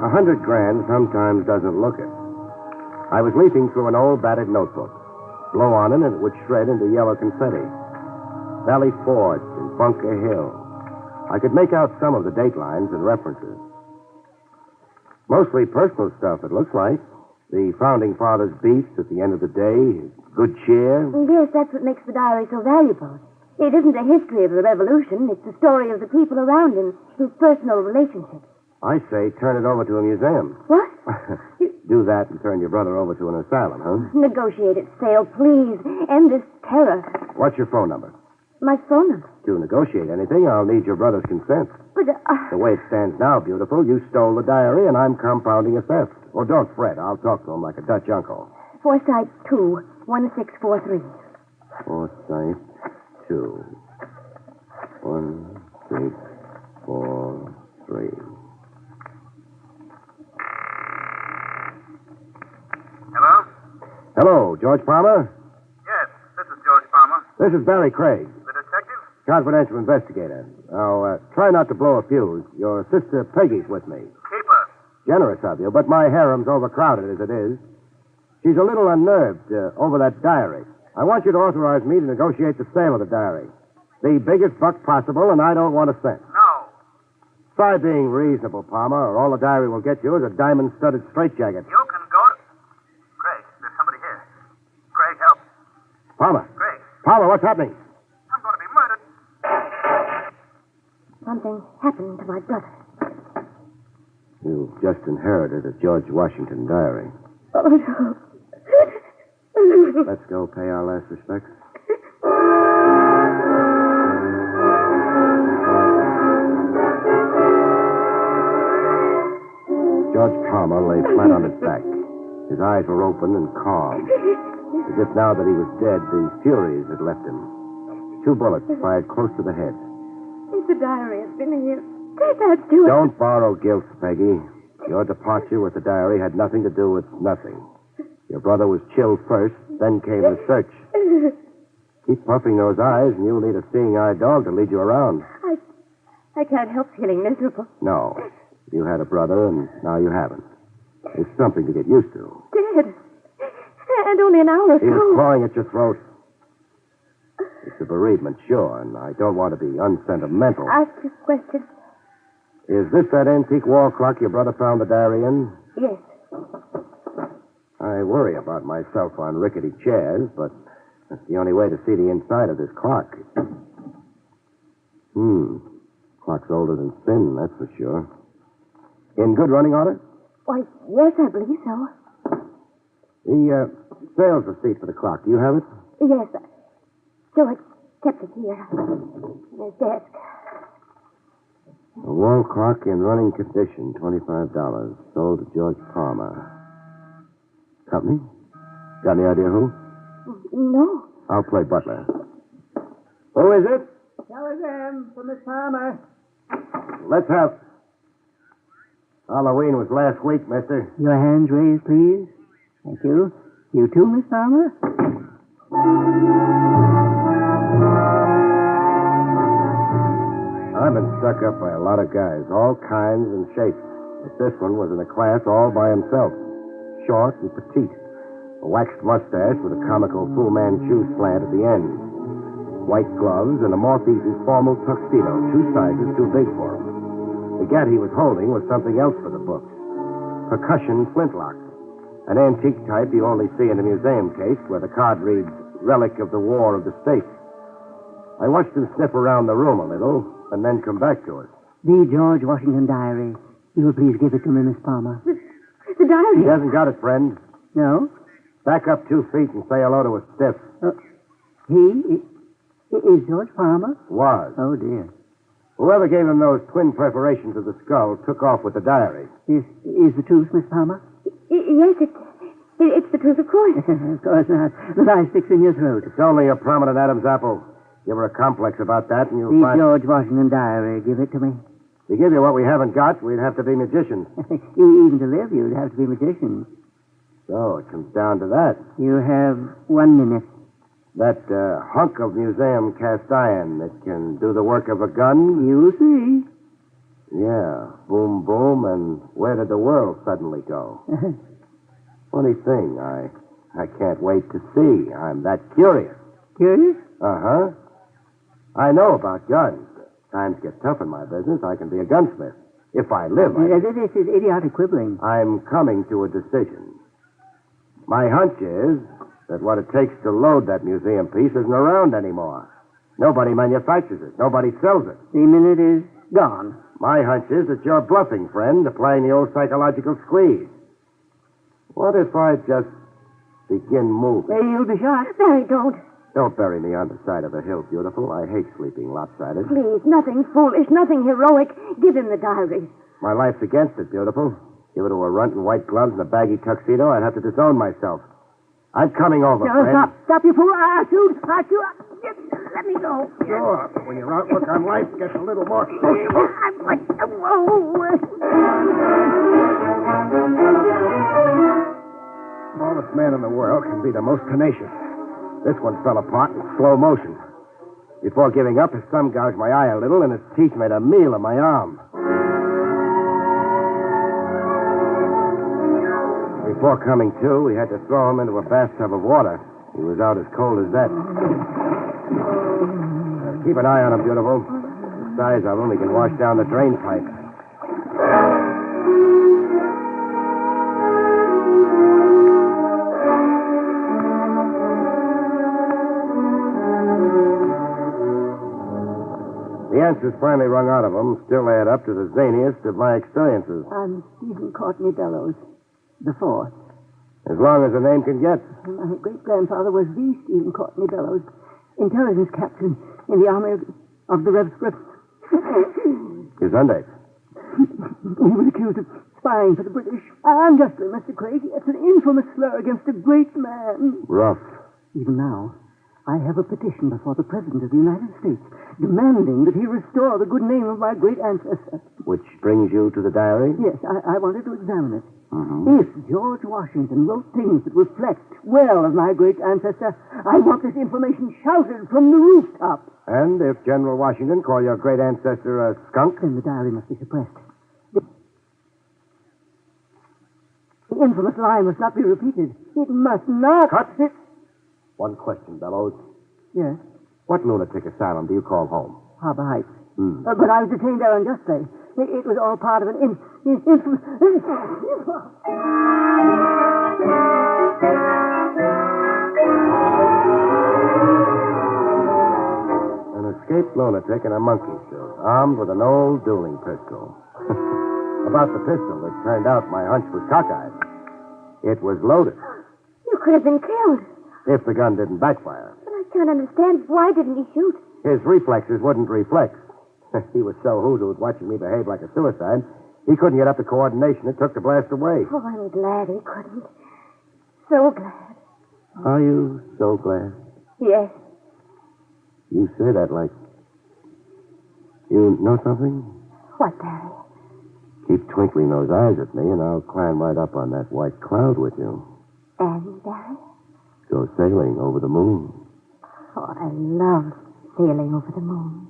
$100,000 sometimes doesn't look it. I was leafing through an old battered notebook. Blow on it and it would shred into yellow confetti. Valley Forge and Bunker Hill. I could make out some of the date lines and references. Mostly personal stuff, it looks like. The Founding Fathers' beefs at the end of the day, good cheer. Yes, that's what makes the diary so valuable. It isn't a history of the revolution. It's the story of the people around him, his personal relationships. I say turn it over to a museum. What? Do that and turn your brother over to an asylum, huh? Negotiated sale, please. End this terror. What's your phone number? My phone number? To negotiate anything, I'll need your brother's consent. But, The way it stands now, beautiful, you stole the diary and I'm compounding a theft. Oh, don't fret. I'll talk to him like a Dutch uncle. Forsyth 2, 1643. Forsyth 2, 1643. Hello? Hello, George Palmer? Yes, this is George Palmer. This is Barrie Craig. The detective? Confidential investigator. Now, try not to blow a fuse. Your sister Peggy's with me. Keep her. Generous of you, but my harem's overcrowded as it is. She's a little unnerved over that diary. I want you to authorize me to negotiate the sale of the diary. The biggest buck possible, and I don't want a cent. No. Try being reasonable, Palmer, or all the diary will get you is a diamond-studded straitjacket. You can go to... Craig, there's somebody here. Craig, help. Palmer. Craig. Palmer, what's happening? I'm going to be murdered. Something happened to my brother. You've just inherited a George Washington diary. Oh, no. Let's go pay our last respects. George Palmer lay flat on his back. His eyes were open and calm, as if now that he was dead, the furies had left him. 2 bullets fired close to the head. If the diary has been here, that's too... Don't borrow guilt, Peggy. Your departure with the diary had nothing to do with nothing. Your brother was chilled first, then came the search. Keep puffing those eyes, and you'll need a seeing-eye dog to lead you around. I can't help feeling miserable. No. You had a brother, and now you haven't. It's something to get used to. Dead. And only an hour He was ago. clawing at your throat. It's a bereavement, sure, and I don't want to be unsentimental. Ask your question. Is this that antique wall clock your brother found the diary in? Yes. I worry about myself on rickety chairs, but that's the only way to see the inside of this clock. Clock's older than sin, that's for sure. In good running order? Why, yes, I believe so. The sales receipt for the clock, do you have it? Yes. George kept it here. In his desk. A wall clock in running condition, $25. Sold to George Palmer. Company? Got any idea who? No. I'll play butler. Who is it? Telegram for Miss Palmer. Let's have... Halloween was last week, mister. Your hands raised, please. Thank you. You too, Miss Palmer? I've been stuck up by a lot of guys, all kinds and shapes. But this one was in a class all by himself. Short and petite. A waxed mustache with a comical Fu Manchu slant at the end. White gloves and a moth-eaten formal tuxedo, 2 sizes too big for him. The gat he was holding was something else for the books. Percussion flintlock. An antique type you only see in a museum case where the card reads, Relic of the War of the States. I watched him sniff around the room a little and then come back to us. The George Washington diary. You will please give it to me, Miss Palmer. The diary. He hasn't got it, friend. No? Back up 2 feet and say hello to a stiff. He is George Palmer? Was. Oh, dear. Whoever gave him those twin perforations of the skull took off with the diary. Is the truth, Miss Palmer? Yes, it's the truth, of course. Of course not. The lie sticks in your throat. It's only a prominent Adam's apple. Give her a complex about that, and you'll The find... George Washington diary. Give it to me. To give you what we haven't got, we'd have to be magicians. Even to live, you'd have to be magicians. So it comes down to that. You have 1 minute. That hunk of museum cast iron that can do the work of a gun? You'll see. Yeah. Boom, boom, and where did the world suddenly go? Funny thing, I can't wait to see. I'm that curious. Curious? Uh-huh. I know about guns. Times get tough in my business. I can be a gunsmith. If I live, This is idiotic quibbling. I'm coming to a decision. My hunch is that what it takes to load that museum piece isn't around anymore. Nobody manufactures it. Nobody sells it. The minute is gone. My hunch is that you're bluffing, friend, applying the old psychological squeeze. What if I just begin moving? You'll be shot. Barry, don't. Don't bury me on the side of a hill, beautiful. I hate sleeping lopsided. Please, nothing foolish, nothing heroic. Give him the diary. My life's against it, beautiful. Give it to a runt in white gloves and a baggy tuxedo, I'd have to disown myself. I'm coming over, No, friend. stop, you fool. I'll shoot. Let me go. Sure, but when your outlook on life gets a little more... I'm like, whoa. Smallest man in the world can be the most tenacious. This one fell apart in slow motion. Before giving up, his thumb gouged my eye a little, and his teeth made a meal of my arm. Before coming to, we had to throw him into a bathtub of water. He was out as cold as that. Keep an eye on him, beautiful. The size of him, he can wash down the drain pipe. The answers finally wrung out of him still add up to the zaniest of my experiences. I'm Stephen Courtney Bellows, the fourth. As long as a name can get. My great-grandfather was the Stephen Courtney Bellows, intelligence captain in the army of the Rev Scripts. Gesundheit. He was accused of spying for the British. Unjustly, Mr. Craig. It's an infamous slur against a great man. Rough. Even now, I have a petition before the President of the United States demanding that he restore the good name of my great ancestor. Which brings you to the diary? Yes, I wanted to examine it. Mm-hmm. If George Washington wrote things that reflect well of my great ancestor, I want this information shouted from the rooftop. And if General Washington called your great ancestor a skunk? Then the diary must be suppressed. The infamous lie must not be repeated. It must not. Cut it. One question, Bellows. Yes? What lunatic asylum do you call home? Harbor Heights. Hmm. But I was detained there unjustly. It was all part of an infamous... An escaped lunatic in a monkey suit, armed with an old dueling pistol. About the pistol, it turned out my hunch was cockeyed. It was loaded. You could have been killed. If the gun didn't backfire. But I can't understand. Why didn't he shoot? His reflexes wouldn't reflex. He was so hoodooed watching me behave like a suicide, he couldn't get up the coordination it took to blast away. Oh, I'm glad he couldn't. So glad. Are you so glad? Yes. You say that like... You know something? What, Barry? Keep twinkling those eyes at me, and I'll climb right up on that white cloud with you. And, Barry? Go sailing over the moon. Oh, I love sailing over the moon.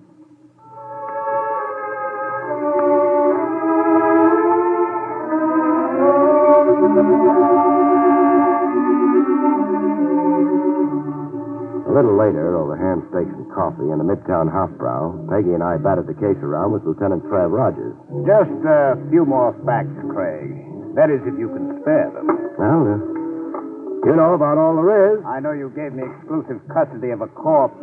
A little later, over ham steaks and coffee in the Midtown Hofbrau, Peggy and I batted the case around with Lieutenant Trav Rogers. Just a few more facts, Craig. That is, if you can spare them. Well, you know about all there is. I know you gave me exclusive custody of a corpse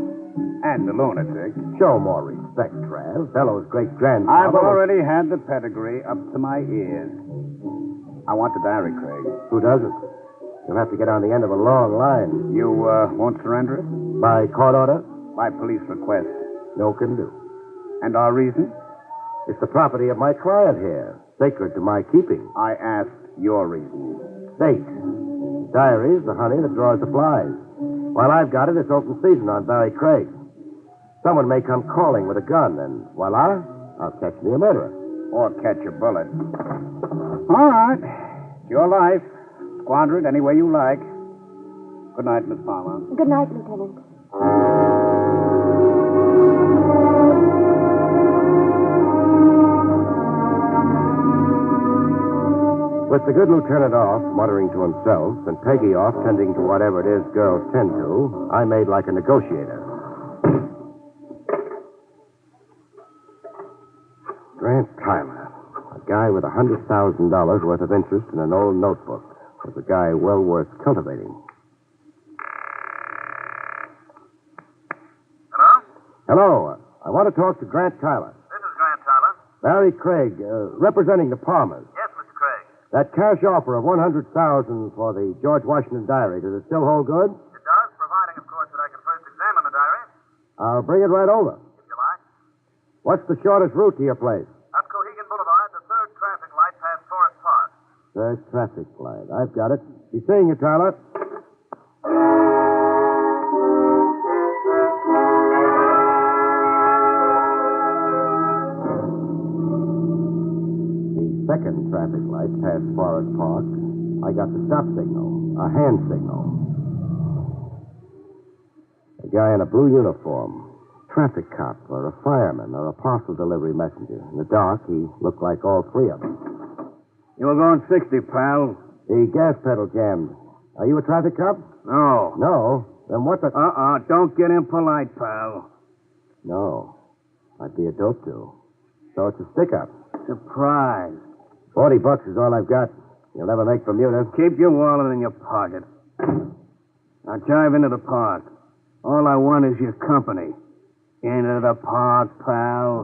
and a lunatic. Show more respect, Trav. Fellow's great-grandfather... I've already had the pedigree up to my ears. I want the diary, Craig. Who doesn't? You'll have to get on the end of a long line. You won't surrender it? By court order? By police request. No can do. And our reason? It's the property of my client here, sacred to my keeping. I asked your reason. State. Diary's the honey that draws the flies. While I've got it, it's open season on Barrie Craig. Someone may come calling with a gun, and voila, I'll catch me a murderer. Or catch a bullet. All right. It's your life. Squander it any way you like. Good night, Miss Palmer. Good night, Lieutenant. With the good lieutenant off, muttering to himself, and Peggy off, tending to whatever it is girls tend to, I made like a negotiator. Grant Tyler, a guy with $100,000 worth of interest in an old notebook, was a guy well worth cultivating. Hello? Hello. I want to talk to Grant Tyler. This is Grant Tyler. Barrie Craig, representing the Palmers. Yes, Mr. Craig. That cash offer of $100,000 for the George Washington diary, does it still hold good? It does, providing, of course, that I can first examine the diary. I'll bring it right over. If you like. What's the shortest route to your place? Up Cohegan Boulevard, the third traffic light past Forest Park. Third traffic light. I've got it. Be seeing you, Tyler. The second traffic light past Forest Park, I got the stop signal, a hand signal. A guy in a blue uniform, traffic cop or a fireman or a parcel delivery messenger. In the dark, he looked like all three of them. You were going 60, pal. The gas pedal jammed. Are you a traffic cop? No. No? Then what the... Don't get impolite, pal. No. I'd be a dope too. So it's a stick-up. Surprise. $40 is all I've got. You'll never make Bermuda. Keep your wallet in your pocket. Now drive into the park. All I want is your company. Into the park, pal.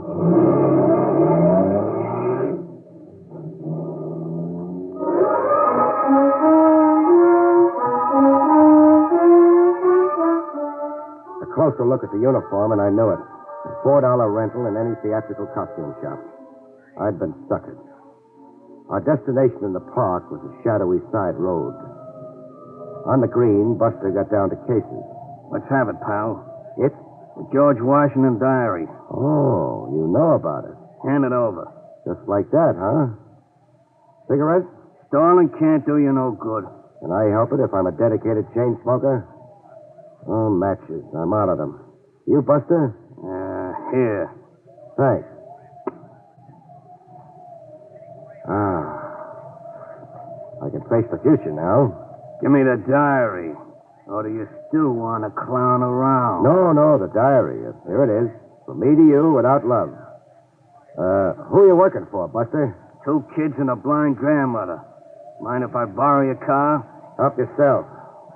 A closer look at the uniform, and I knew it. A $4 rental in any theatrical costume shop. I'd been suckered. Our destination in the park was a shadowy side road. On the green, Buster got down to cases. Let's have it, pal. It? The George Washington diary. Oh, you know about it. Hand it over. Just like that, huh? Cigarette? Stalling can't do you no good. Can I help it if I'm a dedicated chain smoker? Oh, matches. I'm out of them. You, Buster? Here. Thanks. I can face the future now. Give me the diary. Or do you still want to clown around? No, the diary. Here it is. From me to you without love. Who are you working for, Buster? 2 kids and a blind grandmother. Mind if I borrow your car? Help yourself.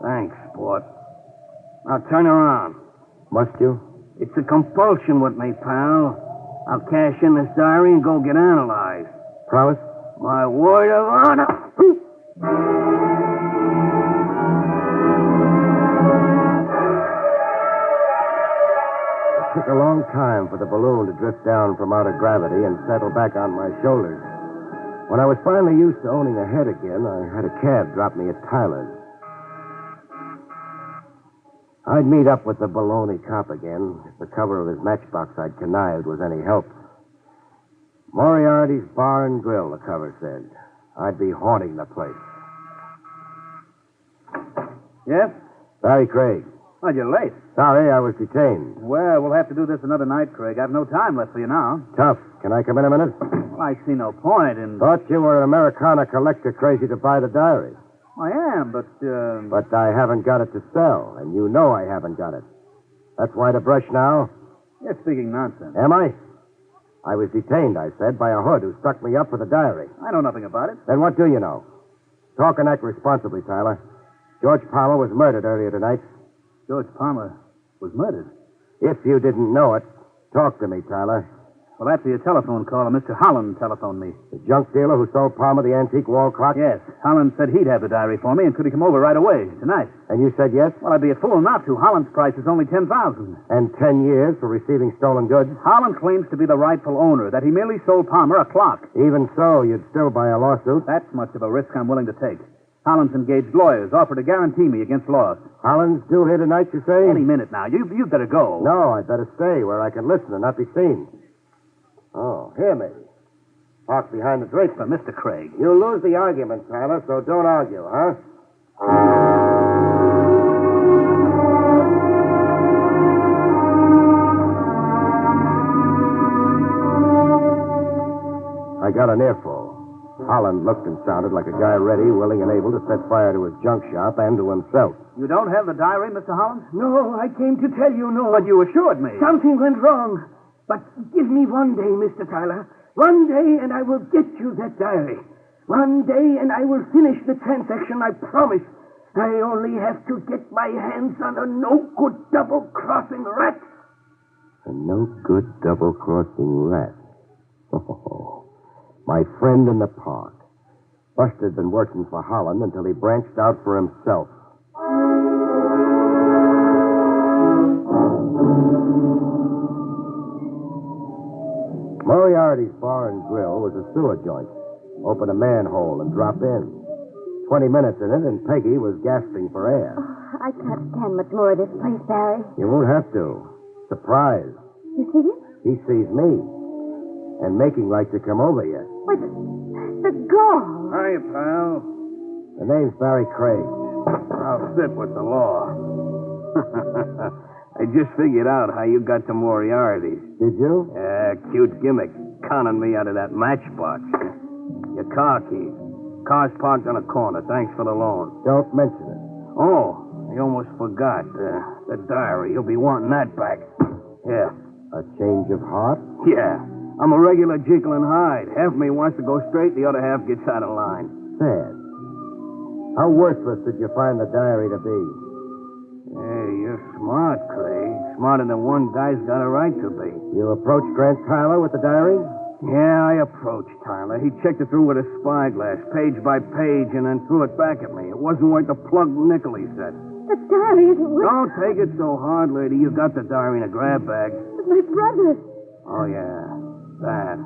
Thanks, sport. Now turn around. Must you? It's a compulsion with me, pal. I'll cash in this diary and go get analyzed. Promise? My word of honor. It took a long time for the balloon to drift down from out of gravity and settle back on my shoulders. When I was finally used to owning a head again, I had a cab drop me at Tyler's. I'd meet up with the baloney cop again if the cover of his matchbox I'd connived was any help. Moriarty's Bar and Grill, the cover said. I'd be haunting the place. Yes? Barrie Craig. Oh, you're late. Sorry, I was detained. Well, we'll have to do this another night, Craig. I've no time left for you now. Tough. Can I come in a minute? Well, I see no point in... Thought you were an Americana collector crazy to buy the diary. I am, but... But I haven't got it to sell, and you know I haven't got it. That's why the brush now? You're speaking nonsense. Am I? I was detained, I said, by a hood who stuck me up for the diary. I know nothing about it. Then what do you know? Talk and act responsibly, Tyler. George Palmer was murdered earlier tonight. George Palmer was murdered? If you didn't know it, talk to me, Tyler. Well, after your telephone call, Mr. Holland telephoned me. The junk dealer who sold Palmer the antique wall clock? Yes. Holland said he'd have the diary for me, and could he come over right away, tonight? And you said yes? Well, I'd be a fool not to. Holland's price is only $10,000. And 10 years for receiving stolen goods? Holland claims to be the rightful owner, that he merely sold Palmer a clock. Even so, you'd still buy a lawsuit? That's much of a risk I'm willing to take. Holland's engaged lawyers, offer to guarantee me against loss. Holland's due here tonight, you say? Any minute now. You'd better go. No, I'd better stay where I can listen and not be seen. Oh, here, maybe. Park behind the draper. Mr. Craig. You'll lose the argument, Tyler, so don't argue, huh? I got an earful. Holland looked and sounded like a guy ready, willing, and able to set fire to his junk shop and to himself. You don't have the diary, Mr. Holland? No, I came to tell you no. But you assured me. Something went wrong. But give me one day, Mr. Tyler. One day, and I will get you that diary. One day, and I will finish the transaction, I promise. I only have to get my hands on a no-good double-crossing rat. A no-good double-crossing rat. Oh, my friend in the park. Buster'd been working for Holland until he branched out for himself. Moriarty's Bar and Grill was a sewer joint. Open a manhole and drop in. 20 minutes in it, and Peggy was gasping for air. Oh, I can't stand much more of this place, Barry. You won't have to. Surprise. You see him? He sees me. And making like to come over yet. Wait, the gall. Hi, pal. The name's Barrie Craig. I'll sit with the law. I just figured out how you got to Moriarty's. Did you? Yeah, cute gimmick. Conning me out of that matchbox. Your car keys. Car's parked on a corner. Thanks for the loan. Don't mention it. Oh, I almost forgot. The diary. You'll be wanting that back. Yeah. A change of heart? Yeah. I'm a regular Jekyll and Hyde. Half me wants to go straight, the other half gets out of line. Sad. How worthless did you find the diary to be? Hey, you're smart, Craig. Smarter than one guy's got a right to be. You approached Grant Tyler with the diary? Yeah, I approached Tyler. He checked it through with a spyglass, page by page, and then threw it back at me. It wasn't worth the plugged nickel, he said. The diary isn't worth... Don't take it so hard, lady. You got the diary in a grab bag. But my brother... Oh, yeah. That.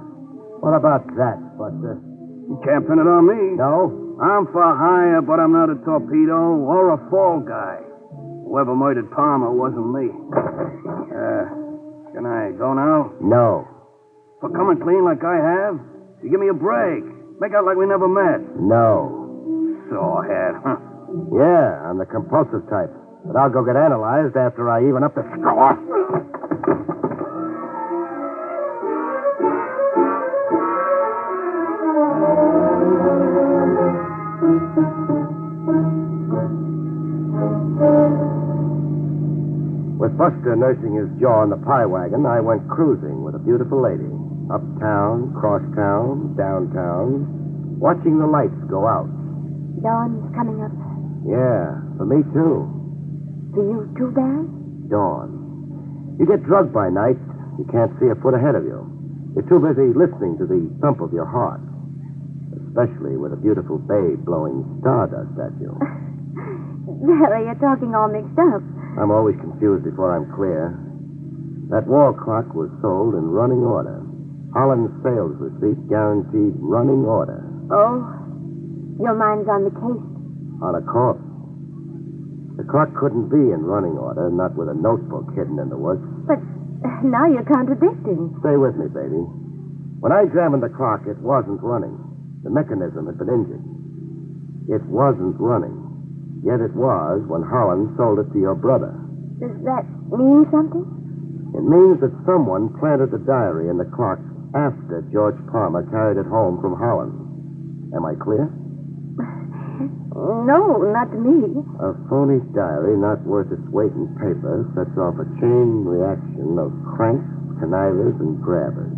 What about that, Buster? You can't pin it on me. No? I'm for hire, but I'm not a torpedo or a fall guy. Whoever murdered Palmer wasn't me. Can I go now? No. For coming clean like I have? You give me a break. Make out like we never met. No. Sawhead, huh? Yeah, I'm the compulsive type. But I'll go get analyzed after I even up the score. With Buster nursing his jaw in the pie wagon, I went cruising with a beautiful lady. Uptown, crosstown, downtown, watching the lights go out. Dawn's coming up. Yeah, for me too. For you too, Barry? Dawn. You get drugged by night, you can't see a foot ahead of you. You're too busy listening to the thump of your heart. Especially with a beautiful babe blowing stardust at you. Barry, you're talking all mixed up. I'm always confused before I'm clear. That wall clock was sold in running order. Holland's sales receipt guaranteed running order. Oh, your mind's on the case. On a corpse. The clock couldn't be in running order, not with a notebook hidden in the works. But now you're contradicting. Stay with me, baby. When I examined the clock, it wasn't running. The mechanism had been injured. It wasn't running. Yet it was when Holland sold it to your brother. Does that mean something? It means that someone planted the diary in the clock after George Palmer carried it home from Holland. Am I clear? No, not to me. A phony diary not worth its weight in paper sets off a chain reaction of cranks, connivers, and grabbers.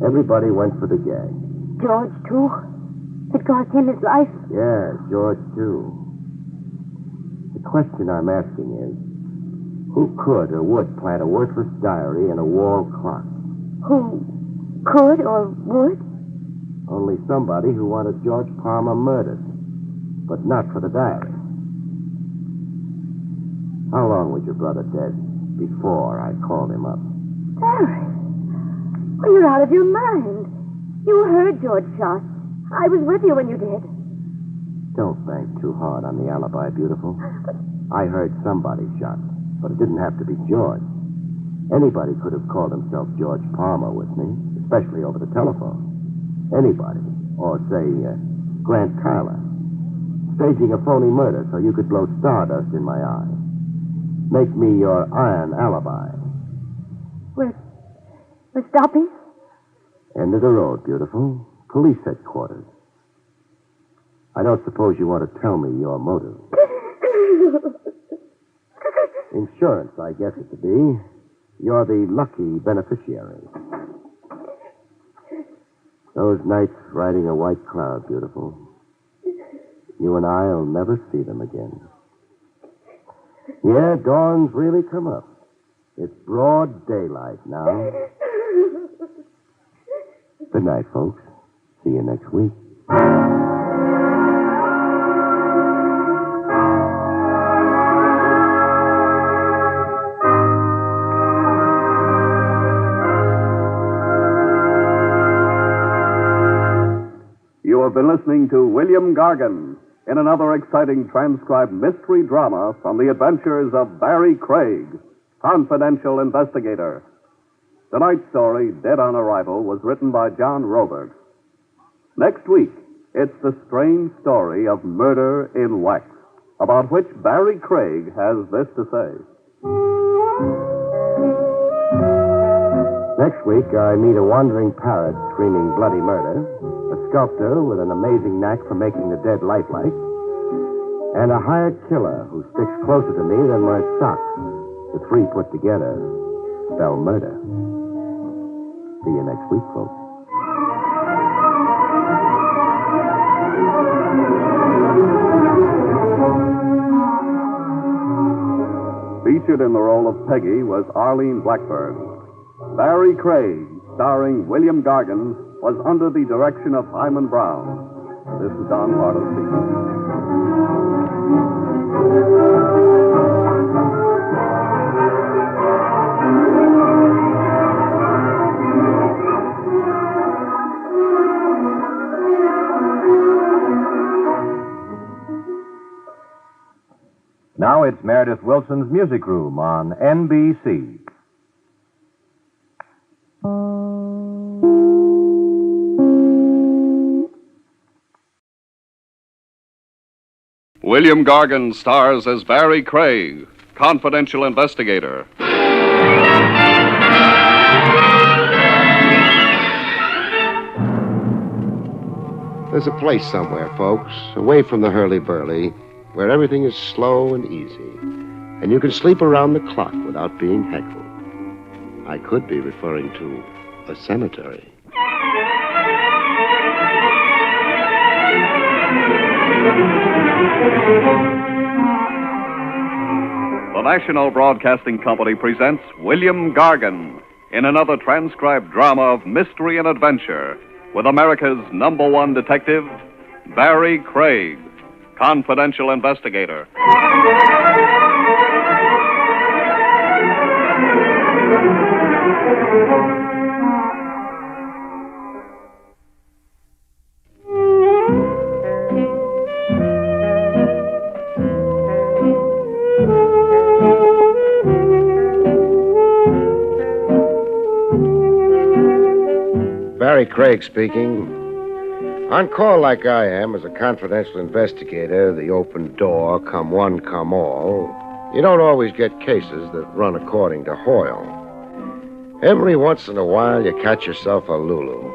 Everybody went for the gag. George, too? It cost him his life? Yeah, George, too. The question I'm asking is, who could or would plant a worthless diary in a wall clock? Who could or would? Only somebody who wanted George Palmer murdered, but not for the diary. How long was your brother dead before I called him up? Barry, well, you're out of your mind. You heard George shot. I was with you when you did. Don't bank too hard on the alibi, beautiful. I heard somebody shot, but it didn't have to be George. Anybody could have called himself George Palmer with me, especially over the telephone. Anybody. Or, say, Grant Tyler. Staging a phony murder so you could blow stardust in my eye. Make me your iron alibi. We're stopping? End of the road, beautiful. Police headquarters. I don't suppose you want to tell me your motive. Insurance, I guess it to be. You're the lucky beneficiary. Those nights riding a white cloud, beautiful. You and I'll never see them again. Yeah, dawn's really come up. It's broad daylight now. Good night, folks. See you next week. You have been listening to William Gargan in another exciting transcribed mystery drama from the adventures of Barrie Craig, confidential investigator. Tonight's story, Dead on Arrival, was written by John Robert. Next week, it's the strange story of Murder in Wax, about which Barrie Craig has this to say. Next week, I meet a wandering parrot screaming bloody murder, a sculptor with an amazing knack for making the dead lifelike, and a hired killer who sticks closer to me than my socks. The three put together spell murder. See you next week, folks. Featured in the role of Peggy was Arlene Blackburn. Barrie Craig, starring William Gargan, was under the direction of Hyman Brown. This is Don Pardo speaking. Now it's Meredith Wilson's Music Room on NBC. William Gargan stars as Barrie Craig, confidential investigator. There's a place somewhere, folks, away from the hurly-burly, where everything is slow and easy, and you can sleep around the clock without being heckled. I could be referring to a cemetery. The National Broadcasting Company presents William Gargan in another transcribed drama of mystery and adventure with America's #1 detective, Barrie Craig, confidential investigator. Barrie Craig speaking. On call like I am as a confidential investigator, the open door, come one, come all, you don't always get cases that run according to Hoyle. Every once in a while, you catch yourself a Lulu,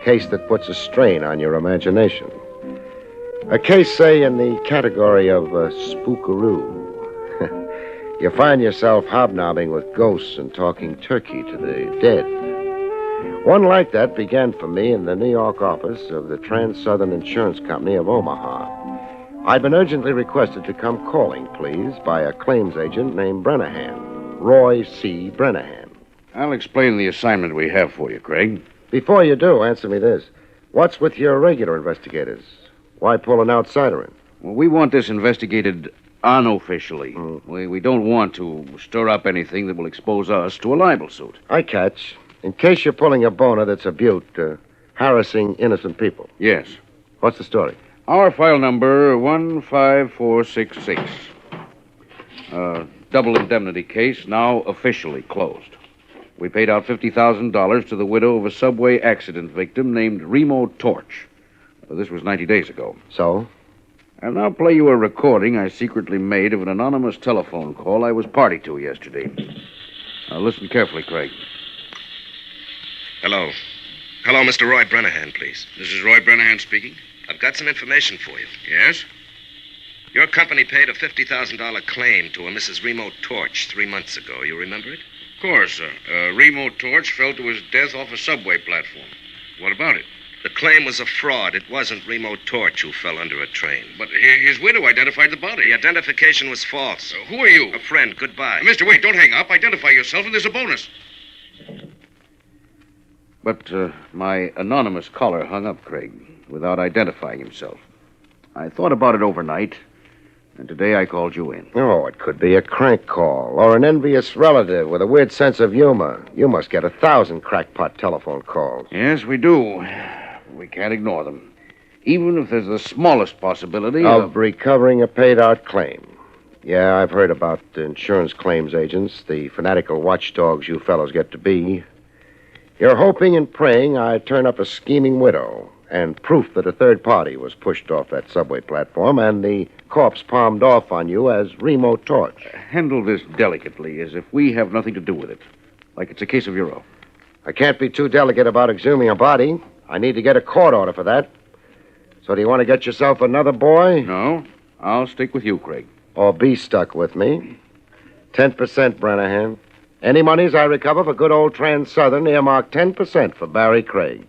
a case that puts a strain on your imagination. A case, say, in the category of spookaroo. You find yourself hobnobbing with ghosts and talking turkey to the dead. One like that began for me in the New York office of the Trans-Southern Insurance Company of Omaha. I'd been urgently requested to come calling, please, by a claims agent named Brennahan, Roy C. Brennahan. I'll explain the assignment we have for you, Craig. Before you do, answer me this. What's with your regular investigators? Why pull an outsider in? Well, we want this investigated unofficially. We don't want to stir up anything that will expose us to a libel suit. I catch. In case you're pulling a boner that's a butte, harassing innocent people. Yes. What's the story? Our file number 15466. Double indemnity case, now officially closed. We paid out $50,000 to the widow of a subway accident victim named Remo Torch. This was 90 days ago. So? I'll now play you a recording I secretly made of an anonymous telephone call I was party to yesterday. Now listen carefully, Craig. Hello. Hello, Mr. Roy Brennahan, please. This is Roy Brennahan speaking. I've got some information for you. Yes? Your company paid a $50,000 claim to a Mrs. Remo Torch 3 months ago. You remember it? Of course, sir. Remo Torch fell to his death off a subway platform. What about it? The claim was a fraud. It wasn't Remo Torch who fell under a train. But his widow identified the body. The identification was false. Who are you? A friend. Goodbye. Mister, wait, don't hang up. Identify yourself, and there's a bonus. But my anonymous caller hung up, Craig, without identifying himself. I thought about it overnight, and today I called you in. Oh, it could be a crank call or an envious relative with a weird sense of humor. You must get 1,000 crackpot telephone calls. Yes, we do. We can't ignore them. Even if there's the smallest possibility of recovering a paid-out claim. Yeah, I've heard about the insurance claims agents, the fanatical watchdogs you fellows get to be. You're hoping and praying I turn up a scheming widow and proof that a third party was pushed off that subway platform and the corpse palmed off on you as Remo Torch. Handle this delicately, as if we have nothing to do with it. Like it's a case of your own. I can't be too delicate about exhuming a body. I need to get a court order for that. So do you want to get yourself another boy? No, I'll stick with you, Craig. Or be stuck with me. 10%, Brennahan. Any monies I recover for good old Trans-Southern, earmark 10% for Barrie Craig.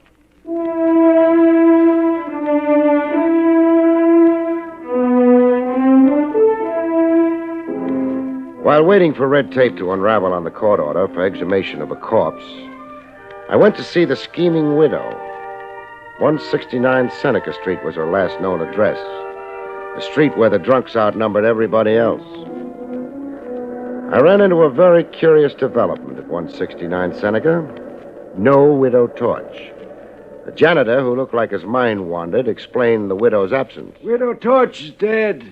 While waiting for red tape to unravel on the court order for exhumation of a corpse, I went to see the scheming widow. 169 Seneca Street was her last known address. The street where the drunks outnumbered everybody else. I ran into a very curious development at 169 Seneca. No widow Torch. A janitor who looked like his mind wandered explained the widow's absence. Widow Torch is dead.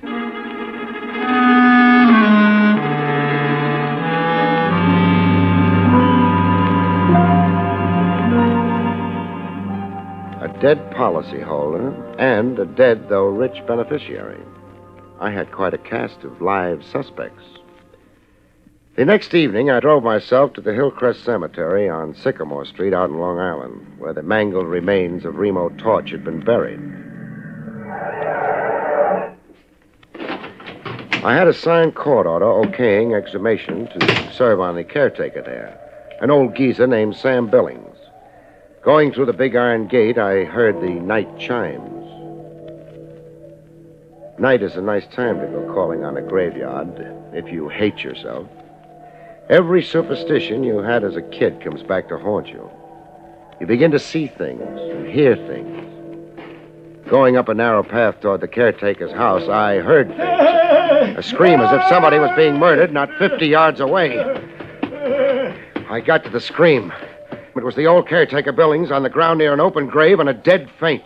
A dead policyholder and a dead, though rich, beneficiary. I had quite a cast of live suspects. The next evening, I drove myself to the Hillcrest Cemetery on Sycamore Street out in Long Island, where the mangled remains of Remo Torch had been buried. I had a signed court order okaying exhumation to serve on the caretaker there, an old geezer named Sam Billings. Going through the big iron gate, I heard the night chimes. Night is a nice time to go calling on a graveyard if you hate yourself. Every superstition you had as a kid comes back to haunt you. You begin to see things and hear things. Going up a narrow path toward the caretaker's house, I heard things. A scream as if somebody was being murdered not 50 yards away. I got to the scream. It was the old caretaker Billings on the ground near an open grave and a dead faint.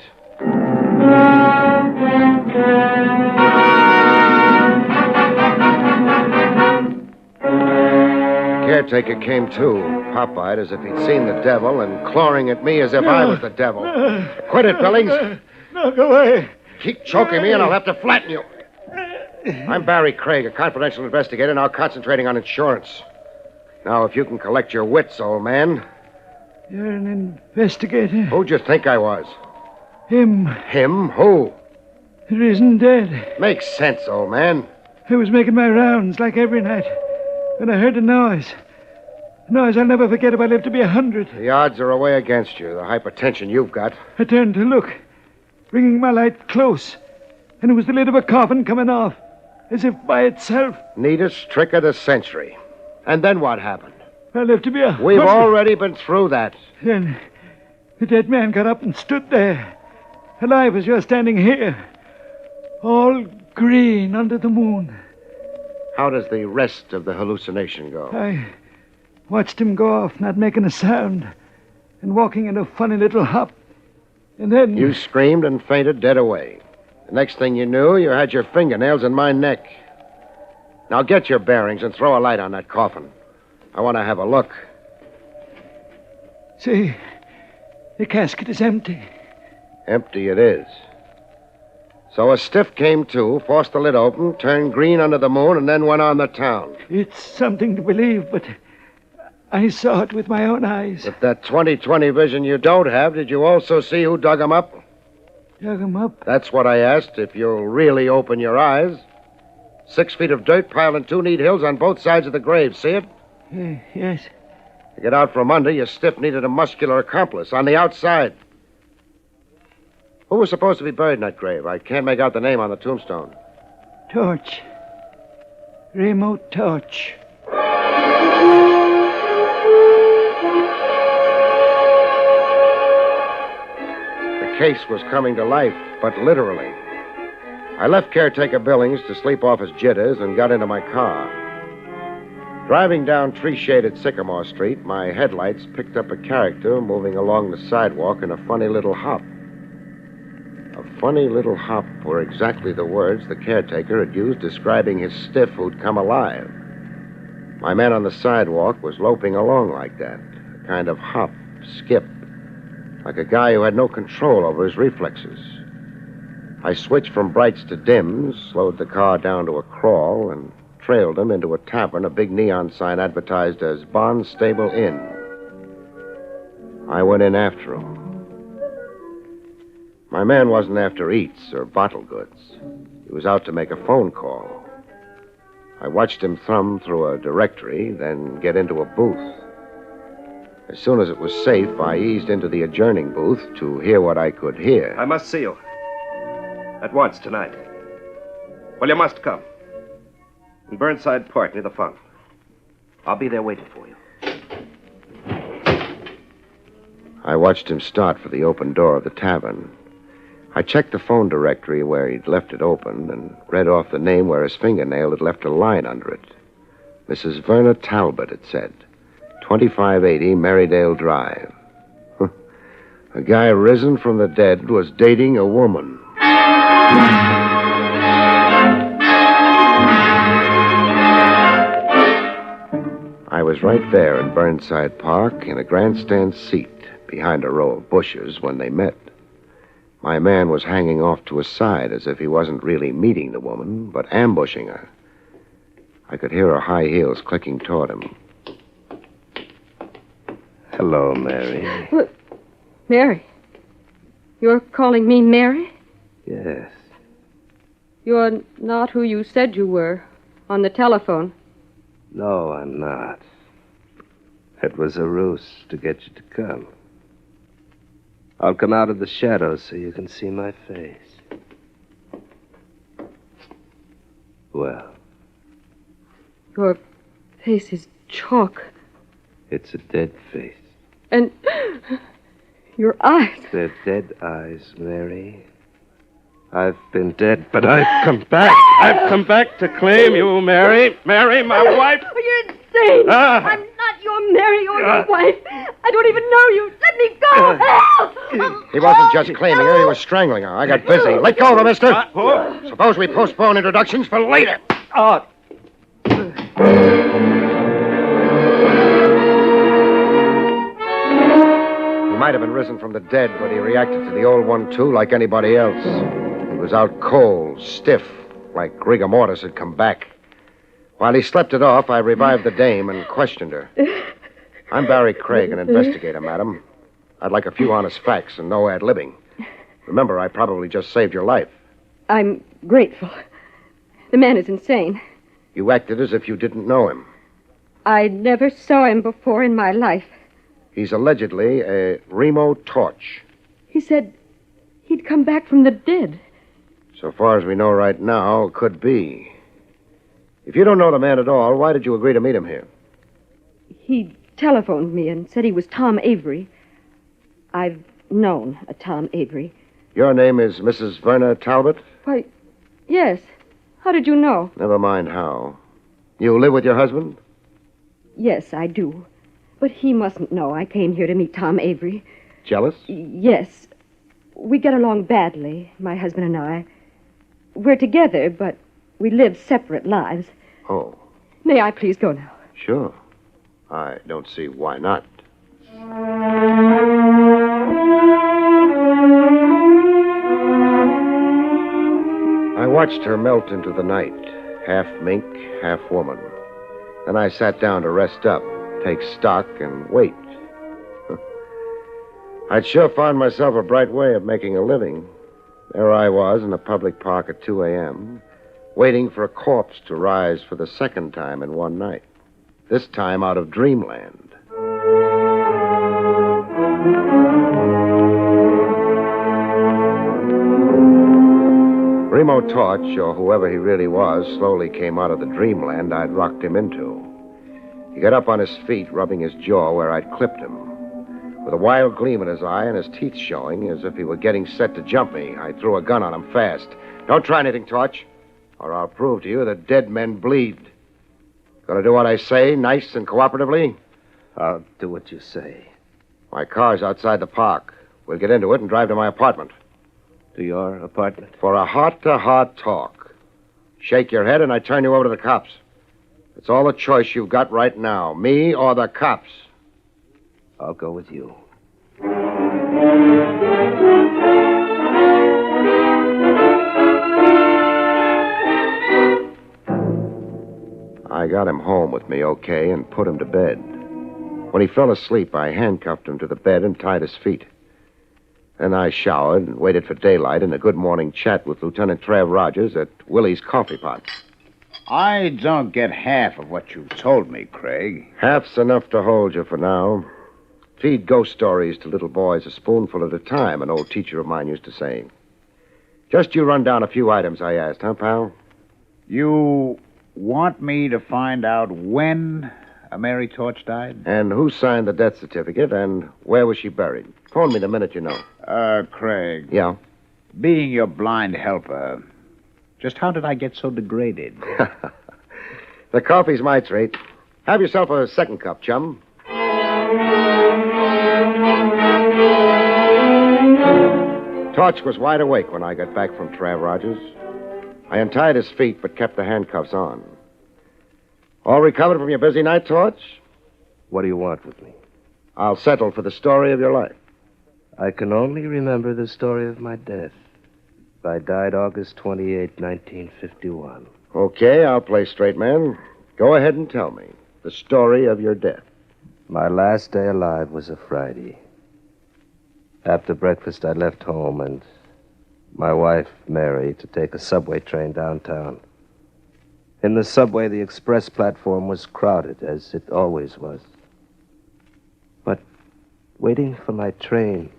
The caretaker came to, pop-eyed as if he'd seen the devil and clawing at me as if I was the devil. Quit it, Billings. No, go away. Keep choking me and I'll have to flatten you. I'm Barrie Craig, a confidential investigator, now concentrating on insurance. Now, if you can collect your wits, old man. You're an investigator? Who'd you think I was? Him. Him? Who? The reason dead. Makes sense, old man. I was making my rounds like every night when I heard a noise. A noise I'll never forget if I live to be 100. The odds are away against you, the hypertension you've got. I turned to look, bringing my light close, and it was the lid of a coffin coming off, as if by itself. Neatest trick of the century. And then what happened? I lived to be 100. We've already been through that. Then the dead man got up and stood there, alive as you're standing here, all green under the moon. How does the rest of the hallucination go? I watched him go off, not making a sound, and walking in a funny little hop. And then... You screamed and fainted dead away. The next thing you knew, you had your fingernails in my neck. Now get your bearings and throw a light on that coffin. I want to have a look. See, the casket is empty. Empty it is. So a stiff came to, forced the lid open, turned green under the moon, and then went on the town. It's something to believe, but I saw it with my own eyes. With that 20/20 vision you don't have, did you also see who dug him up? Dug him up? That's what I asked, if you'll really open your eyes. 6 feet of dirt piled in 2 neat hills on both sides of the grave. See it? Yes. To get out from under, your stiff needed a muscular accomplice on the outside. Who was supposed to be buried in that grave? I can't make out the name on the tombstone. Torch. Remo Torch. The case was coming to life, but literally. I left caretaker Billings to sleep off his jitters and got into my car. Driving down tree-shaded Sycamore Street, my headlights picked up a character moving along the sidewalk in a funny little hop. A funny little hop were exactly the words the caretaker had used describing his stiff who'd come alive. My man on the sidewalk was loping along like that, a kind of hop, skip, like a guy who had no control over his reflexes. I switched from brights to dims, slowed the car down to a crawl, and trailed him into a tavern a big neon sign advertised as Barnstable Inn. I went in after him. My man wasn't after eats or bottle goods. He was out to make a phone call. I watched him thumb through a directory, then get into a booth. As soon as it was safe, I eased into the adjourning booth to hear what I could hear. I must see you. At once, tonight. Well, you must come. In Burnside Park, near the funk. I'll be there waiting for you. I watched him start for the open door of the tavern. I checked the phone directory where he'd left it open and read off the name where his fingernail had left a line under it. Mrs. Verna Talbot, it said. 2580 Marydale Drive. A guy risen from the dead was dating a woman. I was right there in Burnside Park in a grandstand seat behind a row of bushes when they met. My man was hanging off to his side as if he wasn't really meeting the woman, but ambushing her. I could hear her high heels clicking toward him. Hello, Mary. What? Mary? You're calling me Mary? Yes. You're not who you said you were on the telephone. No, I'm not. It was a ruse to get you to come. I'll come out of the shadows so you can see my face. Well, Your face is chalk. it's a dead face. And your eyes. They're dead eyes, Mary. I've been dead, but I've come back. I've come back to claim you, Mary. Mary, my wife. Oh, you're insane. I'm not your Mary or your wife. I don't even know you. Let me go. Help! He wasn't just claiming her, he was strangling her. I got busy. Let go of her, mister. Suppose we postpone introductions for later. Oh. He might have been risen from the dead, but he reacted to the old one, too, like anybody else. He was out cold, stiff, like rigor mortis had come back. While he slept it off, I revived the dame and questioned her. I'm Barrie Craig, an investigator, madam. I'd like a few honest facts and no ad-libbing. Remember, I probably just saved your life. I'm grateful. The man is insane. You acted as if you didn't know him. I never saw him before in my life. He's allegedly a Remo Torch. He said he'd come back from the dead. So far as we know right now, could be. If you don't know the man at all, why did you agree to meet him here? He telephoned me and said he was Tom Avery. I've known a Tom Avery. Your name is Mrs. Verna Talbot? Why, yes. How did you know? Never mind how. You live with your husband? Yes, I do. But he mustn't know I came here to meet Tom Avery. Jealous? Yes. We get along badly, my husband and I. We're together, but we live separate lives. Oh. May I please go now? Sure. I don't see why not. I watched her melt into the night, half mink, half woman. Then I sat down to rest up, take stock, and wait. I'd sure found myself a bright way of making a living. There I was in a public park at 2 a.m., waiting for a corpse to rise for the second time in one night. This time out of dreamland. Remo Torch, or whoever he really was, slowly came out of the dreamland I'd rocked him into. He got up on his feet, rubbing his jaw where I'd clipped him. With a wild gleam in his eye and his teeth showing, as if he were getting set to jump me, I threw a gun on him fast. Don't try anything, Torch, or I'll prove to you that dead men bleed. Gonna do what I say, nice and cooperatively? I'll do what you say. My car's outside the park. We'll get into it and drive to my apartment. To your apartment? For a heart-to-heart talk. Shake your head and I turn you over to the cops. It's all the choice you've got right now, me or the cops. I'll go with you. I got him home with me okay and put him to bed. When he fell asleep, I handcuffed him to the bed and tied his feet. Then I showered and waited for daylight and a good morning chat with Lieutenant Trav Rogers at Willie's Coffee Pot. I don't get half of what you told me, Craig. Half's enough to hold you for now. Feed ghost stories to little boys a spoonful at a time, an old teacher of mine used to say. Just you run down a few items I asked, huh, pal? You want me to find out when Mary Torch died? And who signed the death certificate, and where was she buried? Phone me the minute you know. Craig. Yeah? Being your blind helper, just how did I get so degraded? The coffee's my treat. Have yourself a second cup, chum. Torch was wide awake when I got back from Trav Rogers. I untied his feet, but kept the handcuffs on. All recovered from your busy night, Torch? What do you want with me? I'll settle for the story of your life. I can only remember the story of my death. I died August 28, 1951. Okay, I'll play straight man. Go ahead and tell me the story of your death. My last day alive was a Friday. After breakfast, I left home and my wife, Mary, to take a subway train downtown. In the subway, the express platform was crowded, as it always was. But waiting for my train,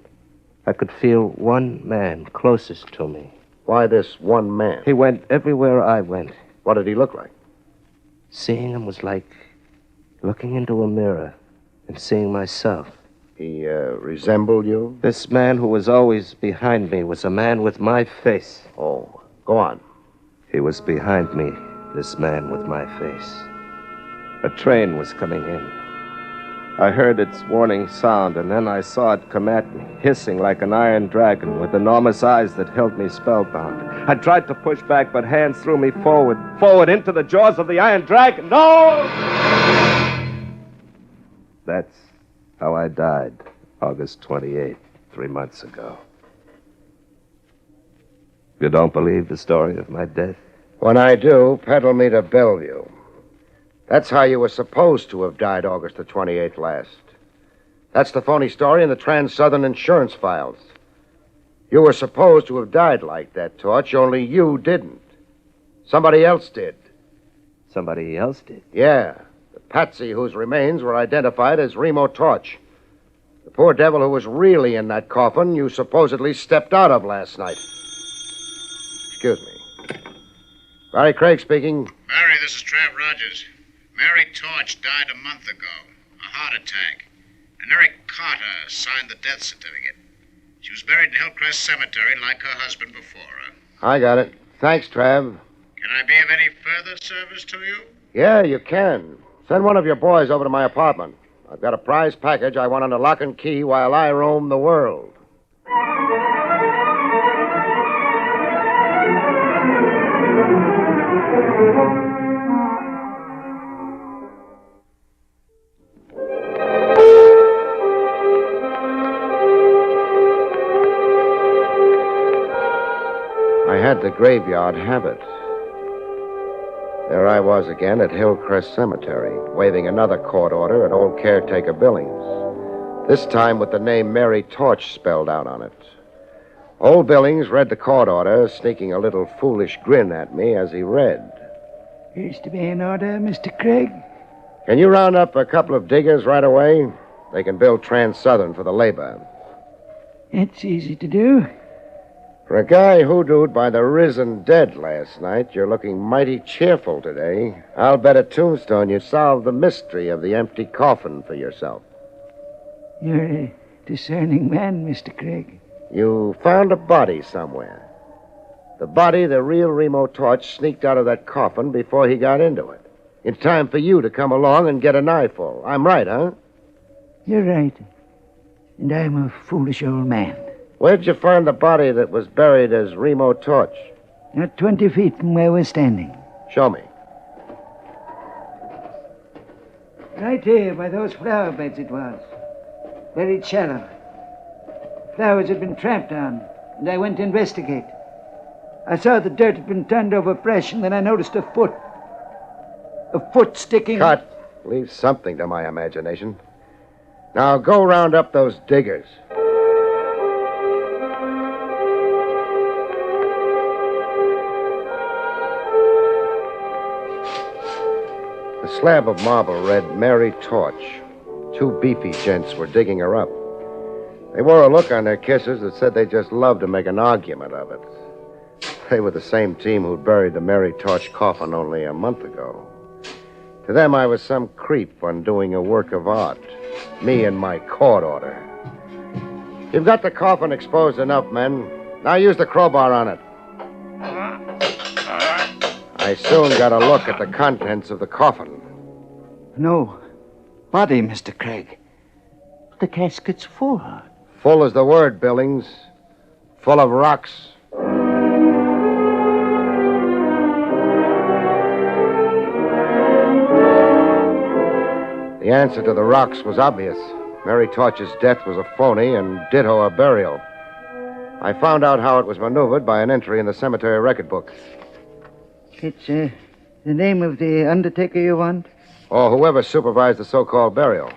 I could feel one man closest to me. Why this one man? He went everywhere I went. What did he look like? Seeing him was like looking into a mirror and seeing myself. He resembled you? This man who was always behind me was a man with my face. Oh, go on. He was behind me, this man with my face. A train was coming in. I heard its warning sound, and then I saw it come at me, hissing like an iron dragon with enormous eyes that held me spellbound. I tried to push back, but hands threw me forward into the jaws of the iron dragon. No! That's how I died, August 28th, 3 months ago. You don't believe the story of my death? When I do, peddle me to Bellevue. That's how you were supposed to have died August the 28th last. That's the phony story in the Trans-Southern insurance files. You were supposed to have died like that, Torch, only you didn't. Somebody else did. Somebody else did? Yeah. The patsy whose remains were identified as Remo Torch. The poor devil who was really in that coffin you supposedly stepped out of last night. Excuse me. Barrie Craig speaking. Barrie, this is Trav Rogers. Mary Torch died a month ago. A heart attack. And Eric Carter signed the death certificate. She was buried in Hillcrest Cemetery like her husband before her. I got it. Thanks, Trav. Can I be of any further service to you? Yeah, you can. Send one of your boys over to my apartment. I've got a prize package I want under lock and key while I roam the world. I had the graveyard habit. There I was again at Hillcrest Cemetery, waving another court order at old caretaker Billings. This time with the name Mary Torch spelled out on it. Old Billings read the court order, sneaking a little foolish grin at me as he read. Here's to be an order, Mr. Craig. Can you round up a couple of diggers right away? They can build Trans-Southern for the labor. It's easy to do. For a guy hoodooed by the risen dead last night, you're looking mighty cheerful today. I'll bet a tombstone you solved the mystery of the empty coffin for yourself. You're a discerning man, Mr. Craig. You found a body somewhere. The body the real Remo Torch sneaked out of that coffin before he got into it. In time for you to come along and get an eyeful. I'm right, huh? You're right. And I'm a foolish old man. Where'd you find the body that was buried as Remo Torch? Not 20 feet from where we're standing. Show me. Right here, by those flower beds it was. Buried shallow. Flowers had been tramped on, and I went to investigate. I saw the dirt had been turned over fresh, and then I noticed a foot. A foot sticking... Cut. Leave something to my imagination. Now go round up those diggers. The slab of marble read Mary Torch. Two beefy gents were digging her up. They wore a look on their kisses that said they just loved to make an argument of it. They were the same team who'd buried the Mary Torch coffin only a month ago. To them, I was some creep undoing a work of art. Me and my court order. You've got the coffin exposed enough, men. Now use the crowbar on it. I soon got a look at the contents of the coffin. No body, Mr. Craig. The casket's full. Full is the word, Billings. Full of rocks. The answer to the rocks was obvious. Mary Torch's death was a phony and ditto her burial. I found out how it was maneuvered by an entry in the cemetery record book. It's the name of the undertaker you want? Or whoever supervised the so-called burial.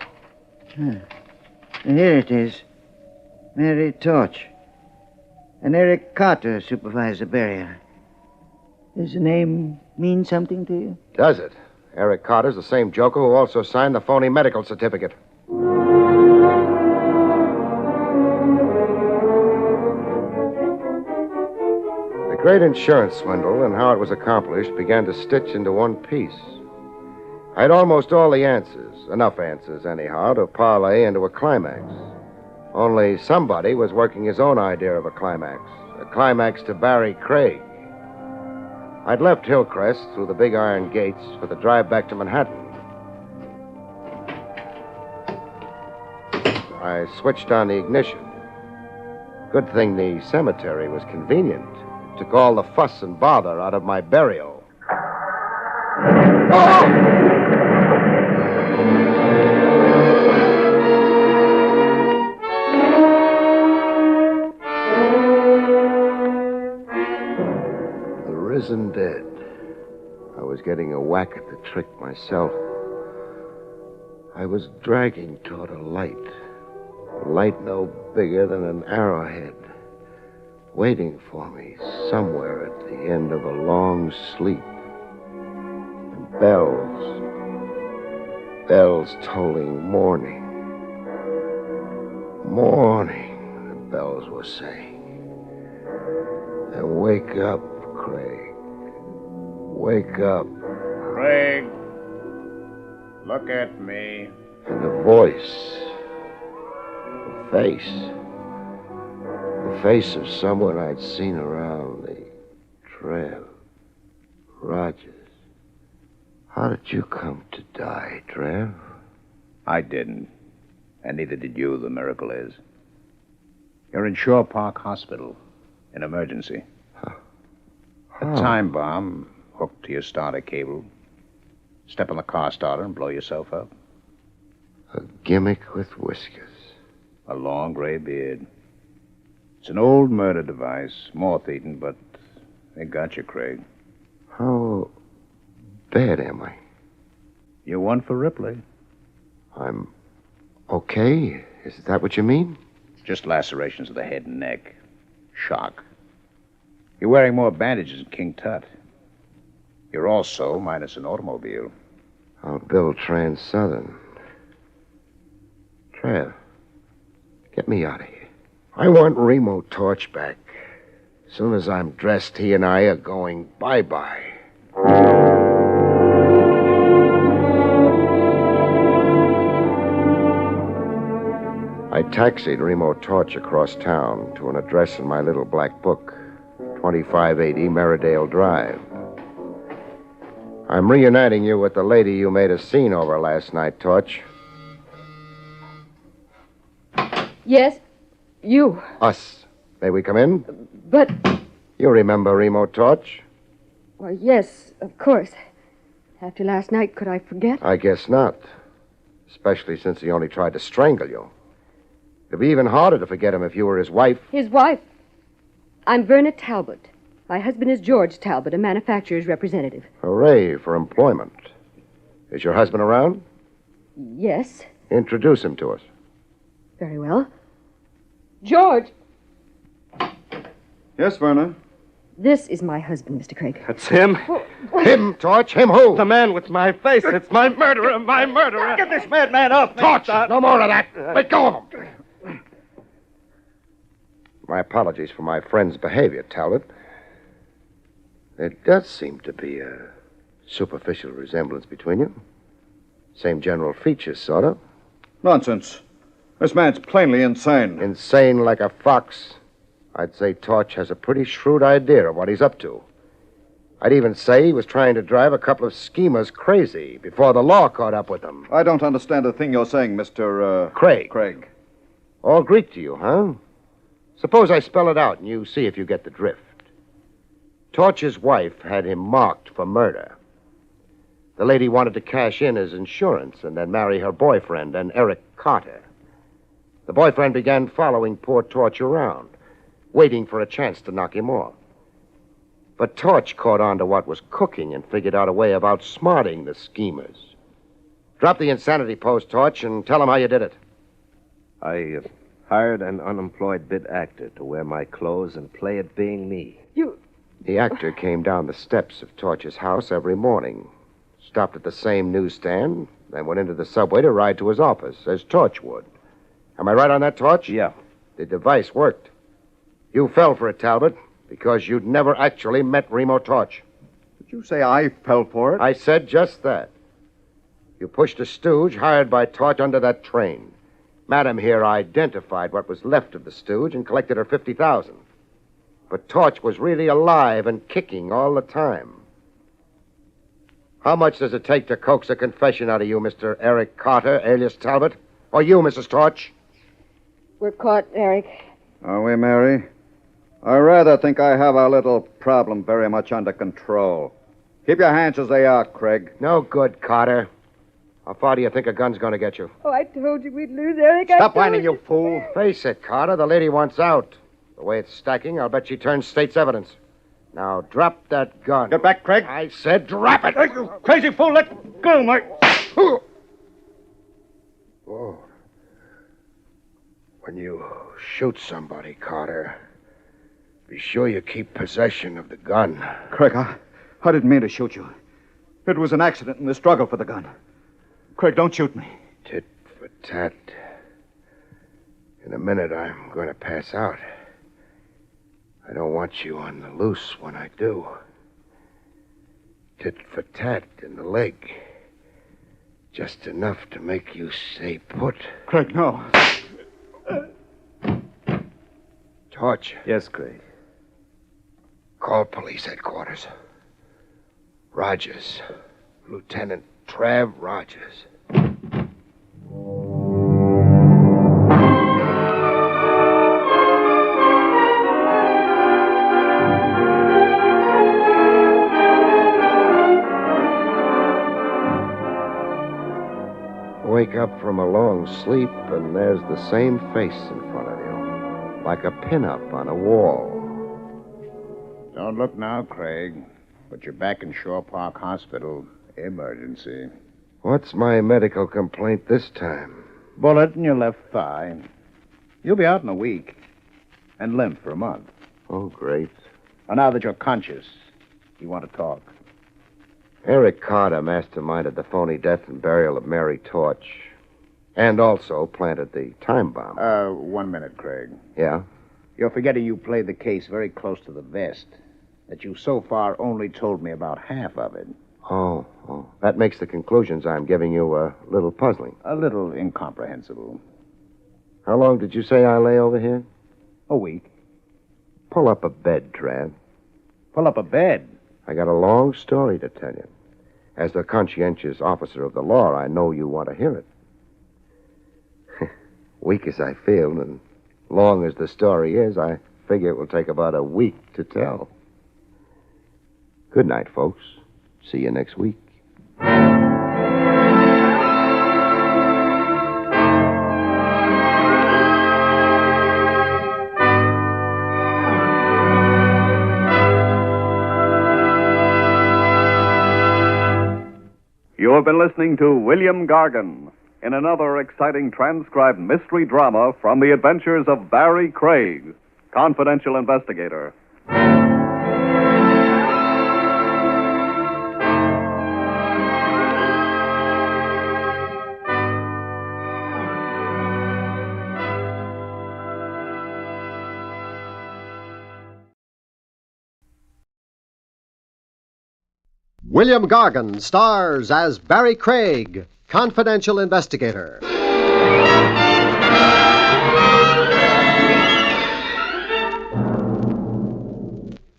Here it is. Mary Torch. And Eric Carter supervised the burial. Does the name mean something to you? Does it? Eric Carter's the same joker who also signed the phony medical certificate. The great insurance swindle and how it was accomplished began to stitch into one piece. I had almost all the answers, enough answers anyhow, to parlay into a climax. Only somebody was working his own idea of a climax to Barrie Craig. I'd left Hillcrest through the big iron gates for the drive back to Manhattan. I switched on the ignition. Good thing the cemetery was convenient. Took all the fuss and bother out of my burial. Oh! Risen dead. I was getting a whack at the trick myself. I was dragging toward a light no bigger than an arrowhead, waiting for me somewhere at the end of a long sleep. And bells tolling morning, the bells were saying. And wake up, Craig. Wake up. Craig, look at me. And the voice. The face of someone I'd seen around the trail. Rogers. How did you come to die, Trev? I didn't. And neither did you, the miracle is. You're in Shore Park Hospital. In emergency. A time bomb hooked to your starter cable. Step on the car starter and blow yourself up. A gimmick with whiskers. A long gray beard. It's an old murder device, moth-eaten, but they got you, Craig. How bad am I? You're one for Ripley. I'm okay? Is that what you mean? Just lacerations of the head and neck. Shock. You're wearing more bandages than King Tut. You're also minus an automobile. I'll build Trans-Southern. Trev, get me out of here. I want Remo Torch back. As soon as I'm dressed, he and I are going bye-bye. I taxied Remo Torch across town to an address in my little black book, 2580 Merridale Drive. I'm reuniting you with the lady you made a scene over last night, Torch. Yes, you. Us. May we come in? But... You remember Remo Torch? Well, yes, of course. After last night, could I forget? I guess not. Especially since he only tried to strangle you. It'd be even harder to forget him if you were his wife. His wife? I'm Verna Talbot. My husband is George Talbot, a manufacturer's representative. Hooray for employment. Is your husband around? Yes. Introduce him to us. Very well. George! Yes, Verna? This is my husband, Mr. Craig. That's him. Him, Torch. Him who? The man with my face. It's my murderer. My murderer. Get this madman off me. Torch. No more of that. Let go of him. My apologies for my friend's behavior, Talbot. There does seem to be a superficial resemblance between you. Same general features, sort of. Nonsense. This man's plainly insane. Insane like a fox. I'd say Torch has a pretty shrewd idea of what he's up to. I'd even say he was trying to drive a couple of schemers crazy before the law caught up with them. I don't understand a thing you're saying, Mr. Craig. Craig. All Greek to you, huh? Suppose I spell it out and you see if you get the drift. Torch's wife had him marked for murder. The lady wanted to cash in his insurance and then marry her boyfriend, an Eric Carter. The boyfriend began following poor Torch around, waiting for a chance to knock him off. But Torch caught on to what was cooking and figured out a way of outsmarting the schemers. Drop the insanity pose, Torch, and tell them how you did it. I hired an unemployed bit actor to wear my clothes and play at being me. The actor came down the steps of Torch's house every morning, stopped at the same newsstand, then went into the subway to ride to his office, as Torch would. Am I right on that, Torch? Yeah. The device worked. You fell for it, Talbot, because you'd never actually met Remo Torch. Did you say I fell for it? I said just that. You pushed a stooge hired by Torch under that train. Madam here identified what was left of the stooge and collected her $50,000. But Torch was really alive and kicking all the time. How much does it take to coax a confession out of you, Mr. Eric Carter, alias Talbot? Or you, Mrs. Torch? We're caught, Eric. Are we, Mary? I rather think I have our little problem very much under control. Keep your hands as they are, Craig. No good, Carter. How far do you think a gun's going to get you? Oh, I told you we'd lose, Eric. Stop whining, you fool. Face it, Carter. The lady wants out. The way it's stacking, I'll bet she turns state's evidence. Now, drop that gun. Get back, Craig. I said drop it. You crazy fool, let go, Mike. Oh. When you shoot somebody, Carter, be sure you keep possession of the gun. Craig, I didn't mean to shoot you. It was an accident in the struggle for the gun. Craig, don't shoot me. Tit for tat. In a minute, I'm going to pass out. I don't want you on the loose when I do. Tit for tat in the leg. Just enough to make you stay put. Craig, no. Torch. Yes, Craig. Call police headquarters. Rogers. Lieutenant Trav Rogers. Wake up from a long sleep, and there's the same face in front of you, like a pin-up on a wall. Don't look now, Craig, but you're back in Shore Park Hospital. Emergency. What's my medical complaint this time? Bullet in your left thigh. You'll be out in a week, and limp for a month. Oh, great. Well, now that you're conscious, you want to talk. Eric Carter masterminded the phony death and burial of Mary Torch, and also planted the time bomb. 1 minute, Craig. Yeah? You're forgetting you played the case very close to the vest, that you so far only told me about half of it. Oh. That makes the conclusions I'm giving you a little puzzling. A little incomprehensible. How long did you say I lay over here? A week. Pull up a bed, Trav. Pull up a bed? I got a long story to tell you. As the conscientious officer of the law, I know you want to hear it. Weak as I feel, and long as the story is, I figure it will take about a week to tell. Good night, folks. See you next week. You have been listening to William Gargan, in another exciting transcribed mystery drama from the adventures of Barrie Craig, confidential investigator. William Gargan stars as Barrie Craig, confidential investigator.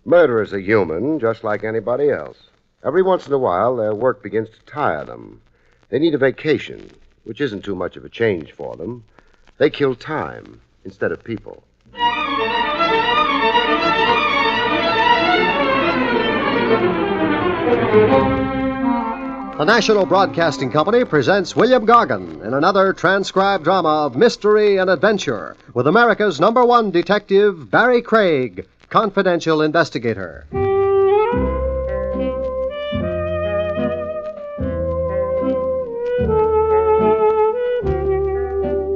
Murderers are human, just like anybody else. Every once in a while, their work begins to tire them. They need a vacation, which isn't too much of a change for them. They kill time instead of people. The National Broadcasting Company presents William Gargan in another transcribed drama of mystery and adventure with America's #1 detective, Barrie Craig, confidential investigator.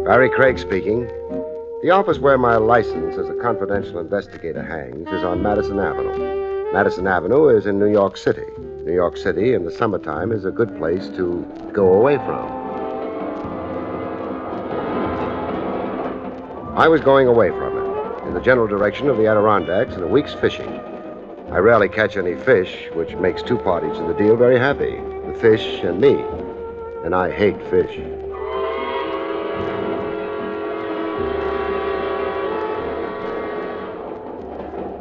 Barrie Craig speaking. The office where my license as a confidential investigator hangs is on Madison Avenue. Madison Avenue is in New York City. New York City in the summertime is a good place to go away from. I was going away from it, in the general direction of the Adirondacks and a week's fishing. I rarely catch any fish, which makes two parties to the deal very happy, the fish and me. And I hate fish.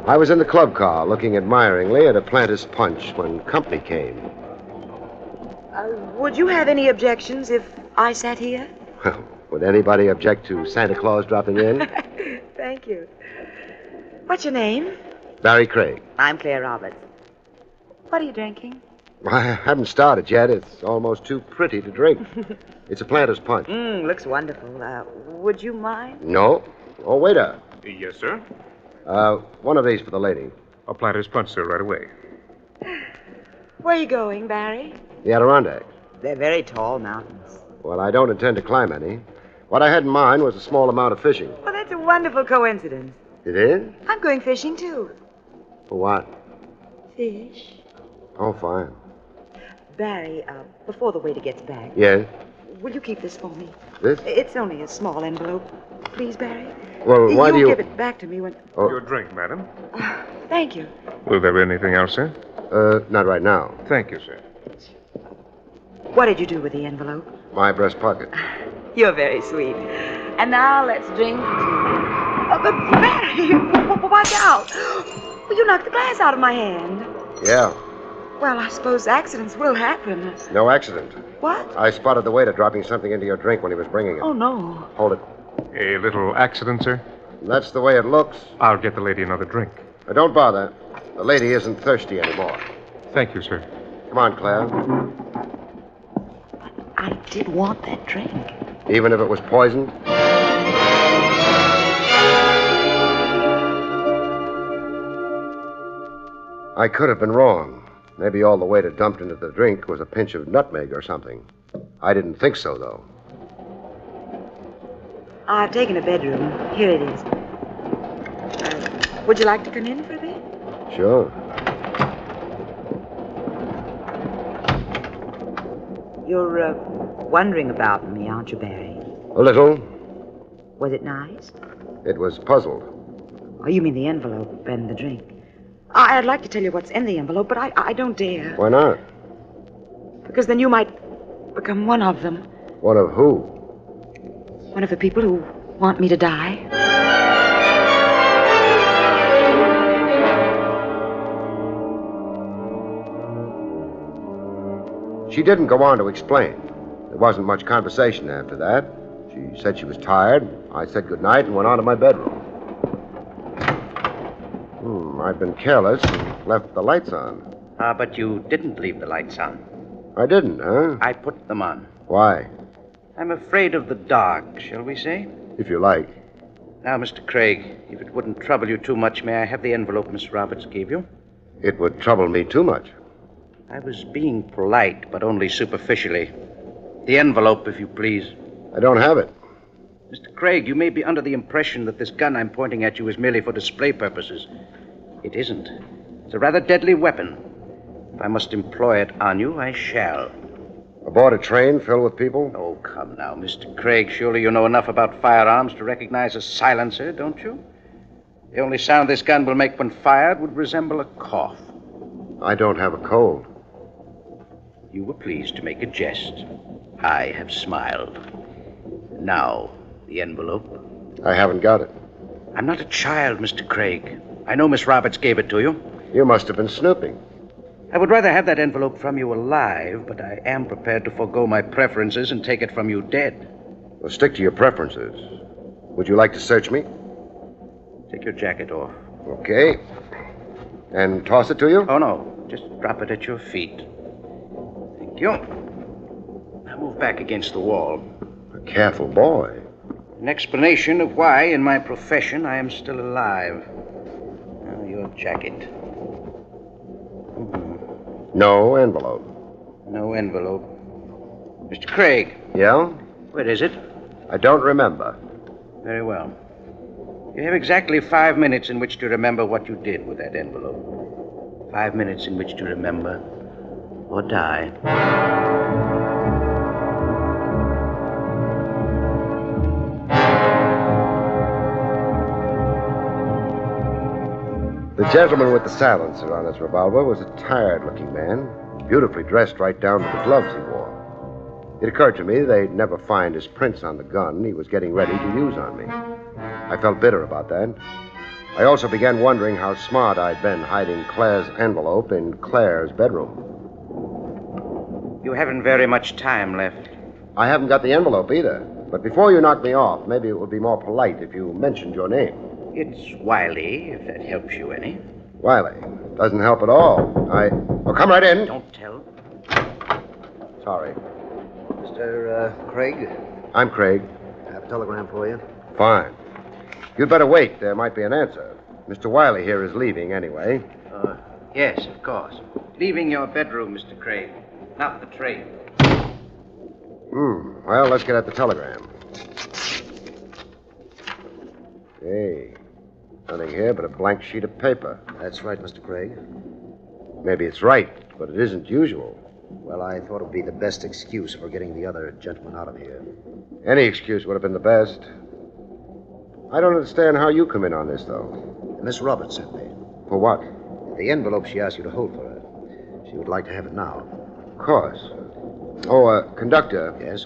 I was in the club car looking admiringly at a planter's punch when company came. Would you have any objections if I sat here? Well, would anybody object to Santa Claus dropping in? Thank you. What's your name? Barrie Craig. I'm Claire Roberts. What are you drinking? I haven't started yet. It's almost too pretty to drink. It's a planter's punch. Looks wonderful. Would you mind? No. Oh, waiter. Yes, sir. One of these for the lady. A planter's punch, sir, right away. Where are you going, Barrie? The Adirondacks. They're very tall mountains. Well, I don't intend to climb any. What I had in mind was a small amount of fishing. Well, that's a wonderful coincidence. It is? I'm going fishing, too. For what? Fish. Oh, fine. Barrie, before the waiter gets back. Yes? Will you keep this for me? This? It's only a small envelope. Please, Barrie. Well, why do you... give it back to me when... Oh. Your drink, madam. Thank you. Will there be anything else, sir? Not right now. Thank you, sir. What did you do with the envelope? My breast pocket. You're very sweet. And now let's drink to... but Barrie, watch out. Well, you knocked the glass out of my hand. Yeah. Well, I suppose accidents will happen. No accident. What? I spotted the waiter dropping something into your drink when he was bringing it. Oh, no. Hold it. A little accident, sir? That's the way it looks. I'll get the lady another drink. Don't bother. The lady isn't thirsty anymore. Thank you, sir. Come on, Claire. I did want that drink. Even if it was poisoned? I could have been wrong. Maybe all the waiter dumped into the drink was a pinch of nutmeg or something. I didn't think so, though. I've taken a bedroom. Here it is. Would you like to come in for a bit? Sure. You're, wondering about me, aren't you, Barrie? A little. Was it nice? It was puzzled. Oh, you mean the envelope and the drink. I'd like to tell you what's in the envelope, but I don't dare. Why not? Because then you might become one of them. One of who? One of the people who want me to die. She didn't go on to explain. There wasn't much conversation after that. She said she was tired. I said goodnight and went on to my bedroom. I've been careless and left the lights on. But you didn't leave the lights on. I didn't, huh? I put them on. Why? I'm afraid of the dark, shall we say? If you like. Now, Mr. Craig, if it wouldn't trouble you too much, may I have the envelope Miss Roberts gave you? It would trouble me too much. I was being polite, but only superficially. The envelope, if you please. I don't have it. Mr. Craig, you may be under the impression that this gun I'm pointing at you is merely for display purposes. It isn't. It's a rather deadly weapon. If I must employ it on you, I shall. Aboard a train filled with people? Oh, come now, Mr. Craig. Surely you know enough about firearms to recognize a silencer, don't you? The only sound this gun will make when fired would resemble a cough. I don't have a cold. You were pleased to make a jest. I have smiled. Now, the envelope. I haven't got it. I'm not a child, Mr. Craig. I know Miss Roberts gave it to you. You must have been snooping. I would rather have that envelope from you alive, but I am prepared to forego my preferences and take it from you dead. Well, stick to your preferences. Would you like to search me? Take your jacket off. Okay. And toss it to you? Oh, no. Just drop it at your feet. Thank you. Now move back against the wall. A careful boy. An explanation of why, in my profession, I am still alive. Now, your jacket. No envelope. No envelope. Mr. Craig. Yeah? Where is it? I don't remember. Very well. You have exactly 5 minutes in which to remember what you did with that envelope. 5 minutes in which to remember or die. The gentleman with the silencer on his revolver was a tired-looking man, beautifully dressed right down to the gloves he wore. It occurred to me they'd never find his prints on the gun he was getting ready to use on me. I felt bitter about that. I also began wondering how smart I'd been hiding Claire's envelope in Claire's bedroom. You haven't very much time left. I haven't got the envelope either. But before you knock me off, maybe it would be more polite if you mentioned your name. It's Wiley, if that helps you any. Wiley. Doesn't help at all. Oh, come right in. Don't tell. Sorry. Mr. Craig? I'm Craig. I have a telegram for you. Fine. You'd better wait. There might be an answer. Mr. Wiley here is leaving anyway. Yes, of course. Leaving your bedroom, Mr. Craig. Not the train. Well, let's get at the telegram. Hey. Nothing here but a blank sheet of paper. That's right, Mr. Craig. Maybe it's right, but it isn't usual. Well, I thought it would be the best excuse for getting the other gentleman out of here. Any excuse would have been the best. I don't understand how you come in on this, though. Miss Roberts sent me. For what? The envelope she asked you to hold for her. She would like to have it now. Of course. Oh, conductor. Yes?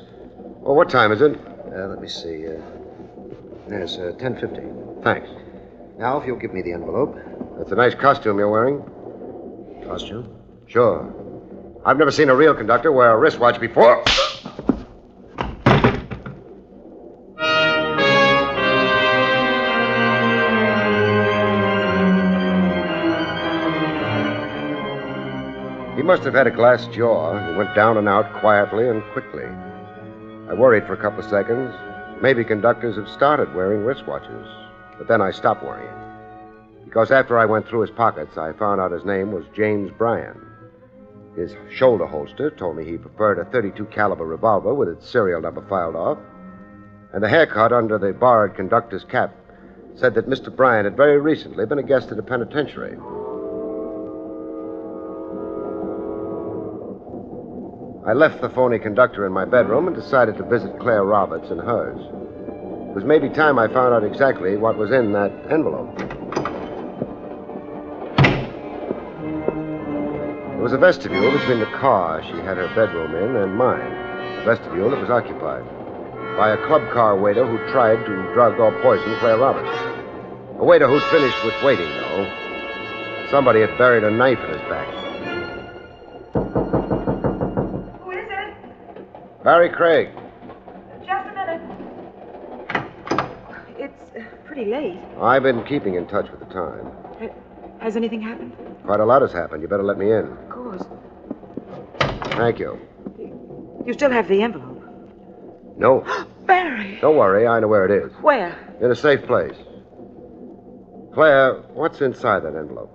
Oh, what time is it? Let me see. Yes, 10:50. Thanks. Now, if you'll give me the envelope. That's a nice costume you're wearing. Costume? Sure. I've never seen a real conductor wear a wristwatch before. He must have had a glass jaw. He went down and out quietly and quickly. I worried for a couple of seconds. Maybe conductors have started wearing wristwatches. But then I stopped worrying. Because after I went through his pockets, I found out his name was James Bryan. His shoulder holster told me he preferred a .32 caliber revolver with its serial number filed off. And the haircut under the borrowed conductor's cap said that Mr. Bryan had very recently been a guest at a penitentiary. I left the phony conductor in my bedroom and decided to visit Claire Roberts in hers. It was maybe time I found out exactly what was in that envelope. There was a vestibule between the car she had her bedroom in and mine. A vestibule that was occupied by a club car waiter who tried to drug or poison Claire Roberts. A waiter who'd finished with waiting, though. Somebody had buried a knife in his back. Who is it? Barrie Craig. Just a minute. It's pretty late. I've been keeping in touch with the time. Has anything happened? Quite a lot has happened. You better let me in. Of course. Thank you. You still have the envelope. No. Barrie! Don't worry. I know where it is. Where? In a safe place. Claire, what's inside that envelope?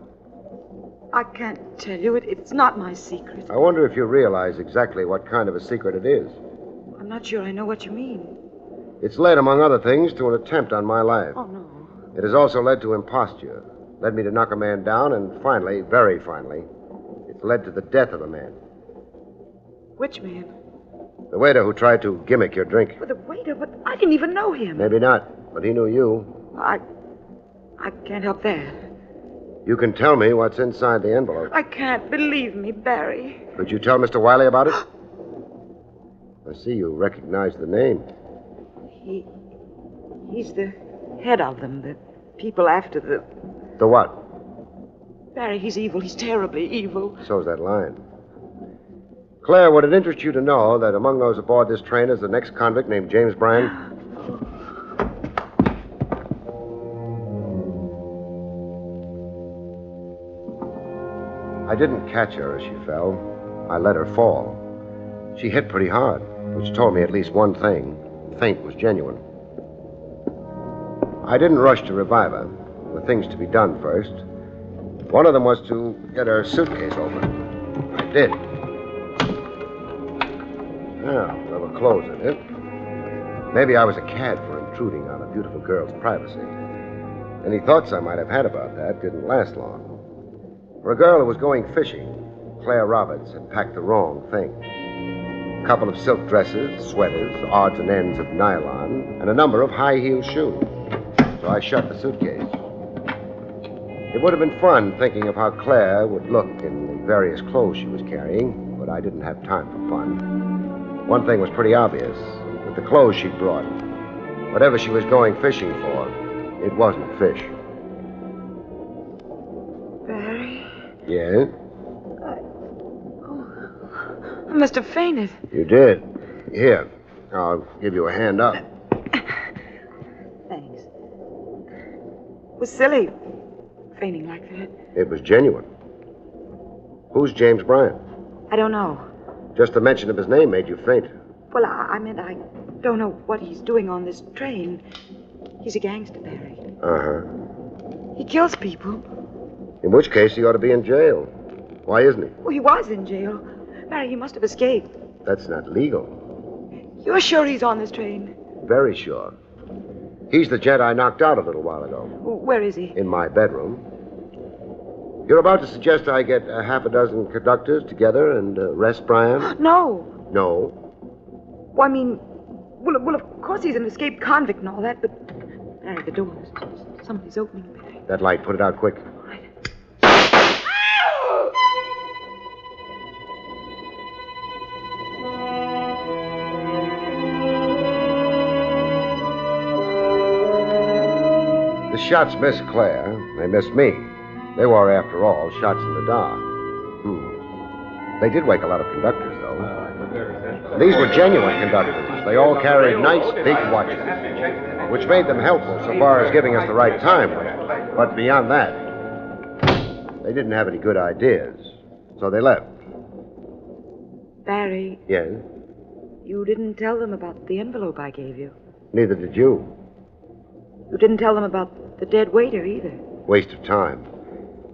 I can't tell you. It's not my secret. I wonder if you realize exactly what kind of a secret it is. I'm not sure I know what you mean. It's led, among other things, to an attempt on my life. Oh, no. It has also led to imposture. Led me to knock a man down, and finally, very finally, it's led to the death of a man. Which man? The waiter who tried to gimmick your drink. Well, the waiter, but I didn't even know him. Maybe not, but he knew you. I can't help that. You can tell me what's inside the envelope. I can't. Believe me, Barry. Could you tell Mr. Wiley about it? I see you recognize the name. He's the head of them, the people after the... The what? Barry, he's evil. He's terribly evil. So's that line. Claire, would it interest you to know that among those aboard this train is the next convict named James Bryan? I didn't catch her as she fell. I let her fall. She hit pretty hard, which told me at least one thing. The feint was genuine. I didn't rush to revive her. There were things to be done first. One of them was to get her suitcase open. I did. Now, there were clothes in it. Maybe I was a cad for intruding on a beautiful girl's privacy. Any thoughts I might have had about that didn't last long. For a girl who was going fishing, Claire Roberts had packed the wrong thing. A couple of silk dresses, sweaters, odds and ends of nylon, and a number of high-heeled shoes. So I shut the suitcase. It would have been fun thinking of how Claire would look in the various clothes she was carrying, but I didn't have time for fun. One thing was pretty obvious. With the clothes she'd brought, whatever she was going fishing for, it wasn't fish. Barry? Yeah? I must have fainted. You did. Here, I'll give you a hand up. Thanks. It was silly, fainting like that. It was genuine. Who's James Bryan? I don't know. Just the mention of his name made you faint. Well, I meant I don't know what he's doing on this train. He's a gangster, Barry. Uh-huh. He kills people. In which case, he ought to be in jail. Why isn't he? Well, he was in jail. Barry, he must have escaped. That's not legal. You're sure he's on this train? Very sure. He's the gent I knocked out a little while ago. Where is he? In my bedroom. You're about to suggest I get a half a dozen conductors together and arrest Bryan? No. No. Well, I mean, well, of course he's an escaped convict and all that, but... Barry, the door. Somebody's opening it. That light, put it out quick. The shots missed Claire. They missed me. They were, after all, shots in the dark. They did wake a lot of conductors, though. These were genuine conductors. They all carried nice, big watches, which made them helpful so far as giving us the right time. But beyond that, they didn't have any good ideas. So they left. Barry. Yes? You didn't tell them about the envelope I gave you. Neither did you. You didn't tell them about the dead waiter either. Waste of time.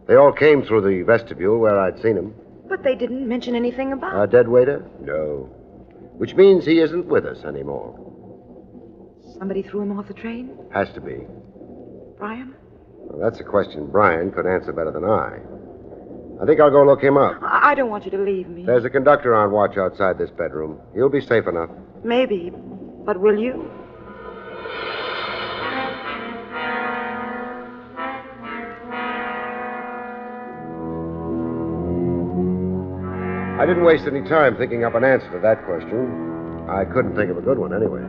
They all came through the vestibule where I'd seen him. But they didn't mention anything about... Our dead waiter? No. Which means he isn't with us anymore. Somebody threw him off the train? Has to be. Bryan? Well, that's a question Bryan could answer better than I think I'll go look him up. I don't want you to leave me. There's a conductor on watch outside this bedroom. He'll be safe enough. Maybe. But will you? I didn't waste any time thinking up an answer to that question. I couldn't think of a good one anyway.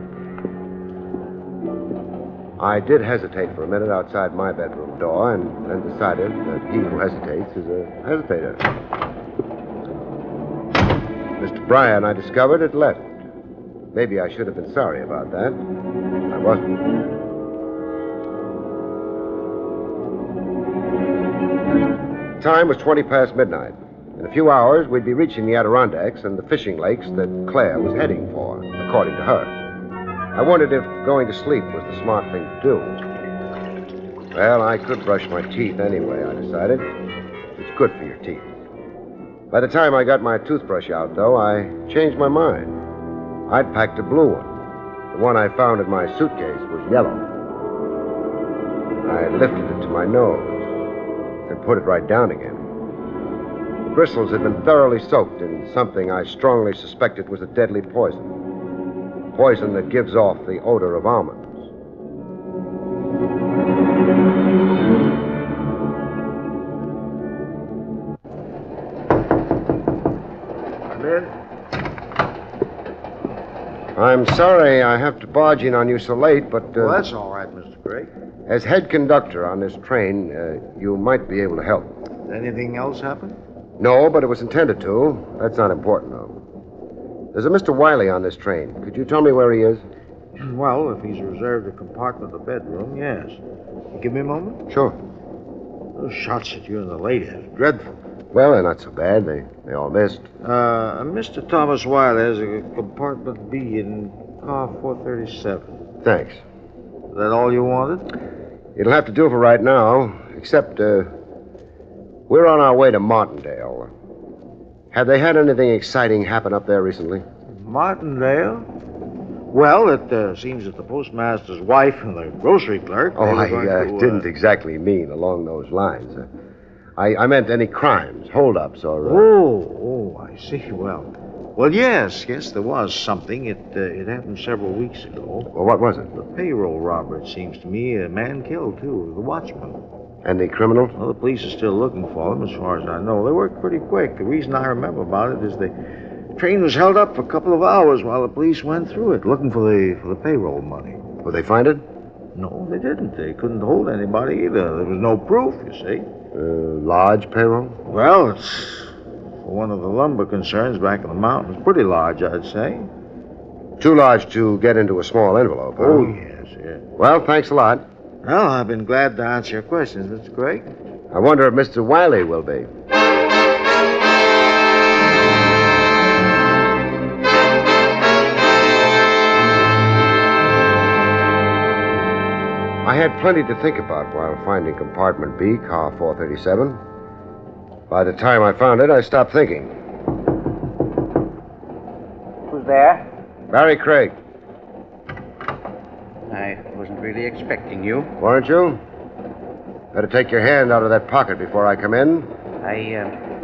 I did hesitate for a minute outside my bedroom door and then decided that he who hesitates is a hesitator. Mr. Bryan, I discovered, had left. Maybe I should have been sorry about that. I wasn't. Time was 20 past midnight. In a few hours, we'd be reaching the Adirondacks and the fishing lakes that Claire was heading for, according to her. I wondered if going to sleep was the smart thing to do. Well, I could brush my teeth anyway, I decided. It's good for your teeth. By the time I got my toothbrush out, though, I changed my mind. I'd packed a blue one. The one I found in my suitcase was yellow. I lifted it to my nose and put it right down again. The bristles had been thoroughly soaked in something I strongly suspected was a deadly poison. Poison that gives off the odor of almonds. Come in. I'm sorry I have to barge in on you so late, but... Well, that's all right, Mr. Craig. As head conductor on this train, you might be able to help. Anything else happen? No, but it was intended to. That's not important, though. There's a Mr. Wiley on this train. Could you tell me where he is? Well, if he's reserved a compartment of the bedroom, yes. Give me a moment. Sure. Those shots at you and the lady is dreadful. Well, they're not so bad. They all missed. Mr. Thomas Wiley has a compartment B in car 437. Thanks. Is that all you wanted? It'll have to do for right now, except, we're on our way to Martindale. Have they had anything exciting happen up there recently? Martindale? Well, it seems that the postmaster's wife and the grocery clerk... Oh, I didn't exactly mean along those lines. I meant any crimes, holdups, or... Oh, I see. Well, yes, there was something. It happened several weeks ago. Well, what was it? The payroll robber, it seems to me. A man killed, too, the watchman. And the criminal? Well, the police are still looking for them, as far as I know. They worked pretty quick. The reason I remember about it is the train was held up for a couple of hours while the police went through it, looking for the payroll money. Will they find it? No, they didn't. They couldn't hold anybody either. There was no proof, you see. Large payroll? Well, it's for one of the lumber concerns back in the mountains. Pretty large, I'd say. Too large to get into a small envelope, huh? Oh, yes. Well, thanks a lot. Well, I've been glad to answer your questions, Mr. Craig. I wonder if Mr. Wiley will be. I had plenty to think about while finding compartment B, car 437. By the time I found it, I stopped thinking. Who's there? Barrie Craig. I wasn't really expecting you. Weren't you? Better take your hand out of that pocket before I come in.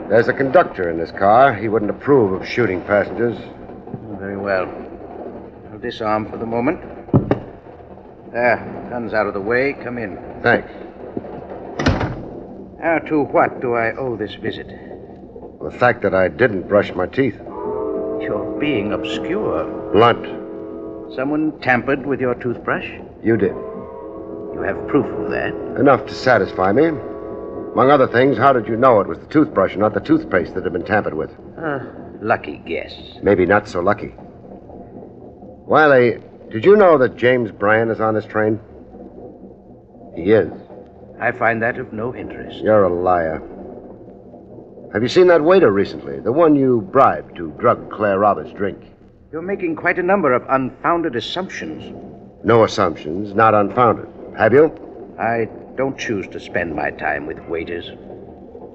There's a conductor in this car. He wouldn't approve of shooting passengers. Very well. I'll disarm for the moment. There, guns out of the way. Come in. Thanks. Now, to what do I owe this visit? The fact that I didn't brush my teeth. You're being obscure. Blunt. Someone tampered with your toothbrush? You did. You have proof of that? Enough to satisfy me. Among other things, how did you know it was the toothbrush and not the toothpaste that had been tampered with? Lucky guess. Maybe not so lucky. Wiley, did you know that James Bryan is on this train? He is. I find that of no interest. You're a liar. Have you seen that waiter recently? The one you bribed to drug Claire Roberts' drink? You're making quite a number of unfounded assumptions. No assumptions, not unfounded. Have you? I don't choose to spend my time with waiters.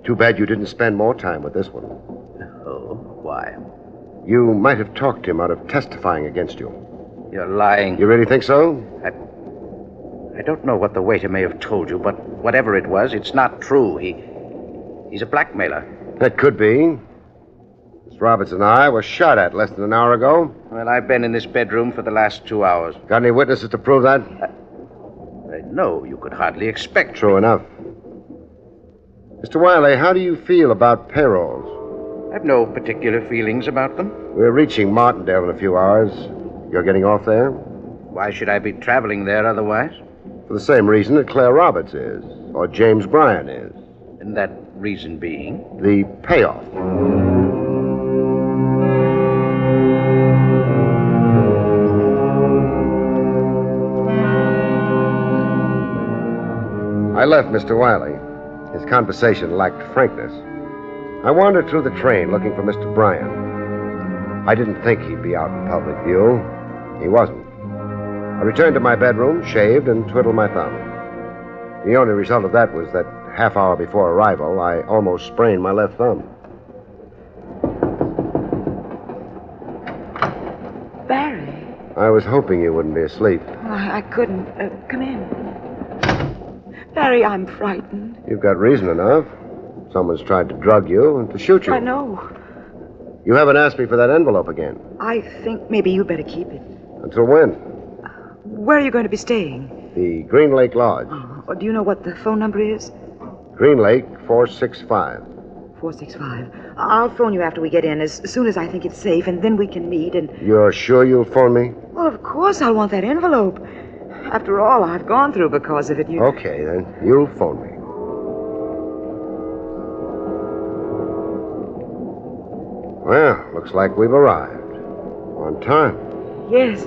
Too bad you didn't spend more time with this one. Oh, why? You might have talked him out of testifying against you. You're lying. You really think so? I don't know what the waiter may have told you, but whatever it was, it's not true. He's a blackmailer. That could be. Miss Roberts and I were shot at less than an hour ago. Well, I've been in this bedroom for the last 2 hours. Got any witnesses to prove that? No, you could hardly expect. True enough. Mr. Wiley, how do you feel about payrolls? I've no particular feelings about them. We're reaching Martindale in a few hours. You're getting off there? Why should I be traveling there otherwise? For the same reason that Claire Roberts is, or James Bryan is. And that reason being? The payoff. I left Mr. Wiley. His conversation lacked frankness. I wandered through the train looking for Mr. Bryan. I didn't think he'd be out in public view. He wasn't. I returned to my bedroom, shaved, and twiddled my thumb. The only result of that was that half hour before arrival, I almost sprained my left thumb. Barrie. I was hoping you wouldn't be asleep. I couldn't. Come in. Barry, I'm frightened. You've got reason enough. Someone's tried to drug you and to shoot you. I know. You haven't asked me for that envelope again. I think maybe you better keep it. Until when? Where are you going to be staying? The Green Lake Lodge. Or do you know what the phone number is? Green Lake 465. 465. I'll phone you after we get in, as soon as I think it's safe, and then we can meet and... You're sure you'll phone me? Well, of course I'll want that envelope. After all I've gone through because of it, you... Okay, then. You'll phone me. Well, looks like we've arrived. On time. Yes.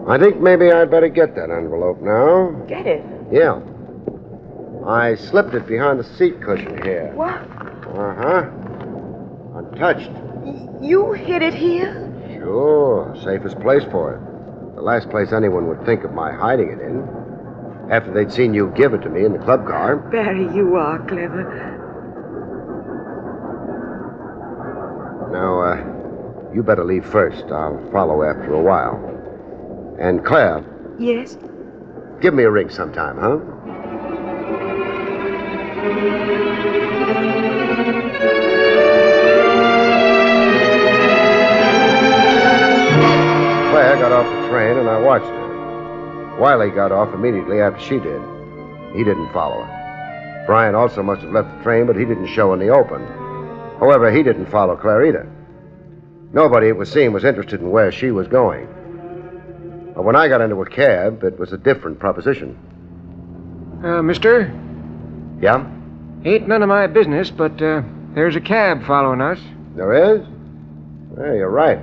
I think maybe I'd better get that envelope now. Get it? Yeah. I slipped it behind the seat cushion here. What? Uh-huh. Untouched. You hid it here? Sure. Safest place for it. The last place anyone would think of my hiding it in. After they'd seen you give it to me in the club car. Barry, you are clever. Now, you better leave first. I'll follow after a while. And Claire. Yes? Give me a ring sometime, huh? Claire got off the train, and I watched her. Wiley got off immediately after she did. He didn't follow her. Brian also must have left the train, but he didn't show in the open. However, he didn't follow Claire either. Nobody, it was seen, was interested in where she was going. But when I got into a cab, it was a different proposition. Mister? Yeah? Ain't none of my business, but there's a cab following us. There is? Well, you're right.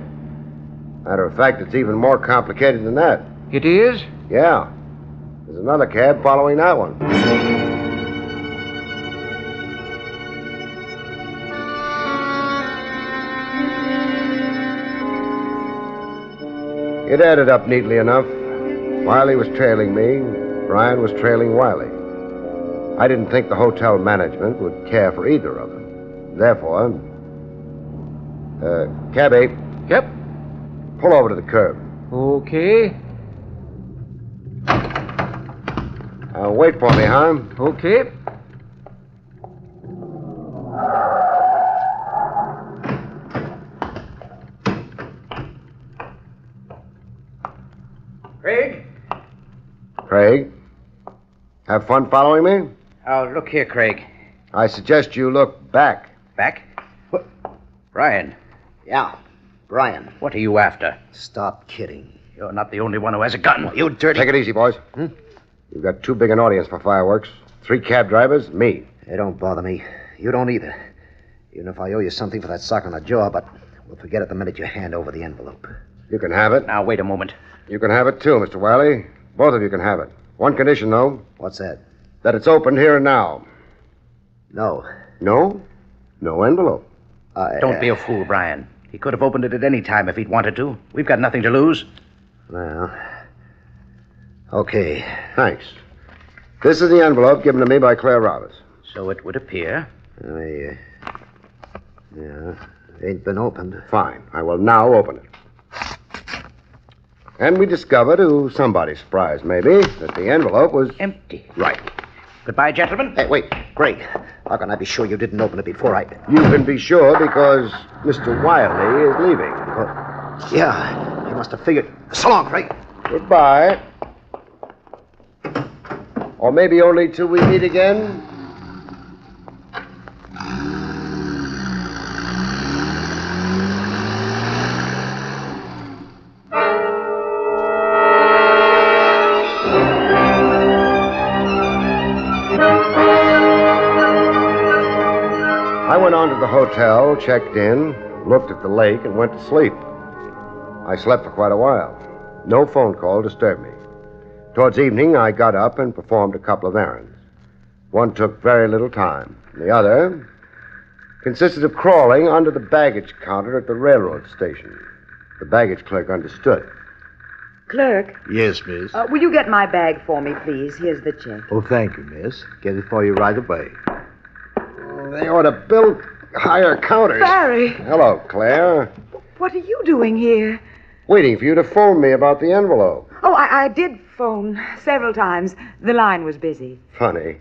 Matter of fact, it's even more complicated than that. It is? Yeah. There's another cab following that one. It added up neatly enough. Wiley was trailing me. Brian was trailing Wiley. I didn't think the hotel management would care for either of them. Therefore, cabby. Yep. Pull over to the curb. Okay. Wait for me, huh? Okay. Craig? Craig? Have fun following me? Oh, look here, Craig. I suggest you look back. Back? What? Brian. Yeah, Brian. What are you after? Stop kidding. You're not the only one who has a gun. You dirty... Take it easy, boys. You've got too big an audience for fireworks. 3 cab drivers, me. Hey, don't bother me. You don't either. Even if I owe you something for that sock on the jaw, but we'll forget it the minute you hand over the envelope. You can have it. Now, wait a moment. You can have it, too, Mr. Wiley. Both of you can have it. One condition, though. What's that? That it's opened here and now. No. No? No envelope. Don't be a fool, Brian. He could have opened it at any time if he'd wanted to. We've got nothing to lose. Well, okay. Thanks. This is the envelope given to me by Claire Roberts. So it would appear. Yeah, ain't been opened. Fine. I will now open it. And we discover, to somebody's surprise, maybe, that the envelope was... empty. Right. Goodbye, gentlemen. Hey, wait. Greg, how can I be sure you didn't open it before I... You can be sure because Mr. Wiley is leaving. Yeah, he must have figured... So long, Greg. Goodbye. Or maybe only till we meet again. I went on to the hotel, checked in, looked at the lake, and went to sleep. I slept for quite a while. No phone call disturbed me. Towards evening, I got up and performed a couple of errands. One took very little time. The other consisted of crawling under the baggage counter at the railroad station. The baggage clerk understood. Clerk, Yes, miss. will you get my bag for me, please? Here's the check. Oh, thank you, miss. Get it for you right away. They ought to build higher counters. Barry! Hello, Claire. What are you doing here? Waiting for you to phone me about the envelope. Oh, I did phone several times. The line was busy. Funny.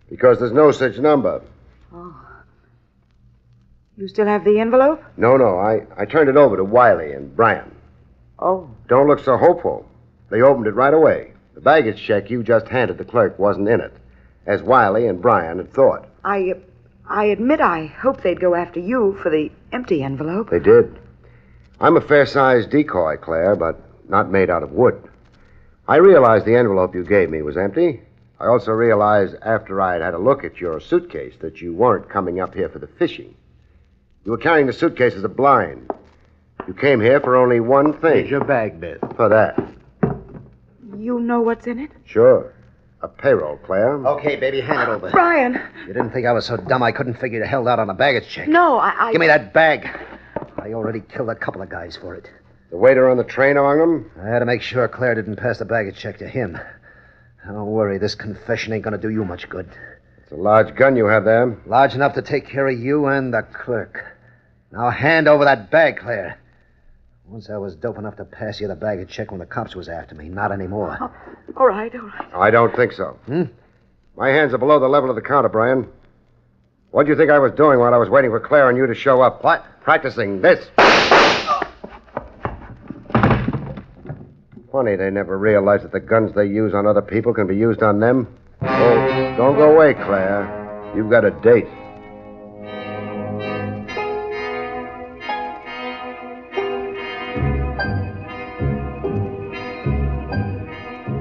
Because there's no such number. Oh. You still have the envelope? No, I turned it over to Wiley and Brian. Oh. Don't look so hopeful. They opened it right away. The baggage check you just handed the clerk wasn't in it, as Wiley and Brian had thought. I admit I hoped they'd go after you for the empty envelope. They did. I'm a fair-sized decoy, Claire, but not made out of wood. I realized the envelope you gave me was empty. I also realized after I had a look at your suitcase that you weren't coming up here for the fishing. You were carrying the suitcase as a blind. You came here for only one thing. Here's your bag, Beth. For that. You know what's in it? Sure. A payroll, Claire. Okay, baby, hand it over. Brian! You didn't think I was so dumb I couldn't figure you held out on a baggage check? No, I... Give me that bag. I already killed a couple of guys for it. The waiter on the train among them? I had to make sure Claire didn't pass the baggage check to him. Don't worry, this confession ain't gonna do you much good. It's a large gun you have there. Large enough to take care of you and the clerk. Now hand over that bag, Claire. Once I was dope enough to pass you the baggage check when the cops was after me. Not anymore. Oh, all right. I don't think so. My hands are below the level of the counter, Brian. What do you think I was doing while I was waiting for Claire and you to show up? What? Practicing this. Funny they never realize that the guns they use on other people can be used on them. Oh, don't go away, Claire. You've got a date.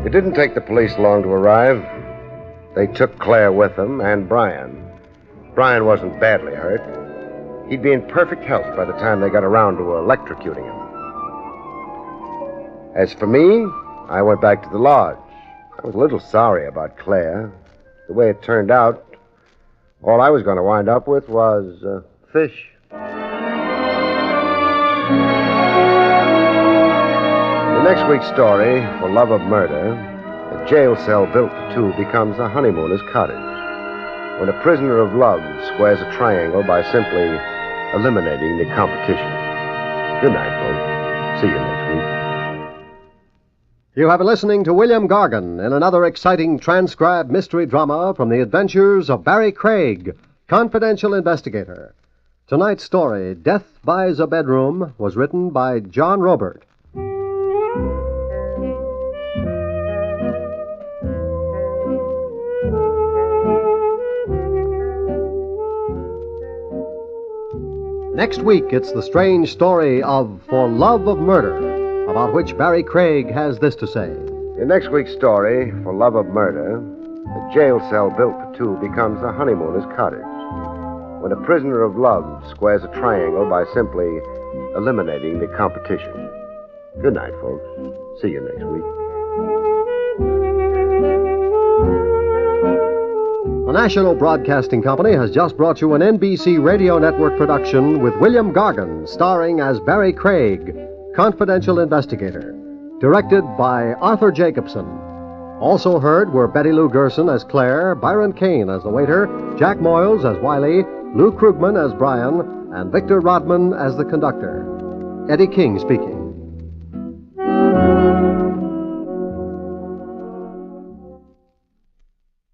It didn't take the police long to arrive. They took Claire with them and Brian. Brian wasn't badly hurt. He'd be in perfect health by the time they got around to electrocuting him. As for me, I went back to the lodge. I was a little sorry about Claire. The way it turned out, all I was going to wind up with was fish. In next week's story, For Love of Murder, a jail cell built for two becomes a honeymooner's cottage when a prisoner of love squares a triangle by simply eliminating the competition. Good night, folks. See you next week. You have been listening to William Gargan in another exciting transcribed mystery drama from the adventures of Barrie Craig, confidential investigator. Tonight's story, Death Buys a Bedroom, was written by John Robert. Next week, it's the strange story of For Love of Murder, about which Barrie Craig has this to say. In next week's story, For Love of Murder, a jail cell built for two becomes a honeymooner's cottage when a prisoner of love squares a triangle by simply eliminating the competition. Good night, folks. See you next week. The National Broadcasting Company has just brought you an NBC Radio Network production with William Gargan starring as Barrie Craig, confidential investigator. Directed by Arthur Jacobson. Also heard were Betty Lou Gerson as Claire, Byron Kane as the waiter, Jack Moyles as Wiley, Lou Krugman as Brian, and Victor Rodman as the conductor. Eddie King speaking.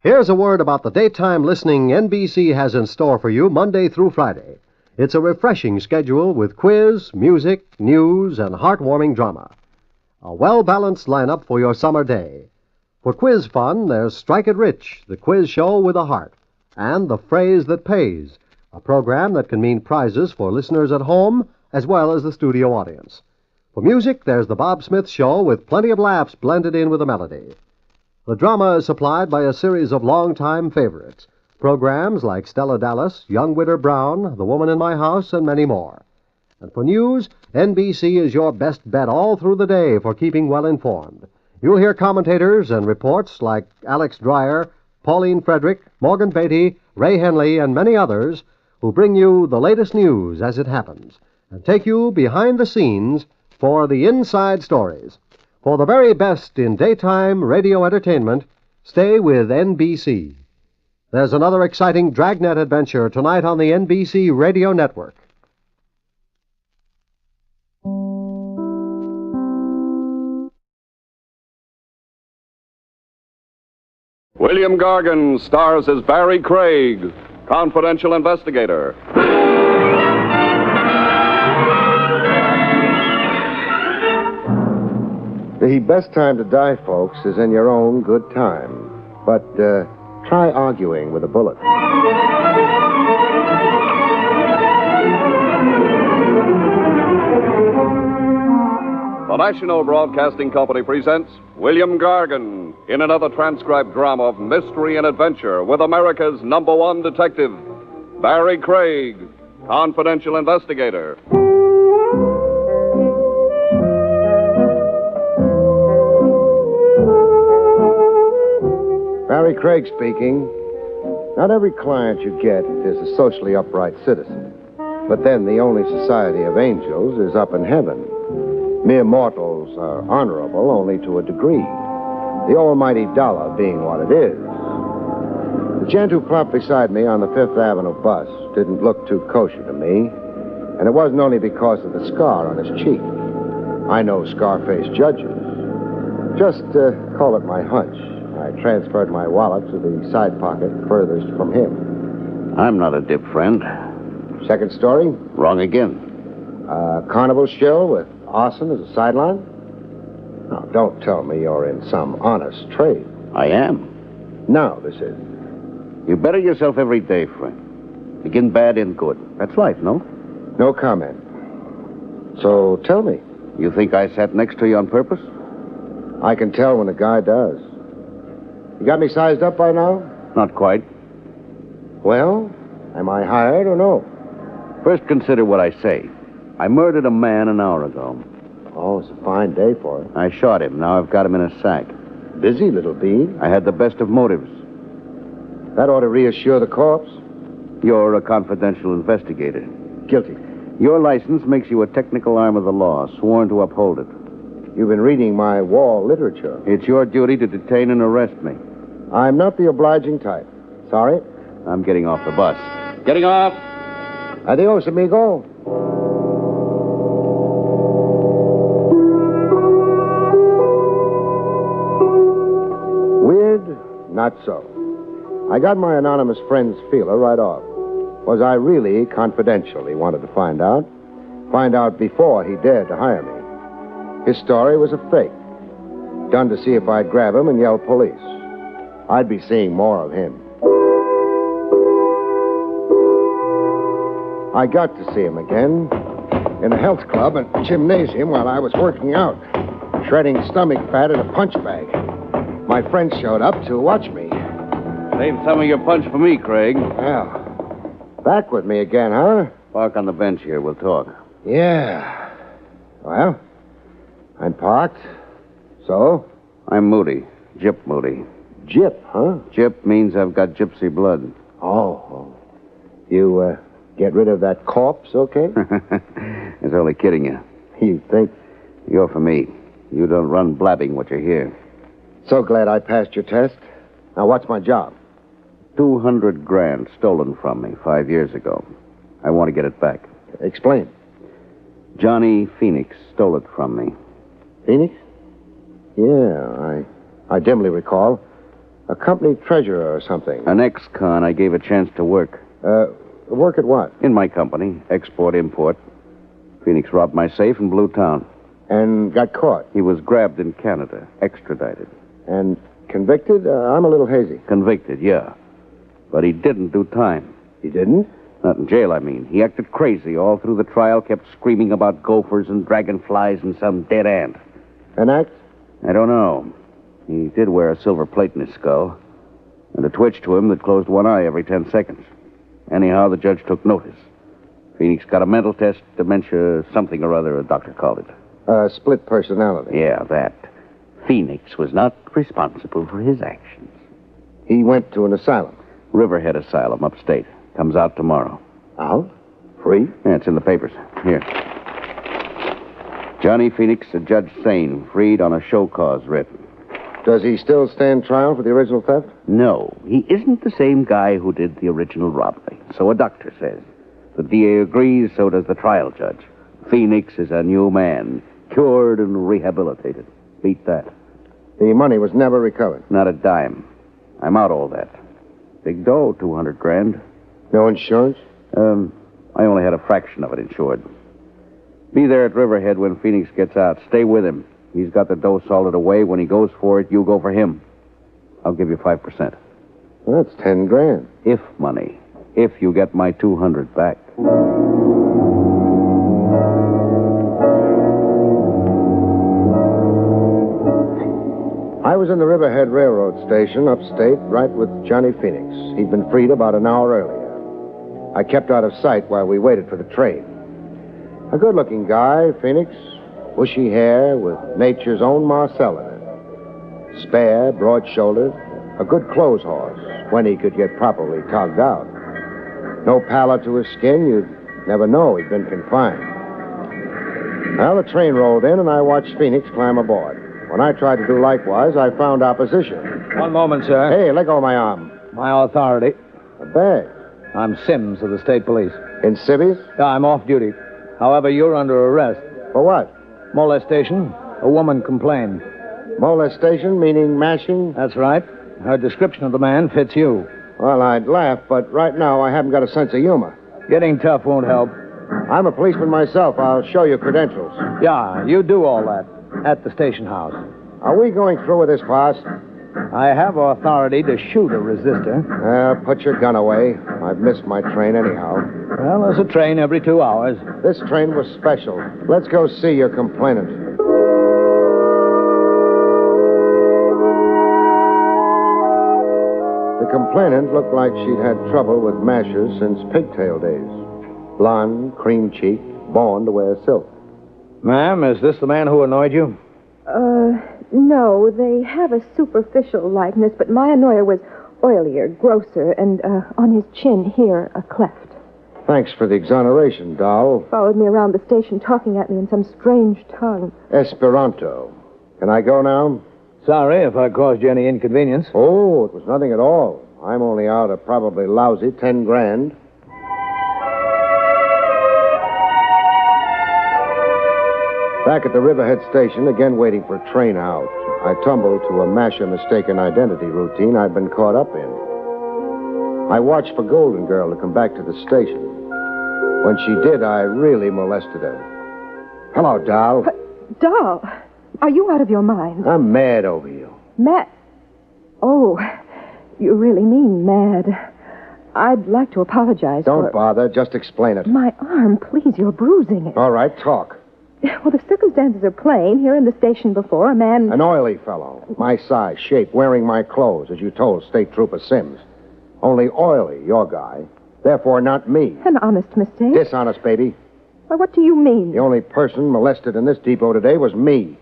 Here's a word about the daytime listening NBC has in store for you Monday through Friday. It's a refreshing schedule with quiz, music, news, and heartwarming drama. A well-balanced lineup for your summer day. For quiz fun, there's Strike It Rich, the quiz show with a heart, and The Phrase That Pays, a program that can mean prizes for listeners at home as well as the studio audience. For music, there's The Bob Smith Show with plenty of laughs blended in with a melody. The drama is supplied by a series of long-time favorites, programs like Stella Dallas, Young Widder Brown, The Woman in My House, and many more. And for news, NBC is your best bet all through the day for keeping well informed. You'll hear commentators and reports like Alex Dreyer, Pauline Frederick, Morgan Beatty, Ray Henley, and many others who bring you the latest news as it happens and take you behind the scenes for the inside stories. For the very best in daytime radio entertainment, stay with NBC. There's another exciting Dragnet adventure tonight on the NBC Radio Network. William Gargan stars as Barrie Craig, confidential investigator. The best time to die, folks, is in your own good time. But try arguing with a bullet. The National Broadcasting Company presents William Gargan in another transcribed drama of mystery and adventure with America's #1 detective, Barrie Craig, confidential investigator. Barrie Craig speaking. Not every client you get is a socially upright citizen. But then the only society of angels is up in heaven. Mere mortals are honorable only to a degree, the almighty dollar being what it is. The gent who plumped beside me on the Fifth Avenue bus didn't look too kosher to me, and it wasn't only because of the scar on his cheek. I know Scarface judges. Just call it my hunch. I transferred my wallet to the side pocket furthest from him. I'm not a dip friend. Second story? Wrong again. Carnival show with arson as a sideline? Now, don't tell me you're in some honest trade. I am. No, this is. You better yourself every day, friend. Begin bad, end good. That's life, no? No comment. So tell me. You think I sat next to you on purpose? I can tell when a guy does. You got me sized up by now? Not quite. Well, am I hired or no? First, consider what I say. I murdered a man an hour ago. Oh, it's a fine day for it. I shot him. Now I've got him in a sack. Busy, little bean. I had the best of motives. That ought to reassure the corpse. You're a confidential investigator. Guilty. Your license makes you a technical arm of the law, sworn to uphold it. You've been reading my war literature. It's your duty to detain and arrest me. I'm not the obliging type. Sorry. I'm getting off the bus. Getting off! Adios, amigo. Weird? Not so. I got my anonymous friend's feeler right off. Was I really confidential, he wanted to find out. Find out before he dared to hire me. His story was a fake. Done to see if I'd grab him and yell police. I'd be seeing more of him. I got to see him again in a health club and gymnasium while I was working out, shredding stomach fat in a punch bag. My friend showed up to watch me. Save some of your punch for me, Craig. Well, back with me again, huh? Park on the bench here. We'll talk. Yeah. Well, I'm parked. So? I'm Moody. Gyp Moody. Gyp, huh? Gyp means I've got gypsy blood. Oh. You, get rid of that corpse, okay? I was only kidding you. You think? You're for me. You don't run blabbing what you hear. So glad I passed your test. Now, what's my job? 200 grand stolen from me 5 years ago. I want to get it back. Explain. Johnny Phoenix stole it from me. Phoenix? Yeah, I dimly recall. A company treasurer or something. An ex-con I gave a chance to work. Work at what? In my company, export-import. Phoenix robbed my safe and blew town. And got caught? He was grabbed in Canada, extradited. And convicted? I'm a little hazy. Convicted, yeah. But he didn't do time. He didn't? Not in jail, I mean. He acted crazy all through the trial, kept screaming about gophers and dragonflies and some dead ant. An act? I don't know. He did wear a silver plate in his skull, and a twitch to him that closed one eye every 10 seconds. Anyhow, the judge took notice. Phoenix got a mental test, dementia, something or other, a doctor called it. Split personality. Yeah, that. Phoenix was not responsible for his actions. He went to an asylum? Riverhead Asylum, upstate. Comes out tomorrow. Out? Free? Yeah, it's in the papers. Here. Johnny Phoenix, a Judge Sane, freed on a show cause writ. Does he still stand trial for the original theft? No, he isn't the same guy who did the original robbery. So a doctor says. The DA agrees, so does the trial judge. Phoenix is a new man, cured and rehabilitated. Beat that. The money was never recovered? Not a dime. I'm out all that. Big dough, 200 grand. No insurance? I only had a fraction of it insured. Be there at Riverhead when Phoenix gets out. Stay with him. He's got the dough salted away. When he goes for it, you go for him. I'll give you 5%. Well, that's 10 grand. If money. If you get my 200 back. I was in the Riverhead Railroad Station, upstate, right with Johnny Phoenix. He'd been freed about an hour earlier. I kept out of sight while we waited for the train. A good-looking guy, Phoenix. Bushy hair with nature's own Marcel in it. Spare, broad-shouldered. A good clothes horse, when he could get properly togged out. No pallor to his skin, you'd never know he'd been confined. Well, the train rolled in, and I watched Phoenix climb aboard. When I tried to do likewise, I found opposition. One moment, sir. Hey, let go of my arm. My authority. A bag. I'm Sims of the state police. In civvies? Yeah, I'm off duty. However, you're under arrest. For what? Molestation. A woman complained. Molestation, meaning mashing? That's right. Her description of the man fits you. Well, I'd laugh, but right now I haven't got a sense of humor. Getting tough won't help. I'm a policeman myself. I'll show you credentials. Yeah, you do all that. At the station house. Are we going through with this, boss? I have authority to shoot a resistor. Put your gun away. I've missed my train anyhow. Well, there's a train every 2 hours. This train was special. Let's go see your complainant. The complainant looked like she'd had trouble with mashers since pigtail days. Blonde, cream-cheeked, born to wear silk. Ma'am, is this the man who annoyed you? No. They have a superficial likeness, but my annoyer was oilier, grosser, and on his chin here, a cleft. Thanks for the exoneration, doll. Followed me around the station, talking at me in some strange tongue. Esperanto. Can I go now? Sorry if I caused you any inconvenience. Oh, it was nothing at all. I'm only out a probably lousy 10 grand. Back at the Riverhead station, again waiting for a train out, I tumbled to a masher mistaken identity routine I'd been caught up in. I watched for Golden Girl to come back to the station. When she did, I really molested her. Hello, doll. Doll, are you out of your mind? I'm mad over you. Mad? Oh, you really mean mad. I'd like to apologize Don't bother, just explain it. My arm, please, you're bruising it. All right, talk. Well, the circumstances are plain. Here in the station before, a man... An oily fellow. My size, shape, wearing my clothes, as you told State Trooper Sims. Only oily, your guy. Therefore, not me. An honest mistake? Dishonest, baby. Why, what do you mean? The only person molested in this depot today was me.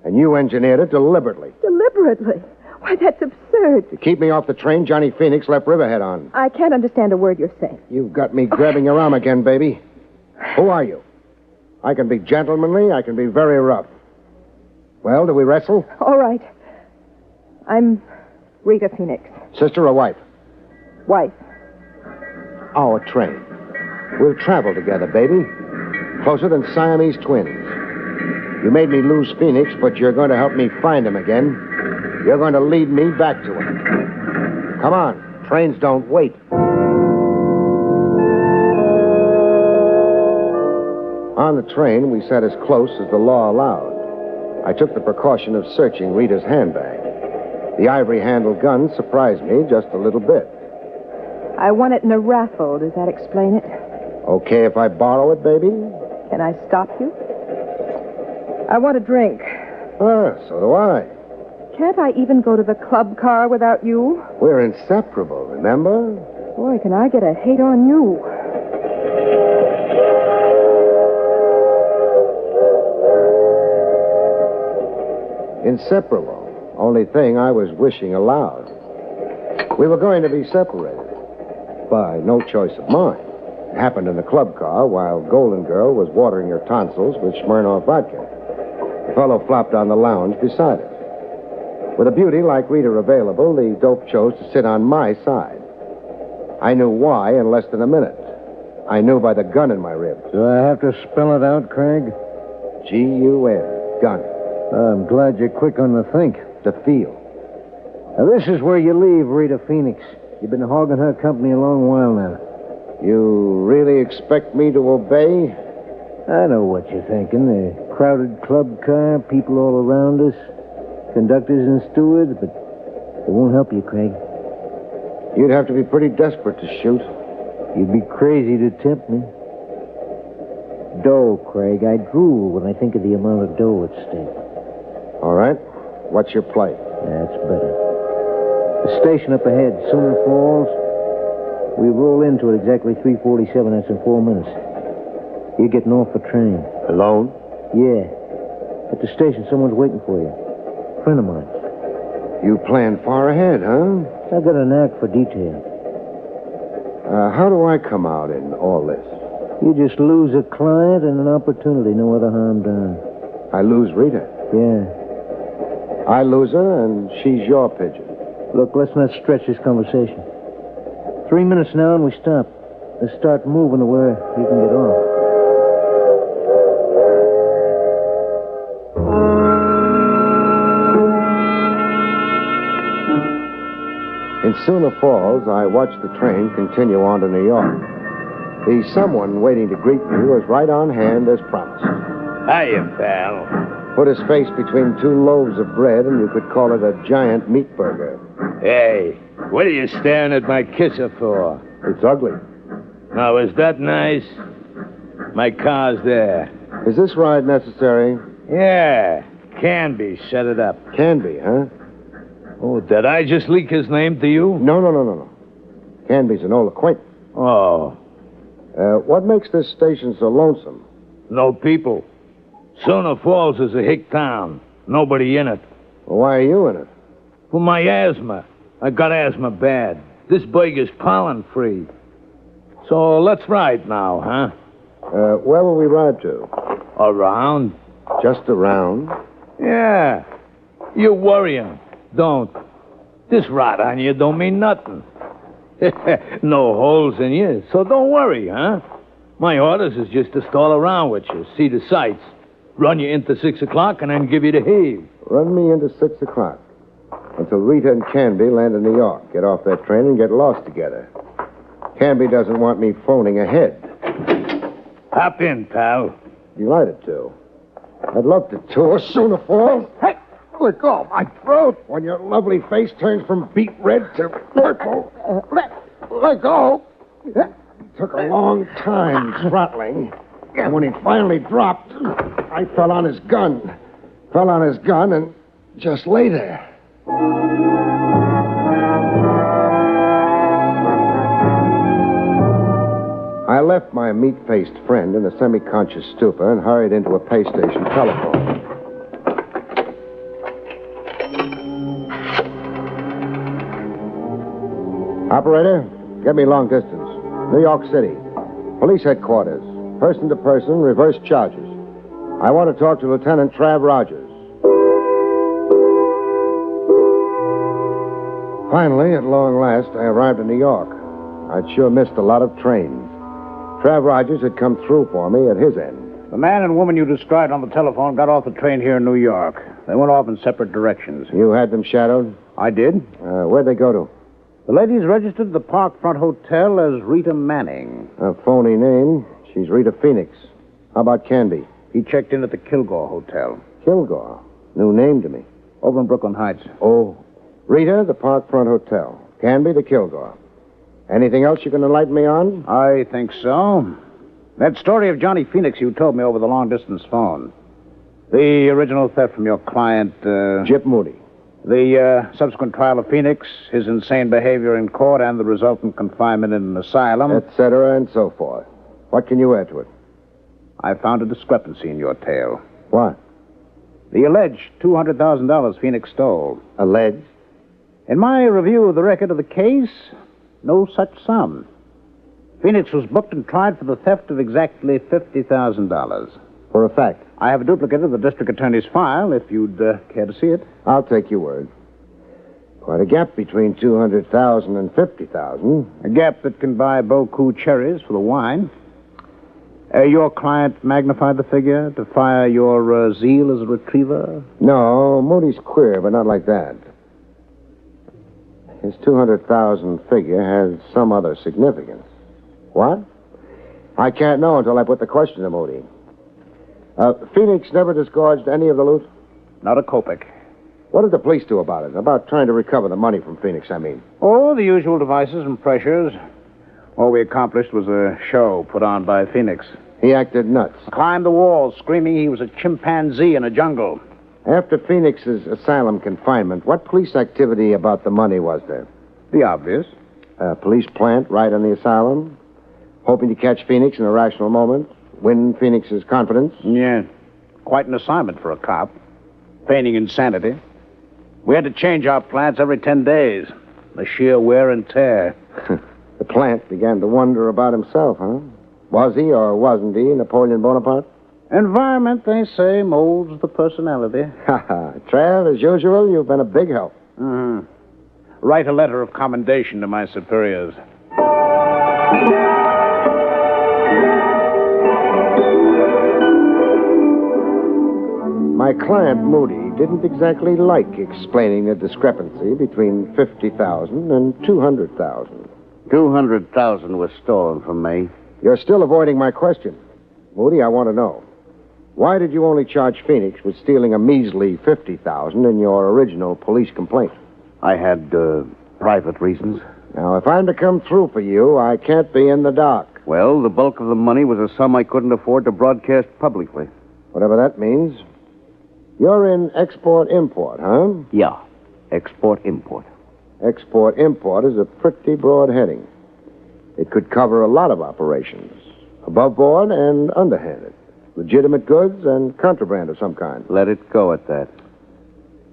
And you engineered it deliberately. Deliberately? Why, that's absurd. To keep me off the train, Johnny Phoenix left Riverhead on. I can't understand a word you're saying. You've got me grabbing your arm again, baby. Who are you? I can be gentlemanly, I can be very rough. Well, do we wrestle? All right. I'm Rita Phoenix. Sister or wife? Wife. Our train. We'll travel together, baby. Closer than Siamese twins. You made me lose Phoenix, but you're going to help me find him again. You're going to lead me back to him. Come on. Trains don't wait. On the train, we sat as close as the law allowed. I took the precaution of searching Rita's handbag. The ivory-handled gun surprised me just a little bit. I won it in a raffle. Does that explain it? Okay if I borrow it, baby? Can I stop you? I want a drink. So do I. Can't I even go to the club car without you? We're inseparable, remember? Boy, can I get a hate on you. Inseparable. Only thing I was wishing aloud. We were going to be separated. By no choice of mine. It happened in the club car while Golden Girl was watering her tonsils with Smirnoff vodka. The fellow flopped on the lounge beside her. With a beauty like Rita available, the dope chose to sit on my side. I knew why in less than a minute. I knew by the gun in my ribs. Do I have to spell it out, Craig? G-U-N. Gun. I'm glad you're quick on the think. The feel. Now, this is where you leave Rita Phoenix. You've been hogging her company a long while now. You really expect me to obey? I know what you're thinking. A crowded club car, people all around us, conductors and stewards, but it won't help you, Craig. You'd have to be pretty desperate to shoot. You'd be crazy to tempt me. Dough, Craig. I drool when I think of the amount of dough at stake. All right. What's your play? That's better. The station up ahead, Sooner Falls. We roll into it exactly 3:47. That's in 4 minutes. You're getting off the train. Alone? Yeah. At the station, someone's waiting for you. Friend of mine. You plan far ahead, huh? I've got a knack for detail. How do I come out in all this? You just lose a client and an opportunity, no other harm done. I lose Rita. Yeah. I lose her, and she's your pigeon. Look, let's not stretch this conversation. 3 minutes now, and we stop. Let's start moving to where you can get off. In Sooner Falls, I watched the train continue on to New York. The someone waiting to greet me was right on hand as promised. Hiya, pal. Put his face between 2 loaves of bread, and you could call it a giant meat burger. Hey, what are you staring at my kisser for? It's ugly. Now, is that nice? My car's there. Is this ride necessary? Yeah, can be. Set it up. Can be, huh? Oh, did I just leak his name to you? No. Canby's an old acquaintance. Oh. What makes this station so lonesome? No people. Sooner Falls is a hick town. Nobody in it. Well, why are you in it? For my asthma. I got asthma bad. This burger's pollen-free. So let's ride now, huh? Where will we ride to? Around. Just around? Yeah. You're worrying. Don't. This rot on you don't mean nothing. No holes in you, so don't worry, huh? My orders is just to stall around with you, see the sights, run you into 6 o'clock, and then give you the heave. Run me into 6 o'clock. Until Rita and Canby land in New York, get off that train and get lost together. Canby doesn't want me phoning ahead. Hop in, pal. Delighted to. I'd love to tour Sooner Falls. Hey! Let go of my throat when your lovely face turns from beet red to purple. Let go. It took a long time throttling. And when he finally dropped, I fell on his gun. Fell on his gun and just lay there. I left my meat-faced friend in a semi-conscious stupor and hurried into a pay station telephone. Operator, get me long distance. New York City. Police headquarters. Person to person, reverse charges. I want to talk to Lieutenant Trav Rogers. Finally, at long last, I arrived in New York. I'd sure missed a lot of trains. Trav Rogers had come through for me at his end. The man and woman you described on the telephone got off the train here in New York. They went off in separate directions. You had them shadowed? I did. Where'd they go to? The lady's registered at the Parkfront Hotel as Rita Manning. A phony name. She's Rita Phoenix. How about Canby? He checked in at the Kilgore Hotel. Kilgore? New name to me. Over in Brooklyn Heights. Oh. Rita, the Parkfront Hotel. Canby, the Kilgore. Anything else you can enlighten me on? I think so. That story of Johnny Phoenix you told me over the long-distance phone. The original theft from your client, Jip Moody. The subsequent trial of Phoenix, his insane behavior in court, and the resultant confinement in an asylum. Etc. and so forth. What can you add to it? I found a discrepancy in your tale. What? The alleged $200,000 Phoenix stole. Alleged? In my review of the record of the case, no such sum. Phoenix was booked and tried for the theft of exactly $50,000. For a fact? I have a duplicate of the district attorney's file, if you'd care to see it. I'll take your word. Quite a gap between $200,000 and $50,000. A gap that can buy Boku cherries for the wine. Your client magnified the figure to fire your zeal as a retriever? No, Moody's queer, but not like that. his 200,000 figure has some other significance. What? I can't know until I put the question to Moody. Phoenix never disgorged any of the loot? Not a kopeck. What did the police do about it? About trying to recover the money from Phoenix, I mean. Oh, the usual devices and pressures. All we accomplished was a show put on by Phoenix. He acted nuts. Climbed the walls, screaming he was a chimpanzee in a jungle. After Phoenix's asylum confinement, what police activity about the money was there? The obvious. A police plant right in the asylum? Hoping to catch Phoenix in a rational moment? Win Phoenix's confidence? Yeah. Quite an assignment for a cop. Feigning insanity. We had to change our plants every 10 days. The sheer wear and tear. The plant began to wonder about himself, huh? Was he or wasn't he Napoleon Bonaparte? Environment, they say, molds the personality. Ha ha. Trav, as usual, you've been a big help. Mm-hmm. Write a letter of commendation to my superiors. My client, Moody, didn't exactly like explaining the discrepancy between 50,000 and 200,000. 200,000 was stolen from me. You're still avoiding my question. Moody, I want to know. Why did you only charge Phoenix with stealing a measly 50,000 in your original police complaint? I had, private reasons. Now, if I'm to come through for you, I can't be in the dark. Well, the bulk of the money was a sum I couldn't afford to broadcast publicly. Whatever that means. You're in export-import, huh? Yeah. Export-import. Export-import is a pretty broad heading. It could cover a lot of operations. Above board and underhanded. Legitimate goods and contraband of some kind. Let it go at that.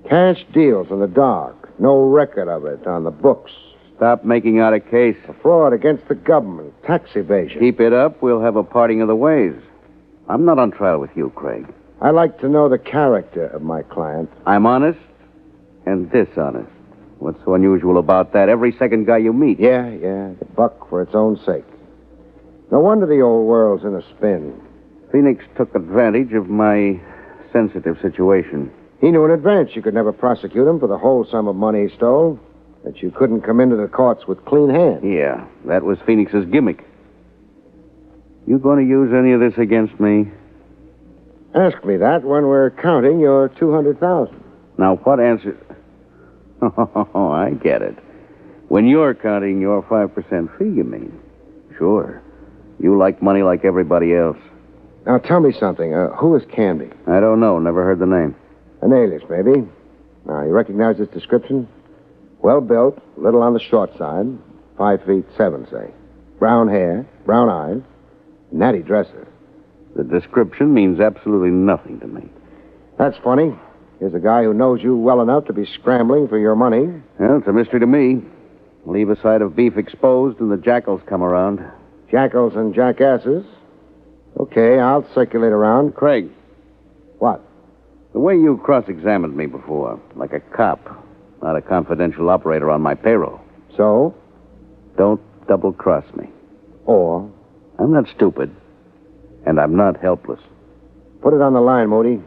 Cash deals in the dark. No record of it on the books. Stop making out a case. A fraud against the government. Tax evasion. Keep it up, we'll have a parting of the ways. I'm not on trial with you, Craig. I like to know the character of my client. I'm honest and dishonest. What's so unusual about that? Every second guy you meet. Yeah. The buck for its own sake. No wonder the old world's in a spin. Phoenix took advantage of my sensitive situation. He knew in advance you could never prosecute him for the whole sum of money he stole. That you couldn't come into the courts with clean hands. Yeah, that was Phoenix's gimmick. You going to use any of this against me? Ask me that when we're counting your 200,000. Now, what answer... Oh, I get it. When you're counting your 5% fee, you mean? Sure. You like money like everybody else. Now, tell me something. Who is Canby? I don't know. Never heard the name. An alias, maybe. Now, you recognize this description? Well-built, little on the short side. 5'7", say. Brown hair, brown eyes, natty dresser. The description means absolutely nothing to me. That's funny. Here's a guy who knows you well enough to be scrambling for your money. Well, it's a mystery to me. Leave a side of beef exposed and the jackals come around. Jackals and jackasses? Okay, I'll circulate around. Craig. What? The way you cross-examined me before, like a cop, not a confidential operator on my payroll. So? Don't double-cross me. Or? I'm not stupid, and I'm not helpless. Put it on the line, Moody.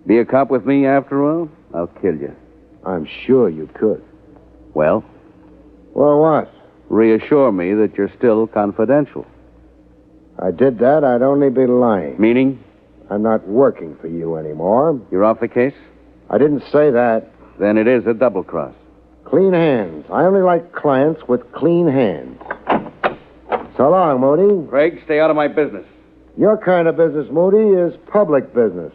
Be a cop with me after all? I'll kill you. I'm sure you could. Well? Well, what? Reassure me that you're still confidential. I did that, I'd only be lying. Meaning? I'm not working for you anymore. You're off the case? I didn't say that. Then it is a double cross. Clean hands. I only like clients with clean hands. So long, Moody. Craig, stay out of my business. Your kind of business, Moody, is public business.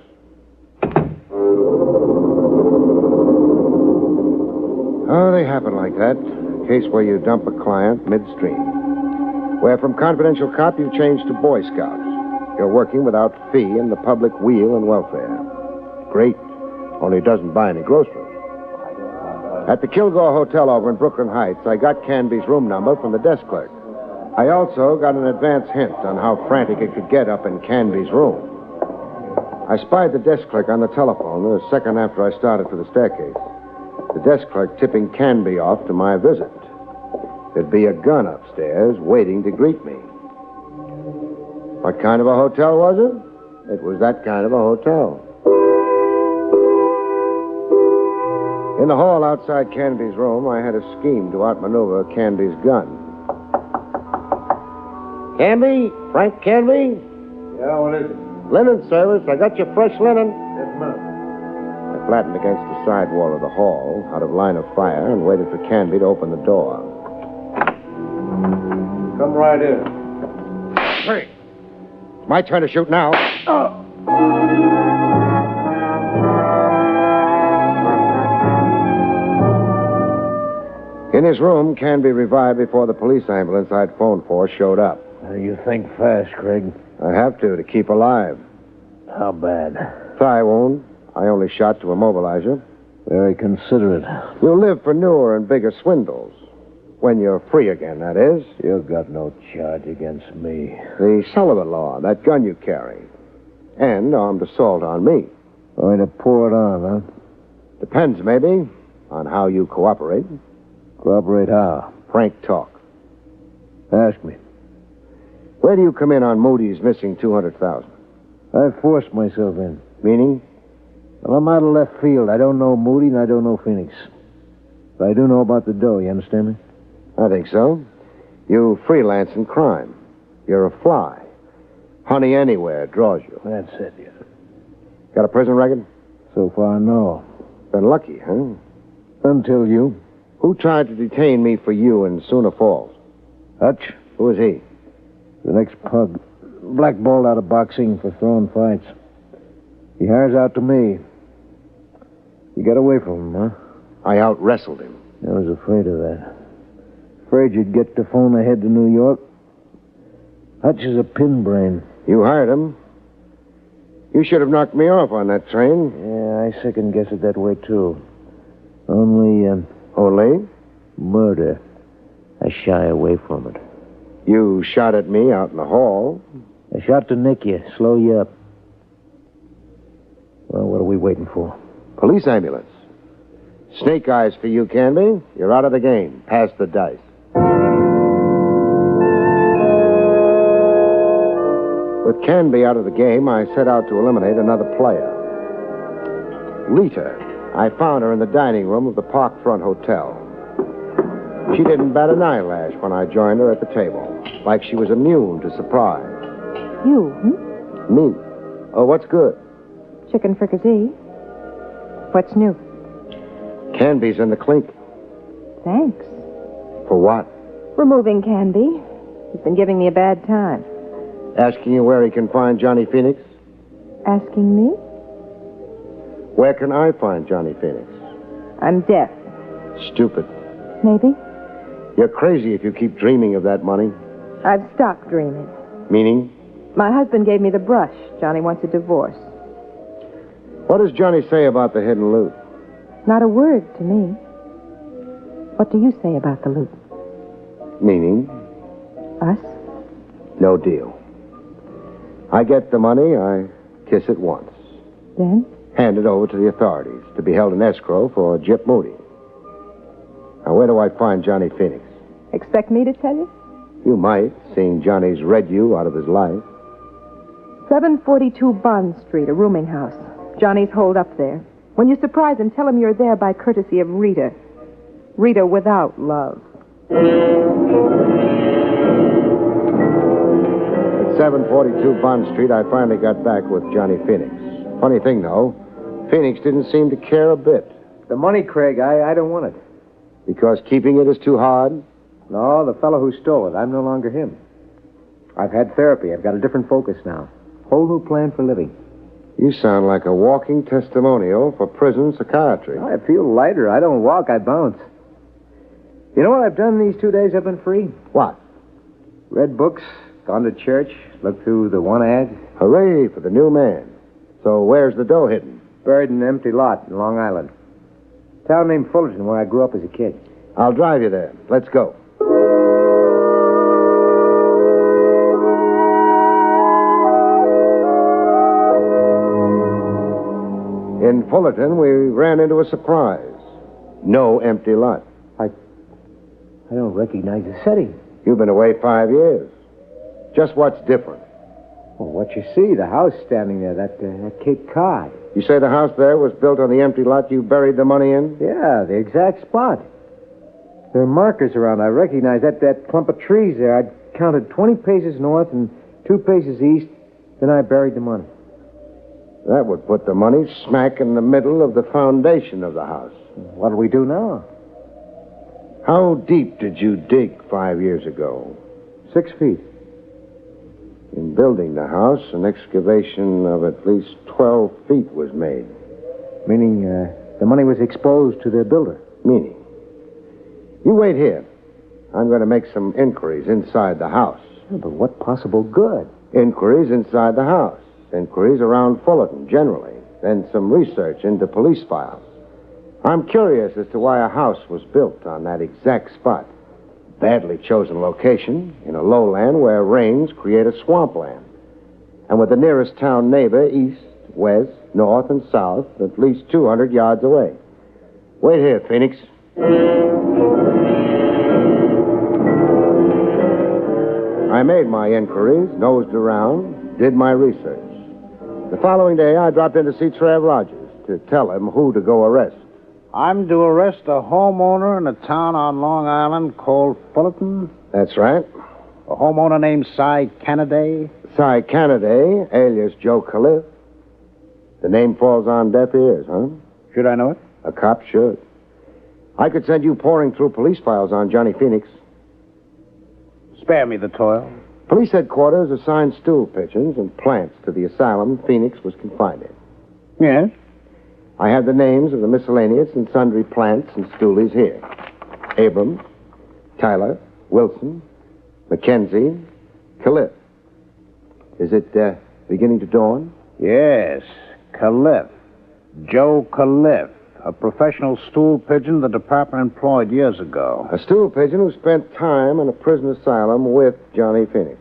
Oh, they happen like that. A case where you dump a client midstream. Where from confidential cop you change to Boy Scouts. You're working without fee in the public weal and welfare. Great. Only it doesn't buy any groceries. At the Kilgore Hotel over in Brooklyn Heights, I got Canby's room number from the desk clerk. I also got an advance hint on how frantic it could get up in Canby's room. I spied the desk clerk on the telephone a second after I started for the staircase. The desk clerk tipping Canby off to my visit. There'd be a gun upstairs waiting to greet me. What kind of a hotel was it? It was that kind of a hotel. In the hall outside Canby's room, I had a scheme to outmaneuver Canby's gun. Canby? Frank Canby? Yeah, what is it? Linen service. I got your fresh linen. Just a minute. I flattened against the side wall of the hall, out of line of fire, and waited for Canby to open the door. Come right in. Hey! It's my turn to shoot now. In his room, Canby revived before the police ambulance I'd phoned for showed up. You think fast, Craig. I have to keep alive. How bad? Thigh wound. I only shot to immobilize you. Very considerate. You'll live for newer and bigger swindles. When you're free again, that is. You've got no charge against me. The Sullivan law, that gun you carry. And armed assault on me. Going to pour it on, huh? Depends, maybe, on how you cooperate. Cooperate how? Frank talk. Ask me. Where do you come in on Moody's missing $200,000? I forced myself in. Meaning? Well, I'm out of left field. I don't know Moody and I don't know Phoenix. But I do know about the dough, you understand me? I think so. You freelance in crime. You're a fly. Honey anywhere draws you. That's it, yeah. Got a prison record? So far, no. Been lucky, huh? Until you. Who tried to detain me for you in Sooner Falls? Hutch. Who is he? The next pug. Blackballed out of boxing for throwing fights. He hires out to me. You got away from him, huh? I out-wrestled him. I was afraid of that. Afraid you'd get the phone ahead to New York. Hutch is a pin brain. You hired him. You should have knocked me off on that train. Yeah, I second guess it that way, too. Only, Only? Murder. I shy away from it. You shot at me out in the hall. I shot to nick you, slow you up. Well, what are we waiting for? Police ambulance. Snake eyes for you, Canby. You're out of the game. Pass the dice. With Canby out of the game, I set out to eliminate another player. Rita. I found her in the dining room of the Parkfront Hotel. She didn't bat an eyelash when I joined her at the table, like she was immune to surprise. You, Me. Oh, what's good? Chicken fricassee. What's new? Canby's in the clink. Thanks. For what? Removing Canby. He's been giving me a bad time. Asking you where he can find Johnny Phoenix? Asking me? Where can I find Johnny Phoenix? I'm deaf. Stupid. Maybe. You're crazy if you keep dreaming of that money. I've stopped dreaming. Meaning? My husband gave me the brush. Johnny wants a divorce. What does Johnny say about the hidden loot? Not a word to me. What do you say about the loot? Meaning? Us? No deal. I get the money, I kiss it once. Then? Hand it over to the authorities to be held in escrow for Gyp Moody. Now, where do I find Johnny Phoenix? Expect me to tell you? You might, seeing Johnny's read you out of his life. 742 Bond Street, a rooming house. Johnny's holed up there. When you surprise him, tell him you're there by courtesy of Rita. Rita without love. At 742 Bond Street, I finally got back with Johnny Phoenix. Funny thing, though, Phoenix didn't seem to care a bit. The money, Craig, I don't want it. Because keeping it is too hard? No, the fellow who stole it. I'm no longer him. I've had therapy. I've got a different focus now. Whole new plan for living. You sound like a walking testimonial for prison psychiatry. I feel lighter. I don't walk, I bounce. You know what I've done these 2 days I've been free? What? Read books, gone to church, looked through the one ad. Hooray for the new man. So where's the dough hidden? Buried in an empty lot in Long Island. Town named Fullerton, where I grew up as a kid. I'll drive you there. Let's go. In Fullerton, we ran into a surprise. No empty lot. I don't recognize the setting. You've been away 5 years. Just what's different? Well, what you see, the house standing there, that Cape Cod. You say the house there was built on the empty lot you buried the money in? Yeah, the exact spot. There are markers around. I recognize that clump of trees there. I counted 20 paces north and 2 paces east. Then I buried the money. That would put the money smack in the middle of the foundation of the house. What do we do now? How deep did you dig 5 years ago? 6 feet. In building the house, an excavation of at least 12 feet was made. Meaning the money was exposed to the builder. Meaning? You wait here. I'm going to make some inquiries inside the house. Yeah, but what possible good? Inquiries inside the house. Inquiries around Fullerton, generally. Then some research into police files. I'm curious as to why a house was built on that exact spot. Badly chosen location, in a lowland where rains create a swampland. And with the nearest town neighbor east, west, north, and south, at least 200 yards away. Wait here, Phoenix. I made my inquiries, nosed around, did my research. The following day, I dropped in to see Trev Rogers to tell him who to go arrest. I'm to arrest a homeowner in a town on Long Island called Fullerton? That's right. A homeowner named Cy Canaday? Cy Canaday, alias Joe Cliff. The name falls on deaf ears, huh? Should I know it? A cop should. I could send you pouring through police files on Johnny Phoenix. Spare me the toil. Police headquarters assigned stool pigeons and plants to the asylum Phoenix was confined in. Yes? I have the names of the miscellaneous and sundry plants and stoolies here. Abrams, Tyler, Wilson, Mackenzie, Cliff. Is it beginning to dawn? Yes, Cliff. Joe Cliff. A professional stool pigeon the department employed years ago. A stool pigeon who spent time in a prison asylum with Johnny Phoenix.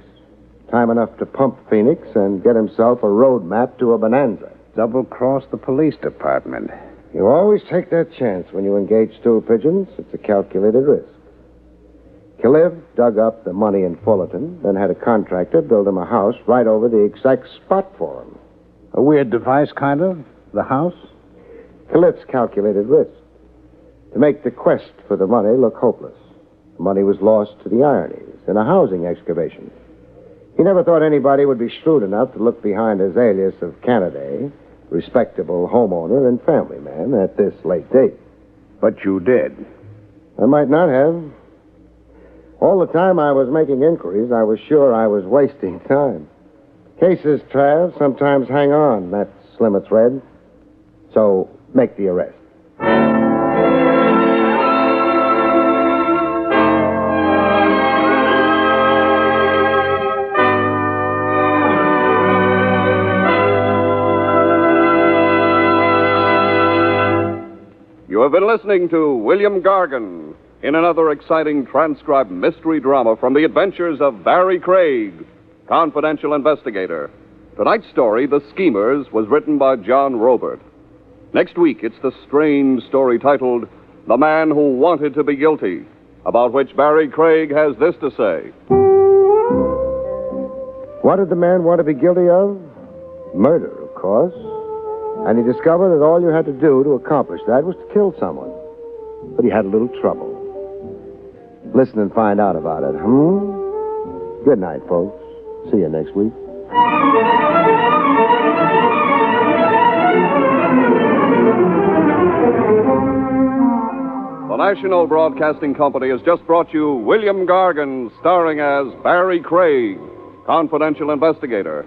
Time enough to pump Phoenix and get himself a road map to a bonanza. Double-cross the police department. You always take that chance when you engage stool pigeons. It's a calculated risk. Cliff dug up the money in Fullerton, then had a contractor build him a house right over the exact spot for him. A weird device, kind of? The house? Cliff's calculated risk. To make the quest for the money look hopeless. The money was lost to the ironies in a housing excavation. He never thought anybody would be shrewd enough to look behind his alias of Canaday, respectable homeowner and family man, at this late date. But you did. I might not have. All the time I was making inquiries, I was sure I was wasting time. Cases, Trav, sometimes hang on, that's slim a thread. So, make the arrest. You have been listening to William Gargan in another exciting transcribed mystery drama from the adventures of Barrie Craig, confidential investigator. Tonight's story, The Schemers, was written by John Robert. Next week, it's the strange story titled The Man Who Wanted to Be Guilty, about which Barrie Craig has this to say. What did the man want to be guilty of? Murder, of course. And he discovered that all you had to do to accomplish that was to kill someone. But he had a little trouble. Listen and find out about it, Good night, folks. See you next week. The National Broadcasting Company has just brought you William Gargan, starring as Barrie Craig, confidential investigator.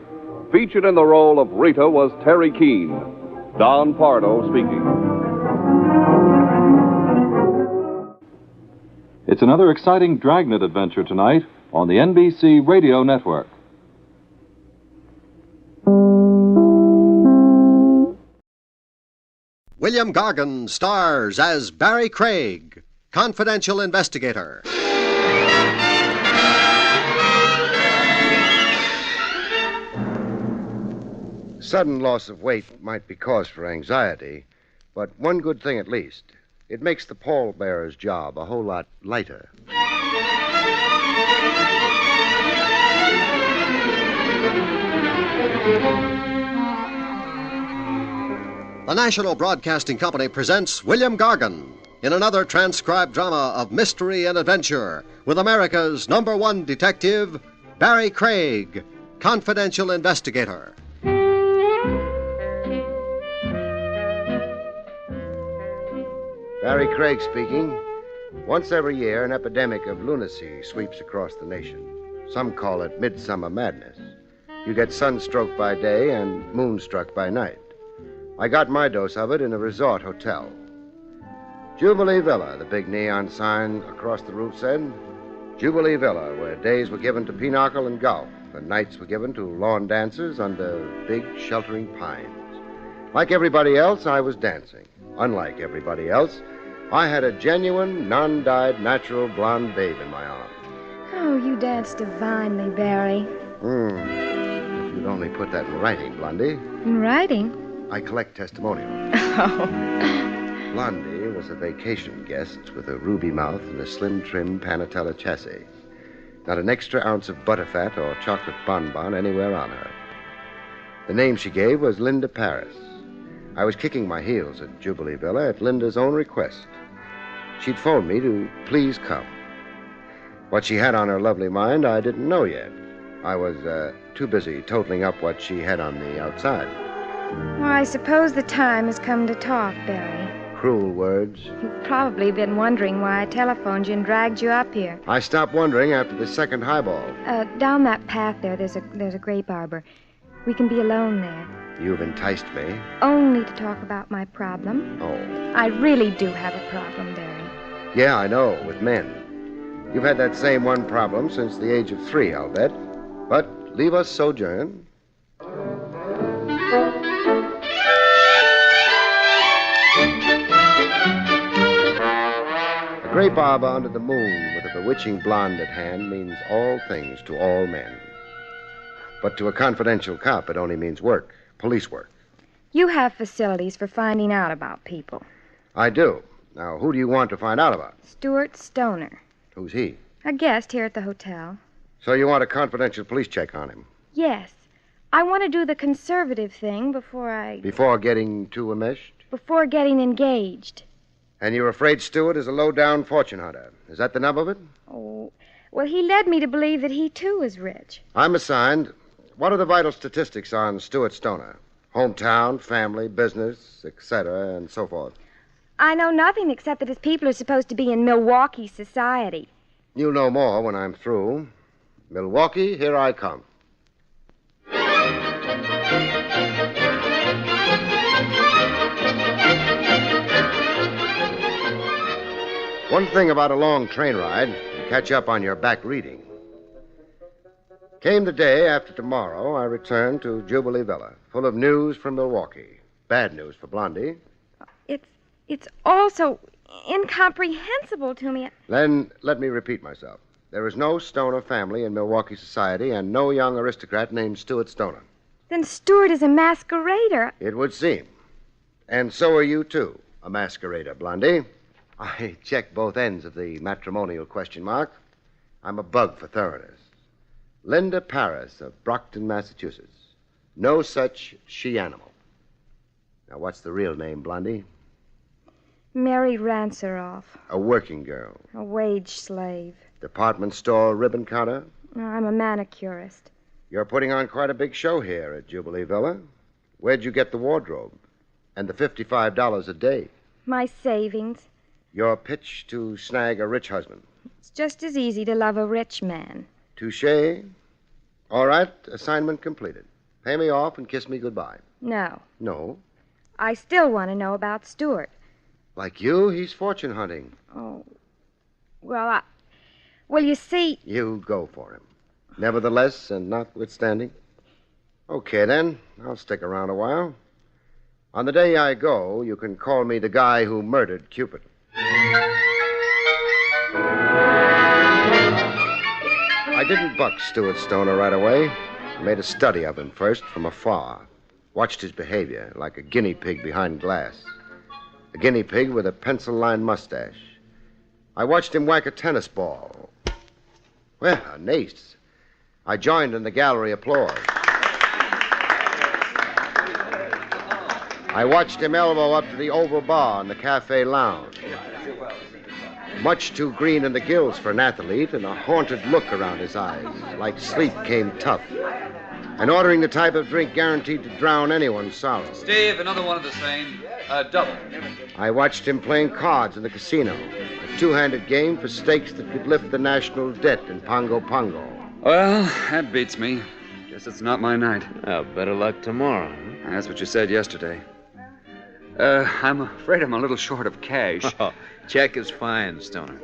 Featured in the role of Rita was Terry Keane. Don Pardo speaking. It's another exciting Dragnet adventure tonight on the NBC Radio Network. William Gargan stars as Barrie Craig, confidential investigator. Sudden loss of weight might be cause for anxiety, but one good thing at least. It makes the pallbearer's job a whole lot lighter. The National Broadcasting Company presents William Gargan in another transcribed drama of mystery and adventure with America's #1 detective, Barrie Craig, confidential investigator. Barrie Craig speaking. Once every year, an epidemic of lunacy sweeps across the nation. Some call it midsummer madness. You get sunstroke by day and moonstruck by night. I got my dose of it in a resort hotel. Jubilee Villa, the big neon sign across the roof said. Jubilee Villa, where days were given to pinochle and golf, and nights were given to lawn dances under big sheltering pines. Like everybody else, I was dancing. Unlike everybody else, I had a genuine, non-dyed, natural blonde babe in my arms. Oh, you dance divinely, Barrie. If you'd only put that in writing, Blondie. In writing? I collect testimonials. Oh. Blondie was a vacation guest with a ruby mouth and a slim, trim Panatella chassis. Not an extra ounce of butterfat or chocolate bonbon anywhere on her. The name she gave was Linda Paris. I was kicking my heels at Jubilee Villa at Linda's own request. She'd phoned me to please come. What she had on her lovely mind, I didn't know yet. I was too busy totaling up what she had on the outside. Well, I suppose the time has come to talk, Barrie. Cruel words. You've probably been wondering why I telephoned you and dragged you up here. I stopped wondering after the second highball. Down that path there's a grape arbor. We can be alone there. You've enticed me. Only to talk about my problem. Oh. I really do have a problem, Barrie. Yeah, I know, with men. You've had that same one problem since the age of 3, I'll bet. But leave us sojourn. A grape arbor under the moon with a bewitching blonde at hand means all things to all men. But to a confidential cop, it only means work, police work. You have facilities for finding out about people. I do. Now, who do you want to find out about? Stuart Stoner. Who's he? A guest here at the hotel. So you want a confidential police check on him? Yes. I want to do the conservative thing before Before getting too enmeshed? Before getting engaged. And you're afraid Stewart is a low-down fortune hunter. Is that the nub of it? Oh, well, he led me to believe that he, too, is rich. I'm assigned. What are the vital statistics on Stuart Stoner? Hometown, family, business, etc., and so forth. I know nothing except that his people are supposed to be in Milwaukee society. You'll know more when I'm through. Milwaukee, here I come. One thing about a long train ride, you catch up on your back reading. Came the day after tomorrow, I returned to Jubilee Villa, full of news from Milwaukee. Bad news for Blondie. It's all so incomprehensible to me. Then let me repeat myself. There is no Stoner family in Milwaukee society and no young aristocrat named Stuart Stoner. Then Stuart is a masquerader. It would seem. And so are you, too, a masquerader, Blondie. I check both ends of the matrimonial question mark. I'm a bug for thoroughness. Linda Paris of Brockton, Massachusetts. No such she-animal. Now, what's the real name, Blondie? Mary Ranceroff. A working girl. A wage slave. Department store ribbon counter. I'm a manicurist. You're putting on quite a big show here at Jubilee Villa. Where'd you get the wardrobe? And the $55 a day? My savings. Your pitch to snag a rich husband. It's just as easy to love a rich man. Touché. All right, assignment completed. Pay me off and kiss me goodbye. No. No? I still want to know about Stuart. Like you, he's fortune hunting. Oh. Well, you see... You go for him. Nevertheless and notwithstanding. Okay, then. I'll stick around a while. On the day I go, you can call me the guy who murdered Cupid. I didn't buck Stuart Stoner right away. I made a study of him first from afar. Watched his behavior like a guinea pig behind glass. A guinea pig with a pencil-lined mustache. I watched him whack a tennis ball. Well, an ace. I joined in the gallery applause. I watched him elbow up to the oval bar in the cafe lounge. Much too green in the gills for an athlete, and a haunted look around his eyes, like sleep came tough. And ordering the type of drink guaranteed to drown anyone's sorrow. Steve, another one of the same. Double. I watched him playing cards in the casino, a two-handed game for stakes that could lift the national debt in Pongo Pongo. Well, that beats me. Guess it's not my night. Well, better luck tomorrow. That's what you said yesterday. I'm afraid I'm a little short of cash. Oh, check is fine, Stoner.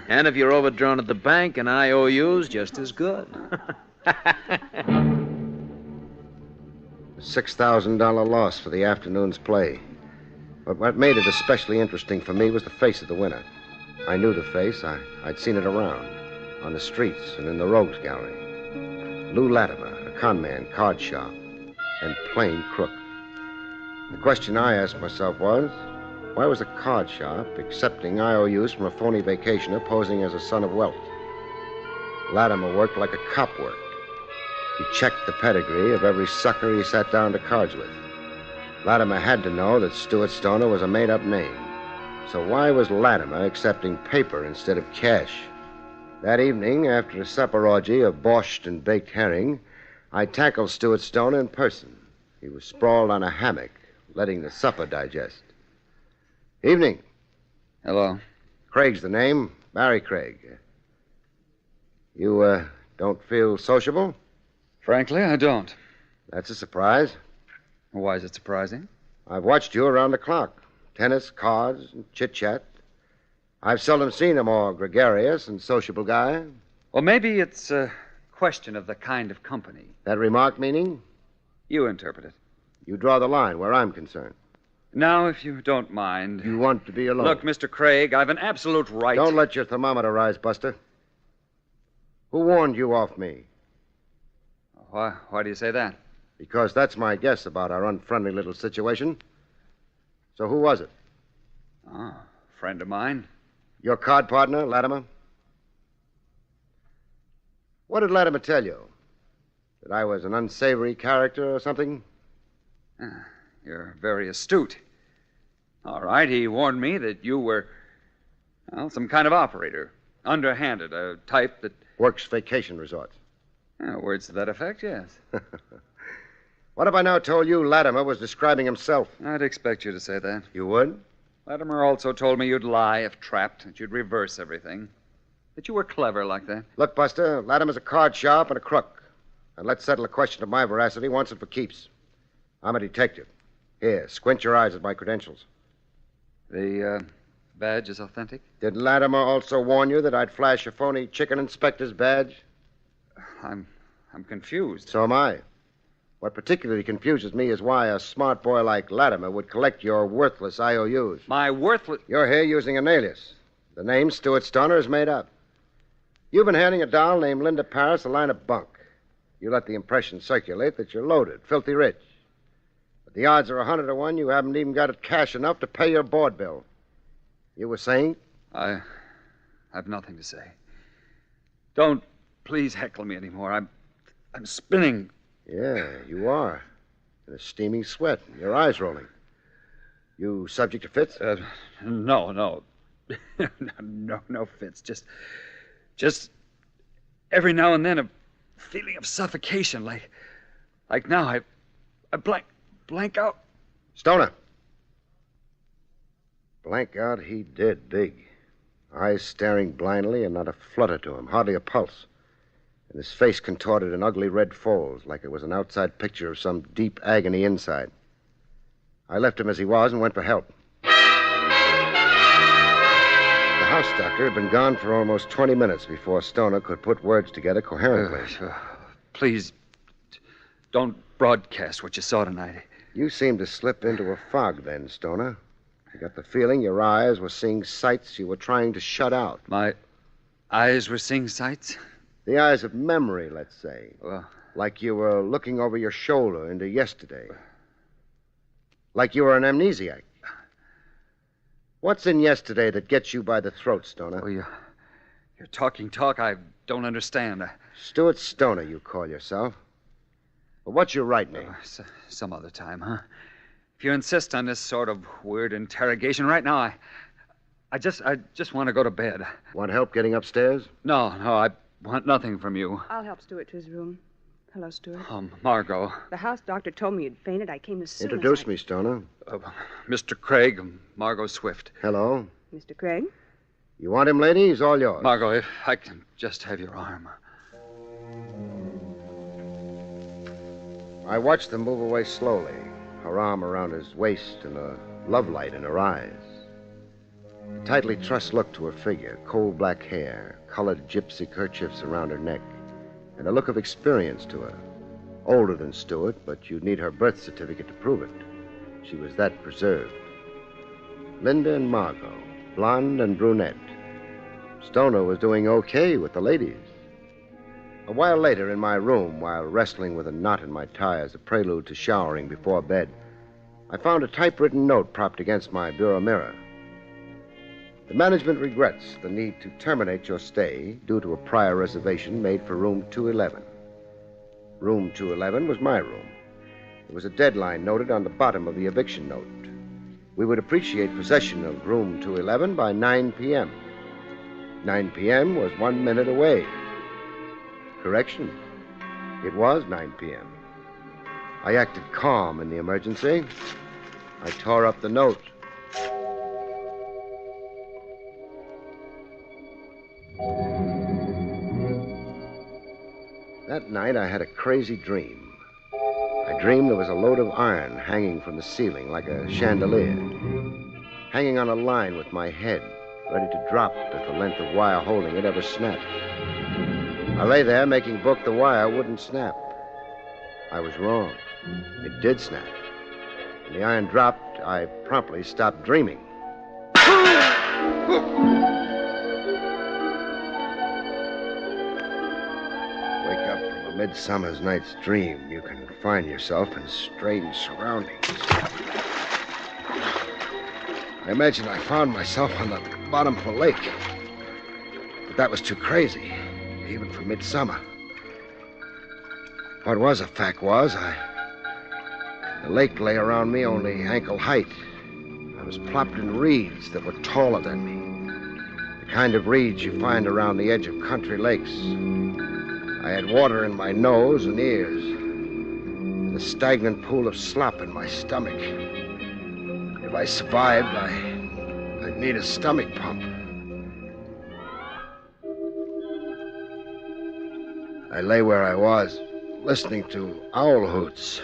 And if you're overdrawn at the bank, an IOU's just as good. A $6,000 loss for the afternoon's play. But what made it especially interesting for me was the face of the winner. I knew the face. I'd seen it around, on the streets and in the rogues gallery. Lou Latimer, a conman, card sharp, and plain crook. The question I asked myself was, why was a card sharp accepting IOUs from a phony vacationer posing as a son of wealth? Latimer worked like a cop worked. He checked the pedigree of every sucker he sat down to cards with. Latimer had to know that Stuart Stoner was a made-up name. So why was Latimer accepting paper instead of cash? That evening, after a supper orgy of borscht and baked herring, I tackled Stuart Stoner in person. He was sprawled on a hammock, letting the supper digest. Evening. Hello. Craig's the name. Barrie Craig. You, don't feel sociable? Frankly, I don't. That's a surprise. Why is it surprising? I've watched you around the clock. Tennis, cards, and chit-chat. I've seldom seen a more gregarious and sociable guy. Well, maybe it's a question of the kind of company. That remark meaning? You interpret it. You draw the line where I'm concerned. Now, if you don't mind... You want to be alone. Look, Mr. Craig, I've an absolute right... Don't let your thermometer rise, Buster. Who warned you off me? Why do you say that? Because that's my guess about our unfriendly little situation. So who was it? Oh, friend of mine. Your card partner, Latimer? What did Latimer tell you? That I was an unsavory character or something? You're very astute. All right, he warned me that you were, well, some kind of operator. Underhanded, a type that... Works vacation resorts. Words to that effect, yes. What if I now told you Latimer was describing himself? I'd expect you to say that. You would? Latimer also told me you'd lie if trapped, that you'd reverse everything. That you were clever like that. Look, Buster, Latimer's a card sharp and a crook. And let's settle the question of my veracity once and for keeps. I'm a detective. Here, squint your eyes at my credentials. The badge is authentic? Did Latimer also warn you that I'd flash a phony chicken inspector's badge? I'm confused. So am I. What particularly confuses me is why a smart boy like Latimer would collect your worthless IOUs. My worthless... You're here using an alias. The name Stuart Stoner is made up. You've been handing a doll named Linda Paris a line of bunk. You let the impression circulate that you're loaded, filthy rich. But the odds are 100 to 1 you haven't even got cash enough to pay your board bill. You were saying? I have nothing to say. Don't please heckle me anymore. I'm spinning. Yeah, you are. In a steaming sweat, and your eyes rolling. You subject to fits? No. no fits. Just every now and then a feeling of suffocation, like now I blank out. Stoner. Blank out he did, big. Eyes staring blindly and not a flutter to him, hardly a pulse. And his face contorted in ugly red folds, like it was an outside picture of some deep agony inside. I left him as he was and went for help. The house doctor had been gone for almost 20 minutes before Stoner could put words together coherently. Please, don't broadcast what you saw tonight. You seemed to slip into a fog then, Stoner. I got the feeling your eyes were seeing sights you were trying to shut out. My eyes were seeing sights? The eyes of memory, let's say. Well, like you were looking over your shoulder into yesterday. Like you were an amnesiac. What's in yesterday that gets you by the throat, Stoner? Oh, you're talking talk I don't understand. Stuart Stoner, you call yourself. Well, what's your right name? Some other time, huh? If you insist on this sort of weird interrogation right now, I just want to go to bed. Want help getting upstairs? No, I want nothing from you. I'll help Stuart to his room. Hello, Stuart. Margot. The house doctor told me you'd fainted. I came as soon Introduce as me, Stoner. Mr. Craig, Margot Swift. Hello. Mr. Craig? You want him, lady? He's all yours. Margot, if I can just have your arm. I watched them move away slowly, her arm around his waist and a love light in her eyes. A tightly trussed look to her figure, coal black hair, colored gypsy kerchiefs around her neck, and a look of experience to her. Older than Stuart, but you'd need her birth certificate to prove it. She was that preserved. Linda and Margot, blonde and brunette. Stoner was doing okay with the ladies. A while later, in my room, while wrestling with a knot in my tie as a prelude to showering before bed, I found a typewritten note propped against my bureau mirror. The management regrets the need to terminate your stay due to a prior reservation made for room 211. Room 211 was my room. There was a deadline noted on the bottom of the eviction note. We would appreciate possession of room 211 by 9 p.m. 9 p.m. was 1 minute away. Correction. It was 9 p.m. I acted calm in the emergency. I tore up the note. That night, I had a crazy dream. I dreamed there was a load of iron hanging from the ceiling like a chandelier, hanging on a line with my head, ready to drop if the length of wire holding it ever snapped. I lay there making book the wire wouldn't snap. I was wrong. It did snap. When the iron dropped, I promptly stopped dreaming. Midsummer's night's dream, you can find yourself in strange surroundings. I imagined I found myself on the bottom of a lake. But that was too crazy, even for midsummer. What was a fact was, the lake lay around me only ankle height. I was plopped in reeds that were taller than me. The kind of reeds you find around the edge of country lakes. I had water in my nose and ears, and a stagnant pool of slop in my stomach. If I survived, I'd need a stomach pump. I lay where I was, listening to owl hoots.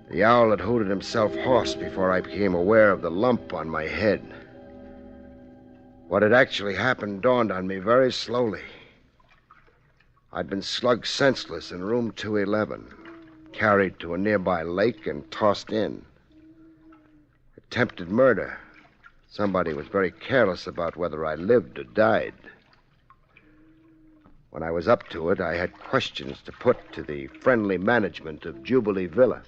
The owl had hooted himself hoarse before I became aware of the lump on my head. What had actually happened dawned on me very slowly. I'd been slugged senseless in room 211, carried to a nearby lake and tossed in. Attempted murder. Somebody was very careless about whether I lived or died. When I was up to it, I had questions to put to the friendly management of Jubilee Villa.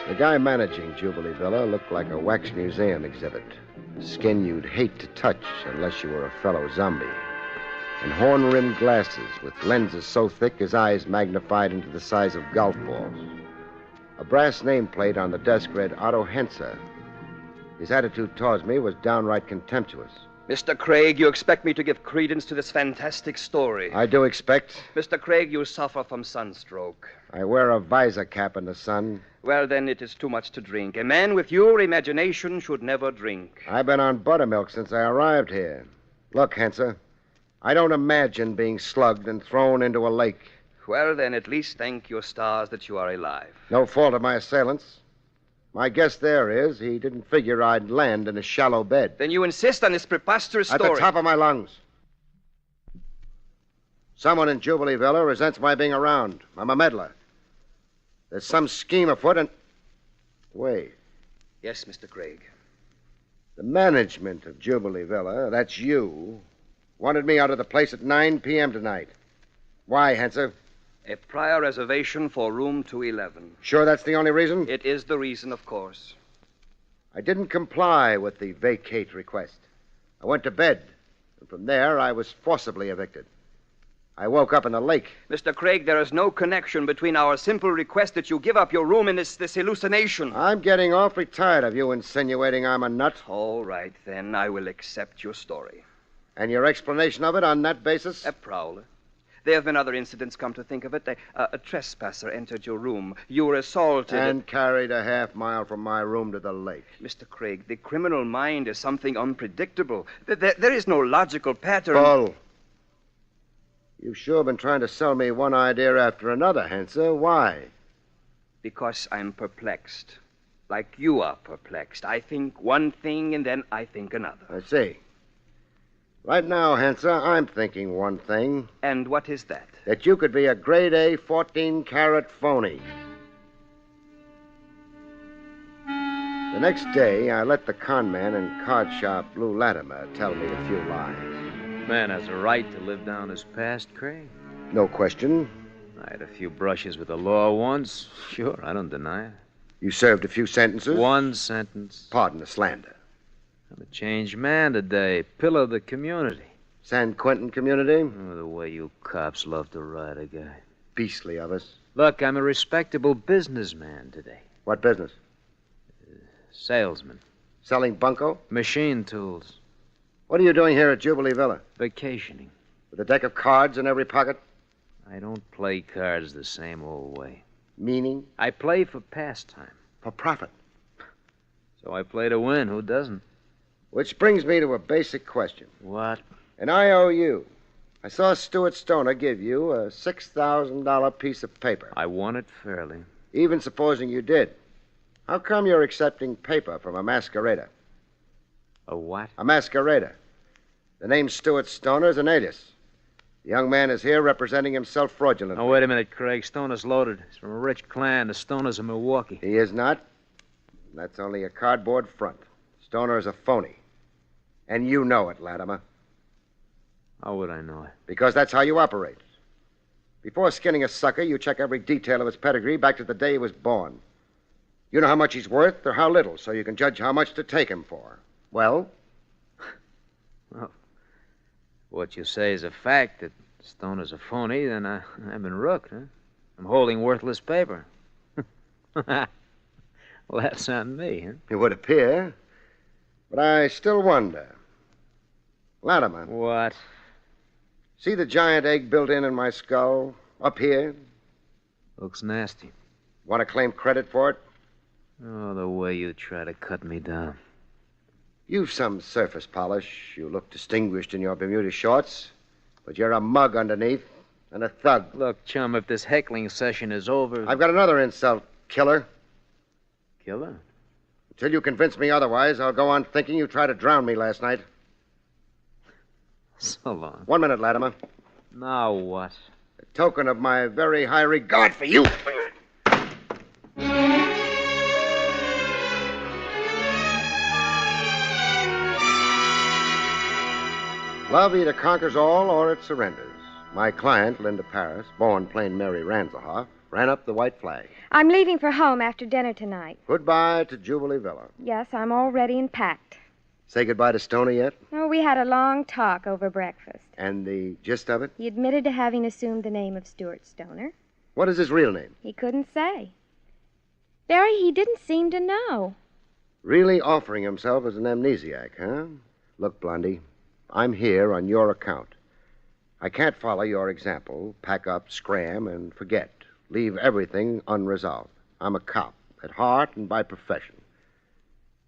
The guy managing Jubilee Villa looked like a wax museum exhibit. Skin you'd hate to touch unless you were a fellow zombie. And horn-rimmed glasses with lenses so thick his eyes magnified into the size of golf balls. A brass nameplate on the desk read Otto Henser. His attitude towards me was downright contemptuous. Mr. Craig, you expect me to give credence to this fantastic story. I do expect. Mr. Craig, you suffer from sunstroke. I wear a visor cap in the sun. Well, then it is too much to drink. A man with your imagination should never drink. I've been on buttermilk since I arrived here. Look, Henser, I don't imagine being slugged and thrown into a lake. Well, then at least thank your stars that you are alive. No fault of my assailant's. My guess there is he didn't figure I'd land in a shallow bed. Then you insist on this preposterous story. At the top of my lungs. Someone in Jubilee Villa resents my being around. I'm a meddler. There's some scheme afoot and... Wait. Yes, Mr. Craig. The management of Jubilee Villa, that's you, wanted me out of the place at 9 p.m. tonight. Why, Henser? A prior reservation for room 211. Sure that's the only reason? It is the reason, of course. I didn't comply with the vacate request. I went to bed, and from there I was forcibly evicted. I woke up in the lake. Mr. Craig, there is no connection between our simple request that you give up your room and this hallucination. I'm getting awfully tired of you insinuating I'm a nut. All right, then. I will accept your story. And your explanation of it on that basis? A prowler. There have been other incidents, come to think of it. A trespasser entered your room. You were assaulted. And carried a half-mile from my room to the lake. Mr. Craig, the criminal mind is something unpredictable. There is no logical pattern. Bull. You've sure been trying to sell me one idea after another, Hanser. Why? Because I'm perplexed. Like you are perplexed. I think one thing and then I think another. I see. Right now, Hanser, I'm thinking one thing. And what is that? That you could be a grade A 14-carat phony. The next day, I let the con man and card shop Lou Latimer tell me a few lies. Man has a right to live down his past, Craig. No question. I had a few brushes with the law once. Sure, I don't deny it. You served a few sentences? One sentence. Pardon the slander. I'm a changed man today. Pillar of the community. San Quentin community? Oh, the way you cops love to ride a guy. Beastly of us. Look, I'm a respectable businessman today. What business? Salesman. Selling bunco? Machine tools. What are you doing here at Jubilee Villa? Vacationing. With a deck of cards in every pocket? I don't play cards the same old way. Meaning? I play for pastime. For profit. So I play to win. Who doesn't? Which brings me to a basic question. What? An IOU. I saw Stuart Stoner give you a $6,000 piece of paper. I won it fairly. Even supposing you did. How come you're accepting paper from a masquerader? A what? A masquerader. The name Stuart Stoner is an alias. The young man is here representing himself fraudulently. Now, wait a minute, Craig. Stoner's loaded. He's from a rich clan. The Stoners of Milwaukee. He is not. That's only a cardboard front. Stoner is a phony. And you know it, Latimer. How would I know it? Because that's how you operate. Before skinning a sucker, you check every detail of his pedigree back to the day he was born. You know how much he's worth or how little, so you can judge how much to take him for. Well? Well, what you say is a fact, that Stoner's a phony, then I've been rooked, huh? I'm holding worthless paper. Well, that's on me, huh? It would appear. But I still wonder. Latimer. What? See the giant egg built in my skull? Up here? Looks nasty. Want to claim credit for it? Oh, the way you try to cut me down. You've some surface polish. You look distinguished in your Bermuda shorts. But you're a mug underneath and a thug. Look, chum, if this heckling session is over... I've got another insult, killer. Killer? Until you convince me otherwise, I'll go on thinking you tried to drown me last night. So long. 1 minute, Latimer. Now what? A token of my very high regard for you. Love either conquers all or it surrenders. My client, Linda Paris, born plain Mary Ranzelhoff, ran up the white flag. I'm leaving for home after dinner tonight. Goodbye to Jubilee Villa. Yes, I'm all ready and packed. Say goodbye to Stoney yet? Oh, we had a long talk over breakfast. And the gist of it? He admitted to having assumed the name of Stuart Stoner. What is his real name? He couldn't say. Barry, he didn't seem to know. Really offering himself as an amnesiac, huh? Look, Blondie, I'm here on your account. I can't follow your example, pack up, scram, and forget. Leave everything unresolved. I'm a cop, at heart and by profession.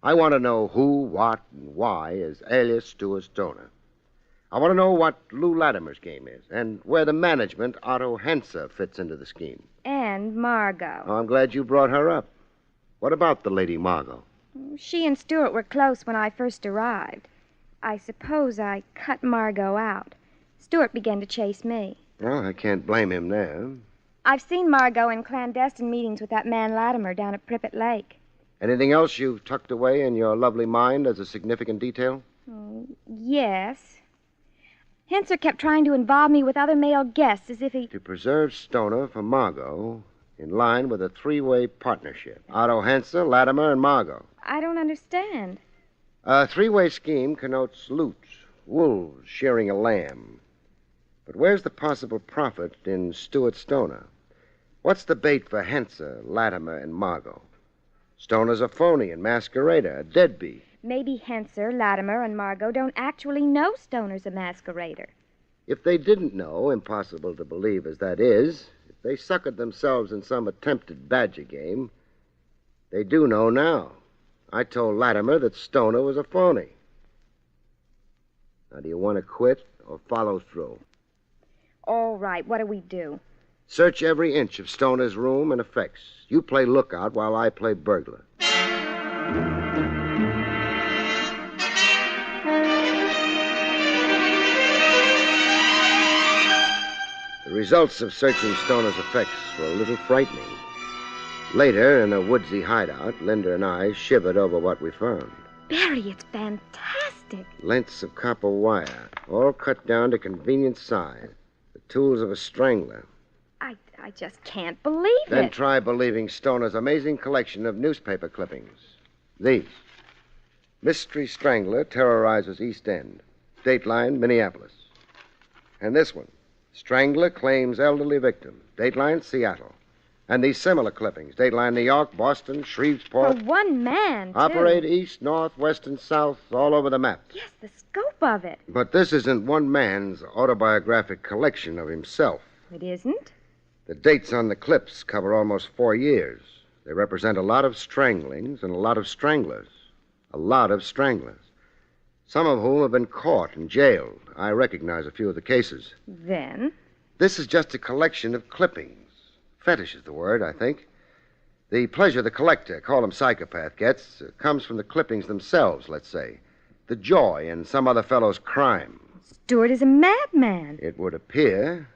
I want to know who, what, and why is alias Stuart Stoner. I want to know what Lou Latimer's game is, and where the management, Otto Henser, fits into the scheme. And Margot. Oh, I'm glad you brought her up. What about the Lady Margot? She and Stuart were close when I first arrived. I suppose I cut Margot out. Stuart began to chase me. Well, I can't blame him there. I've seen Margot in clandestine meetings with that man Latimer down at Prippet Lake. Anything else you've tucked away in your lovely mind as a significant detail? Yes. Henser kept trying to involve me with other male guests as if he... To preserve Stoner for Margot in line with a three-way partnership. Otto Henser, Latimer, and Margot. I don't understand. A three-way scheme connotes loot, wolves shearing a lamb. But where's the possible profit in Stuart Stoner? What's the bait for Henser, Latimer, and Margot? Stoner's a phony and masquerader, a deadbeat. Maybe Henser, Latimer, and Margot don't actually know Stoner's a masquerader. If they didn't know, impossible to believe as that is, if they suckered themselves in some attempted badger game, they do know now. I told Latimer that Stoner was a phony. Now, do you want to quit or follow through? All right, what do we do? Search every inch of Stoner's room and effects. You play lookout while I play burglar. The results of searching Stoner's effects were a little frightening. Later, in a woodsy hideout, Linda and I shivered over what we found. Barrie, it's fantastic. Lengths of copper wire, all cut down to convenient size. The tools of a strangler. I just can't believe Then it. try believing Stoner's amazing collection of newspaper clippings. These. Mystery Strangler terrorizes East End. Dateline, Minneapolis. And this one. Strangler claims elderly victim. Dateline, Seattle. And these similar clippings. Dateline, New York, Boston, Shreveport. For one man, too. Operate east, north, west, and south, all over the map. Yes, the scope of it. But this isn't one man's autobiographic collection of himself. It isn't? The dates on the clips cover almost 4 years. They represent a lot of stranglings and a lot of stranglers. A lot of stranglers. Some of whom have been caught and jailed. I recognize a few of the cases. Then? This is just a collection of clippings. Fetish is the word, I think. The pleasure the collector, call him psychopath, gets comes from the clippings themselves, let's say. The joy in some other fellow's crime. Stuart is a madman. It would appear.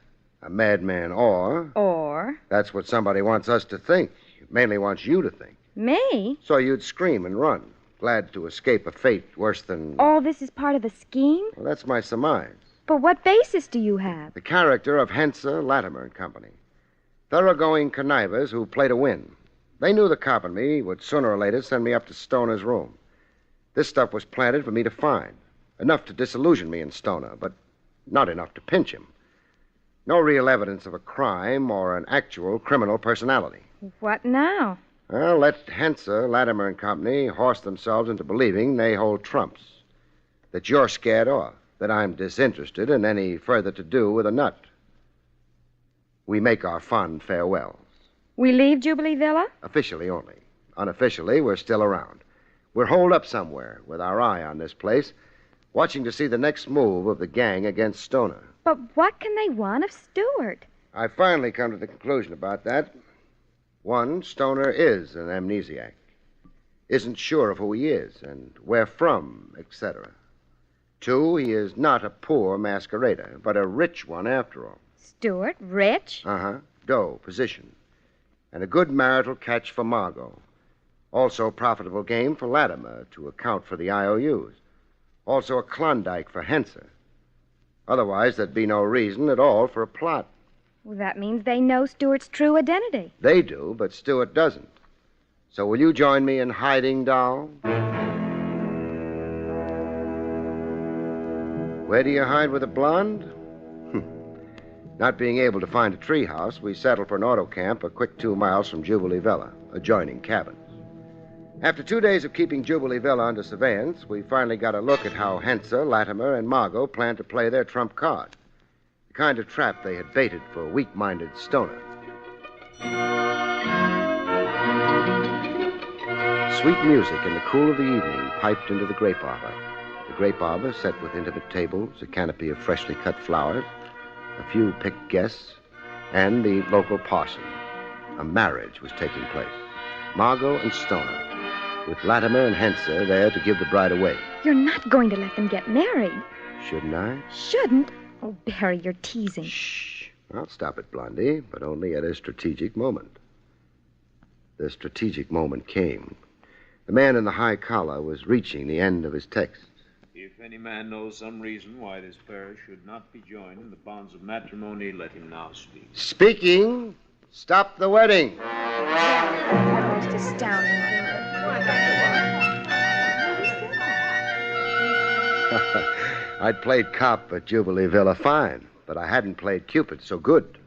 A madman or... Or? That's what somebody wants us to think. Mainly wants you to think. Me? So you'd scream and run, glad to escape a fate worse than... All this is part of a scheme? Well, that's my surmise. But what basis do you have? The character of Henser, Latimer and Company. Thoroughgoing connivers who play to win. They knew the cop and me would sooner or later send me up to Stoner's room. This stuff was planted for me to find. Enough to disillusion me in Stoner, but not enough to pinch him. No real evidence of a crime or an actual criminal personality. What now? Well, let Henser, Latimer and Company horse themselves into believing they hold trumps. That you're scared off. That I'm disinterested in any further to do with a nut. We make our fond farewells. We leave Jubilee Villa? Officially only. Unofficially, we're still around. We're holed up somewhere with our eye on this place, watching to see the next move of the gang against Stoner. But what can they want of Stuart? I finally come to the conclusion about that. One, Stoner is an amnesiac. Isn't sure of who he is and where from, etc. Two, he is not a poor masquerader, but a rich one after all. Stuart, rich? Uh-huh. Dough, position. And a good marital catch for Margot. Also profitable game for Latimer to account for the IOUs. Also a Klondike for Henser. Otherwise, there'd be no reason at all for a plot. Well, that means they know Stuart's true identity. They do, but Stuart doesn't. So will you join me in hiding, doll? Where do you hide with a blonde? Not being able to find a treehouse, we settled for an auto camp a quick 2 miles from Jubilee Villa, adjoining cabins. After 2 days of keeping Jubilee Villa under surveillance, we finally got a look at how Henser, Latimer, and Margot planned to play their trump card. The kind of trap they had baited for a weak-minded Stoner. Sweet music in the cool of the evening piped into the grape arbor. The grape arbor set with intimate tables, a canopy of freshly cut flowers, a few picked guests, and the local parson. A marriage was taking place. Margot and Stoner, with Latimer and Henser there to give the bride away. You're not going to let them get married. Shouldn't I? Shouldn't? Oh, Barrie, you're teasing. Shh. I'll stop it, Blondie, but only at a strategic moment. The strategic moment came. The man in the high collar was reaching the end of his text. If any man knows some reason why this pair should not be joined in the bonds of matrimony, let him now speak. Speaking! Stop the wedding! Most astounding. I'd played cop at Jubilee Villa fine, but I hadn't played Cupid so good.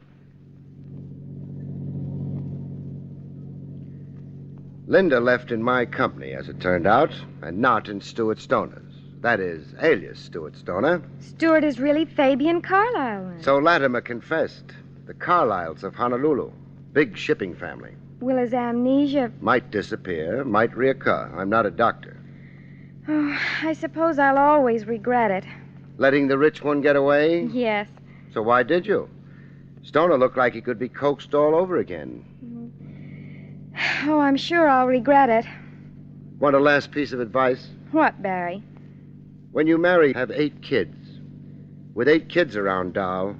Linda left in my company, as it turned out, and not in Stuart Stoner's. That is, alias Stuart Stoner. Stuart is really Fabian Carlyle. So Latimer confessed. The Carlyles of Honolulu. Big shipping family. Will his amnesia... Might disappear, might reoccur. I'm not a doctor. Oh, I suppose I'll always regret it. Letting the rich one get away? Yes. So why did you? Stoner looked like he could be coaxed all over again. Oh, I'm sure I'll regret it. Want a last piece of advice? What, Barry? When you marry, have 8 kids. With 8 kids around, Dow,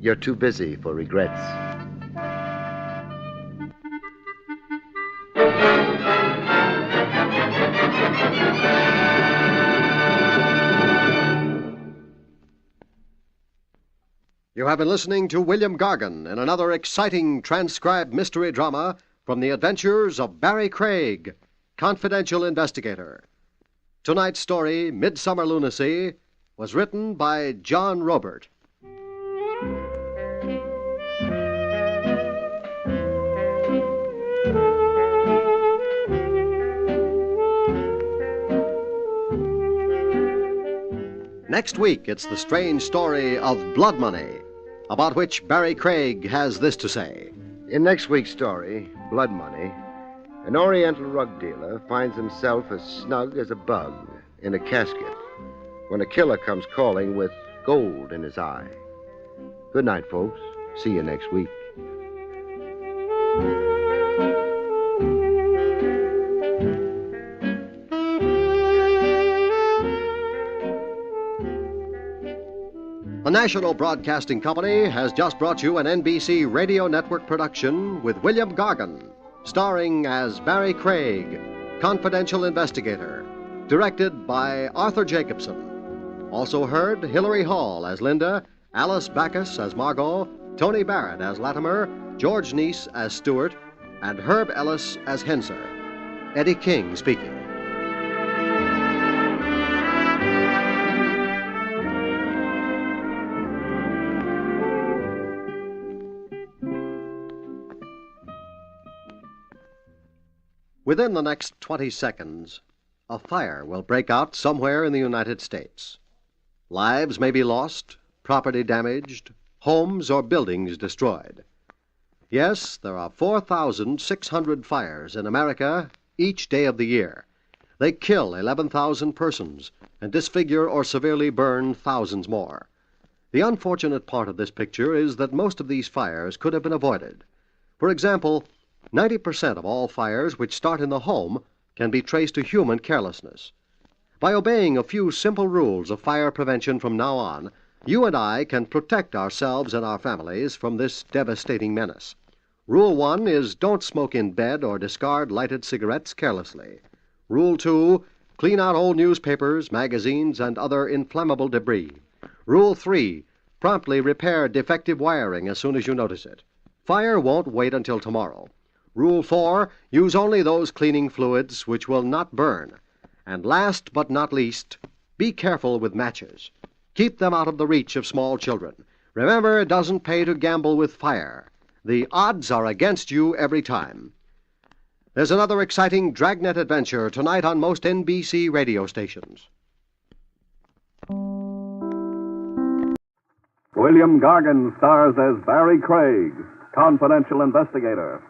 you're too busy for regrets. You have been listening to William Gargan in another exciting transcribed mystery drama from the adventures of Barrie Craig, confidential investigator. Tonight's story, Midsummer Lunacy, was written by John Robert. Next week, it's the strange story of Blood Money, about which Barrie Craig has this to say. In next week's story, Blood Money, an Oriental rug dealer finds himself as snug as a bug in a casket when a killer comes calling with gold in his eye. Good night, folks. See you next week. The National Broadcasting Company has just brought you an NBC Radio Network production with William Gargan, starring as Barrie Craig, confidential investigator, directed by Arthur Jacobson. Also heard Hilary Hall as Linda, Alice Backus as Margot, Tony Barrett as Latimer, George Neese as Stuart, and Herb Ellis as Henser. Eddie King speaking. Within the next 20 seconds, a fire will break out somewhere in the United States. Lives may be lost, property damaged, homes or buildings destroyed. Yes, there are 4,600 fires in America each day of the year. They kill 11,000 persons and disfigure or severely burn thousands more. The unfortunate part of this picture is that most of these fires could have been avoided. For example, 90% of all fires which start in the home can be traced to human carelessness. By obeying a few simple rules of fire prevention from now on, you and I can protect ourselves and our families from this devastating menace. Rule 1 is don't smoke in bed or discard lighted cigarettes carelessly. Rule 2, clean out old newspapers, magazines, and other inflammable debris. Rule 3, promptly repair defective wiring as soon as you notice it. Fire won't wait until tomorrow. Rule 4, use only those cleaning fluids which will not burn. And last but not least, be careful with matches. Keep them out of the reach of small children. Remember, it doesn't pay to gamble with fire. The odds are against you every time. There's another exciting dragnet adventure tonight on most NBC radio stations. William Gargan stars as Barrie Craig, confidential investigator.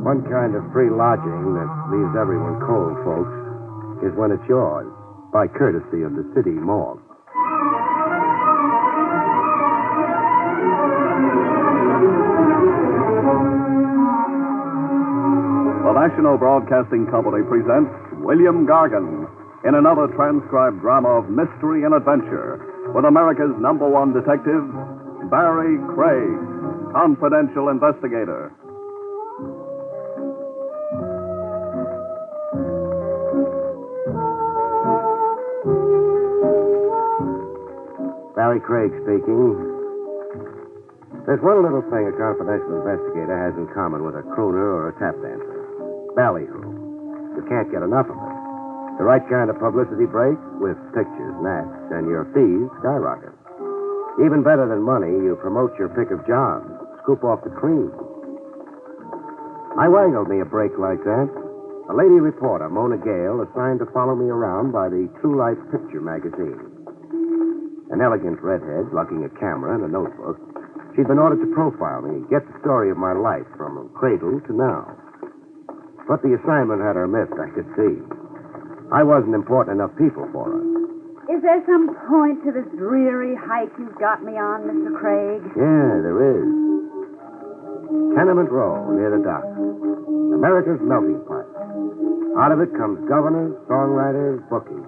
One kind of free lodging that leaves everyone cold, folks, is when it's yours, by courtesy of the city morgue. The National Broadcasting Company presents William Gargan in another transcribed drama of mystery and adventure with America's #1 detective, Barrie Craig, confidential investigator. Barrie Craig speaking. There's one little thing a confidential investigator has in common with a crooner or a tap dancer. Ballyhoo. You can't get enough of it. The right kind of publicity break with pictures next, and your fees skyrocket. Even better than money, you promote your pick of jobs, scoop off the cream. I wangled me a break like that. A lady reporter, Mona Gale, assigned to follow me around by the True Life Picture magazine. An elegant redhead, lugging a camera and a notebook, she'd been ordered to profile me, get the story of my life from cradle to now. But the assignment had her miffed, I could see. I wasn't important enough people for her. Is there some point to this dreary hike you've got me on, Mr. Craig? Yeah, there is. Tenement Row, near the docks. America's melting pot. Out of it comes governors, songwriters, bookies.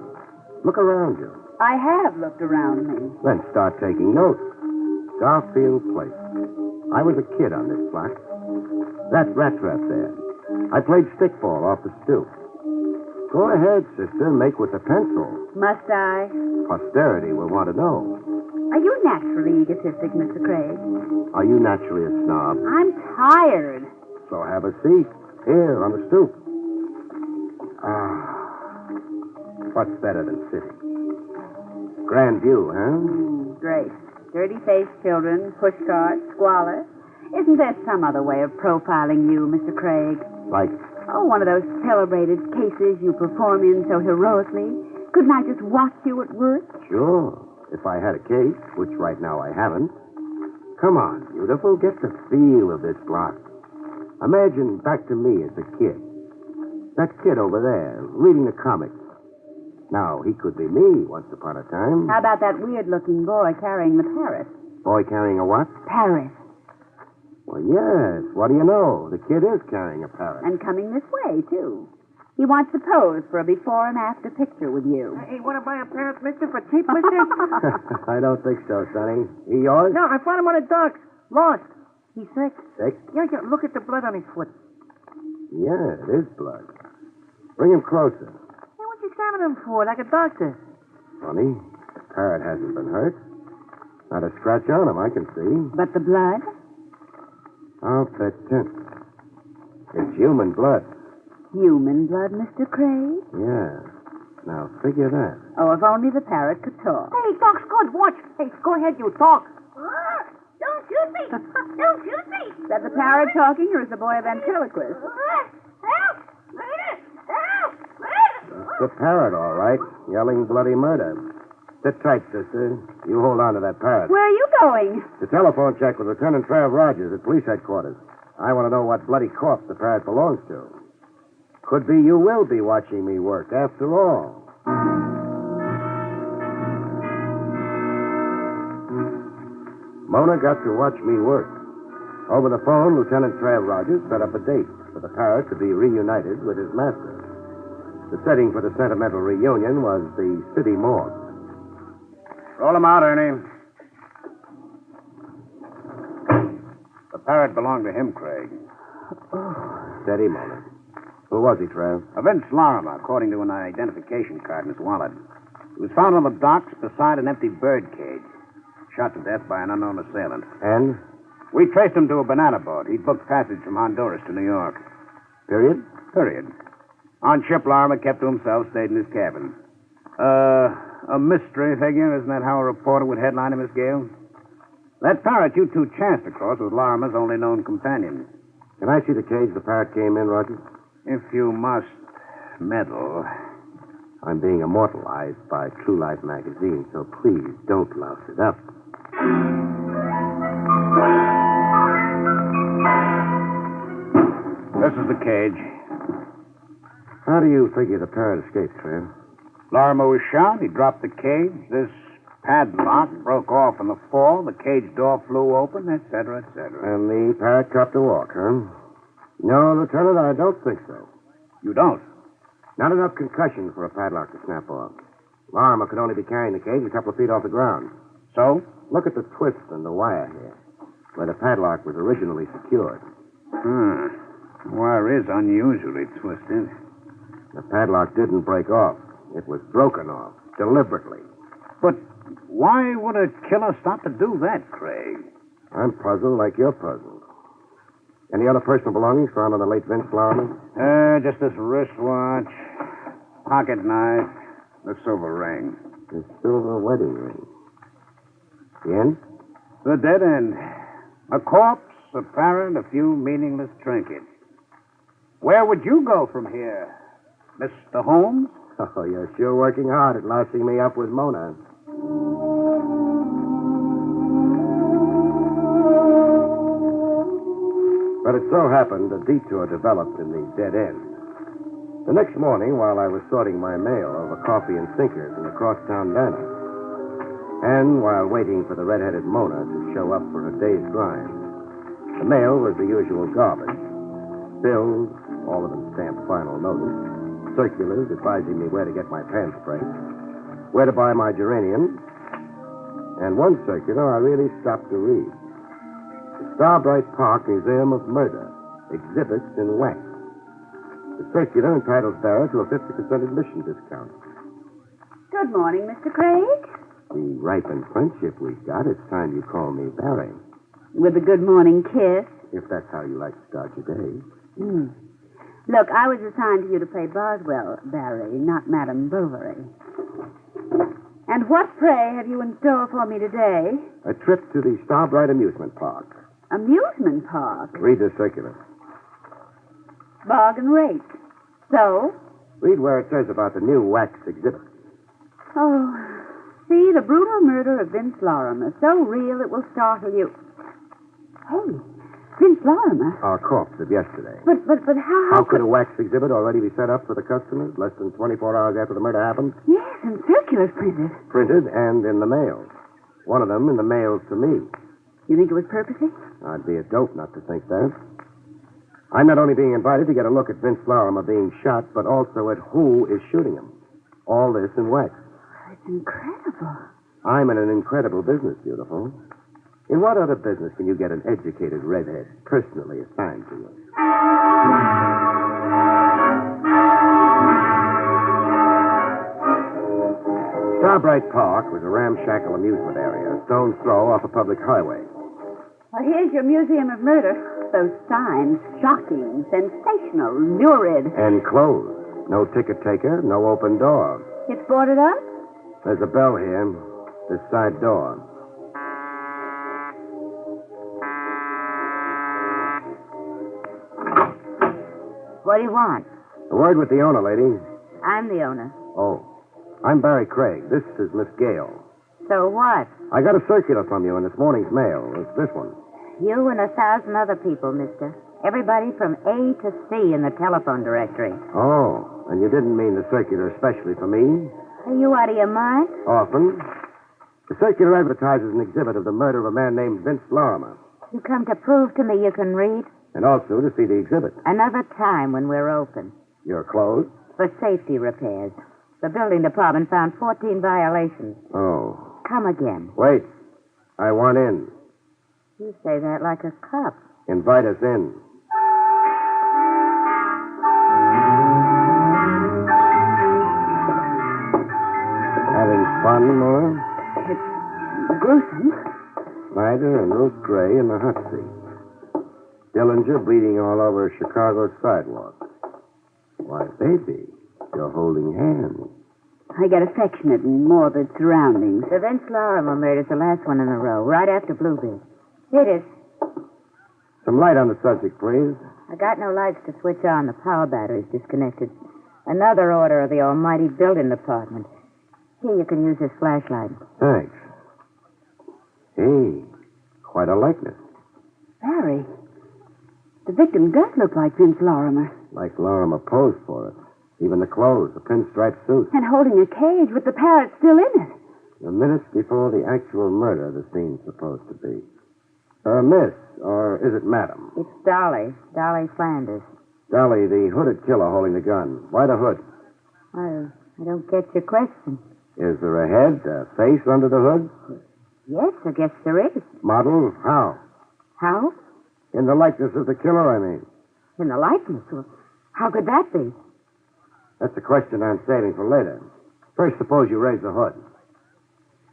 Look around you. I have looked around me. Then start taking notes. Garfield Place. I was a kid on this block. That rat trap there. I played stickball off the stoop. Go ahead, sister, make with the pencil. Must I? Posterity will want to know. Are you naturally egotistic, Mr. Craig? Are you naturally a snob? I'm tired. So have a seat. Here, on the stoop. What's better than sitting? Grand view, huh? Great. Dirty-faced children, pushcarts, squalor. Isn't there some other way of profiling you, Mr. Craig? Like? Oh, one of those celebrated cases you perform in so heroically. Couldn't I just watch you at work? Sure. If I had a case, which right now I haven't. Come on, beautiful. Get the feel of this block. Imagine back to me as a kid. That kid over there, reading the comics. Now, he could be me once upon a time. How about that weird-looking boy carrying the parrot? Boy carrying a what? Parrot. Well, yes. What do you know? The kid is carrying a parrot. And coming this way, too. He wants to pose for a before and after picture with you. Hey, want to buy a parrot, mister, for cheap, mister? I don't think so, Sonny. He yours? No, I found him on the docks. Lost. He's sick. Sick? Yeah, look at the blood on his foot. Yeah, it is blood. Bring him closer. Hey, what you examining him for, like a doctor? Funny. The parrot hasn't been hurt. Not a scratch on him, I can see. But the blood? I'll bet 10. It's human blood. Human blood, Mr. Craig? Yeah. Now, figure that. Oh, if only the parrot could talk. Hey, talk's good. Watch. Hey, go ahead, you talk. Don't shoot me! Don't shoot me! Is that the parrot talking, or is the boy a ventriloquist? Help! The parrot, all right. Yelling bloody murder. Sit tight, sister. You hold on to that parrot. Where are you going? The telephone check with Lieutenant Trav Rogers at police headquarters. I want to know what bloody corpse the parrot belongs to. Could be you will be watching me work, after all. Mona got to watch me work. Over the phone, Lieutenant Trav Rogers set up a date for the parrot to be reunited with his master. The setting for the sentimental reunion was the city morgue. Roll him out, Ernie. The parrot belonged to him, Craig. Steady, Mona. Who was he, Trav? Vince Larimer, according to an identification card in his wallet. He was found on the docks beside an empty bird cage. Shot to death by an unknown assailant. And? We traced him to a banana boat. He'd booked passage from Honduras to New York. Period? Period. On ship, Larimer kept to himself, stayed in his cabin. A mystery figure, isn't that how a reporter would headline him, Miss Gale? That parrot you two chanced across was Larimer's only known companion. Can I see the cage the parrot came in, Rogers? If you must meddle. I'm being immortalized by True Life magazine, so please don't louse it up. This is the cage. How do you figure the parrot escaped, Trav? Larimer was shot. He dropped the cage. This padlock broke off in the fall. The cage door flew open, etc., etc. And the parrot got to walk, huh? No, Lieutenant, I don't think so. You don't? Not enough concussion for a padlock to snap off. Larimer could only be carrying the cage a couple of feet off the ground. So? Look at the twist in the wire here, where the padlock was originally secured. Wire is unusually twisted. The padlock didn't break off. It was broken off, deliberately. But why would a killer stop to do that, Craig? I'm puzzled like you're puzzled. Any other personal belongings found on the late Vince Larimer? Just this wristwatch, pocket knife, the silver ring. The silver wedding ring. The end? The dead end. A corpse, a parrot, a few meaningless trinkets. Where would you go from here, Mr. Holmes? Oh, you're sure working hard at lousing me up with Mona. But it so happened a detour developed in the dead end. The next morning, while I was sorting my mail over coffee and sinkers in the crosstown diner, and while waiting for the red-headed Mona to show up for her day's grind, the mail was the usual garbage. Bills, all of them stamped final notice, circulars advising me where to get my pan spray, where to buy my geraniums, and one circular I really stopped to read. The Starbright Park Museum of Murder, exhibits in wax. The circular entitles bearer to a 50% admission discount. Good morning, Mr. Craig. The ripened friendship we've got, it's time you call me Barry. With a good morning kiss. If that's how you like to start your day. Look, I was assigned to you to play Boswell, Barry, not Madame Bovary. And what, pray, have you in store for me today? A trip to the Starbright Amusement Park. Amusement park? Read the circular. Bargain rate. So? Read where it says about the new wax exhibit. Oh, see, the brutal murder of Vince Lorimer. So real it will startle you. Hey, Vince Lorimer? Our corpse of yesterday. But how... How could a wax exhibit already be set up for the customers less than 24 hours after the murder happened? Yes, and circulars printed. Printed and in the mail. One of them in the mail to me. You think it was purposely? I'd be a dope not to think that. I'm not only being invited to get a look at Vince Lorimer being shot, but also at who is shooting him. All this in wax. It's incredible. I'm in an incredible business, beautiful. In what other business can you get an educated redhead personally assigned to you? Starbright Park was a ramshackle amusement area, a stone's throw off a public highway. Well, here's your Museum of Murder. Those signs, shocking, sensational, lurid. And closed. No ticket taker, no open door. It's boarded up? There's a bell here. This side door. What do you want? A word with the owner, lady. I'm the owner. Oh. I'm Barrie Craig. This is Miss Gale. So what? I got a circular from you in this morning's mail. It's this one. You and 1,000 other people, mister. Everybody from A to C in the telephone directory. Oh, and you didn't mean the circular especially for me? Are you out of your mind? Often. The circular advertises an exhibit of the murder of a man named Vince Lorimer. You come to prove to me you can read? And also to see the exhibit. Another time when we're open. You're closed? For safety repairs. The building department found 14 violations. Oh. Come again. Wait. I want in. You say that like a cop. Invite us in. Having fun, Laura? It's gruesome. Snyder and Ruth Gray in the hot seat. Dillinger bleeding all over Chicago's sidewalk. Why, baby, you're holding hands. I got affectionate and morbid surroundings. The Vince Lorimer murder's the last one in a row, right after Bluebeard. It is. Some light on the subject, please. I got no lights to switch on. The power battery's disconnected. Another order of the almighty building department. Here, you can use this flashlight. Thanks. Hey, quite a likeness. Barry, the victim does look like Vince Lorimer. Like Lorimer posed for it. Even the clothes, the pinstripe suit. And holding a cage with the parrot still in it. The minutes before the actual murder the scene's supposed to be. Miss, or is it madam? It's Dolly. Dolly Flanders. Dolly, the hooded killer holding the gun. Why the hood? I don't get your question. Is there a head, a face under the hood? Yes, I guess there is. Model? How? How? In the likeness of the killer, I mean. In the likeness? Well, how could that be? That's a question I'm saving for later. First, suppose you raise the hood.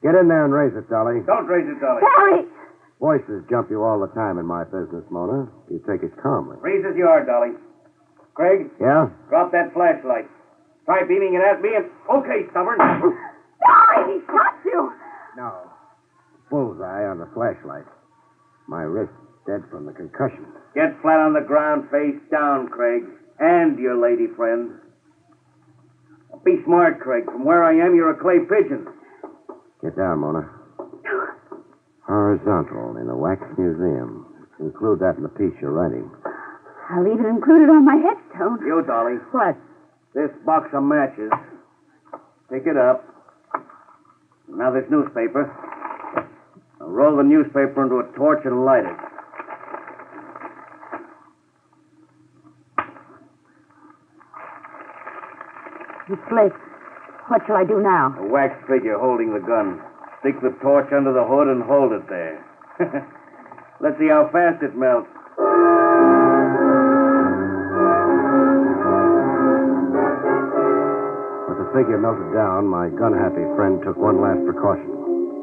Get in there and raise it, Dolly. Don't raise it, Dolly. Barry! Voices jump you all the time in my business, Mona. You take it calmly. Raise as you are, Dolly. Craig? Yeah? Drop that flashlight. Try beaming it at me and... Okay, stubborn. Sorry, he shot you. No. Bullseye on the flashlight. My wrist dead from the concussion. Get flat on the ground, face down, Craig. And your lady friend. Be smart, Craig. From where I am, you're a clay pigeon. Get down, Mona. Horizontal in a wax museum. Include that in the piece you're writing. I'll even include it on my headstone. You, Dolly. What? This box of matches. Pick it up. Now this newspaper. Now roll the newspaper into a torch and light it. It's lit. What shall I do now? A wax figure holding the gun. Stick the torch under the hood and hold it there. Let's see how fast it melts. As the figure melted down, my gun-happy friend took one last precaution.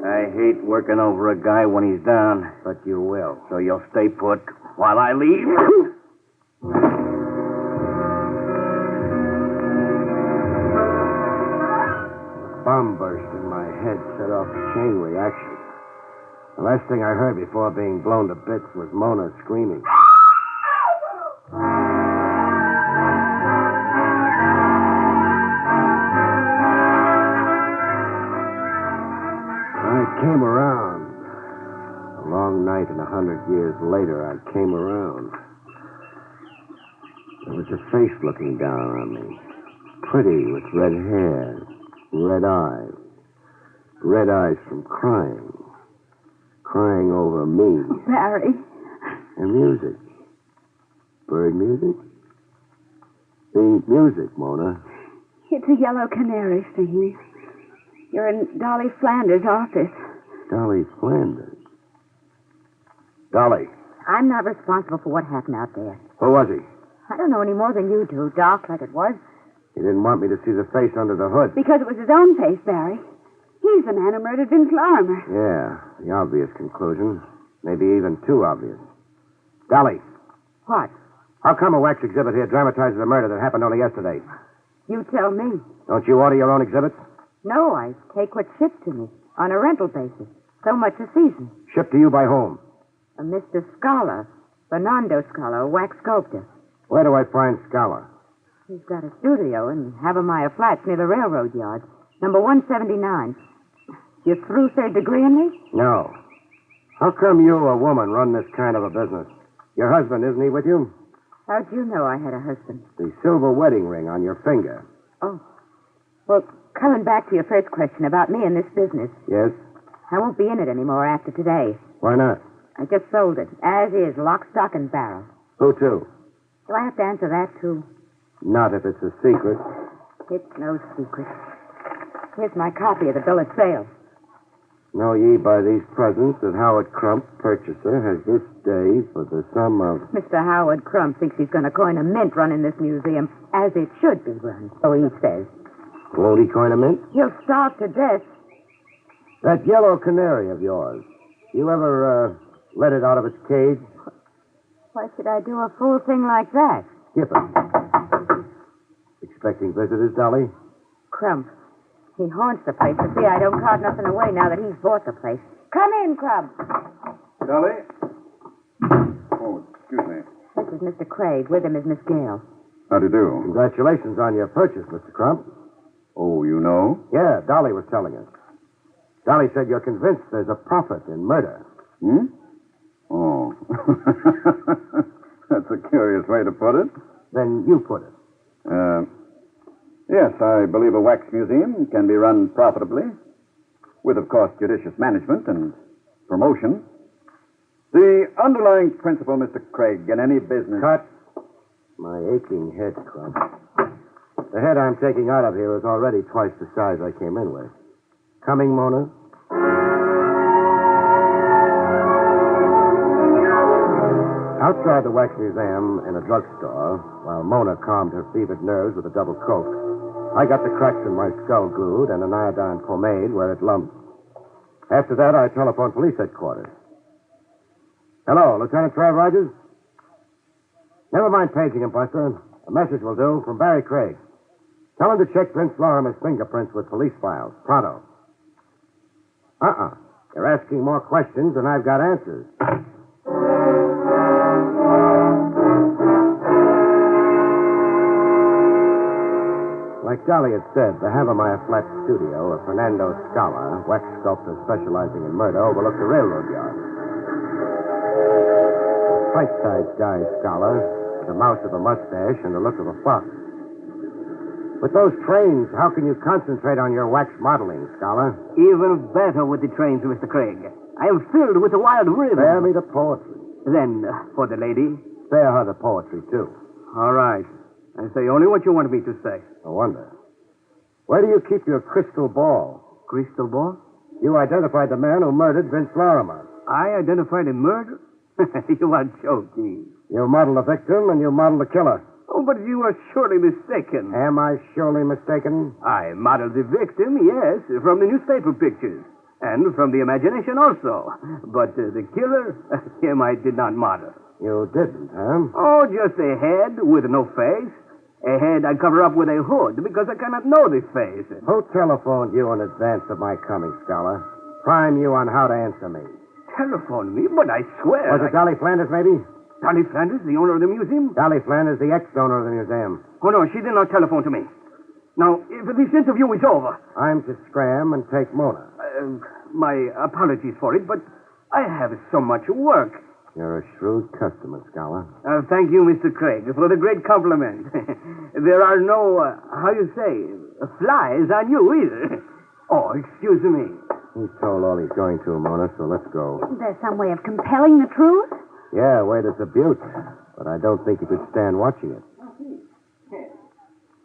I hate working over a guy when he's down. But you will. So you'll stay put while I leave? A bomb burst in my head set off a chain reaction. The last thing I heard before being blown to bits was Mona screaming. I came around. A long night and 100 years later, I came around. There was a face looking down on me. Pretty, with red hair, red eyes. Red eyes from crying. Crying over me. Barry. And music. Bird music? The music, Mona. It's a yellow canary singing. You're in Dolly Flanders' office. Dolly Flanders. Dolly. I'm not responsible for what happened out there. Who was he? I don't know any more than you do, dark like it was. He didn't want me to see the face under the hood. Because it was his own face, Barry. He's the man who murdered Vince Larimer. Yeah, the obvious conclusion. Maybe even too obvious. Dolly. What? How come a wax exhibit here dramatizes a murder that happened only yesterday? You tell me. Don't you order your own exhibits? No, I take what's shipped to me on a rental basis. So much a season. Shipped to you by whom? A Mr. Scala, Fernando Scala, a wax sculptor. Where do I find Scala? He's got a studio in Havemeyer Flats near the railroad yard. Number 179. You through third degree in me? No. How come you, a woman, run this kind of a business? Your husband, isn't he with you? How'd you know I had a husband? The silver wedding ring on your finger. Oh. Well, coming back to your first question about me and this business. Yes? I won't be in it anymore after today. Why not? I just sold it, as is, lock, stock, and barrel. Who to? Do I have to answer that, too? Not if it's a secret. It's no secret. Here's my copy of the bill of sale. Know ye by these presents that Howard Crump, purchaser, has this day for the sum of... Mr. Howard Crump thinks he's going to coin a mint running this museum, as it should be run, so he says. Won't he coin a mint? He'll starve to death. That yellow canary of yours, you ever, let it out of its cage? Why should I do a fool thing like that? Skip it. Expecting visitors, Dolly? Crump. He haunts the place to see I don't cart nothing away now that he's bought the place. Come in, Crump. Dolly? Oh, excuse me. This is Mr. Craig. With him is Miss Gale. How do you do? Congratulations on your purchase, Mr. Crump. Oh, you know? Yeah, Dolly was telling us. Dolly said you're convinced there's a profit in murder. Hmm? Oh. That's a curious way to put it. Then you put it. Yes, I believe a wax museum can be run profitably, with, of course, judicious management and promotion. The underlying principle, Mr. Craig, in any business... Cut. My aching head, Crump. The head I'm taking out of here is already twice the size I came in with. Coming, Mona? Outside the Wax Museum in a drugstore, while Mona calmed her fevered nerves with a double coke, I got the cracks in my skull glued and an iodine pomade where it lumped. After that, I telephoned police headquarters. Hello, Lieutenant Trav Rogers? Never mind paging him, Buster. A message will do from Barrie Craig. Tell him to check Vince Lorimer's fingerprints with police files. Pronto. You're asking more questions than I've got answers. Like Dolly had said, the Havermeyer Flat studio of Fernando Scala, wax sculptor specializing in murder, overlooked the railroad yard. Right-sized guy, Scala, the mouth of a mustache and the look of a fox. With those trains, how can you concentrate on your wax modeling, Scala? Even better with the trains, Mr. Craig. I am filled with a wild rhythm. Spare me the poetry. Then, for the lady? Spare her the poetry, too. All right. I say only what you want me to say. No wonder. Where do you keep your crystal ball? Crystal ball? You identified the man who murdered Vince Lorimer. I identified a murder? You are joking. You modeled the victim and you modeled the killer. Oh, but you are surely mistaken. Am I surely mistaken? I modeled the victim, yes, from the newspaper pictures. And from the imagination also. But the killer, him I did not model. You didn't, huh? Oh, just a head with no face. A head I cover up with a hood because I cannot know the face. Who telephoned you in advance of my coming, Scholar? Prime you on how to answer me. Telephone me? But I swear... Was it Dolly Flanders, maybe? Dolly Flanders, the owner of the museum? Dolly Flanders, the ex-owner of the museum. Oh, no, she did not telephone to me. Now, if this interview is over... I'm to scram and take Mona. My apologies for it, but I have so much work. You're a shrewd customer, Scholar. Thank you, Mr. Craig, for the great compliment. There are no, how you say, flies on you either. Oh, excuse me. He's told all he's going to, Mona, so let's go. Isn't there some way of compelling the truth? Yeah, way that's a beaut. But I don't think you could stand watching it.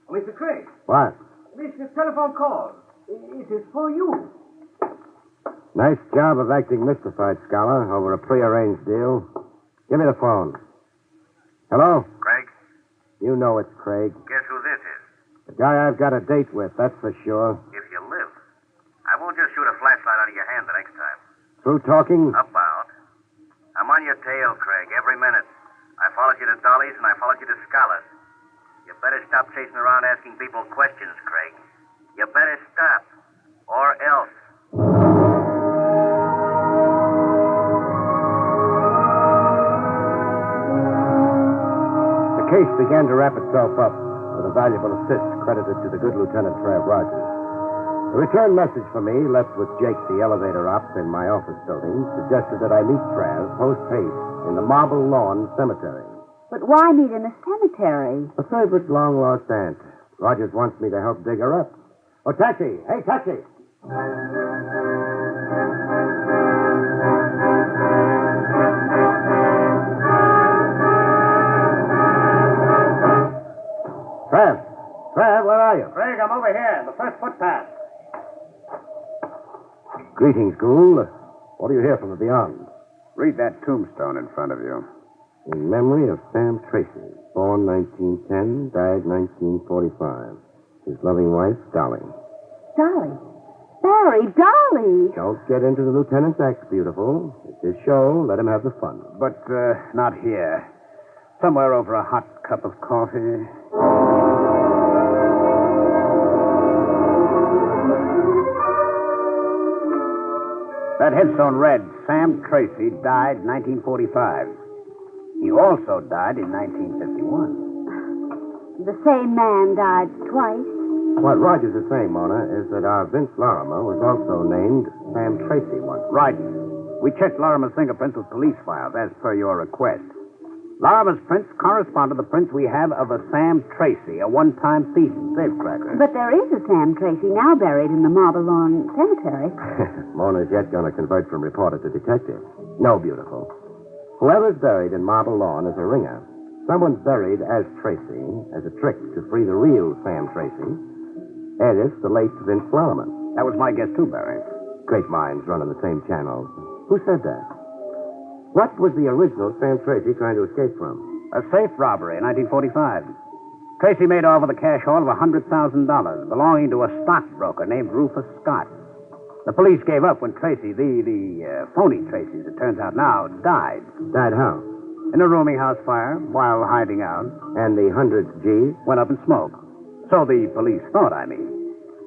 Mr. Craig. What? This telephone call. It is for you. Nice job of acting mystified, Scholar, over a prearranged deal. Give me the phone. Hello? Craig? You know it's Craig. Guess who this is? The guy I've got a date with, that's for sure. If you live. I won't just shoot a flashlight out of your hand the next time. Through talking? About. I'm on your tail, Craig, every minute. I followed you to Dolly's and I followed you to Scholars. You better stop chasing around asking people questions, Craig. You better stop. Or else. The case began to wrap itself up with a valuable assist credited to the good Lieutenant Trav Rogers. The return message for me, left with Jake, the elevator op, in my office building, suggested that I meet Trav post-haste in the Marble Lawn Cemetery. But why meet in the cemetery? A favorite long-lost aunt. Rogers wants me to help dig her up. Oh, taxi! Hey, taxi! Trav, where are you? Craig, I'm over here, the first footpath. Greetings, Gould. What do you hear from the beyond? Read that tombstone in front of you. In memory of Sam Tracy, born 1910, died 1945. His loving wife, Dolly. Dolly? Barry, Dolly! Don't get into the lieutenant's act, beautiful. It's his show. Let him have the fun. But not here. Somewhere over a hot cup of coffee. That headstone read, Sam Tracy died 1945. He also died in 1951. The same man died twice. What Rogers is saying, Mona, is that our Vince Lorimer was also named Sam Tracy once. Right. We checked Lorimer's fingerprints with police files, as per your request. Lorimer's prints correspond to the prints we have of a Sam Tracy, a one-time thief and safecracker. But there is a Sam Tracy now buried in the Marble Lawn Cemetery. Mona's yet going to convert from reporter to detective. No, beautiful. Whoever's buried in Marble Lawn is a ringer. Someone's buried as Tracy, as a trick to free the real Sam Tracy. Alias, the late Vince Lorimer. That was my guess, too, Barry. Great minds run on the same channels. Who said that? What was the original Sam Tracy trying to escape from? A safe robbery in 1945. Tracy made off with a cash haul of $100,000 belonging to a stockbroker named Rufus Scott. The police gave up when Tracy, the phony Tracy, as it turns out now, died. Died how? In a rooming house fire while hiding out. And the hundreds G's? Went up in smoke. So the police thought, I mean.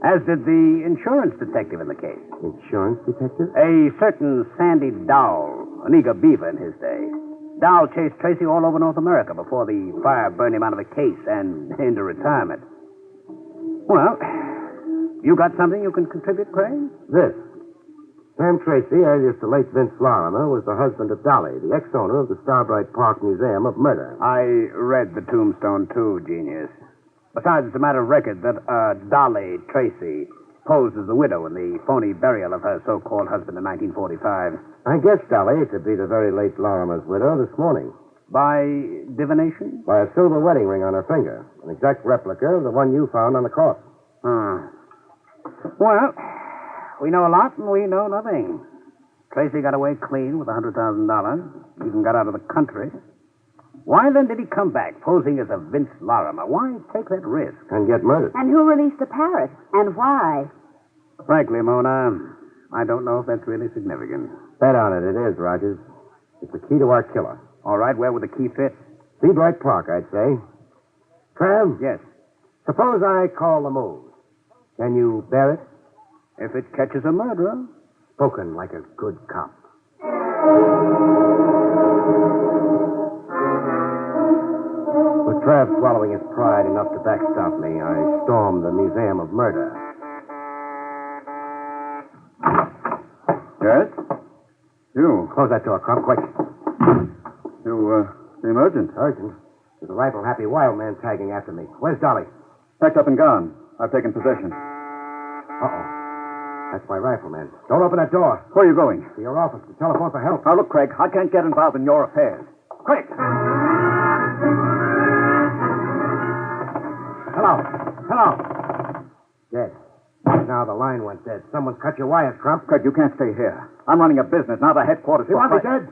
As did the insurance detective in the case. Insurance detective? A certain Sandy Dowell, an eager beaver in his day. Dowell chased Tracy all over North America before the fire burned him out of the case and into retirement. Well, you got something you can contribute, Craig? This. Sam Tracy, alias the late Vince Lorimer, was the husband of Dolly, the ex-owner of the Starbright Park Museum of Murder. I read the tombstone, too, genius. Besides, it's a matter of record that Dolly Tracy posed as the widow in the phony burial of her so-called husband in 1945. I guessed Dolly to be the very late Lorimer's widow this morning. By divination? By a silver wedding ring on her finger. An exact replica of the one you found on the corpse. Well, we know a lot and we know nothing. Tracy got away clean with $100,000. Even got out of the country. Why then did he come back posing as a Vince Lorimer? Why take that risk? And get murdered. And who released the parrot? And why? Frankly, Mona, I don't know if that's really significant. Bet on it, it is, Rogers. It's the key to our killer. All right, where would the key fit? Seabright Park, I'd say. Trav? Yes. Suppose I call the move. Can you bear it? If it catches a murderer. Spoken like a good cop. With Trav swallowing his pride enough to backstop me, I stormed the Museum of Murder. Yes? You. Close that door, Crump, quick. You, seem urgent. Urgent? There's a rifle-happy wild man tagging after me. Where's Dolly? Packed up and gone. I've taken possession. Uh-oh. That's my rifleman. Don't open that door. Where are you going? To your office to telephone for help. Now, look, Craig, I can't get involved in your affairs. Quick! Hello. Hello. Dead. Now the line went dead. Someone's cut your wires, Crump. Craig, you can't stay here. I'm running a business, not a headquarters. You want me dead?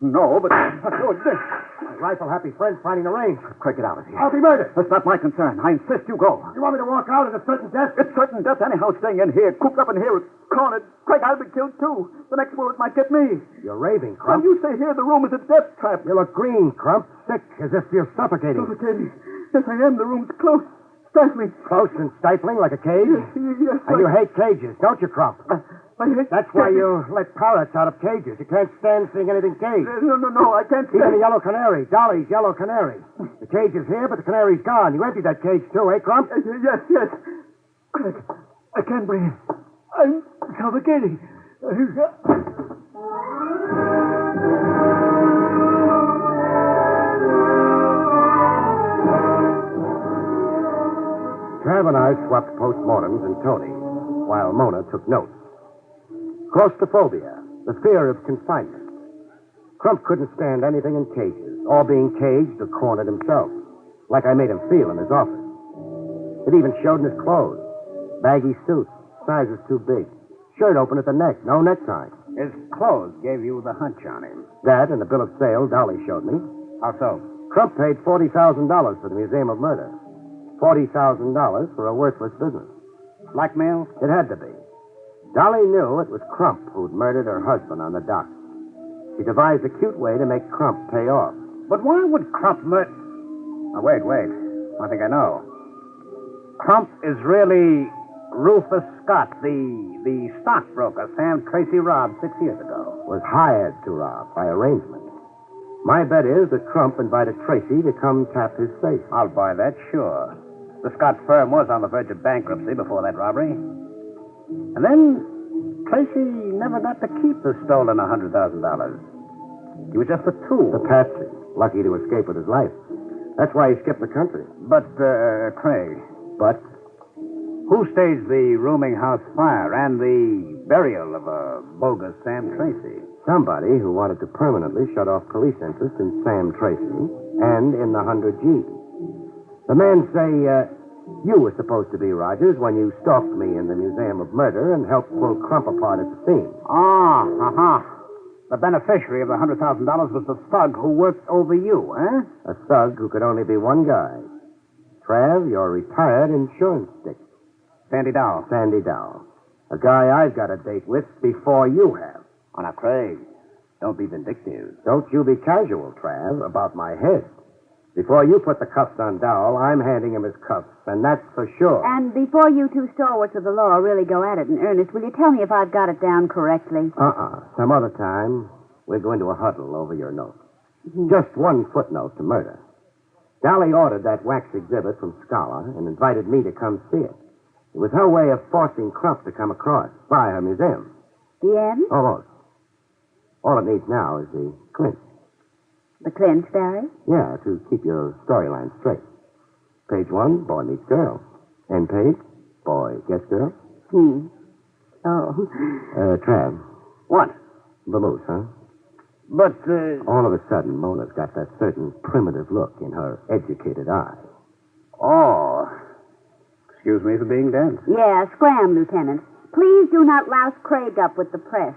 No, but... My rifle-happy friend's finding the range. Craig, get out of here. I'll be murdered. That's not my concern. I insist you go. You want me to walk out at a certain death? It's certain death anyhow, staying in here, cooped up in here, cornered. Craig, I'll be killed, too. The next bullet might get me. You're raving, When Crump. you stay here, the room is a death trap. You look green, Crump. Sick, as if you're suffocating. Suffocating? Yes, I am. The room's close. Stifling. Close and stifling like a cage? Yes, And you hate cages, don't you, Crump? I hate... That's why you let parrots out of cages. You can't stand seeing anything caged. No, I can't Even stand... the yellow canary, Dolly's yellow canary. The cage is here, but the canary's gone. You emptied that cage, too, eh, Crump? Yes. Craig, I can't breathe. I'm suffocating. Trav and I swapped postmortems and Tony, while Mona took notes. Claustrophobia, the fear of confinement. Crump couldn't stand anything in cages, or being caged or cornered himself, like I made him feel in his office. It even showed in his clothes. Baggy suits, sizes too big. Shirt open at the neck, no necktie. His clothes gave you the hunch on him. That and the bill of sale Dolly showed me. How so? Crump paid $40,000 for the Museum of Murder. $40,000 for a worthless business. Blackmail? It had to be. Dolly knew it was Crump who'd murdered her husband on the dock. She devised a cute way to make Crump pay off. But why would Crump murder... Oh, wait. I think I know. Crump is really Rufus Scott, the stockbroker Sam Tracy robbed 6 years ago. Was hired to rob by arrangement. My bet is that Crump invited Tracy to come tap his safe. I'll buy that, sure. The Scott firm was on the verge of bankruptcy before that robbery. And then Tracy never got to keep the stolen $100,000. He was just a tool. The patsy, lucky to escape with his life. That's why he skipped the country. But, Craig. But? Who staged the rooming house fire and the burial of a bogus Sam Tracy? Somebody who wanted to permanently shut off police interest in Sam Tracy and in the 100G. The men say you were supposed to be, Rogers, when you stalked me in the Museum of Murder and helped pull Crump apart at the scene. The beneficiary of the $100,000 was the thug who worked over you, eh? A thug who could only be one guy. Trav, your retired insurance stick. Sandy Dowell. Sandy Dowell. A guy I've got a date with before you have. Oh, now, Craig, don't be vindictive. Don't you be casual, Trav, about my head. Before you put the cuffs on Dowell, I'm handing him his cuffs, and that's for sure. And before you two stalwarts of the law really go at it in earnest, will you tell me if I've got it down correctly? Some other time, we're going to a huddle over your note. Just one footnote to murder. Dolly ordered that wax exhibit from Scholar and invited me to come see it. It was her way of forcing Crump to come across, by her museum. The end? Almost. All it needs now is the clinch. The clinch, Barry? Yeah, to keep your storyline straight. Page 1, boy meets girl. End page, boy gets girl. Oh. Trav. What? Vamoose, huh? But, All of a sudden, Mona's got that certain primitive look in her educated eye. Oh. Excuse me for being dense. Yeah, scram, Lieutenant. Please do not louse Craig up with the press.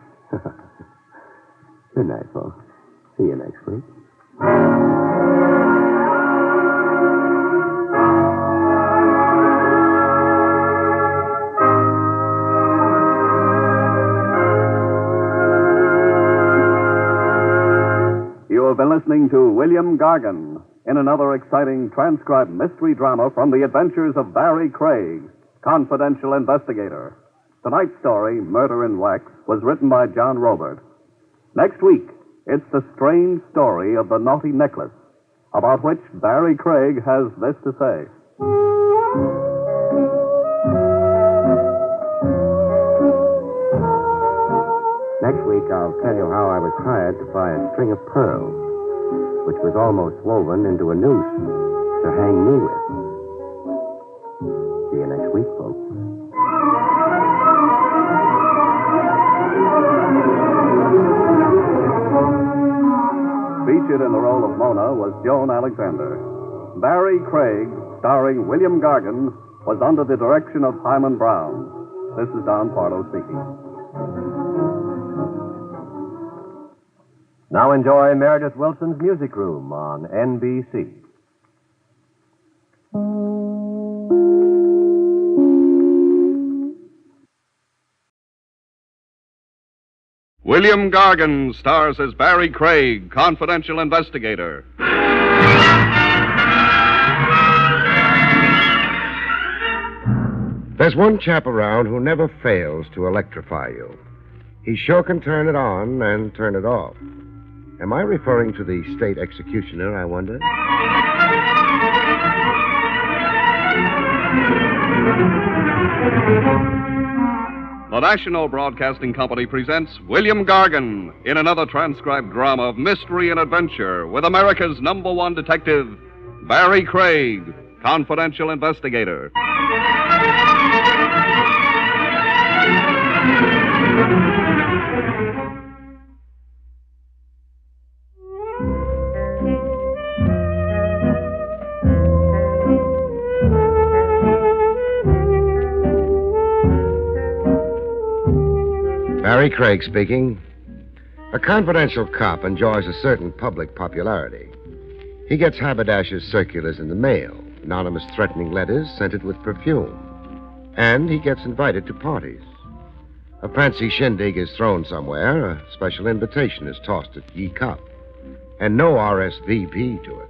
Good night, folks. See you next week. You have been listening to William Gargan in another exciting transcribed mystery drama from the adventures of Barrie Craig, confidential investigator. Tonight's story, Murder in Wax, was written by John Robert. Next week, it's the strange story of the naughty necklace, about which Barrie Craig has this to say. Next week, I'll tell you how I was hired to buy a string of pearls, which was almost woven into a noose to hang me with. See you next week, folks. Featured in the role of Mona was Joan Alexander. Barrie Craig, starring William Gargan, was under the direction of Hyman Brown. This is Don Pardo speaking. Now enjoy Meredith Wilson's Music Room on NBC. William Gargan stars as Barrie Craig, confidential investigator. There's one chap around who never fails to electrify you. He sure can turn it on and turn it off. Am I referring to the state executioner, I wonder? The National Broadcasting Company presents William Gargan in another transcribed drama of mystery and adventure with America's #1 detective, Barrie Craig, confidential investigator. Barrie Craig speaking. A confidential cop enjoys a certain public popularity. He gets haberdashers' circulars in the mail, anonymous threatening letters scented with perfume, and he gets invited to parties. A fancy shindig is thrown somewhere, a special invitation is tossed at Ye Cop, and no RSVP to it.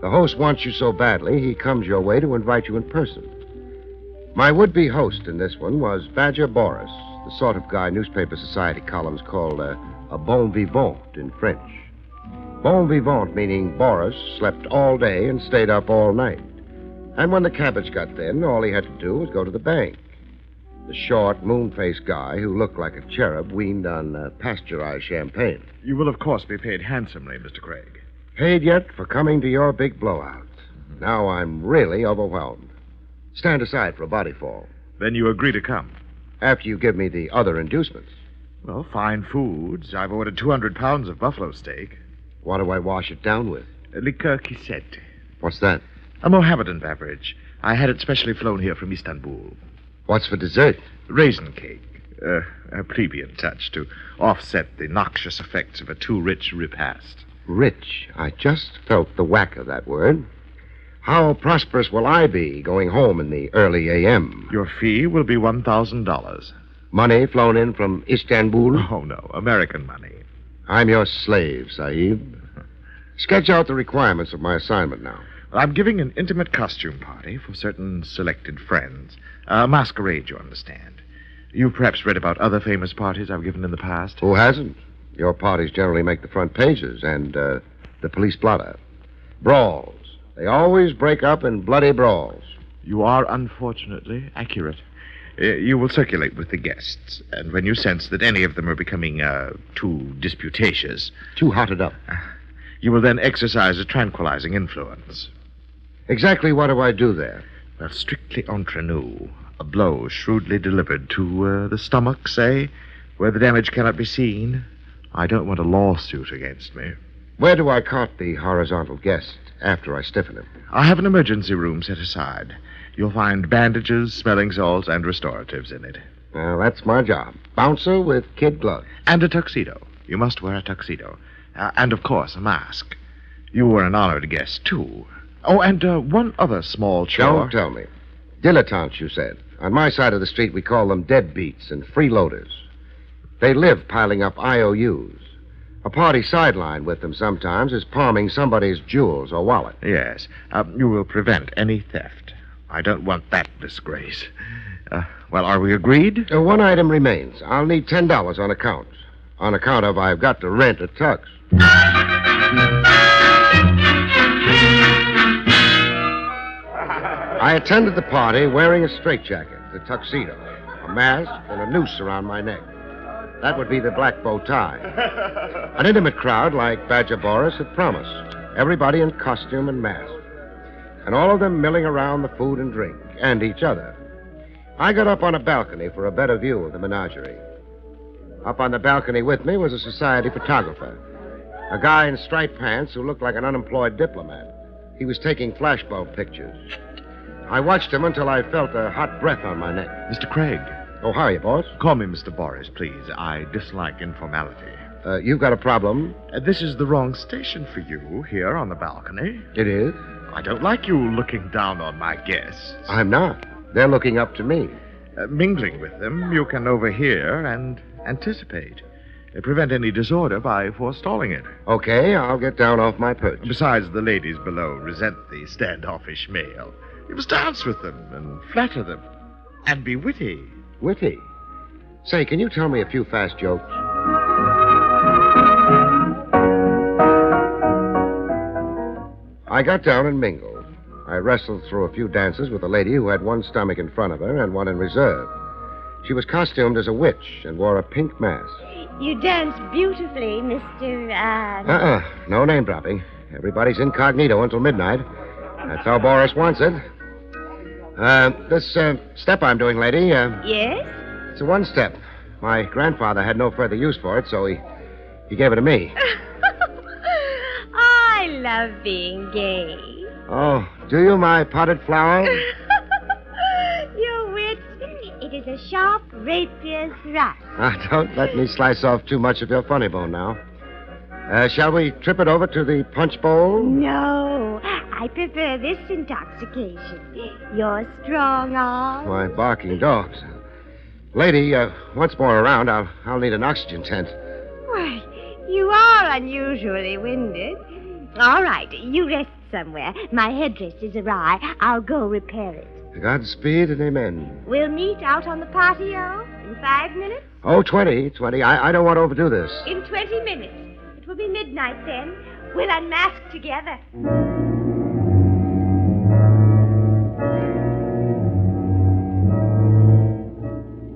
The host wants you so badly, he comes your way to invite you in person. My would-be host in this one was Badger Boris, the sort of guy newspaper society columns called a bon vivant in French. Bon vivant meaning Boris slept all day and stayed up all night. And when the cabbage got thin, all he had to do was go to the bank. The short, moon-faced guy who looked like a cherub weaned on pasteurized champagne. You will, of course, be paid handsomely, Mr. Craig. Paid yet for coming to your big blowout. Now I'm really overwhelmed. Stand aside for a body fall. Then you agree to come? After you give me the other inducements. Well, fine foods. I've ordered 200 pounds of buffalo steak. What do I wash it down with? Liqueur Quisette. What's that? A Mohammedan beverage. I had it specially flown here from Istanbul. What's for dessert? Raisin cake. A plebeian touch to offset the noxious effects of a too rich repast. Rich. I just felt the whack of that word. How prosperous will I be going home in the early a.m.? Your fee will be $1,000. Money flown in from Istanbul? Oh, no. American money. I'm your slave, Sahib. Sketch out the requirements of my assignment now. Well, I'm giving an intimate costume party for certain selected friends. A masquerade, you understand. You've perhaps read about other famous parties I've given in the past. Who hasn't? Your parties generally make the front pages and the police blotter. Brawls. They always break up in bloody brawls. You are unfortunately accurate. You will circulate with the guests, and when you sense that any of them are becoming too disputatious... Too hotted up. You will then exercise a tranquilizing influence. Exactly what do I do there? Well, strictly entre nous. A blow shrewdly delivered to the stomach, say, where the damage cannot be seen. I don't want a lawsuit against me. Where do I cart the horizontal guest after I stiffen him? I have an emergency room set aside. You'll find bandages, smelling salts, and restoratives in it. Well, that's my job. Bouncer with kid gloves. And a tuxedo. You must wear a tuxedo. And, of course, a mask. You were an honored guest, too. Oh, and one other small chore. Don't tell me. Dilettantes, you said. On my side of the street, we call them deadbeats and freeloaders. They live piling up IOUs. A party sideline with them sometimes is palming somebody's jewels or wallet. Yes. You will prevent any theft. I don't want that disgrace. Well, are we agreed? One item remains. I'll need $10 on account. On account of I've got to rent a tux. I attended the party wearing a straitjacket, a tuxedo, a mask, and a noose around my neck. That would be the black bow tie. An intimate crowd like Badger Boris had promised. Everybody in costume and mask. And all of them milling around the food and drink, and each other. I got up on a balcony for a better view of the menagerie. Up on the balcony with me was a society photographer. A guy in striped pants who looked like an unemployed diplomat. He was taking flashbulb pictures. I watched him until I felt a hot breath on my neck. Mr. Craig. Oh, how are you, boss? Call me Mr. Boris, please. I dislike informality. You've got a problem? This is the wrong station for you, here on the balcony. It is? I don't like you looking down on my guests. I'm not. They're looking up to me. Mingling with them, you can overhear and anticipate. Prevent any disorder by forestalling it. Okay, I'll get down off my perch. Besides, the ladies below resent the standoffish male. You must dance with them and flatter them. And be witty. Witty? Say, can you tell me a few fast jokes? I got down and mingled. I wrestled through a few dances with a lady who had one stomach in front of her and one in reserve. She was costumed as a witch and wore a pink mask. You dance beautifully, Mr. No name dropping. Everybody's incognito until midnight. That's how Boris wants it. This step I'm doing, lady. Yes? It's a one step. My grandfather had no further use for it, so he gave it to me. I love being gay. Oh, do you, my potted flower? Your wit. It is a sharp rapier's thrust. Don't let me slice off too much of your funny bone now. Shall we trip it over to the punch bowl? No, I prefer this intoxication. Your strong arm. My barking dogs. Lady, once more around, I'll need an oxygen tent. Why, you are unusually winded. All right, you rest somewhere. My headdress is awry. I'll go repair it. Godspeed and amen. We'll meet out on the patio in 5 minutes. Oh, 20. I don't want to overdo this. In 20 minutes. It will be midnight then. We'll unmask together.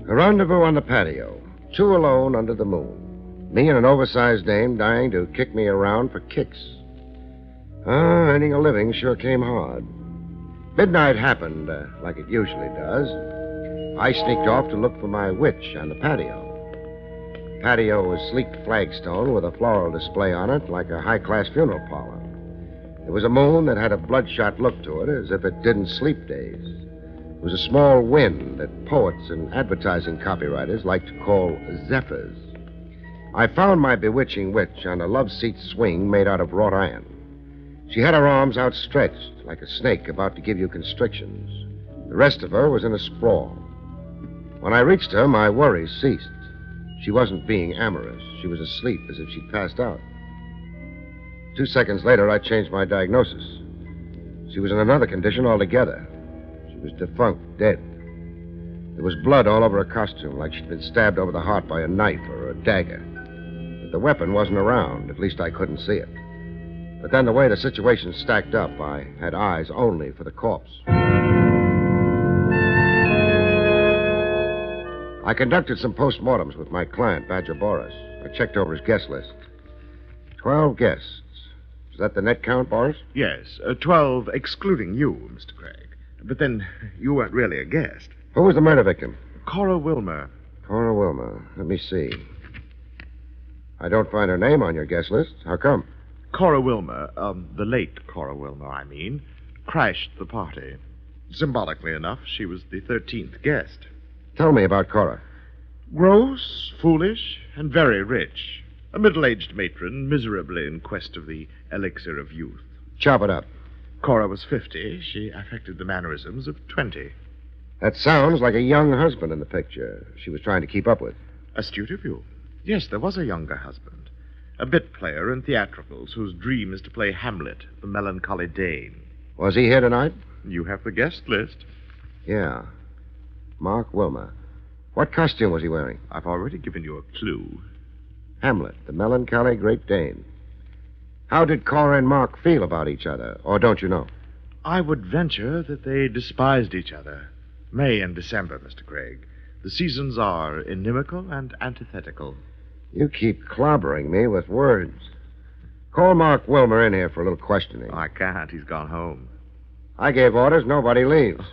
A rendezvous on the patio. Two alone under the moon. Me and an oversized dame dying to kick me around for kicks. Earning a living sure came hard. Midnight happened, like it usually does. I sneaked off to look for my witch on the patio. The patio was sleek flagstone with a floral display on it like a high-class funeral parlor. There was a moon that had a bloodshot look to it, as if it didn't sleep days. It was a small wind that poets and advertising copywriters like to call zephyrs. I found my bewitching witch on a love-seat swing made out of wrought iron. She had her arms outstretched like a snake about to give you constrictions. The rest of her was in a sprawl. When I reached her, my worries ceased. She wasn't being amorous. She was asleep as if she'd passed out. 2 seconds later, I changed my diagnosis. She was in another condition altogether. She was defunct, dead. There was blood all over her costume, like she'd been stabbed over the heart by a knife or a dagger. But the weapon wasn't around. At least I couldn't see it. But then the way the situation stacked up, I had eyes only for the corpse. I conducted some postmortems with my client, Badger Boris. I checked over his guest list. 12 guests. Is that the net count, Boris? Yes, 12 excluding you, Mr. Craig. But then you weren't really a guest. Who was the murder victim? Cora Wilmer. Cora Wilmer. Let me see. I don't find her name on your guest list. How come? Cora Wilmer, the late Cora Wilmer, I mean, crashed the party. Symbolically enough, she was the 13th guest. Tell me about Cora. Gross, foolish, and very rich. A middle-aged matron, miserably in quest of the elixir of youth. Chop it up. Cora was 50. She affected the mannerisms of 20. That sounds like a young husband in the picture she was trying to keep up with. Astute of you. Yes, there was a younger husband. A bit player in theatricals whose dream is to play Hamlet, the melancholy Dane. Was he here tonight? You have the guest list. Yeah. Mark Wilmer. What costume was he wearing? I've already given you a clue. Hamlet, the melancholy Great Dane. How did Cora and Mark feel about each other, or don't you know? I would venture that they despised each other. May and December, Mr. Craig. The seasons are inimical and antithetical. You keep clobbering me with words. Call Mark Wilmer in here for a little questioning. I can't. He's gone home. I gave orders. Nobody leaves.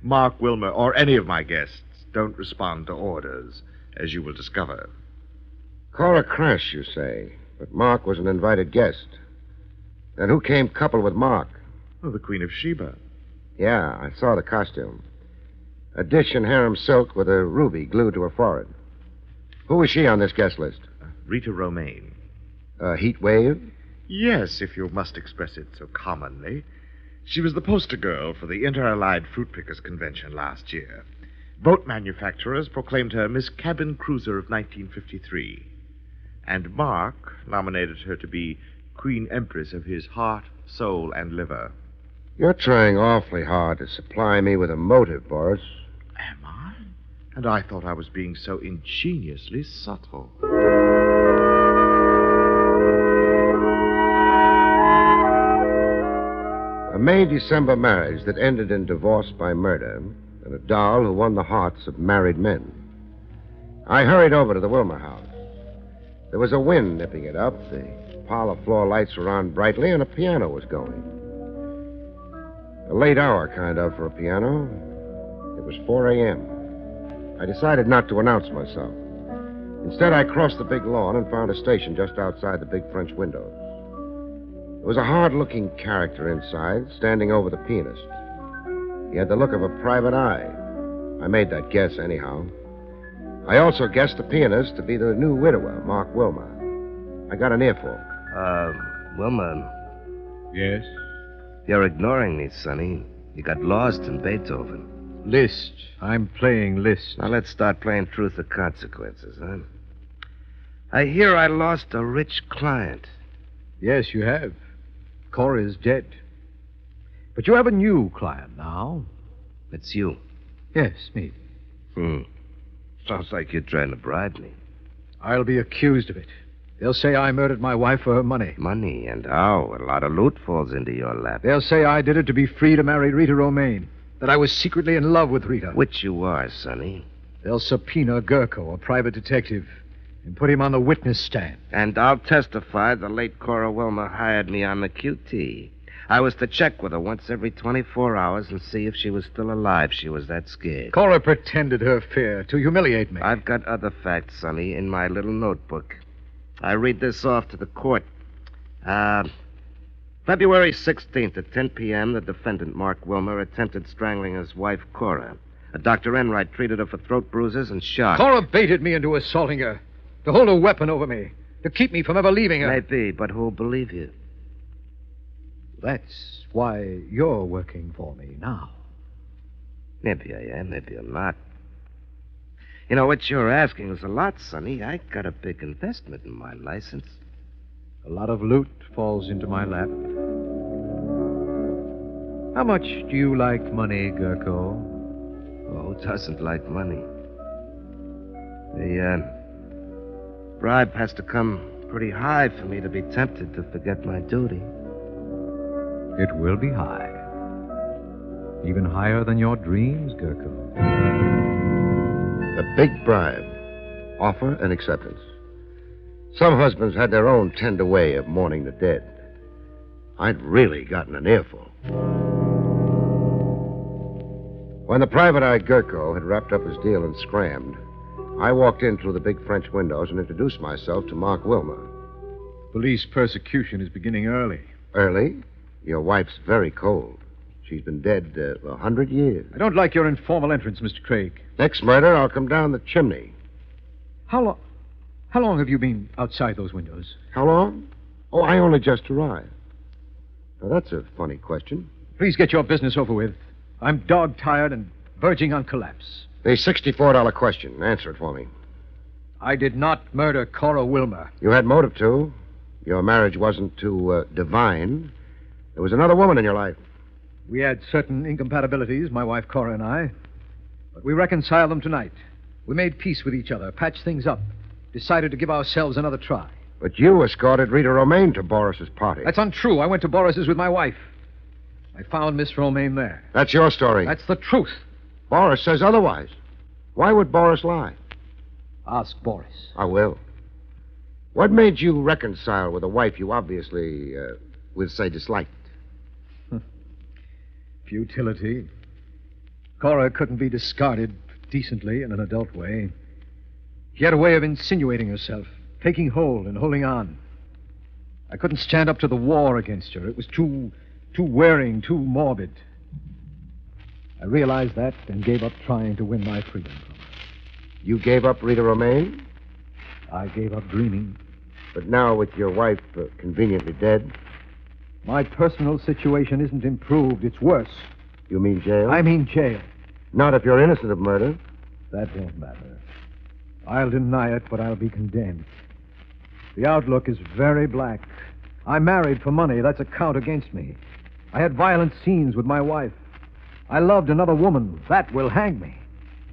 Mark Wilmer or any of my guests don't respond to orders, as you will discover. Cora crashed, you say, but Mark was an invited guest. Then who came coupled with Mark? Oh, the Queen of Sheba. Yeah, I saw the costume. A dish in harem silk with a ruby glued to her forehead. Who was she on this guest list? Rita Romaine. A heat wave? Yes, if you must express it so commonly. She was the poster girl for the Inter-Allied Fruit Pickers Convention last year. Boat manufacturers proclaimed her Miss Cabin Cruiser of 1953. And Mark nominated her to be Queen Empress of his heart, soul, and liver. You're trying awfully hard to supply me with a motive, Boris. Am I? And I thought I was being so ingeniously subtle. A May-December marriage that ended in divorce by murder, and a doll who won the hearts of married men. I hurried over to the Wilmer house. There was a wind nipping it up, the parlor floor lights were on brightly, and a piano was going. A late hour, kind of, for a piano. It was 4 a.m. I decided not to announce myself. Instead, I crossed the big lawn and found a station just outside the big French windows. There was a hard-looking character inside, standing over the pianist. He had the look of a private eye. I made that guess, anyhow. I also guessed the pianist to be the new widower, Mark Wilmer. I got an earful. Wilmer. Yes? You're ignoring me, Sonny. You got lost in Beethoven. Liszt. I'm playing Liszt. Now let's start playing truth or consequences, huh? I hear I lost a rich client. Yes, you have. Cora's dead. But you have a new client now. It's you. Yes, me. Sounds like you're trying to bribe me. I'll be accused of it. They'll say I murdered my wife for her money. Money? And how? A lot of loot falls into your lap. They'll say I did it to be free to marry Rita Romaine. That I was secretly in love with Rita. Which you are, Sonny. They'll subpoena Gurko, a private detective, and put him on the witness stand. And I'll testify the late Cora Wilmer hired me on the QT. I was to check with her once every 24 hours and see if she was still alive. She was that scared. Cora pretended her fear to humiliate me. I've got other facts, Sonny, in my little notebook. I read this off to the court. February 16th at 10 p.m., the defendant, Mark Wilmer, attempted strangling his wife, Cora. Dr. Enright treated her for throat bruises and shock. Cora baited me into assaulting her, to hold a weapon over me, to keep me from ever leaving her. Maybe, but who'll believe you? That's why you're working for me now. Maybe I am, maybe I'm not. You know, what you're asking is a lot, Sonny. I got a big investment in my license. A lot of loot falls into my lap. How much do you like money, Gurko? Oh, who doesn't like money? The bribe has to come pretty high for me to be tempted to forget my duty. It will be high. Even higher than your dreams, Gurko. A big bribe. Offer and acceptance. Some husbands had their own tender way of mourning the dead. I'd really gotten an earful. When the private eye Gurko had wrapped up his deal and scrammed, I walked in through the big French windows and introduced myself to Mark Wilmer. Police persecution is beginning early. Early? Your wife's very cold. She's been dead 100 years. I don't like your informal entrance, Mr. Craig. Next murder, I'll come down the chimney. How long have you been outside those windows? How long? Oh, I only just arrived. Now, that's a funny question. Please get your business over with. I'm dog-tired and verging on collapse. The $64 question. Answer it for me. I did not murder Cora Wilmer. You had motive to. Your marriage wasn't too divine. There was another woman in your life. We had certain incompatibilities, my wife Cora and I. But we reconciled them tonight. We made peace with each other, patched things up, decided to give ourselves another try. But you escorted Rita Romaine to Boris's party. That's untrue. I went to Boris's with my wife. I found Miss Romaine there. That's your story. That's the truth. Boris says otherwise. Why would Boris lie? Ask Boris. I will. What made you reconcile with a wife you obviously, would say, disliked? Futility. Cora couldn't be discarded decently in an adult way. She had a way of insinuating herself, taking hold and holding on. I couldn't stand up to the war against her. It was too wearing, too morbid. I realized that and gave up trying to win my freedom from her. You gave up Rita Romaine? I gave up dreaming. But now with your wife conveniently dead? My personal situation isn't improved. It's worse. You mean jail? I mean jail. Not if you're innocent of murder. That won't matter. I'll deny it, but I'll be condemned. The outlook is very black. I married for money. That's a count against me. I had violent scenes with my wife. I loved another woman. That will hang me.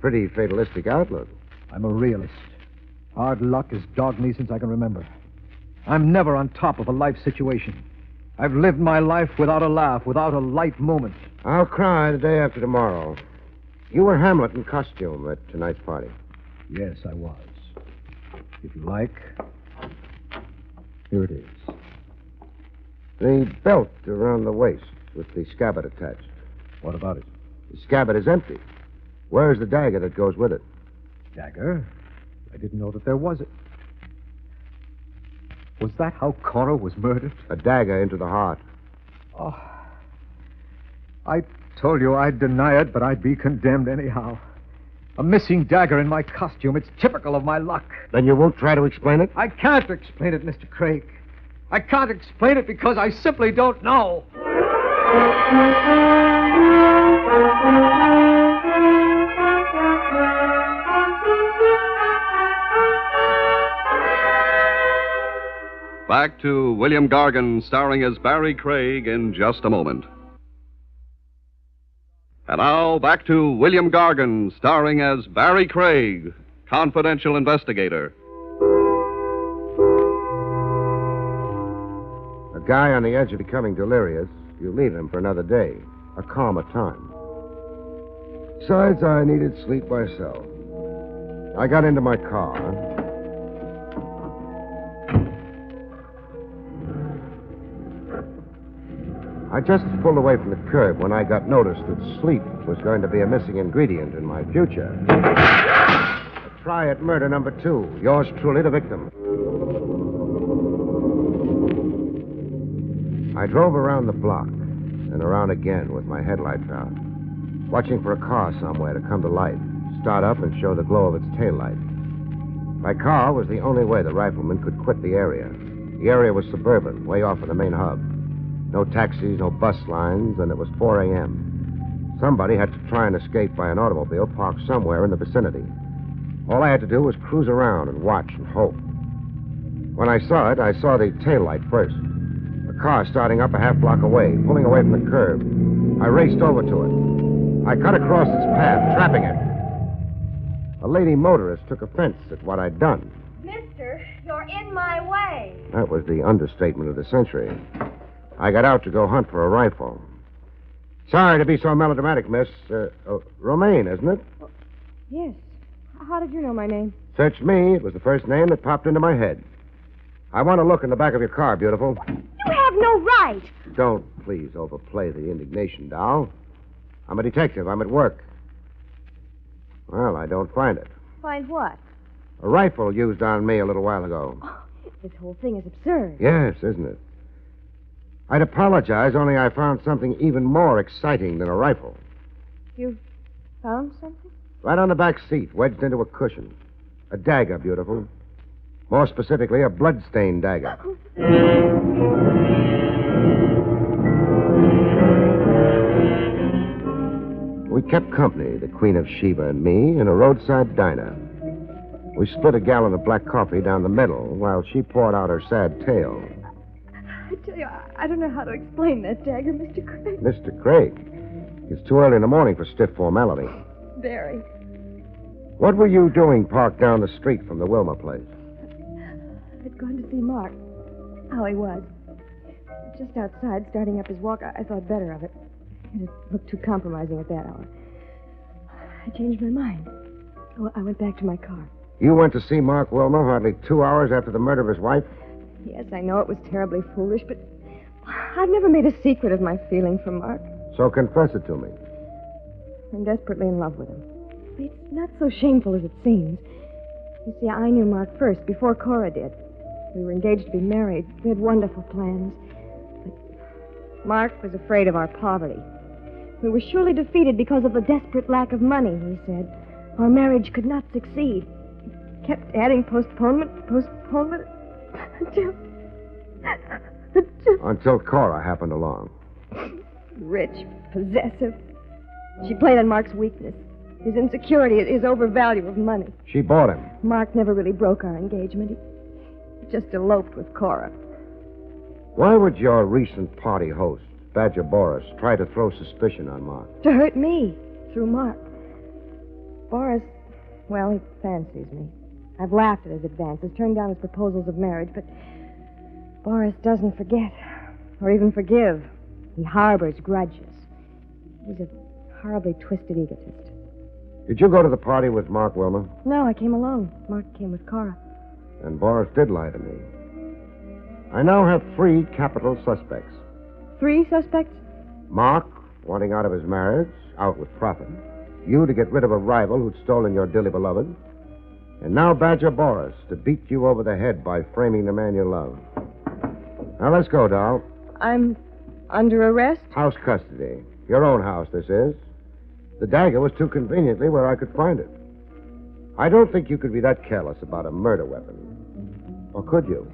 Pretty fatalistic outlook. I'm a realist. Hard luck has dogged me since I can remember. I'm never on top of a life situation. I've lived my life without a laugh, without a light moment. I'll cry the day after tomorrow. You were Hamlet in costume at tonight's party. Yes, I was. If you like, here it is. The belt around the waist with the scabbard attached. What about it? The scabbard is empty. Where's the dagger that goes with it? Dagger? I didn't know that there was it. Was that how Cora was murdered? A dagger into the heart. Oh. I told you I'd deny it, but I'd be condemned anyhow. A missing dagger in my costume. It's typical of my luck. Then you won't try to explain it? I can't explain it, Mr. Craig. I can't explain it because I simply don't know. Back to William Gargan, starring as Barrie Craig, in just a moment. And now, back to William Gargan, starring as Barrie Craig, confidential investigator. A guy on the edge of becoming delirious, you leave him for another day, a calmer time. Besides, I needed sleep myself. I got into my car. I just pulled away from the curb when I got notice that sleep was going to be a missing ingredient in my future. A try at murder number 2. Yours truly, the victim. I drove around the block and around again with my headlights out, watching for a car somewhere to come to light, start up and show the glow of its taillight. My car was the only way the rifleman could quit the area. The area was suburban, way off of the main hub. No taxis, no bus lines, and it was 4 a.m. Somebody had to try and escape by an automobile parked somewhere in the vicinity. All I had to do was cruise around and watch and hope. When I saw it, I saw the taillight first. A car starting up a half block away, pulling away from the curb. I raced over to it. I cut across its path, trapping it. A lady motorist took offense at what I'd done. Mister, you're in my way. That was the understatement of the century. I got out to go hunt for a rifle. Sorry to be so melodramatic, miss. Romaine, isn't it? Yes. How did you know my name? Search me. It was the first name that popped into my head. I want to look in the back of your car, beautiful. You have no right. Don't please overplay the indignation, doll. I'm a detective. I'm at work. Well, I don't find it. Find what? A rifle used on me a little while ago. Oh, this whole thing is absurd. Yes, isn't it? I'd apologize, only I found something even more exciting than a rifle. You found something? Right on the back seat, wedged into a cushion. A dagger, beautiful. More specifically, a blood-stained dagger. We kept company, the Queen of Sheba and me, in a roadside diner. We split a gallon of black coffee down the middle while she poured out her sad tale. I tell you, I don't know how to explain that dagger, Mr. Craig. Mr. Craig, it's too early in the morning for stiff formality. Barry. What were you doing parked down the street from the Wilma place? I'd gone to see Mark. How he was. Just outside, starting up his walk, I thought better of it. It looked too compromising at that hour. I changed my mind. I went back to my car. You went to see Mark Wilma hardly 2 hours after the murder of his wife? Yes, I know it was terribly foolish, but I've never made a secret of my feeling for Mark. So confess it to me. I'm desperately in love with him. It's not so shameful as it seems. You see, I knew Mark first, before Cora did. We were engaged to be married. We had wonderful plans. But Mark was afraid of our poverty. We were surely defeated because of the desperate lack of money, he said. Our marriage could not succeed. He kept adding postponement, Until Cora happened along. Rich, possessive. She played on Mark's weakness. His insecurity, his overvalue of money. She bought him. Mark never really broke our engagement. He just eloped with Cora. Why would your recent party host, Badger Boris, try to throw suspicion on Mark? To hurt me, through Mark. Boris, well, he fancies me. I've laughed at his advances, turned down his proposals of marriage, but Boris doesn't forget, or even forgive. He harbors grudges. He's a horribly twisted egotist. Did you go to the party with Mark Wilma? No, I came alone. Mark came with Cora. And Boris did lie to me. I now have 3 capital suspects. 3 suspects? Mark, wanting out of his marriage, out with profit. You to get rid of a rival who'd stolen your dearly beloved. And now Badger Boris to beat you over the head by framing the man you love. Now let's go, doll. I'm under arrest? House custody. Your own house, this is. The dagger was too conveniently where I could find it. I don't think you could be that careless about a murder weapon. Or could you?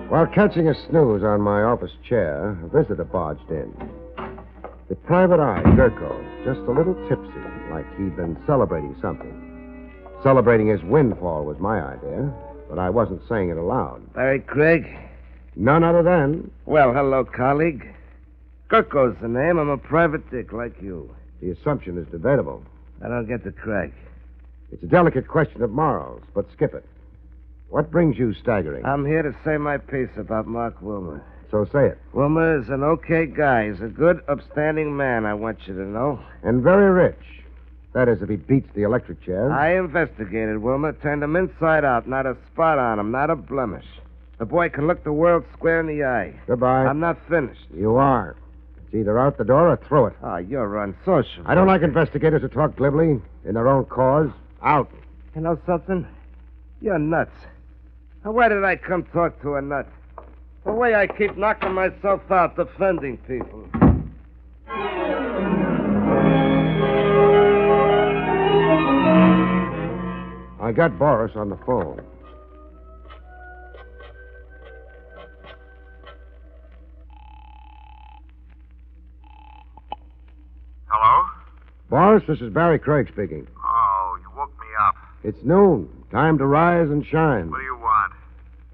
While catching a snooze on my office chair, a visitor barged in. The private eye, Gurko, just a little tipsy, like he'd been celebrating something. Celebrating his windfall was my idea, but I wasn't saying it aloud. Barrie Craig? None other than... Well, hello, colleague. Gurko's the name. I'm a private dick like you. The assumption is debatable. I don't get the crack. It's a delicate question of morals, but skip it. What brings you staggering? I'm here to say my piece about Mark Wilma. So say it. Wilma is an okay guy. He's a good, upstanding man, I want you to know. And very rich. That is, if he beats the electric chair. I investigated Wilma, turned him inside out. Not a spot on him, not a blemish. The boy can look the world square in the eye. Goodbye. I'm not finished. You are. It's either out the door or through it. Oh, you're unsociable. I don't like investigators who talk glibly in their own cause. Out. You know something? You're nuts. Now, why did I come talk to a nut? The way I keep knocking myself out defending people. I got Boris on the phone. Hello? Boris, this is Barrie Craig speaking. Oh, you woke me up. It's noon. Time to rise and shine. What do you want?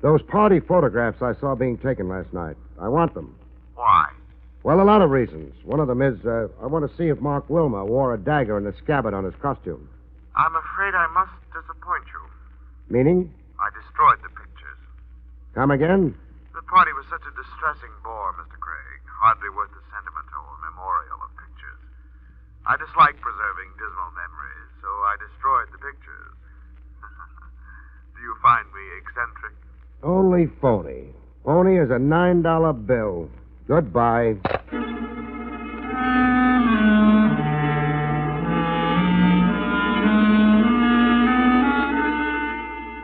Those party photographs I saw being taken last night. I want them. Why? Well, a lot of reasons. One of them is I want to see if Mark Wilmer wore a dagger and a scabbard on his costume. I'm afraid I must disappoint you. Meaning? I destroyed the pictures. Come again? The party was such a distressing bore, Mr. Craig. Hardly worth the sentimental memorial of pictures. I dislike preserving dismal memories, so I destroyed the pictures. Do you find me eccentric? Only phony. Phony as a $9 bill. Goodbye.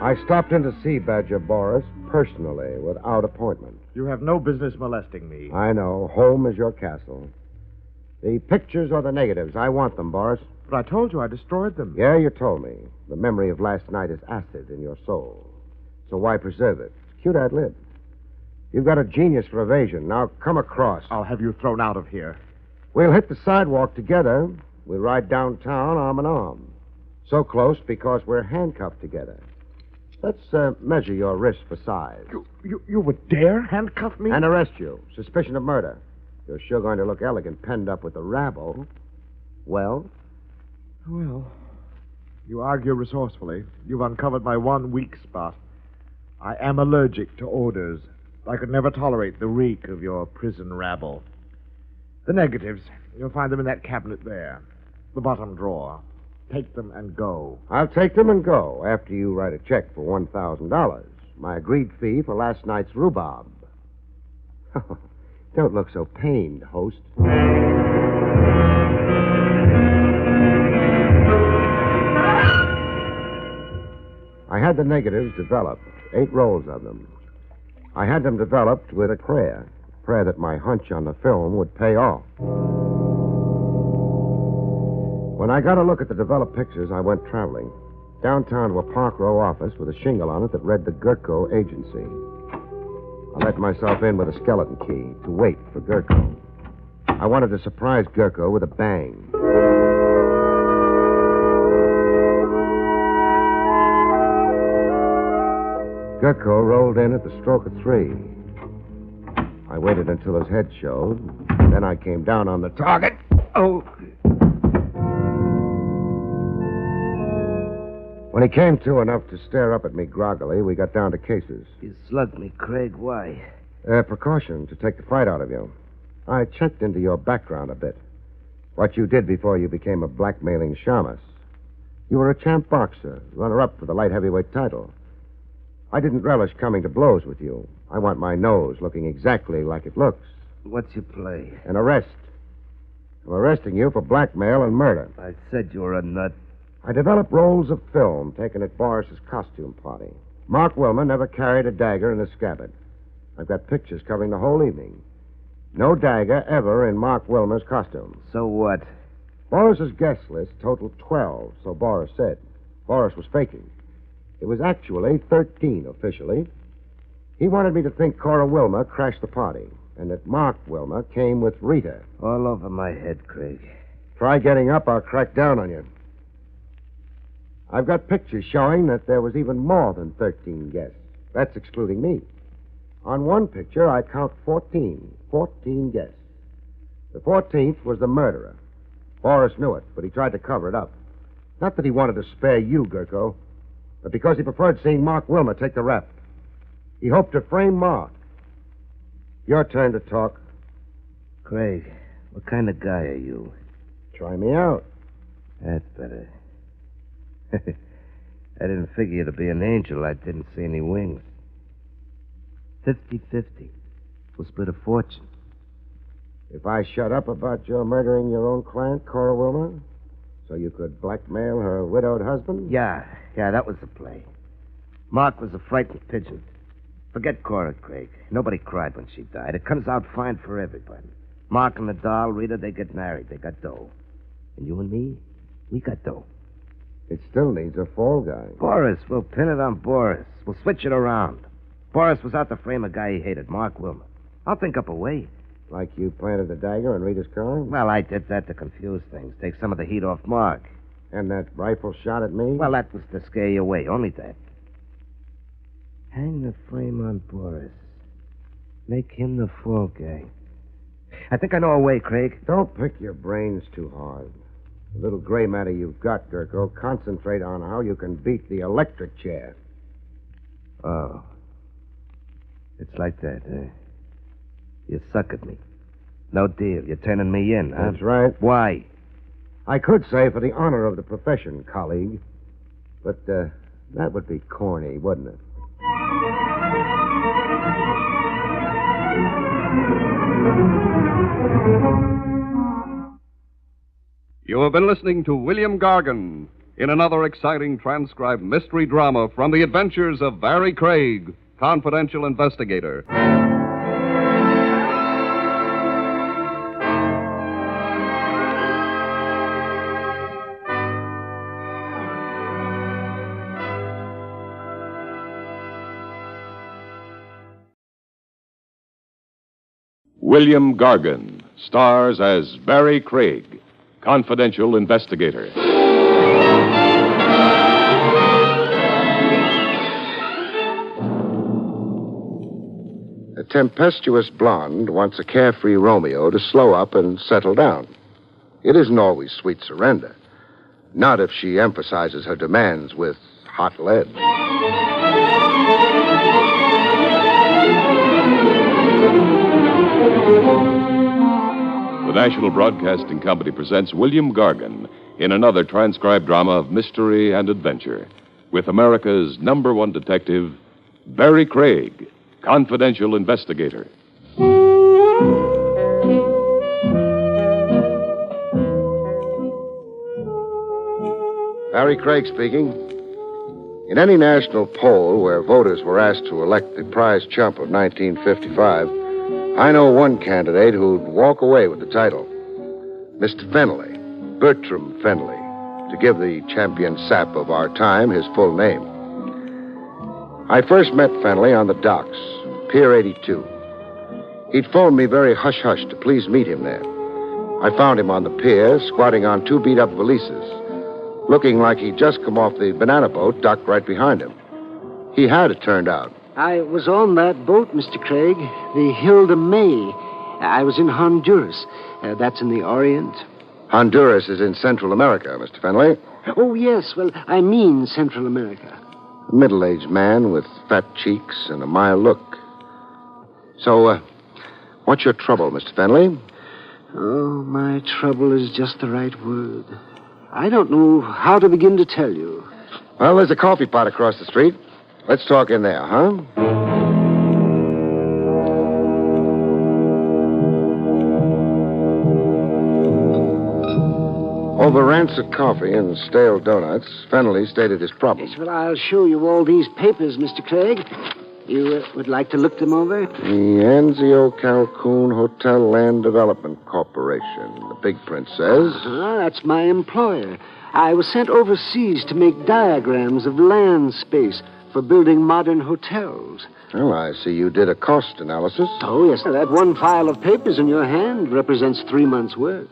I stopped in to see Badger Boris personally, without appointment. You have no business molesting me. I know. Home is your castle. The pictures or the negatives, I want them, Boris. But I told you I destroyed them. Yeah, you told me. The memory of last night is acid in your soul. So why preserve it? Cute ad lib. You've got a genius for evasion. Now come across. I'll have you thrown out of here. We'll hit the sidewalk together. We'll ride downtown arm in arm. So close because we're handcuffed together. Let's measure your wrist for size. You would dare handcuff me? And arrest you. Suspicion of murder. You're sure going to look elegant penned up with the rabble. Well? Well, you argue resourcefully. You've uncovered my one weak spot. I am allergic to odors. I could never tolerate the reek of your prison rabble. The negatives, you'll find them in that cabinet there. The bottom drawer. Take them and go. I'll take them and go after you write a check for $1,000. My agreed fee for last night's rhubarb. Don't look so pained, host. I had the negatives developed, 8 rolls of them. I had them developed with a prayer that my hunch on the film would pay off. When I got a look at the developed pictures, I went traveling. Downtown to a Park Row office with a shingle on it that read the Gurko Agency. I let myself in with a skeleton key to wait for Gurko. I wanted to surprise Gurko with a bang. Gurko rolled in at the stroke of 3. I waited until his head showed. Then I came down on the target. Oh! When he came to enough to stare up at me groggily, we got down to cases. You slugged me, Craig. Why? Precaution to take the fright out of you. I checked into your background a bit. What you did before you became a blackmailing shamus. You were a champ boxer, runner-up for the light heavyweight title. I didn't relish coming to blows with you. I want my nose looking exactly like it looks. What's your play? An arrest. I'm arresting you for blackmail and murder. I said you were a nut. I developed rolls of film taken at Boris's costume party. Mark Wilmer never carried a dagger in a scabbard. I've got pictures covering the whole evening. No dagger ever in Mark Wilmer's costume. So what? Boris's guest list totaled 12, so Boris said. Boris was faking. It was actually 13 officially. He wanted me to think Cora Wilmer crashed the party and that Mark Wilmer came with Rita. All over my head, Craig. Try getting up, I'll crack down on you. I've got pictures showing that there was even more than 13 guests. That's excluding me. On one picture, I count 14. 14 guests. The 14th was the murderer. Boris knew it, but he tried to cover it up. Not that he wanted to spare you, Gurko, but because he preferred seeing Mark Wilmer take the rap. He hoped to frame Mark. Your turn to talk. Craig, what kind of guy are you? Try me out. That's better. I didn't figure you to be an angel. I didn't see any wings. 50-50. We'll split a fortune. If I shut up about your murdering your own client, Cora Wilmer, so you could blackmail her widowed husband? Yeah, that was the play. Mark was a frightened pigeon. Forget Cora, Craig. Nobody cried when she died. It comes out fine for everybody. Mark and the doll, Rita, they get married. They got dough. And you and me, we got dough. It still needs a fall guy. Boris. We'll pin it on Boris. We'll switch it around. Boris was out to frame a guy he hated, Mark Wilmer. I'll think up a way. Like you planted the dagger in Rita's car? Well, I did that to confuse things, take some of the heat off Mark. And that rifle shot at me? Well, that was to scare you away, only that. Hang the flame on Boris. Make him the fall guy. I think I know a way, Craig. Don't pick your brains too hard. The little gray matter you've got, Gurko, concentrate on how you can beat the electric chair. Oh. It's like that, eh? You suck at me. No deal. You're turning me in, huh? That's right. Why? I could say for the honor of the profession, colleague. But that would be corny, wouldn't it? You have been listening to William Gargan in another exciting transcribed mystery drama from the adventures of Barrie Craig, confidential investigator. William Gargan stars as Barrie Craig, confidential investigator. A tempestuous blonde wants a carefree Romeo to slow up and settle down. It isn't always sweet surrender. Not if she emphasizes her demands with hot lead. The National Broadcasting Company presents William Gargan in another transcribed drama of mystery and adventure with America's #1 detective, Barrie Craig, confidential investigator. Barrie Craig speaking. In any national poll where voters were asked to elect the prize chump of 1955, I know one candidate who'd walk away with the title. Mr. Fenley, Bertram Fenley, to give the champion sap of our time his full name. I first met Fenley on the docks, Pier 82. He'd phoned me very hush-hush to please meet him there. I found him on the pier, squatting on 2 beat-up valises, looking like he'd just come off the banana boat docked right behind him. He had, it turned out. I was on that boat, Mr. Craig, the Hilda May. I was in Honduras. That's in the Orient. Honduras is in Central America, Mr. Fenley. Oh, yes. Well, I mean Central America. A middle-aged man with fat cheeks and a mild look. So, what's your trouble, Mr. Fenley? Oh, my trouble is just the right word. I don't know how to begin to tell you. Well, there's a coffee pot across the street. Let's talk in there, huh? Over rancid coffee and stale donuts, Fenley stated his problem. Yes, well, I'll show you all these papers, Mr. Craig. You would like to look them over? The Anzio Calhoun Hotel Land Development Corporation. The big print says. That's my employer. I was sent overseas to make diagrams of land space for building modern hotels. Well, I see you did a cost analysis. Oh, yes. That one file of papers in your hand represents 3 months' work.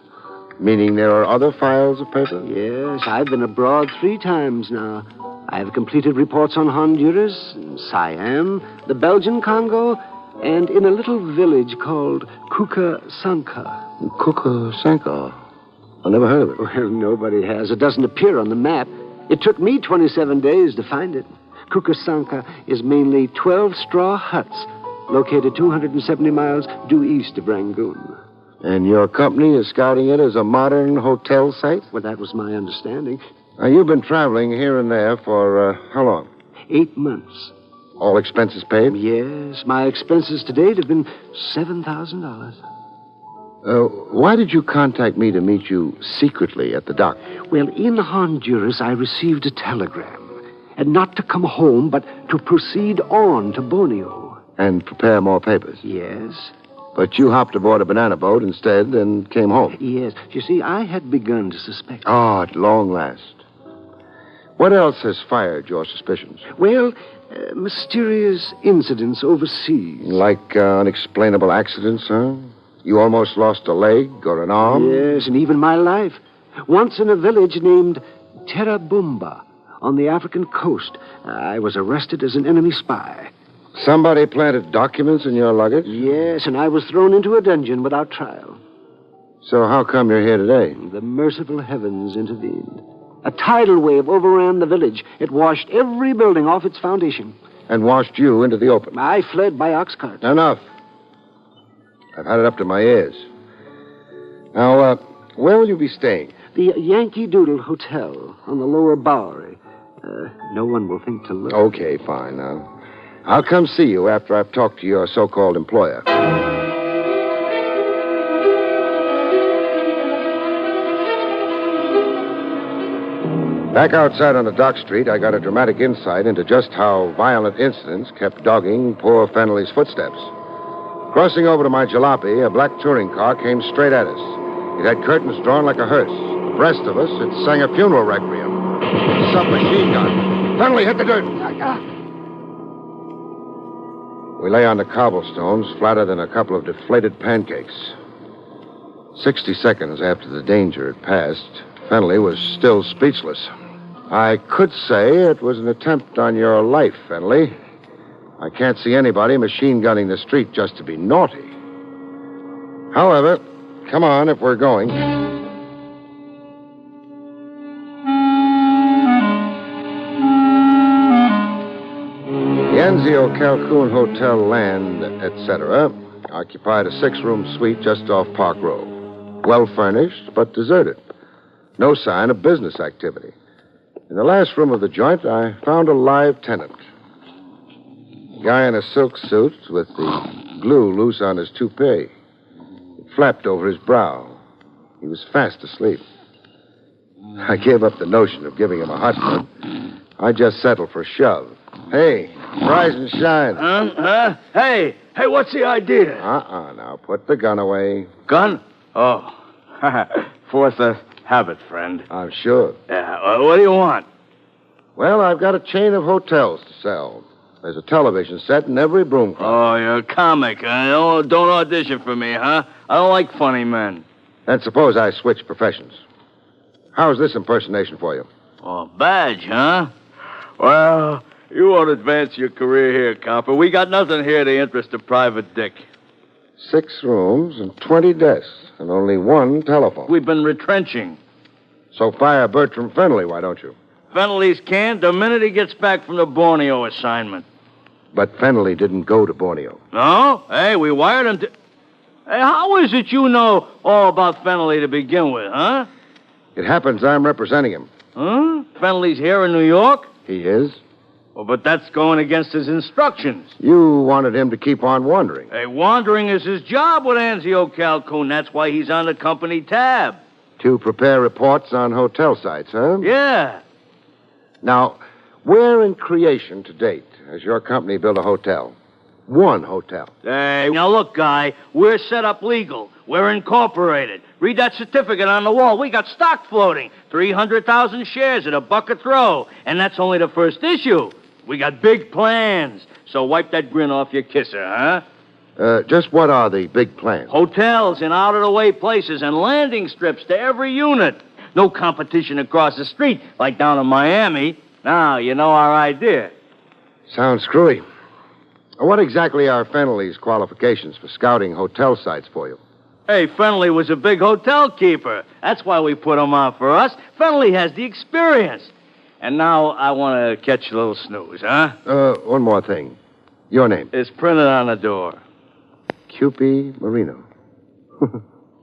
Meaning there are other files of paper? Yes, I've been abroad 3 times now. I have completed reports on Honduras, Siam, the Belgian Congo, and in a little village called Kukasanka. Kukasanka? I've never heard of it. Well, nobody has. It doesn't appear on the map. It took me 27 days to find it. Kukasanka is mainly 12 straw huts located 270 miles due east of Rangoon. And your company is scouting it as a modern hotel site? Well, that was my understanding. Now, you've been traveling here and there for how long? 8 months. All expenses paid? Yes. My expenses to date have been $7,000. Why did you contact me to meet you secretly at the dock? Well, in Honduras, I received a telegram. And not to come home, but to proceed on to Borneo. And prepare more papers? Yes. But you hopped aboard a banana boat instead and came home? Yes. You see, I had begun to suspect. Oh, at long last. What else has fired your suspicions? Well, mysterious incidents overseas. Like unexplainable accidents, huh? You almost lost a leg or an arm? Yes, and even my life. Once in a village named Terabumba on the African coast, I was arrested as an enemy spy. Somebody planted documents in your luggage? Yes, and I was thrown into a dungeon without trial. So how come you're here today? The merciful heavens intervened. A tidal wave overran the village. It washed every building off its foundation. And washed you into the open? I fled by ox cart. Enough. I've had it up to my ears. Now, where will you be staying? The Yankee Doodle Hotel on the Lower Bowery. No one will think to look. Okay, fine. Now, I'll come see you after I've talked to your so-called employer. Back outside on the dock street, I got a dramatic insight into just how violent incidents kept dogging poor Fenley's footsteps. Crossing over to my jalopy, a black touring car came straight at us. It had curtains drawn like a hearse. Abreast of us, it sang a funeral requiem. A submachine gun. Fenley, hit the dirt! We lay on the cobblestones, flatter than a couple of deflated pancakes. 60 seconds after the danger had passed, Fenley was still speechless. I could say it was an attempt on your life, Fenley. I can't see anybody machine gunning the street just to be naughty. However, come on if we're going. The Anzio Calhoun Hotel Land, etc., occupied a 6-room suite just off Park Row. Well furnished, but deserted. No sign of business activity. In the last room of the joint, I found a live tenant. A guy in a silk suit with the glue loose on his toupee. It flapped over his brow. He was fast asleep. I gave up the notion of giving him a hot one. I just settled for a shove. Hey, rise and shine. Hey, what's the idea? Now, put the gun away. Gun? Oh. Fourth habit, friend. I'm sure. Yeah, what do you want? Well, I've got a chain of hotels to sell. There's a television set in every broom closet. Oh, you're a comic, huh? Don't audition for me, huh? I don't like funny men. Then suppose I switch professions. How's this impersonation for you? Oh, badge, huh? Well, you won't advance your career here, copper. We got nothing here to interest a private dick. 6 rooms and 20 desks, and only 1 telephone. We've been retrenching. So fire Bertram Fenley, why don't you? Fenley's canned the minute he gets back from the Borneo assignment. But Fenley didn't go to Borneo. No? Hey, we wired him to... Hey, how is it you know all about Fenley to begin with, huh? It happens I'm representing him. Huh? Fenley's here in New York? He is. Well, but that's going against his instructions. You wanted him to keep on wandering. Hey, wandering is his job with Anzio Calhoun. That's why he's on the company tab. To prepare reports on hotel sites, huh? Yeah. Now, where in creation to date has your company built a hotel? 1 hotel. Hey, now look, guy, we're set up legal. We're incorporated. Read that certificate on the wall. We got stock floating. 300,000 shares at $1 a throw. And that's only the first issue. We got big plans. So wipe that grin off your kisser, huh? Just what are the big plans? Hotels in out-of-the-way places and landing strips to every unit. No competition across the street like down in Miami. Now, you know our idea. Sounds screwy. What exactly are Fenley's qualifications for scouting hotel sites for you? Hey, Fenley was a big hotel keeper. That's why we put him on for us. Fenley has the experience. And now I want to catch a little snooze, huh? One more thing. Your name? It's printed on the door. Cupie Marino.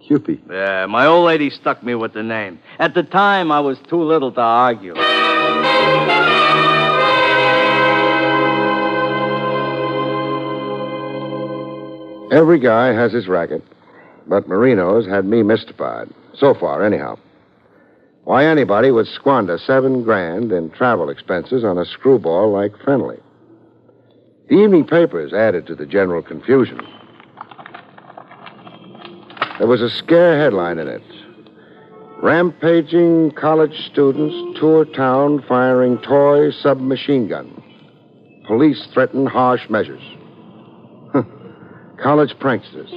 Cupie. Yeah, my old lady stuck me with the name. At the time, I was too little to argue. Every guy has his racket, but Marino's had me mystified. So far, anyhow. Why anybody would squander $7 grand in travel expenses on a screwball like Fenley. The evening papers added to the general confusion. There was a scare headline in it. Rampaging college students tour town firing toy submachine gun. Police threaten harsh measures. College pranksters.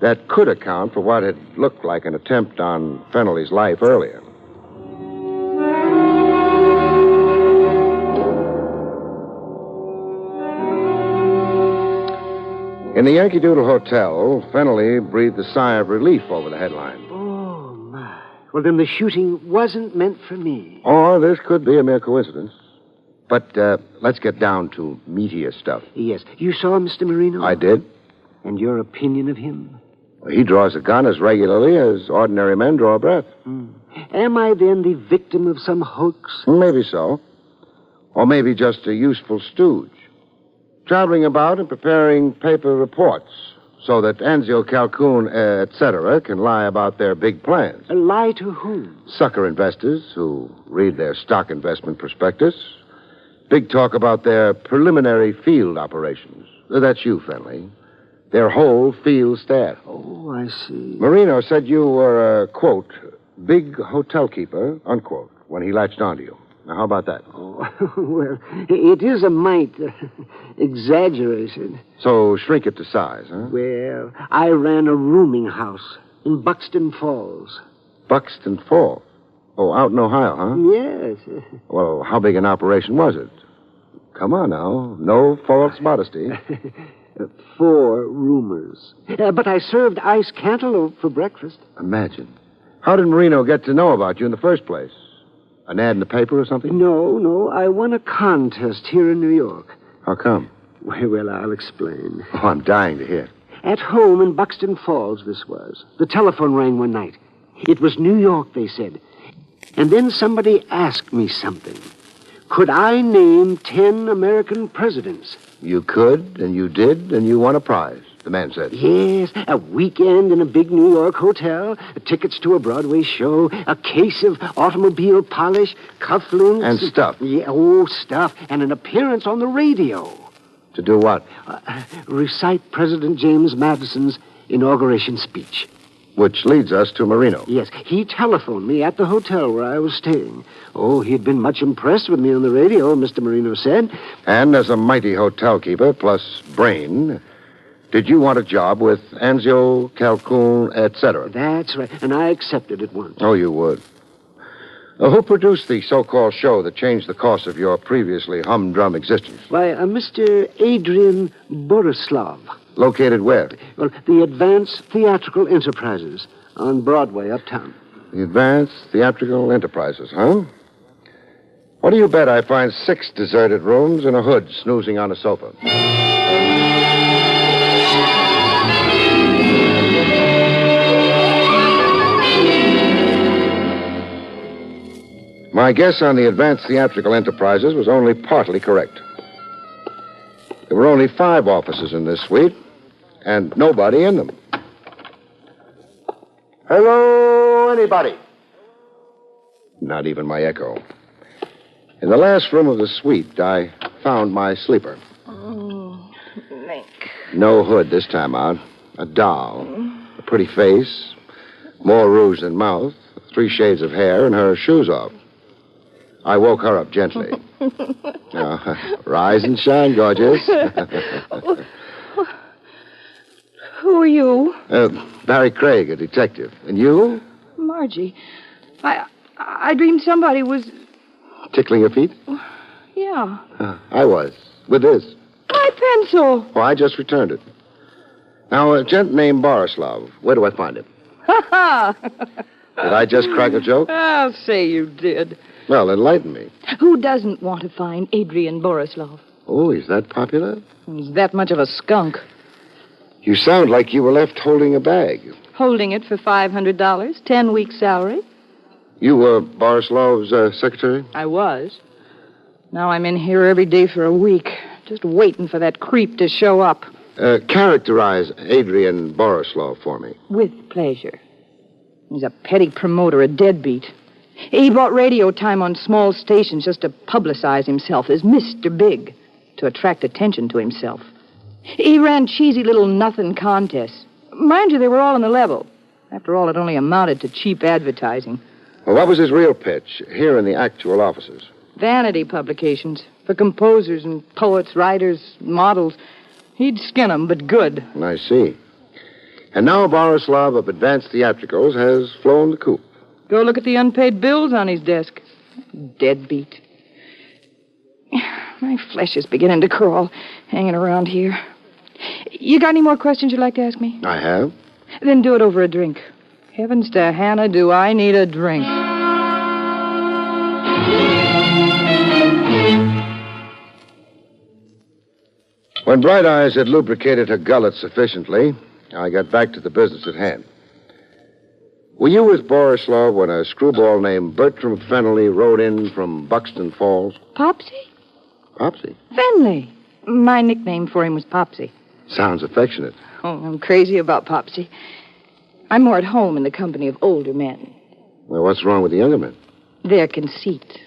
That could account for what had looked like an attempt on Fennelly's life earlier. In the Yankee Doodle Hotel, Fennelly breathed a sigh of relief over the headline. Oh, my. Well, then the shooting wasn't meant for me. Or this could be a mere coincidence. But let's get down to meatier stuff. Yes. You saw Mr. Marino? I did. And your opinion of him? Well, he draws a gun as regularly as ordinary men draw a breath. Am I then the victim of some hoax? Maybe so. Or maybe just a useful stooge. Traveling about and preparing paper reports so that Anzio, Calhoun, etc. can lie about their big plans. A lie to whom? Sucker investors who read their stock investment prospectus. Big talk about their preliminary field operations. That's you, Fennelly. Their whole field staff. Oh, I see. Marino said you were a, quote, big hotel keeper, unquote, when he latched onto you. Now, how about that? Oh, well, it is a mite exaggerated. So shrink it to size, huh? Well, I ran a rooming house in Buxton Falls. Buxton Falls? Oh, out in Ohio, huh? Yes. Well, how big an operation was it? Come on now. No false modesty. 4 roomers. But I served ice cantaloupe for breakfast. Imagine. How did Marino get to know about you in the first place? An ad in the paper or something? No. I won a contest here in New York. How come? Well, I'll explain. Oh, I'm dying to hear. At home in Buxton Falls, this was. The telephone rang one night. It was New York, they said. And then somebody asked me something. Could I name 10 American presidents? You could, and you did, and you won a prize, the man said. Yes, a weekend in a big New York hotel, tickets to a Broadway show, a case of automobile polish, cufflinks. And stuff. Yeah, stuff, and an appearance on the radio. To do what? Recite President James Madison's inauguration speech. Which leads us to Marino. Yes, he telephoned me at the hotel where I was staying. Oh, he'd been much impressed with me on the radio, Mr. Marino said. And as a mighty hotel keeper plus brain, did you want a job with Anzio, Calhoun, etc.? That's right, and I accepted at once. Oh, you would. Who produced the so-called show that changed the course of your previously humdrum existence? Why, Mr. Adrian Borislav. Located where? Well, the Advanced Theatrical Enterprises on Broadway, uptown. The Advanced Theatrical Enterprises, huh? What do you bet I find 6 deserted rooms and a hood snoozing on a sofa? My guess on the Advanced Theatrical Enterprises was only partly correct. There were only 5 offices in this suite, and nobody in them. Hello, anybody? Not even my echo. In the last room of the suite, I found my sleeper. Oh, Nick. No hood this time out. A doll. A pretty face. More rouge than mouth. 3 shades of hair, and her shoes off. I woke her up gently. Rise and shine, gorgeous. Who are you? Barrie Craig, a detective. And you? Margie. I dreamed somebody was... Tickling your feet? Yeah. I was. With this. My pencil. Oh, I just returned it. Now, a gent named Borislav. Where do I find him? Ha-ha! Did I just crack a joke? I'll say you did. Well, enlighten me. Who doesn't want to find Adrian Borislav? Oh, he's that popular? He's that much of a skunk. You sound like you were left holding a bag. Holding it for $500, 10 weeks' salary. You were Borislav's secretary? I was. Now I'm in here every day for a week, just waiting for that creep to show up. Characterize Adrian Borislav for me. With pleasure. He's a petty promoter, a deadbeat. He bought radio time on small stations just to publicize himself as Mr. Big, to attract attention to himself. He ran cheesy little nothing contests. Mind you, they were all on the level. After all, it only amounted to cheap advertising. Well, what was his real pitch here in the actual offices? Vanity publications for composers and poets, writers, models. He'd skin 'em, but good. I see. And now Borislav of Advanced Theatricals has flown the coop. Go look at the unpaid bills on his desk. Deadbeat. My flesh is beginning to crawl, hanging around here. You got any more questions you'd like to ask me? I have. Then do it over a drink. Heavens to Hannah, do I need a drink. When Bright Eyes had lubricated her gullet sufficiently, I got back to the business at hand. Were you with Borislav when a screwball named Bertram Fennelly rode in from Buxton Falls? Popsy? Popsy? Fenley. My nickname for him was Popsy. Sounds affectionate. Oh, I'm crazy about Popsy. I'm more at home in the company of older men. Well, what's wrong with the younger men? Their conceit.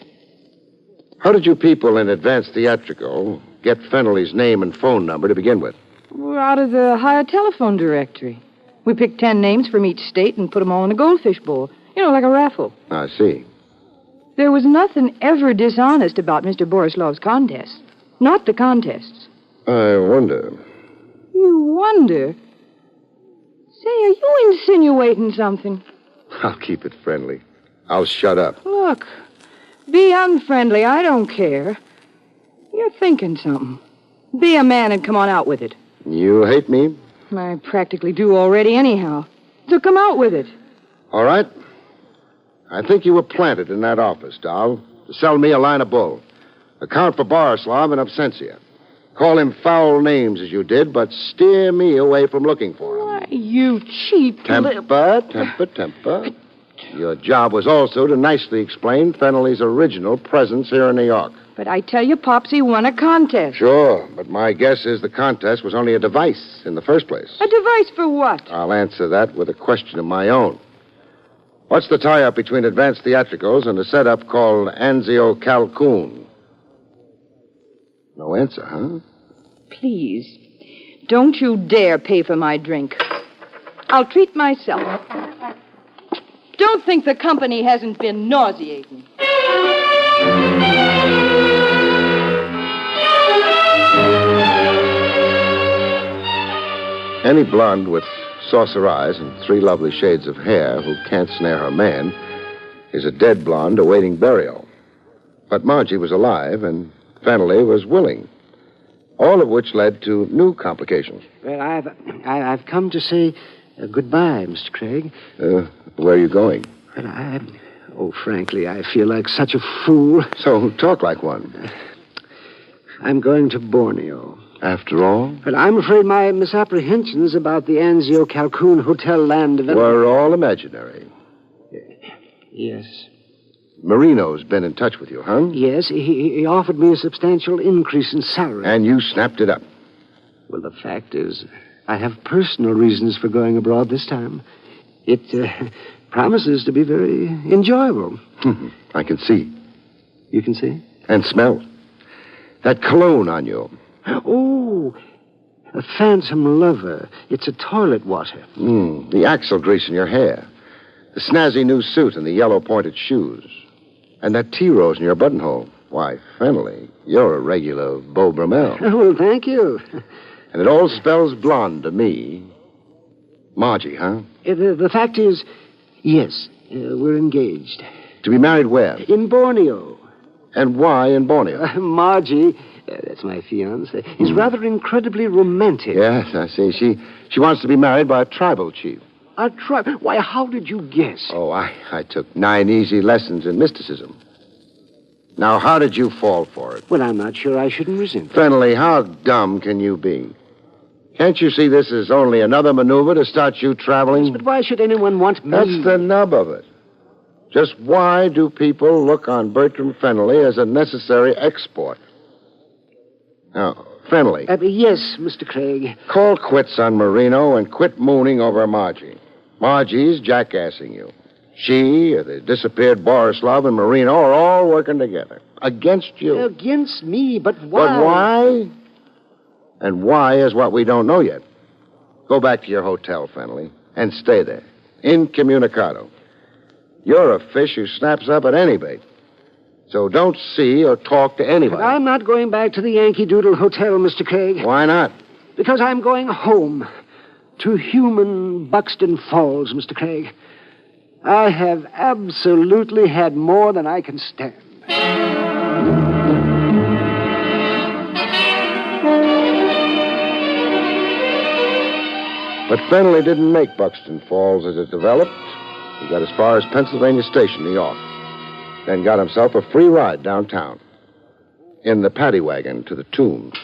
How did you people in Advanced Theatrical get Fennelly's name and phone number to begin with? We're out of the higher telephone directory. We picked 10 names from each state and put them all in a goldfish bowl. You know, like a raffle. I see. There was nothing ever dishonest about Mr. Borislav's contests. Not the contests. I wonder. You wonder? Say, are you insinuating something? I'll keep it friendly. I'll shut up. Look, be unfriendly. I don't care. You're thinking something. Be a man and come on out with it. You hate me? I practically do already anyhow. So come out with it. All right. I think you were planted in that office, doll, to sell me a line of bull. Account for Borislav in absentia. Call him foul names as you did, but steer me away from looking for him. Why, you cheap Temper. Your job was also to nicely explain Fennelly's original presence here in New York. But I tell you, Popsy won a contest. Sure, but my guess is the contest was only a device in the first place. A device for what? I'll answer that with a question of my own. What's the tie-up between Advanced Theatricals and a setup called Anzio Calhoun? No answer, huh? Please, don't you dare pay for my drink. I'll treat myself. Don't think the company hasn't been nauseating. Any blonde with saucer eyes and 3 lovely shades of hair who can't snare her man is a dead blonde awaiting burial. But Margie was alive, and Fennelly was willing. All of which led to new complications. Well, I've come to say goodbye, Mr. Craig. Where are you going? Well, frankly, I feel like such a fool. So talk like one. I'm going to Borneo. After all? But I'm afraid my misapprehensions about the Anzio Calhoun Hotel land development were all imaginary. Yes. Marino's been in touch with you, huh? Yes, he offered me a substantial increase in salary. And you snapped it up? Well, the fact is, I have personal reasons for going abroad this time. It promises to be very enjoyable. I can see. You can see? And smell. That cologne on you. Oh, a phantom lover. It's a toilet water. The axle grease in your hair. The snazzy new suit and the yellow pointed shoes. And that tea rose in your buttonhole. Why, Fennelly, you're a regular Beau Brummel. Well, thank you. And it all spells blonde to me. Margie, huh? The fact is, yes, we're engaged. To be married where? In Borneo. And why in Borneo? Margie, that's my fiancée, is rather incredibly romantic. Yes, I see. She wants to be married by a tribal chief. A tribe? Why, how did you guess? Oh, I took 9 easy lessons in mysticism. Now, how did you fall for it? Well, I'm not sure I shouldn't resent it. Fennelly, how dumb can you be? Can't you see this is only another maneuver to start you traveling? Yes, but why should anyone want me? That's the nub of it. Just why do people look on Bertram Fennelly as a necessary export? Now, Fennelly. Yes, Mr. Craig. Call quits on Marino and quit mooning over Margie. Margie's jackassing you. She, the disappeared Borislav, and Marino are all working together. Against you. Against me, but why? But why? And why is what we don't know yet. Go back to your hotel, Fennelly, and stay there. Incommunicado. You're a fish who snaps up at any bait. So don't see or talk to anybody. But I'm not going back to the Yankee Doodle Hotel, Mr. Craig. Why not? Because I'm going home. to human Buxton Falls, Mr. Craig. I have absolutely had more than I can stand. But Fennelly didn't make Buxton Falls as it developed. He got as far as Pennsylvania Station, New York. Then got himself a free ride downtown. In the paddy wagon to the Tombs,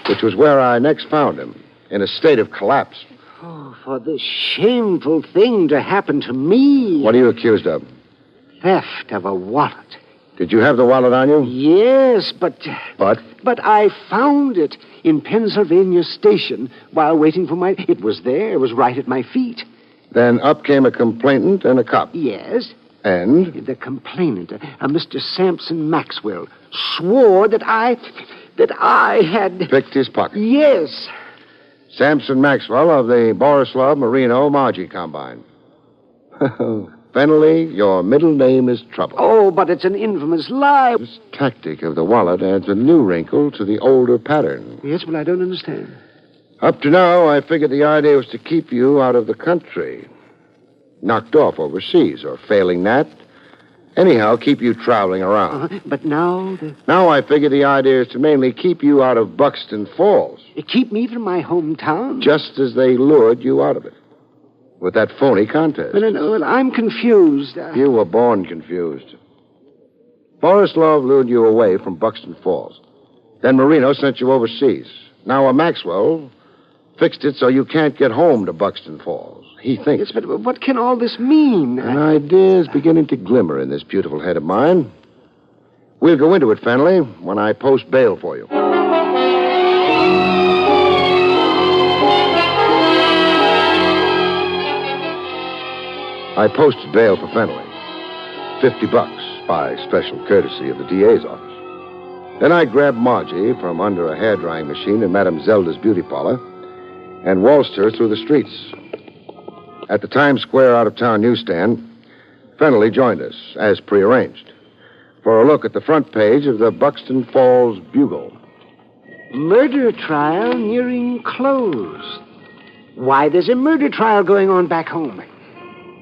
which was where I next found him, in a state of collapse. Oh, for this shameful thing to happen to me. What are you accused of? Theft of a wallet. Did you have the wallet on you? Yes, but... But? But I found it in Pennsylvania Station while waiting for my... It was there. It was right at my feet. Then up came a complainant and a cop. Yes. And? The complainant, a Mr. Sampson Maxwell, swore that I had... Picked his pocket. Yes. Sampson Maxwell of the Borislav Marino Margie Combine. Fennelly, your middle name is Trouble. Oh, but it's an infamous lie. This tactic of the wallet adds a new wrinkle to the older pattern. Yes, but I don't understand. Up to now, I figured the idea was to keep you out of the country. Knocked off overseas, or failing that, anyhow, keep you traveling around. But now... Now I figure the idea is to mainly keep you out of Buxton Falls. Keep me from my hometown? Just as they lured you out of it. With that phony contest. Well, I'm confused. You were born confused. Borislav lured you away from Buxton Falls. Then Marino sent you overseas. Now a Maxwell fixed it so you can't get home to Buxton Falls. He thinks. Yes, but what can all this mean? An idea is beginning to glimmer in this beautiful head of mine. We'll go into it, Fennelly, when I post bail for you. I posted bail for Fennelly. $50 by special courtesy of the DA's office. Then I grabbed Margie from under a hair-drying machine in Madame Zelda's beauty parlor and waltzed her through the streets. At the Times Square out-of-town newsstand, Fennelly joined us, as prearranged, for a look at the front page of the Buxton Falls Bugle. Murder trial nearing close. Why, there's a murder trial going on back home.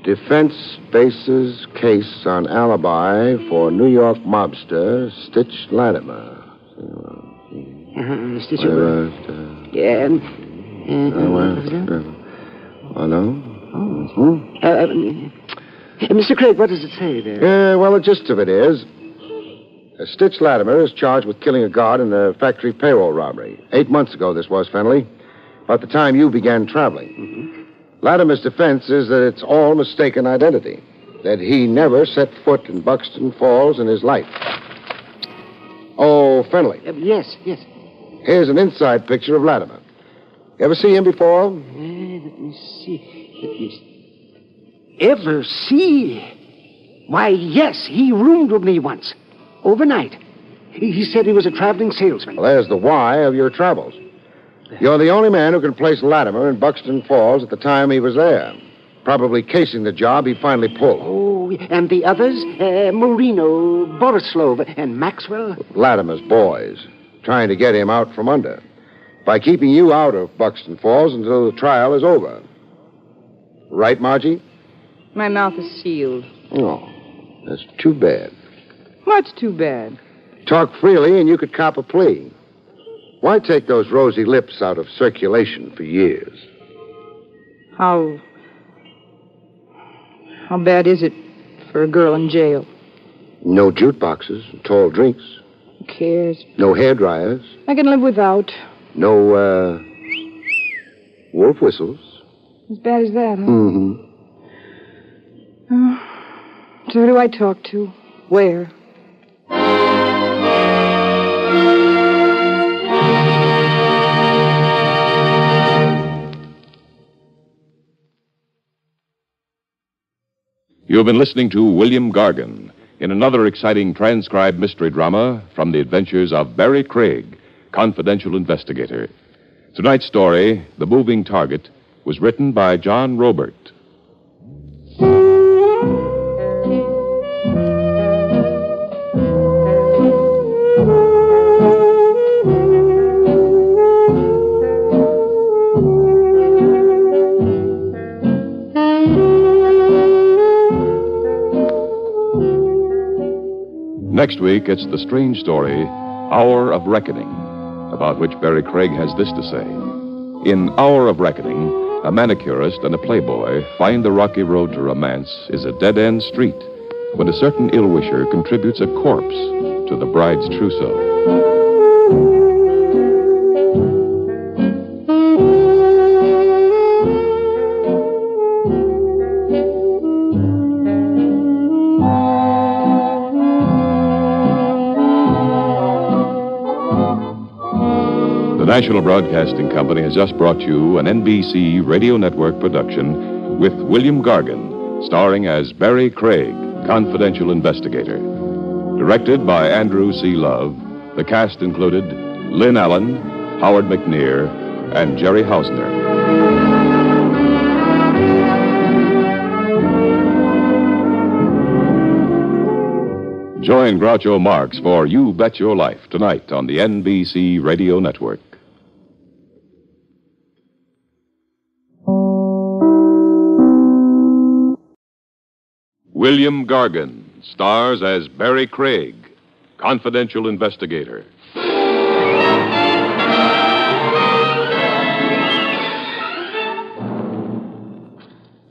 Defense bases case on alibi for New York mobster Stitch Latimer. Stitch Yeah. Oh, no? Mr. Craig, what does it say there? Well, the gist of it is... Stitch Latimer is charged with killing a guard in a factory payroll robbery. 8 months ago, this was, Fennelly. About the time you began traveling. Mm-hmm. Latimer's defense is that it's all mistaken identity. That he never set foot in Buxton Falls in his life. Oh, Fennelly. Yes. Here's an inside picture of Latimer. You ever see him before? Let me see. Ever see? Why, yes, he roomed with me once. Overnight. He said he was a traveling salesman. Well, there's the why of your travels. You're the only man who can place Latimer in Buxton Falls at the time he was there. Probably casing the job he finally pulled. Oh, and the others? Marino, Borislav, and Maxwell? Latimer's boys. Trying to get him out from under. By keeping you out of Buxton Falls until the trial is over. Right, Margie? My mouth is sealed. Oh, that's too bad. What's too bad? Talk freely and you could cop a plea. Why take those rosy lips out of circulation for years? How bad is it for a girl in jail? No jukeboxes, tall drinks. Who cares? No hairdryers. I can live without. No, wolf whistles. As bad as that, huh? Mm-hmm. So who do I talk to? Where? You have been listening to William Gargan in another exciting transcribed mystery drama from the adventures of Barrie Craig, confidential investigator. Tonight's story, The Moving Target, was written by John Robert. next week, it's the strange story, Hour of Reckoning, about which Barrie Craig has this to say. In Hour of Reckoning, a manicurist and a playboy find the rocky road to romance is a dead-end street when a certain ill-wisher contributes a corpse to the bride's trousseau. The National Broadcasting Company has just brought you an NBC Radio Network production with William Gargan, starring as Barrie Craig, confidential investigator. Directed by Andrew C. Love, the cast included Lynn Allen, Howard McNear, and Jerry Hausner. Join Groucho Marx for You Bet Your Life tonight on the NBC Radio Network. William Gargan stars as Barrie Craig, confidential investigator.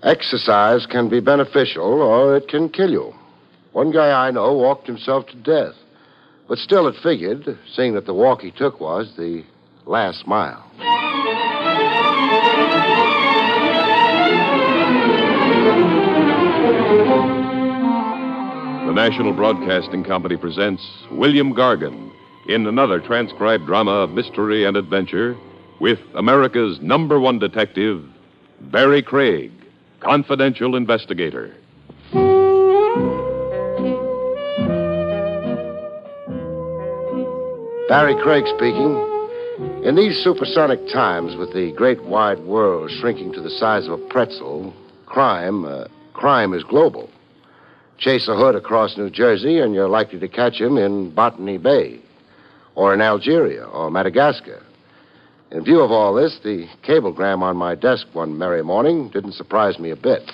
Exercise can be beneficial or it can kill you. One guy I know walked himself to death. But still it figured, seeing that the walk he took was the last mile. The National Broadcasting Company presents William Gargan in another transcribed drama of mystery and adventure with America's #1 detective, Barrie Craig, confidential investigator. Barrie Craig speaking. In these supersonic times, with the great wide world shrinking to the size of a pretzel, crime is global. Chase a hood across New Jersey, and you're likely to catch him in Botany Bay, or in Algeria, or Madagascar. In view of all this, the cablegram on my desk one merry morning didn't surprise me a bit.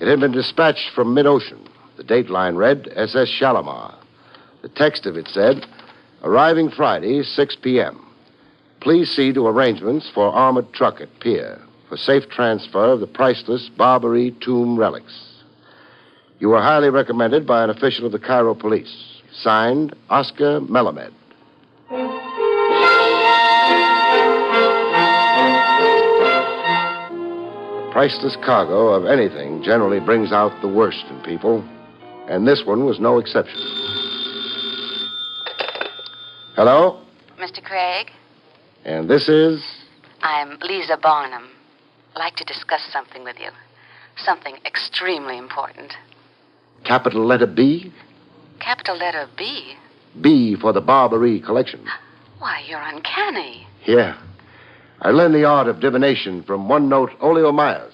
It had been dispatched from mid-ocean. The date line read, SS Shalimar. The text of it said, arriving Friday, 6 p.m. Please see to arrangements for armored truck at pier for safe transfer of the priceless Barbary tomb relics. You were highly recommended by an official of the Cairo police. Signed, Oscar Melamed. The priceless cargo of anything generally brings out the worst in people, and this one was no exception. Hello? Mr. Craig? And this is? I'm Lisa Barnum. I'd like to discuss something with you. Something extremely important. Capital letter B? Capital letter B? B for the Barbary collection. Why, you're uncanny. Yeah. I learned the art of divination from one-note Olio Myers.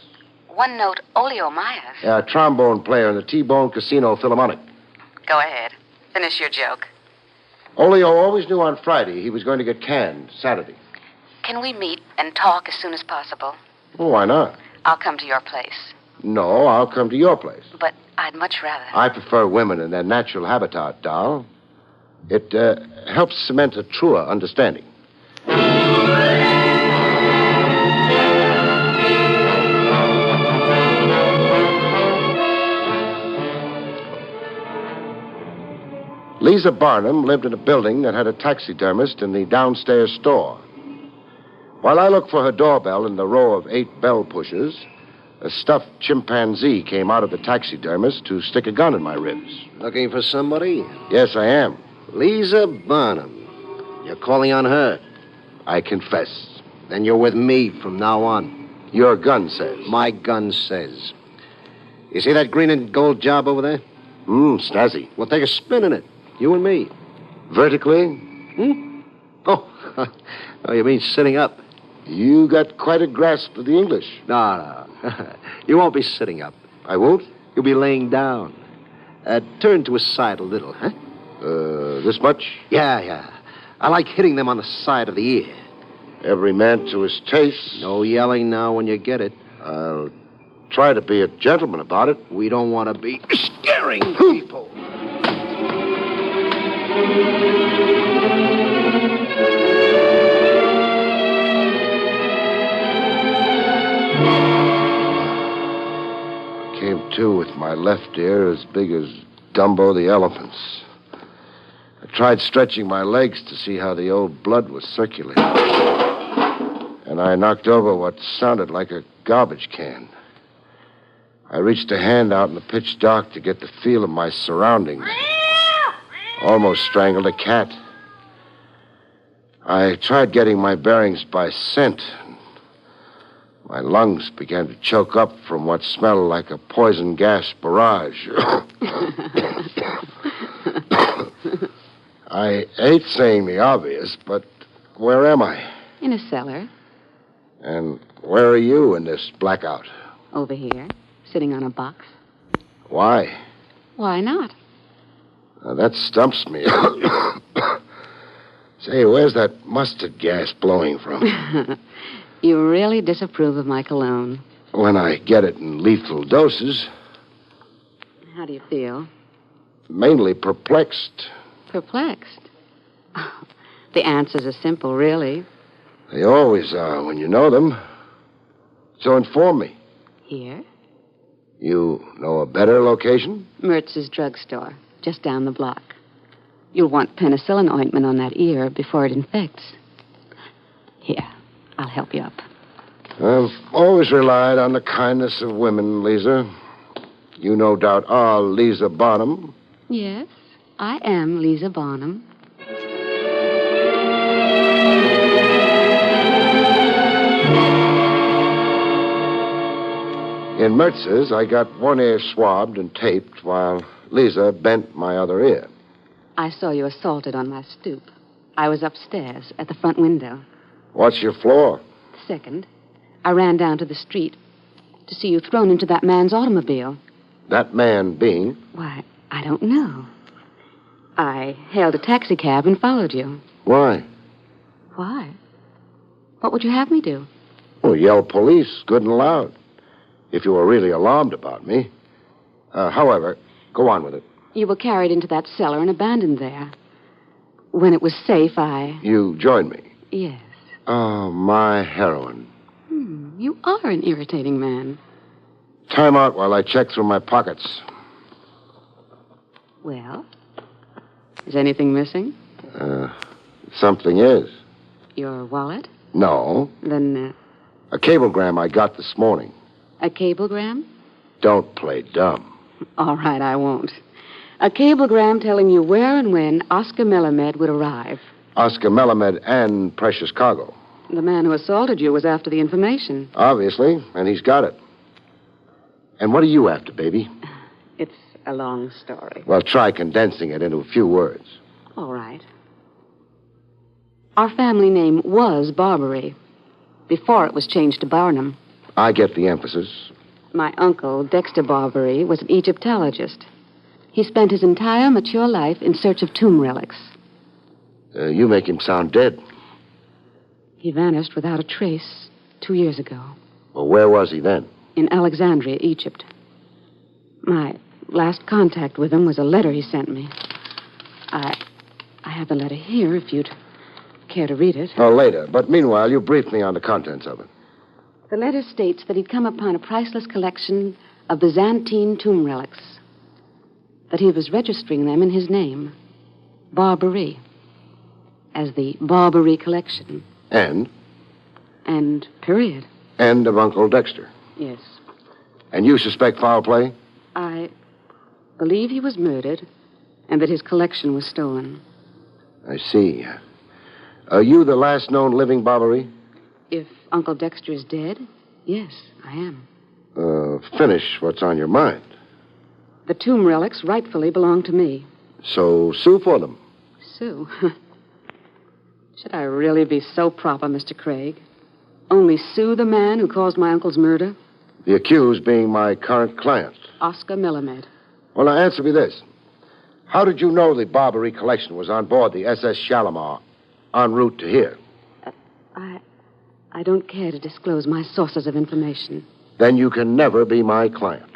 One-note Olio Myers? A trombone player in the T-Bone Casino Philharmonic. Go ahead. Finish your joke. Olio always knew on Friday he was going to get canned Saturday. Can we meet and talk as soon as possible? Well, why not? I'll come to your place. No, I'll come to your place. But I'd much rather. I prefer women in their natural habitat, doll. It helps cement a truer understanding. Lisa Barnum lived in a building that had a taxidermist in the downstairs store. While I looked for her doorbell in the row of 8 bell pushers, a stuffed chimpanzee came out of the taxidermist to stick a gun in my ribs. Looking for somebody? Yes, I am. Lisa Barnum. You're calling on her? I confess. Then you're with me from now on. Your gun says. My gun says. You see that green and gold job over there? Snazzy. We'll take a spin in it. You and me. Vertically? Oh, you mean sitting up? You got quite a grasp of the English. No. You won't be sitting up. I won't? You'll be laying down. Turn to his side a little, huh? This much? Yeah. I like hitting them on the side of the ear. Every man to his taste. No yelling now when you get it. I'll try to be a gentleman about it. We don't want to be scaring people. Came to with my left ear as big as Dumbo the elephant's. I tried stretching my legs to see how the old blood was circulating. And I knocked over what sounded like a garbage can. I reached a hand out in the pitch dark to get the feel of my surroundings. Almost strangled a cat. I tried getting my bearings by scent. My lungs began to choke up from what smelled like a poison gas barrage. I hate saying the obvious, but where am I? In a cellar. And where are you in this blackout? Over here, sitting on a box. Why? Why not? That stumps me. Say, where's that mustard gas blowing from? You really disapprove of my cologne. When I get it in lethal doses. How do you feel? Mainly perplexed. Perplexed? Oh, the answers are simple, really. They always are when you know them. So inform me. Here? You know a better location? Mertz's drugstore, just down the block. You'll want penicillin ointment on that ear before it infects. Here, I'll help you up. I've always relied on the kindness of women, Lisa. You no doubt are Lisa Bonham. Yes, I am Lisa Bonham. In Mertz's, I got one ear swabbed and taped while Lisa bent my other ear. I saw you assaulted on my stoop. I was upstairs at the front window. What's your floor? Second, I ran down to the street to see you thrown into that man's automobile. That man being? Why, I don't know. I hailed a taxicab and followed you. Why? Why? What would you have me do? Well, yell police, good and loud. If you were really alarmed about me. However, go on with it. You were carried into that cellar and abandoned there. When it was safe, You joined me? Yes. Oh, my heroine. You are an irritating man. Time out while I check through my pockets. Well, is anything missing? Something is. Your wallet? No. Then, A cablegram I got this morning. a cablegram? Don't play dumb. All right, I won't. A cablegram telling you where and when Oscar Melamed would arrive. Oscar Melamed and precious cargo. The man who assaulted you was after the information. Obviously, and he's got it. And what are you after, baby? It's a long story. Well, try condensing it into a few words. All right. Our family name was Barbary, before it was changed to Barnum. I get the emphasis. My uncle, Dexter Barbary, was an Egyptologist. He spent his entire mature life in search of tomb relics. You make him sound dead. He vanished without a trace 2 years ago. Well, where was he then? In Alexandria, Egypt. My last contact with him was a letter he sent me. I have the letter here, if you'd care to read it. Oh, later. But meanwhile, you brief me on the contents of it. The letter states that he'd come upon a priceless collection of Byzantine tomb relics. That he was registering them in his name, Barbary, as the Barbary Collection. And? And period. End of Uncle Dexter. Yes. And you suspect foul play? I believe he was murdered and that his collection was stolen. I see. Are you the last known living Barbary? If Uncle Dexter is dead, yes, I am. Finish what's on your mind. The tomb relics rightfully belong to me. So sue for them. Sue? Should I really be so proper, Mr. Craig? Only sue the man who caused my uncle's murder? The accused being my current client. Oscar Melamed. Well, now answer me this. How did you know the Barbary collection was on board the SS Shalimar en route to here? I don't care to disclose my sources of information. Then you can never be my client.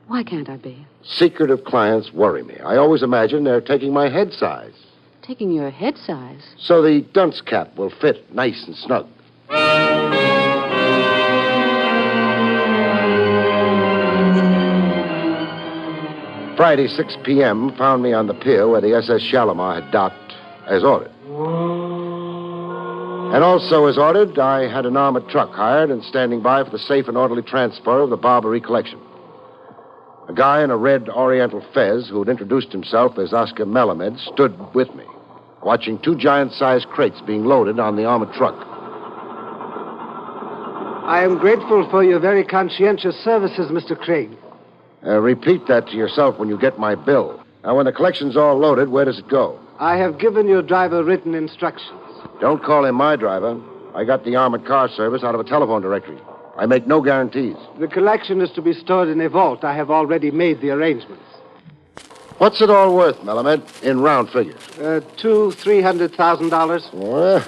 Why can't I be? Secretive clients worry me. I always imagine they're taking my head size. taking your head size. So the dunce cap will fit nice and snug. Friday, 6 p.m., found me on the pier where the SS Shalimar had docked as ordered. And also, as ordered, I had an armored truck hired and standing by for the safe and orderly transfer of the Barrie collection. A guy in a red oriental fez who had introduced himself as Oscar Melamed stood with me, watching 2 giant-sized crates being loaded on the armored truck. I am grateful for your very conscientious services, Mr. Craig. Repeat that to yourself when you get my bill. Now, when the collection's all loaded, where does it go? I have given your driver written instructions. Don't call him my driver. I got the armored car service out of a telephone directory. I make no guarantees. The collection is to be stored in a vault. I have already made the arrangements. What's it all worth, Melamed, in round figures? $300,000. Well,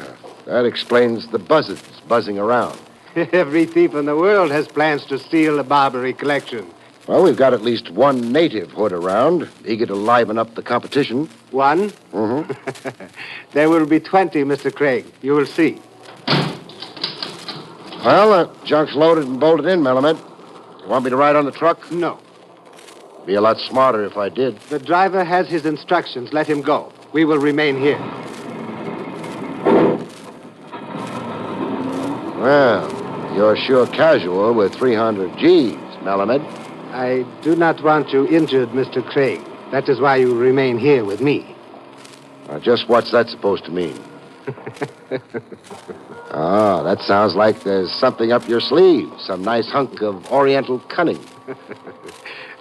that explains the buzzards buzzing around. Every thief in the world has plans to steal the Barrie collection. Well, we've got at least one native hood around, eager to liven up the competition. One? Mm-hmm. There will be 20, Mr. Craig. You will see. Well, that junk's loaded and bolted in, Melamed. You want me to ride on the truck? No. Be a lot smarter if I did. The driver has his instructions. Let him go. We will remain here. Well, you're sure casual with 300 G's, Melamed. I do not want you injured, Mr. Craig. That is why you remain here with me. Just what's that supposed to mean? Oh, that sounds like there's something up your sleeve. Some nice hunk of oriental cunning.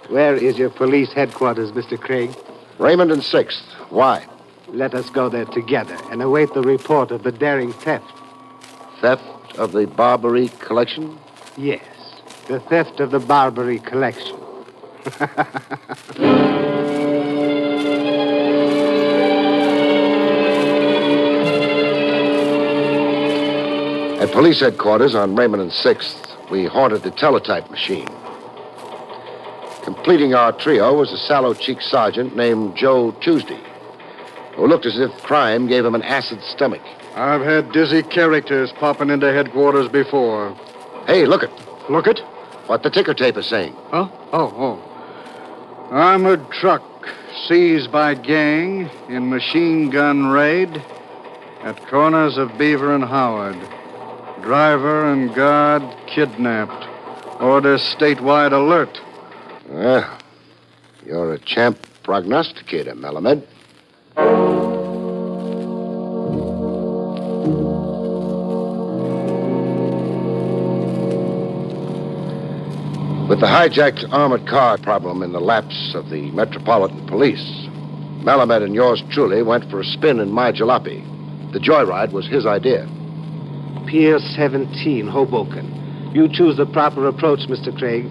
Where is your police headquarters, Mr. Craig? Raymond and 6th. Why? Let us go there together and await the report of the daring theft. Theft of the Barrie collection? Yes, the theft of the Barrie collection. At police headquarters on Raymond and 6th, we haunted the teletype machine. Completing our trio was a sallow-cheeked sergeant named Joe Tuesday, who looked as if crime gave him an acid stomach. I've had dizzy characters popping into headquarters before. Hey, look it. Look it? What the ticker tape is saying. Huh? Oh. Armored truck seized by gang in machine gun raid at corners of Beaver and Howard. Driver and guard kidnapped. Order statewide alert. Well, you're a champ prognosticator, Melamed. With the hijacked armored car problem in the laps of the Metropolitan Police, Melamed and yours truly went for a spin in my jalopy. The joyride was his idea. Pier 17, Hoboken. You choose the proper approach, Mr. Craig.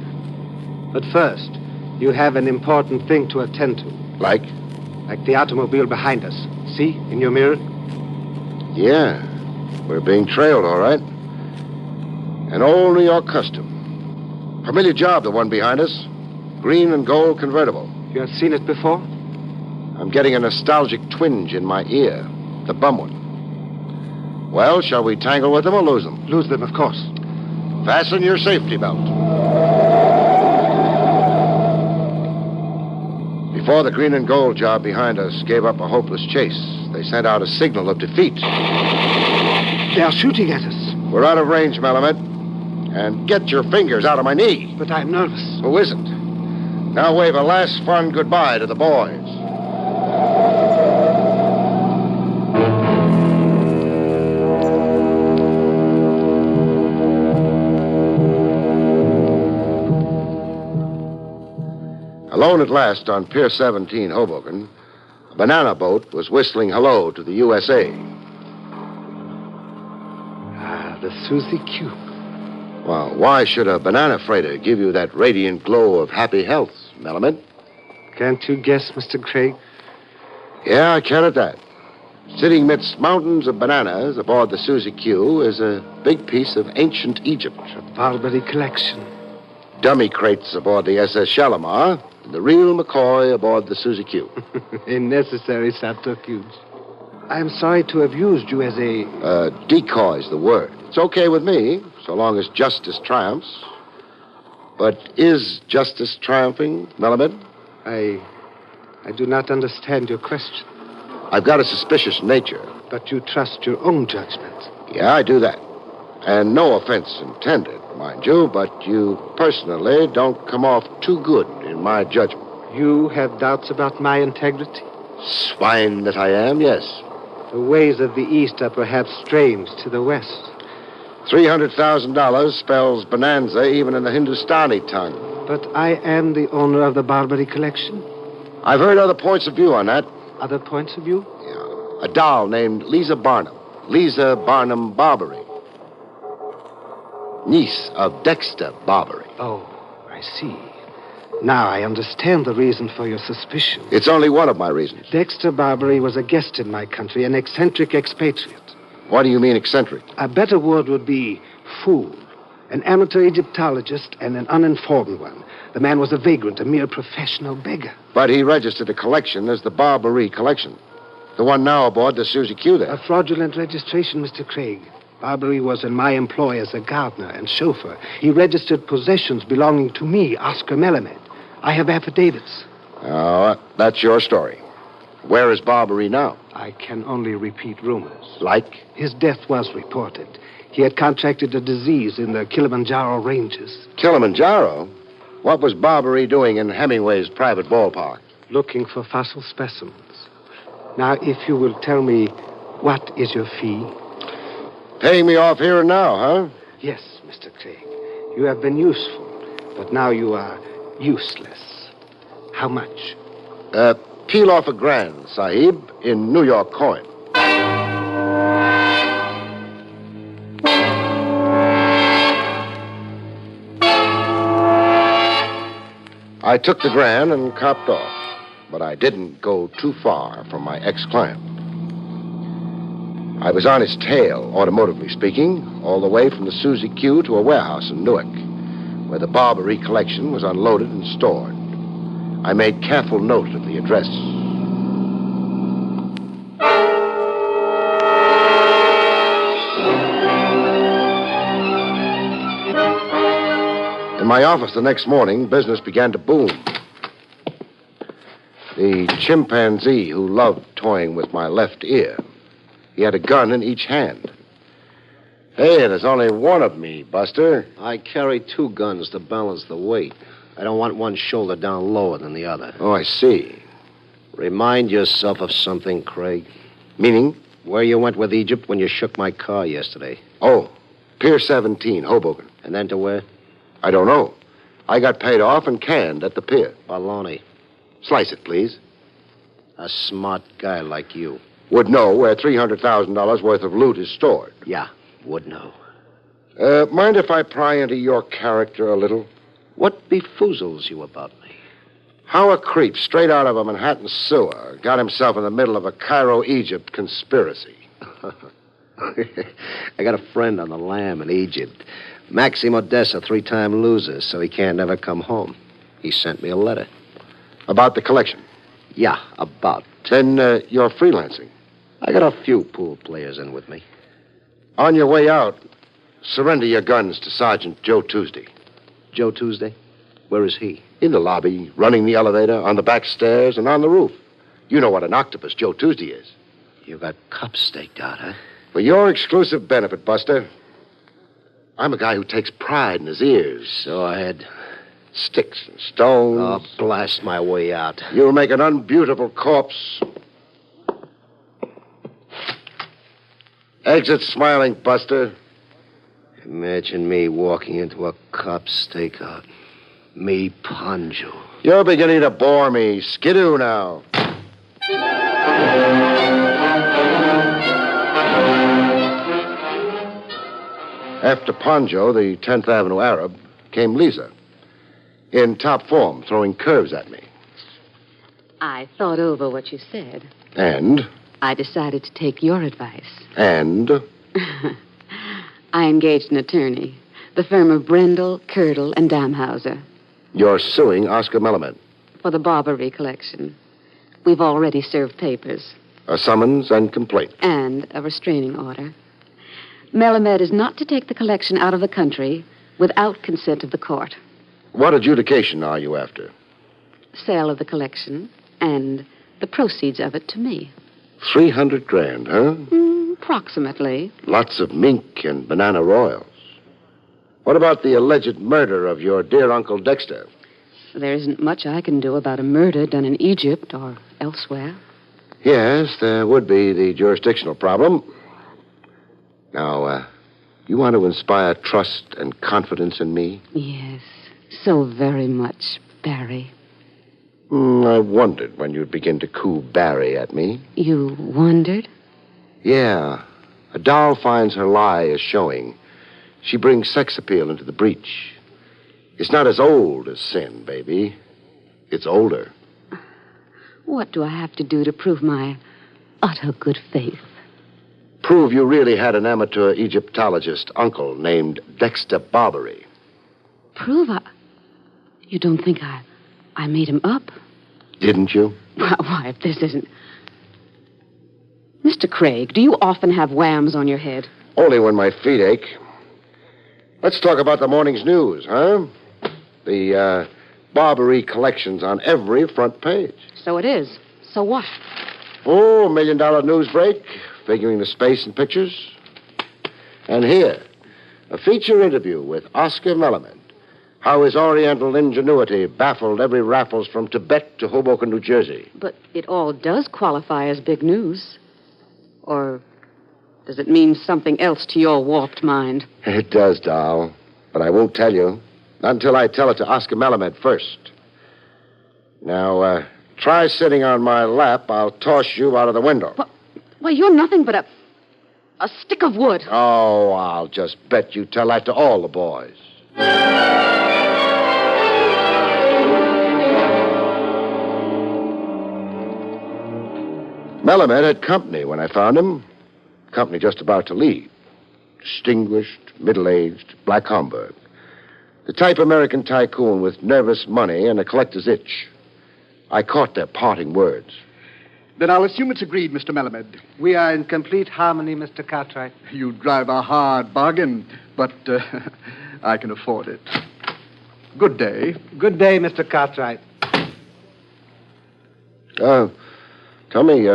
But first, you have an important thing to attend to. Like? Like the automobile behind us. See, in your mirror? Yeah, we're being trailed, all right. An old New York custom. Familiar job, the one behind us. Green and gold convertible. You have seen it before? I'm getting a nostalgic twinge in my ear. The bum one. Well, shall we tangle with them or lose them? Lose them, of course. Fasten your safety belt. Before the green and gold job behind us gave up a hopeless chase, they sent out a signal of defeat. They are shooting at us. We're out of range, Melamed. And get your fingers out of my knee. But I'm nervous. Who isn't? Now wave a last fun goodbye to the boys. Alone at last on Pier 17, Hoboken, a banana boat was whistling hello to the USA. Ah, the Susie Q. Well, why should a banana freighter give you that radiant glow of happy health, Melamed? Can't you guess, Mr. Craig? Yeah, I can at that. Sitting midst mountains of bananas aboard the Susie Q is a big piece of ancient Egypt. A Barrie collection. Dummy crates aboard the SS Shalimar, and the real McCoy aboard the Susie Q. A necessary subterfuge. I'm sorry to have used you as a... Decoy's the word. It's okay with me, so long as justice triumphs. But is justice triumphing, Melamed? I do not understand your question. I've got a suspicious nature. But you trust your own judgment. Yeah, I do that. And no offense intended, mind you, but you personally don't come off too good in my judgment. You have doubts about my integrity? Swine that I am, yes. The ways of the East are perhaps strange to the West. $300,000 spells bonanza even in the Hindustani tongue. But I am the owner of the Barrie collection. I've heard other points of view on that. Other points of view? Yeah. A doll named Lisa Barnum. Lisa Barnum Barrie. Niece of Dexter Barrie. Oh, I see. Now I understand the reason for your suspicion. It's only one of my reasons. Dexter Barrie was a guest in my country, an eccentric expatriate. What do you mean eccentric? A better word would be fool. An amateur Egyptologist and an uninformed one. The man was a vagrant, a mere professional beggar. But he registered a collection as the Barrie collection. The one now aboard the Susie Q there. A fraudulent registration, Mr. Craig. Barrie was in my employ as a gardener and chauffeur. He registered possessions belonging to me, Oscar Melamed. I have affidavits. Oh, that's your story. Where is Barrie now? I can only repeat rumors. Like? His death was reported. He had contracted a disease in the Kilimanjaro ranges. Kilimanjaro? What was Barrie doing in Hemingway's private ballpark? Looking for fossil specimens. Now, if you will tell me, what is your fee? Paying me off here and now, huh? Yes, Mr. Craig. You have been useful, but now you are useless. How much? Peel off $1,000, Sahib, in New York coin. I took the $1,000 and copped off, but I didn't go too far from my ex-client. I was on his tail, automotively speaking, all the way from the Susie Q to a warehouse in Newark, where the Barrie collection was unloaded and stored. I made careful note of the address. In my office the next morning, business began to boom. The chimpanzee who loved toying with my left ear. He had a gun in each hand. Hey, there's only one of me, Buster. I carry 2 guns to balance the weight. I don't want one shoulder down lower than the other. Oh, I see. Remind yourself of something, Craig. Meaning? Where you went with Egypt when you shook my car yesterday. Oh, Pier 17, Hoboken. And then to where? I don't know. I got paid off and canned at the pier. Baloney. Slice it, please. A smart guy like you would know where $300,000 worth of loot is stored. Yeah, would know. Mind if I pry into your character a little? What befoozles you about me? How a creep straight out of a Manhattan sewer got himself in the middle of a Cairo, Egypt conspiracy. I got a friend on the lam in Egypt. Maxim Odessa, 3-time loser, so he can't never come home. He sent me a letter. About the collection? Yeah, about. Then you're freelancing? I got a few pool players in with me. On your way out, surrender your guns to Sergeant Joe Tuesday. Joe Tuesday? Where is he? In the lobby, running the elevator, on the back stairs, and on the roof. You know what an octopus Joe Tuesday is. You got cups staked out, huh? For your exclusive benefit, Buster, I'm a guy who takes pride in his ears. Go ahead. Sticks and stones. Oh, blast my way out. You'll make an unbeautiful corpse. Exit smiling, Buster. Imagine me walking into a cop's stakeout. Me Ponjo. You're beginning to bore me. Skidoo now. After Ponjo, the 10th Avenue Arab, came Lisa. In top form, throwing curves at me. I thought over what you said. And? I decided to take your advice. And? I engaged an attorney. The firm of Brendel, Curdle, and Damhauser. You're suing Oscar Melamed. For the Barrie collection. We've already served papers. A summons and complaint. And a restraining order. Melamed is not to take the collection out of the country without consent of the court. What adjudication are you after? Sale of the collection and the proceeds of it to me. 300 grand, huh? Approximately. Lots of mink and banana royals. What about the alleged murder of your dear Uncle Dexter? There isn't much I can do about a murder done in Egypt or elsewhere. Yes, there would be the jurisdictional problem. Now, you want to inspire trust and confidence in me? Yes, so very much, Barrie. I wondered when you'd begin to coo Barrie at me. You wondered? Yeah. A doll finds her lie is showing. She brings sex appeal into the breach. It's not as old as sin, baby. It's older. What do I have to do to prove my utter good faith? Prove you really had an amateur Egyptologist uncle named Dexter Barbary. Prove You don't think I made him up? Didn't you? Why, if this isn't... Mr. Craig, do you often have whams on your head? Only when my feet ache. Let's talk about the morning's news, huh? The Barbary collection's on every front page. So it is. So what? Oh, $1 million news break, figuring the space and pictures. And here, a feature interview with Oscar Melamed. How his Oriental ingenuity baffled every Raffles from Tibet to Hoboken, New Jersey. But it all does qualify as big news. Or does it mean something else to your warped mind? It does, doll. But I won't tell you. Not until I tell it to Oscar Melamed first. Now, try sitting on my lap. I'll toss you out of the window. Why, you're nothing but a stick of wood. Oh, I'll just bet you tell that to all the boys. Melamed had company when I found him. Company just about to leave. Distinguished, middle-aged, black Homburg. The type American tycoon with nervous money and a collector's itch. I caught their parting words. Then I'll assume it's agreed, Mr. Melamed. We are in complete harmony, Mr. Cartwright. You drive a hard bargain, but I can afford it. Good day. Good day, Mr. Cartwright. Tell me,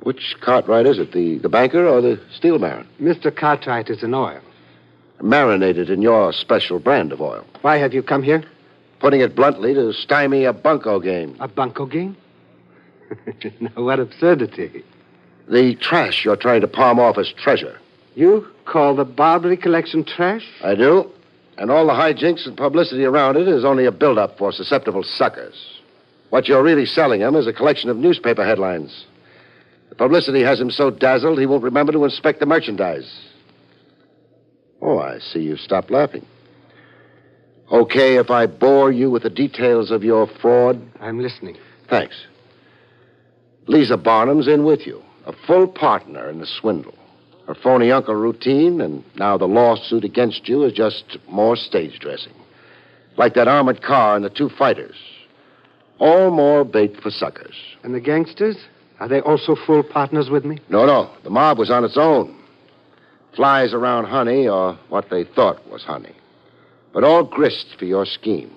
which Cartwright is it? The banker or the steel baron? Mr. Cartwright is in oil. Marinated in your special brand of oil. Why have you come here? Putting it bluntly, to stymie a bunco game. A bunco game? Now, what absurdity. The trash you're trying to palm off as treasure. You call the Barbary collection trash? I do. And all the hijinks and publicity around it is only a build-up for susceptible suckers. What you're really selling him is a collection of newspaper headlines. The publicity has him so dazzled he won't remember to inspect the merchandise. Oh, I see you've stopped laughing. Okay if I bore you with the details of your fraud? I'm listening. Thanks. Lisa Barnum's in with you, a full partner in the swindle. Her phony uncle routine, and now the lawsuit against you is just more stage dressing. Like that armored car and the two fighters. All more bait for suckers. And the gangsters? Are they also full partners with me? No. The mob was on its own. Flies around honey, or what they thought was honey. But all grist for your scheme.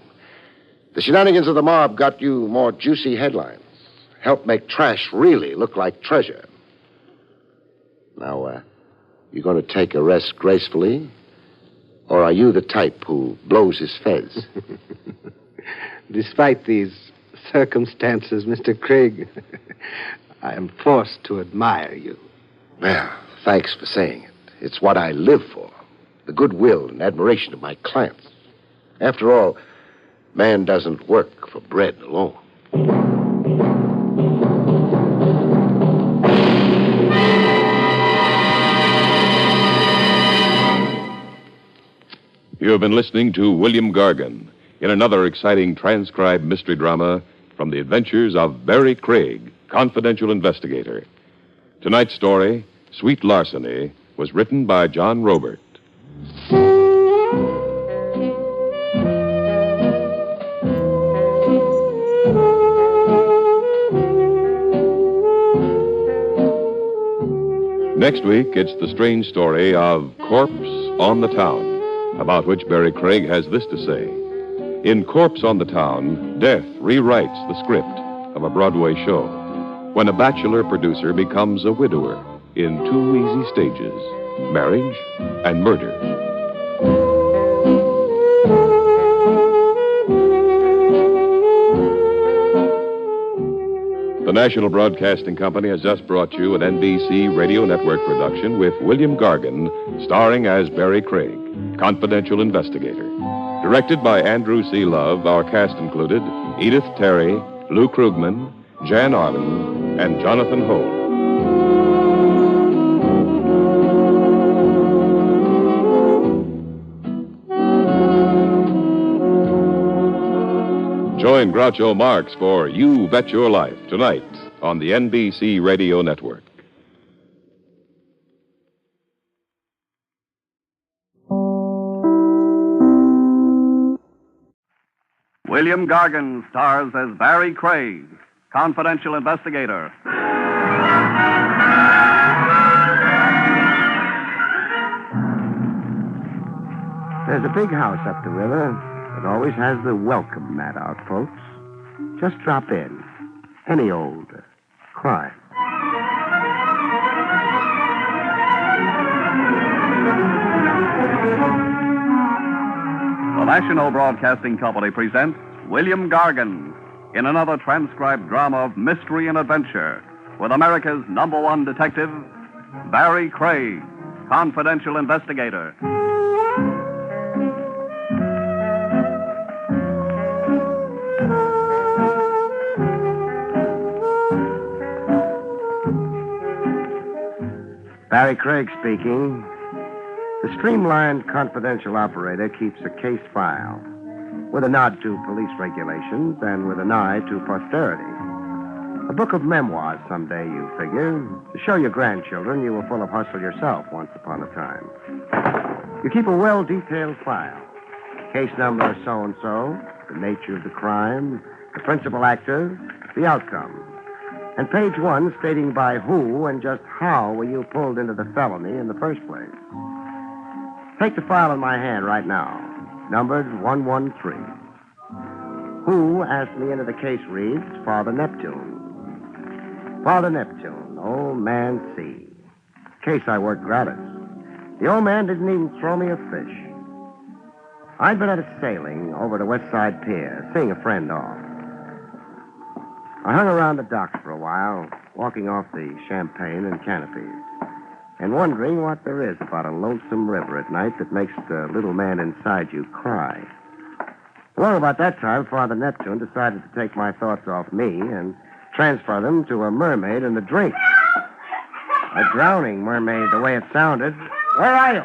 The shenanigans of the mob got you more juicy headlines. Helped make trash really look like treasure. Now, you going to take a rest gracefully? Or are you the type who blows his fez? Despite these circumstances, Mr. Craig, I am forced to admire you. Well, thanks for saying it. It's what I live for. The goodwill and admiration of my clients. After all, man doesn't work for bread alone. You have been listening to William Gargan in another exciting transcribed mystery drama from the adventures of Barrie Craig, confidential investigator. Tonight's story, Sweet Larceny, was written by John Robert. Next week, it's the strange story of Corpse on the Town, about which Barrie Craig has this to say. In Corpse on the Town, death rewrites the script of a Broadway show when a bachelor producer becomes a widower in two easy stages, marriage and murder. The National Broadcasting Company has just brought you an NBC Radio Network production with William Gargan, starring as Barrie Craig, confidential investigator. Directed by Andrew C. Love, our cast included Edith Terry, Lou Krugman, Jan Arden, and Jonathan Hope. Join Groucho Marx for You Bet Your Life tonight on the NBC Radio Network. William Gargan stars as Barrie Craig, confidential investigator. There's a big house up the river that always has the welcome mat out, folks. Just drop in. Any old crime. The National Broadcasting Company presents William Gargan in another transcribed drama of mystery and adventure with America's #1 detective, Barrie Craig, confidential investigator. Barrie Craig speaking. The streamlined confidential operator keeps a case file with a nod to police regulations and with an eye to posterity. A book of memoirs someday, you figure, to show your grandchildren you were full of hustle yourself once upon a time. You keep a well-detailed file. Case number so-and-so, the nature of the crime, the principal actor, the outcome. And page 1 stating by who and just how were you pulled into the felony in the first place. Take the file in my hand right now, numbered 113. Who asked me into the case reads Father Neptune. Father Neptune, old man C. Case I worked gratis. The old man didn't even throw me a fish. I'd been at a sailing over to West Side Pier, seeing a friend off. I hung around the docks for a while, walking off the champagne and canopies, and wondering what there is about a lonesome river at night that makes the little man inside you cry. Well, about that time, Father Neptune decided to take my thoughts off me and transfer them to a mermaid in the drink. A drowning mermaid, the way it sounded. Where are you?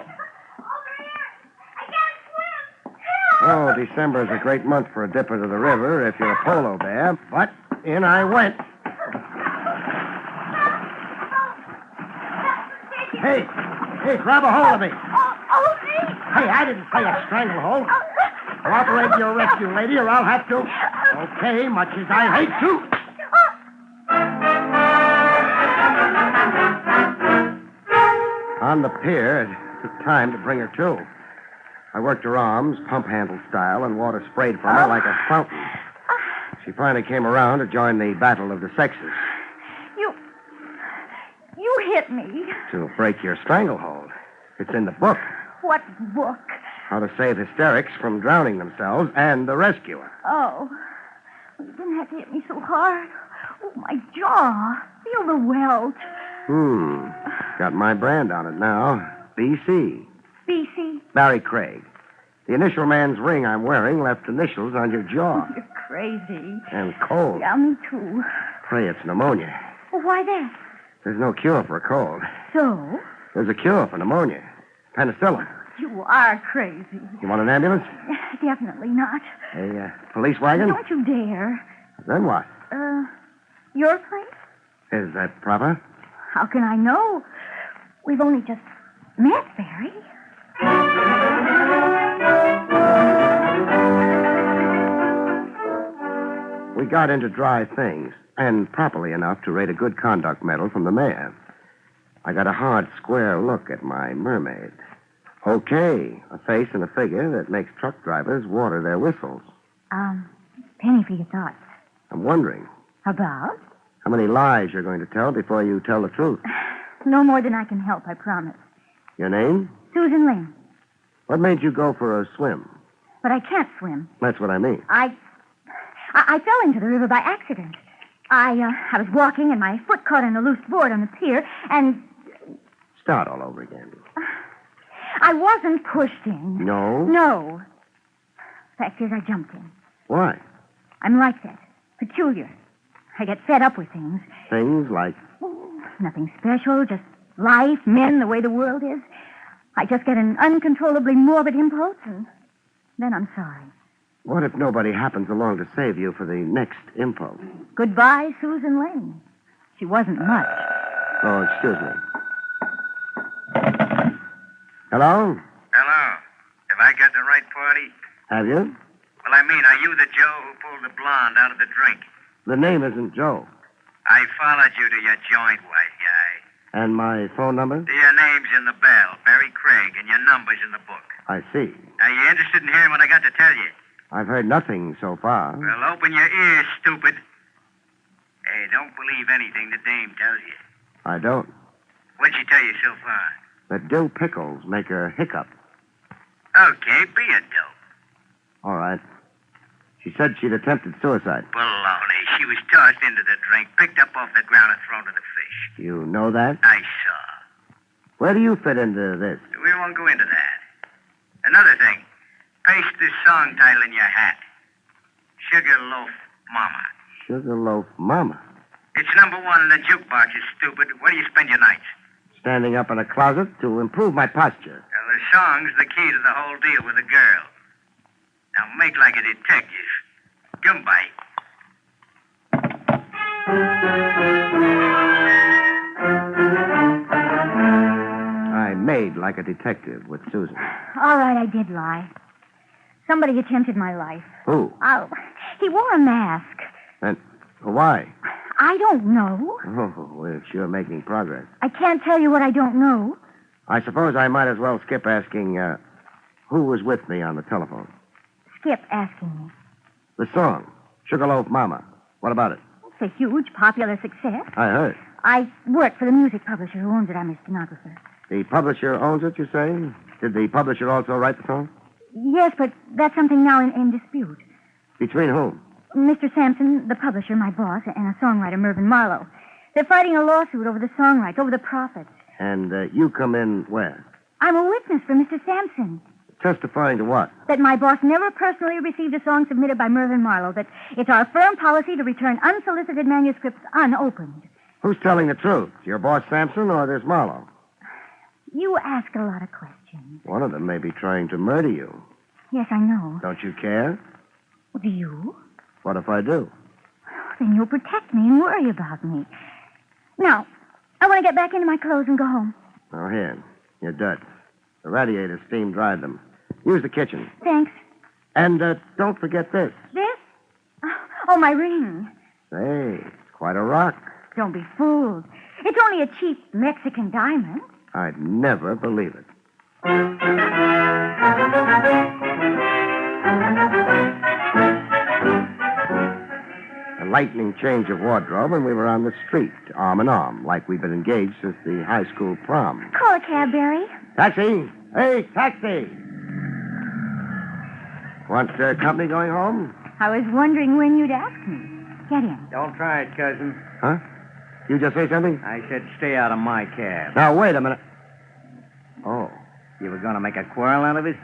Oh, December is a great month for a dip into the river if you're a polo bear, but in I went. Hey, grab a hold of me. Hey, I didn't say a stranglehold. Cooperate with your rescue, lady, or I'll have to. Okay, much as I hate to. On the pier, it took time to bring her to. I worked her arms, pump handle style, and water sprayed from her like a fountain. She finally came around to join the battle of the sexes. You hit me. To break your stranglehold. It's in the book. What book? How to save hysterics from drowning themselves and the rescuer. Oh. You didn't have to hit me so hard. Oh, my jaw. Feel the welt. Got my brand on it now. B.C. B.C.? Barrie Craig. The initial man's ring I'm wearing left initials on your jaw. You're crazy. And cold. Yeah, me too. Pray it's pneumonia. Well, why that? There's no cure for a cold. So? There's a cure for pneumonia. Penicillin. You are crazy. You want an ambulance? Definitely not. A police wagon? Don't you dare. Then what? Your place? Is that proper? How can I know? We've only just met, Barrie. We got into dry things, and properly enough to rate a good conduct medal from the mayor. I got a hard, square look at my mermaid. Okay, a face and a figure that makes truck drivers water their whistles. Penny for your thoughts. I'm wondering About? how many lies you're going to tell before you tell the truth. No more than I can help, I promise. Your name? Susan Lane. What made you go for a swim? But I can't swim. That's what I mean. I fell into the river by accident. I was walking and my foot caught on a loose board on the pier, and Start all over again. I wasn't pushed in. No? No. Fact is, I jumped in. Why? I'm like that. Peculiar. I get fed up with things. Things like... Nothing special, just life, men, the way the world is. I just get an uncontrollably morbid impulse, and then I'm sorry. What if nobody happens along to save you for the next impulse? Goodbye, Susan Lane. She wasn't much. Oh, excuse me. Hello? Hello. Have I got the right party? Have you? Well, I mean, are you the Joe who pulled the blonde out of the drink? The name isn't Joe. I followed you to your joint, white guy. And my phone number? Your name's in the bell, Barrie Craig, and your number's in the book. I see. Are you interested in hearing what I got to tell you? I've heard nothing so far. Well, open your ears, stupid. Hey, don't believe anything the dame tells you. I don't. What'd she tell you so far? That dill pickles make her hiccup. Okay, be a dope. All right. She said she'd attempted suicide. Baloney. She was tossed into the drink, picked up off the ground, and thrown to the fish. You know that? I saw. Where do you fit into this? We won't go into that. Another thing. Paste this song title in your hat. Sugarloaf Mama. Sugarloaf Mama. It's number one in the jukebox, you stupid. Where do you spend your nights? Standing up in a closet to improve my posture. Well, the song's the key to the whole deal with a girl. Now make like a detective. Goodbye. I made like a detective with Susan. All right, I did lie. Somebody attempted my life. Who? Oh, he wore a mask. And why? I don't know. Oh, we're sure making progress. I can't tell you what I don't know. I suppose I might as well skip asking who was with me on the telephone. Skip asking me. The song, Sugarloaf Mama. What about it? It's a huge popular success. I heard. I work for the music publisher who owns it. I'm his stenographer. The publisher owns it, you say? Did the publisher also write the song? Yes, but that's something now in dispute. Between whom? Mr. Sampson, the publisher, my boss, and a songwriter, Mervyn Marlowe. They're fighting a lawsuit over the song rights, over the profits. And you come in where? I'm a witness for Mr. Sampson. Testifying to what? That my boss never personally received a song submitted by Mervyn Marlowe. That it's our firm policy to return unsolicited manuscripts unopened. Who's telling the truth? Your boss Sampson or this Marlowe? You ask a lot of questions. One of them may be trying to murder you. Yes, I know. Don't you care? Do you? What if I do? Then you'll protect me and worry about me. Now, I want to get back into my clothes and go home. Oh, here. Your duds. The radiator steam dried them. Use the kitchen. Thanks. And don't forget this. This? Oh, my ring. Say, it's quite a rock. Don't be fooled. It's only a cheap Mexican diamond. I'd never believe it. A lightning change of wardrobe, and we were on the street, arm in arm, like we've been engaged since the high school prom. Call a cab, Barry. Taxi! Hey, taxi! Want company going home? I was wondering when you'd ask me. Get in. Don't try it, cousin. Huh? You just say something? I said stay out of my cab. Now, wait a minute. Oh, You were going to make a quarrel out of it?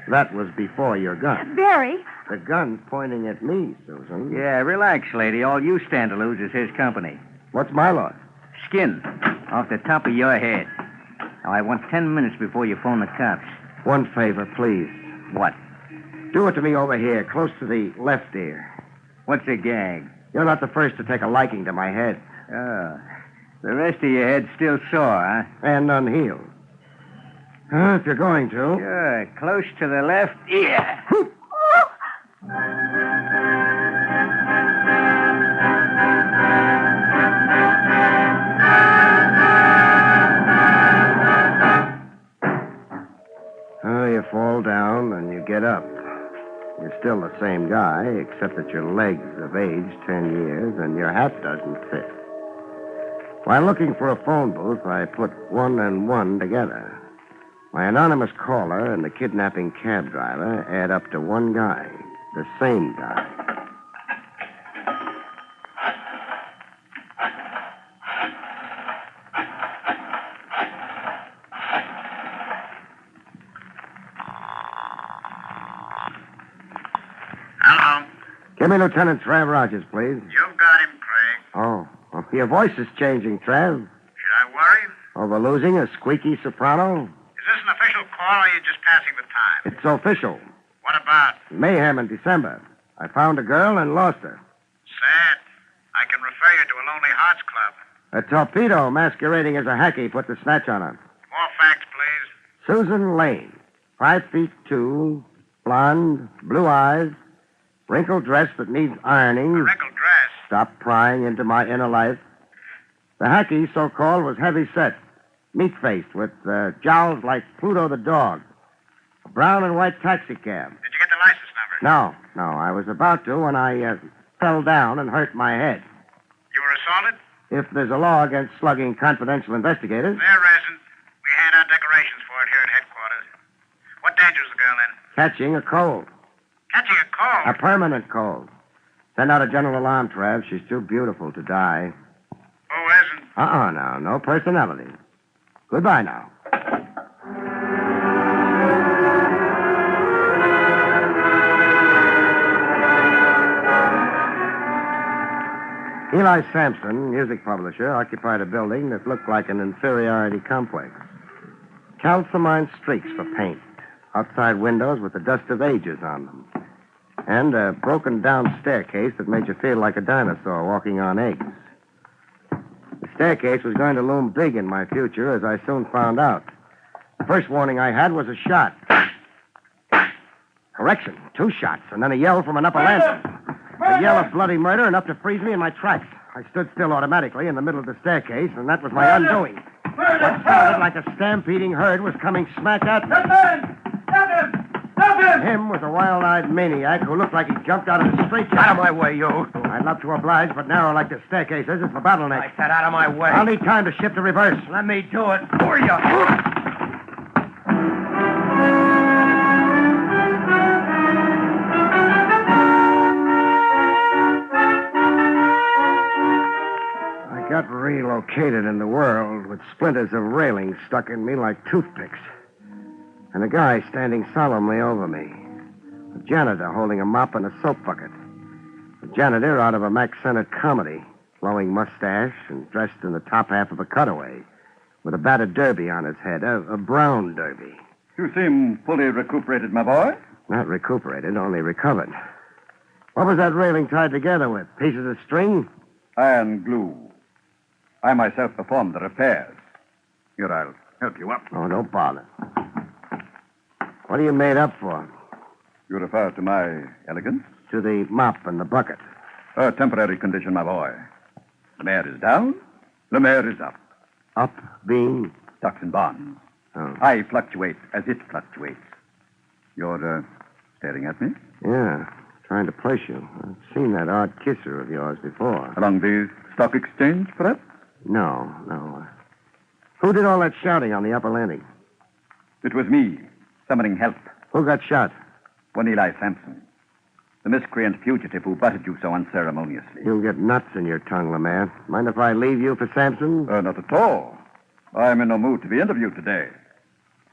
that was before your gun. Barry. The gun's pointing at me, Susan. Yeah, relax, lady. All you stand to lose is his company. What's my loss? Skin. Off the top of your head. Now, I want 10 minutes before you phone the cops. One favor, please. What? Do it to me over here, close to the left ear. What's a gag? You're not the first to take a liking to my head. Oh. The rest of your head's still sore, huh? And unhealed. If you're going to. Sure. Close to the left ear. up. You're still the same guy, except that your legs have aged 10 years and your hat doesn't fit. While looking for a phone booth, I put one and one together. My anonymous caller and the kidnapping cab driver add up to one guy, the same guy. Hello. Give me Lieutenant Trav Rogers, please. You've got him, Craig. Oh, well, your voice is changing, Trav. Should I worry? Over losing a squeaky soprano? Is this an official call, or are you just passing the time? It's official. What about? Mayhem in December. I found a girl and lost her. Sad. I can refer you to a Lonely Hearts Club. A torpedo masquerading as a hacky put the snatch on her. More facts, please. Susan Lane, 5'2", blonde, blue eyes, wrinkled dress that needs ironing. A wrinkled dress? Stop prying into my inner life. The hacky, so-called, was heavy-set, meat-faced, with jowls like Pluto the dog. A brown and white taxi cab. Did you get the license number? No, I was about to when I fell down and hurt my head. You were assaulted? If there's a law against slugging confidential investigators. There isn't. We hand out decorations for it here at headquarters. What danger is the girl in? Catching a cold. Catching a cold? A permanent cold. Send out a general alarm, Trav. She's too beautiful to die. Who isn't? Now. No personality. Goodbye now. Eli Sampson, music publisher, occupied a building that looked like an inferiority complex. Calcimine streaks for paint. Outside windows with the dust of ages on them. And a broken-down staircase that made you feel like a dinosaur walking on eggs. The staircase was going to loom big in my future, as I soon found out. The first warning I had was a shot. Correction, 2 shots, and then a yell from an upper landing. A yell of bloody murder enough to freeze me in my tracks. I stood still automatically in the middle of the staircase, and that was my undoing. What started like a stampeding herd was coming smack at me. Stop him! Stop him! Him was a wild-eyed maniac who looked like he jumped out of a straitjacket. Out of my way, you. I'd love to oblige, but narrow like the staircase is, it's the bottleneck. I said out of my way. I'll need time to shift the reverse. Let me do it for you. I got relocated in the world with splinters of railing stuck in me like toothpicks. And a guy standing solemnly over me. A janitor holding a mop and a soap bucket. A janitor out of a Max Center comedy, flowing mustache and dressed in the top half of a cutaway, with a battered derby on his head, a brown derby. You seem fully recuperated, my boy. Not recuperated, only recovered. What was that railing tied together with? Pieces of string? Iron glue. I myself performed the repairs. Here, I'll help you up. Oh, don't bother. What are you made up for? You refer to my elegance? To the mop and the bucket. A temporary condition, my boy. The mare is down, the mare is up. Up being? Stocks and bonds. Oh. I fluctuate as it fluctuates. You're staring at me? Yeah, trying to place you. I've seen that odd kisser of yours before. Along the stock exchange, perhaps? No. Who did all that shouting on the upper landing? It was me, summoning help. Who got shot? One Eli Sampson. The miscreant fugitive who butted you so unceremoniously. You'll get nuts in your tongue, Lemaire. Mind if I leave you for Sampson? Not at all. I'm in no mood to be interviewed today.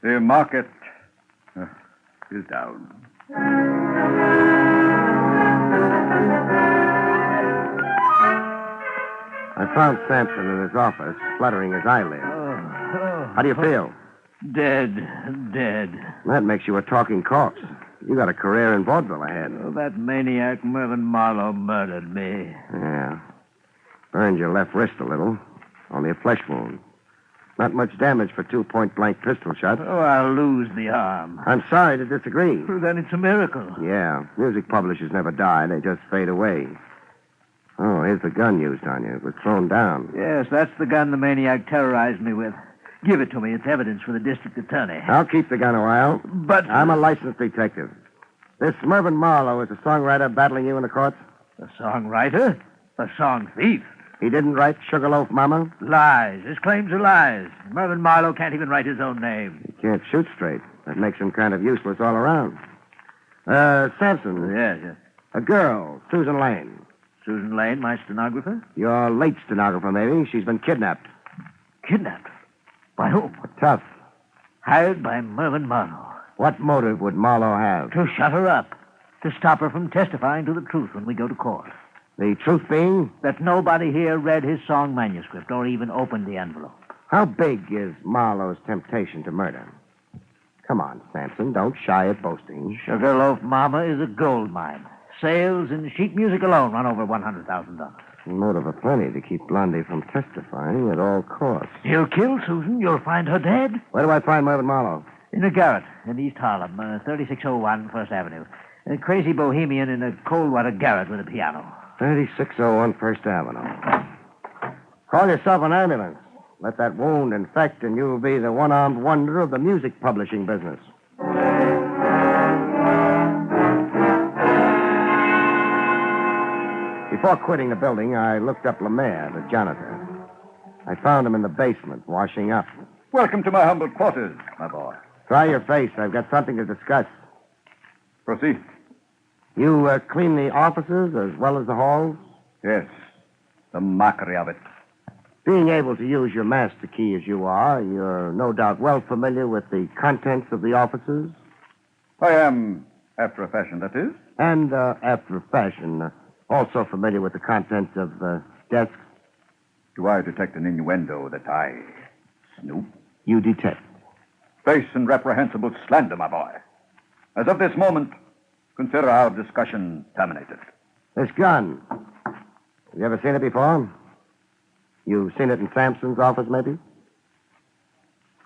The market is down. I found Sampson in his office, fluttering his eyelids. How do you feel? Dead. That makes you a talking corpse. You got a career in vaudeville ahead. Oh, that maniac Mervyn Marlowe murdered me. Yeah. Burned your left wrist a little. Only a flesh wound. Not much damage for 2 point-blank pistol shots. Oh, I'll lose the arm. I'm sorry to disagree. Well, then it's a miracle. Yeah. Music publishers never die. They just fade away. Oh, here's the gun used on you. It was thrown down. Yes, that's the gun the maniac terrorized me with. Give it to me. It's evidence for the district attorney. I'll keep the gun a while. But... I'm a licensed detective. This Mervyn Marlowe is the songwriter battling you in the courts? The songwriter? The song thief. He didn't write Sugarloaf Mama? Lies. His claims are lies. Mervyn Marlowe can't even write his own name. He can't shoot straight. That makes him kind of useless all around. Sampson. Yes. A girl, Susan Lane. Susan Lane, my stenographer? Your late stenographer, maybe. She's been kidnapped. Kidnapped? By whom? Tough. Hired by Mervyn Marlowe. What motive would Marlowe have? To shut her up. To stop her from testifying to the truth when we go to court. The truth being? That nobody here read his song manuscript or even opened the envelope. How big is Marlowe's temptation to murder? Come on, Sampson. Don't shy at boasting. Sugarloaf Mama is a gold mine. Sales in sheet music alone run over $100,000. Motive aplenty to keep Blondie from testifying at all costs. You'll kill Susan. You'll find her dead. Where do I find Mervyn Marlowe? In a garret in East Harlem, 3601 First Avenue. A crazy bohemian in a cold-water garret with a piano. 3601 First Avenue. Call yourself an ambulance. Let that wound infect, and you'll be the one-armed wonder of the music publishing business. Before quitting the building, I looked up Lemaire, the janitor. I found him in the basement, washing up. Welcome to my humble quarters, my boy. Try your face. I've got something to discuss. Proceed. You clean the offices as well as the halls? Yes. The mockery of it. Being able to use your master key as you are, you're no doubt well familiar with the contents of the offices? I am, after a fashion, that is. And after a fashion, also familiar with the contents of desks? Do I detect an innuendo that I snoop? You detect. Base and reprehensible slander, my boy. As of this moment, consider our discussion terminated. This gun. Have you ever seen it before? You've seen it in Sampson's office, maybe?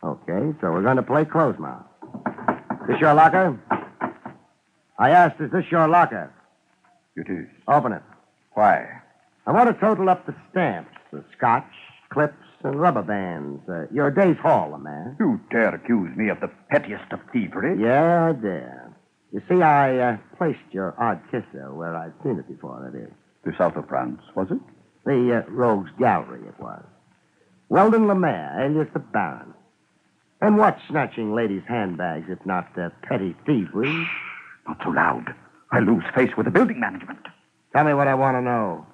Okay, so we're going to play close mouth. This your locker? I asked, is this your locker? It is. Open it. Why? I want to total up the stamps, the scotch, clips, and rubber bands. Your day's haul, man. You dare accuse me of the pettiest of thievery? Yeah, I dare. You see, I placed your odd kisser where I'd seen it before, that is. The south of France, was it? The Rogues Gallery, it was. Weldon Lemaire, alias the Baron. And what's snatching ladies' handbags if not petty thievery? Not so loud. I lose face with the building management. Tell me what I want to know.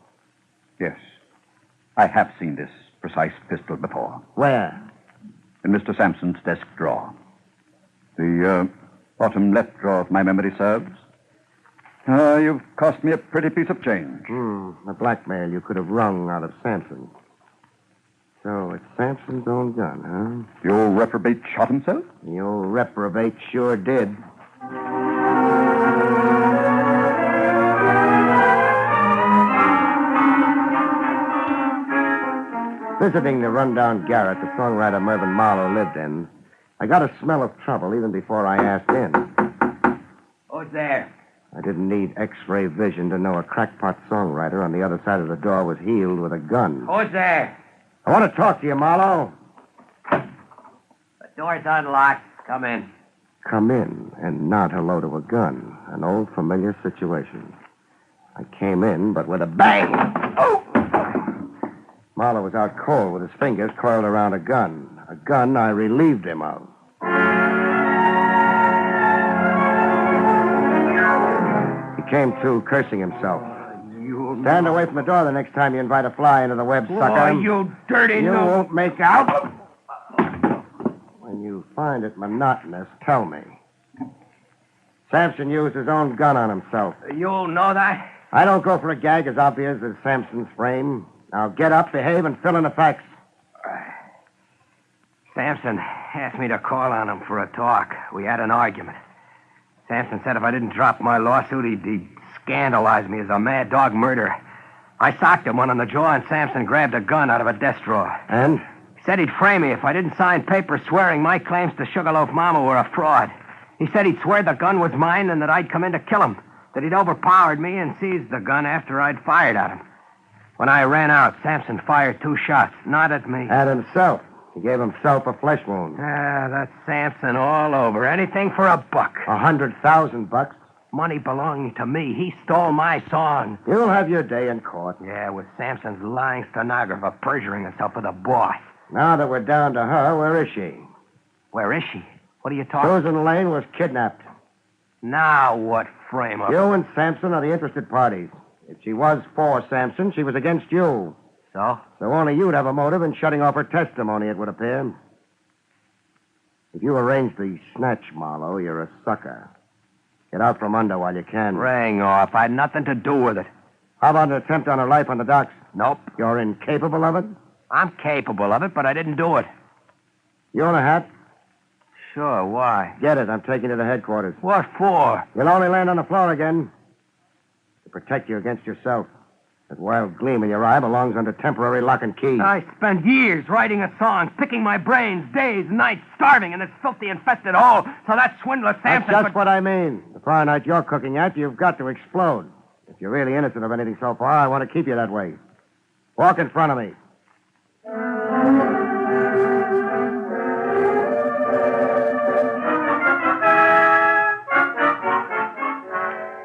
Yes. I have seen this precise pistol before. Where? In Mr. Sampson's desk drawer. The bottom left drawer, if my memory serves. You've cost me a pretty piece of change. The blackmail you could have wrung out of Sampson. So it's Sampson's own gun, huh? The old reprobate shot himself? The old reprobate sure did. Visiting the rundown garret the songwriter Mervyn Marlowe lived in, I got a smell of trouble even before I asked in. Who's there? I didn't need X-ray vision to know a crackpot songwriter on the other side of the door was heeled with a gun. Who's there? I want to talk to you, Marlowe. The door's unlocked. Come in. Come in and nod hello to a gun. An old familiar situation. I came in, but with a bang. Oh! Marlowe was out cold with his fingers coiled around a gun. A gun I relieved him of. He came to, cursing himself. Stand away from the door the next time you invite a fly into the web, sucker. Oh, you dirty You no... won't make out. When you find it monotonous, tell me. Sampson used his own gun on himself. You know that? I don't go for a gag as obvious as Sampson's frame. Now get up, behave, and fill in the facts. Sampson asked me to call on him for a talk. We had an argument. Sampson said if I didn't drop my lawsuit, he'd scandalize me as a mad dog murderer. I socked him one on the jaw, and Sampson grabbed a gun out of a desk drawer. And? He said he'd frame me if I didn't sign papers swearing my claims to Sugarloaf Mama were a fraud. He said he'd swear the gun was mine and that I'd come in to kill him, that he'd overpowered me and seized the gun after I'd fired at him. When I ran out, Sampson fired 2 shots, not at me. At himself. He gave himself a flesh wound. That's Sampson all over. Anything for $1. $100,000. Money belonging to me. He stole my song. You'll have your day in court. Yeah, with Sampson's lying stenographer perjuring herself with a boss. Now that we're down to her, where is she? Where is she? What are you talking? Susan Lane was kidnapped. Now what frame up? You and Sampson are the interested parties. If she was for Sampson, she was against you. So? So only you'd have a motive in shutting off her testimony, it would appear. If you arrange the snatch, Marlowe, you're a sucker. Get out from under while you can. Ring off. I had nothing to do with it. How about an attempt on her life on the docks? Nope. You're incapable of it? I'm capable of it, but I didn't do it. You own a hat? Sure, why? Get it. I'm taking you to headquarters. What for? You'll only land on the floor again. To protect you against yourself. That wild gleam in your eye belongs under temporary lock and key. I spent years writing a song, picking my brains, days, nights, starving in this filthy, infested hole. So that swindler Sampson... That's just what I mean. The fire night you're cooking at, you've got to explode. If you're really innocent of anything so far, I want to keep you that way. Walk in front of me.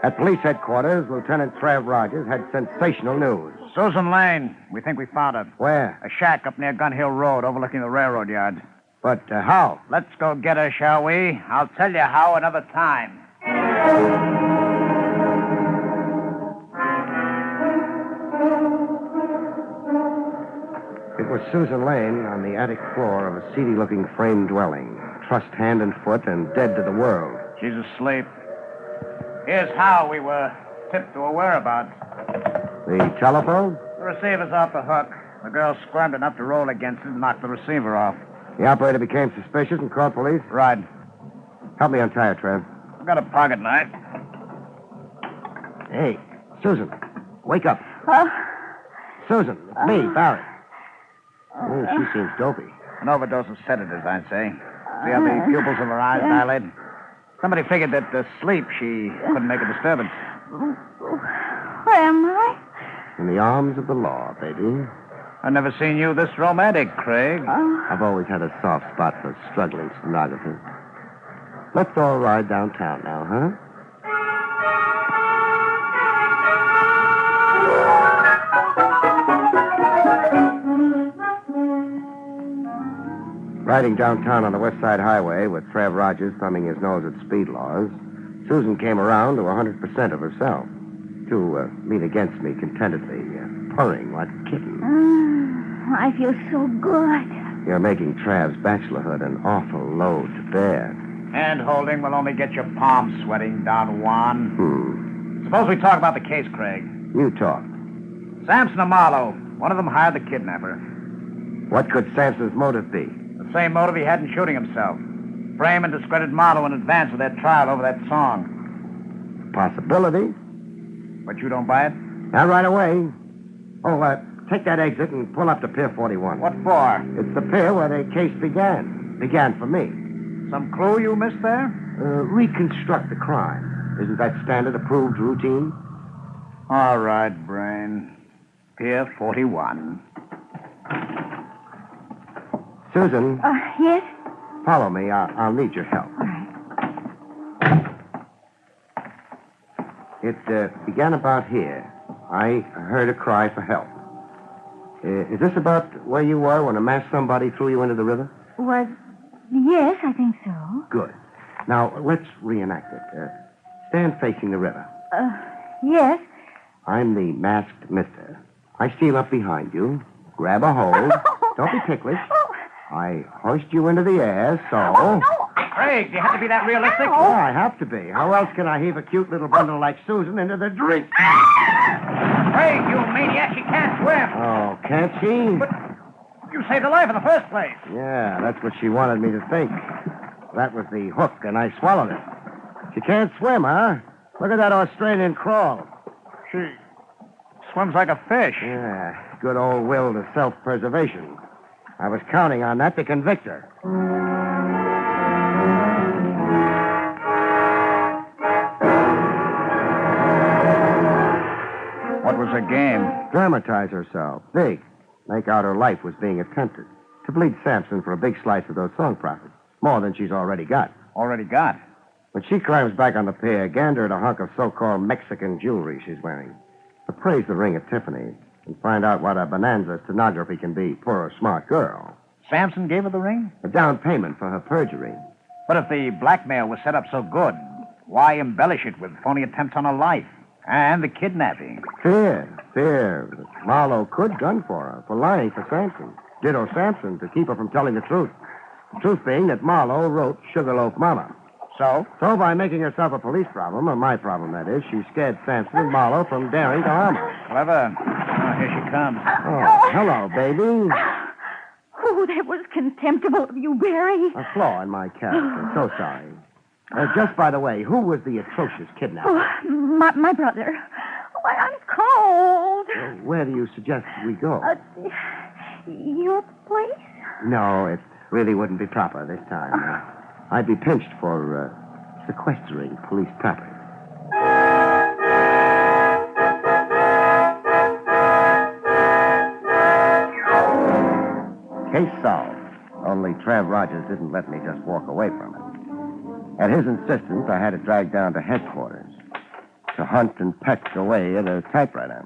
At police headquarters, Lieutenant Trav Rogers had sensational news. Susan Lane. We think we found her. Where? A shack up near Gun Hill Road, overlooking the railroad yard. But how? Let's go get her, shall we? I'll tell you how another time. It was Susan Lane on the attic floor of a seedy-looking frame dwelling, trussed hand and foot and dead to the world. She's asleep. Here's how we were tipped to her whereabouts. The telephone? The receiver's off the hook. The girl squirmed enough to roll against it and knock the receiver off. The operator became suspicious and called police? Right. Help me untie her, Trev. I've got a pocket knife. Hey, Susan, wake up. Susan, it's me, Barrie. Oh, she seems dopey. An overdose of sedatives, I'd say. See how the pupils of her eyes dilate? Somebody figured that sleep, she couldn't make a disturbance. Where am I? In the arms of the law, baby. I've never seen you this romantic, Craig. I've always had a soft spot for struggling stenographers. Let's all ride downtown now, huh? Riding downtown on the West Side Highway with Trav Rogers thumbing his nose at speed laws, Susan came around to 100% of herself. To lean against me contentedly, purring like a kitten. I feel so good. You're making Trav's bachelorhood an awful load to bear. Hand holding will only get your palms sweating, Don Juan. Suppose we talk about the case, Craig. You talk. Sampson and Marlowe. One of them hired the kidnapper. What could Sampson's motive be? The same motive he had in shooting himself. Frame and discredit Marlowe in advance of their trial over that song. Possibility. But you don't buy it? Not right away. Oh, take that exit and pull up to Pier 41. What for? It's the pier where the case began. Began for me. Some clue you missed there? Reconstruct the crime. Isn't that standard approved routine? All right, Brain. Pier 41. Susan. Yes? Follow me. I'll need your help. All right. It began about here. I heard a cry for help. Is this about where you were when a masked somebody threw you into the river? Yes, I think so. Good. Now, let's reenact it. Stand facing the river. Yes. I'm the masked mister. I steal up behind you, grab a hold. Don't be ticklish. I hoist you into the air, so... Oh, no. Craig, do you have to be that realistic? Oh, I have to be. How else can I heave a cute little bundle like Susan into the drink? Craig, you maniac, she can't swim. Oh, can't she? But you saved her life in the first place. Yeah, that's what she wanted me to think. That was the hook, and I swallowed it. She can't swim, huh? Look at that Australian crawl. She swims like a fish. Yeah, good old will to self-preservation. I was counting on that to convict her. What was her game? Dramatize herself. Big. Make out her life was being attempted. To bleed Sampson for a big slice of those song profits. More than she's already got. Already got? When she climbs back on the pier, gander at a hunk of so-called Mexican jewelry she's wearing. Appraise the ring at Tiffany's and find out what a bonanza stenography can be. Poor smart girl. Samson gave her the ring? A down payment for her perjury. But if the blackmail was set up so good, why embellish it with phony attempts on her life? And the kidnapping? Fear. That Marlowe could gun for her, for lying for Samson. Ditto Samson to keep her from telling the truth. The truth being that Marlowe wrote Sugarloaf Mama. So? So by making herself a police problem, or my problem, that is, she scared Samson and Marlowe from daring to harm her. Clever. Oh, here she comes. Oh, hello, baby. Oh, that was contemptible of you, Barry. A flaw in my character. So sorry. Just by the way, who was the atrocious kidnapper? Oh, my brother. Oh, I'm cold. Where do you suggest we go? Your place? No, it really wouldn't be proper this time. I'd be pinched for sequestering police property. Case solved. Only Trav Rogers didn't let me just walk away from it. At his insistence, I had it dragged down to headquarters to hunt and peck away at a typewriter.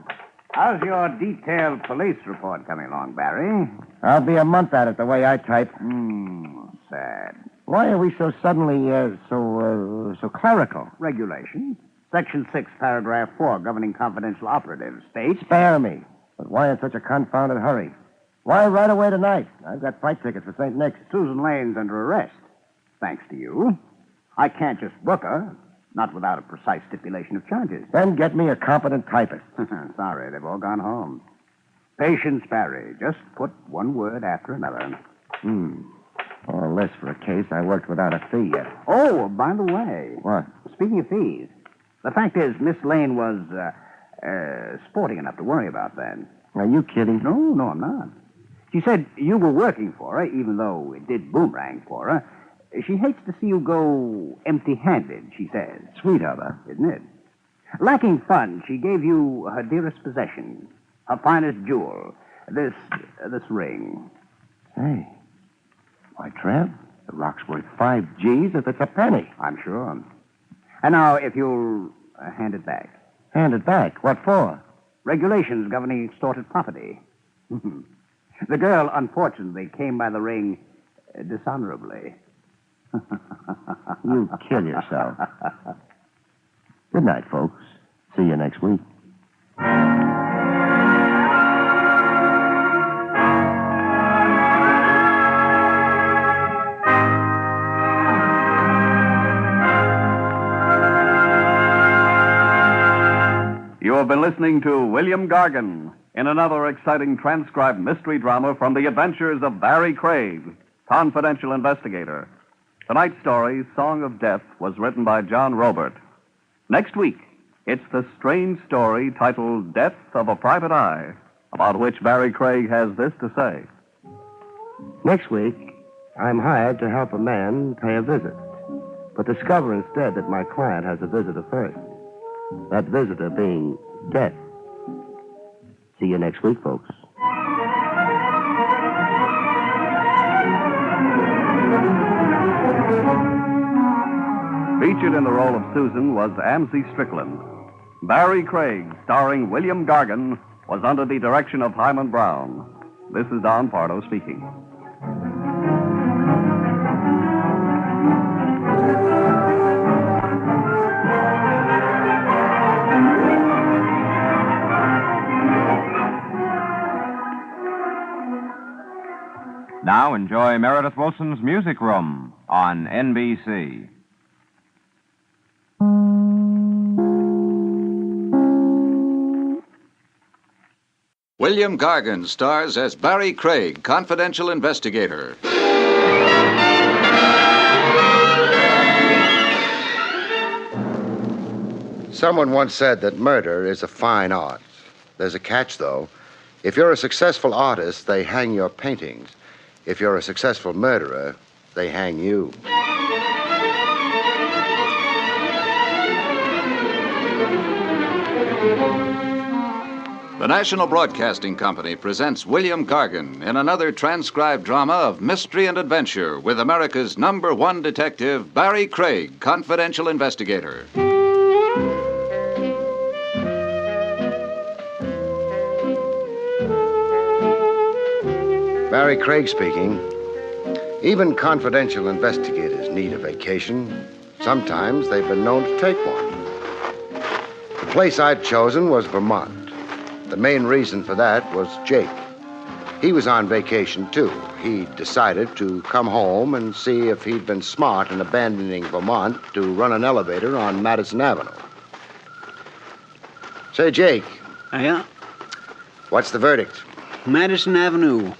How's your detailed police report coming along, Barry? I'll be a month at it the way I type. Sad. Why are we so suddenly so clerical? Regulations. Section 6, paragraph 4, governing confidential operatives, states... Spare me. But why in such a confounded hurry? Why right away tonight? I've got flight tickets for St. Nick's. Susan Lane's under arrest. Thanks to you. I can't just book her, not without a precise stipulation of charges. Then get me a competent typist. Sorry, they've all gone home. Patience, Barry. Just put one word after another. All this for a case I worked without a fee yet. Oh, by the way. What? Speaking of fees, the fact is Miss Lane was sporting enough to worry about that. Are you kidding? No, I'm not. She said you were working for her, even though it did boomerang for her. She hates to see you go empty-handed, she says. Sweet of her. Isn't it? Lacking funds, she gave you her dearest possession, her finest jewel, this ring. Hey. Why, Trev, the rock's worth 5 G's if it's a penny. I'm sure. And now, if you'll hand it back. Hand it back? What for? Regulations governing extorted property. The girl, unfortunately, came by the ring dishonorably. You kill yourself. Good night, folks. See you next week. You have been listening to William Gargan in another exciting transcribed mystery drama from the adventures of Barrie Craig, confidential investigator. Tonight's story, Song of Death, was written by John Robert. Next week, it's the strange story titled Death of a Private Eye, about which Barrie Craig has this to say. Next week, I'm hired to help a man pay a visit, but discover instead that my client has a visitor first. That visitor being death. See you next week, folks. Featured in the role of Susan was Amzie Strickland. Barrie Craig, starring William Gargan, was under the direction of Hyman Brown. This is Don Pardo speaking. Now enjoy Meredith Wilson's Music Room on NBC. William Gargan stars as Barrie Craig, confidential investigator. Someone once said that murder is a fine art. There's a catch, though. If you're a successful artist, they hang your paintings. If you're a successful murderer, they hang you. The National Broadcasting Company presents William Gargan in another transcribed drama of mystery and adventure with America's #1 detective, Barrie Craig, confidential investigator. Barrie Craig speaking. Even confidential investigators need a vacation. Sometimes they've been known to take one. The place I'd chosen was Vermont. The main reason for that was Jake. He was on vacation, too. He decided to come home and see if he'd been smart in abandoning Vermont to run an elevator on Madison Avenue. Say, Jake. Yeah? What's the verdict? Madison Avenue.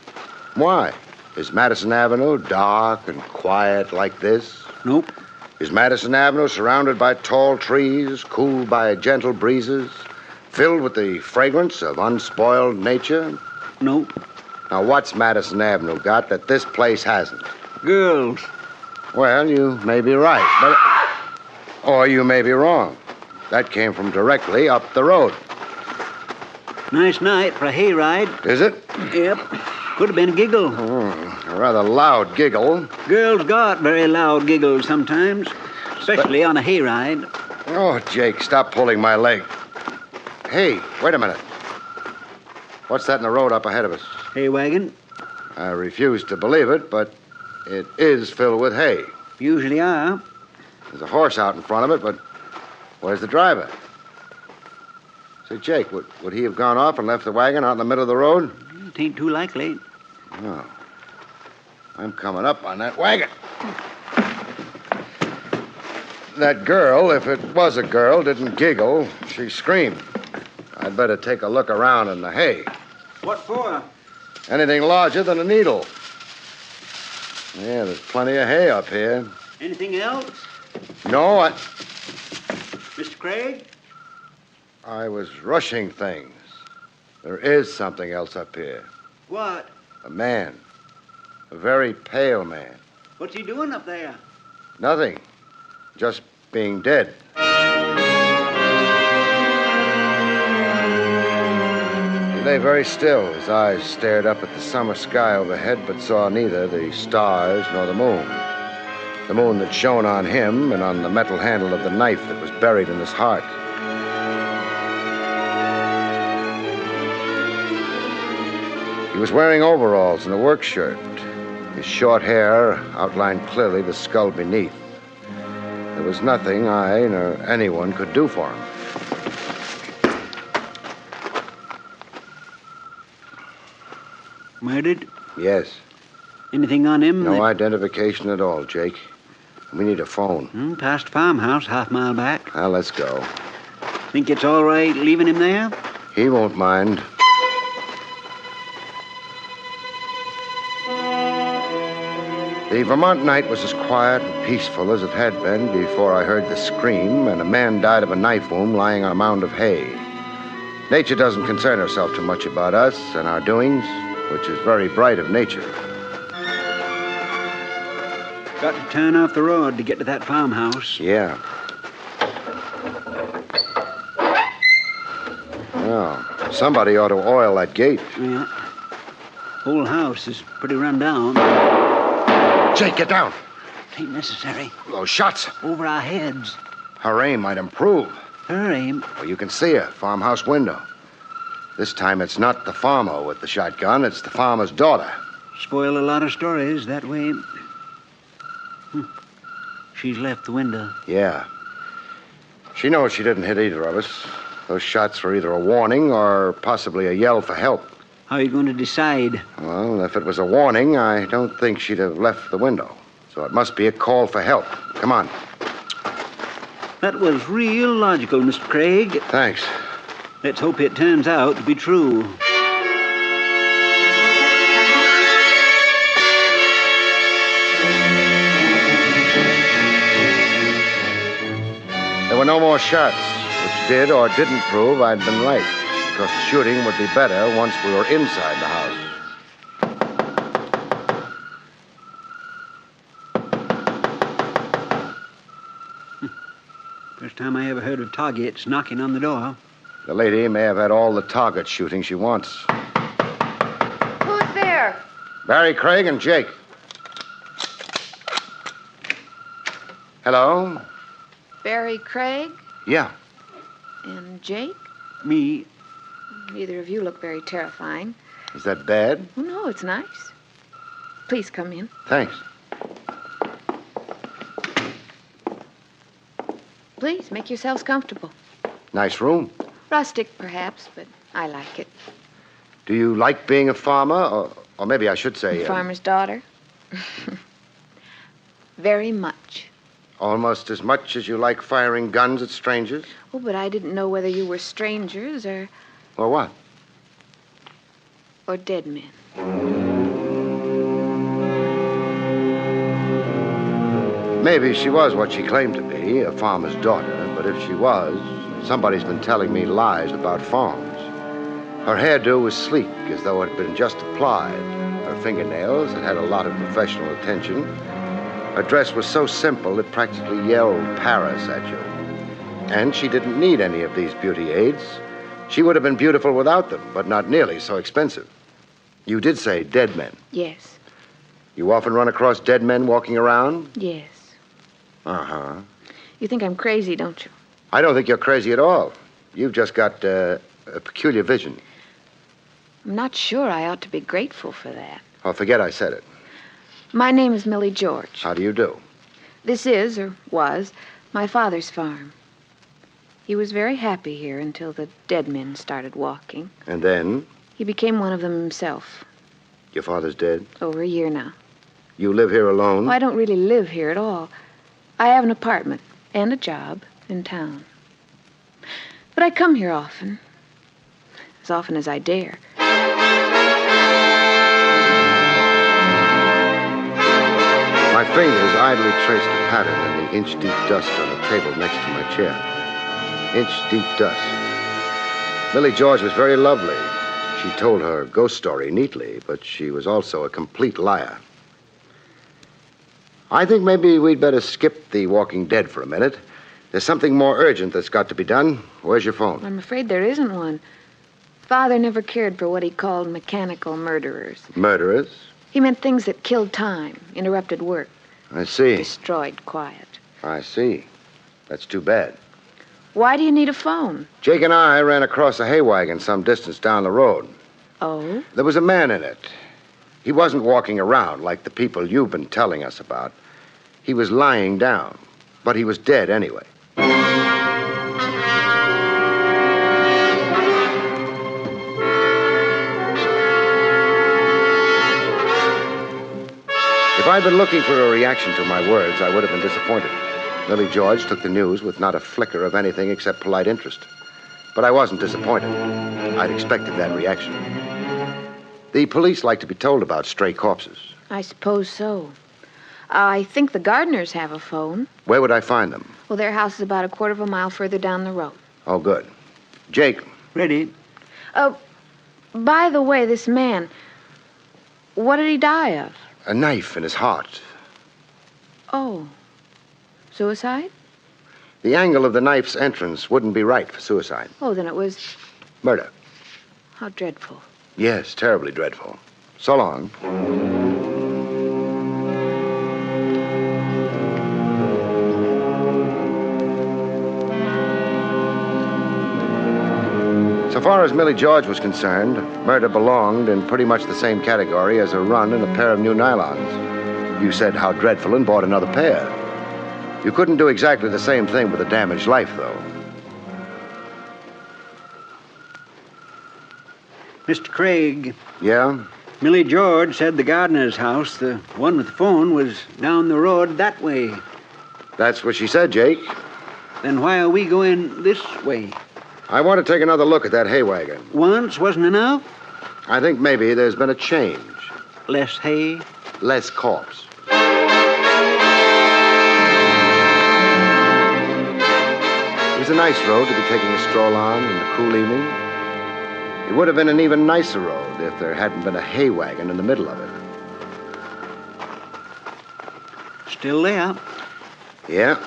Why? Is Madison Avenue dark and quiet like this? Nope. Is Madison Avenue surrounded by tall trees, cooled by gentle breezes, filled with the fragrance of unspoiled nature? Nope. Now, what's Madison Avenue got that this place hasn't? Girls. Well, you may be right, but... Or you may be wrong. That came from directly up the road. Nice night for a hayride. Is it? Yep. Could have been a giggle. A rather loud giggle. Girls got very loud giggles sometimes, especially on a hayride. Oh, Jake, stop pulling my leg. Hey, wait a minute. What's that in the road up ahead of us? Hay wagon. I refuse to believe it, but it is filled with hay. Usually are. There's a horse out in front of it, but where's the driver? Say, Jake, would he have gone off and left the wagon out in the middle of the road? It ain't too likely. No. I'm coming up on that wagon. That girl, if it was a girl, didn't giggle. She screamed. I'd better take a look around in the hay. What for? Anything larger than a needle. Yeah, there's plenty of hay up here. Anything else? No, Mr. Craig? I was rushing things. There is something else up here. What? A man. A very pale man. What's he doing up there? Nothing. Just being dead. He lay very still. His eyes stared up at the summer sky overhead, but saw neither the stars nor the moon. The moon that shone on him and on the metal handle of the knife that was buried in his heart. He was wearing overalls and a work shirt. His short hair outlined clearly the skull beneath. There was nothing I nor anyone could do for him. Murdered? Yes. Anything on him? No identification at all, Jake. We need a phone. Past farmhouse, half-mile back. Well, let's go. Think it's all right leaving him there? He won't mind. The Vermont night was as quiet and peaceful as it had been before I heard the scream and a man died of a knife wound lying on a mound of hay. Nature doesn't concern herself too much about us and our doings, which is very bright of nature. Got to turn off the road to get to that farmhouse. Yeah. Well, somebody ought to oil that gate. Yeah. Whole house is pretty run down. Jake, get down. Ain't necessary. Those shots. Over our heads. Her aim might improve. Her aim? Well, you can see her, farmhouse window. This time it's not the farmer with the shotgun, it's the farmer's daughter. Spoil a lot of stories that way. She's left the window. Yeah. She knows she didn't hit either of us. Those shots were either a warning or possibly a yell for help. How are you going to decide? Well, if it was a warning, I don't think she'd have left the window. So it must be a call for help. Come on. That was real logical, Mr. Craig. Thanks. Let's hope it turns out to be true. There were no more shots, which did or didn't prove I'd been right, because the shooting would be better once we were inside the house. First time I ever heard of targets knocking on the door. The lady may have had all the target shooting she wants. Who's there? Barrie Craig and Jake. Hello? Barrie Craig Yeah. and Jake? Me. Neither of you look very terrifying. Is that bad? Oh, no, it's nice. Please come in. Thanks. Please, make yourselves comfortable. Nice room. Rustic, perhaps, but I like it. Do you like being a farmer? Or maybe I should say... Farmer's daughter? Very much. Almost as much as you like firing guns at strangers? Oh, but I didn't know whether you were strangers or Or what? dead men. Maybe she was what she claimed to be, a farmer's daughter. But if she was, somebody's been telling me lies about farms. Her hairdo was sleek, as though it had been just applied. Her fingernails had had a lot of professional attention. Her dress was so simple it practically yelled Paris at you. And she didn't need any of these beauty aids. She would have been beautiful without them, but not nearly so expensive. You did say dead men. Yes. You often run across dead men walking around? Yes. Uh-huh. You think I'm crazy, don't you? I don't think you're crazy at all. You've just got a peculiar vision. I'm not sure I ought to be grateful for that. Oh, forget I said it. My name is Millie George. How do you do? This is, or was, my father's farm. He was very happy here until the dead men started walking. And then? He became one of them himself. Your father's dead? Over a year now. You live here alone? Well, I don't really live here at all. I have an apartment and a job in town. But I come here often as I dare. My fingers idly traced a pattern in the inch-deep dust on the table next to my chair. Inch-deep dust. Millie George was very lovely. She told her ghost story neatly, but she was also a complete liar. I think maybe we'd better skip the Walking Dead for a minute. There's something more urgent that's got to be done. Where's your phone? I'm afraid there isn't one. Father never cared for what he called mechanical murderers. Murderers? He meant things that killed time, interrupted work. I see. Destroyed quiet. I see. That's too bad. Why do you need a phone? Jake and I ran across a hay wagon some distance down the road. Oh? There was a man in it. He wasn't walking around like the people you've been telling us about. He was lying down, but he was dead anyway. If I'd been looking for a reaction to my words, I would have been disappointed. Millie George took the news with not a flicker of anything except polite interest. But I wasn't disappointed. I'd expected that reaction. The police like to be told about stray corpses. I suppose so. I think the gardeners have a phone. Where would I find them? Well, their house is about a quarter of a mile further down the road. Oh, good. Jake. Ready. By the way, this man, what did he die of? A knife in his heart. Oh. Suicide? The angle of the knife's entrance wouldn't be right for suicide. Oh, then it was... Murder. How dreadful. Yes, terribly dreadful. So long. So far as Millie George was concerned, murder belonged in pretty much the same category as a run and a pair of new nylons. You said how dreadful and bought another pair. You couldn't do exactly the same thing with a damaged life, though. Mr. Craig. Yeah? Millie George said the gardener's house, the one with the phone, was down the road that way. That's what she said, Jake. Then why are we going this way? I want to take another look at that hay wagon. Once wasn't enough? I think maybe there's been a change. Less hay? Less corpse. It was a nice road to be taking a stroll on in the cool evening. It would have been an even nicer road if there hadn't been a hay wagon in the middle of it. Still there? Yeah.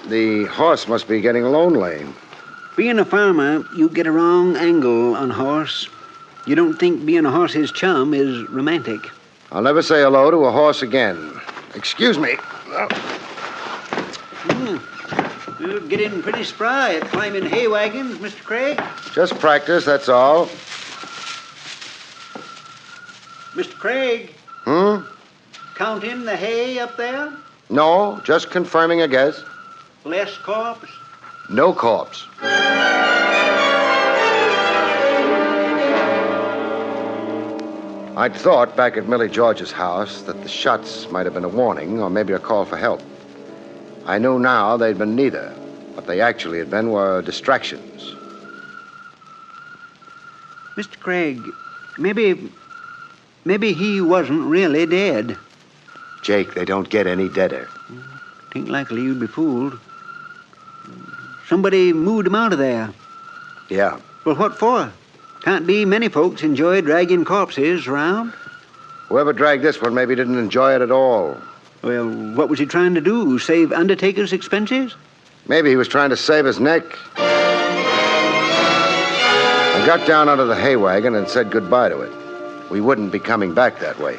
The horse must be getting lonely. Being a farmer, you get a wrong angle on a horse. You don't think being a horse's chum is romantic. I'll never say hello to a horse again. Excuse me. You're getting pretty spry at climbing hay wagons, Mr. Craig. Just practice, that's all. Mr. Craig, counting the hay up there? No, just confirming a guess. Less corpse? No corpse. I'd thought back at Millie George's house that the shots might have been a warning or maybe a call for help. I knew now they'd been neither. What they actually had been were distractions. Mr. Craig, maybe he wasn't really dead. Jake, they don't get any deader. Ain't likely you'd be fooled. Somebody moved him out of there. Yeah. Well, what for? Can't be many folks enjoy dragging corpses around. Whoever dragged this one maybe didn't enjoy it at all. Well, what was he trying to do? Save undertaker's expenses? Maybe he was trying to save his neck. I got down under the hay wagon and said goodbye to it. We wouldn't be coming back that way.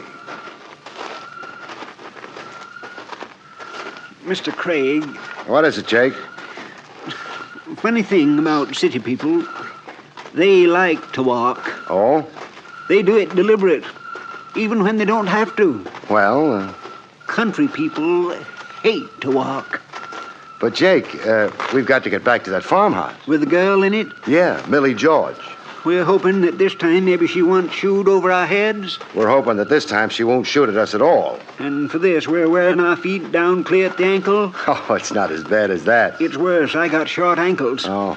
Mr. Craig. What is it, Jake? Funny thing about city people, they like to walk. Oh? They do it deliberate, even when they don't have to. Well, Country people hate to walk. But, Jake, we've got to get back to that farmhouse. With a girl in it? Yeah, Millie George. We're hoping that this time maybe she won't shoot over our heads. We're hoping that this time she won't shoot at us at all. And for this, we're wearing our feet down clear at the ankle. Oh, it's not as bad as that. It's worse. I got short ankles. Oh.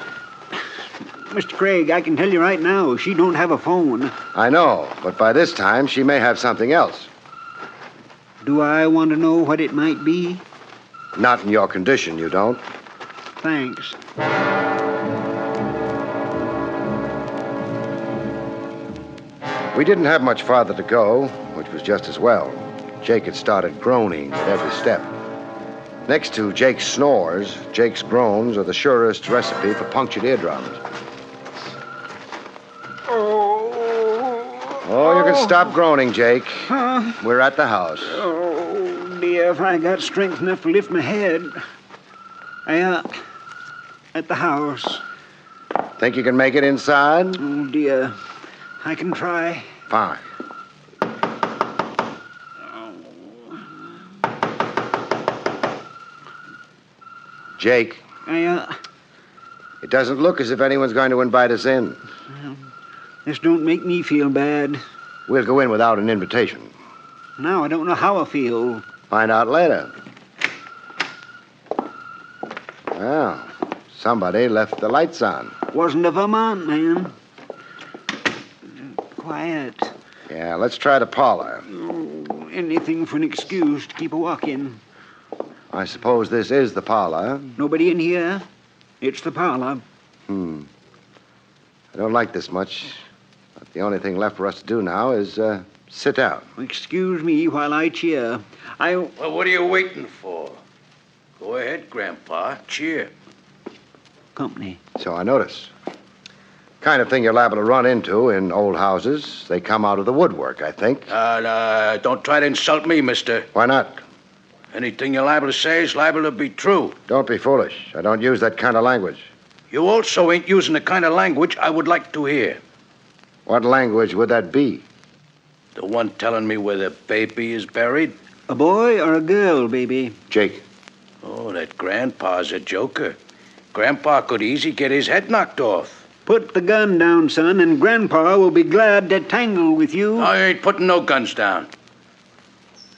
Mr. Craig, I can tell you right now, she don't have a phone. I know, but by this time, she may have something else. Do I want to know what it might be? Not in your condition, you don't. Thanks. We didn't have much farther to go, which was just as well. Jake had started groaning at every step. Next to Jake's snores, Jake's groans are the surest recipe for punctured eardrums. Oh, you can stop groaning, Jake. We're at the house. Oh, dear, if I got strength enough to lift my head. At the house. Think you can make it inside? Oh, dear. I can try. Fine. Jake. It doesn't look as if anyone's going to invite us in. This don't make me feel bad. We'll go in without an invitation. Now I don't know how I feel. Find out later. Well, somebody left the lights on. Wasn't a Vermont man. Quiet. Yeah, let's try the parlor. Oh, anything for an excuse to keep a walk-in. I suppose this is the parlor. Nobody in here. It's the parlor. I don't like this much. But the only thing left for us to do now is sit down. Excuse me while I cheer. Well, what are you waiting for? Go ahead, Grandpa. Cheer. Company. So I notice. Kind of thing you're liable to run into in old houses. They come out of the woodwork, I think. Don't try to insult me, mister. Why not? Anything you're liable to say is liable to be true. Don't be foolish. I don't use that kind of language. You also ain't using the kind of language I would like to hear. What language would that be? The one telling me where the baby is buried? A boy or a girl, baby? Jake. Oh, that Grandpa's a joker. Grandpa could easy get his head knocked off. Put the gun down, son, and Grandpa will be glad to tangle with you. I ain't putting no guns down.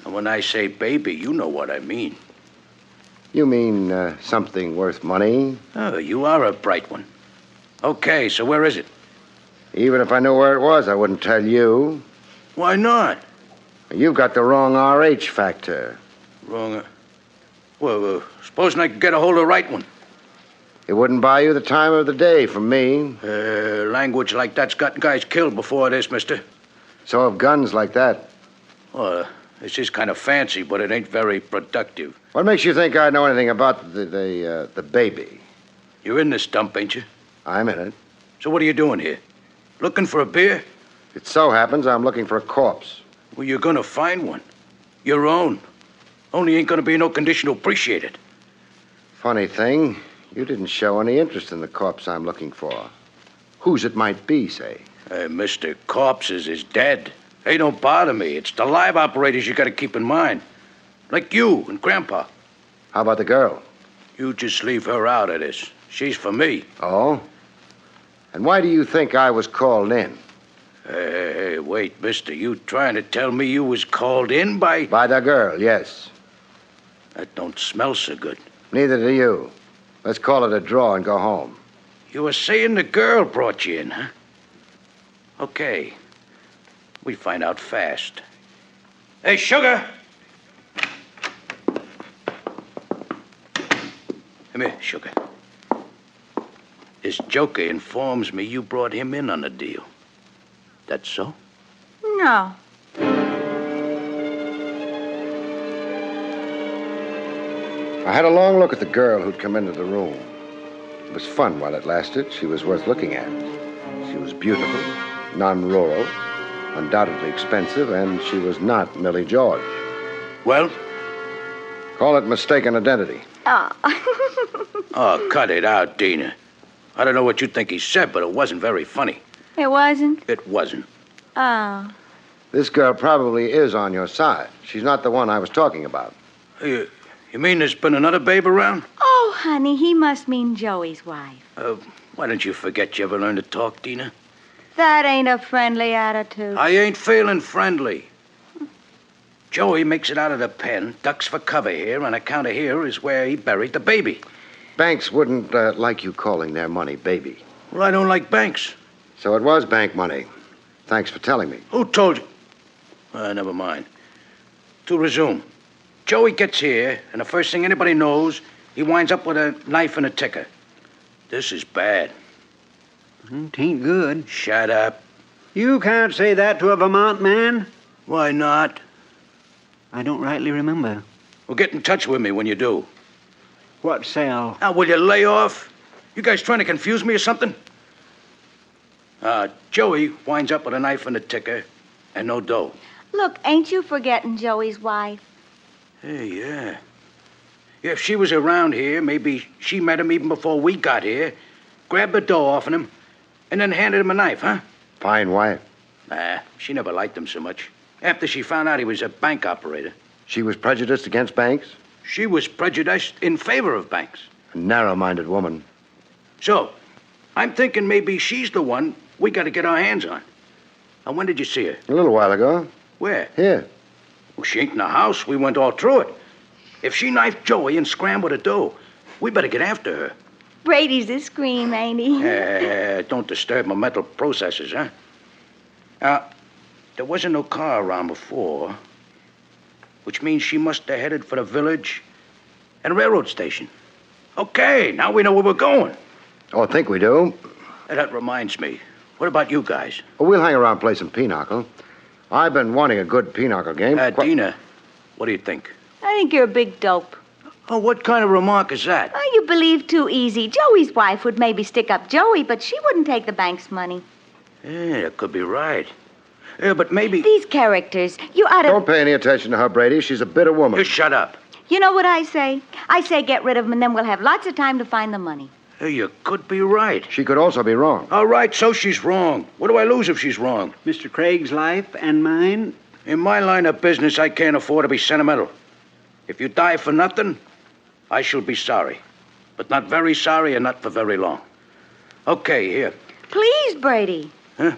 And when I say baby, you know what I mean. You mean something worth money? Oh, you are a bright one. Okay, so where is it? Even if I knew where it was, I wouldn't tell you. Why not? You've got the wrong RH factor. Wrong? Well, supposing I could get a hold of the right one. It wouldn't buy you the time of the day from me. Language like that's gotten guys killed before this, mister. So have guns like that. Well, this is kind of fancy, but it ain't very productive. What makes you think I know anything about the baby? You're in this dump, ain't you? I'm in it. So what are you doing here? Looking for a beer? It so happens I'm looking for a corpse. Well, you're gonna find one. Your own. Only ain't gonna be in no condition to appreciate it. Funny thing, you didn't show any interest in the corpse I'm looking for. Whose it might be, say. Mr. Corpses is dead. They don't bother me. It's the live operators you gotta keep in mind. Like you and Grandpa. How about the girl? You just leave her out of this. She's for me. Oh? And why do you think I was called in? Hey, wait, mister. You trying to tell me you was called in by... By the girl, yes. That don't smell so good. Neither do you. Let's call it a draw and go home. You were saying the girl brought you in, huh? Okay. We find out fast. Hey, Sugar! Come here, Sugar. This joker informs me you brought him in on the deal. That's so? No. I had a long look at the girl who'd come into the room. It was fun while it lasted. She was worth looking at. She was beautiful, non-rural, undoubtedly expensive, and she was not Millie George. Well? Call it mistaken identity. Oh. Oh, cut it out, Dina. I don't know what you think he said, but it wasn't very funny. It wasn't? It wasn't. Oh. This girl probably is on your side. She's not the one I was talking about. You mean there's been another babe around? Oh, honey, he must mean Joey's wife. Why don't you forget you ever learned to talk, Dina? That ain't a friendly attitude. I ain't feeling friendly. Joey makes it out of the pen, ducks for cover here, and account of here is where he buried the baby. Banks wouldn't like you calling their money baby. Well, I don't like banks. So it was bank money. Thanks for telling me. Who told you? Never mind. To resume. Joey gets here, and the first thing anybody knows, he winds up with a knife and a ticker. This is bad. Tain't good. Shut up. You can't say that to a Vermont man. Why not? I don't rightly remember. Well, get in touch with me when you do. What cell? Now, will you lay off? You guys trying to confuse me or something? Joey winds up with a knife and a ticker and no dough. Look, ain't you forgetting Joey's wife? Hey, yeah. If she was around here, maybe she met him even before we got here, grabbed the dough off of him, and then handed him a knife, huh? Fine wife. Nah, she never liked him so much. After she found out he was a bank operator. She was prejudiced against banks? She was prejudiced in favor of banks. A narrow-minded woman. So, I'm thinking maybe she's the one we got to get our hands on. Now, when did you see her? A little while ago. Where? Here. Well, she ain't in the house. We went all through it. If she knifed Joey and scrambled the dough, we better get after her. Brady's a scream, ain't he? Don't disturb my mental processes, huh? There wasn't no car around before, which means she must have headed for the village and railroad station. Okay, now we know where we're going. Oh, I think we do. That reminds me. What about you guys? Well, we'll hang around play some pinochle. I've been wanting a good pinochle game. Dina, what do you think? I think you're a big dope. Oh, what kind of remark is that? Oh, you believe too easy. Joey's wife would maybe stick up Joey, but she wouldn't take the bank's money. Yeah, that could be right. Yeah, but maybe... These characters, you ought to... Don't pay any attention to her, Brady. She's a bitter woman. You shut up. You know what I say? I say get rid of them, and then we'll have lots of time to find the money. Hey, you could be right. She could also be wrong. All right, so she's wrong. What do I lose if she's wrong? Mr. Craig's life and mine? In my line of business, I can't afford to be sentimental. If you die for nothing, I shall be sorry. But not very sorry and not for very long. Okay, here. Please, Brady. Huh?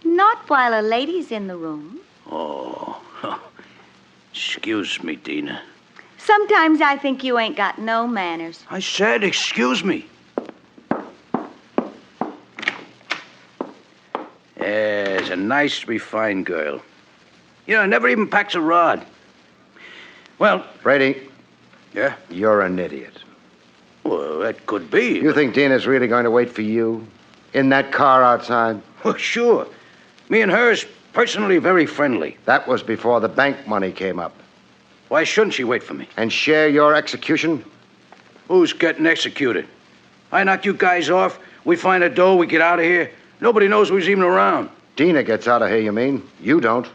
Not while a lady's in the room. Oh. Excuse me, Dina. Sometimes I think you ain't got no manners. I said excuse me. There's a nice, refined girl. You know, never even packs a rod. Well... Brady. Yeah? You're an idiot. Well, that could be. You think Dina's really going to wait for you? In that car outside? Well, sure. Me and her's personally very friendly. That was before the bank money came up. Why shouldn't she wait for me? And share your execution? Who's getting executed? I knock you guys off We find a dough, we get out of here. Nobody knows who's even around. Dina gets out of here, you mean? You don't.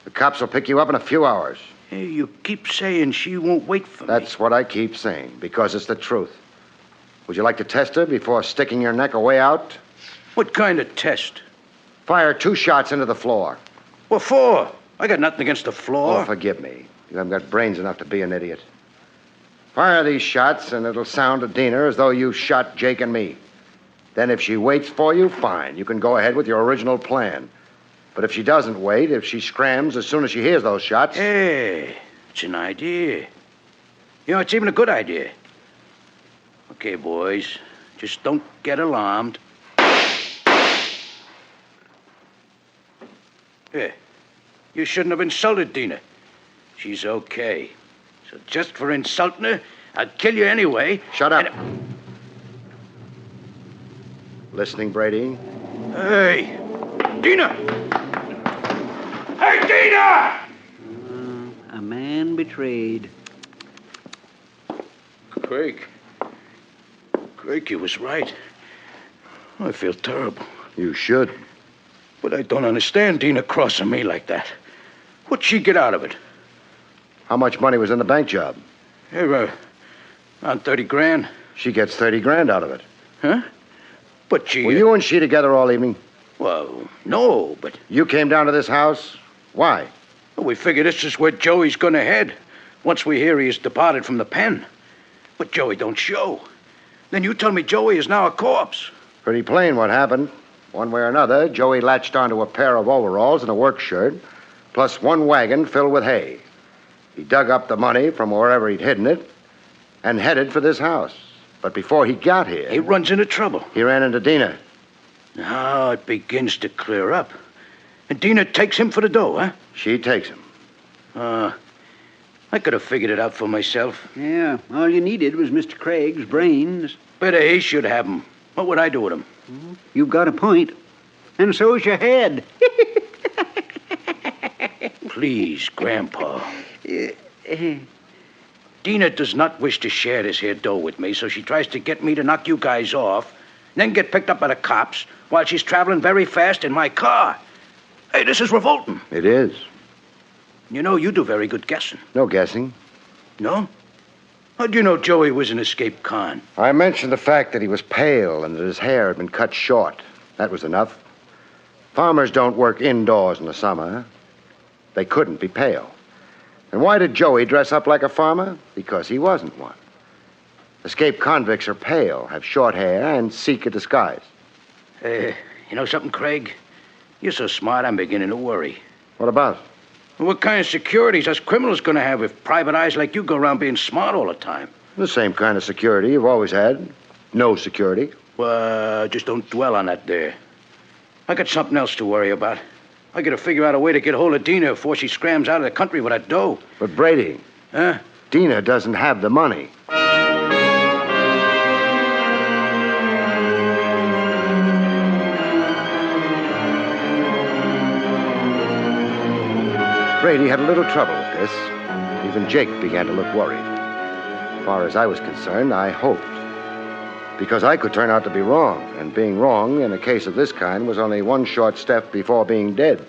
The cops will pick you up in a few hours. Hey, you keep saying she won't wait for me. That's what I keep saying, because it's the truth. Would you like to test her before sticking your neck away out? What kind of test? Fire 2 shots into the floor. What for? I got nothing against the floor. Oh, forgive me. You haven't got brains enough to be an idiot. Fire these shots, and it'll sound to Dina as though you shot Jake and me. Then if she waits for you, fine. You can go ahead with your original plan. But if she doesn't wait, if she scrams as soon as she hears those shots... Hey, it's an idea. You know, it's even a good idea. Okay, boys, just don't get alarmed. Yeah, you shouldn't have insulted Dina. She's okay. So just for insulting her, I'd kill you anyway. Shut up. Listening, Brady? Hey, Dina! Hey, Dina! A man betrayed. Craig, you was right. I feel terrible. You should. But I don't understand Dina crossing me like that. What'd she get out of it? How much money was in the bank job? Here, around 30 grand. She gets 30 grand out of it. Huh? But she... Were you and she together all evening? Well, no, but... You came down to this house? Why? Well, we figure this is where Joey's gonna head, once we hear he has departed from the pen. But Joey don't show. Then you tell me Joey is now a corpse. Pretty plain what happened. One way or another, Joey latched onto a pair of overalls and a work shirt, plus 1 wagon filled with hay. He dug up the money from wherever he'd hidden it and headed for this house. But before he got here... He runs into trouble. He ran into Dina. Now it begins to clear up. And Dina takes him for the dough, huh? She takes him. I could have figured it out for myself. Yeah, all you needed was Mr. Craig's brains. Better he should have them. What would I do with them? You've got a point. And so's your head. Please, Grandpa. Dina does not wish to share this here dough with me, so she tries to get me to knock you guys off, then get picked up by the cops while she's traveling very fast in my car. Hey, this is revolting. It is. You know, you do very good guessing. No guessing. No? How'd you know Joey was an escaped con? I mentioned the fact that he was pale and that his hair had been cut short. That was enough. Farmers don't work indoors in the summer. They couldn't be pale. And why did Joey dress up like a farmer? Because he wasn't one. Escaped convicts are pale, have short hair, and seek a disguise. You know something, Craig? You're so smart, I'm beginning to worry. What about? What kind of securities us criminals gonna have if private eyes like you go around being smart all the time? The same kind of security you've always had. No security. Well, just don't dwell on that there. I got something else to worry about. I gotta figure out a way to get hold of Dina before she scrams out of the country with that dough. But Brady... Huh? Dina doesn't have the money. Brady had a little trouble with this. Even Jake began to look worried. As far as I was concerned, I hoped. Because I could turn out to be wrong, and being wrong in a case of this kind was only one short step before being dead.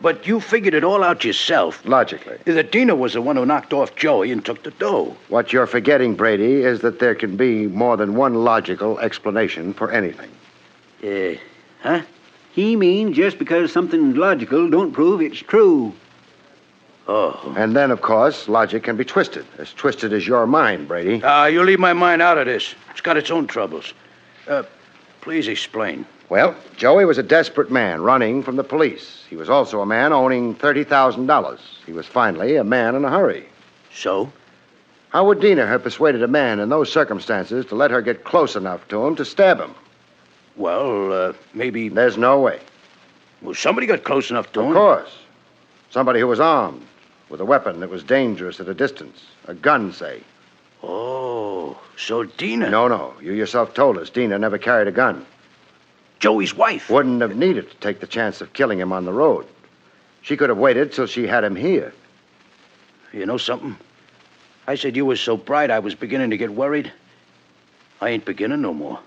But you figured it all out yourself. Logically. That Dina was the one who knocked off Joey and took the dough. What you're forgetting, Brady, is that there can be more than one logical explanation for anything. Huh? He means just because something's logical don't prove it's true. Oh. And then, of course, logic can be twisted as your mind, Brady. You leave my mind out of this. It's got its own troubles. Please explain. Well, Joey was a desperate man running from the police. He was also a man owning $30,000. He was finally a man in a hurry. So? How would Dina have persuaded a man in those circumstances to let her get close enough to him to stab him? Well, maybe... There's no way. Well, somebody got close enough to him. Of course. Somebody who was armed, with a weapon that was dangerous at a distance. A gun, say. Oh, so Dina... No. You yourself told us Dina never carried a gun. Joey's wife. Wouldn't have needed to take the chance of killing him on the road. She could have waited till she had him here. You know something? I said you was so bright I was beginning to get worried. I ain't beginning no more.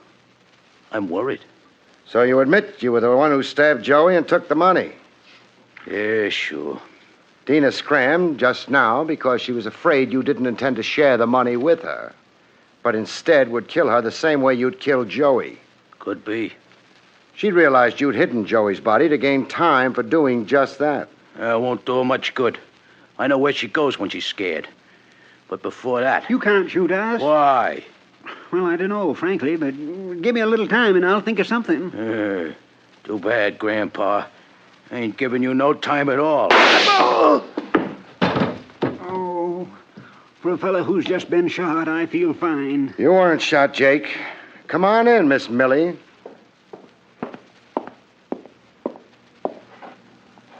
I'm worried. So you admit you were the one who stabbed Joey and took the money? Yeah, sure. Dina scrammed just now because she was afraid you didn't intend to share the money with her, but instead would kill her the same way you'd killed Joey. Could be. She realized you'd hidden Joey's body to gain time for doing just that. Won't do her much good. I know where she goes when she's scared. But before that... You can't shoot us. Why? Well, I don't know, frankly, but give me a little time and I'll think of something. Too bad, Grandpa. I ain't giving you no time at all. Oh, for a fella who's just been shot, I feel fine. You weren't shot, Jake. Come on in, Miss Millie.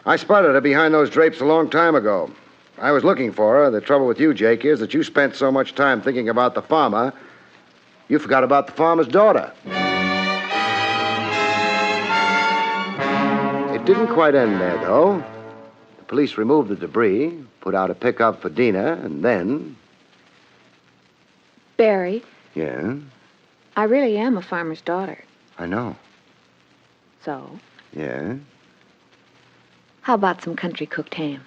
I spotted her behind those drapes a long time ago. I was looking for her. The trouble with you, Jake, is that you spent so much time thinking about the farmer, you forgot about the farmer's daughter. It didn't quite end there, though. The police removed the debris, put out a pickup for Dina, and then... Barry, Yeah, I really am a farmer's daughter. I know. So, Yeah? how about some country cooked ham?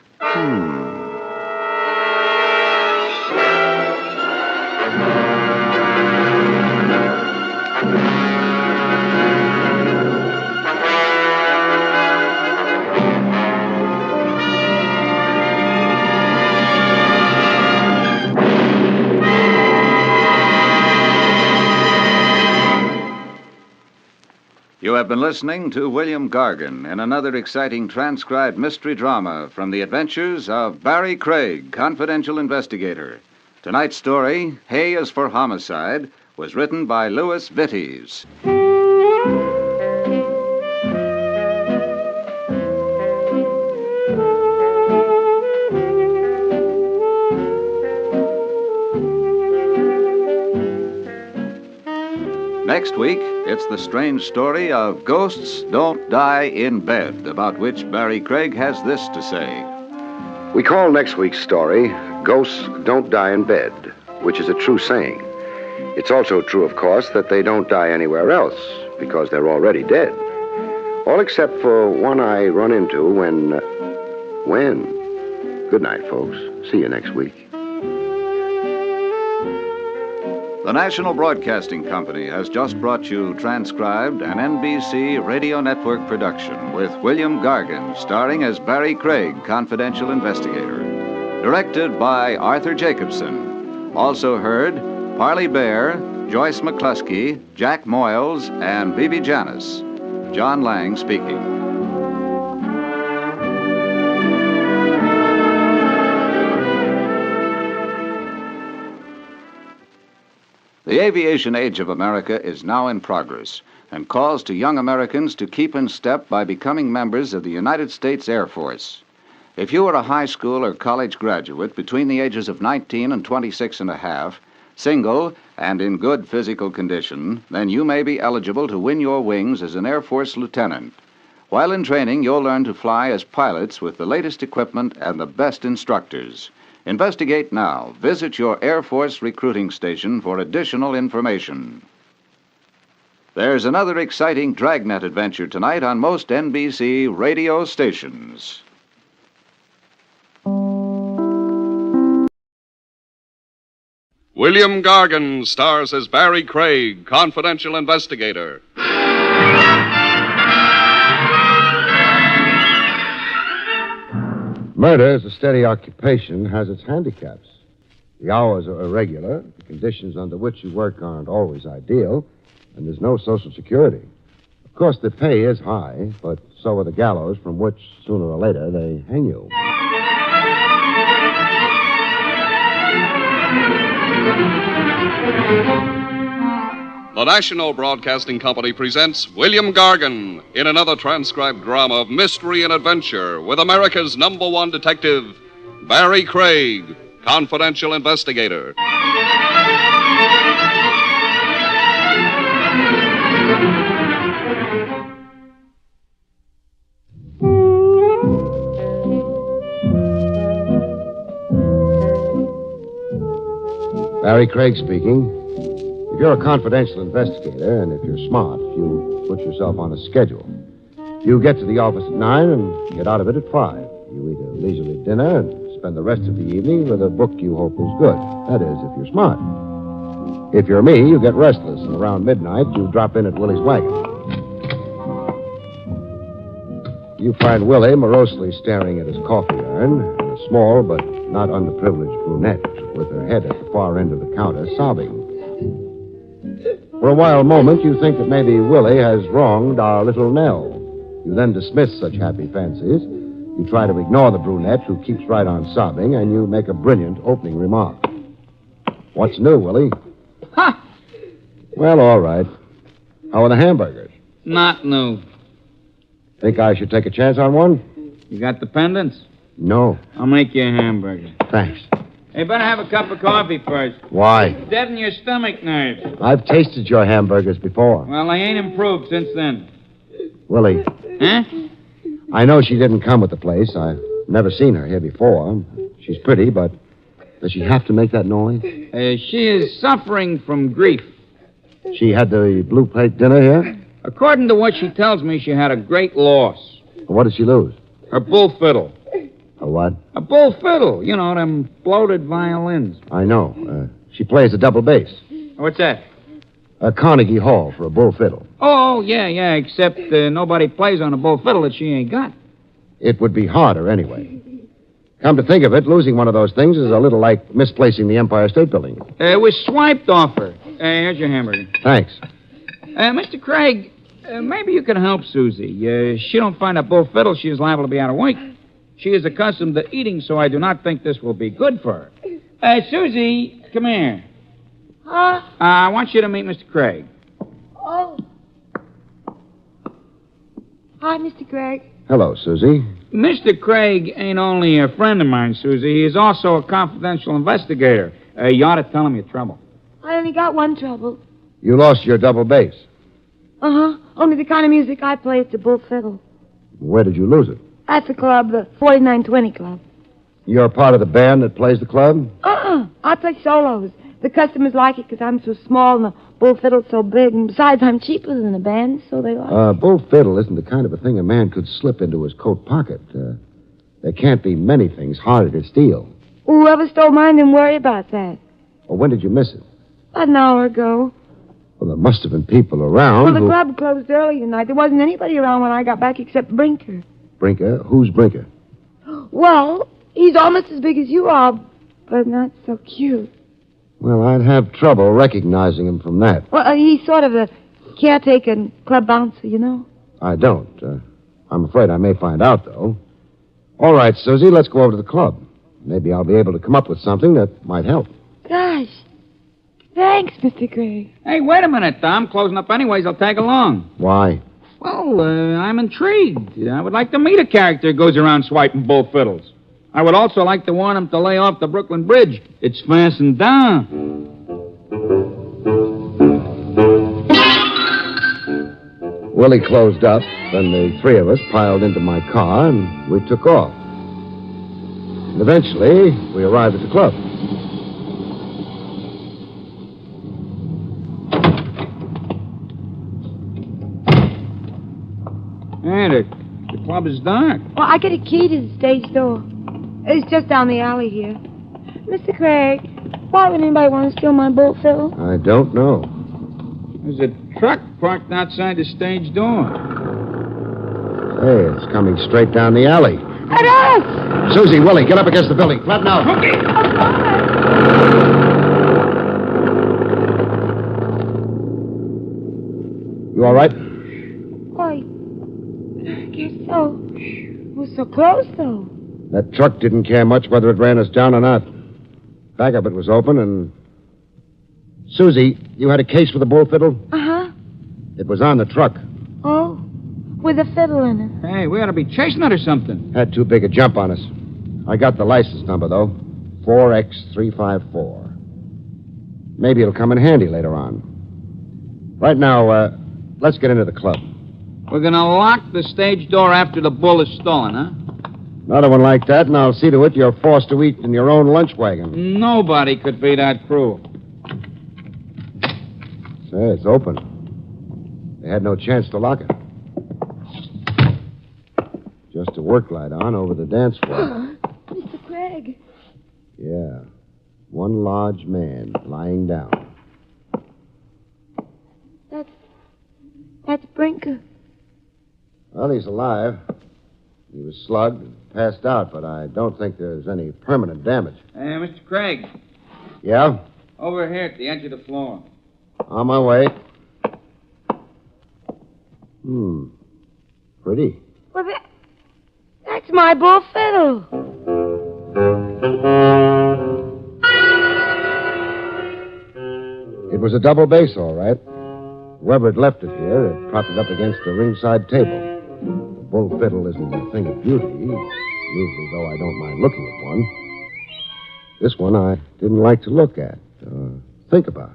You have been listening to William Gargan in another exciting transcribed mystery drama from the adventures of Barrie Craig, confidential investigator. Tonight's story, Hay is for Homicide, was written by Louis Vittes. Next week, it's the strange story of Ghosts Don't Die in Bed, about which Barrie Craig has this to say. We call next week's story Ghosts Don't Die in Bed, which is a true saying. It's also true, of course, that they don't die anywhere else, because they're already dead. All except for one I run into when... Good night, folks. See you next week. The National Broadcasting Company has just brought you transcribed an NBC Radio Network production with William Gargan starring as Barrie Craig, confidential investigator. Directed by Arthur Jacobson. Also heard Parley Bear, Joyce McCluskey, Jack Moyles, and Bibi Janis. John Lang speaking. The aviation age of America is now in progress and calls to young Americans to keep in step by becoming members of the United States Air Force. If you are a high school or college graduate between the ages of 19 and 26 and a half, single and in good physical condition, then you may be eligible to win your wings as an Air Force lieutenant. While in training, you'll learn to fly as pilots with the latest equipment and the best instructors. Investigate now. Visit your Air Force recruiting station for additional information. There's another exciting dragnet adventure tonight on most NBC radio stations. William Gargan stars as Barrie Craig, confidential investigator. Murder, as a steady occupation, has its handicaps. The hours are irregular, the conditions under which you work aren't always ideal, and there's no Social Security. Of course, the pay is high, but so are the gallows from which, sooner or later, they hang you. The National Broadcasting Company presents William Gargan in another transcribed drama of mystery and adventure with America's #1 detective, Barrie Craig, confidential investigator. Barrie Craig speaking. If you're a confidential investigator, and if you're smart, you put yourself on a schedule. You get to the office at 9 and get out of it at 5. You eat a leisurely dinner and spend the rest of the evening with a book you hope is good. That is, if you're smart. If you're me, you get restless, and around midnight, you drop in at Willie's wagon. You find Willie morosely staring at his coffee urn, and a small but not underprivileged brunette with her head at the far end of the counter, sobbing. For a wild moment, you think that maybe Willie has wronged our little Nell. You then dismiss such happy fancies. You try to ignore the brunette, who keeps right on sobbing, and you make a brilliant opening remark. What's new, Willie? Ha! Well, all right. How are the hamburgers? Not new. Think I should take a chance on one? You got the pendants? No. I'll make you a hamburger. Thanks. Hey, better have a cup of coffee first. Why? Deaden your stomach nerves. I've tasted your hamburgers before. Well, they ain't improved since then. Willie. Huh? I know she didn't come with the place. I've never seen her here before. She's pretty, but does she have to make that noise? She is suffering from grief. She had the blue plate dinner here? According to what she tells me, she had a great loss. What did she lose? Her bull fiddle. A what? A bull fiddle. You know, them bloated violins. I know. She plays a double bass. What's that? A Carnegie Hall for a bull fiddle. Oh, yeah, except nobody plays on a bull fiddle that she ain't got. It would be harder anyway. Come to think of it, losing one of those things is a little like misplacing the Empire State Building. It was swiped off her. Here's your hamburger. Thanks. Mr. Craig, maybe you can help Susie. She don't find a bull fiddle, she is liable to be out of whack. She is accustomed to eating, so I do not think this will be good for her. Susie, come here. Huh? I want you to meet Mr. Craig. Oh. Hi, Mr. Craig. Hello, Susie. Mr. Craig ain't only a friend of mine, Susie. He is also a confidential investigator. You ought to tell him your trouble. I only got one trouble. You lost your double bass. Uh-huh. Only the kind of music I play, it's a bull fiddle. Where did you lose it? At the club, the 4920 Club. You're part of the band that plays the club? I play solos. The customers like it because I'm so small and the bull fiddle's so big. And besides, I'm cheaper than the band, so they like Bull fiddle isn't the kind of a thing a man could slip into his coat pocket. There can't be many things harder to steal. Whoever stole mine didn't worry about that. Well, when did you miss it? About an hour ago. Well, there must have been people around. Well, the club closed early tonight. There wasn't anybody around when I got back except Brinker. Brinker? Who's Brinker? Well, he's almost as big as you are, but not so cute. Well, I'd have trouble recognizing him from that. Well, he's sort of the caretaker and club bouncer, you know. I don't. I'm afraid I may find out, though. All right, Susie, let's go over to the club. Maybe I'll be able to come up with something that might help. Gosh. Thanks, Mr. Craig. Hey, wait a minute. I'm closing up anyways. I'll tag along. Why? Well, I'm intrigued. I would like to meet a character who goes around swiping bull fiddles. I would also like to warn him to lay off the Brooklyn Bridge. It's fastened down. Willie closed up, then the three of us piled into my car, and we took off. And eventually, we arrived at the club. Hey, the club is dark. Well, I get a key to the stage door. It's just down the alley here. Mr. Craig, why would anybody want to steal my bull fiddle? I don't know. There's a truck parked outside the stage door. Hey, it's coming straight down the alley. At us! Susie, Willie, get up against the building. Flatten out. Okay. You all right? Why, I guess so. It was so close, though. That truck didn't care much whether it ran us down or not. Back of it was open, and... Susie, you had a case for the bull fiddle? Uh-huh. It was on the truck. Oh, with a fiddle in it. Hey, we ought to be chasing it or something. Had too big a jump on us. I got the license number, though. 4X354. Maybe it'll come in handy later on. Right now, let's get into the club. We're going to lock the stage door after the bull is stolen, huh? Another one like that, and I'll see to it you're forced to eat in your own lunch wagon. Nobody could be that cruel. Say, it's open. They had no chance to lock it. Just a work light on over the dance floor. Mr. Craig. Yeah. One large man lying down. That's Brinker. Well, he's alive. He was slugged and passed out, but I don't think there's any permanent damage. Mr. Craig, Yeah? over here at the edge of the floor. On my way. Pretty. Well, that's my bull fiddle. It was a double bass, all right. Whoever had left it here had propped it up against the ringside table. The bull fiddle isn't a thing of beauty, usually, though I don't mind looking at one. This one I didn't like to look at or think about.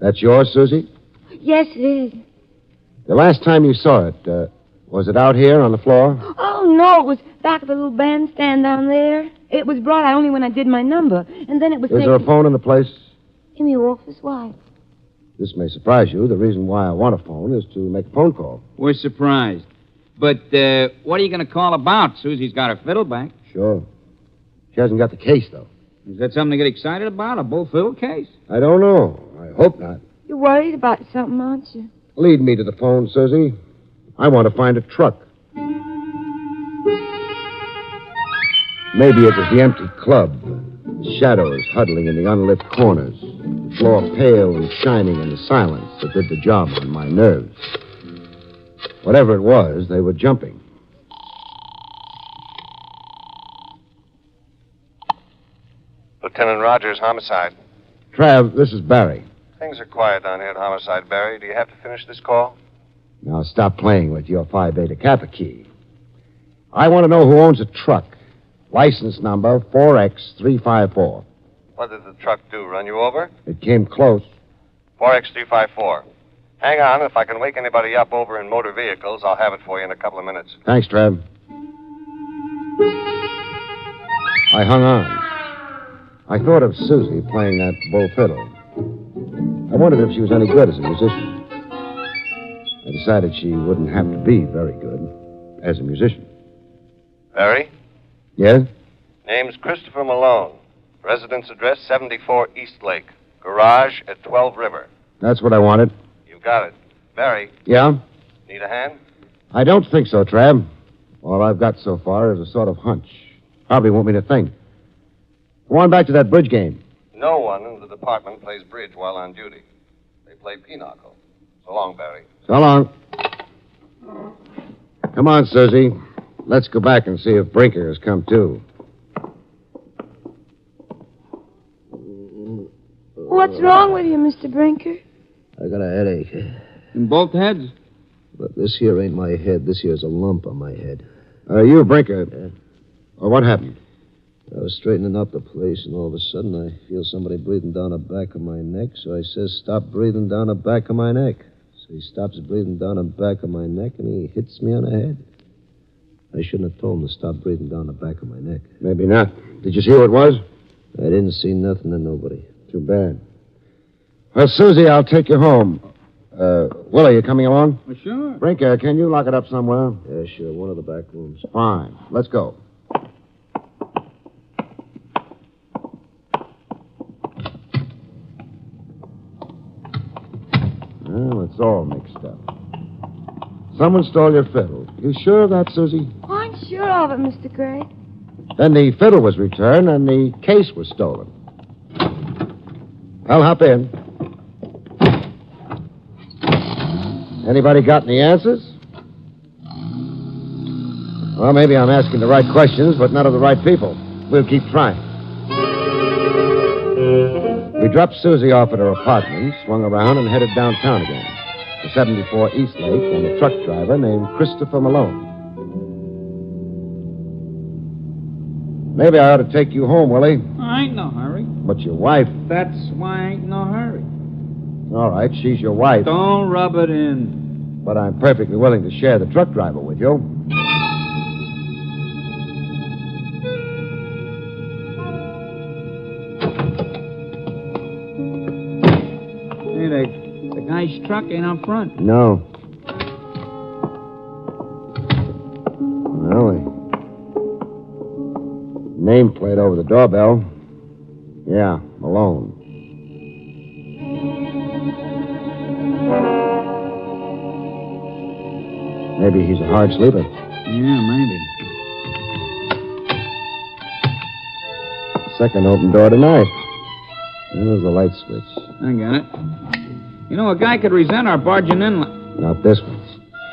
That's yours, Susie? Yes, it is. The last time you saw it, was it out here on the floor? Oh, no, it was back of the little bandstand down there. It was brought out only when I did my number, and then it was Is there a phone in the place? in the office. Why? This may surprise you. The reason why I want a phone is to make a phone call. We're surprised. But what are you going to call about? Susie's got her fiddle back. Sure. She hasn't got the case, though. Is that something to get excited about, a bull fiddle case? I don't know. I hope not. You're worried about something, aren't you? Lead me to the phone, Susie. I want to find a truck. Maybe it was the empty club. The shadows huddling in the unlit corners. The floor pale and shining in the silence that did the job on my nerves. Whatever it was, they were jumping. Lieutenant Rogers, homicide. Trav, this is Barrie. Things are quiet down here at Homicide, Barry. Do you have to finish this call? Now stop playing with your Phi Beta Kappa key. I want to know who owns a truck. License number 4X354. What did the truck do, run you over? It came close. 4X354. Hang on. If I can wake anybody up over in motor vehicles, I'll have it for you in a couple of minutes. Thanks, Trav. I hung on. I thought of Susie playing that bull fiddle. I wondered if she was any good as a musician. I decided she wouldn't have to be very good as a musician. Barry? Yes? Name's Christopher Malone. Residence address 74 East Lake. Garage at 12 River. That's what I wanted. You got it. Barry, Yeah? need a hand? I don't think so, Trav. All I've got so far is a sort of hunch. Probably want me to think. Go on back to that bridge game. No one in the department plays bridge while on duty. They play pinochle. So long, Barry. So long. Come on, Susie. Let's go back and see if Brinker has come too. What's wrong with you, Mr. Brinker? I got a headache. In both heads? But this here ain't my head. This here's a lump on my head. You, Brinker. What happened? I was straightening up the place, and all of a sudden I feel somebody breathing down the back of my neck, so I says, stop breathing down the back of my neck. So he stops breathing down the back of my neck, and he hits me on the head. I shouldn't have told him to stop breathing down the back of my neck. Maybe not. Did you see who it was? I didn't see nothing and nobody. Too bad. Well, Susie, I'll take you home. Willie, you coming along? Well, sure. Brinker, can you lock it up somewhere? Yeah, sure. One of the back rooms. Fine. Let's go. Well, it's all mixed up. Someone stole your fiddle. You sure of that, Susie? I'm sure of it, Mr. Craig. Then the fiddle was returned and the case was stolen. I'll hop in. Anybody got any answers? Well, maybe I'm asking the right questions, but none of the right people. We'll keep trying. We dropped Susie off at her apartment, swung around, and headed downtown again. The 74 East Lake and a truck driver named Christopher Malone. Maybe I ought to take you home, Willie. I ain't no hurry. But your wife... That's why I ain't no hurry. All right, she's your wife. Don't rub it in. But I'm perfectly willing to share the truck driver with you. truck ain't out front. No. Well, the nameplate over the doorbell. Yeah, Malone. Maybe he's a hard sleeper. Yeah, maybe. Second open door tonight. There's the light switch. I got it. You know, a guy could resent our barging in. Not this one.